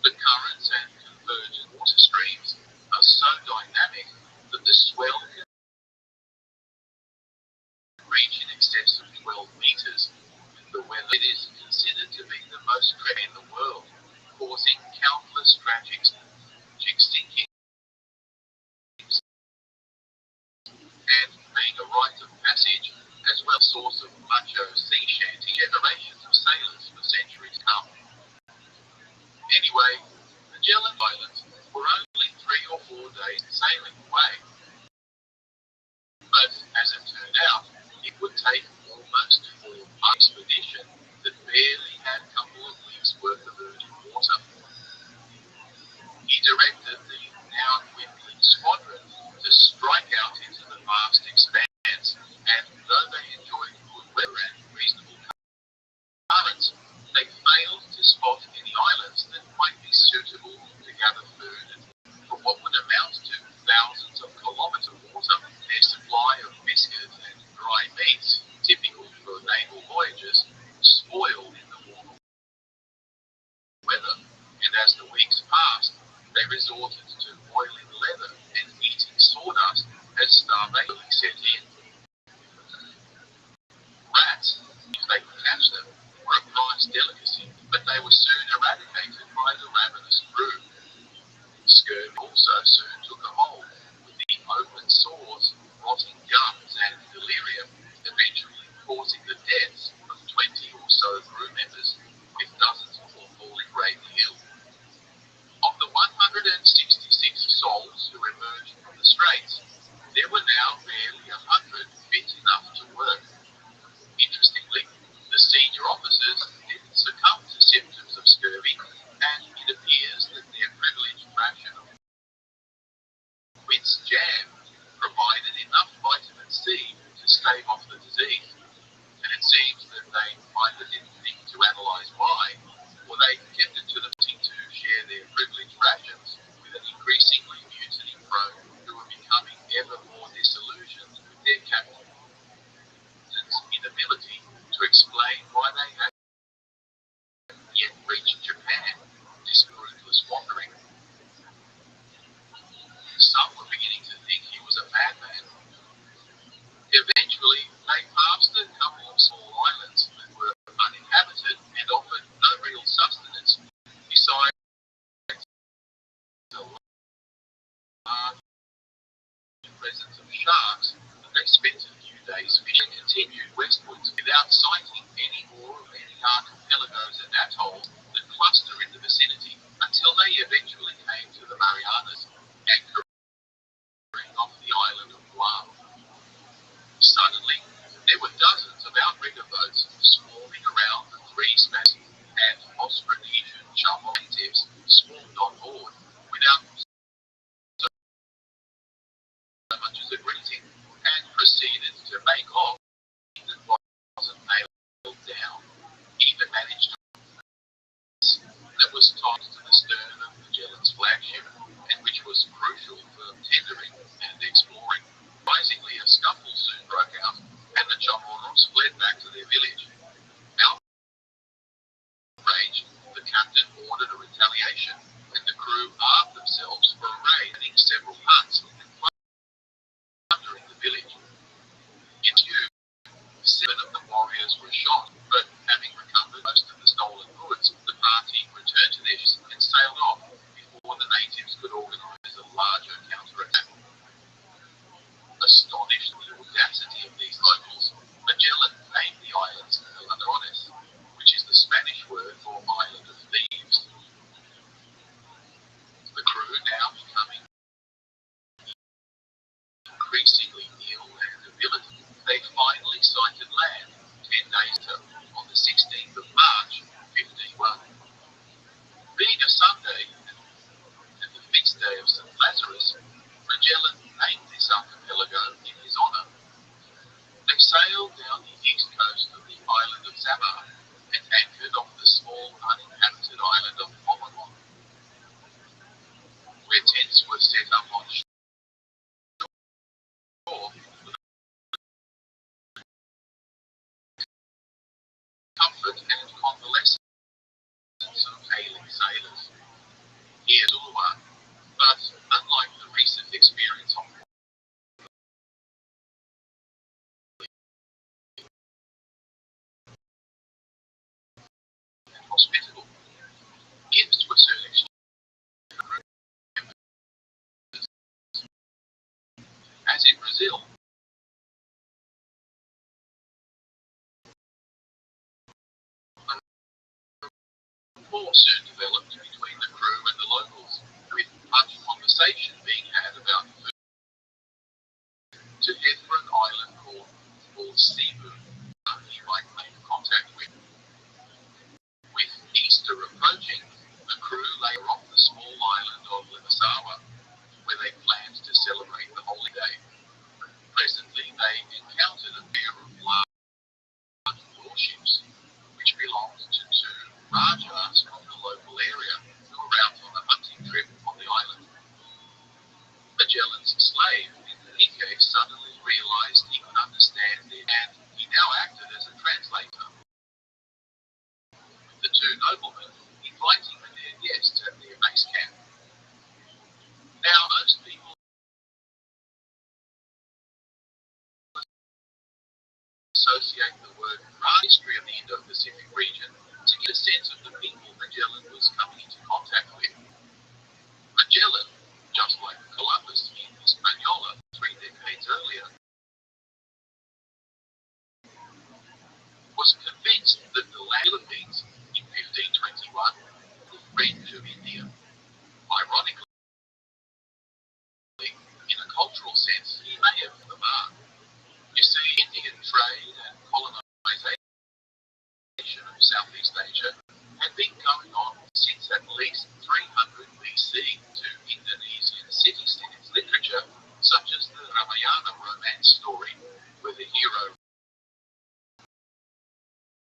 the currents and convergent water streams are so dynamic that the swell can reach in excess of 12 meters. The weather is considered to be the most critical in the world, causing countless tragic sinkings and being a rite of passage as well as a source of macho sea shanty generations of sailors for centuries to come. Anyway, Magellan Islands were only 3 or 4 days sailing away. But as it turned out, it would take almost 4 months expedition that barely had a couple of weeks' worth of virgin water. He directed the now dwindling squadron to strike out into the vast expanse, and though they enjoyed good weather and reasonable currents, they failed to spot any islands that might be suitable to gather food for what would amount to thousands of kilometers of water. Their supply of biscuit and dry meats, typical for naval voyages, spoiled in the warm weather, and as the weeks passed, they resorted to boiling leather and eating sawdust as starvation set in. Rats, if they could catch them, were a prized delicacy, but they were soon eradicated by the ravenous crew. Scurvy also soon took a hold, with the open sores, rotting gums, and delirium eventually causing the deaths of 20 or so crew members, with dozens more falling gravely ill. Of the 166 souls who emerged from the Straits, there were now barely 100 fit enough to work. Interestingly, the senior officers didn't succumb to symptoms of scurvy, and it appears that their privileged ration of quince jam provided enough vitamin C to stave off the disease, and it seems that they either didn't think to analyse why, or they kept it to them to share their privileged rations with an increasingly mutiny-prone who were becoming ever more disillusioned with their captain's inability to explain why they had yet reached Japan, this ruthless wandering. Some were beginning to think he was a madman. Eventually, they passed a couple of small islands that were uninhabited and offered no real sustenance, besides the large presence of sharks that they spent a few days fishing. Continued westwards without sighting any more of any archipelagos and atolls that cluster in the vicinity, until they eventually came to the Marianas, anchoring off the island of Guam. Suddenly, there were dozens of outrigger boats swarming around the 3 Spanish and Austronesian Chum natives swarmed on board without so much as a greeting, and leaders were shot, but having recovered most of the stolen goods, the party returned to their ships and sailed off before the natives could organize a larger counterattack. Astonished at the audacity of these locals, Magellan named the islands Ladrones, which is the Spanish word for island of thieves. The crew, now becoming increasingly ill and debilitated, they finally sighted land 10 days later, on the 16th of March, 1501. Being a Sunday and the feast day of St. Lazarus, Magellan named this archipelago in his honor. They sailed down the east coast of the island of Samar and anchored off the small uninhabited island of Pomamon, where tents were set up on shore with comfort and convalescence of ailing sailors. Here's Uluwat, but unlike the recent experience on and hospitable, gifts were soon exchanged. As in Brazil, rapport soon developed between the crew and the locals, with much conversation being had about food to head for an island called Cebu, you might make contact with. With Easter approaching, the crew lay off the small island of Limasawa, where they planned to celebrate the holy day. Presently, they encountered a pair of large warships, which belonged to two Rajas from the local area who were out on a hunting trip on the island. Magellan's slave, Enrique, suddenly realized he could understand it, and he now acted as a translator. The two noblemen inviting their guests at their base camp. Now, most people associate the word history of the Indo-Pacific region to get a sense of the people Magellan was coming into contact with. Magellan, just like Columbus in Hispaniola 3 decades earlier, was convinced that the Philippines in 1521 was friend to India. Ironically, in a cultural sense, he may have the mark. You see, Indian trade and colonization of Southeast Asia had been going on since at least 300 BC to Indonesian city-states literature, such as the Ramayana romance story, where the hero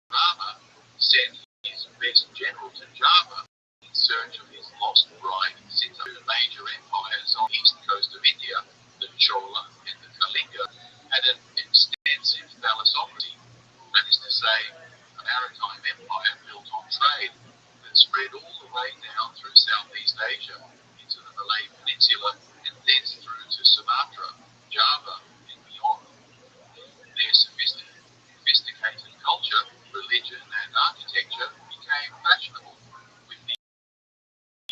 Rama sent his best general to Java in search of his lost bride Sita. Two major empires on the east coast of India, the Chola and the Kalinga, had an extensive thalassocracy, that is to say, a maritime empire built on trade that spread all the way down through Southeast Asia into the Malay Peninsula and thence through to Sumatra, Java, and beyond. Their sophisticated culture, religion, and architecture became fashionable, with the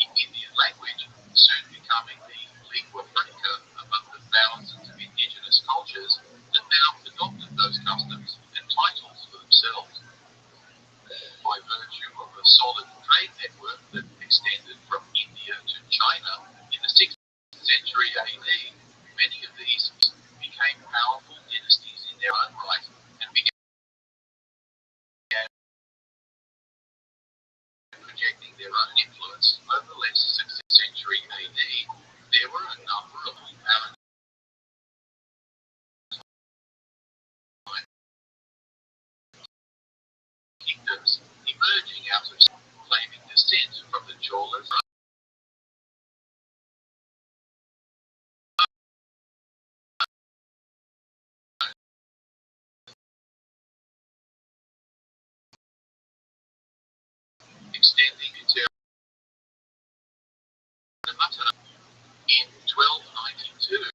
Indian language soon becoming the lingua franca among the thousands of indigenous cultures that now adopted those customs and titles for themselves. By virtue of a solid trade network that extended from India to China in the 6th century AD, many of these became powerful dynasties in their own right and began projecting their own influence over less 6th century AD. There were a number of maritime kingdoms emerging out of claiming descent from the Cholas, extending into Sumatra. In 1292,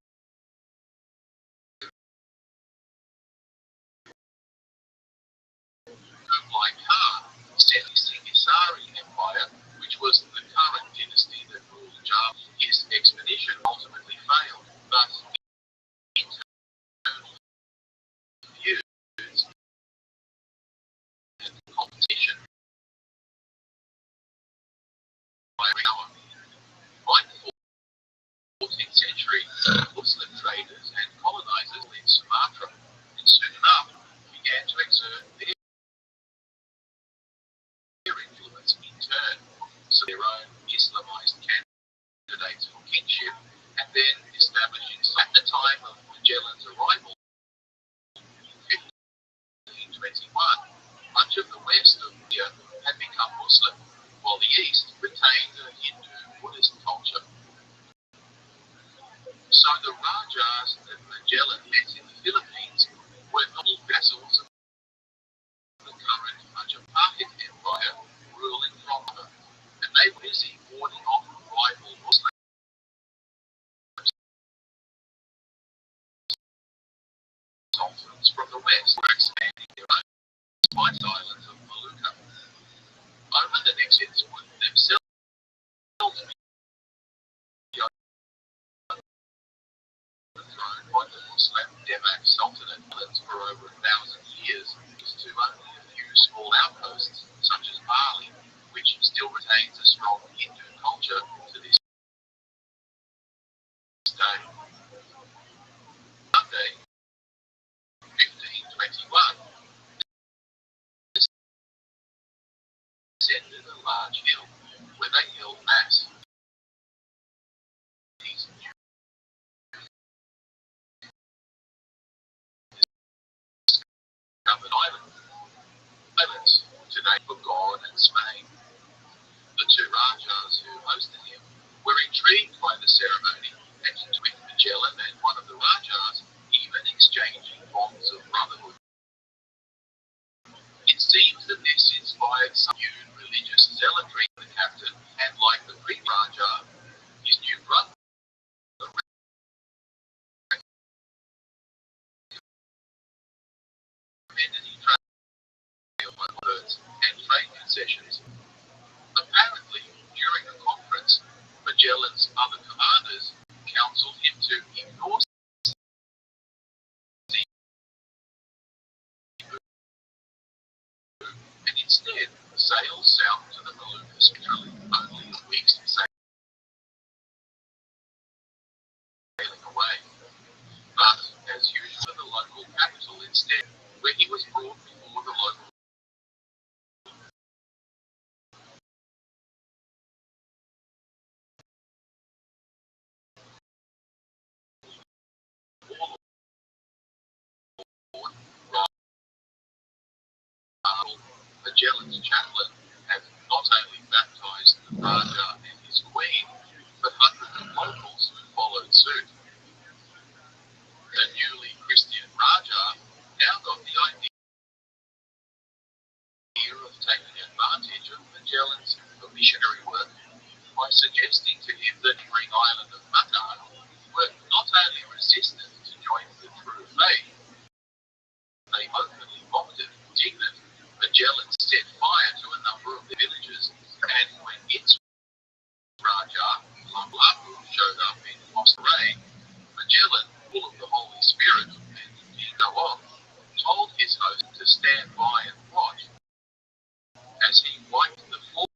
east retained a Hindu Buddhist culture. So the Rajas that Magellan met in the Philippines were nominal vassals of the current Majapahit Empire ruling from them, and they were busy warding off rival Muslim sultans from the west, were expanding their own spice islands of Molucca. Over the next years would themselves be overthrown by the Muslim Demak Sultanate for over 1,000 years, to only a few small outposts, such as Bali, which still retains a strong Hindu culture to this day. Monday, 1521, descended a large hill where they held mass. These discovered islands, today for God and Spain. The two Rajas who hosted him were intrigued by the ceremony, and with Magellan and one of the Rajas even exchanging bonds of brotherhood. It seems that this inspired some new religious zealotry in the captain, and like the Greek Raja, his new brother recommended he trade by words and trade concessions. Apparently, during the conference, Magellan's other commanders counseled him to ignore and instead sail south to the Moluccas, only a week's sailing away. But, as usual, the local capital instead, where he was brought before the local warlord, Magellan's chaplain, had not only baptized the Raja and his queen, but hundreds of locals who followed suit. The newly Christian Raja now got the idea of taking advantage of Magellan's missionary work by suggesting to him that the neighboring island of Macau were not only resistant to join the true faith, they openly mocked it. Indignant, Magellan set fire to a number of the villages, and when its Raja, Lapu, showed up in Monterey, Magellan, full of the Holy Spirit and did go off, told his host to stand by and watch as he wiped the floor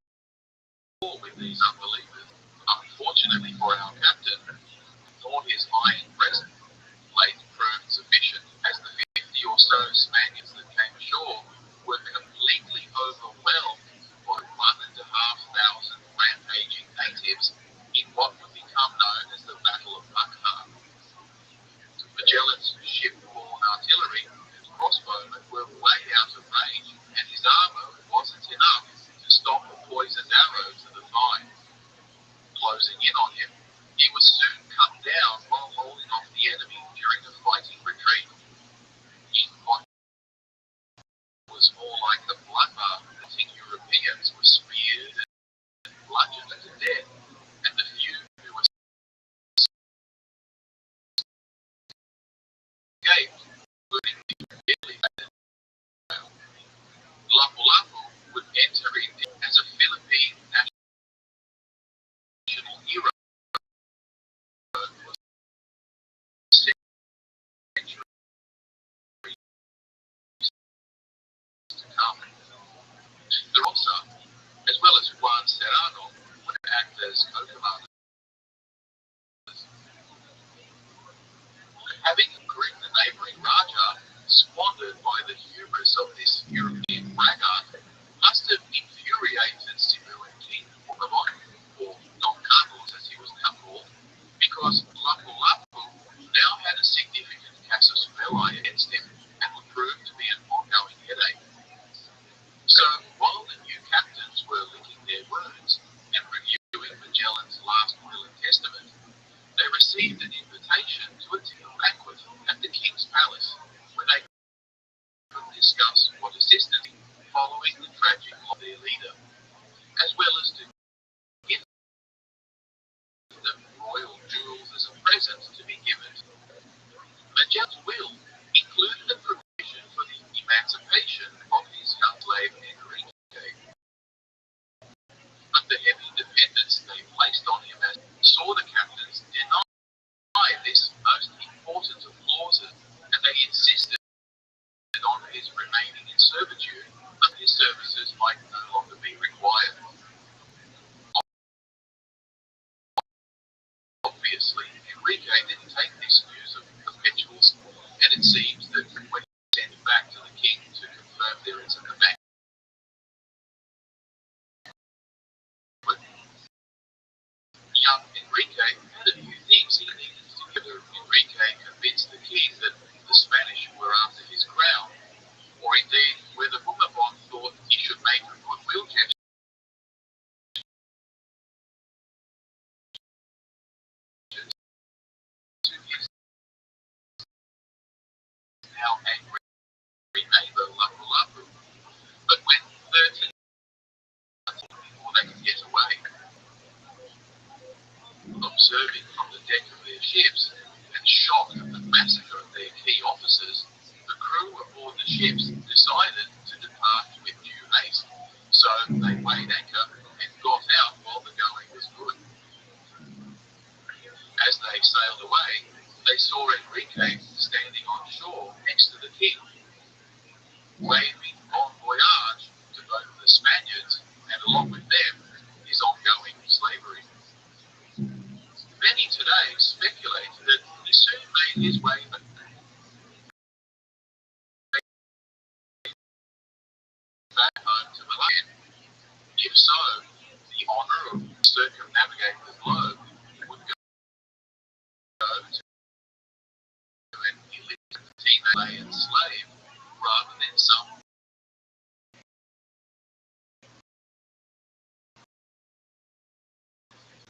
with these unbelievers. Unfortunately for our captain, nor his iron present late proved sufficient, as the 50 or so Spaniards that came ashore were completely overwhelmed by 1,500 rampaging natives in what would become known as the Battle of Macau. Magellan's ship-borne artillery and crossbowmen were way out of range, and his armour wasn't enough to stop the poisoned arrows of the thigh. Closing in on him, he was soon cut down while holding off the enemy during a fighting retreat. In what was more like a bloodbath, Europeans were speared and bludgeoned to death, and the few who were escaped were immediately battered. Lapu-Lapu would enter India as a Philippine national hero for centuries to come. The Rosa, as well as Juan Serrano, would act as co-commanders. Having gripped the neighbouring Raja, squandered by the hubris of this European braggart, must have infuriated Cebu and King Ormond, or Don Carlos as he was now called, because Lapu-Lapu now had a significant casus belli against him and would prove to be an ongoing headache. So, while the new captains were licking their wounds, discuss what assisted following the tragic loss of their leader, as well as to give them royal jewels as a present to be given. Magellan's will included a provision for the emancipation of his young slave Enrique, but the heavy dependence they placed on him saw the captains deny this most important of clauses, and they insisted on his remaining in servitude, but his services might no longer be required. Obviously, Enrique didn't take this news of perpetuals, and it seems that when he sent back to the king to confirm there is a command, young Enrique had a few things he needed to do. Enrique convinced the king that the Spanish were after his crown, or indeed whether Bourbon thought he should make a goodwill gesture to his now angry neighbour Lapu. But when 13 months before they could get away, observing from the deck of their ships and shocked at the massacre of their key officers, the crew aboard the ships decided to depart with due haste. So they weighed anchor and got out while the going was good. As they sailed away, they saw Enrique standing on shore next to the king, waving bon voyage to both the Spaniards and, along with them, his ongoing slavery. Many today speculate that he soon made his way back home to Milan. If so, the honour of circumnavigating the globe would go to an illiterate teenage slave rather than some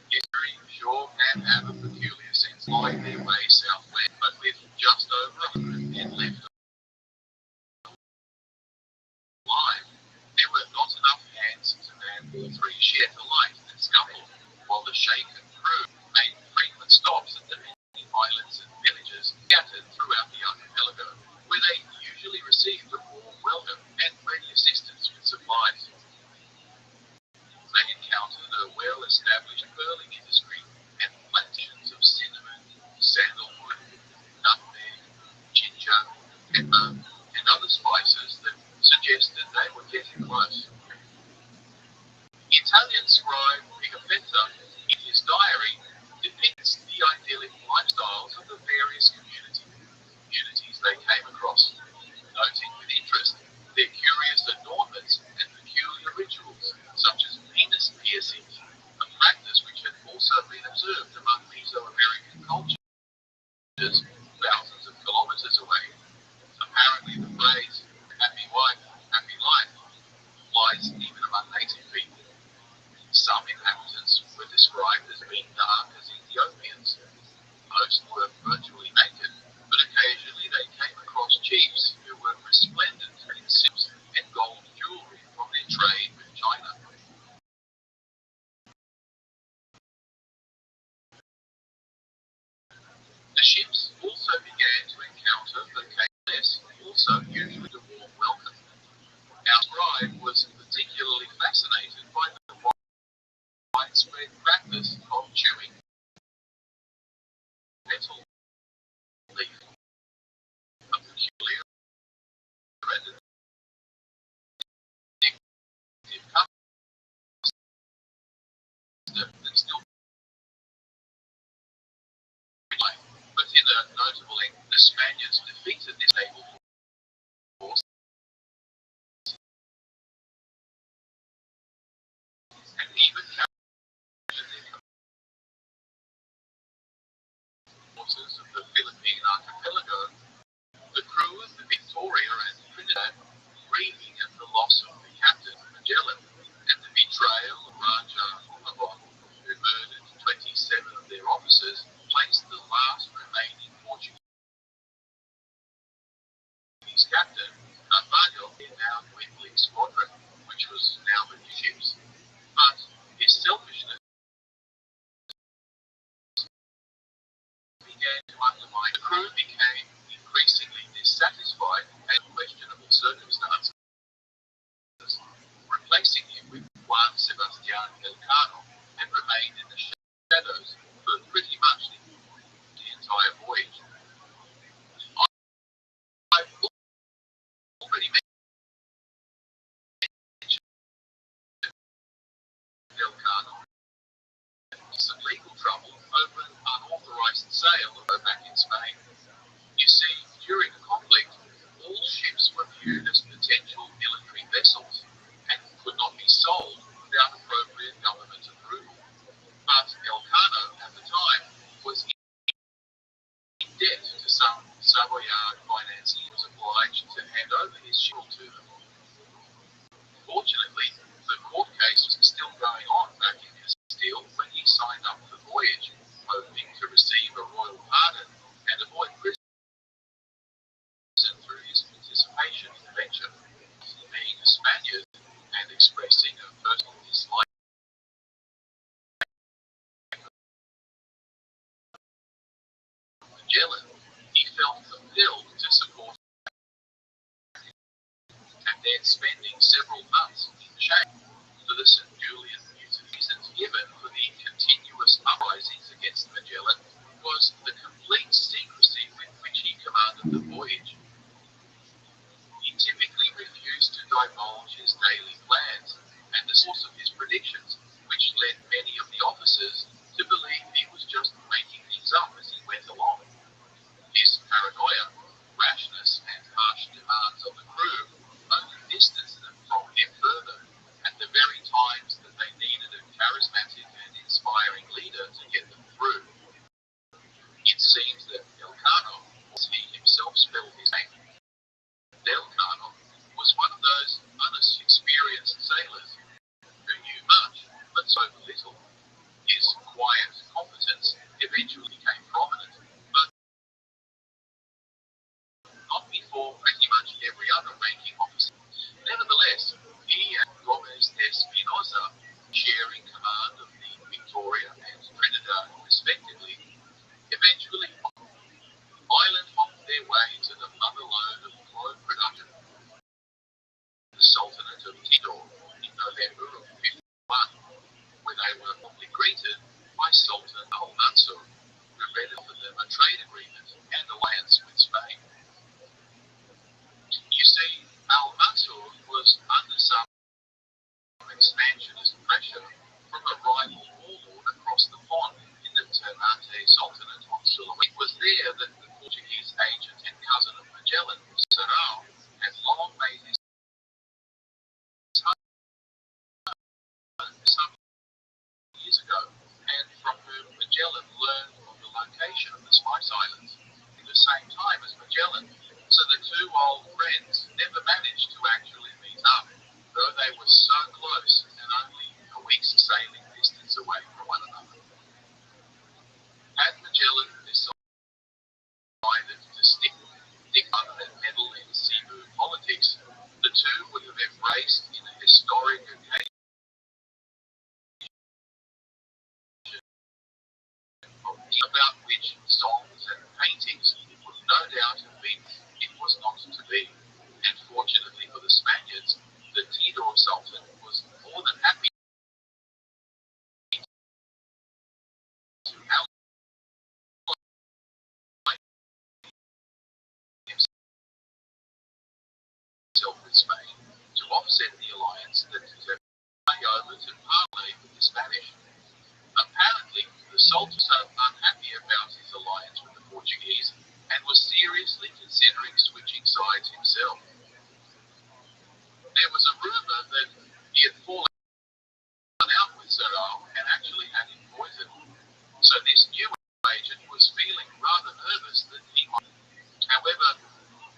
history sure can have a peculiar sense lying their way southwest, but with just over 100 men left alive. There were not enough hands to man all three ships alike and scuffled, while the shaken crew made frequent stops at the many islands and villages scattered throughout the archipelago, where they usually received a warm welcome and ready assistance with supplies. They encountered a well-established pearling industry and plantations of cinnamon, sandalwood, nutmeg, ginger, pepper, and other spices that suggested they were getting close. Italian scribe Pigafetta, in his diary, depicts the idyllic lifestyles of the various communities they came across, noting with interest their curious adornments and peculiar rituals, such as penis piercings, a practice which had also been observed among Mesoamerican cultures thousands of kilometers away. Apparently the phrase, happy wife, happy life, applies even among native people. Some inhabitants were described as being dark as Ethiopians. Most were virtually naked, but occasionally they came across chiefs who were resplendent in silks and gold jewelry from their trade with China. The ships also began to encounter the KLS, also usually a warm welcome. Our scribe was particularly fascinated by the widespread practice of chewing metal leaf, a peculiar and addictive custom that still but in a notable end, the Spaniards defeated this naval force and even captured their forces of the Philippine archipelago. The crew of the Victoria and Trinidad, grieving at the loss of the captain Magellan and the betrayal of Raja Bourbon, who murdered 27 of their officers, placed the last remaining Portuguese captain, Rabbi, squadron, which was now the new ships. But his selfishness began to undermine. The crew became increasingly dissatisfied and questionable circumstances, replacing him with Juan Sebastian Elcano, and remained in the shadows for pretty much the entire voyage. I've already mentioned Elcano. Some legal trouble over an unauthorized sale back in Spain. You see, during the conflict, all ships were viewed as potential military vessels and could not be sold without appropriate government approval. But Elcano, at the time, was in debt to some Savoyard financier and was obliged to hand over his ship to them. Fortunately, the court case was still going on back in Castile when he signed up for the voyage, hoping to receive a royal pardon and avoid prison through his participation in the venture. Being a Spaniard and expressing a personal dislike of Magellan, he felt compelled to support him, and then spending several months in jail for the St. Julian mutiny. Reasons given for the continuous uprisings against Magellan was the complete secrecy with which he commanded the voyage. He typically refused to divulge his daily plans and the source of his predictions, which led many of the officers to believe he was just making things up as he went along. His paranoia, rashness, and harsh demands of the crew only distanced them from him further at the very times that they needed a charismatic and inspiring leader to get them through. It seems that Elcano, as he himself spelled his name, Elcano, was one of those unexperienced sailors who knew much but so little. His quiet competence eventually became prominent, but not before pretty much every other ranking officer. Nevertheless, he and Gomez de Espinosa, sharing command of the Victoria and Trinidad respectively, eventually island hopped their way to the motherlode of clove production, the Sultanate of Tidor, in November of 51, where they were promptly greeted by Sultan Al-Mansur, who read offered them a trade agreement and alliance with Spain. You see, Al-Mansur was under some expansionist pressure from a rival warlord across the pond in the Ternate Sultanate on Sulawesi. It was there that the Portuguese agent and cousin of Magellan, Serrao, had long made his home some years ago, and from whom Magellan learned of the location of the Spice Islands at the same time as Magellan. So the two old friends never managed to actually meet up, though they were so close and only a week's sailing distance away from one another. Had Magellan decided to stick other than meddle in seaboard politics, the two would have embraced in a historic occasion about which songs and paintings would no doubt have been. It was not to be, and fortunately for the Spaniards, the Tidor Sultan was more than happy to ally himself with Spain to offset the alliance that was over to parley with the Spanish. Apparently, the Sultan was unhappy about his alliance with the Portuguese and was seriously considering switching sides himself. There was a rumour that he had fallen out with Serrao and actually had him poisoned. So this new agent was feeling rather nervous that he might. However,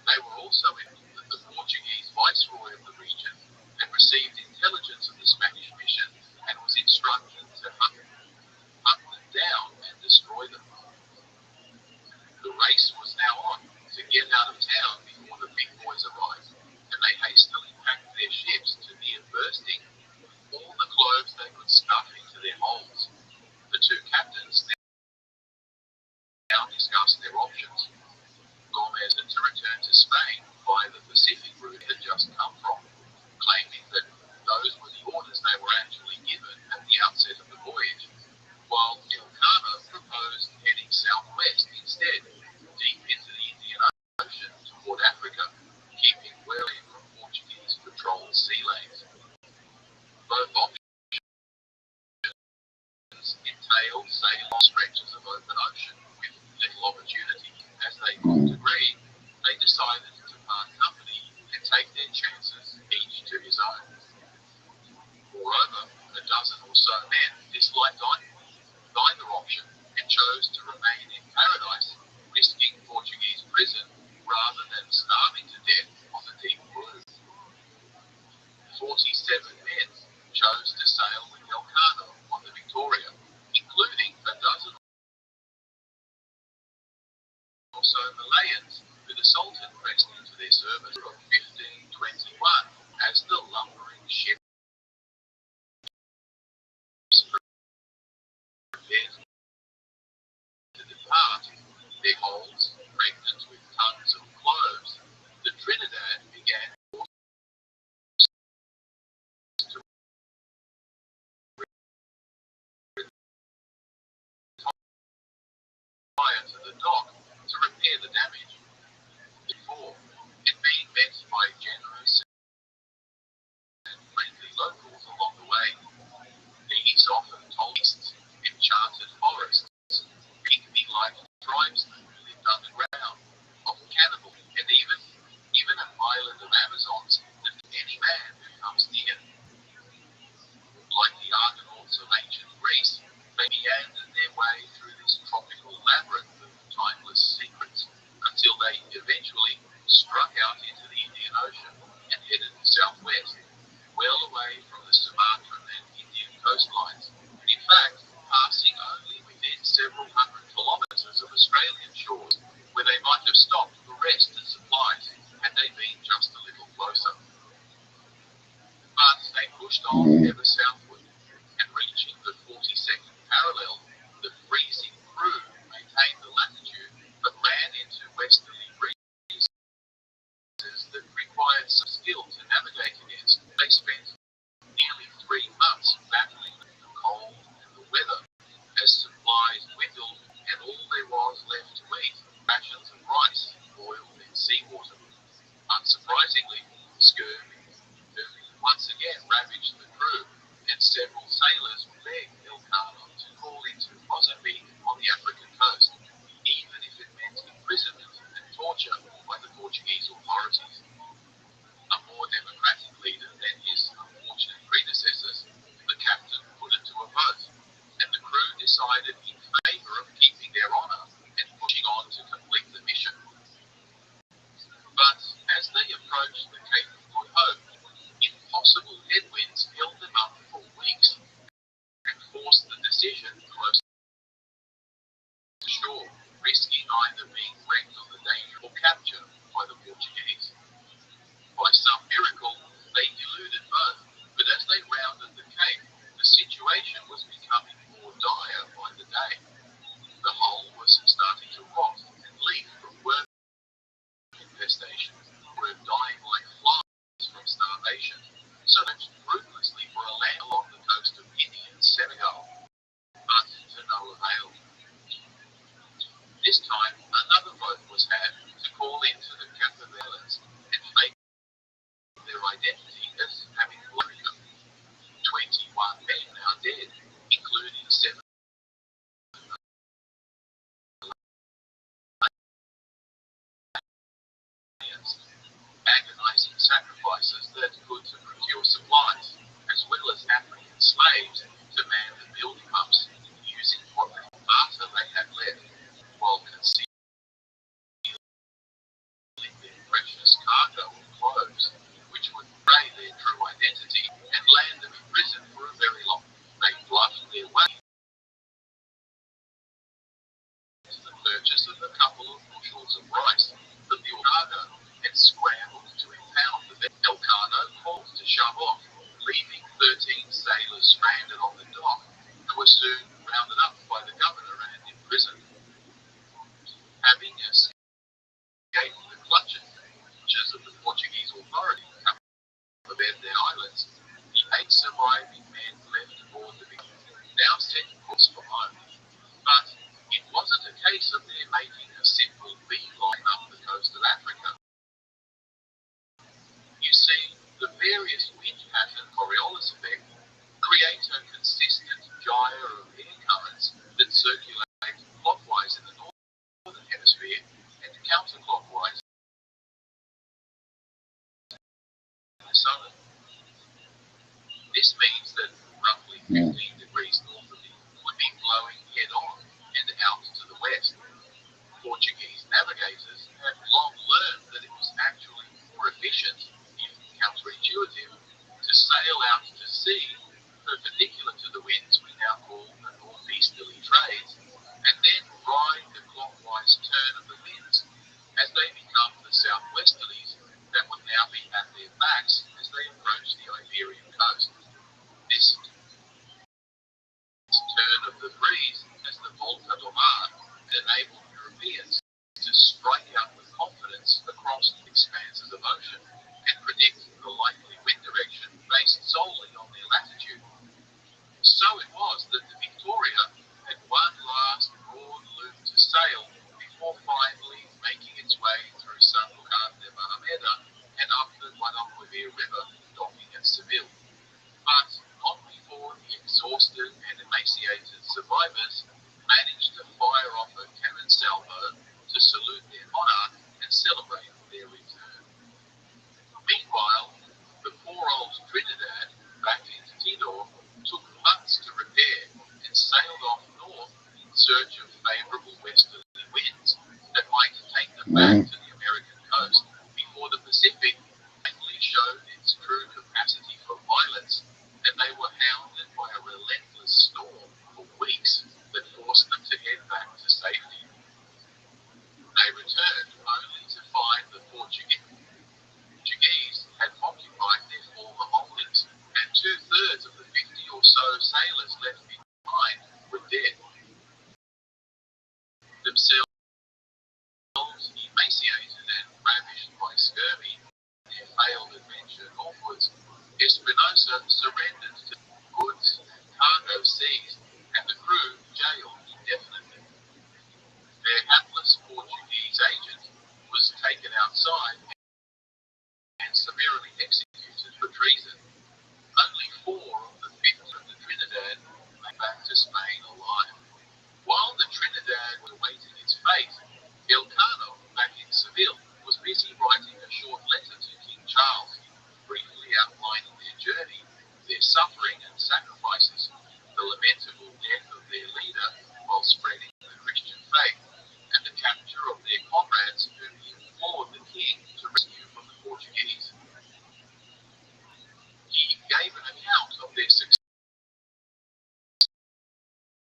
they were also informed that the Portuguese viceroy of the region had received intelligence of the Spanish mission and was instructed to hunt them down and destroy them. The race was now on to get out of town before the big boys arrived. service of 1521 as the lumbering ship prepared to depart, their holds pregnant with tons of cloves. The Trinidad began to retire to the dock to repair the damage. Before, it being met by generous and friendly locals along the way. These often told enchanted forests, pygmy-like tribesmen who lived underground, often cannibal, and even an island of Amazons that any man who comes near. Like the Argonauts of ancient Greece, they meandered their way through this tropical labyrinth of timeless secrets until they eventually struck out into the Indian Ocean and headed southwest, well away from the Sumatran and Indian coastlines. In fact, passing only within several hundred kilometres of Australian shores, where they might have stopped for rest and supplies had they been just a little closer. But they pushed on ever southward, and reaching the 42nd parallel, the freezing crew maintained the latitude but ran into westerly breezes that required some skill to navigate against. They spent nearly 3 months battling the cold and the weather as supplies dwindled and all there was left to eat, rations of rice boiled in seawater. Unsurprisingly, scurvy once again ravaged the crew, and several sailors begged Elkanah to call into Mozambique on the African coast, even if it meant imprisonment and torture by the Portuguese authorities. A more democratic leader than his unfortunate predecessors, the captain put it to a vote, and the crew decided in favour of keeping their honour and pushing on to complete the mission. But as they approached the Cape of Good Hope, impossible headwinds held them up for weeks and forced the decision close to shore, risking either being wrecked on the danger or capture by the Portuguese. By some miracle, they eluded both, but as they rounded the Cape, the situation was becoming more dire by the day. The hull was starting to rot and leak from worm infestation, were dying like flies from starvation, so they ruthlessly for a land along the coast of Guinea and Senegal, but to no avail. This time, another vote was had to call into the Cape Islands and fake their identity as having America. 21 men now dead, including 7 agonizing sacrifices that could to procure supplies, as well as African slaves to man the building ups using what barter they had left, while concealing their precious cargo of clothes, which would betray their true identity and land them in prison for a very long time. They bluffed their way to the purchase of a couple of bushels of rice from the cargo and scrambled to impound the vessel. Elkanah called to shove off, leaving 13 sailors stranded on the dock, who were soon rounded up by the governor and imprisoned. Having escaped the clutches of the Portuguese authorities to their islands, the 8 surviving men left aboard the Victory, now set course for home. But it wasn't a case of their making a simple beeline up the coast of Africa. You see, the various wind pattern Coriolis effect creates a consistent gyre of air currents that circulate clockwise in the northern hemisphere and counterclockwise in the southern. This means that roughly 15 degrees north of it would be blowing head-on and out to the west. Portuguese navigators had long learned that it was actually more efficient, if counterintuitive, to sail out to sea perpendicular to the winds we now call the northeasterly trades, and then ride the clockwise turn of the winds as they become the southwesterlies their backs as they approached the Iberian coast. This turn of the breeze as the Volta do Mar enabled Europeans to strike out with confidence across expanses of ocean and predict the likely wind direction based solely on their latitude. So it was that the Victoria had one last broad loop to sail before finally making its way through San Lucas de Barrameda and up the Guadalquivir River, docking at Seville. But not before the exhausted and emaciated survivors managed to fire off a cannon salvo to salute their monarch and celebrate their return. Meanwhile, the poor old Trinidad, back in Tidor, took months to repair and sailed off north in search of favourable westerly winds that might take them back to the American coast before the Pacific finally showed its true capacity for violence, and they were hounded by a relentless storm for weeks that forced them to head back to safety. They returned only to find the Portuguese had occupied their former holdings, and 2/3 of the 50 or so sailors left behind were dead. Themselves emaciated and ravished by scurvy, their failed adventure northwards, Espinosa surrendered to goods and cargo seized, and the crew jailed indefinitely. Their hapless Portuguese agent was taken outside and summarily executed for treason. Only 4 of the 50 of the Trinidad came back to Spain alive. While the Trinidad was awaiting its fate, Elcano, back in Seville, was busy writing a short letter to King Charles, briefly outlining their journey, their suffering and sacrifices, the lamentable death of their leader while spreading the Christian faith, and the capture of their comrades whom he implored the king to rescue from the Portuguese. He gave an account of their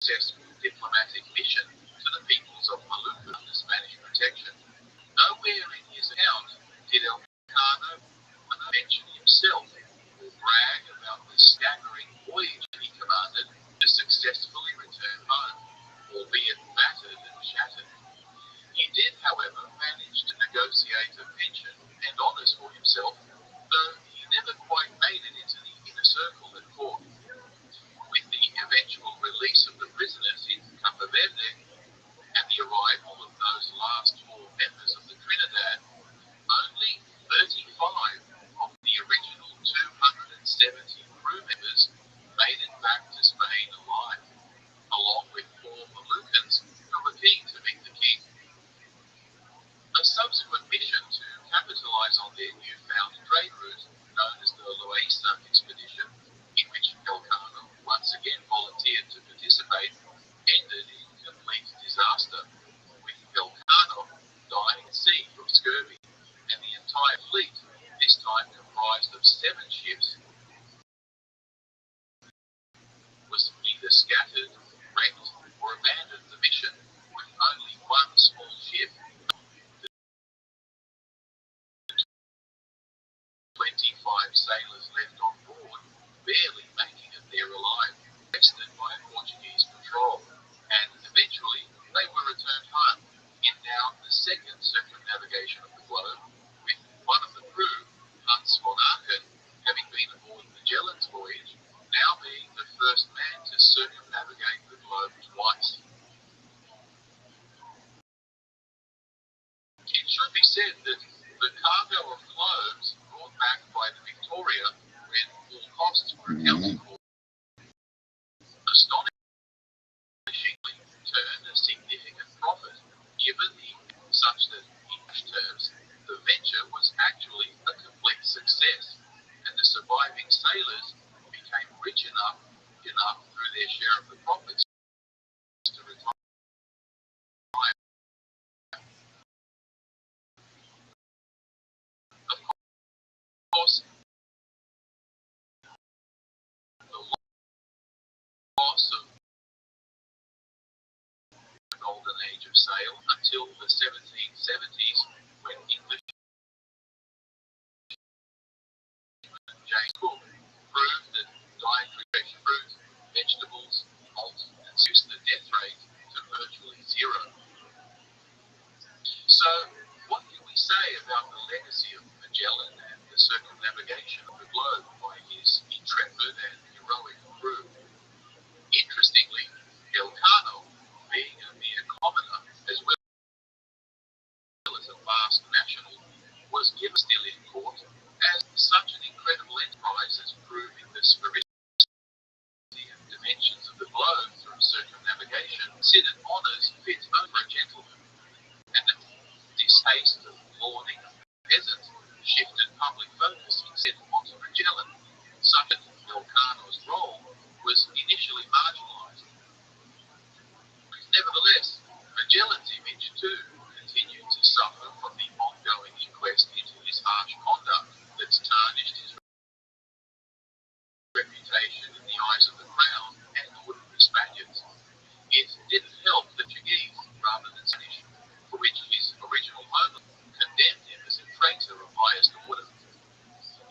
successful diplomatic mission to the peoples of Maluku under Spanish protection. Nowhere in his account did Elcano mention himself or brag about the staggering voyage he commanded to successfully return home, albeit battered and shattered. He did, however, manage to negotiate a pension and honours for himself, though he never quite made it into the inner circle at court. With the eventual release of the prisoners in Cabo Verde and the arrival of those last 4 members of the Trinidad, only 35 of the original 270 crew members made it back to Spain alive, along with 4 Moluccans who were keen to meet the king. A subsequent mission to capitalise on their newfound trade route, known as the Loaiza expedition, in which Elcano once again volunteered to participate, ended in complete disaster, with Elcano dying at sea from scurvy, and the entire fleet, this time comprised of 7 ships, was either scattered, wrecked, or abandoned the mission, with only 1 small ship, 25 sailors left on board, barely making it there alive, arrested by a Portuguese patrol, and eventually they were returned home in now the 2nd circumnavigation of the globe, with one of the crew, Hans von Aachen, having been aboard Magellan's voyage, now being the first man to circumnavigate the globe twice. It should be said that the cargo of cloves brought back by the Victoria, when all costs were accounted for, astonishingly turned a significant profit, given such that in English terms, the venture was actually a complete success, and the surviving sailors became rich enough through their share of the profits to retire. Of course, the loss of the golden age of sail until the 1770s, when English James Cook proved that dietary fresh fruit, vegetables, malt, and reduced the death rate to virtually zero. So, what can we say about the legacy of Magellan and the circumnavigation of the globe by his intrepid and heroic crew? Interestingly, Elcano, being a mere commoner as well as a vast national, was given still in court as such an incredible enterprise as proving the sphericity and dimensions of the globe through circumnavigation, considered honours fit over a gentleman, and the distaste of lauding peasant shifted public focus instead onto Magellan, such that Elcano's role was initially marginalised. Nevertheless, Magellan's image too continued to suffer from the ongoing inquest into his harsh conduct that's tarnished his reputation in the eyes of the Crown and ordinary Spaniards. It didn't help that Portuguese, rather than Spanish, for which his original owner condemned him as a traitor of highest order.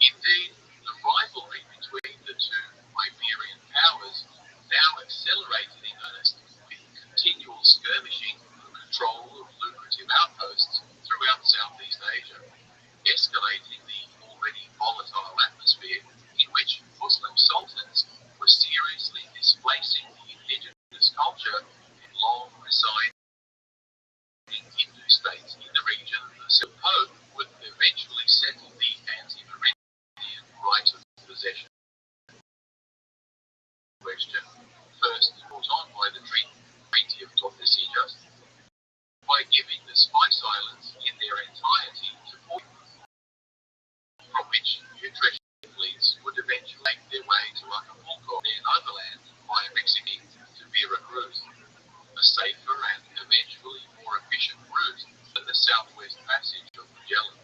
Indeed, the rivalry between the two Iberian powers now accelerated in earnest with continual skirmishing for control of lucrative outposts throughout Southeast Asia, escalating the already volatile atmosphere in which Muslim sultans were seriously displacing the indigenous culture and long residing Hindu states in the region. The Silk Pope would eventually settle the anti-Meridian right of possession question, first brought on by the Treaty of Tordesillas, by giving the Spice Islands in their entirety to Portugal, from which new treasure fleets would eventually make their way to Acapulco, then overland via Mexico to Veracruz, a safer and eventually more efficient route than the southwest passage of Magellan.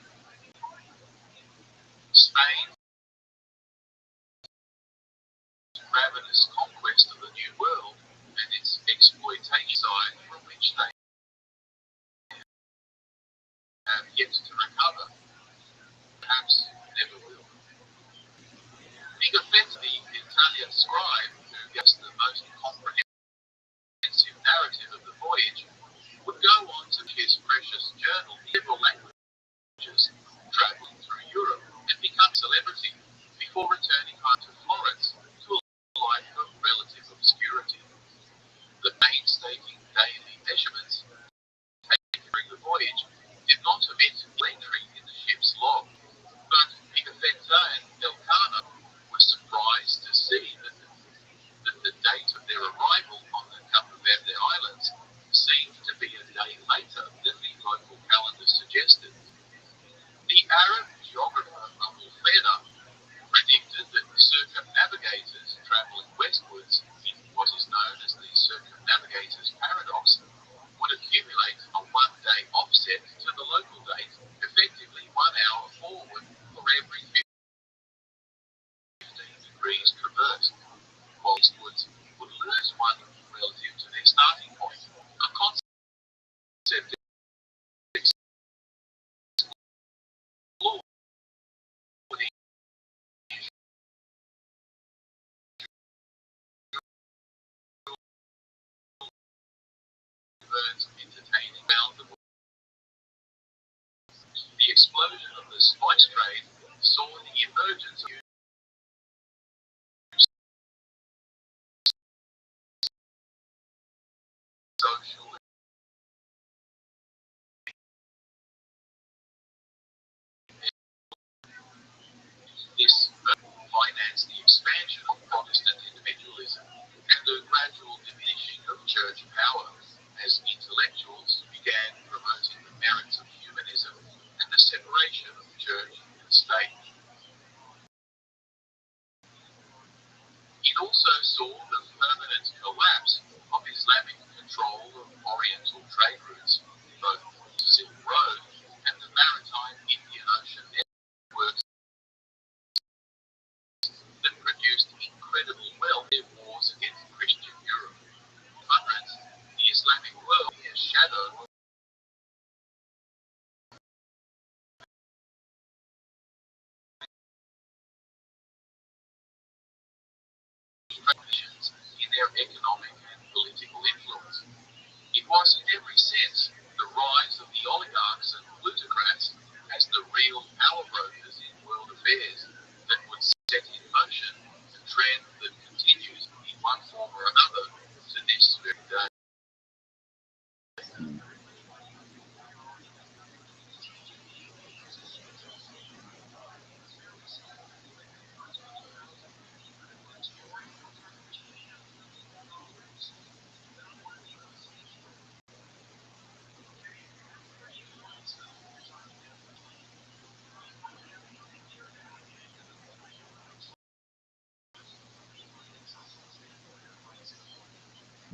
Spain's ravenous conquest of the New World and its exploitation side from which they have yet to recover, perhaps never will. Pigafetta, the Italian scribe who gives the most comprehensive narrative of the voyage, would go on to his precious journal in several languages, travelling through Europe and become a celebrity before returning home to Florence to a life of relative obscurity. The painstaking daily measurements taken during the voyage did not omit entry in the ship's log, but Pigafetta and Elcano were surprised to see that the date of their arrival on the Cape Verde Islands seemed to be a day later than the local calendar suggested. The Arab geographer Abu Feda predicted that circumnavigators travelling westwards in what is known as the circumnavigator's paradox would accumulate a one-day offset to the local date, effectively 1 hour forward for every 15 degrees traversed, while eastwards would lose one relative to their starting point, a concept explored entertaining around the world. The explosion of the spice trade saw the emergence of social this financed the expansion of Protestant individualism and the gradual diminishing of church power as intellectuals began promoting the merits of humanism and the separation of church and state. It also saw the permanent collapse of Islamic control of Oriental trade routes, both the Silk Road and the maritime Indian Ocean networks that produced incredible wealth in wars against Christian Europe. Hundreds, the Islamic world is a shadow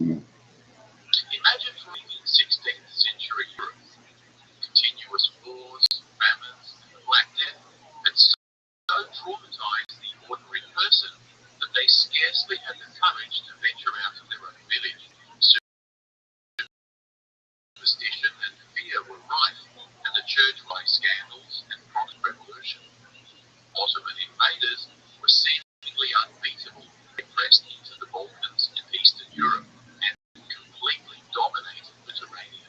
Imagine for in 16th century Europe, continuous wars, famines, and Black Death had so traumatized the ordinary person that they scarcely had the courage to venture out of their own village. Superstition and fear were rife, and the church by scandals and Protestant revolution. Ottoman invaders were seemingly unbeatable. They pressed into the Balkans and Eastern Europe and completely dominated Mediterranean.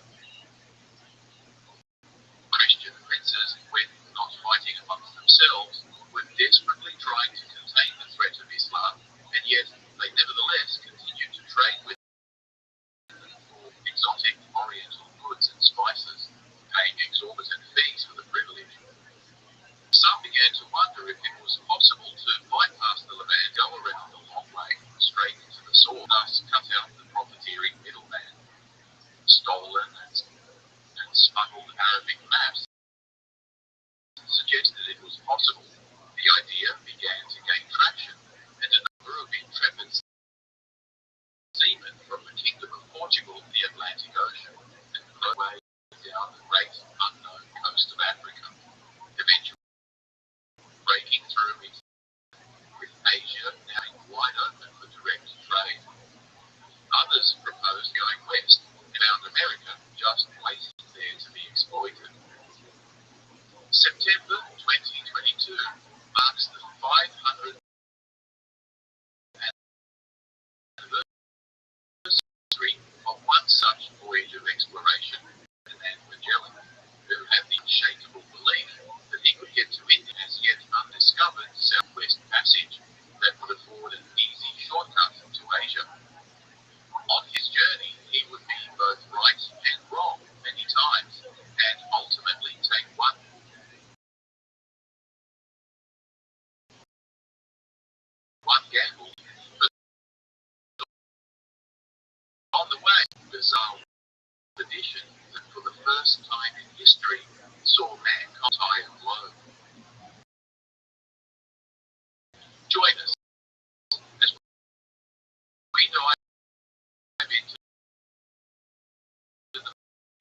Christian princes, when not fighting amongst themselves, were desperately trying to contain the threat of Islam, and yet they nevertheless continued to trade with them for exotic oriental goods and spices, paying exorbitant fees for the privilege. Some began to wonder if it was possible to bypass the Levant, go around the long way, straight into the sword, thus cut out the profiteering middleman. Stolen and smuggled Arabic maps suggested it was possible. The idea began to gain traction, and a number of intrepid seamen from the Kingdom of Portugal, the Atlantic Ocean, and the way down the great unknown coast of Africa, eventually breaking through it, with Asia now wide open for direct trade. Others proposed going west and found America just waiting there to be exploited. September 2022 marks the 500th anniversary of one such voyage of exploration, Ferdinand Magellan, who had the unshakable belief that he could get to India as yet undiscovered Southwest Passage that would afford an easy shortcut to Asia. On his journey, he would be both right and wrong many times, and ultimately take one gamble. But on the way, bizarre tradition that for the first time in history saw mankind high and low. Join us as we dive into the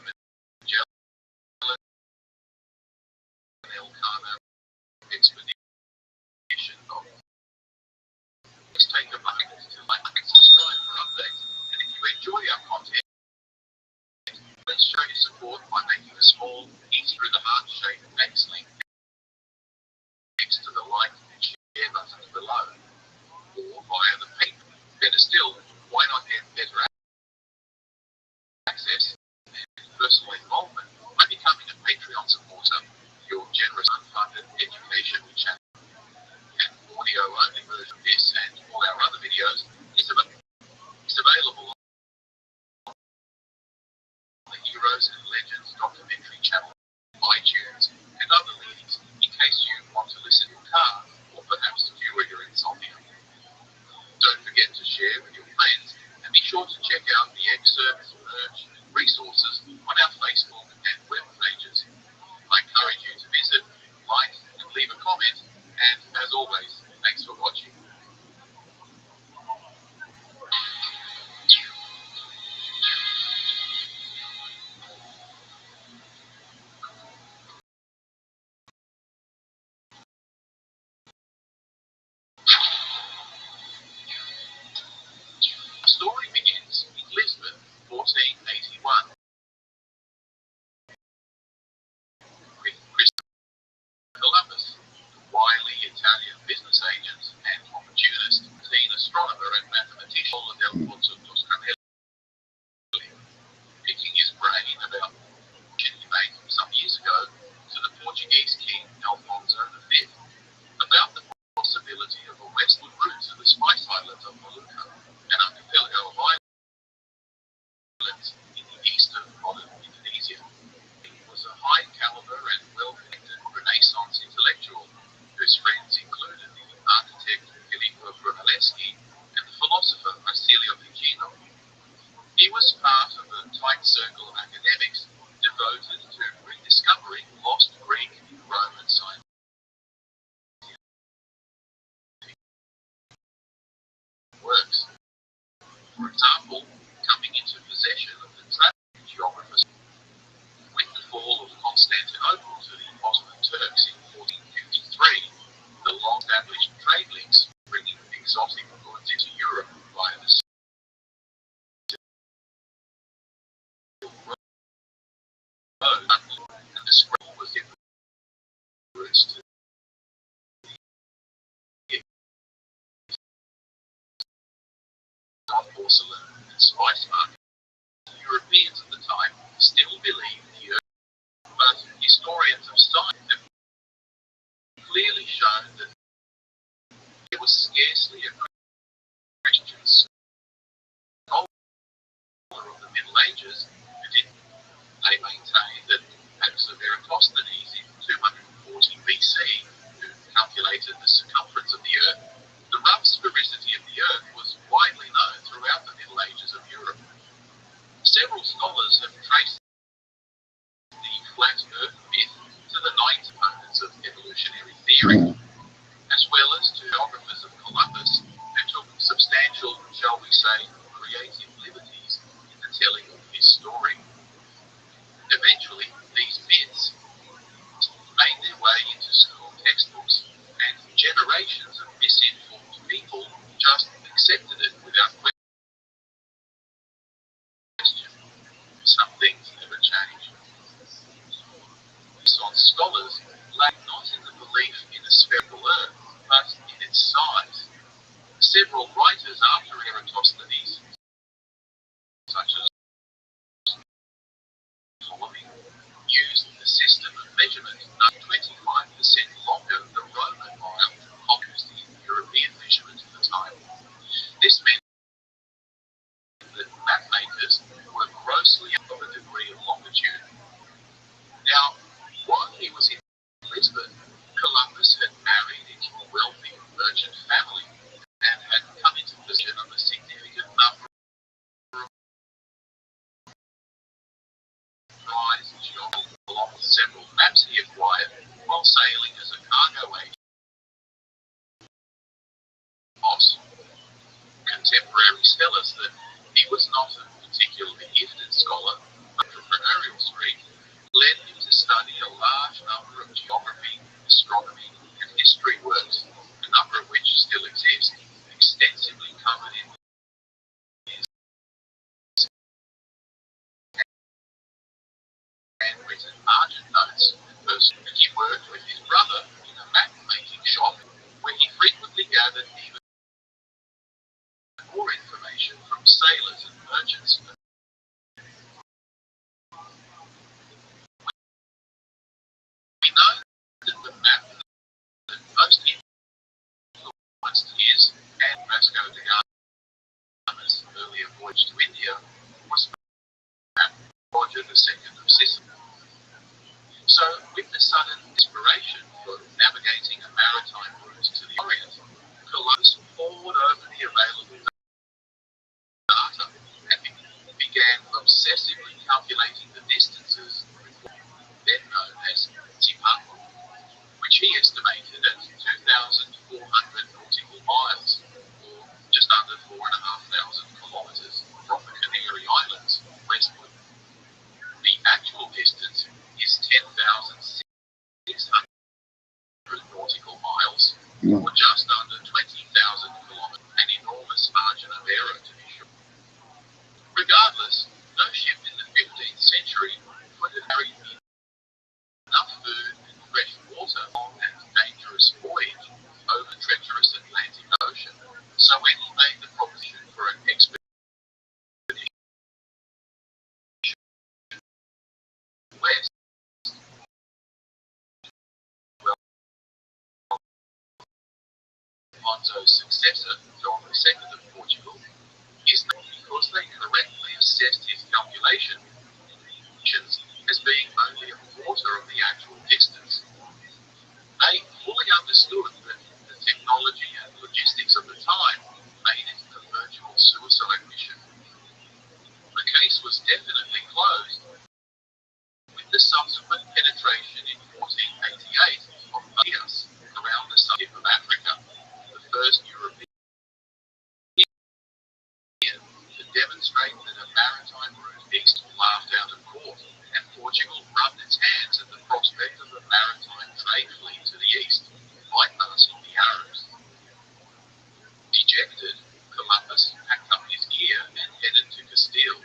Magellan Elcano expedition. Let's take a moment to like and subscribe for updates. And if you enjoy our content, please show your support by making a small, easy through the heart shape X link next to the like and share buttons below, or via the PayPal. Better still, why not get better access and personal involvement by becoming a Patreon supporter? Your generous unfunded education channel and audio-only version of this and all our other videos is available on the Heroes and Legends documentary channel, iTunes, and other links in case you want to listen in your car or perhaps cure your insomnia. Don't forget to share with your friends and be sure to check out the excerpts, merch, and resources on our Facebook and web pages. I encourage you to visit, like, and leave a comment, and as always, thanks for watching. The story begins in Lisbon, 1481, with Christopher Columbus, wily Italian business agent and opportunist, keen astronomer and mathematician Alfonso Toscanelli, picking his brain about what he made some years ago to the Portuguese king Alfonso V about the possibility of a westward route to the Spice Islands of Molucca, an archipelago of islands in the east of modern Indonesia. He was a high caliber and well-connected Renaissance intellectual whose friends included the architect Filippo Brunelleschi and the philosopher Marsilio Ficino. He was part of a tight circle of academics devoted to rediscovering lost Greek and Roman science. Works. For example, porcelain and spice markets. Europeans at the time still believed the earth, but historians of science have clearly shown that there was scarcely a Christian scholar of the Middle Ages who didn't. They maintained that perhaps Eratosthenes in 240 BC, who calculated the circumference of the Earth, the rough sphericity of the Earth was widely known throughout the Middle Ages of Europe. Several scholars have traced the flat Earth myth to the 9 components of evolutionary theory, as well as to geographers of Columbus who took substantial, shall we say, creative liberties in the telling of his story. Eventually, these myths made their way into school textbooks, and generations of misinformed people just accepted it without question. Some things never change. Renaissance scholars lack not in the belief in a spherical Earth, but in its size. Several writers after Eratosthenes, such as Ptolemy, used the system of measurement 25% longer than the Roman mile, used the European measurement at the time. This meant that mapmakers were grossly out of a degree of longitude. Now, while he was in Lisbon, Columbus had married into a wealthy merchant family and had come into possession of a significant number of prize geography along with several maps he acquired while sailing as a cargo agent. Contemporaries tell us that he was not a particularly gifted scholar, but entrepreneurial streak led him to study a large number of geography, astronomy, and history works, a number of which still exist, extensively covered in his handwritten margin notes. He worked with his brother in a map-making shop, where he frequently gathered even more information from sailors and merchants. We know that the map that most influenced his and Vasco da Gama's earlier voyage to India was Roger II of Sicily. So, with the sudden inspiration for navigating a maritime route to the Orient, Columbus pored over the available data and began obsessively calculating the distances, then known as Tipapo, which he estimated at 2,400 nautical miles, or just under 4,500 kilometers from the Canary Islands westward. The actual distance is 10,600 nautical miles, or just under 20,000 kilometers, an enormous margin of error to be sure. Regardless, no ship in the 15th century would have carried enough food and fresh water on an dangerous voyage over treacherous Atlantic Ocean. So when he made the proposition for an expedition west, Alfonso's successor, John II of Portugal, is not because they correctly assessed his calculations as being only a quarter of the actual distance. They fully understood that the technology and logistics of the time made it a virtual suicide mission. The case was definitely closed with the subsequent penetration in 1488 of Marias around the southern tip of Africa, the first European to demonstrate that a maritime route east laughed out of court, and Portugal rubbed its hands at the prospect of a maritime trade fleet to the east, bypassing the Arabs. Dejected, Columbus packed up his gear and headed to Castile,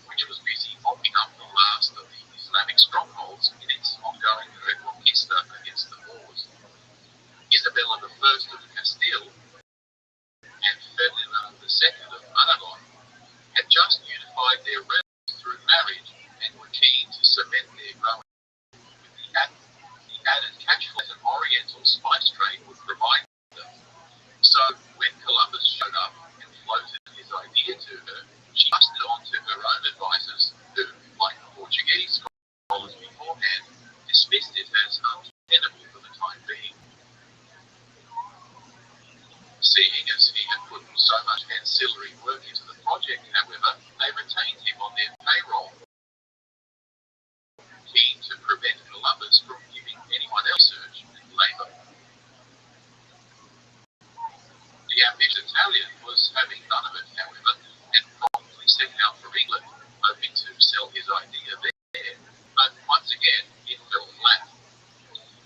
which was busy mopping up the last of the Islamic strongholds in its ongoing reconquista against the Moors. Isabella I of Castile and Ferdinand II of Aragon trade would provide them. So when Columbus showed up and floated his idea to her, she passed it on to her own advisors, who, like the Portuguese scholars beforehand, dismissed it as untenable for the time being. Seeing as he had put so much ancillary work into the project, however, they retained him on their payroll, keen to prevent Columbus from giving anyone else research and labour. The ambitious Italian was having none of it, however, and promptly set out for England, hoping to sell his idea there. But once again, it fell flat.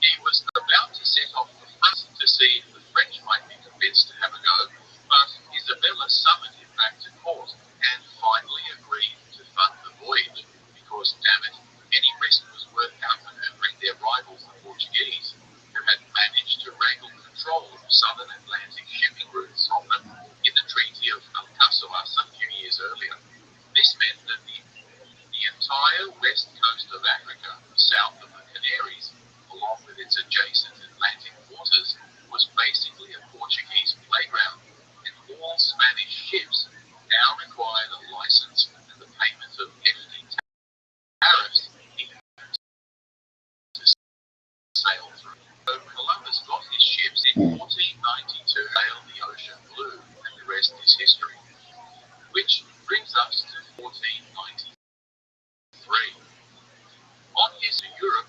He was about to set off for France to see if the French might be convinced to have a go, but Isabella summoned him back to court and finally agreed to fund the voyage, because, damn it, any risk was worth outmanoeuvring their rivals, the Portuguese, who had managed to wrangle control of southern Atlantic shipping routes from them in the Treaty of Alcácer some few years earlier. This meant that the entire west coast of Africa, south of the Canaries, along with its adjacent Atlantic waters, was basically a Portuguese playground, and all Spanish ships now required a license and the payment of hefty tariffs to sail through. So Columbus got his ships in 1492, sailed the ocean blue, and the rest is history. Which brings us to 1493. On his to Europe,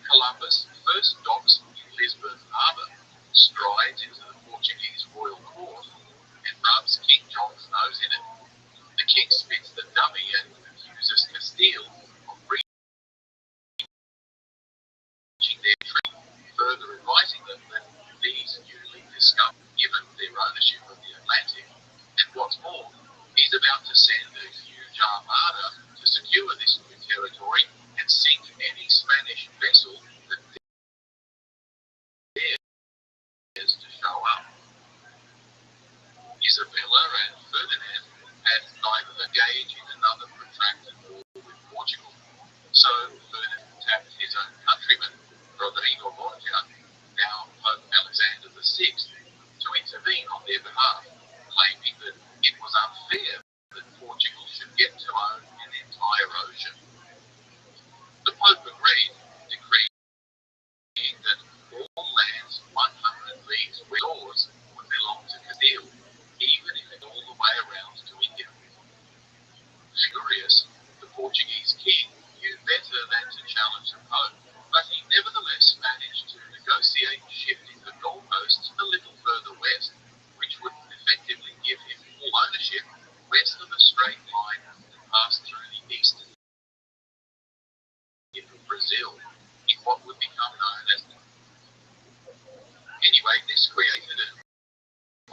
Columbus first docks in Lisbon Harbour, strides into the Portuguese royal court, and rubs King John's nose in it. The king spits the dummy and accuses Castile of breaching their treaty, further advising them that these newly discovered, given their ownership of the Atlantic, and what's more, he's about to send a huge armada to secure this new territory and sink any Spanish vessel that dares to show up. Isabella and Ferdinand had neither engaged in another protracted war with Portugal, so Ferdinand tapped his own countryman, Rodrigo Borgia, now Pope Alexander VI, to intervene on their behalf, claiming that it was unfair that Portugal should get to own an entire ocean. The Pope agreed, decreeing that all lands 100 leagues westwards would belong to Castile, even if it all the way around to India. Furious, the Portuguese king knew better than to challenge the Pope, but he nevertheless managed to negotiate shifting the goalposts a little further west, which would effectively give him full ownership west of a straight line that passed through the eastern tip of Brazil, in what would become known as the... Anyway, this created an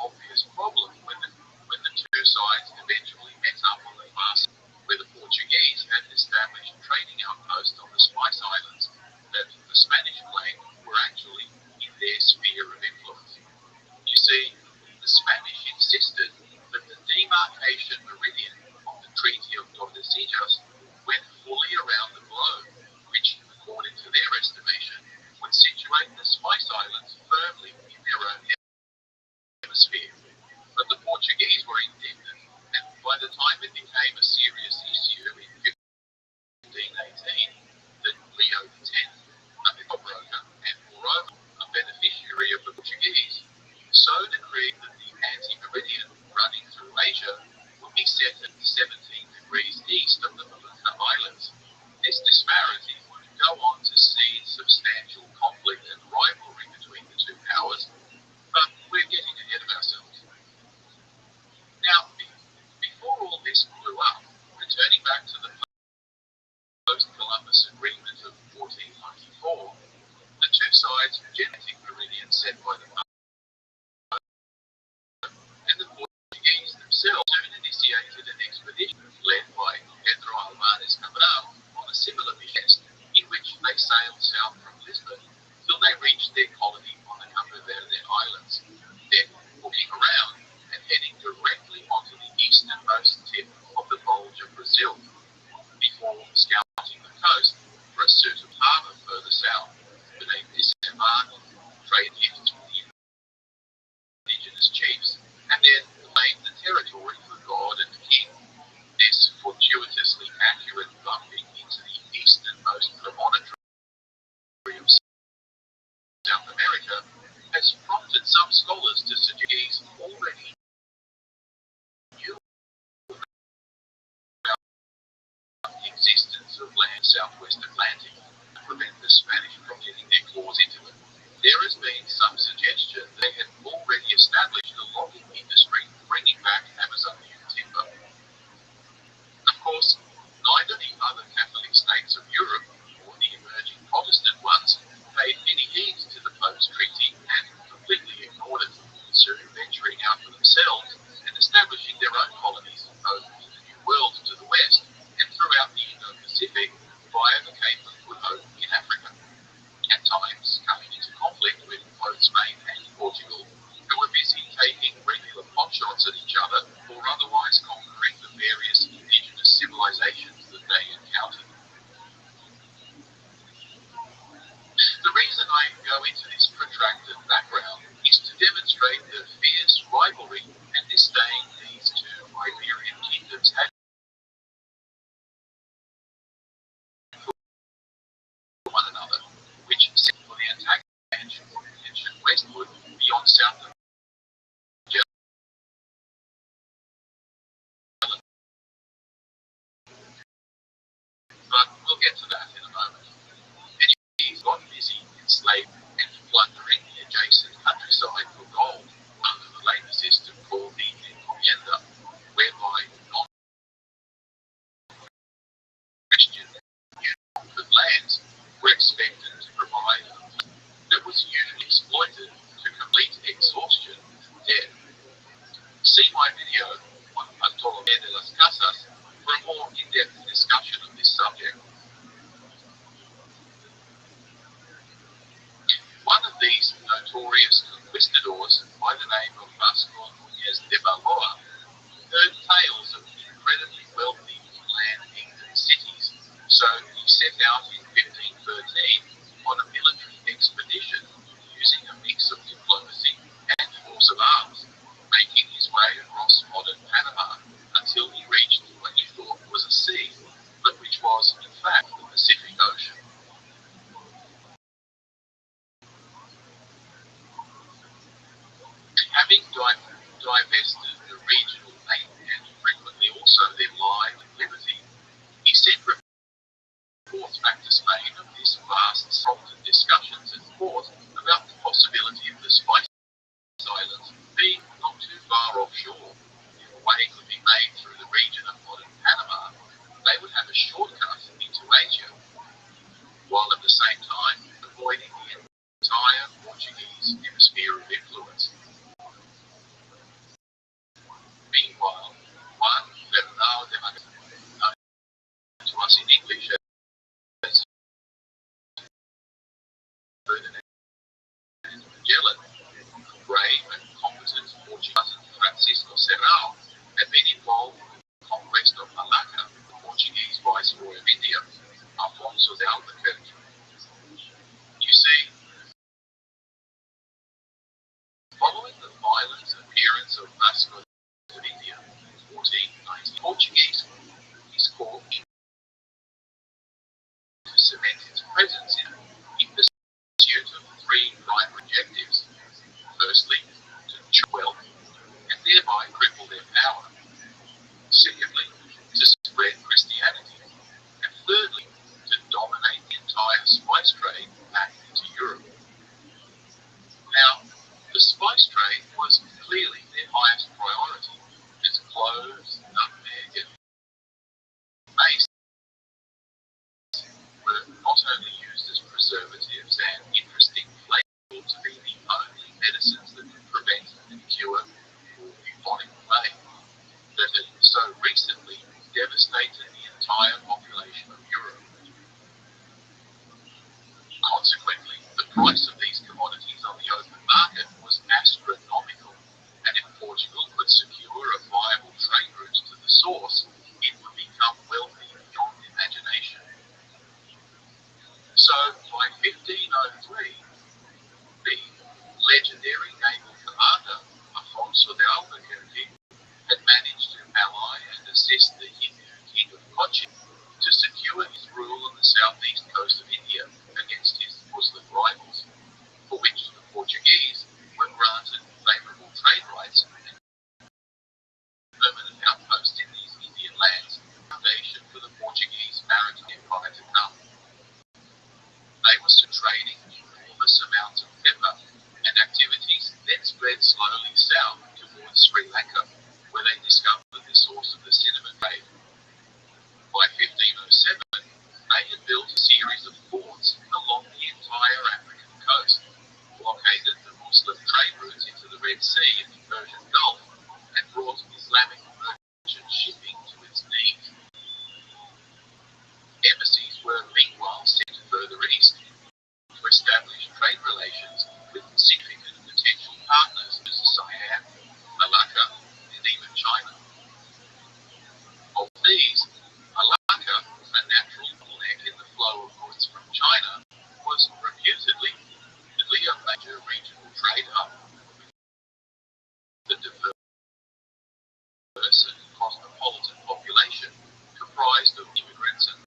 obvious problem when the two sides eventually met up on the far side, where the Portuguese had established trading outposts on the Spice Islands that the Spanish claimed were actually in their sphere of influence. You see, the Spanish insisted that the demarcation meridian of the Treaty of Tordesillas went fully around the globe, which, according to their estimation, would situate the Spice Islands firmly in their own hemisphere. But the Portuguese were indignant, and by the time it became a serious issue in 1518, that Leo X, a broker and moreover a beneficiary of the Portuguese, so decreed that the anti-meridian running through Asia would be set at 17 degrees east of the Molucca Islands. This disparity would go on to seed substantial conflict and rivalry between the two powers, but we're getting ahead of ourselves. Now, before all this blew up, returning back to the post-Columbus Agreement of 1494, the two sides genetic meridian set by the Pope and the Portuguese themselves soon initiated an expedition led by Pedro Alvarez Cabral on a similar mission, in which they sailed south from Lisbon till they reached their colony on the Cabo Verde Islands, then hooking around and heading directly onto the easternmost tip of the bulge of Brazil, before scouting the coast for a suitable harbour further south, where they disembarked, trade gifts with the was to suggest already knew about the existence of land southwest Atlantic to prevent the Spanish from getting their claws into it. There has been some suggestion they had already established a logging industry bringing back Amazonian timber. Of course, neither the other Catholic states of Europe nor the emerging Protestant ones paid any heed to the Pope's treaty and completely ignored it, soon venturing out for themselves and establishing their own colonies over the New World to the west and throughout the Indo-Pacific via the Cape of Good Hope in Africa, at times coming into conflict with both Spain and Portugal, who were busy taking regular potshots at each other or otherwise conquering the various indigenous civilizations that they encountered. The reason I go into this protracted background is to demonstrate the fierce rivalry and disdain these two Iberian kingdoms had for one another, which set for the antagonism westward beyond South Magellan. But we'll get to that in a moment. He's got busy enslaving and plundering the adjacent countryside for gold under the later system called the encomienda, whereby non-Christian Newfoundland lands were expected to provide that was usually exploited to complete exhaustion and death. See my video on Ptolemy de las Casas for a more in-depth discussion of this subject. One of these notorious conquistadors, by the name of Vasco Núñez de Balboa, heard tales of incredibly wealthy land-kingdom cities, so he set out in 1513 on a military expedition using a mix of diplomacy and force of arms, making his way across modern Panama until he reached what he thought was a sea, but which was in fact the Pacific Ocean. Having divested the regional name and frequently also their life and liberty, he sent reports back to Spain of this vast prompted discussions at court about the possibility of the Spice Islands being not too far offshore. If a way could be made through the region of modern Panama, they would have a shortcut into Asia, while at the same time avoiding the entire Portuguese hemisphere of influence. Meanwhile, Juan Bernal de Magallanes, known to us in English as Ferdinand Magellan, the brave and competent Portuguese Francisco Serrao, had been involved in the conquest of Malacca, the Portuguese viceroy of India, Alfonso de Albuquerque. You see, following the violent appearance of Vasco of India in 1490, Portuguese is called to cement its presence in pursuit of three primary objectives. Firstly, to ensure wealth and thereby cripple their power. Secondly, to spread Christianity. And thirdly, to dominate the entire spice trade back into Europe. Now, the spice trade was clearly their highest priority, as cloves, nutmeg, and mace were not only used as preservatives and interesting flavor to be the only medicines that could prevent and cure bubonic plague that had so recently devastated the entire population of Europe. Consequently, the price of these commodities on the open market was astronomical, and if Portugal could secure a viable trade route to the source, it would become wealthy beyond imagination. So, by 1503, the legendary naval commander, Alfonso de Albuquerque, had managed to ally and assist the Hindu king of Cochin to secure his rule on the southeast coast of India against his Muslim rivals, for which the Portuguese were granted favourable slowly south towards Sri Lanka, where they discovered the source of the cinnamon trade. By 1507, they had built a series of forts along the entire African coast, blockaded the Muslim trade routes into the Red Sea and the Persian Gulf, and brought Islamic merchant shipping to its needs. Embassies were meanwhile sent further east to establish trade relations with significant potential partners such as Siam, Malacca, and even China. Of these, Malacca, a natural bottleneck in the flow of goods from China, was reputedly a major regional trade hub. The diverse and cosmopolitan population, comprised of immigrants and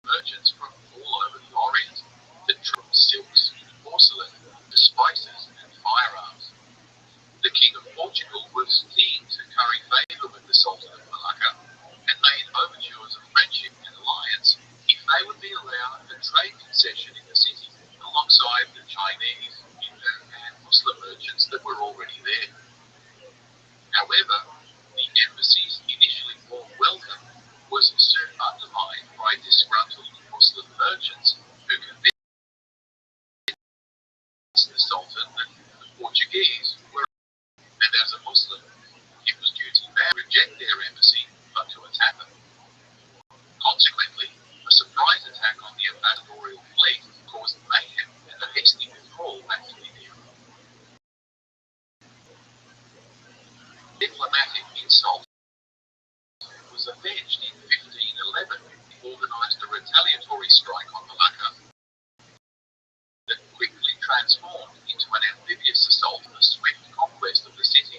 merchants from all over the Orient, that trade silks, porcelain, spices, and firearms. The King of Portugal was keen to curry favour with the Sultan of Malacca, and made overtures of friendship and alliance if they would be allowed a trade concession in the city alongside the Chinese, Hindu, and Muslim merchants that were already there. However, the embassy's initially warm welcome was soon undermined by disgruntled Muslim merchants who convinced the Sultan that the Portuguese were, and as a Muslim, it was duty bound to reject their embassy but to attack them. Consequently, a surprise attack on the ambassadorial fleet caused mayhem and a hasty withdrawal back to India. Diplomatic insult was avenged in 1511, organised a retaliatory strike on Malacca that quickly transformed into an amphibious assault and a swift conquest of the city.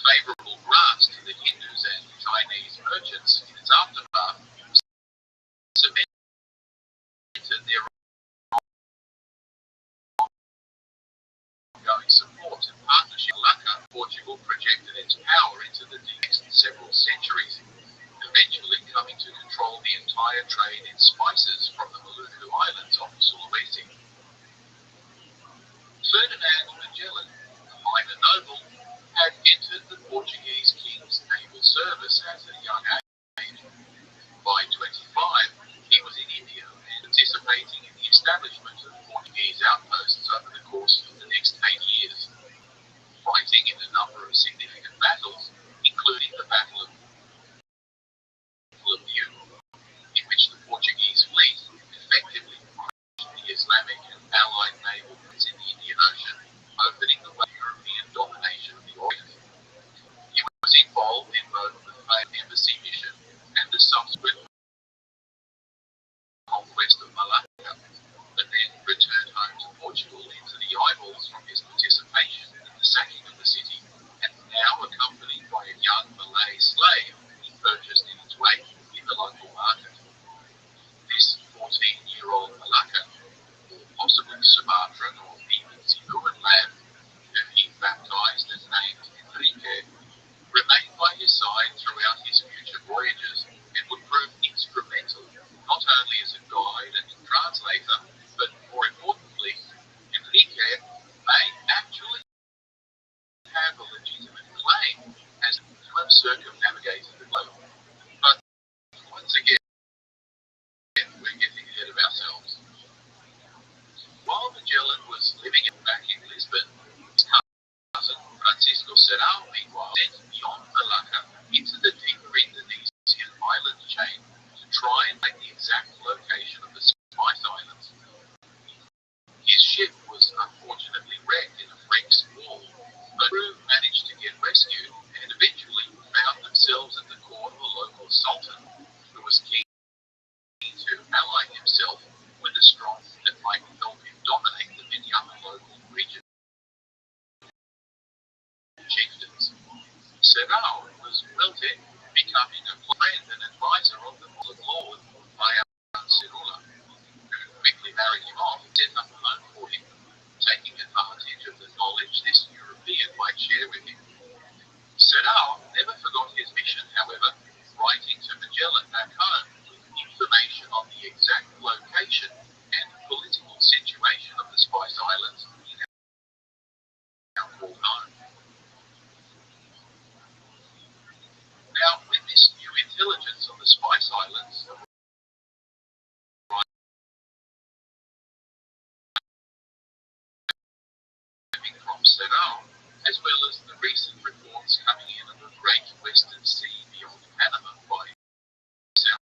Favourable grants to the Hindus and Chinese merchants in its aftermath cemented their ongoing support and partnership. Malacca, Portugal projected its power into the next several centuries, eventually coming to control the entire trade in spices from the Maluku Islands off Sulawesi. Ferdinand Magellan, a minor noble, had entered the Portuguese king's naval service at a young age. By 25, he was in India and participating in the establishment of Portuguese outposts over the course of the next 8 years, fighting in a number of significant battles, including the Battle of Butte, in which the Portuguese fleet effectively crushed the Islamic and Allied naval fleets in the Indian Ocean, opening the way to European domination of the Orient. He was involved in both the failed embassy mission and the subsequent conquest of Malacca, but then returned home to Portugal into the eyeballs from his participation in the sacking of the city, and now accompanied by a young Malay slave he purchased in its wake in the local market. This 14-year-old Malacca, or possibly Sumatran or even Sinuan lad, whom he baptized and named Enrique, remained by his side throughout his future voyages and would prove instrumental not only as a guide and translator, but more importantly, Enrique may actually have a legitimate claim as to have circumnavigated the globe. But once again, we're getting ahead of ourselves. While Magellan was living back in Lisbon, his cousin Francisco Serrao, meanwhile, sent beyond Malacca into the deeper Indonesian island chain to try and make the exact location of the Spice Islands. His ship was unfortunately wrecked in a French squall, but crew managed to get rescued and eventually found themselves at the court of a local sultan who was keen to ally himself with a strong that might help him dominate the many other local region chieftains. Serrao was wealthy, becoming a friend and advisor of the Muslim lord Bayan Sirullah, who quickly married him off and set up a home for him, taking advantage of the knowledge this European might share with him. Serrao never forgot his mission, however, writing to Magellan back home with information on the exact location and political situation of the Spice Islands as well as the recent reports coming in of the Great Western Sea beyond Panama by south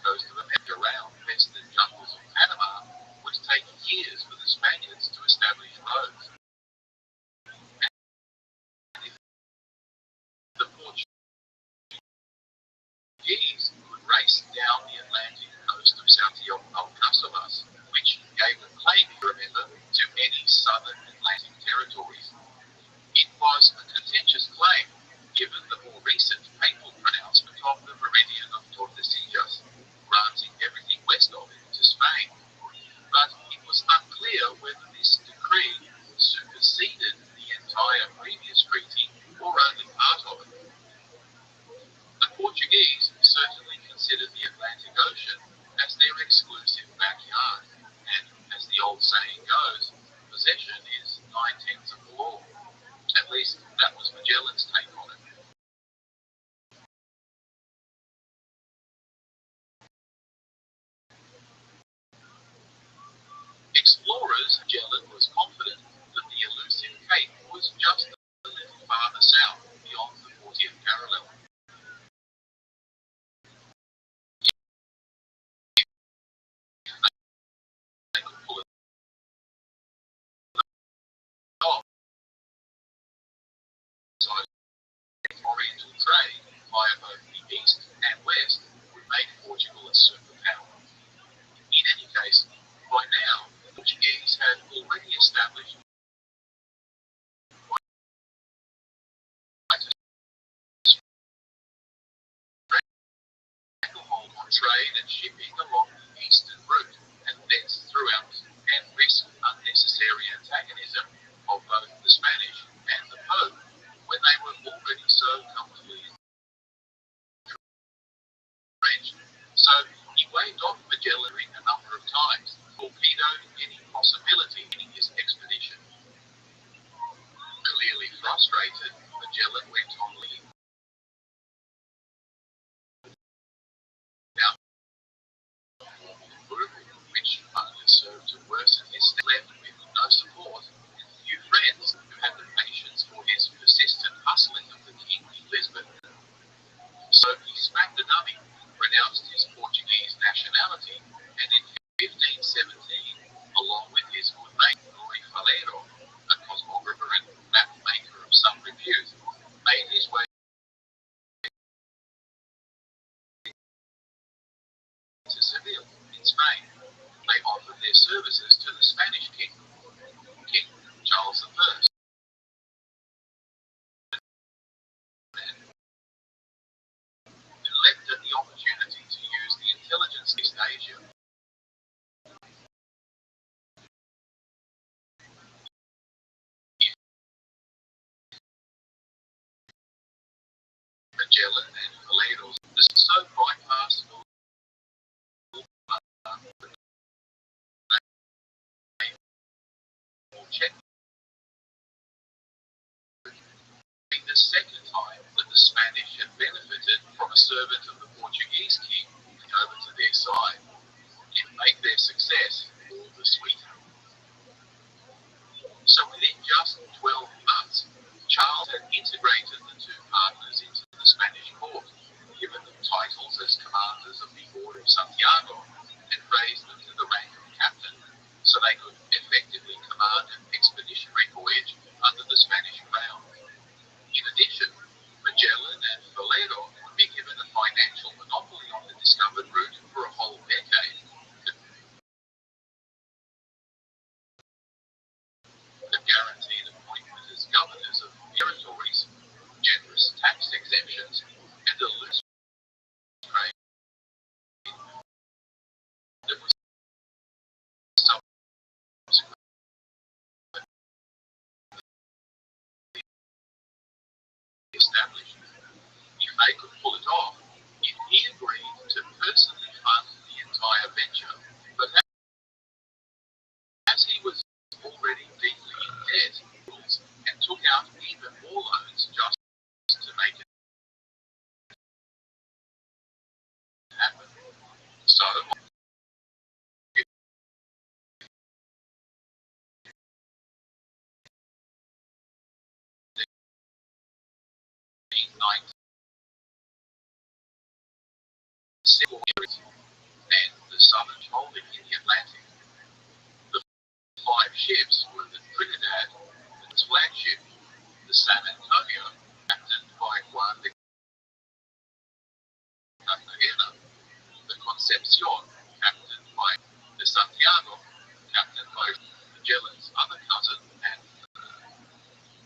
coast of America around western jungles of Panama, which take years for the Spaniards to establish roads. And if the Portuguese could race down the Atlantic coast of Santiago Alcázares, which gave them claim, remember, to any southern Atlantic territories. It was a contentious claim, given the more recent papal pronouncement of the Meridian of Tordesillas, granting everything west of it to Spain. But it was unclear whether this decree superseded the entire previous treaty or only part of it. The Portuguese certainly considered the Atlantic Ocean as their exclusive backyard, and as the old saying goes, possession is 9/10 of the law. At least that was Magellan's take on it. Explorers, Magellan was confident that the elusive cape was just a little farther south beyond the 40th parallel. They could pull it off, so Oriental trade via both the east and west would make Portugal a superpower. In any case, by now, the Portuguese had already established quite a stranglehold on trade and shipping along the eastern route, and thence throughout, and risk unnecessary antagonism of both the Spanish and the Pope when they were already so comfortably entrenched. So he waved off Magellan a number of times, torpedoed any possibility in his expedition. Clearly frustrated, Magellan went on leading down which only served to worsen his left with no support and few friends who had the patience for his persistent hustling of the king in Lisbon. So he smacked a dummy, renounced his Portuguese nationality, and in 1517, along with his good mate Rui Faleiro, a cosmographer and map maker of some repute, made his way to Seville in Spain. They offered their services to the Spanish king, King Charles I, and leapt at the opportunity to use the intelligence of East Asia. Magellan and Valeiros so bypassed or check being the second time that the Spanish had benefited from a servant of the Portuguese king coming over to their side. It made their success all the sweeter. So within just 12 months, Charles had integrated the two partners into the Spanish court, given them titles as commanders of the Order of Santiago, and raised them to the rank of captain, so they could effectively command an expeditionary voyage under the Spanish crown. In addition, Magellan and Valero would be given a financial monopoly on the discovered route for a whole decade. The guaranteed appointment as governors of territories, generous tax exemptions, and a loose trade that was subsequently established. If they could pull it off, if he agreed to personally fund the entire venture, but as he was already deeply in debt, and took out even more loans just to make it happen. So, and the southern holding in the Atlantic. The 5 ships were the Trinidad, its flagship, the San Antonio, captained by Juan de Cartagena, the Concepcion, captained by the Santiago, captained by Magellan's other cousin and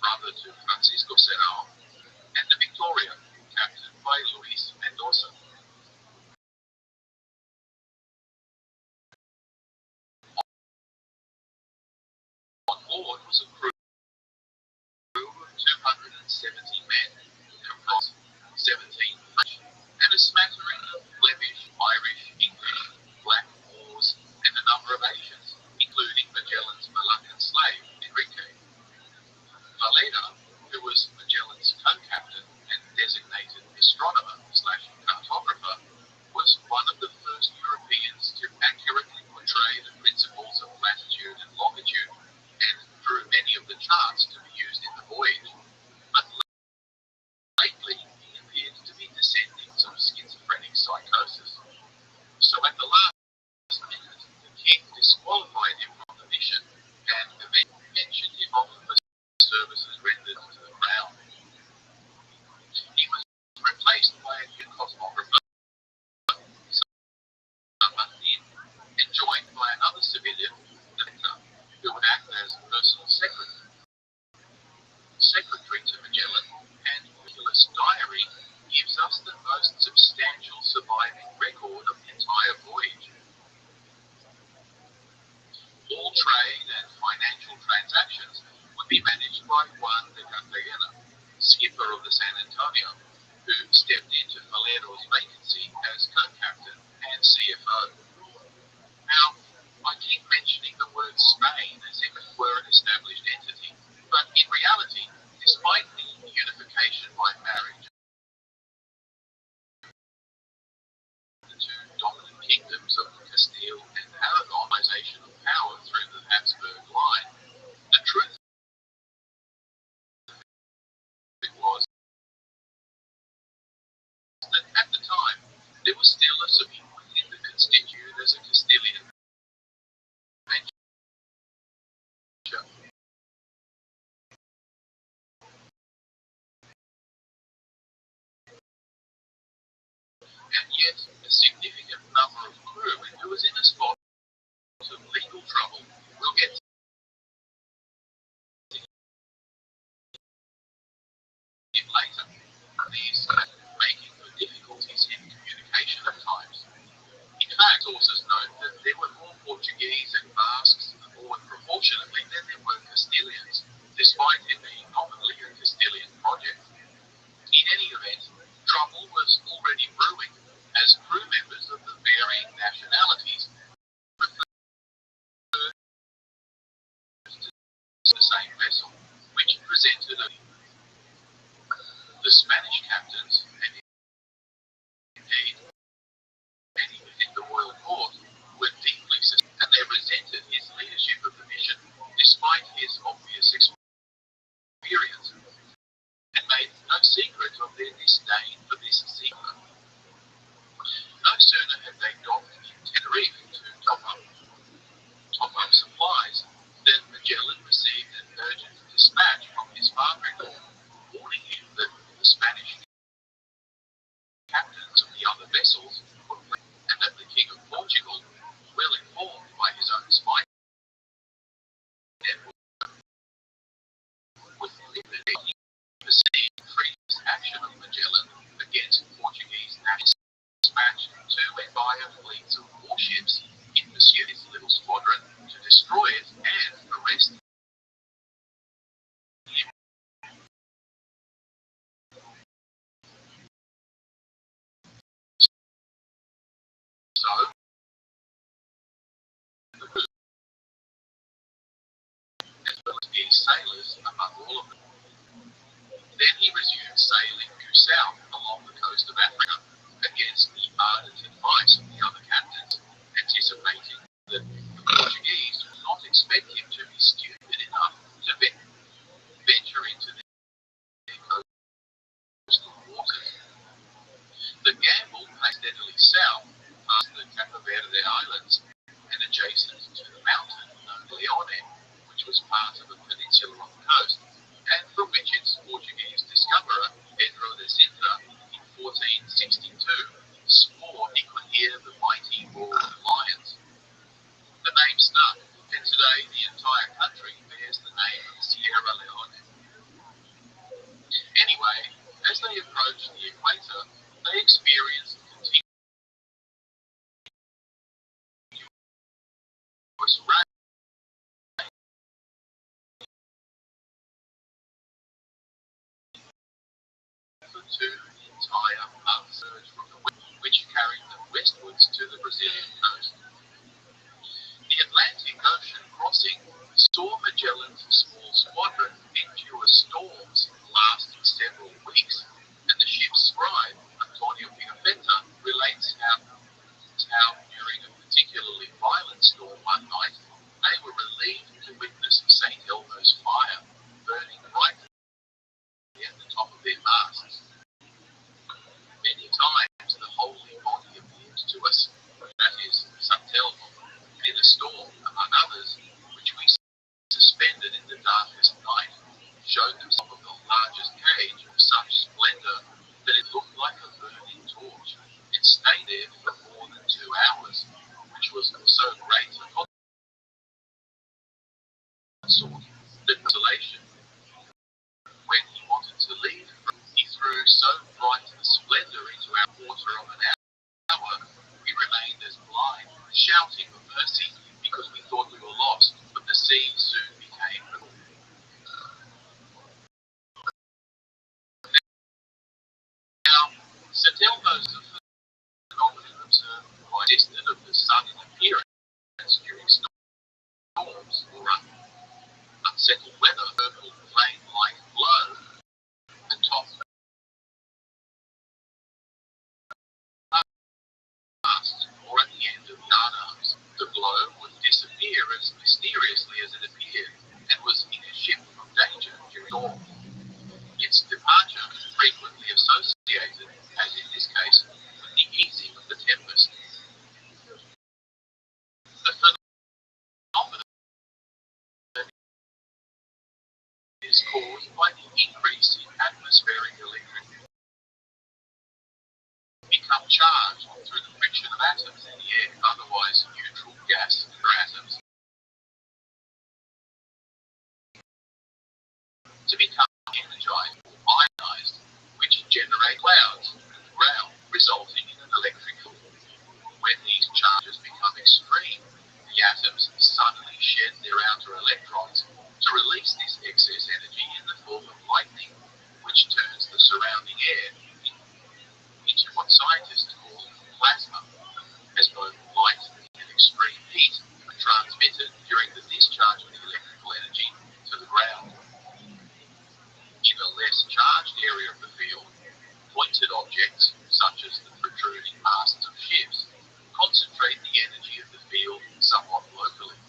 brother to Francisco Serrao, and the Victoria, captained by Luis Mendoza. On board was a crew of 270 men, comprised 17 French and a smattering of Flemish, Irish, English, Black Moors, and a number of Asians, including Magellan's Malaccan slave, Enrique. Valera, who was Magellan's co-captain and designated astronomer/cartographer, was one of the first Europeans to accurately portray the principles of latitude and longitude, and drew many of the charts to be used in the voyage. But lately, he appeared to be descending some schizophrenic psychosis. So at the last minute, the king disqualified him from the mission and eventually mentioned him off the services rendered to the crown. He was replaced by a new cosmographer, and joined by another civilian, who would act as personal secretary to Magellan, and Nicholas' diary gives us the most substantial surviving record of the entire voyage. All trade and financial transactions would be managed by Juan de Cartagena, skipper of the San Antonio, who stepped into Valero's vacancy as co-captain and CFO. Now, I keep mentioning the word Spain as if it were an established entity, but in reality, despite the unification by marriage of the two dominant kingdoms of Castile and Aragonization of power through the Habsburg line, the truth was that at the time there was still a Sabine within the constituted as a Castilian venture. And yet a significant number of crew who was in a spot of legal trouble. We'll get to him later. These making for difficulties in communication at times. In fact, sources note that there were more Portuguese and Basques aboard proportionately than there were Castilians, despite it being nominally a Castilian project. In any event, trouble was already brewing as crew members of the varying nationalities referred to the same vessel, which presented the Spanish captains, and indeed many within the royal court, were deeply suspicious, and they resented his leadership of the mission despite his obvious experience, and made no secret of their disdain for this secret. No sooner had they docked in Tenerife to top up supplies than Magellan received an urgent dispatch from his father-in-law, warning him that the Spanish captains of the other vessels were and that the King of Portugal, well informed by his own spy network, would limited perceived previous action of Magellan against Portuguese nations, dispatched 2 Empire fleets of warships in pursuit of his little squadron to destroy it and arrest him. So, the crew, as well as his sailors among all of them. Then he resumed sailing due south along the coast of Africa against the ardent advice of the other captains, anticipating that the Portuguese would not expect him to be stupid enough to venture into their coastal two entire months from the west, which carried them westwards to the Brazilian coast. The Atlantic Ocean crossing saw Magellan's small squadron endure storms lasting several weeks, and the ship's scribe, Antonio Pigafetta, relates how during a particularly violent storm one night, they were relieved to witness St. Elmo's fire burning brightly at the top of their masts. Many times the holy body appeared to us, that is, St. Elmo, in a storm, among others, which we suspended in the darkest night, showed themselves of the largest cage of such splendor that it looked like a burning torch. It stayed there for more than 2 hours, which was of so great a sort that consolation. When he wanted to leave, he threw so bright a splendor into our quarter of an hour, we remained as blind, shouting for mercy because we thought we were lost, but the sea soon became little. Now, St. Elmo's is a phenomenon observed quite distant of the sun in appearance during storms or unsettled weather. Purple flame-like glow atop masts or at the end of yarn arms. The glow would disappear as mysteriously as it appeared, and was in a ship from danger during storm. Its departure frequently associated, as in this case, with the easing of the tempest. The phenomenon is caused by the increase in atmospheric electricity become charged through the friction of atoms in the air, otherwise neutral gas or atoms, to become energized or ionized, which generate clouds at the ground, resulting in an electric field. When these charges become extreme, the atoms suddenly shed their outer electrons to release this excess energy in the form of lightning, which turns the surrounding air into what scientists call plasma, as both light and extreme heat are transmitted during the discharge of the electrical energy to the ground. In a less charged area of the field, pointed objects, such as the protruding masts of ships, concentrate the energy of the field somewhat locally.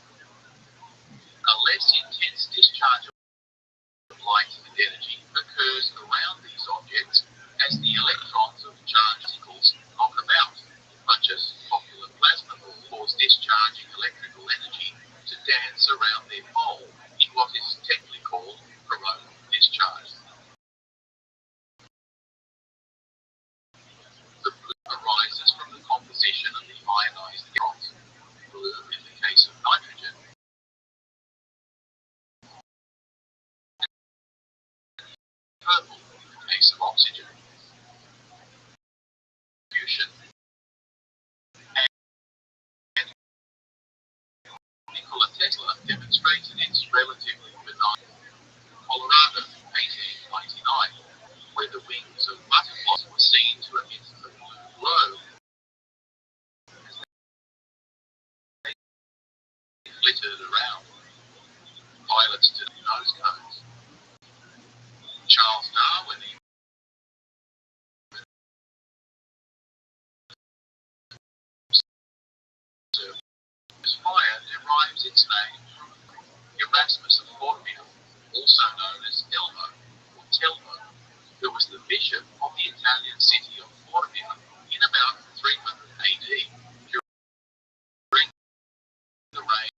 A less intense discharge of light and energy occurs around these objects as the electrons of charged particles knock about, much as popular plasma balls discharging electrical energy to dance around their pole in what is technically called coronal discharge. The blue arises from the composition of the ionized ions, blue in the case of nitrogen, purple in the case of oxygen. And Nikola Tesla demonstrated its relatively benign Colorado in 1899, where the wings of butterflies were seen to emit a blue glow as they flittered around. Pilots to the nose cones. Charles Darwin This fire derives its name from Erasmus of Fortville, also known as Elmo or Telmo, who was the bishop of the Italian city of Fortville in about 300 AD during the reign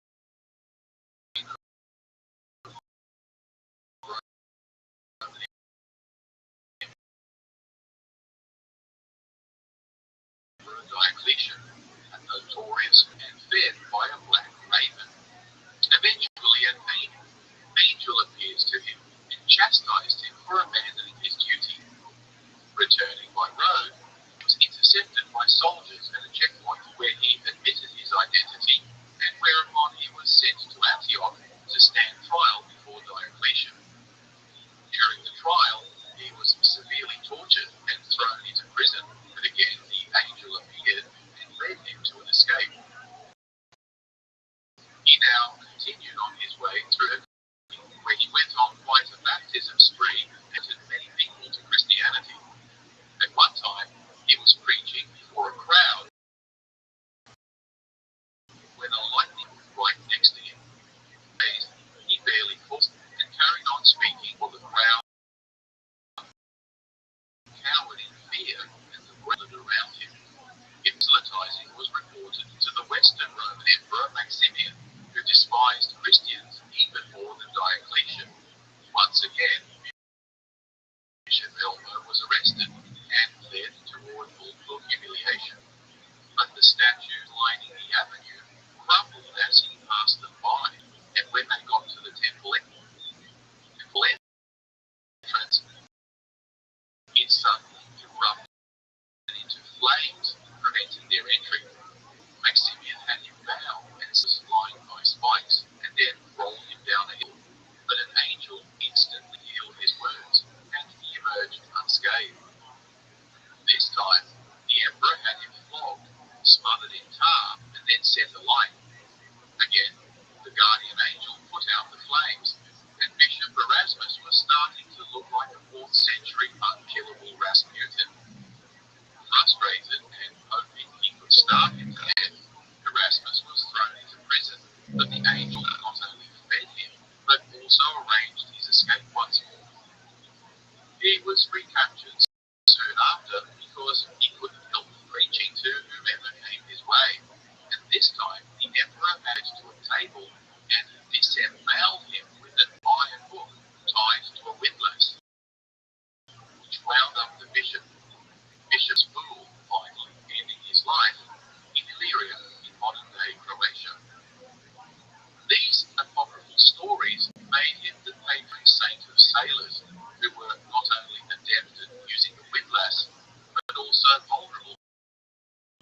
of Diocletian, a notorious and fed by a black raven. Eventually an angel appears to him and chastised him for abandoning his duty. Returning by road, he was intercepted by soldiers at a checkpoint where he admitted his identity, and whereupon he was sent to Antioch to stand trial before Diocletian. During the trial, he was severely tortured made him the patron saint of sailors who were not only adept at using the windlass, but also vulnerable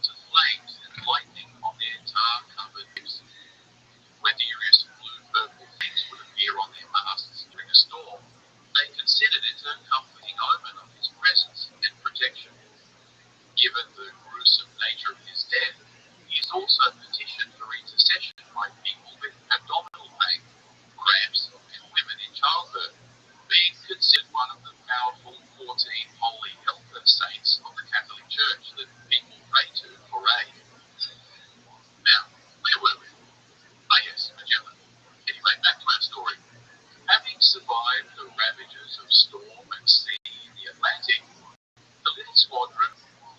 to flames and lightning on their tar-covered ships. When furious blue-purple flames would appear on their masts during a storm, they considered it a comforting omen of his presence and protection. Given the gruesome nature of his death, he is also petitioned for intercession by people with abdominal pain, cramps, and women in childbirth, being considered one of the powerful 14 holy helper saints of the Catholic Church that people pray to for aid. Now, where were we? Ah yes, Magellan. Anyway, back to our story. Having survived the ravages of storm and sea in the Atlantic, the little squadron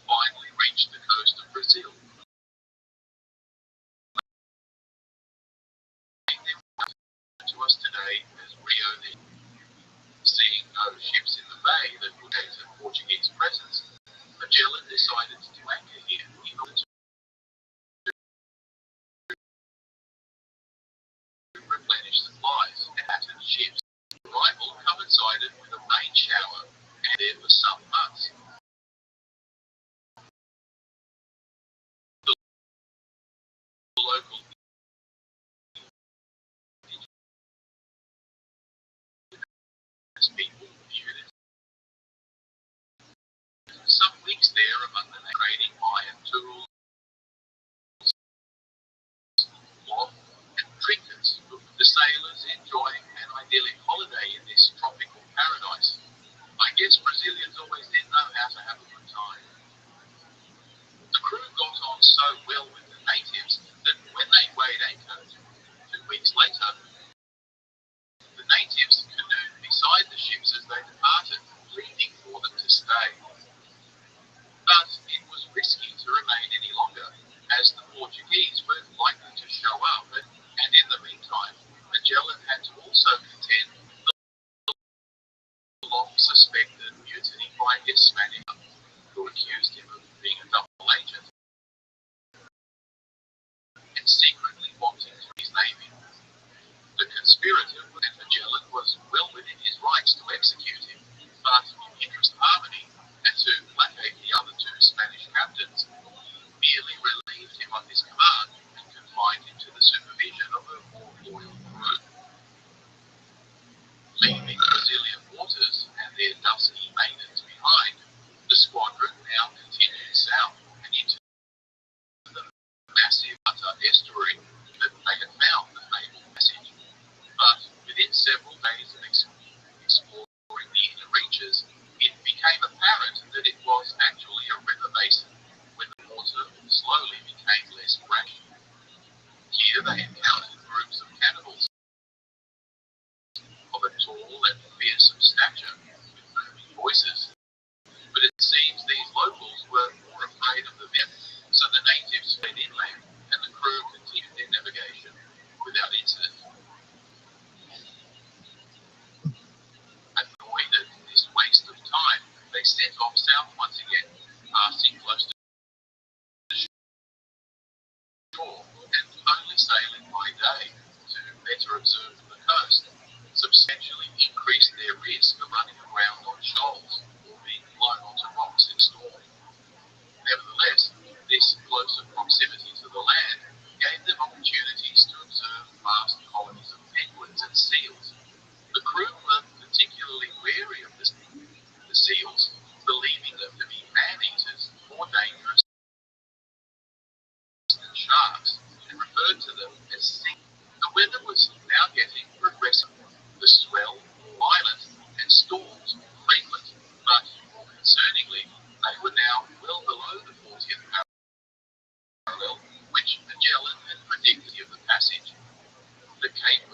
finally reached the coast of Brazil. To us today as Rio de Janeiro. Seeing no ships in the bay that would enter Portuguese presence, Magellan decided to anchor here in order to replenish supplies and battered ships. Arrival coincided with a rain shower, and there for some months. The local people viewed it. Some weeks there among the trading iron tools, cloth, and trinkets, the sailors enjoying an idyllic holiday in this tropical paradise. I guess Brazilians always did know how to have a good time. The crew got on so well with the natives that when they weighed anchor 2 weeks later, the natives canoed beside the ships as they departed, pleading for them to stay. But it was risky to remain any longer, as the Portuguese were likely to show up, and in the meantime, Magellan had to also contend with the long-suspected mutiny by his Spanish, who accused him of being a double agent and secretly wanting to his navy. The conspirator, and Magellan was well within his rights to execute him, but in the interest of harmony, and to placate the other 2 Spanish captains, merely relieved him of his command and confined him to the supervision of a more loyal crew. Leaving Brazilian waters and their dusky maidens behind, the squadron now continued south and into the massive estuary that they had found the fabled passage. But within several days of exploring the inner reaches, it became apparent that it was actually a river basin, when the water slowly became less brackish. Here they encountered groups of cannibals of a tall and fearsome stature, with booming voices. But it seems these locals were more afraid of the men, so the natives fled inland, and the crew continued their navigation without incident. Annoyed at this waste of time, they set off south once again, passing close to the shore, and only sailing by day to better observe the coast, substantially increased their risk of running aground on shoals or being blown onto rocks in storm. Nevertheless, this closer proximity to the land gave them opportunities to observe vast colonies of penguins and seals. The crew were particularly wary of the seals, believing them to be man-eaters more dangerous than sharks, and referred to them as sea. The weather was now getting progressive, the swell violent, and storms frequent, but more concerningly, they were now well below the 40th parallel, which Magellan had predicted of the passage. The Cape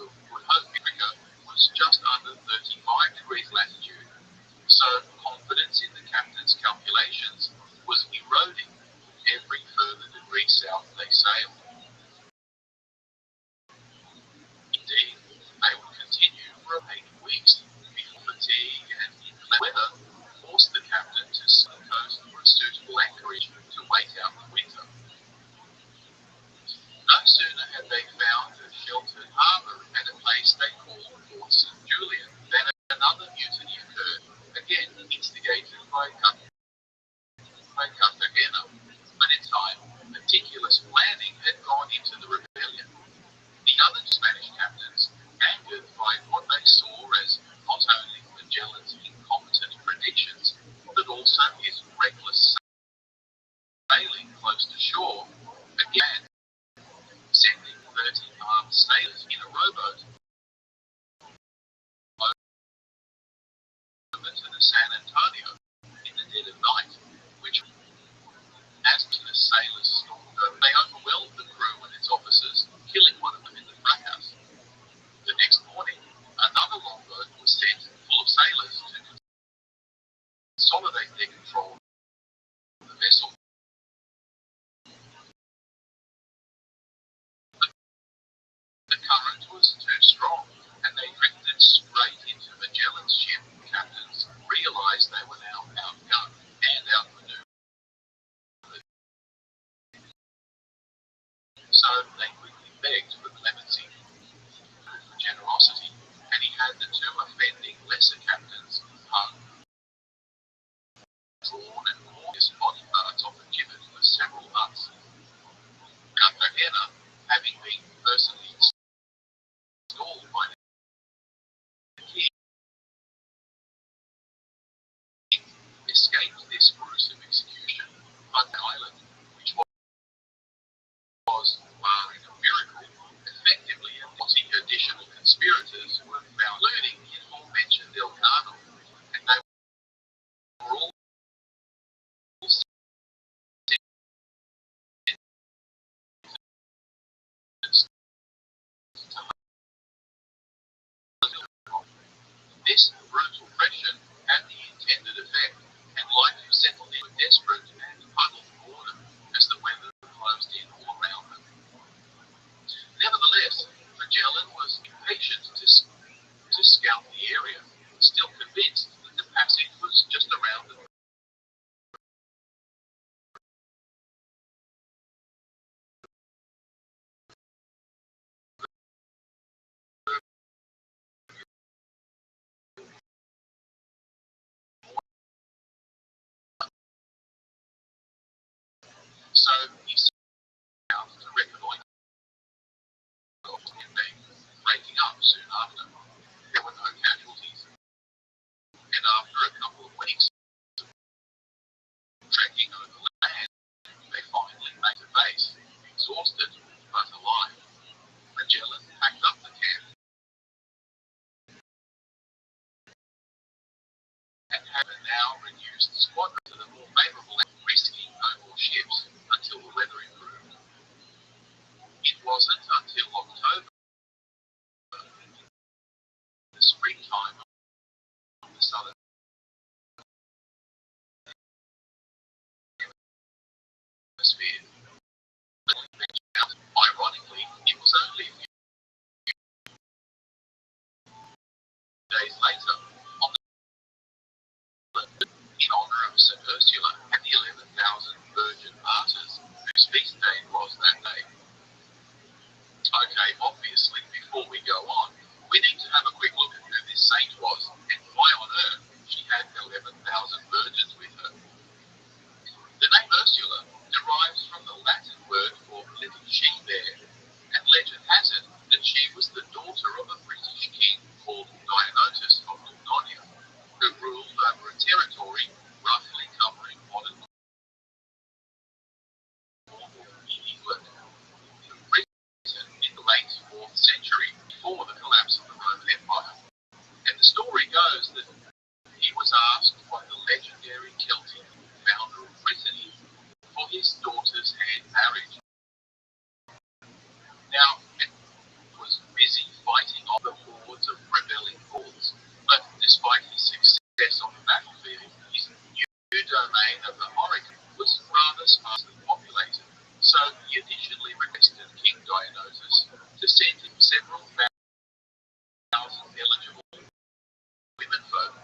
also his reckless sailing close to shore began, sending 30 armed sailors in a rowboat over to the San Antonio in the dead of night, which, as the sailors stormed over, they overwhelmed the crew and its officers, killing one of them in the fracas. The next morning, another longboat was sent full of sailors to consolidate their control of the vessel. The current was too strong, and they drifted straight into Magellan's ship. Captains realized they were now outgunned and outmaneuvered. So they quickly begged for clemency, for generosity, and he had the two offending lesser captains hung, drawn, and gorgeous body parts off the gibbet for several months. Cartagena, having been personally installed by the king, escaped this gruesome execution, but the island, which was, barring a miracle, effectively a plotting additional conspirators were found, including the aforementioned Elcano, and they were all this brutal pressure had the intended effect, and likely settled in a desperate and huddled order as the weather closed in all around them. Nevertheless, Magellan was impatient to scout the area, still convinced that the passage was just around the so he set out to reconnoitre, breaking up soon after. There were no casualties, and after a couple of weeks trekking over land, they finally made a base, exhausted but alive. Magellan packed up the camp and had a now reduced squadron to the more favourable land, risking no more ships until the weather improved. It wasn't until October, the springtime of the southern hemisphere, that we ventured out. Ironically, it was only a few days later, on the in honour of St. Ursula and the 11,000 virgin martyrs whose feast day was that day. Okay, obviously, before we go on, we need to have a quick look at who this saint was and why on earth she had 11,000 virgins with her. The name Ursula derives from the Latin word for little she-bear, and legend has it that she was the daughter of a British king called Dionysius of Lugonia, who ruled over a territory roughly covering modern England. Written in the late 4th century, before the collapse of the Roman Empire. And the story goes that he was asked by the legendary Celtic founder of Brittany for his daughter's hand marriage. Now, he was busy fighting off the hordes of rebelling Gauls, but despite his success on the battlefield, his new domain of the Horican was rather sparsely populated, so he initially requested King Dionysius to send him several thousand eligible women folk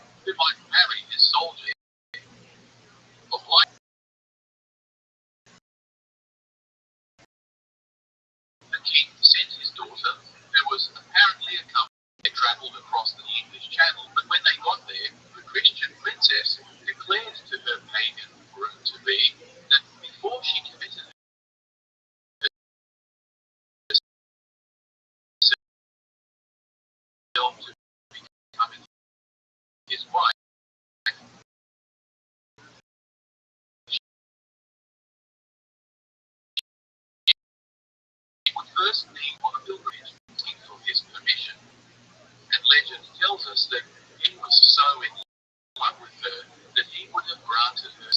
first being on a pilgrimage, asking for his permission. And legend tells us that he was so in love with her that he would have granted her.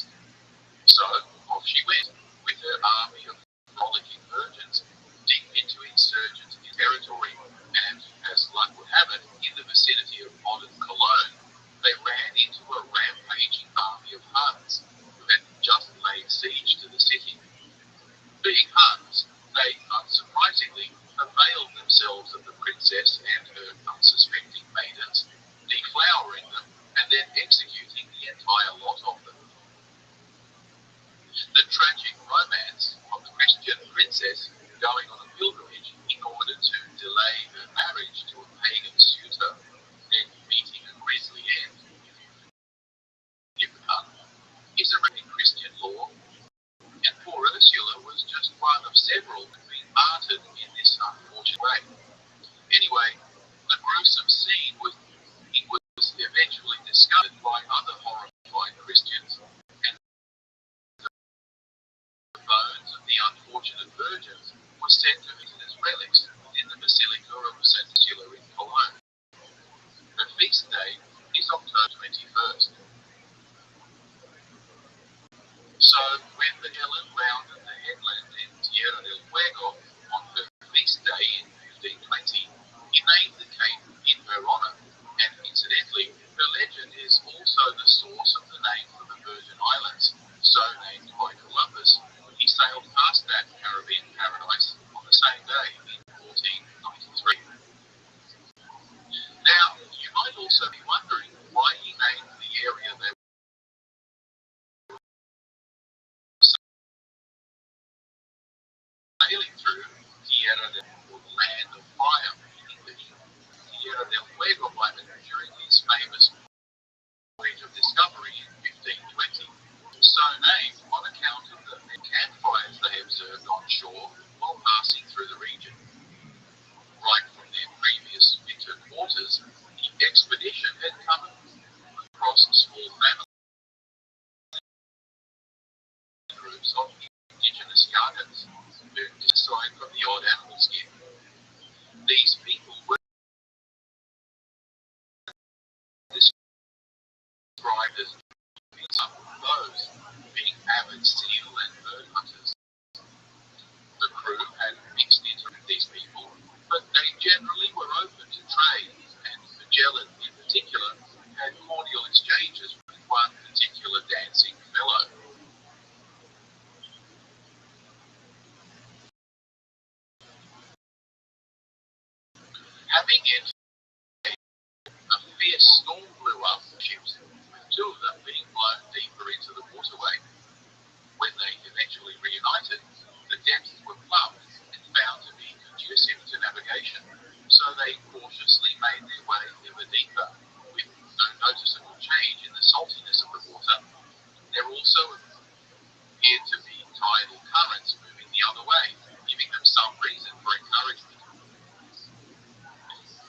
So off she went with her army of frolicking virgins deep into insurgent territory, and as luck would have it, in the vicinity of modern Cologne, they ran into a rampaging army of Huns who had just laid siege to the city. Being Huns, they unsurprisingly availed themselves of the princess and her unsuspecting maidens, deflowering them and then executing the entire lot of them. The tragic romance of the Christian princess going on a pilgrimage in order to delay her marriage to a pagan suitor, then meeting a grisly end, is a written Christian law, and poor Ursula was just one of several who had been martyred in this unfortunate way. Anyway, the gruesome scene was eventually discovered by other horrified Christians, and the bones of the unfortunate virgins were sent to visit as relics in the Basilica of St. Ursula in Cologne. Her feast day is October 21st. So when the Helen rounded the headland in Tierra del Fuego on her feast day in 1520, he named the cape in her honour, and incidentally, her legend is also the source of the name for the Virgin Islands, so named by Columbus when he sailed past that Caribbean paradise on the same day in 1493. Now, you might also be wondering why he named the area they sailing through Tierra del Fuego, land of fire in English, Tierra del Fuego by during his famous voyage of discovery in 1520, so named on account of the campfires they observed on shore while passing through the region. Right from their previous winter quarters, the expedition had come across small family groups of indigenous Yagans, moved aside from the odd animal skin. These people were described as those being avid seal and bird hunters. The crew had mixed into these people, but they generally were open to trade, and Magellan in particular had cordial exchanges with one particular dancing fellow. Having entered, a fierce storm blew up the ships, with two of them being blown deeper into the waterway. When they eventually reunited, the depths were plumbed and found to be conducive to navigation, so they cautiously made their way ever deeper, with no noticeable change in the saltiness of the water. There also appeared to be tidal currents moving the other way, giving them some reason for encouragement.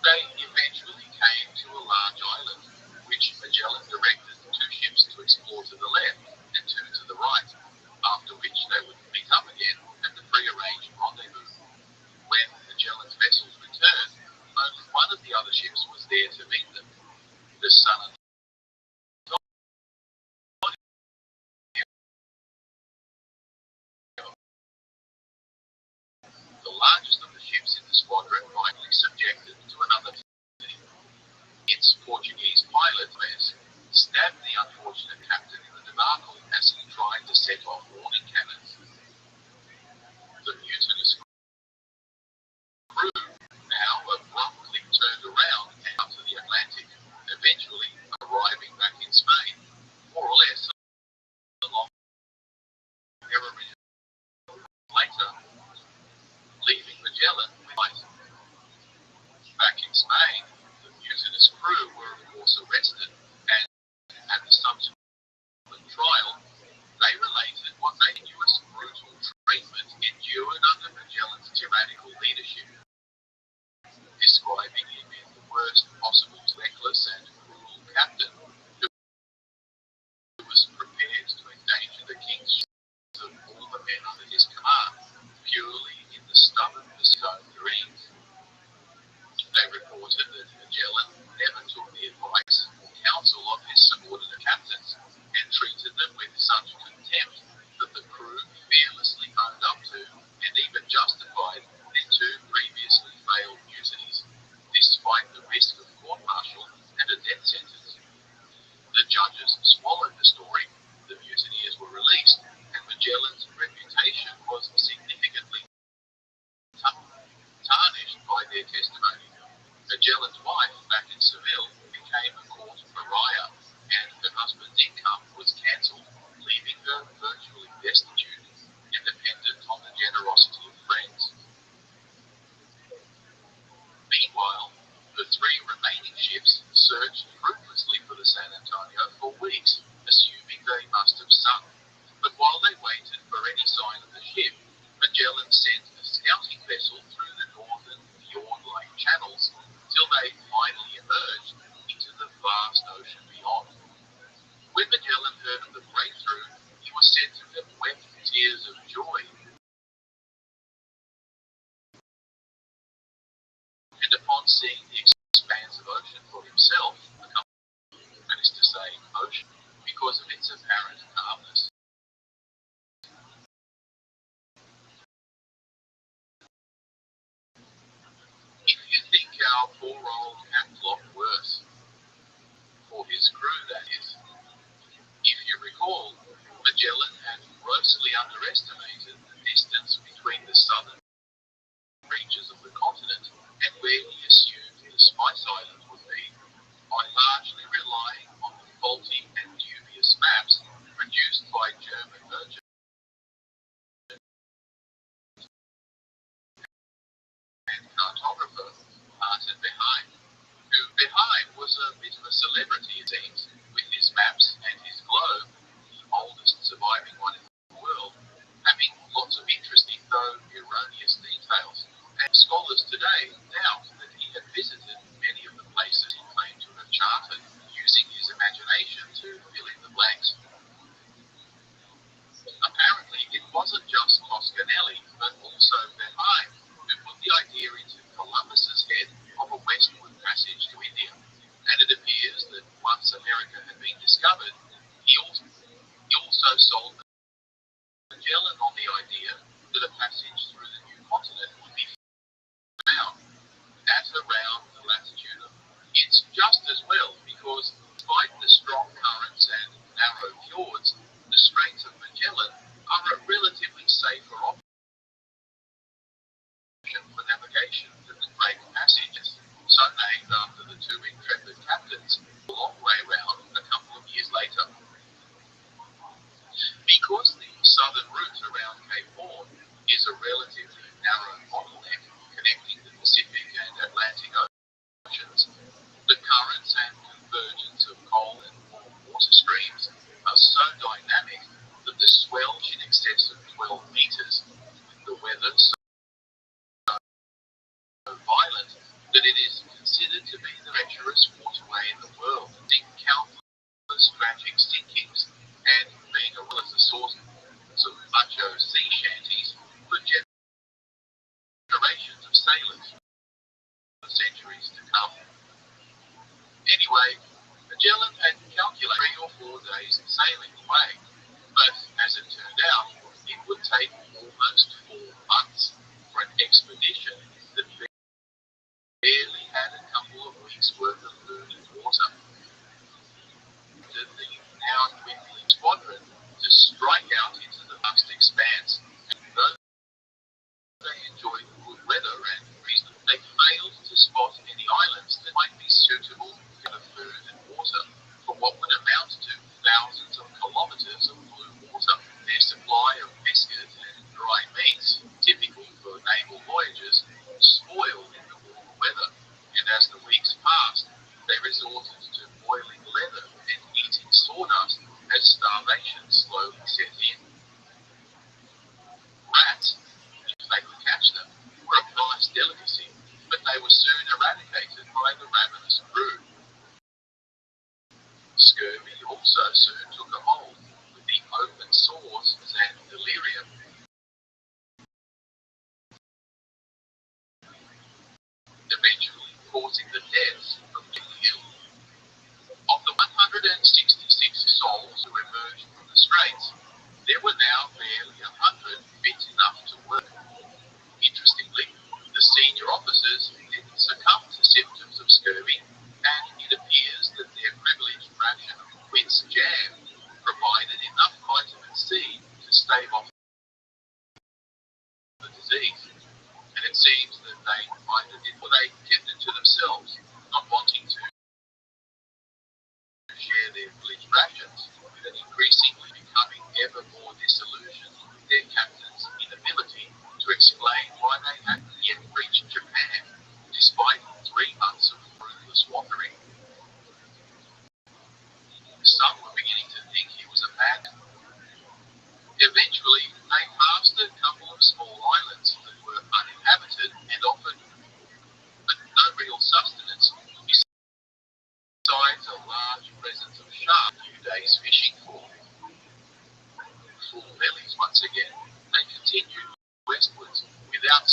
They eventually came to a large island, which Magellan directed two ships to explore to the left and two to the right, after which they would meet up again at the prearranged rendezvous. When Magellan's vessels returned, only one of the other ships was there to meet them, the San the largest of the ships in the squadron, rightly subjected to another team. Its Portuguese pilot, stabbed the unfortunate captain in the debacle as he tried to set off warning cannons. The mutinous crew now abruptly turned around and up to the Atlantic, eventually arriving back in Spain, more or less a long later, leaving Magellan with light. Back in Spain, the mutinous crew were of course arrested, and at the subsequent trial, they related what they knew as brutal treatment endured under Magellan's tyrannical leadership, describing him as the worst possible reckless and cruel captain who was prepared to endanger the king's of all the men under his command, purely in the stubborn pursuit three remaining ships searched fruitlessly for the San Antonio for weeks, assuming they must have sunk. But while they waited for any sign of the ship, Magellan sent a scouting vessel through the northern fjord-like channels till they finally emerged into the vast ocean beyond. When Magellan heard of the breakthrough, he was said to have wept tears of joy. And upon seeing the expanse of ocean for himself, that is to say, ocean, because of its apparent calmness. If you think our poor old Havelock worse, for his crew that is, if you recall, Magellan had grossly underestimated the distance between the southern reaches of the continent and where he assumed the Spice Islands would be, by largely relying on the faulty and dubious maps produced by German merchants and cartographer Martin Beheim, who Beheim was a bit of a celebrity, it seems, with his maps and his globe, the oldest surviving one in the world, having lots of interesting though erroneous details. And scholars today doubt that he had visited many of the places he claimed to have charted, using his imagination to fill in the blanks. Apparently, it wasn't just Toscanelli, but also Beheim, who put the idea into Columbus's head of a westward passage to India. And it appears that once America had been discovered, he also sold Magellan on the idea that a passage through the new continent would be found at around the latitude of. It's just as well because, despite the strong currents and narrow fjords, the Straits of Magellan are a relatively safer option for navigation than the Great Passages, so named after the two intrepid captains, a long way round a couple of years later. Because the southern route around Cape Horn is a relatively narrow bottleneck connecting the Pacific and Atlantic oceans, the currents and convergence of cold and warm water streams are so dynamic that the swell is in excess of 12 meters, with the weather so violent that it is considered to be the treacherous waterway in the world, seeing countless tragic sinkings and being a source of macho sea shanties for generations of sailors for centuries to come. Anyway, Magellan had calculated 3 or 4 days sailing away, but as it turned out, it would take almost 4 months for an expedition that barely had a couple of weeks' worth of food and water. The now dwindling squadron to strike out into the vast expanse, and though they enjoyed good weather and reason, they failed to spot any islands that might be suitable for food and water for what would amount to thousands of kilometers of blue water. Their supply of biscuit and dry meats, typical for naval voyages, spoiled in the warmer weather, and as the weeks passed, they resorted to boiling leather and eating sawdust as starvation slowly set in. Rats, if they could catch them, were a prized delicacy, but they were soon eradicated by the ravenous crew. Scurvy also soon took a hold, with the open sores and delirium. Eventually causing the deaths of many ill. Of the 166 souls who emerged from the Straits, there were now barely 100 fit enough to work. Interestingly, the senior officers didn't succumb to symptoms of scurvy, and it appears that their privileged ration of quince jam provided enough vitamin C to stave off the disease. And it seems that they either did or they kept it to themselves, not wanting finds a large presence of sharks a few days fishing for. Full bellies once again, they continued westwards without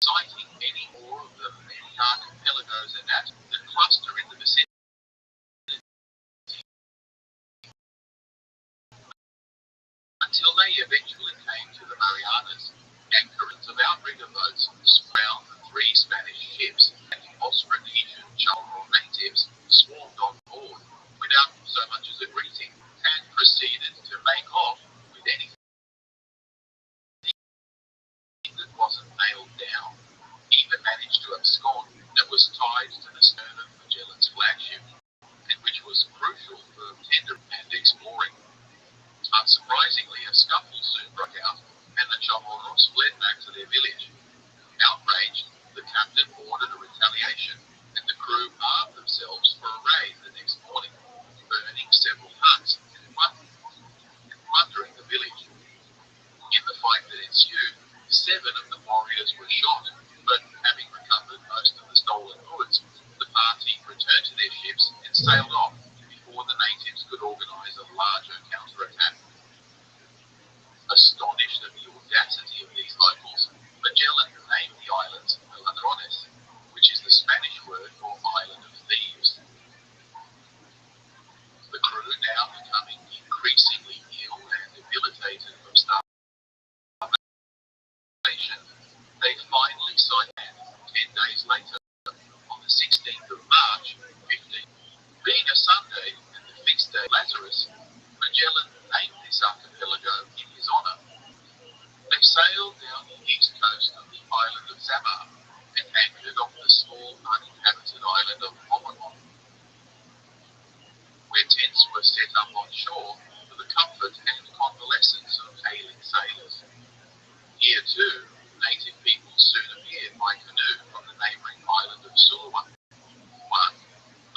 sighting any more of the many archipelagos and that cluster in the vicinity until they eventually came to the Marianas. Anchorings of outrigger boats found the 3 Spanish ships and the Austronesian Chamorro natives swarmed on board without so much as a greeting and proceeded to make off with anything that wasn't nailed down. Even managed to abscond that was tied to the stern of Magellan's flagship, and which was crucial for tender and exploring. Unsurprisingly, a scuffle soon broke out, and the Chamorros fled back to their village. Outraged, the captain ordered a retaliation, and the crew armed themselves for a raid the next morning, burning several huts and plundering the village. In the fight that ensued, 7 of the warriors were shot, but having recovered most of the stolen goods, the party returned to their ships and sailed off before the natives could organize a larger counterattack. Astonished at the audacity of these locals, Magellan named the islands Ladrones, which is the Spanish word for island of thieves. The crew now becoming increasingly ill and debilitated from starvation, they finally sighted land 10 days later, on the 16th of March, 15. Being a Sunday and the feast day Lazarus, Magellan named this archipelago in his honor. They sailed down the east coast of the island of Samar and anchored off the small uninhabited island of Omaha, where tents were set up on shore for the comfort and convalescence of ailing sailors. Here too, native people soon appeared by canoe from the neighbouring island of Sulawesi. But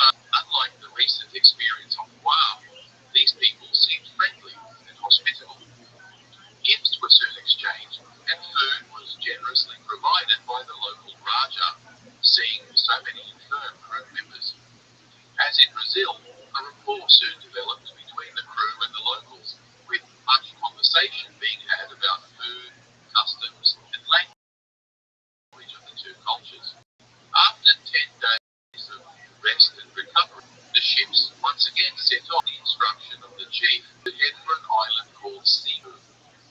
unlike the recent experience on Guam, these people seemed friendly and hospitable. Gifts were soon exchanged, and food was generously provided by the local Raja, seeing so many infirm crew members. As in Brazil, a rapport soon developed between the crew and the locals, with much conversation being had about food, customs, and language of the 2 cultures. After 10 days of rest and recovery, the ships once again set off the instruction of the chief to head for an island called Cebu,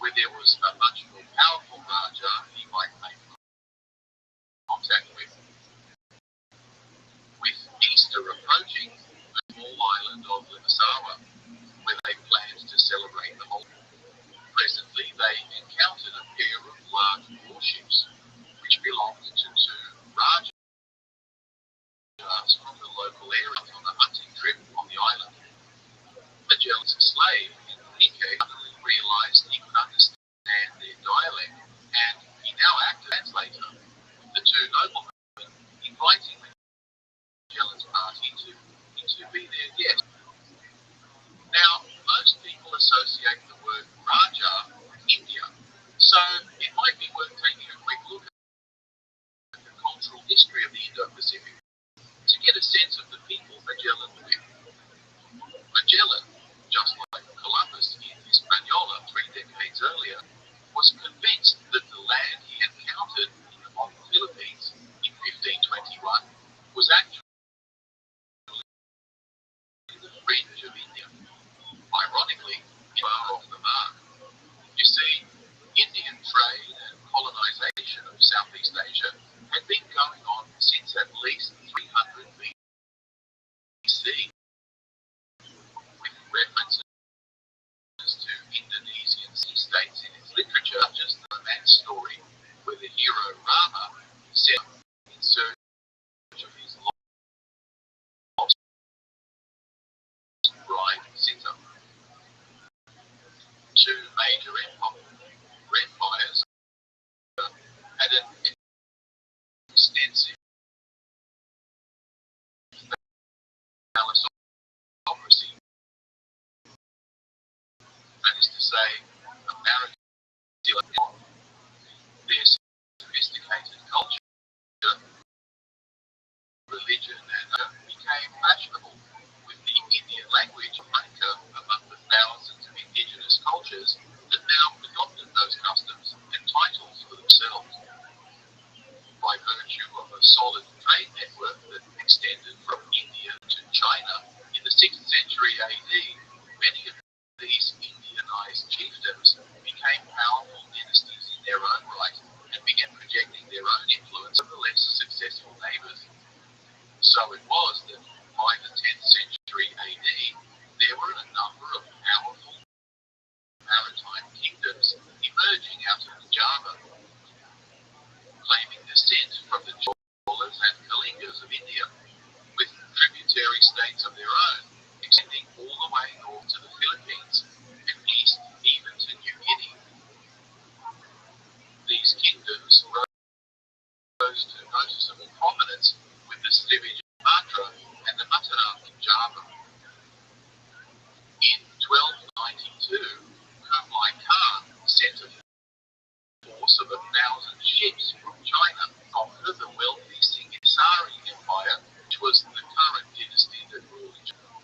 where there was a much more powerful Raja he might make contact with. With Easter approaching, the small island of Limasawa, where they planned to celebrate the holiday. Presently, they encountered a pair of large warships, which belonged to 2 Rajas from the local area on a hunting trip on the island. Magellan's slave, Enrique, suddenly realized he could understand their dialect, and he now acted as translator, with the 2 noblemen inviting Magellan's party to be their guest. Now, most people associate the word Raja with India, so it might be worth taking a quick look at the cultural history of the Indo-Pacific to get a sense of the people Magellan lived with. Magellan, just like Columbus in Hispaniola 3 decades earlier, was convinced that the land he encountered in the modern Philippines in 1521 was actually the fringe of India. Ironically, far off the mark. You see, Indian trade and colonization of Southeast Asia had been going on since at least 300 BC, with references to Indonesian sea states in its literature, such as the romance story where the hero Rama set out in search of his lost bride Sita. 2 major empires had an extensive aristocracy. That is to say, America, their sophisticated culture, religion, and became fashionable, with it was that by the 10th century AD, there were a number of powerful maritime kingdoms emerging out of Java, claiming descent from the Cholas and Kalingas of India, with tributary states of their own, extending all the way north to the Philippines and east even to New Guinea. These kingdoms rose to noticeable prominence with the Srivijaya Sumatra and the Mataram in Java. In 1292, Kublai Khan sent a force of 1,000 ships from China to conquer the wealthy Singasari Empire, which was the current dynasty that ruled China.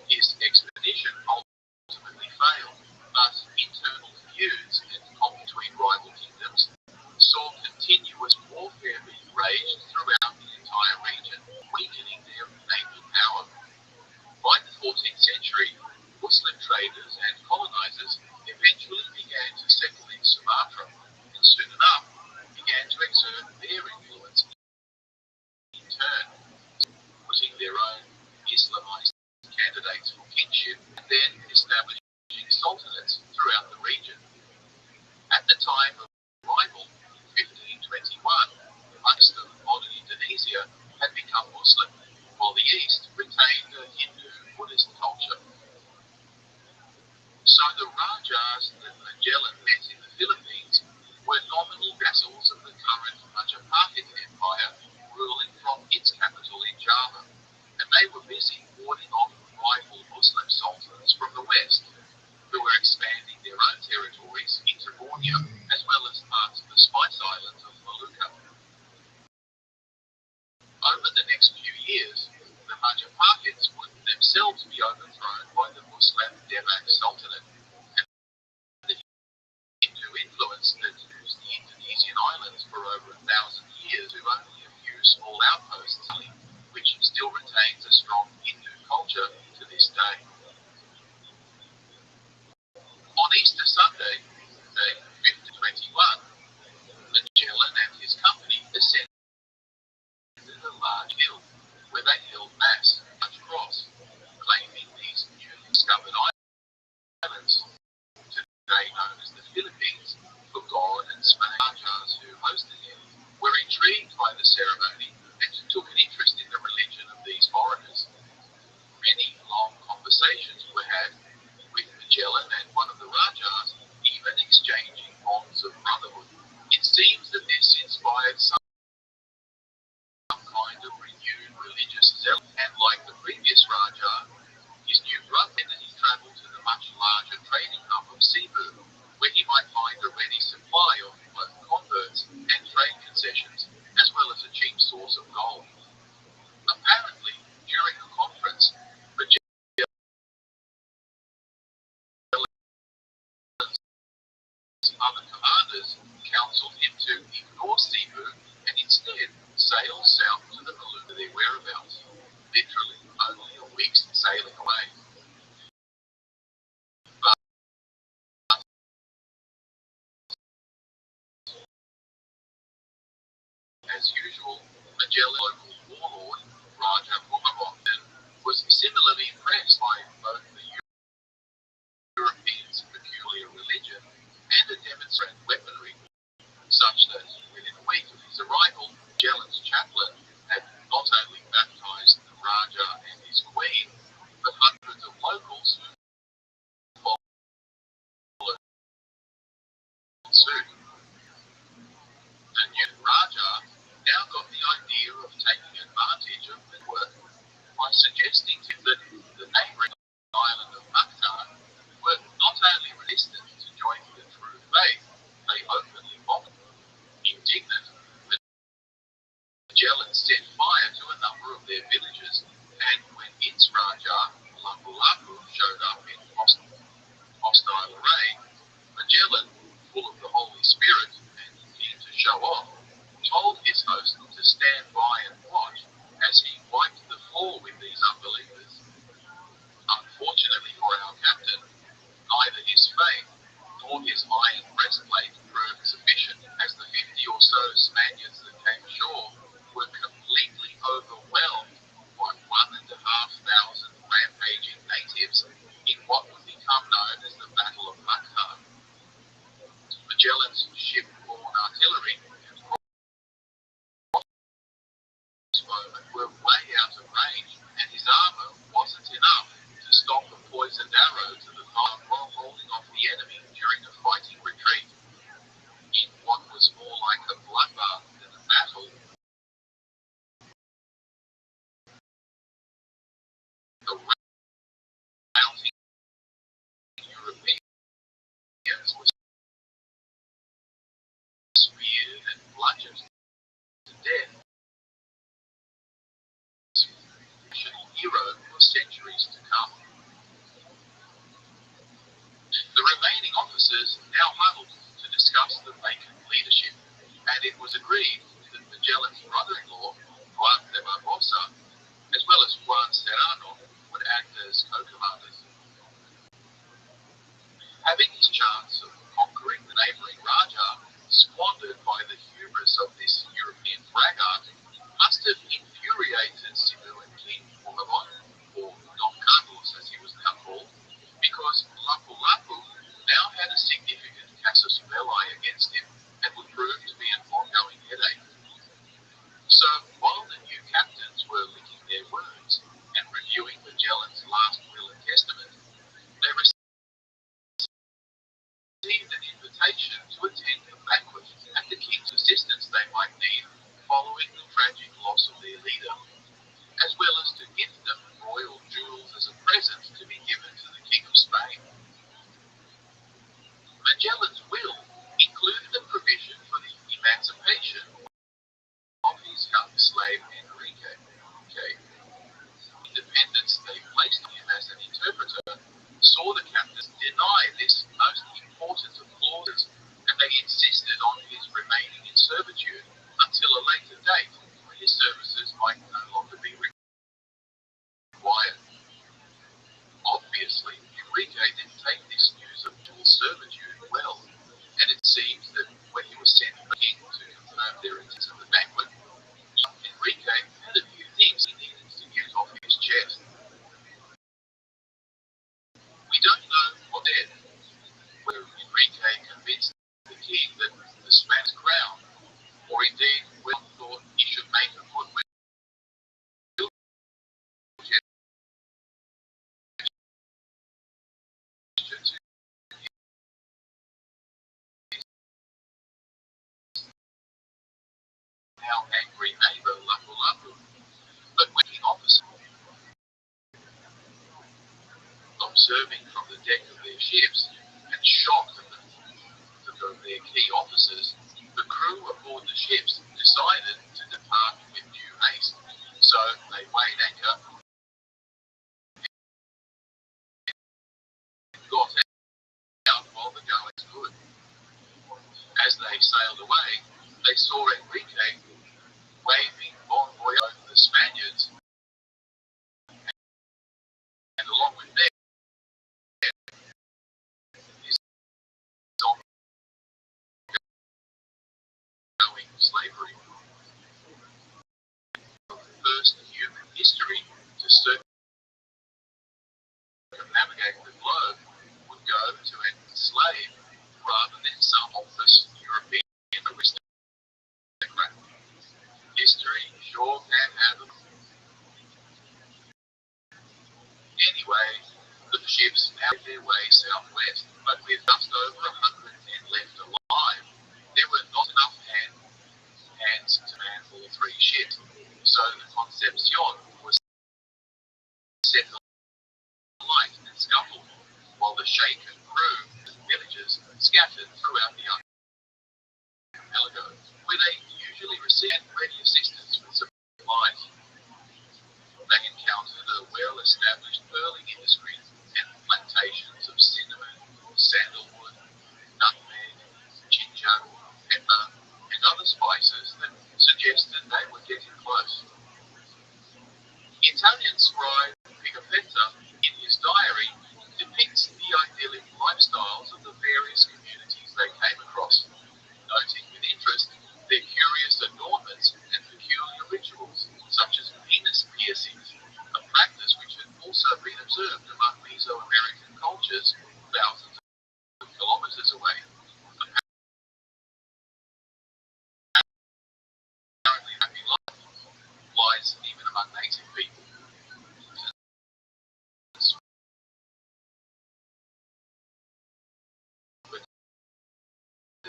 His expedition ultimately failed, but internal feuds and conflict between rival kingdoms saw continuous warfare being waged throughout the entire region, weakening their naval power. By the 14th century, Muslim traders and colonizers eventually began to settle in Sumatra, and soon enough began to exert their influence in turn, putting their own Islamized candidates for kingship and then establishing sultanates throughout the region. At the time of arrival in 1521, most of modern Indonesia had become Muslim, while the East retained a Hindu-Buddhist culture. So the Rajas that Magellan met in the Philippines were nominal vassals of the current Majapahit Empire, ruling from its capital in Java, and they were busy warding off rival Muslim sultans from the west, who were expanding their own territories into Borneo, as well as parts of the Spice Islands of Maluka. Over the next few years, the Majapahits would themselves be overthrown by the Muslim Demak Sultanate, and the Hindu influence that used the Indonesian islands for over 1,000 years to only a few small outposts, which still retains a strong Hindu culture to this day. On Easter Sunday, day 1521, Magellan and his company ascended a large hill where they held mass at the cross, claiming these newly discovered islands, today known as the Philippines, for God and Spain. Rajas who hosted him were intrigued by the ceremony and took an interest in the religion of these foreigners. Many long conversations were had, with Magellan and one of the Rajas even exchanging bonds of brotherhood. It seems that this inspired some kind of renewed religious zeal, and like the previous Raja, his new brother ended his travel to the much larger trading hub of Cebu, where he might find a ready supply of both converts and trade concessions, as well as a cheap source of gold. Apparently, during a conference, other commanders counseled him to ignore Cebu and instead sail south to the Maluka, their whereabouts, literally only a week's sailing away. But as usual, Magellan local warlord Raja Bumarotan was similarly impressed by both the Europeans' peculiar religion and a demonstrated weaponry, such that within a week of his arrival, Magellan's chaplain had not only baptized the Raja and his queen, but hundreds of locals who followed suit. The new Raja now got the idea of taking advantage of the work by suggesting to him that the neighbouring island of Mactan were not only resistant to joining the true faith, they openly mocked. Indignant, Magellan set fire to a number of their villages, and when its Raja, Lapu-Lapu, showed up in hostile array, Magellan, full of the Holy Spirit and keen to show off, told his host to stand by and watch as he wiped the floor with these unbelievers. Unfortunately for our captain, neither his faith nor his iron breastplate proved sufficient, as the 50 or so Spaniards that came ashore were completely overwhelmed by arrow to the thigh while holding off the enemy during a fighting retreat. In what was more like a bloodbath than a battle, the routing Europeans were speared and bludgeoned to death. National hero for centuries to come. The remaining officers now huddled to discuss the vacant leadership, and it was agreed that Magellan's brother-in-law, Juan de Barbosa, as well as Juan Serrano, would act as co-commanders. Having his chance of conquering the neighbouring Raja squandered by the hubris of this European braggart must have infuriated Cebu and King Bulaban, or Don Carlos as he was now called, because Lapu-Lapu now had a significant casus belli against him and would prove to be an ongoing headache. So while the new captains were licking their wounds and reviewing Magellan's last will and testament, they received an invitation to attend a banquet at the king's assistance they might need following the tragic loss of their leader, as well as to gift them royal jewels as a present to be given to the King of Spain. Magellan's will included a provision for the emancipation of his young slave Enrique. Independence they placed on him as an interpreter saw the captains deny this most important of clauses, and they insisted on his remaining in servitude until a later date when his services might no longer be required. Obviously, Enrique didn't take this news of dual servitude well, and it seems that when he was sent to the king to confirm their intent at the banquet, Enrique had a few things he needed to get off his chest. We don't know what then, whether Enrique convinced the king that the Spanish crown, or indeed whether he thought he should make a goodwill gesture to now angry neighbour Lapu-Lapu, but when the officer, observing from the deck of their ships and shocked at the of their key officers, the crew aboard the ships decided to depart with due haste. So they weighed anchor and got out while the goings good. As they sailed away, they saw Enrique waving bon voyage over the Spaniards, and along with them, his ongoing slavery. The first human history to circumnavigate the globe would go to enslave rather than some office European aristocrat. History sure can have them. Anyway, the ships now made their way southwest, but with just over 100 men left alive, there were not enough hands to man all three ships, so the Concepcion was set alight and scuffled, while the shaken crew and villagers scattered throughout the archipelago, where they usually received ready assistance with supplies. They encountered a well-established pearling industry and plantations of cinnamon, sandalwood, nutmeg, ginger, pepper, and other spices that suggested they were getting close. Italian scribe Pigafetta, in his diary, depicts the idyllic lifestyles of the various communities they came across, noting with interest their curious adornments and peculiar rituals, such as penis piercings, a practice which had also been observed among Mesoamerican cultures thousands of kilometers away. Apparently, happy life lies even among native people.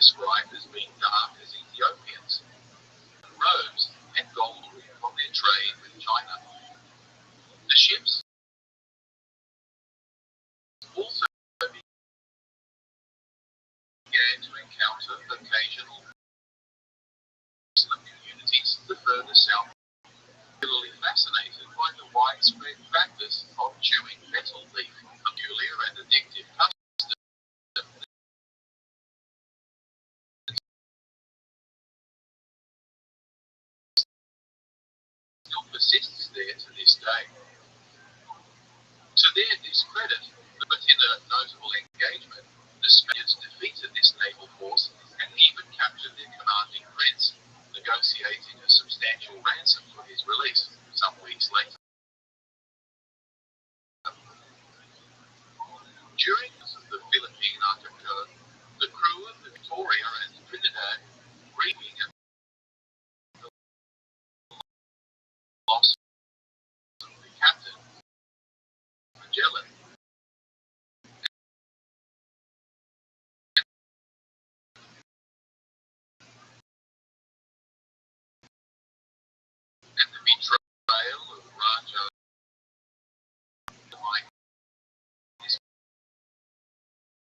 described as being dark as Ethiopians, robes and gold from their trade with China. The ships also began to encounter occasional Muslim communities the further south, particularly fascinated by the widespread practice of chewing metal leaf, a peculiar and addictive custom still persists there to this day. To their discredit, but in a notable engagement, the Spaniards defeated this naval force and even captured their commanding prince, negotiating a substantial ransom for his release some weeks later. During the Philippine archipelago, the crew of the Victoria and Trinidad, grieving at the loss of the captain, Magellan, and the betrayal of Raja by his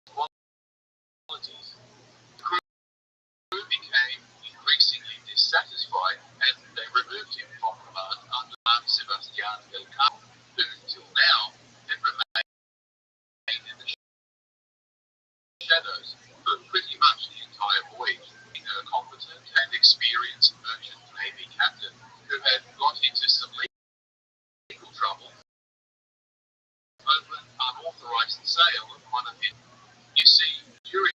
qualities, the crew became increasingly dissatisfied and they removed him from command under Sebastian Elcano, who till now had remained in the shadows for pretty much the entire voyage, being a competent and experienced merchant navy captain who had got into some legal trouble over an unauthorized sale of one of his. You see, during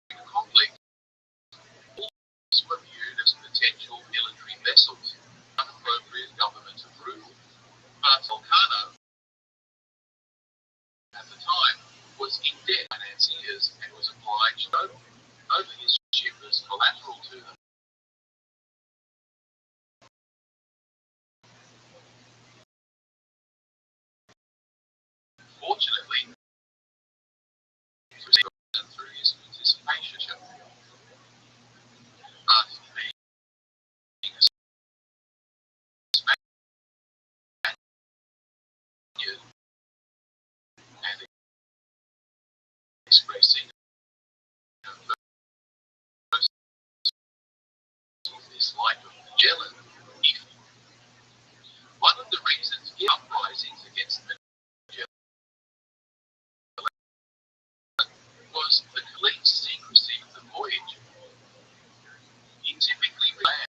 the conflict, all ships were viewed as potential military vessels, unappropriate government approval. But Elcano, at the time, was in debt financiers and was obliged over his ship as collateral to them. Fortunately, through his participation, but being a Spaniard and expressing a personal dislike of Magellan, one of the reasons for uprisings against Magellan was the complete secrecy of the voyage. He typically lands,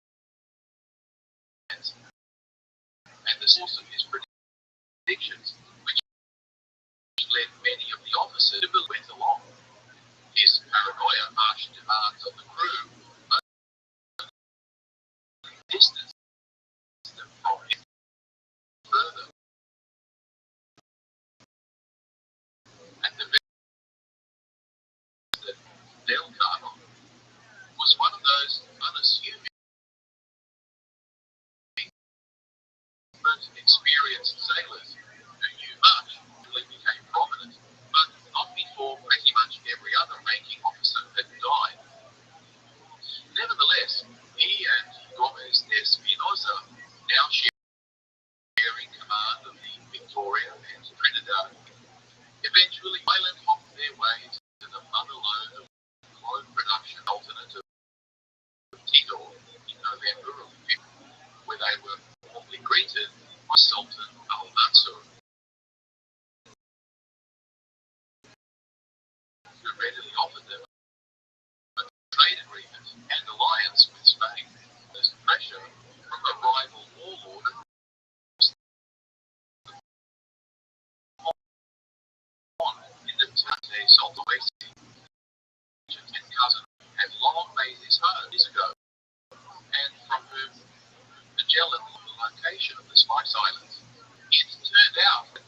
and the source of his predictions, which led many of the officers to went along. His paranoia harsh demands of the crew distance them from him further. And the that Delgado was one of those unassuming but experienced sailors who knew much until he became prominent, but not before pretty much every other ranking officer had died. Nevertheless, he and Gomez de Espinosa, now sharing command of the Victoria and Trinidad, eventually island hopped their way to the motherlode of clone production alternative of Tidor in November of 50, where they were warmly greeted by Sultan Al-Mansur, who readily offered them a trade agreement and alliance with Spain as pressure from a rival warlord in the Tate Sulawesi and cousin had long made his home years ago, and from whom Magellan knew the location of the Spice Islands. It turned out that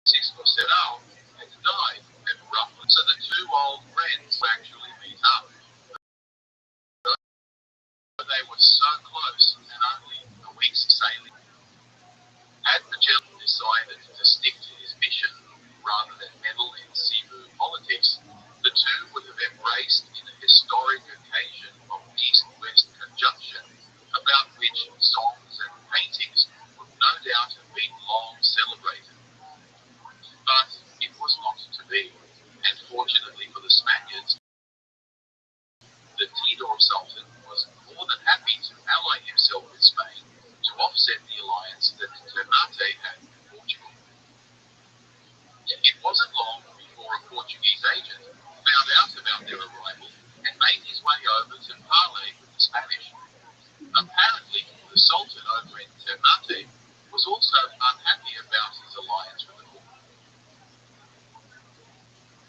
Francisco Serrao had died at roughly, so the two old friends actually meet up. But they were so close and only a week's sailing. Had Magellan decided to stick to his mission rather than meddle in Cebu politics, was also unhappy about his alliance with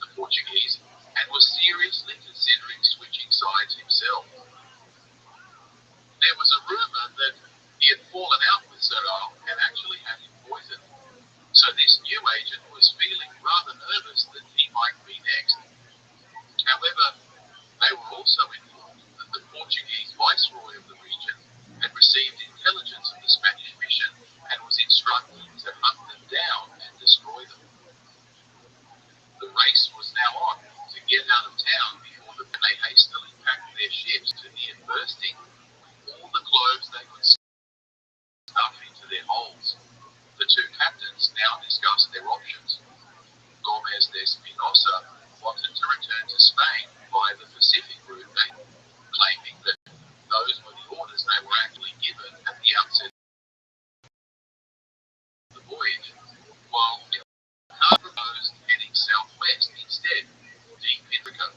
the Portuguese and was seriously considering switching sides himself. There was a rumour that he had fallen out with Serral and actually had him poisoned. So this new agent was feeling rather nervous that he might be next. However, they were also informed that the Portuguese viceroy of the region had received intelligence of the Spanish mission and was instructed to hunt them down and destroy them. The race was now on to get out of town before they hastily packed their ships to near bursting all the cloves they could stuff into their holds. The two captains now discussed their options. Gomez de Espinosa wanted to return to Spain via the Pacific route, claiming that those were the orders they were actually given at the outset of the voyage, while Elcano proposed heading southwest instead, deep in Africa,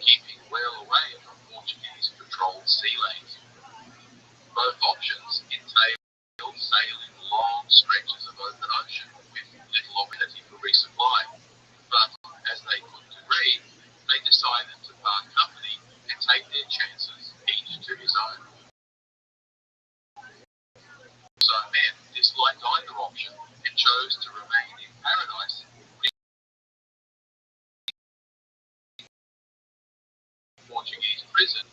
keeping well away from Portuguese-patrolled sea lanes. Both options entailed sailing long stretches of open ocean with little opportunity for resupply, but as they couldn't agree, they decided to part company and take their chances, each to his own. So men disliked either option and chose to remain in paradise, Portuguese prison,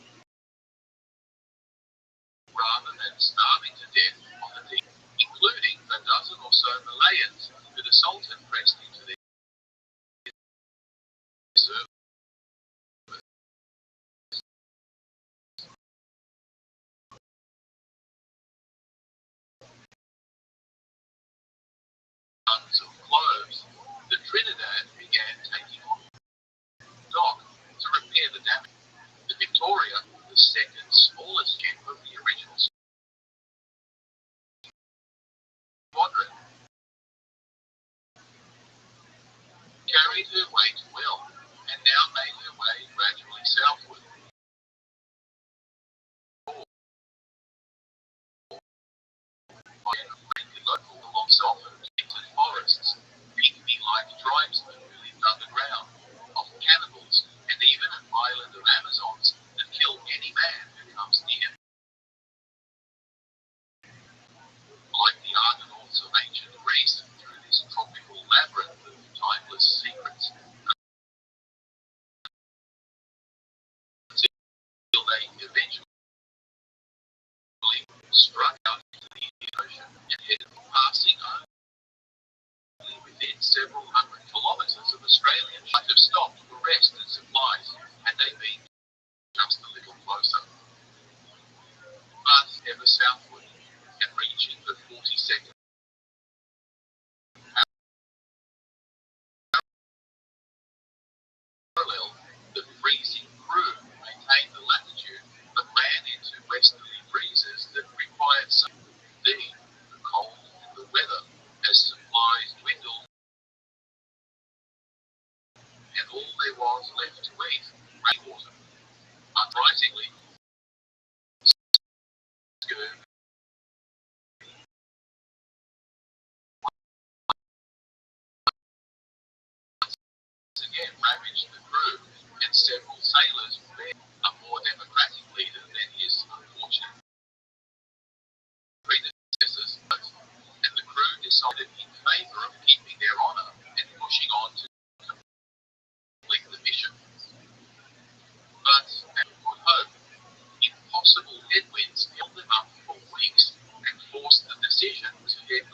rather than starving to death on the deck, including a dozen or so Malayans who the Sultan pressed into their service. Tons of cloves, the Trinidad began taking on dock to repair the damage. The Victoria, the second smallest ship of the original squadron, carried her weight well and now made her way gradually southward. By a friendly local along southern tinted forests, pygmy-like tribesmen who lived underground, often cannibals, and even an island of Amazons that kill any man who comes near. Like the Argonauts of ancient Greece, through this tropical labyrinth of timeless secrets, until they eventually struck out into the Indian Ocean and headed passing only within several hundred kilometres of Australia. Might have stopped for rest and supplies had they been just a little closer. But ever southward and reaching the 42nd parallel, the freezing crew maintained the latitude but ran into westerly breezes that required some indeed the cold and the weather as supplies dwindled and all there was left to eat, rainwater. Unsurprisingly, scurvy again ravaged the crew, and several sailors begged a more democratic leader than his unfortunate predecessors, and the crew decided in favour of keeping their honour and pushing on to complete the mission. But, at good hope, impossible headwinds held them up for weeks and forced the decision to head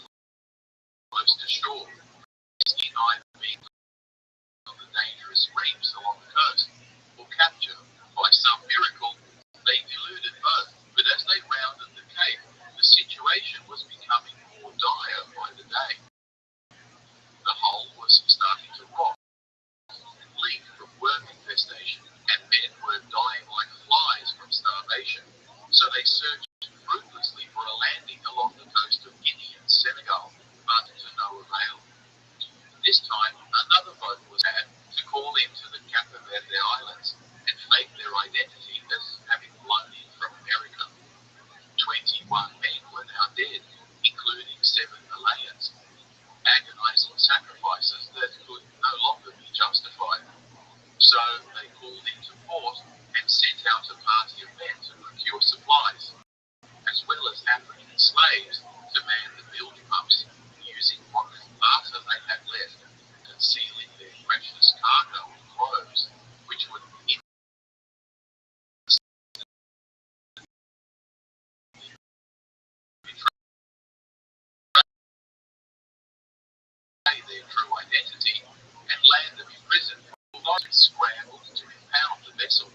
close to shore, risking either being on the dangerous reefs along the coast or capture. By some miracle, they eluded both, but as they rounded the cape, the situation was becoming more dire by the day. The hull was starting to rot and leak from worm infestation, and men were dying like flies from starvation, so they searched fruitlessly for a landing along the coast of Guinea and Senegal, but to no avail. This time, another boat was had to call into the Cape Verde Islands and fake their identity as having flown in from America. 21 men were true identity and land them in prison. Authorities scrambled to impound the vessel.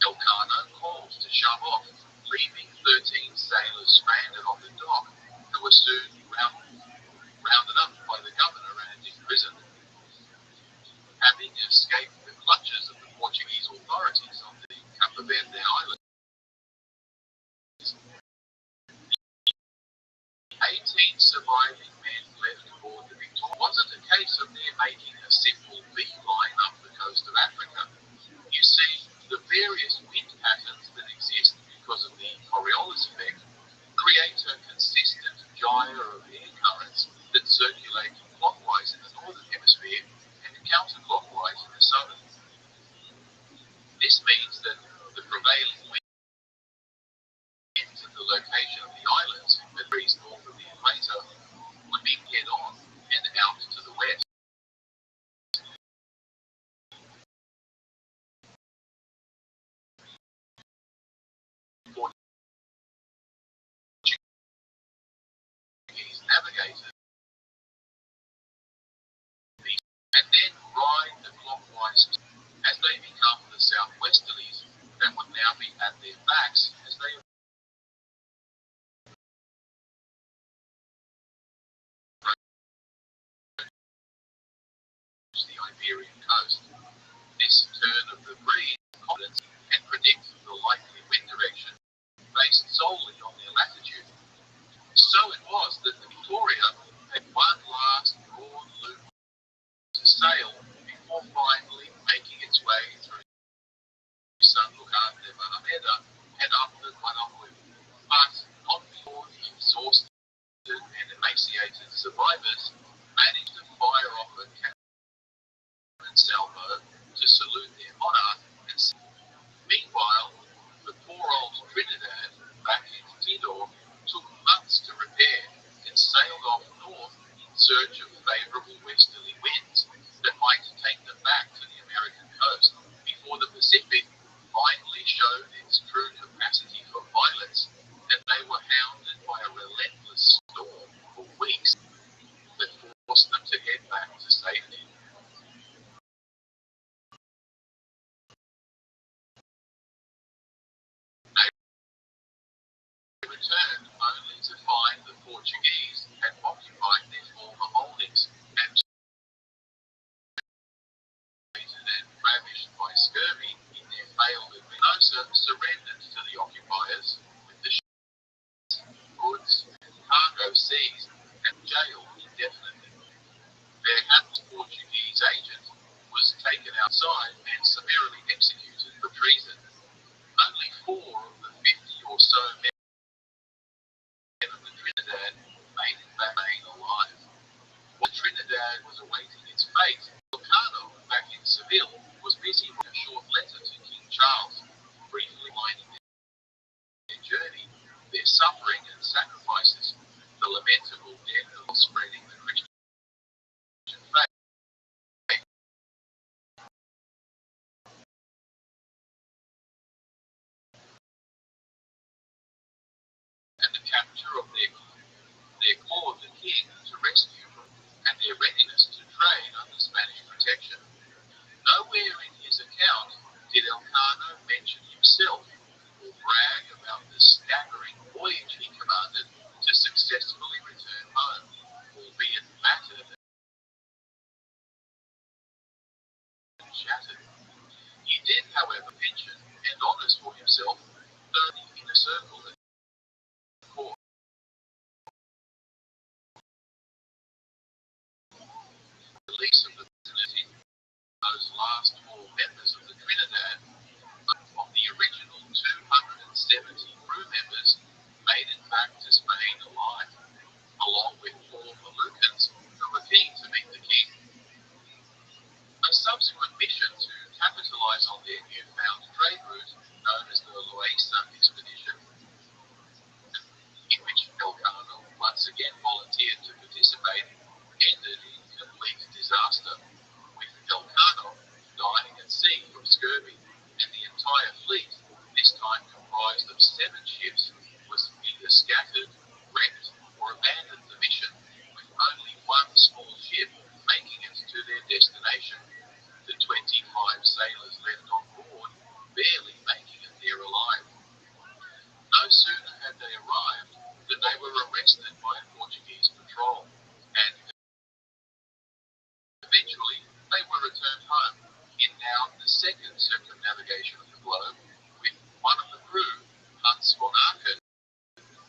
Elkanah calls to shove off, leaving 13 sailors stranded on the dock, who were soon rounded up by the governor and imprisoned. Having escaped the clutches of the Portuguese authorities on the Cabo Verde Islands, 18 surviving men left aboard the Victoria. It wasn't a case of their making a simple beeline up the coast of Africa. You see, the various wind patterns that exist because of the Coriolis effect create a consistent gyre of air currents that circulate clockwise in the northern hemisphere and counterclockwise in the southern. This means that the prevailing winds at the location of the islands, degrees north of the equator, would be head on and out to the west. Portuguese navigators and then ride the clockwise as they become the southwesterlies that would now be at their backs as they approach the Iberian coast. This turn of the breeze confidence and predict the likely wind direction based solely on their latitude. So it was that the Victoria had one last broad loop to sail before finally making its way through San Lucar de Barrameda and up the Guanajuato. But not before the exhausted and emaciated survivors managed to fire off a cannon and salvo to salute their monarch. And meanwhile, the poor old Trinidad, back in Tidor, took months to repair and sailed off north in search of favourable westerly winds that might take them back to the American coast before the Pacific finally showed its true capacity for violence, and they were hounded by a relentless storm for weeks that forced them to head back to safety. They returned only to find the Portuguese had occupied their former holdings and ravished by scurvy in their failed Venosa surrendered to the occupiers with the goods and cargo seized and jailed indefinitely. Their hapless Portuguese agent was taken outside and summarily executed for treason. Only 4 of the 50 or so men of the Trinidad made it back alive. While Trinidad was awaiting its fate, Elkanah, back in Seville, was busy with a short letter to King Charles, briefly lining their journey, their suffering and sacrifices, the lamentable death of spreading the Christian faith, and the capture of their core, the king, to rescue them, and their readiness to trade under Spanish protection. Nowhere in his account did Elkanah mention himself or brag about the staggering voyage he commanded to successfully return home, albeit battered and shattered. He did, however, mention and honours for himself the inner circle at court. The release of the vicinity, those last 4 members of the Trinidad, of the original 270 crew members, made it back to Spain alive, along with 4 Moluccans who were keen to meet the king. A subsequent mission to capitalise on their newfound trade route, known as the Loaiza expedition, arrested by a Portuguese patrol, and eventually they were returned home in now the second circumnavigation of the globe, with one of the crew, Hans von Aken,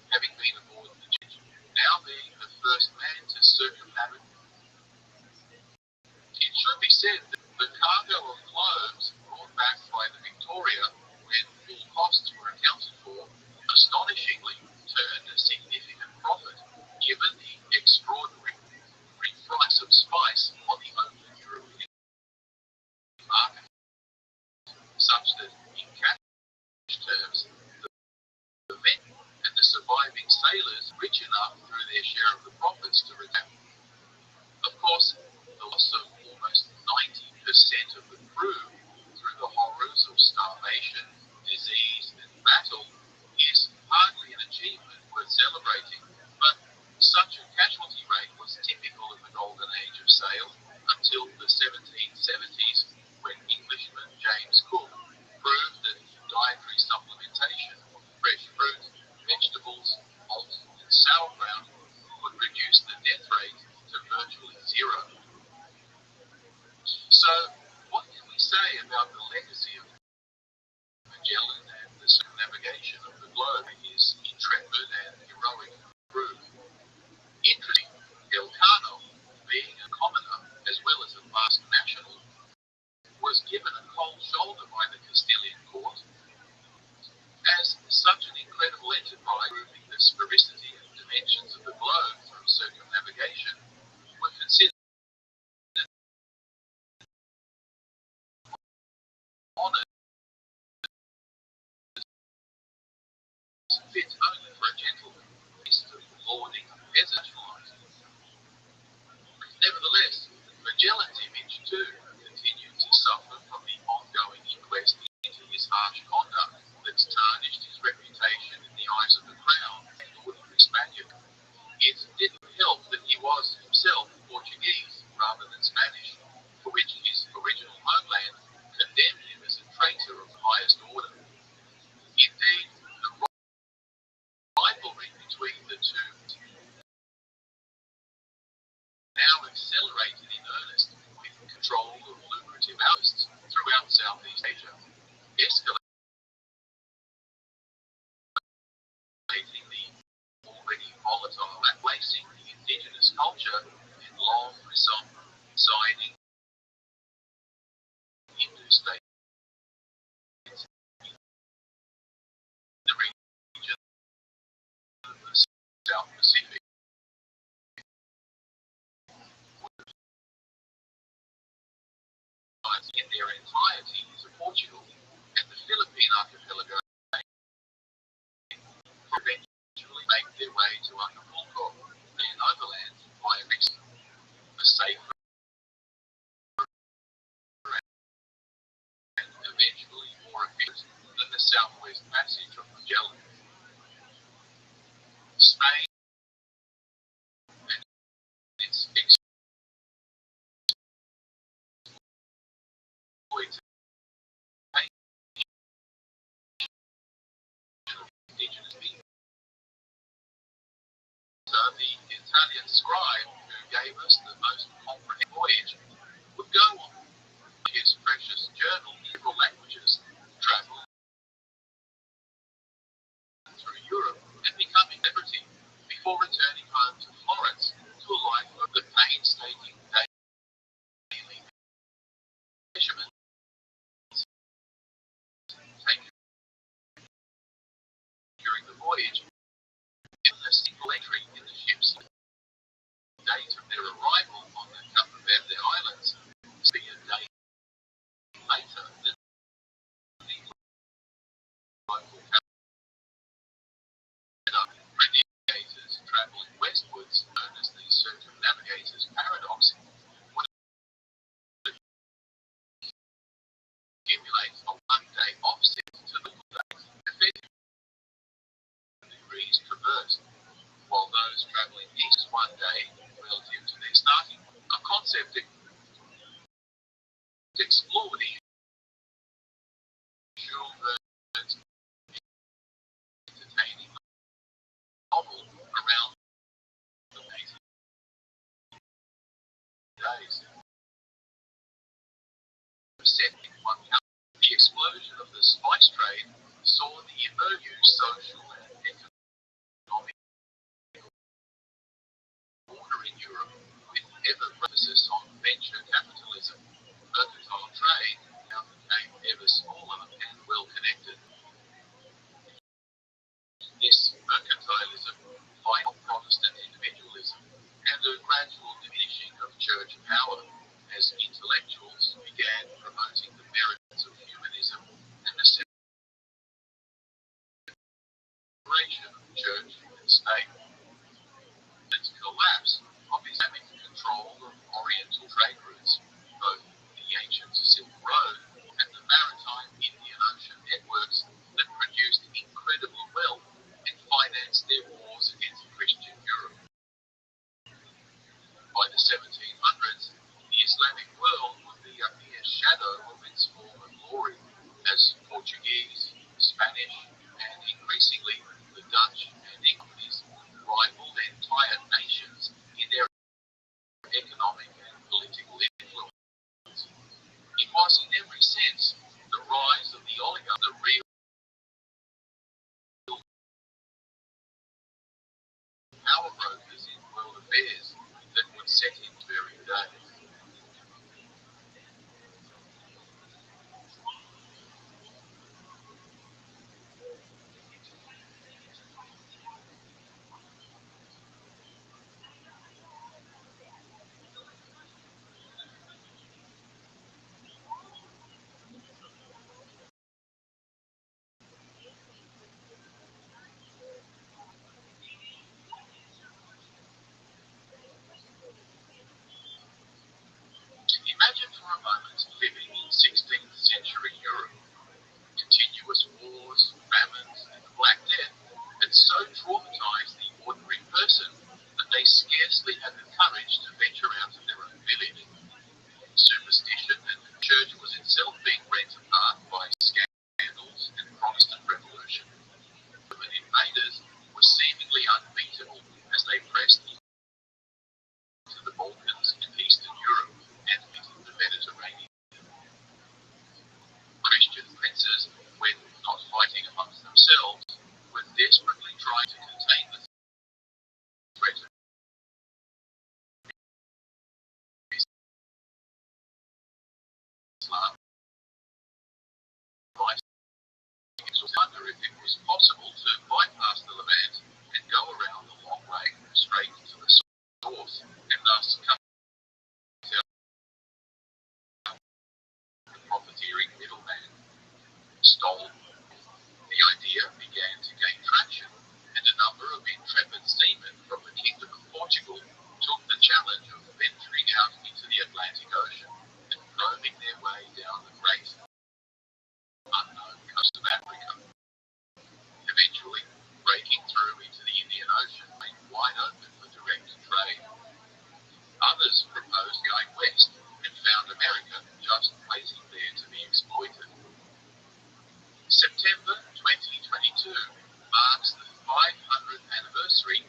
having been aboard the ship, now being the first man to circumnavigate. It should be said that the cargo of cloves brought back by the Victoria, when full costs were accounted for, astonishingly turned a significant profit, given the extraordinary price of spice on the open European market, such that in cash terms, the men and the surviving sailors rich enough through their share of the profits to return. Of course, the loss of almost 90% of the crew through the horrors of starvation, disease, and battle is hardly an achievement worth celebrating, but such a casualty rate was typical of the golden age of sail until the 1770s, when Englishman James Cook proved that dietary supplementation of fresh fruit, vegetables, malt, and sauerkraut could reduce the death rate to virtually zero. So, what can we say about the legacy of Magellan and the circumnavigation of the globe in his intrepid and heroic crew? Interesting, Elcano, being a commoner as well as a vast national, was given a cold shoulder by the Castilian court, as such an incredible enterprise, proving the sphericity and dimensions of the globe through circumnavigation, were considered honoured fit only for a gentleman, instead of lording peasant life. Nevertheless, Magellan's image too continued to suffer from the ongoing inquest into his harsh conduct that's tarnished his reputation in the eyes of the crown and ordinary Spaniard. It didn't help that he was himself Portuguese rather than Spanish, for which his original homeland condemned him as a traitor of the highest order. Indeed, the rivalry between the two now accelerated in earnest, with control of lucrative outposts throughout Southeast Asia, escalating the already volatile and placing the indigenous culture and long residing Hindu states in the region of the South Pacific. In their entirety to Portugal and the Philippine archipelago eventually make their way to Acapulco, then overland via Mexico, a safer and eventually more efficient than the Southwest Passage of Magellan. Spain and its indigenous people. The Italian scribe who gave us the most comprehensive voyage would go on his precious journal in several languages, travel through Europe and becoming celebrity before returning home to Florence to a life of the painstaking daily measurements taken during the voyage. A single entry in the ship's date of their arrival on the Cape Verde Islands to be a day later than the local navigators travelling westwards, known as the circumnavigator's paradox, would accumulate a one-day offset to the days, effectively degrees traversed, while those travelling east one day relative to their starting point. A concept explored in Jules Verne's entertaining novel around days. The explosion of the spice trade saw the emerging social and economic order in Europe, with ever emphasis on venture capitalism. Mercantile trade now became ever smaller and well connected. This mercantilism, vital Protestant individualism, and a gradual diminishing of church power as intellectuals began promoting the merits of humanism and the separation of church and state. The collapse of Islamic control of Oriental trade routes, both the ancient Silk Road and the maritime Indian Ocean networks that produced incredible wealth and financed their wars against Christian Europe. By the 1700s, the Islamic world would be a mere shadow of its former glory, as Portuguese, Spanish, and increasingly the Dutch and English rivaled entire nations in their economic and political influence. It was in every sense the rise of the oligarch, the real power brokers in world affairs that would set in very day. Imagine for a moment living in 16th century Europe. Continuous wars, famines, and the Black Death had so traumatized the ordinary person that they scarcely had the courage to venture out of their own village. Superstition and the church was itself being rent apart by scandals and Protestant revolution. Roman invaders were seemingly unbeatable as they pressed into the Balkans and Eastern Europe and into the Mediterranean. Christian princes, when not fighting amongst themselves, were desperately trying to contain the threat of Islam. I wonder if it was possible to bypass the Levant and go around the long way straight to the source, and thus cut out the profiteering middleman. Stolen. The idea began to gain traction, and a number of intrepid seamen from the Kingdom of Portugal took the challenge of venturing out into the Atlantic Ocean and probing their way down the great unknown coast of Africa. Eventually, breaking through into the Indian Ocean made wide open for direct trade. Others proposed going west and found America just waiting there to be exploited. September 2022 marks the 500th anniversary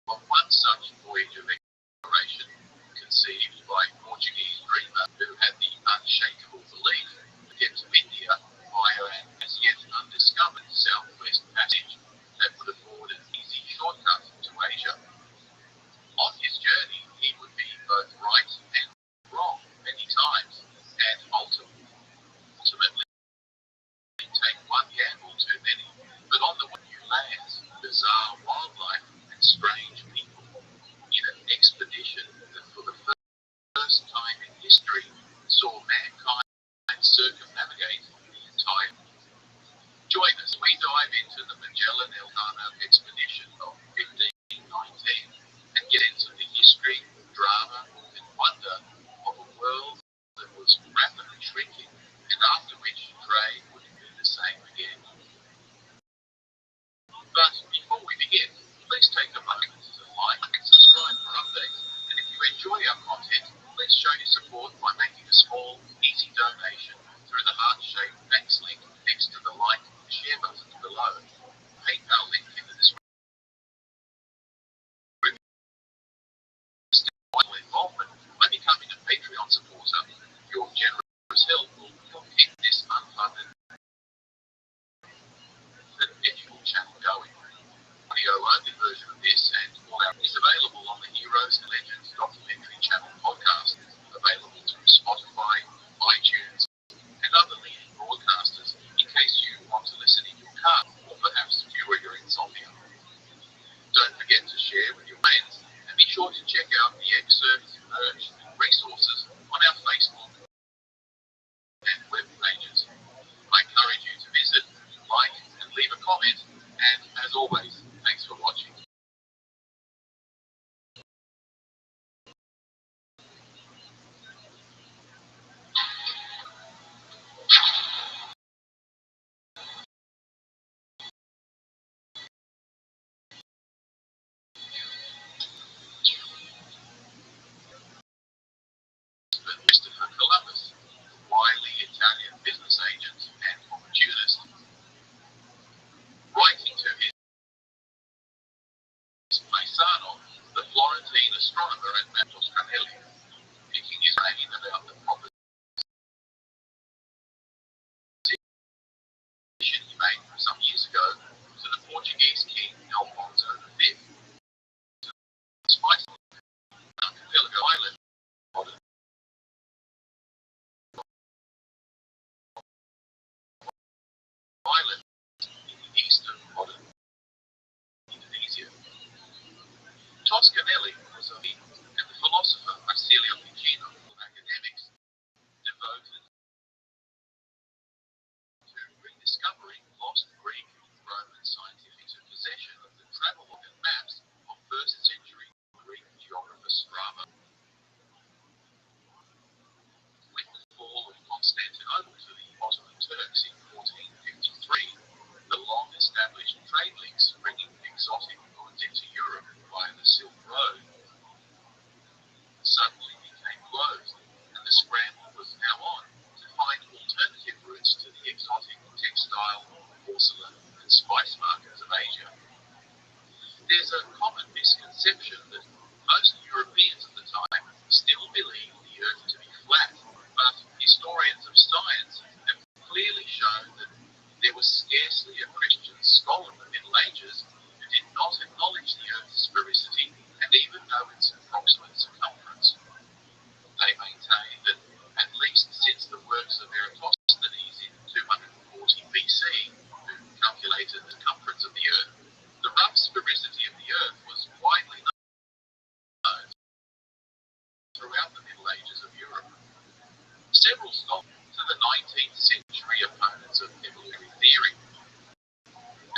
of one such voyage of exploration conceived by Portuguese dreamer who had the unshakable belief to get to India via an as yet undiscovered southwest passage that would afford an easy shortcut to Asia. On his journey, he would be both right and wrong many times, and ultimately take one gamble too many, but on the way new lands, bizarre wildlife, and strange people, in an expedition that for the first time in history saw mankind circumnavigate the entire. Join us, we dive into the Magellan Elcano expedition of 1519 and get into the history, drama, and wonder of a world that was rapidly shrinking, and after which trade would be the same again. But before we begin, please take a moment to like and subscribe for updates, and if you enjoy our content, please show your support by making a small, easy donation through the heart-shaped thanks link next to the like and share buttons below. PayPal link in the description. As always, thanks for watching. Christopher Columbus, wily Italian business agent and opportunist, writing to his paisano, the Florentine astronomer at Rothschild'S, picking his brain about the proposition he made some years ago to the Portuguese king Alfonso V. Despite Archipelago Island, in the eastern modern Indonesia. Toscanelli was a and the philosopher Marsilio Ficino, academics, devoted to rediscovering lost Greek and Roman scientific possession of the travelogue and maps of first century Greek geographer Strabo. With the fall of Constantinople to the Ottoman Turks in 1453, the long-established trade links bringing exotic goods into Europe via the Silk Road suddenly became closed, and the scramble was now on to find alternative routes to the exotic textile, porcelain, and spice markets of Asia. There's a common misconception that most Europeans at the time still believed the Earth to be flat, but historians of science have clearly shown that there was scarcely a Christian scholar in the Middle Ages who did not acknowledge the Earth's sphericity and even know its approximate circumference. They maintain that, at least since the works of Eratosthenes in 240 BC, who calculated the circumference of the Earth, the rough sphericity of the Earth was widely known throughout the Middle Ages of Europe. Several scholars to the 19th century opponents of evolutionary theory,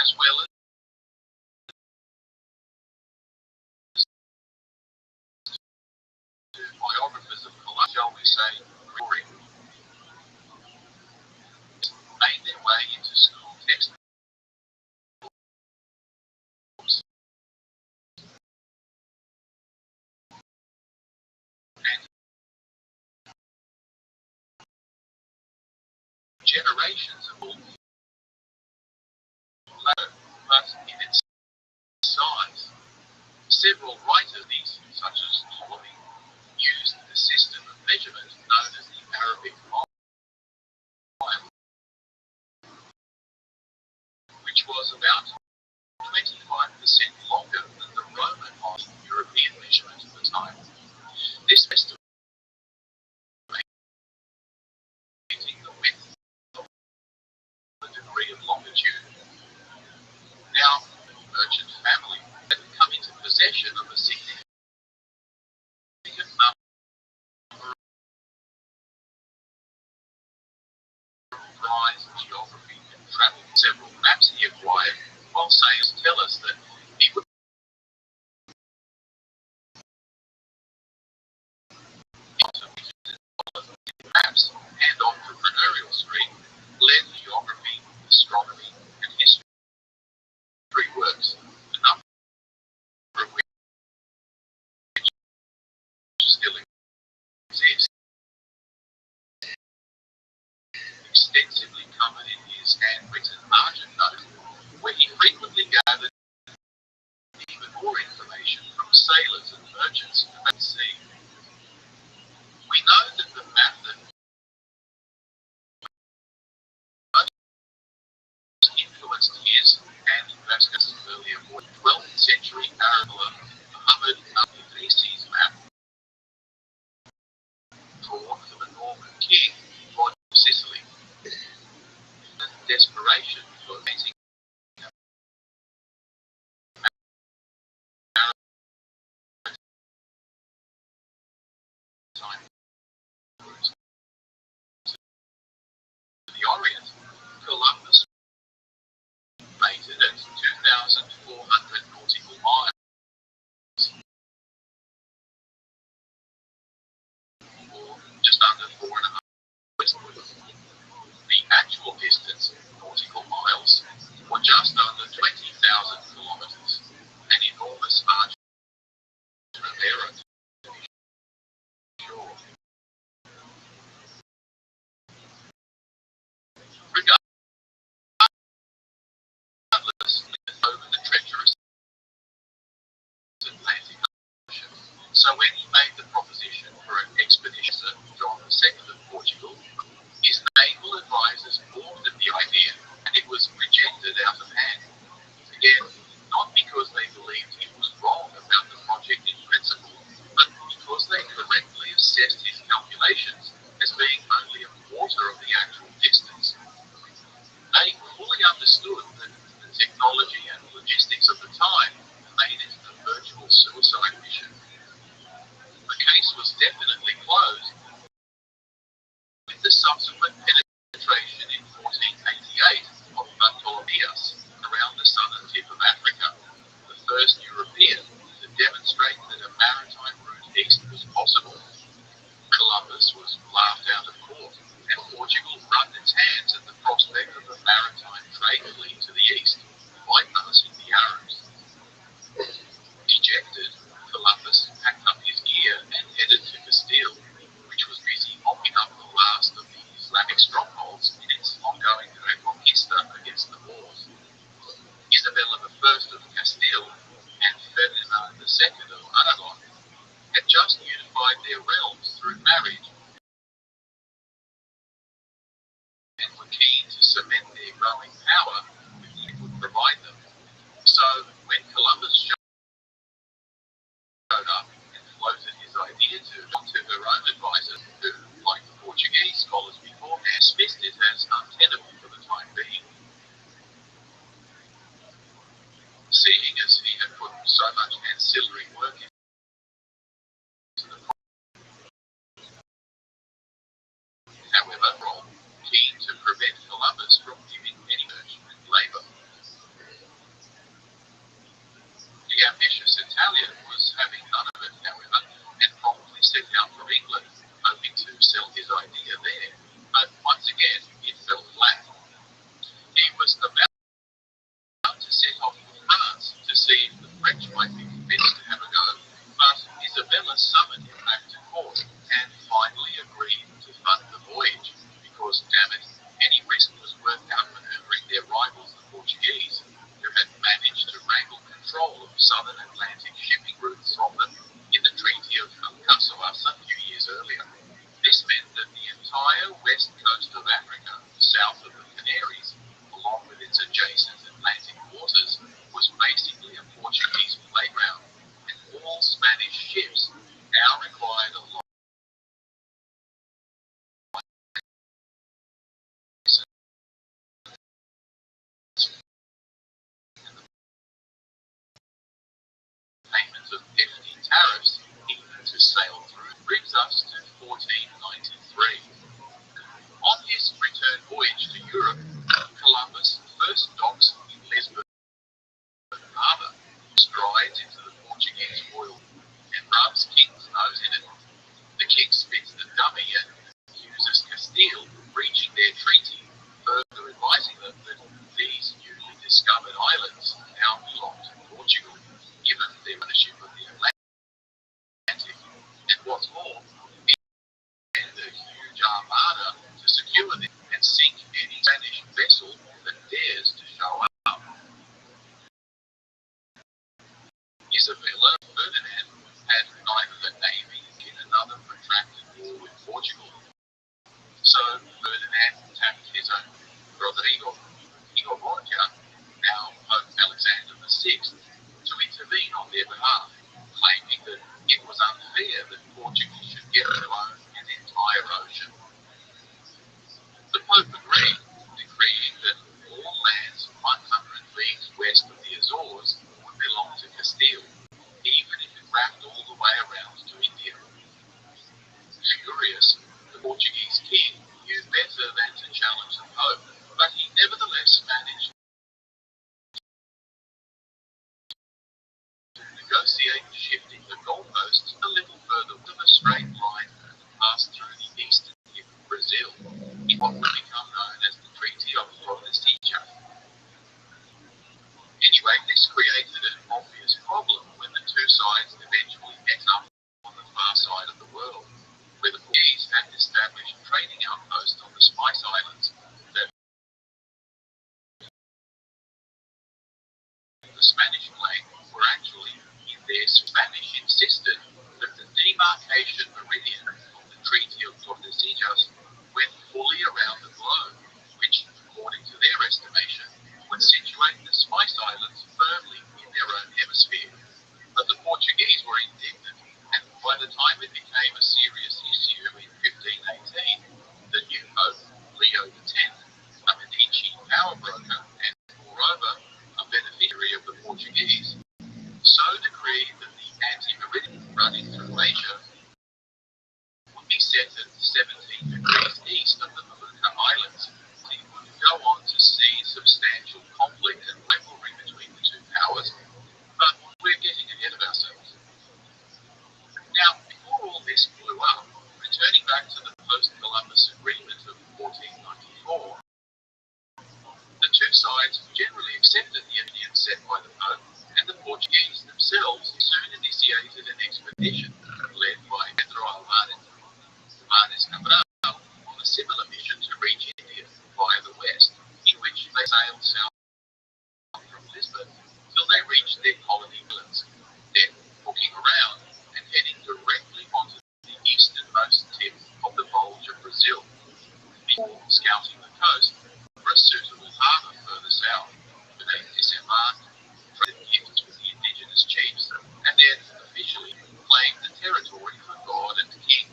as well as biographers of Columbus, shall we say, Gregory, made their way into school textbooks and generations of all but in its size. Several writers, such as Ptolemy, used the system of measurement known as the Arabic mile, which was about 25% longer than the Roman mile European measurement at the time. This estimating the width of the degree of longitude. Now, the merchant family had come into possession of a significant number of prize geography and travel. Several maps he acquired, while sailors tell us that he would maps and entrepreneurial stream led geography, astronomy, and history works, a number of which still exist, extensively covered in his handwritten margin note, where he frequently gathered even more information from sailors and merchants about the sea. We know that the map that most influenced his and Vasquez's earlier 12th century Arabella Muhammad al-Idrisi's map, drawn for the Norman king, Rod of Sicily. In desperation just under 20,000 kilometers, an enormous margin of error to be sure. Regardless, over the treacherous Atlantic Ocean. So when he made the proposition for an expedition, John II of Portugal, his naval advisors balked at the idea, and it was rejected out of hand. Again, not because they believed he was wrong about the project in principle, but because they correctly assessed his calculations as being only a quarter of the actual distance. They fully understood that the technology and logistics of the time made it a virtual suicide mission. The case was definitely closed, with the subsequent penetration in 1488 of Bartolomeus around the southern tip of Africa, the first European to demonstrate that a maritime route east was possible. Columbus was laughed out of court, and Portugal rubbed its hands at the prospect of a maritime trade fleet to the east, bypassing the Arabs. Dejected, Columbus packed up his gear and headed to Castile, which was busy mopping up the last of the Islamic strongholds in its ongoing reconquista against the Moors. Isabella I of Castile and Ferdinand II of Aragon had just unified their realms through marriage and were keen to cement their growing power with what it would provide them. So when Columbus showed up and floated his idea to her own advisors, who, like the Portuguese scholars beforehand, dismissed it as untenable for the time being. Seeing as he had put so much ancillary work into the project, however, Rob, keen to prevent Columbus from giving any urgent labour. The ambitious Italian was having none of it, however, and promptly set out for England, hoping to sell his idea there. But once again, it fell flat. He was about to set off for France to see if the French might be convinced to have a go, but Isabella summoned him back to court and finally agreed to fund the voyage, because, damn it, any risk was worth outmaneuvering their rivals, the Portuguese, who had managed to wrangle control of southern Atlantic shipping routes from them in the Treaty of Alcáçovas a few years earlier. This meant that the entire west coast of Africa, south of the Canaries, along with its adjacent Atlantic waters, was basically a Portuguese playground, and all Spanish ships now required a payment of hefty tariffs even to sail through. Brings us to 1493. On his return voyage to Europe, Columbus first docks in Lisbon harbour, strides into the Portuguese royal, and rubs King's nose in it. The king spits the dummy and accuses Castile of breaching their treaty, further advising them that these newly discovered islands now belong to Portugal, given their ownership of the Atlantic. And what's more, he sent a huge armada to secure them and sink any Spanish vessel that dares to show up. Isabella Ferdinand had neither the navy in another protracted war with Portugal. So Ferdinand tapped his own Rodrigo Borgia, now Pope Alexander VI, to intervene on their behalf, claiming that it was unfair that Portugal should get to own an entire ocean. The Pope agreed, decreeing that all lands 100 leagues west of the Azores would belong to Castile, even if it wrapped all the way around to India. Furious, the Portuguese king knew better than to challenge the Pope, but he nevertheless managed to negotiate shifting the goalposts a little further with a straight line passed through the eastern tip of Brazil, in what would become known as the Treaty of Tordesillas. Anyway, this created an obvious problem when the two sides eventually met up on the far side of the world, where the Portuguese had established trading outposts on the Spice Islands that the Spanish claimed were actually in their Spanish insisted that the demarcation meridian of the Treaty of Tordesillas went fully around the globe, which, according to their estimation, would situate the Spice Islands firmly in their own hemisphere. But the Portuguese were indignant, and by the time it became a serious issue in 1518, the new Pope, Leo X, a Medici power broker and, moreover, a beneficiary of the Portuguese, so decreed that the anti-meridian running through Asia would be set at 17 degrees east of the Molucca Islands. It would go on to see substantial conflict and rivalry between the two powers, but we're getting ahead of ourselves. Now, before all this blew up, returning back to the post-Columbus Agreement of 1494, the two sides generally accepted the opinion set by the Pope, and the Portuguese themselves soon initiated an expedition led by Pedro Alvares Cabral on a similar mission to reach India via the west, in which they sailed south from Lisbon till they reached their colony islands, then hooking around and heading directly onto the easternmost tip of the bulge of Brazil, before scouting the coast for a suitable harbour further south, where they disembarked, traded gifts with the indigenous chiefs, and then officially claimed the territory for God and King.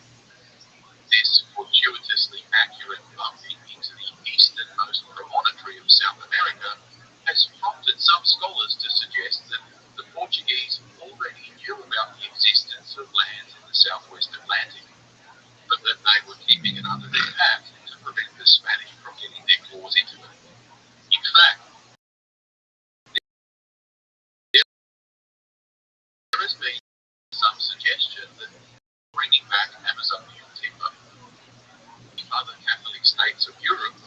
This fortuitously accurate bumping into the easternmost promontory of South America has prompted some scholars to suggest that the Portuguese already knew about the existence of lands in the southwest Atlantic, but that they were keeping it under their hat to prevent the Spanish from getting their claws into it. In fact, there has been some suggestion that bringing back Amazonian timber, the other Catholic states of Europe,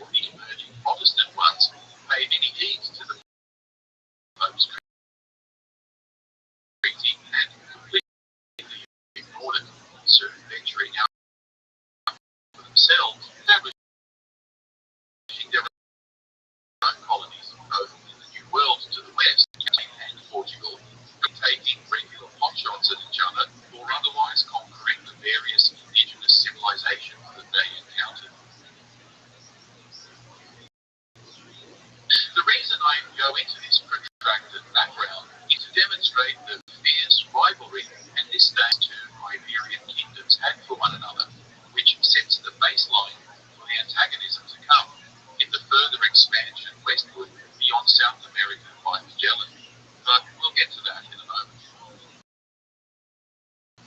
or the emerging Protestant ones, paid any heed to the Pope's treaty and completely ignored it, soon venturing out for themselves, establishing their own colonies, both in the New World to the west, and Portugal, taking regular potshots at each other or otherwise conquering the various indigenous civilizations that they encountered. The reason I go into this protracted background is to demonstrate the fierce rivalry and disdain two Iberian kingdoms had for one another, which sets the baseline for the antagonism to come in the further expansion westward beyond South America by Magellan. But we'll get to that in a moment.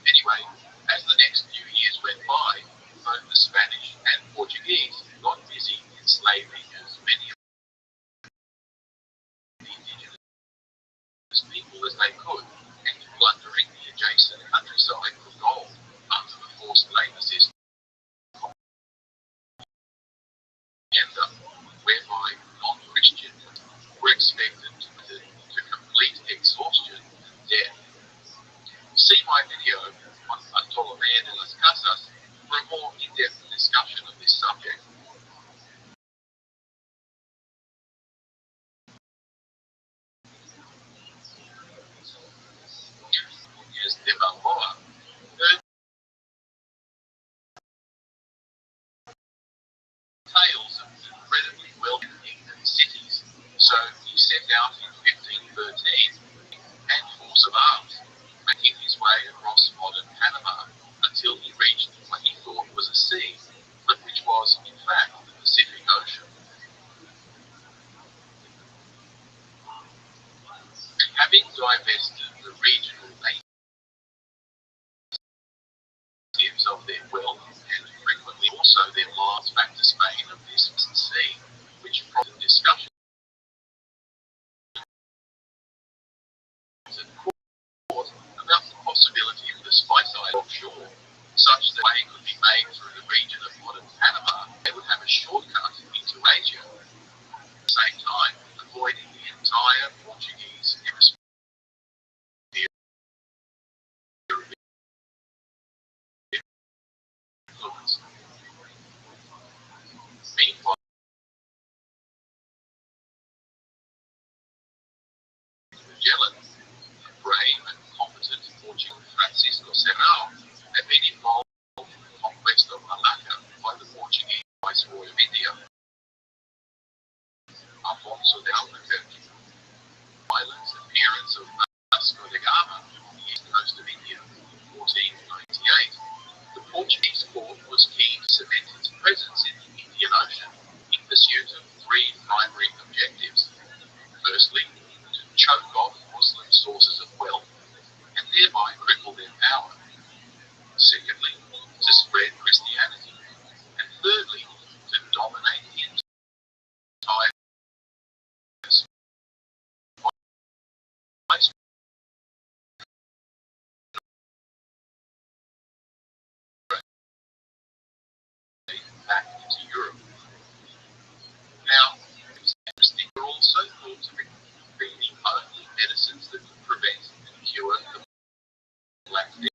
Anyway, as the next few years went by, both the Spanish and Portuguese got busy enslaving as many of the indigenous people as they could, and plundering the adjacent countryside for gold under the forced labour system, whereby non-Christians were expected to complete exhaustion and death. See my video on Bartolomé de las Casas for a more in-depth discussion of this subject. As de Balboa heard tales of incredibly wealthy cities, so he set out in 1513 and force of arms, making his way across modern Panama until he reached what he thought was a sea, but which was, in fact, the Pacific Ocean. Having divested the regional natives of their wealth and frequently also their lives back to Spain of this sea, which prompted discussion at court about the possibility of the Spice Island offshore, such that way could be made through the region of modern Panama. They would have a shortcut into Asia, at the same time avoiding the back into Europe. Now, interesting, were also thought to be the only medicines that could prevent and cure the Black Death.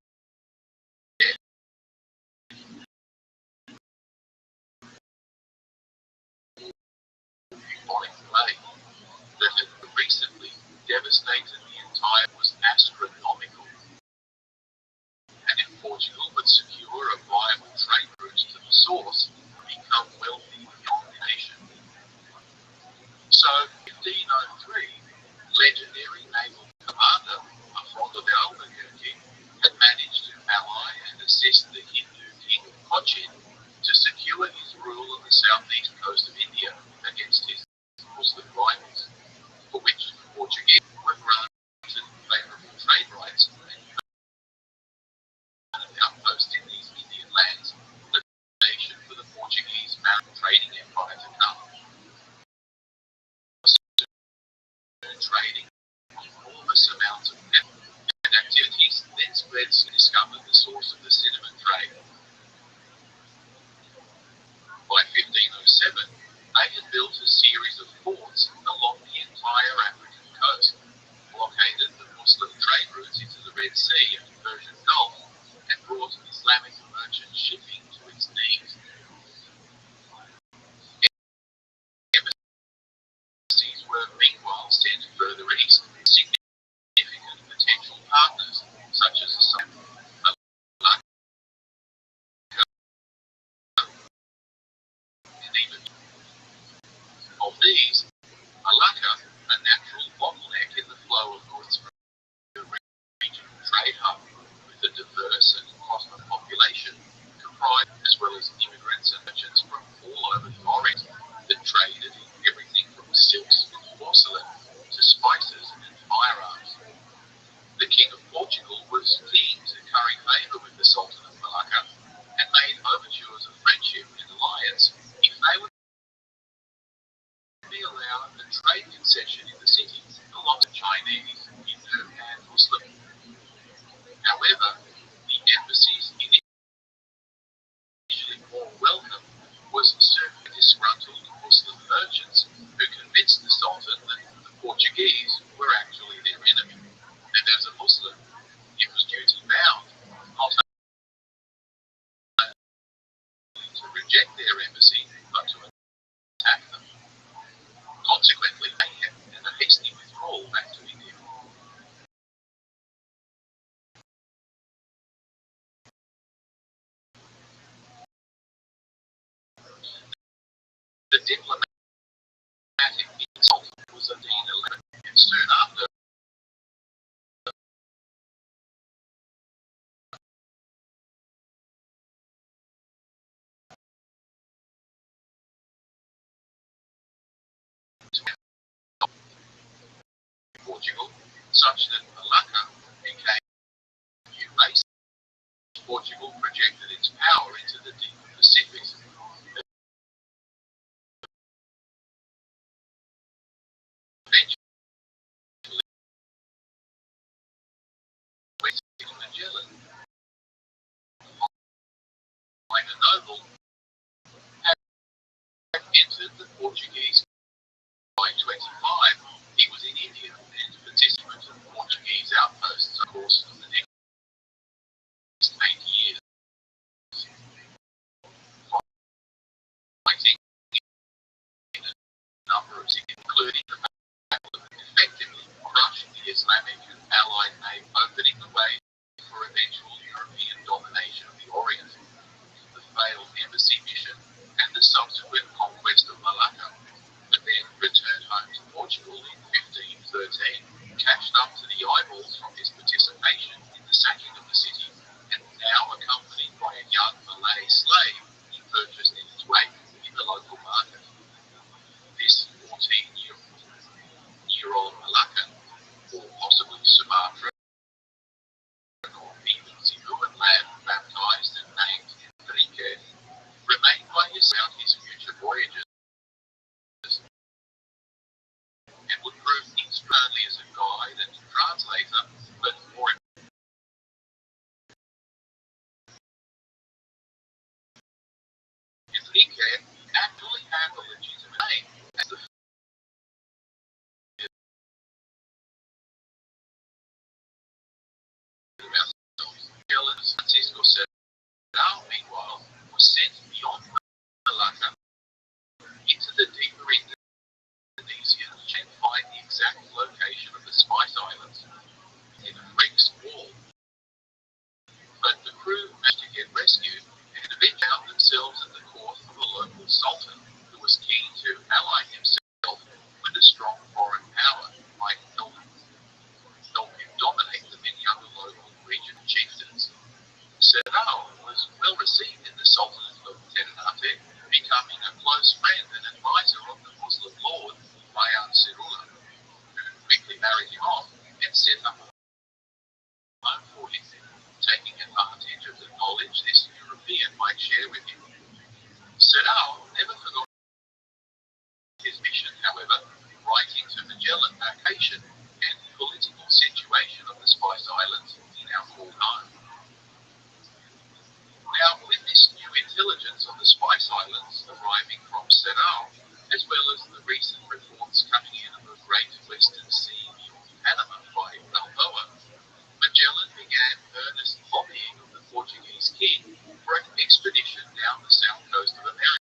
Bubonic plague that had recently devastated the entire was astronomical, and if Portugal would secure a viable trade route to the source, become wealthy beyond the nation. So, 1503, legendary naval commander Afonso de Albuquerque had managed to ally and assist the Hindu king Cochin to secure his rule on the southeast coast of India against his Muslim rivals, for which the Portuguese were granted favourable trade rights and an outpost in these Indian lands, the foundation for the Portuguese maritime trading empire to come. Trading enormous amounts of pepper and activities then spread to discover the source of the cinnamon trade. By 1507, they had built a series of forts along the entire African coast, blockaded the Muslim trade routes into the Red Sea and the Persian Gulf, and brought Islamic merchant shipping to its knees. Embassies were meanwhile sent further east, significant potential partners such as Malacca and even of these, Malacca, a natural bottleneck in the flow of goods from the regional trade hub, with a diverse and cosmopolitan population, comprised as well as immigrants and merchants from all over the Orient that traded in everything from silks and porcelain to spices and firearms. The King of Portugal was keen to curry favour with the Sultan of Malacca and made overtures of friendship and alliance if they would be allowed a trade concession in the city along with Chinese, Hindu and Muslim. However, the embassy's initially more welcome was certain disgruntled Muslim merchants who convinced the Sultan that the Portuguese were actually their enemy, and as a Muslim, he was duty bound not only to reject their embassy, but to attack them. Consequently, mayhem and a hasty withdrawal back to India. The diplomatic insult was a Dean 11, and soon after, Portugal, such that Malacca became a new base. Portugal projected its power into the deep Pacific. Eventually, West Magellan, like a noble, had entered the Portuguese. By 25, he was in India and participant in Portuguese outposts of course for the next 8 years, fighting in a number of cities, including the battle that effectively crushed the Islamic and Allied navy, opening the way for eventual European domination of the Orient. The failed embassy mission and the subsequent conquest of Malacca, but then returned home to Portugal in 1513, cashed up to the eyeballs from his participation in the sacking of the city, and now accompanied by a young Malay slave he purchased in his wake in the local market. This 14-year-old Malaccan, or possibly Sumatra, or even Sibuan lad, baptized and named Enrique, remained by his side his future voyages, and would prove useful only as a guide and translator, but more Enrique carried him off and set up a home for him, taking advantage of the knowledge this European might share with him. Sedao never forgot his mission, however, writing to Magellan vacation and the political situation of the Spice Islands he now called home. Now, with this new intelligence on the Spice Islands arriving from Sedao, as well as the recent reports coming in of a great Western Sea beyond Panama by Balboa, Magellan began earnest lobbying of the Portuguese king for an expedition down the south coast of America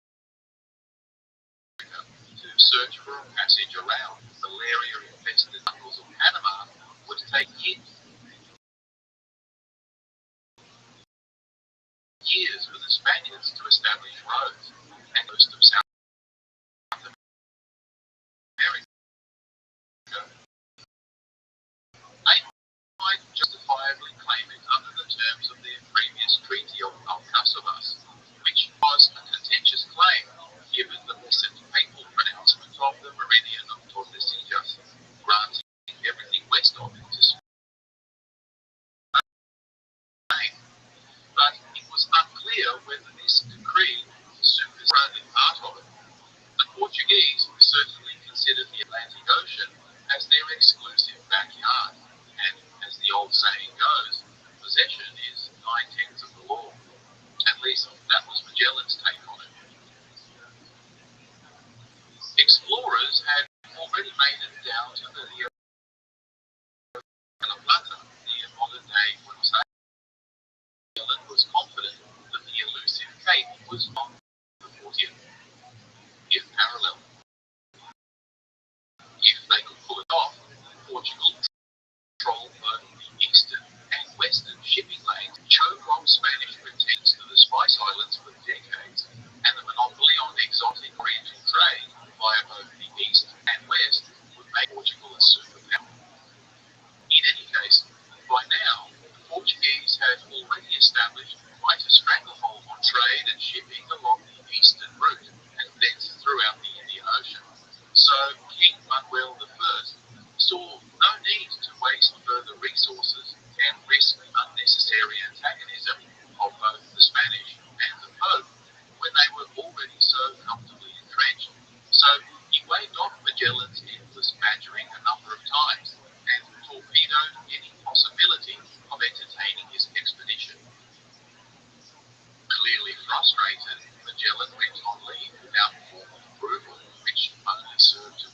to search for a passage around malaria-infested jungles of Panama would take years for the Spaniards to establish roads and most of South America. They might justifiably claim it under the terms of their previous Treaty of Alcáçovas, which was a contentious claim given the recent papal pronouncement of the Meridian of Tordesillas, granting everything west of it to Spain. But it was unclear whether this decree superseded part of it. The Portuguese certainly considered the Atlantic Ocean as their exclusive backyard, and as the old saying goes, possession is 9/10 of the law. At least that was Magellan's take on it. Explorers had already made it down to the Rio de la Plata, near modern-day Buenos Aires. Magellan was confident that the elusive cape was not the 40th, if parallel. If they could pull it off, Portugal controlled both the eastern and western shipping lanes, choke off Spanish pretense to the Spice Islands for decades, and the monopoly on exotic oriental trade via both the east and west would make Portugal a superpower. In any case, by now, the Portuguese had already established quite a stranglehold on trade and shipping along the eastern route and thence throughout the Indian Ocean. So King Manuel I saw no need to waste further resources and risk unnecessary antagonism of both the Spanish and the Pope when they were already so comfortably entrenched. So he waved off Magellan's endless badgering a number of times and torpedoed any possibility of entertaining his expedition. Clearly frustrated, Magellan went on leave without formal approval, which only served to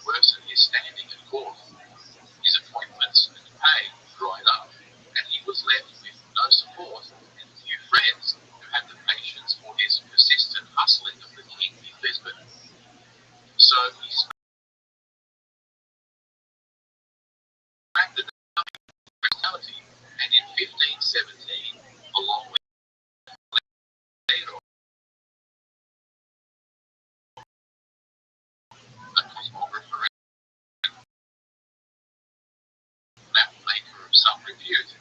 worsen his standing in court. His appointments and pay dried up, and he was left with no support and few friends who had the patience for his persistent hustling of the king in Lisbon. So he smacked the personality, and in 1517, along with a cosmographer and map maker of some repute,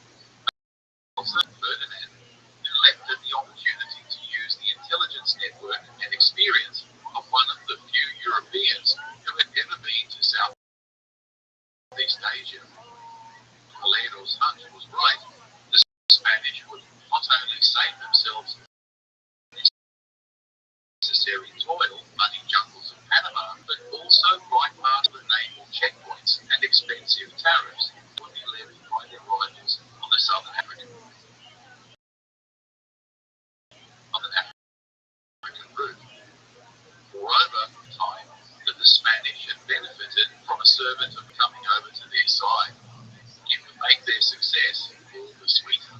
Ferdinand, who leapt at the opportunity to use the intelligence network and experience of one of the few Europeans who had ever been to Southeast Asia. Toledo's hunch was right. The Spanish would not only save themselves necessary toil, muddy jungles of Panama, but also right past the naval checkpoints and expensive tariffs that would be levied by their rivals on the southern African route. Moreover, time that the Spanish had benefited from a servant of coming over to their side. It would make their success all the sweeter.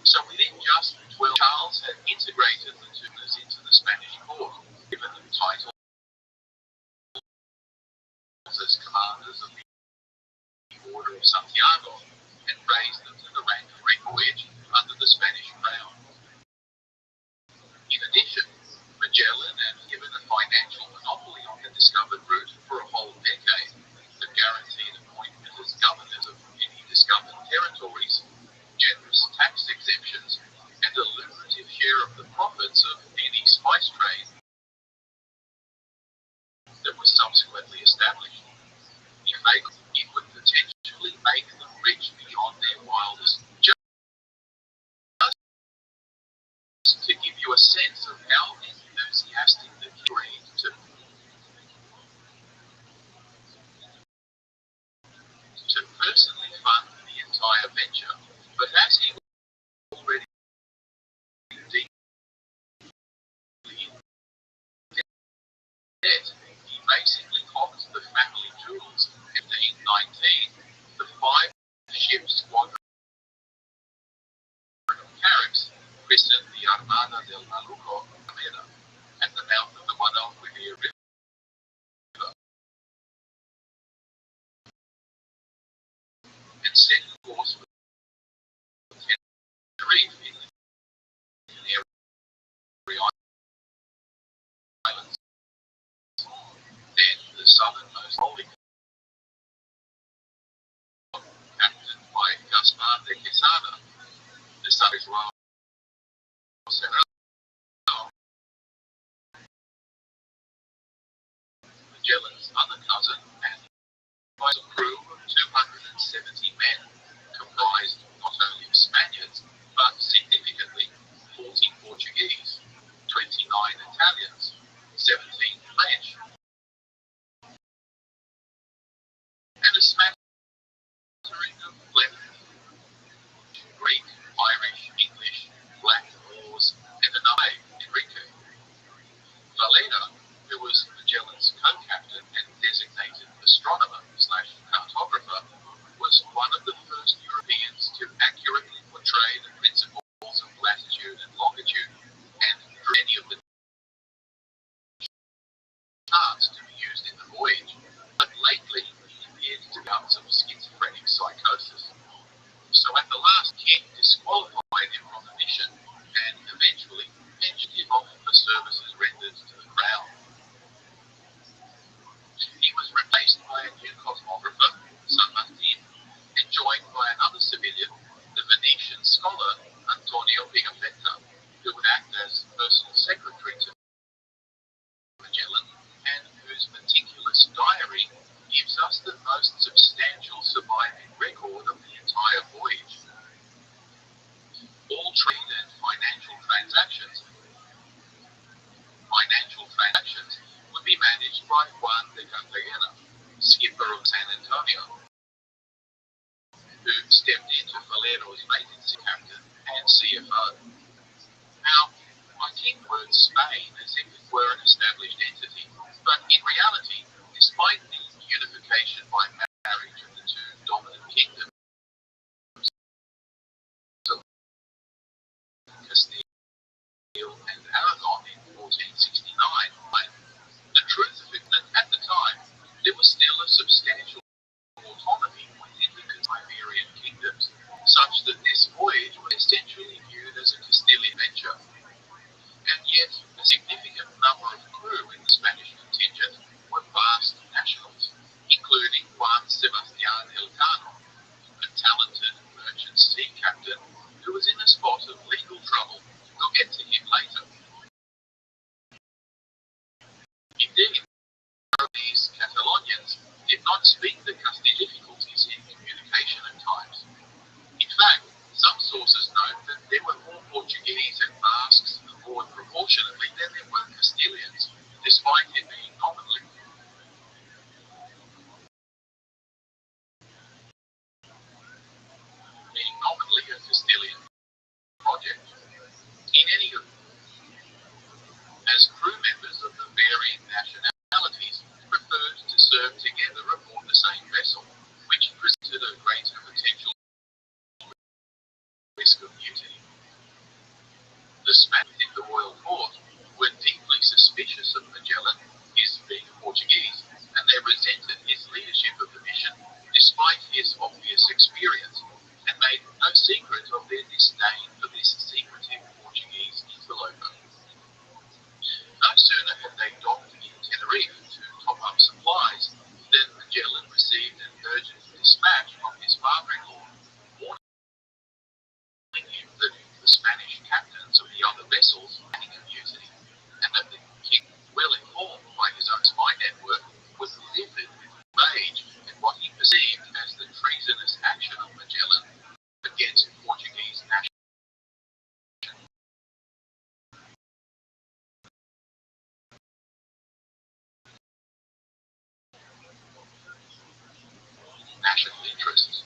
So within just 12, Charles had integrated the Tunas into the Spanish court, given them titles as commanders of the Order of Santiago, and raised them to the rank of Recollets under the Spanish crown. In addition, Magellan had given a financial monopoly on the discovered route for a whole decade, a guaranteed appointment as governors of any discovered territories, generous tax exemptions, and a lucrative share of the profits of any spice trade established. It would potentially make them rich beyond their wildest. Just to give you a sense of how enthusiastic the agreed to personally fund the entire venture, but as he was already deeply in debt, he basically hopped the family jewels. In 1919, the 5-ship squadron of Caribs christened the Armada del Maluco at the mouth of the Guadalquivir River, and set course for Tenerife in the Canary Islands, then the southernmost holding, captained by Gaspar de Quesada. The Sabes Magellan's other cousin, and by a crew of 270 men, comprised not only of Spaniards, but significantly 40 Portuguese, 29 Italians, 17 French, and a smattering of Flemish, Greek, Irish, English, Black, Moors, and another Enrique. Valera, who was Magellan's co-captain and designated astronomer/cartographer, was one of the first Europeans to accurately portray the principles of latitude and longitude, and drew any of the charts to be used in the voyage. But lately, he appeared to have some schizophrenic psychosis. So at the last, King disqualified him from the mission, and eventually pensioned him off for services rendered to the crown. He was replaced by a new cosmographer, San Martin, and joined by another civilian, the Venetian scholar Antonio Pigafetta, who would act as personal secretary to Magellan, and whose meticulous diary gives us the most substantial surviving record of the entire voyage. All trade and financial transactions would be managed by Juan de Cartagena, skipper of San Antonio, who stepped into Valero's vacancy captain and CFO. Now, I keep the word Spain as if it were an established entity, but in reality, despite the unification by marriage of the two dominant kingdoms, Castile and Aragon in 1469, the truth of it that at the time there was still a substantial autonomy within the Iberian kingdoms, such that this voyage was essentially viewed as a Castilian venture. And yet, a significant number of crew in the Spanish contingent were Basque nationals, including Juan Sebastián Elcano, a talented merchant sea captain who was in a spot of legal trouble. We'll get to him later. Indeed, these Catalonians did not speak the Castilian difficulties in communication at times. In fact, some sources note that there were more Portuguese and Basques aboard proportionately than there were Castilians, despite it being nominally a Castilian project. In any event, as crew members of the varying nationalities preferred to serve together aboard the same vessel, which presented a greater potential risk of mutiny. The Spanish in the royal court were deeply interests.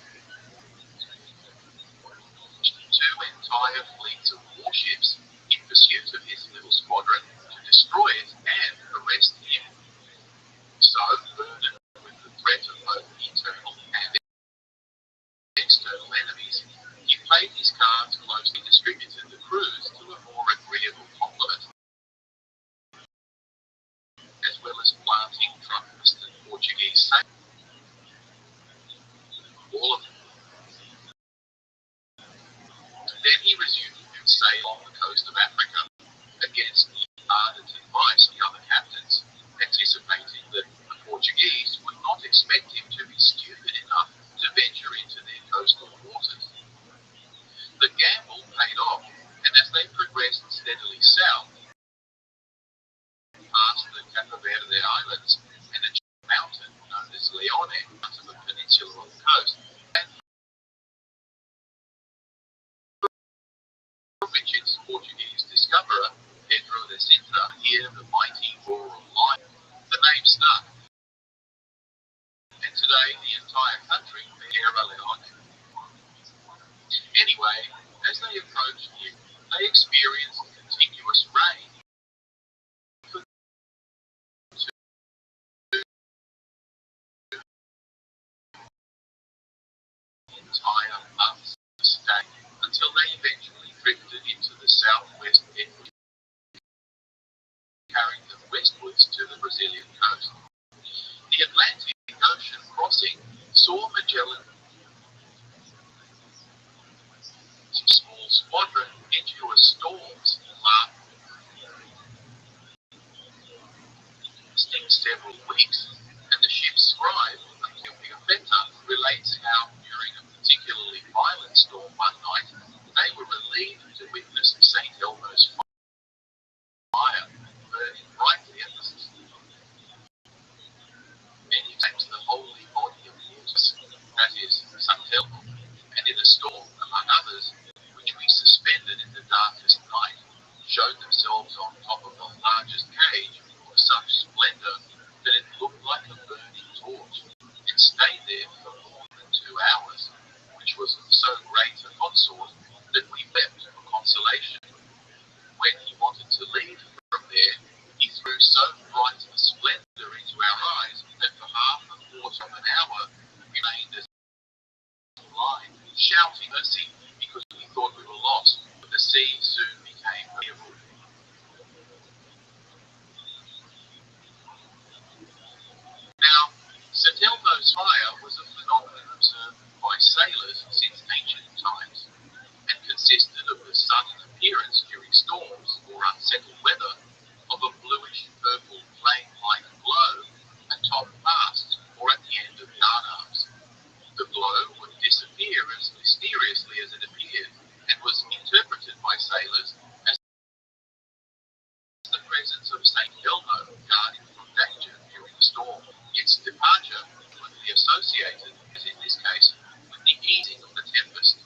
Two entire fleets of warships in pursuit of his little squadron to destroy it and arrest him. So, burdened with the threat of both internal and external enemies, he played his cards closely, distributed the crews to a more agreeable complement, as well as planting trumpets and Portuguese sailors. All of them. Then he resumed sail on the coast of Africa against the ardent advice of the other captains, anticipating that the Portuguese would not expect him to be stupid enough to venture into their coastal waters. The gamble paid off, and as they progressed steadily south, past the Cape Verde Islands and a mountain known as Leone, part of the peninsula on the coast, and which its Portuguese discoverer, Pedro de Sintra, heard the mighty roar of lion. The name stuck, and today the entire country, Sierra Leone. Anyway, as they approached him, they experienced continuous rain for 2 entire months stay until they eventually drifted into the southwest edge, carrying them westwards to the Brazilian coast. The Atlantic Ocean crossing saw Magellan's small squadron into a storm's lasting several weeks, and the ship's scribe, Pigafetta, relates how during a particularly violent storm one night, they were relieved to witness St. Elmo's fire burning brightly at the many times the holy body of waters, that is, St. Elmo, and in a storm, among others, which we suspended in the darkest night, showed themselves on top of the largest cage of such splendor that it looked like a burning torch, and stayed there for more than 2 hours, which was of so great a consort that we wept for consolation. When he wanted to leave from there, he threw so bright a splendor into our eyes that for half a quarter of an hour we remained as blind, shouting mercy because we thought we were lost, but the sea soon became fearful. Now, St. Elmo's fire was a phenomenon observed by sailors since ancient times, and consisted of the sudden appearance during storms or unsettled weather of a bluish purple flame-like glow atop masts or at the end of yarn arms. The glow would disappear as mysteriously as it appeared, and was interpreted by sailors as the presence of St. Elmo guarding from danger during the storm. Its departure would be associated, as in this case, with the easing of the tempest.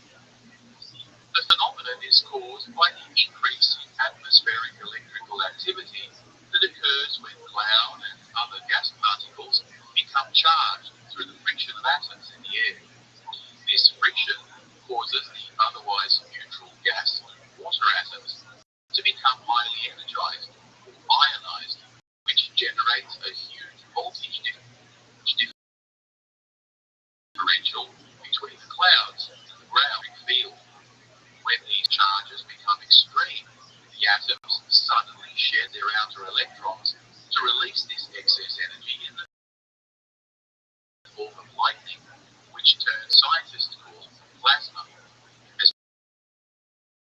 The phenomenon is caused by the increase in atmospheric electrical activity that occurs when cloud and other gas particles become charged through the friction of atoms in the air. This friction causes the otherwise neutral gas, water atoms, to become highly energized or ionized, which generates a huge voltage differential between the clouds and the ground field. When these charges become extreme, the atoms suddenly shed their outer electrons to release this excess energy in the form of lightning, which turns scientists call plasma, as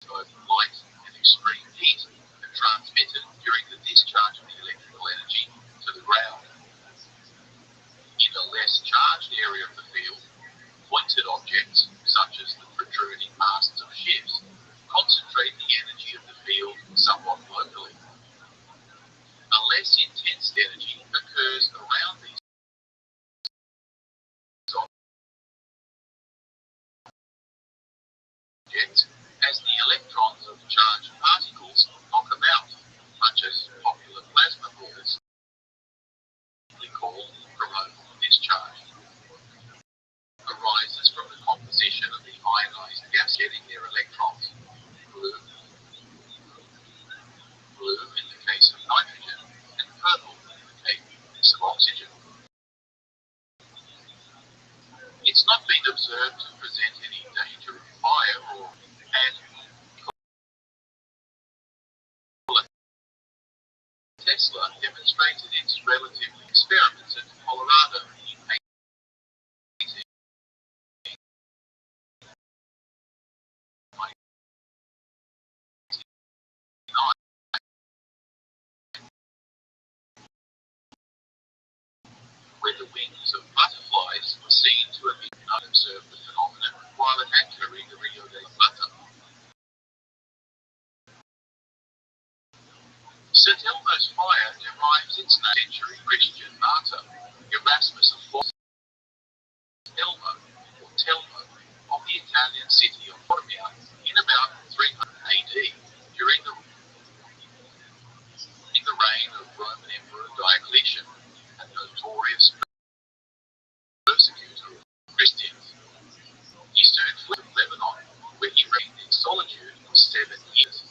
both light and extreme heat are transmitted during the discharge of the electrical energy to the ground. In a less charged area of the field, pointed objects, such as the protruding masts of ships, concentrate the energy of the field somewhat locally. A less intense energy occurs around these objects as the electrons of charged particles knock about, such as popular plasma balls, called coronal discharge. Arise been observed to present any danger of fire and Tesla demonstrated its relatively experiments at Colorado in 1899, where the wings of butterflies were seen to have been unobserved the phenomenon while at anchor in the Rio de Plata. St. Elmo's fire derives its century Christian martyr, Erasmus of Elmo, or Telmo, of the Italian city of Formia in about 300 AD, during the reign of Roman Emperor Diocletian, a notorious persecutor of Christians. He soon fled to Lebanon, where he reigned in solitude for 7 years.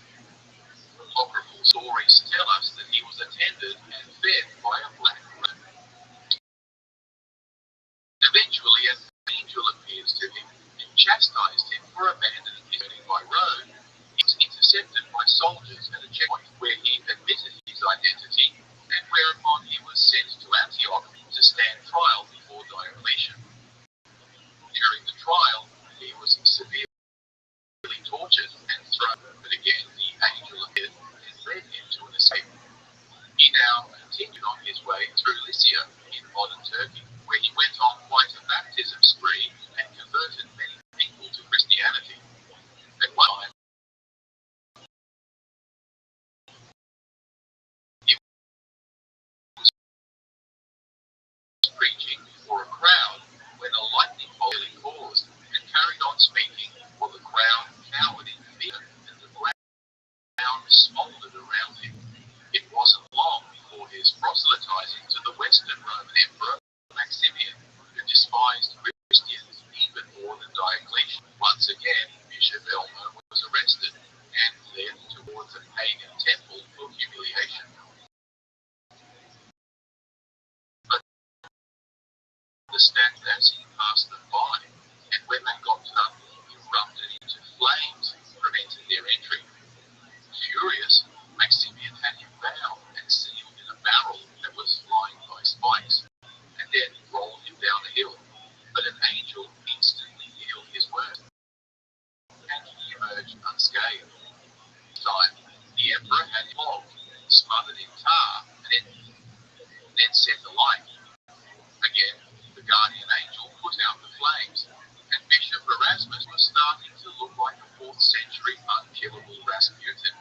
Apocryphal stories tell us that he was attended and fed by a black rat. Eventually, an angel appears to him and chastised him for abandoning his journey by road. He was intercepted by soldiers at a checkpoint where he admitted his identity, and whereupon he was sent to Antioch to stand trial before Diocletian. During the trial, he was severely tortured and thrown, but again the angel appeared and led him to an escape. He now continued on his way through Lycia in modern Turkey, where he went on quite a baptism spree and converted many people to Christianity. At one time, he was preaching before a crowd when a lightning bolt caused and carried on speaking, while the crowd cowered in fear and the ground smoldered around him. It wasn't long before his proselytizing to the Western Roman Emperor Maximian, who despised Christians even more than Diocletian. Once again, Bishop Elmo was arrested and led towards a pagan temple for humiliation. But the stand as he passed them by, and when they got to them, erupted into flames, preventing their entry. Furious, Maximian had him bound and sealed in a barrel that was lined by spikes, and then rolled him down a hill. But an angel instantly healed his wound, and he emerged unscathed. This time, the emperor had him flogged, smothered in tar, and then set alight. Again, the guardian angel put out the flames, and Bishop Erasmus was starting to look like a 4th century unkillable Rasputin.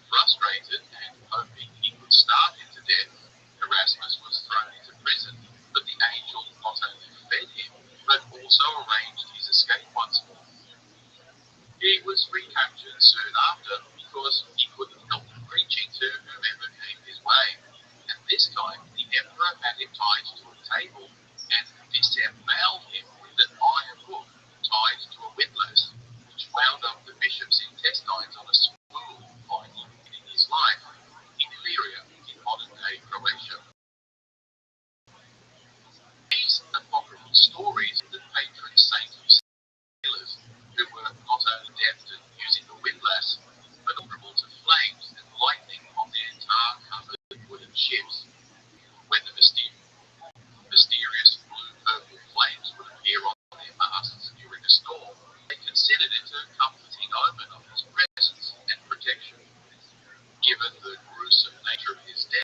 Frustrated and hoping he would starve him to death, Erasmus was thrown into prison, but the angel not only fed him, but also arranged his escape once more. He was recaptured soon after because he couldn't help preaching to whomever came his way, and this time the emperor had him tied to a table and disemboweled him with an iron hook tied to a windlass, which wound up the bishop's intestines on a spool, finally ending his life in Illyria, in modern-day Croatia. These apocryphal stories of the patron saint of sailors, who were not only adept at using the windlass, but vulnerable to flames and lightning on their tar-covered wooden ships,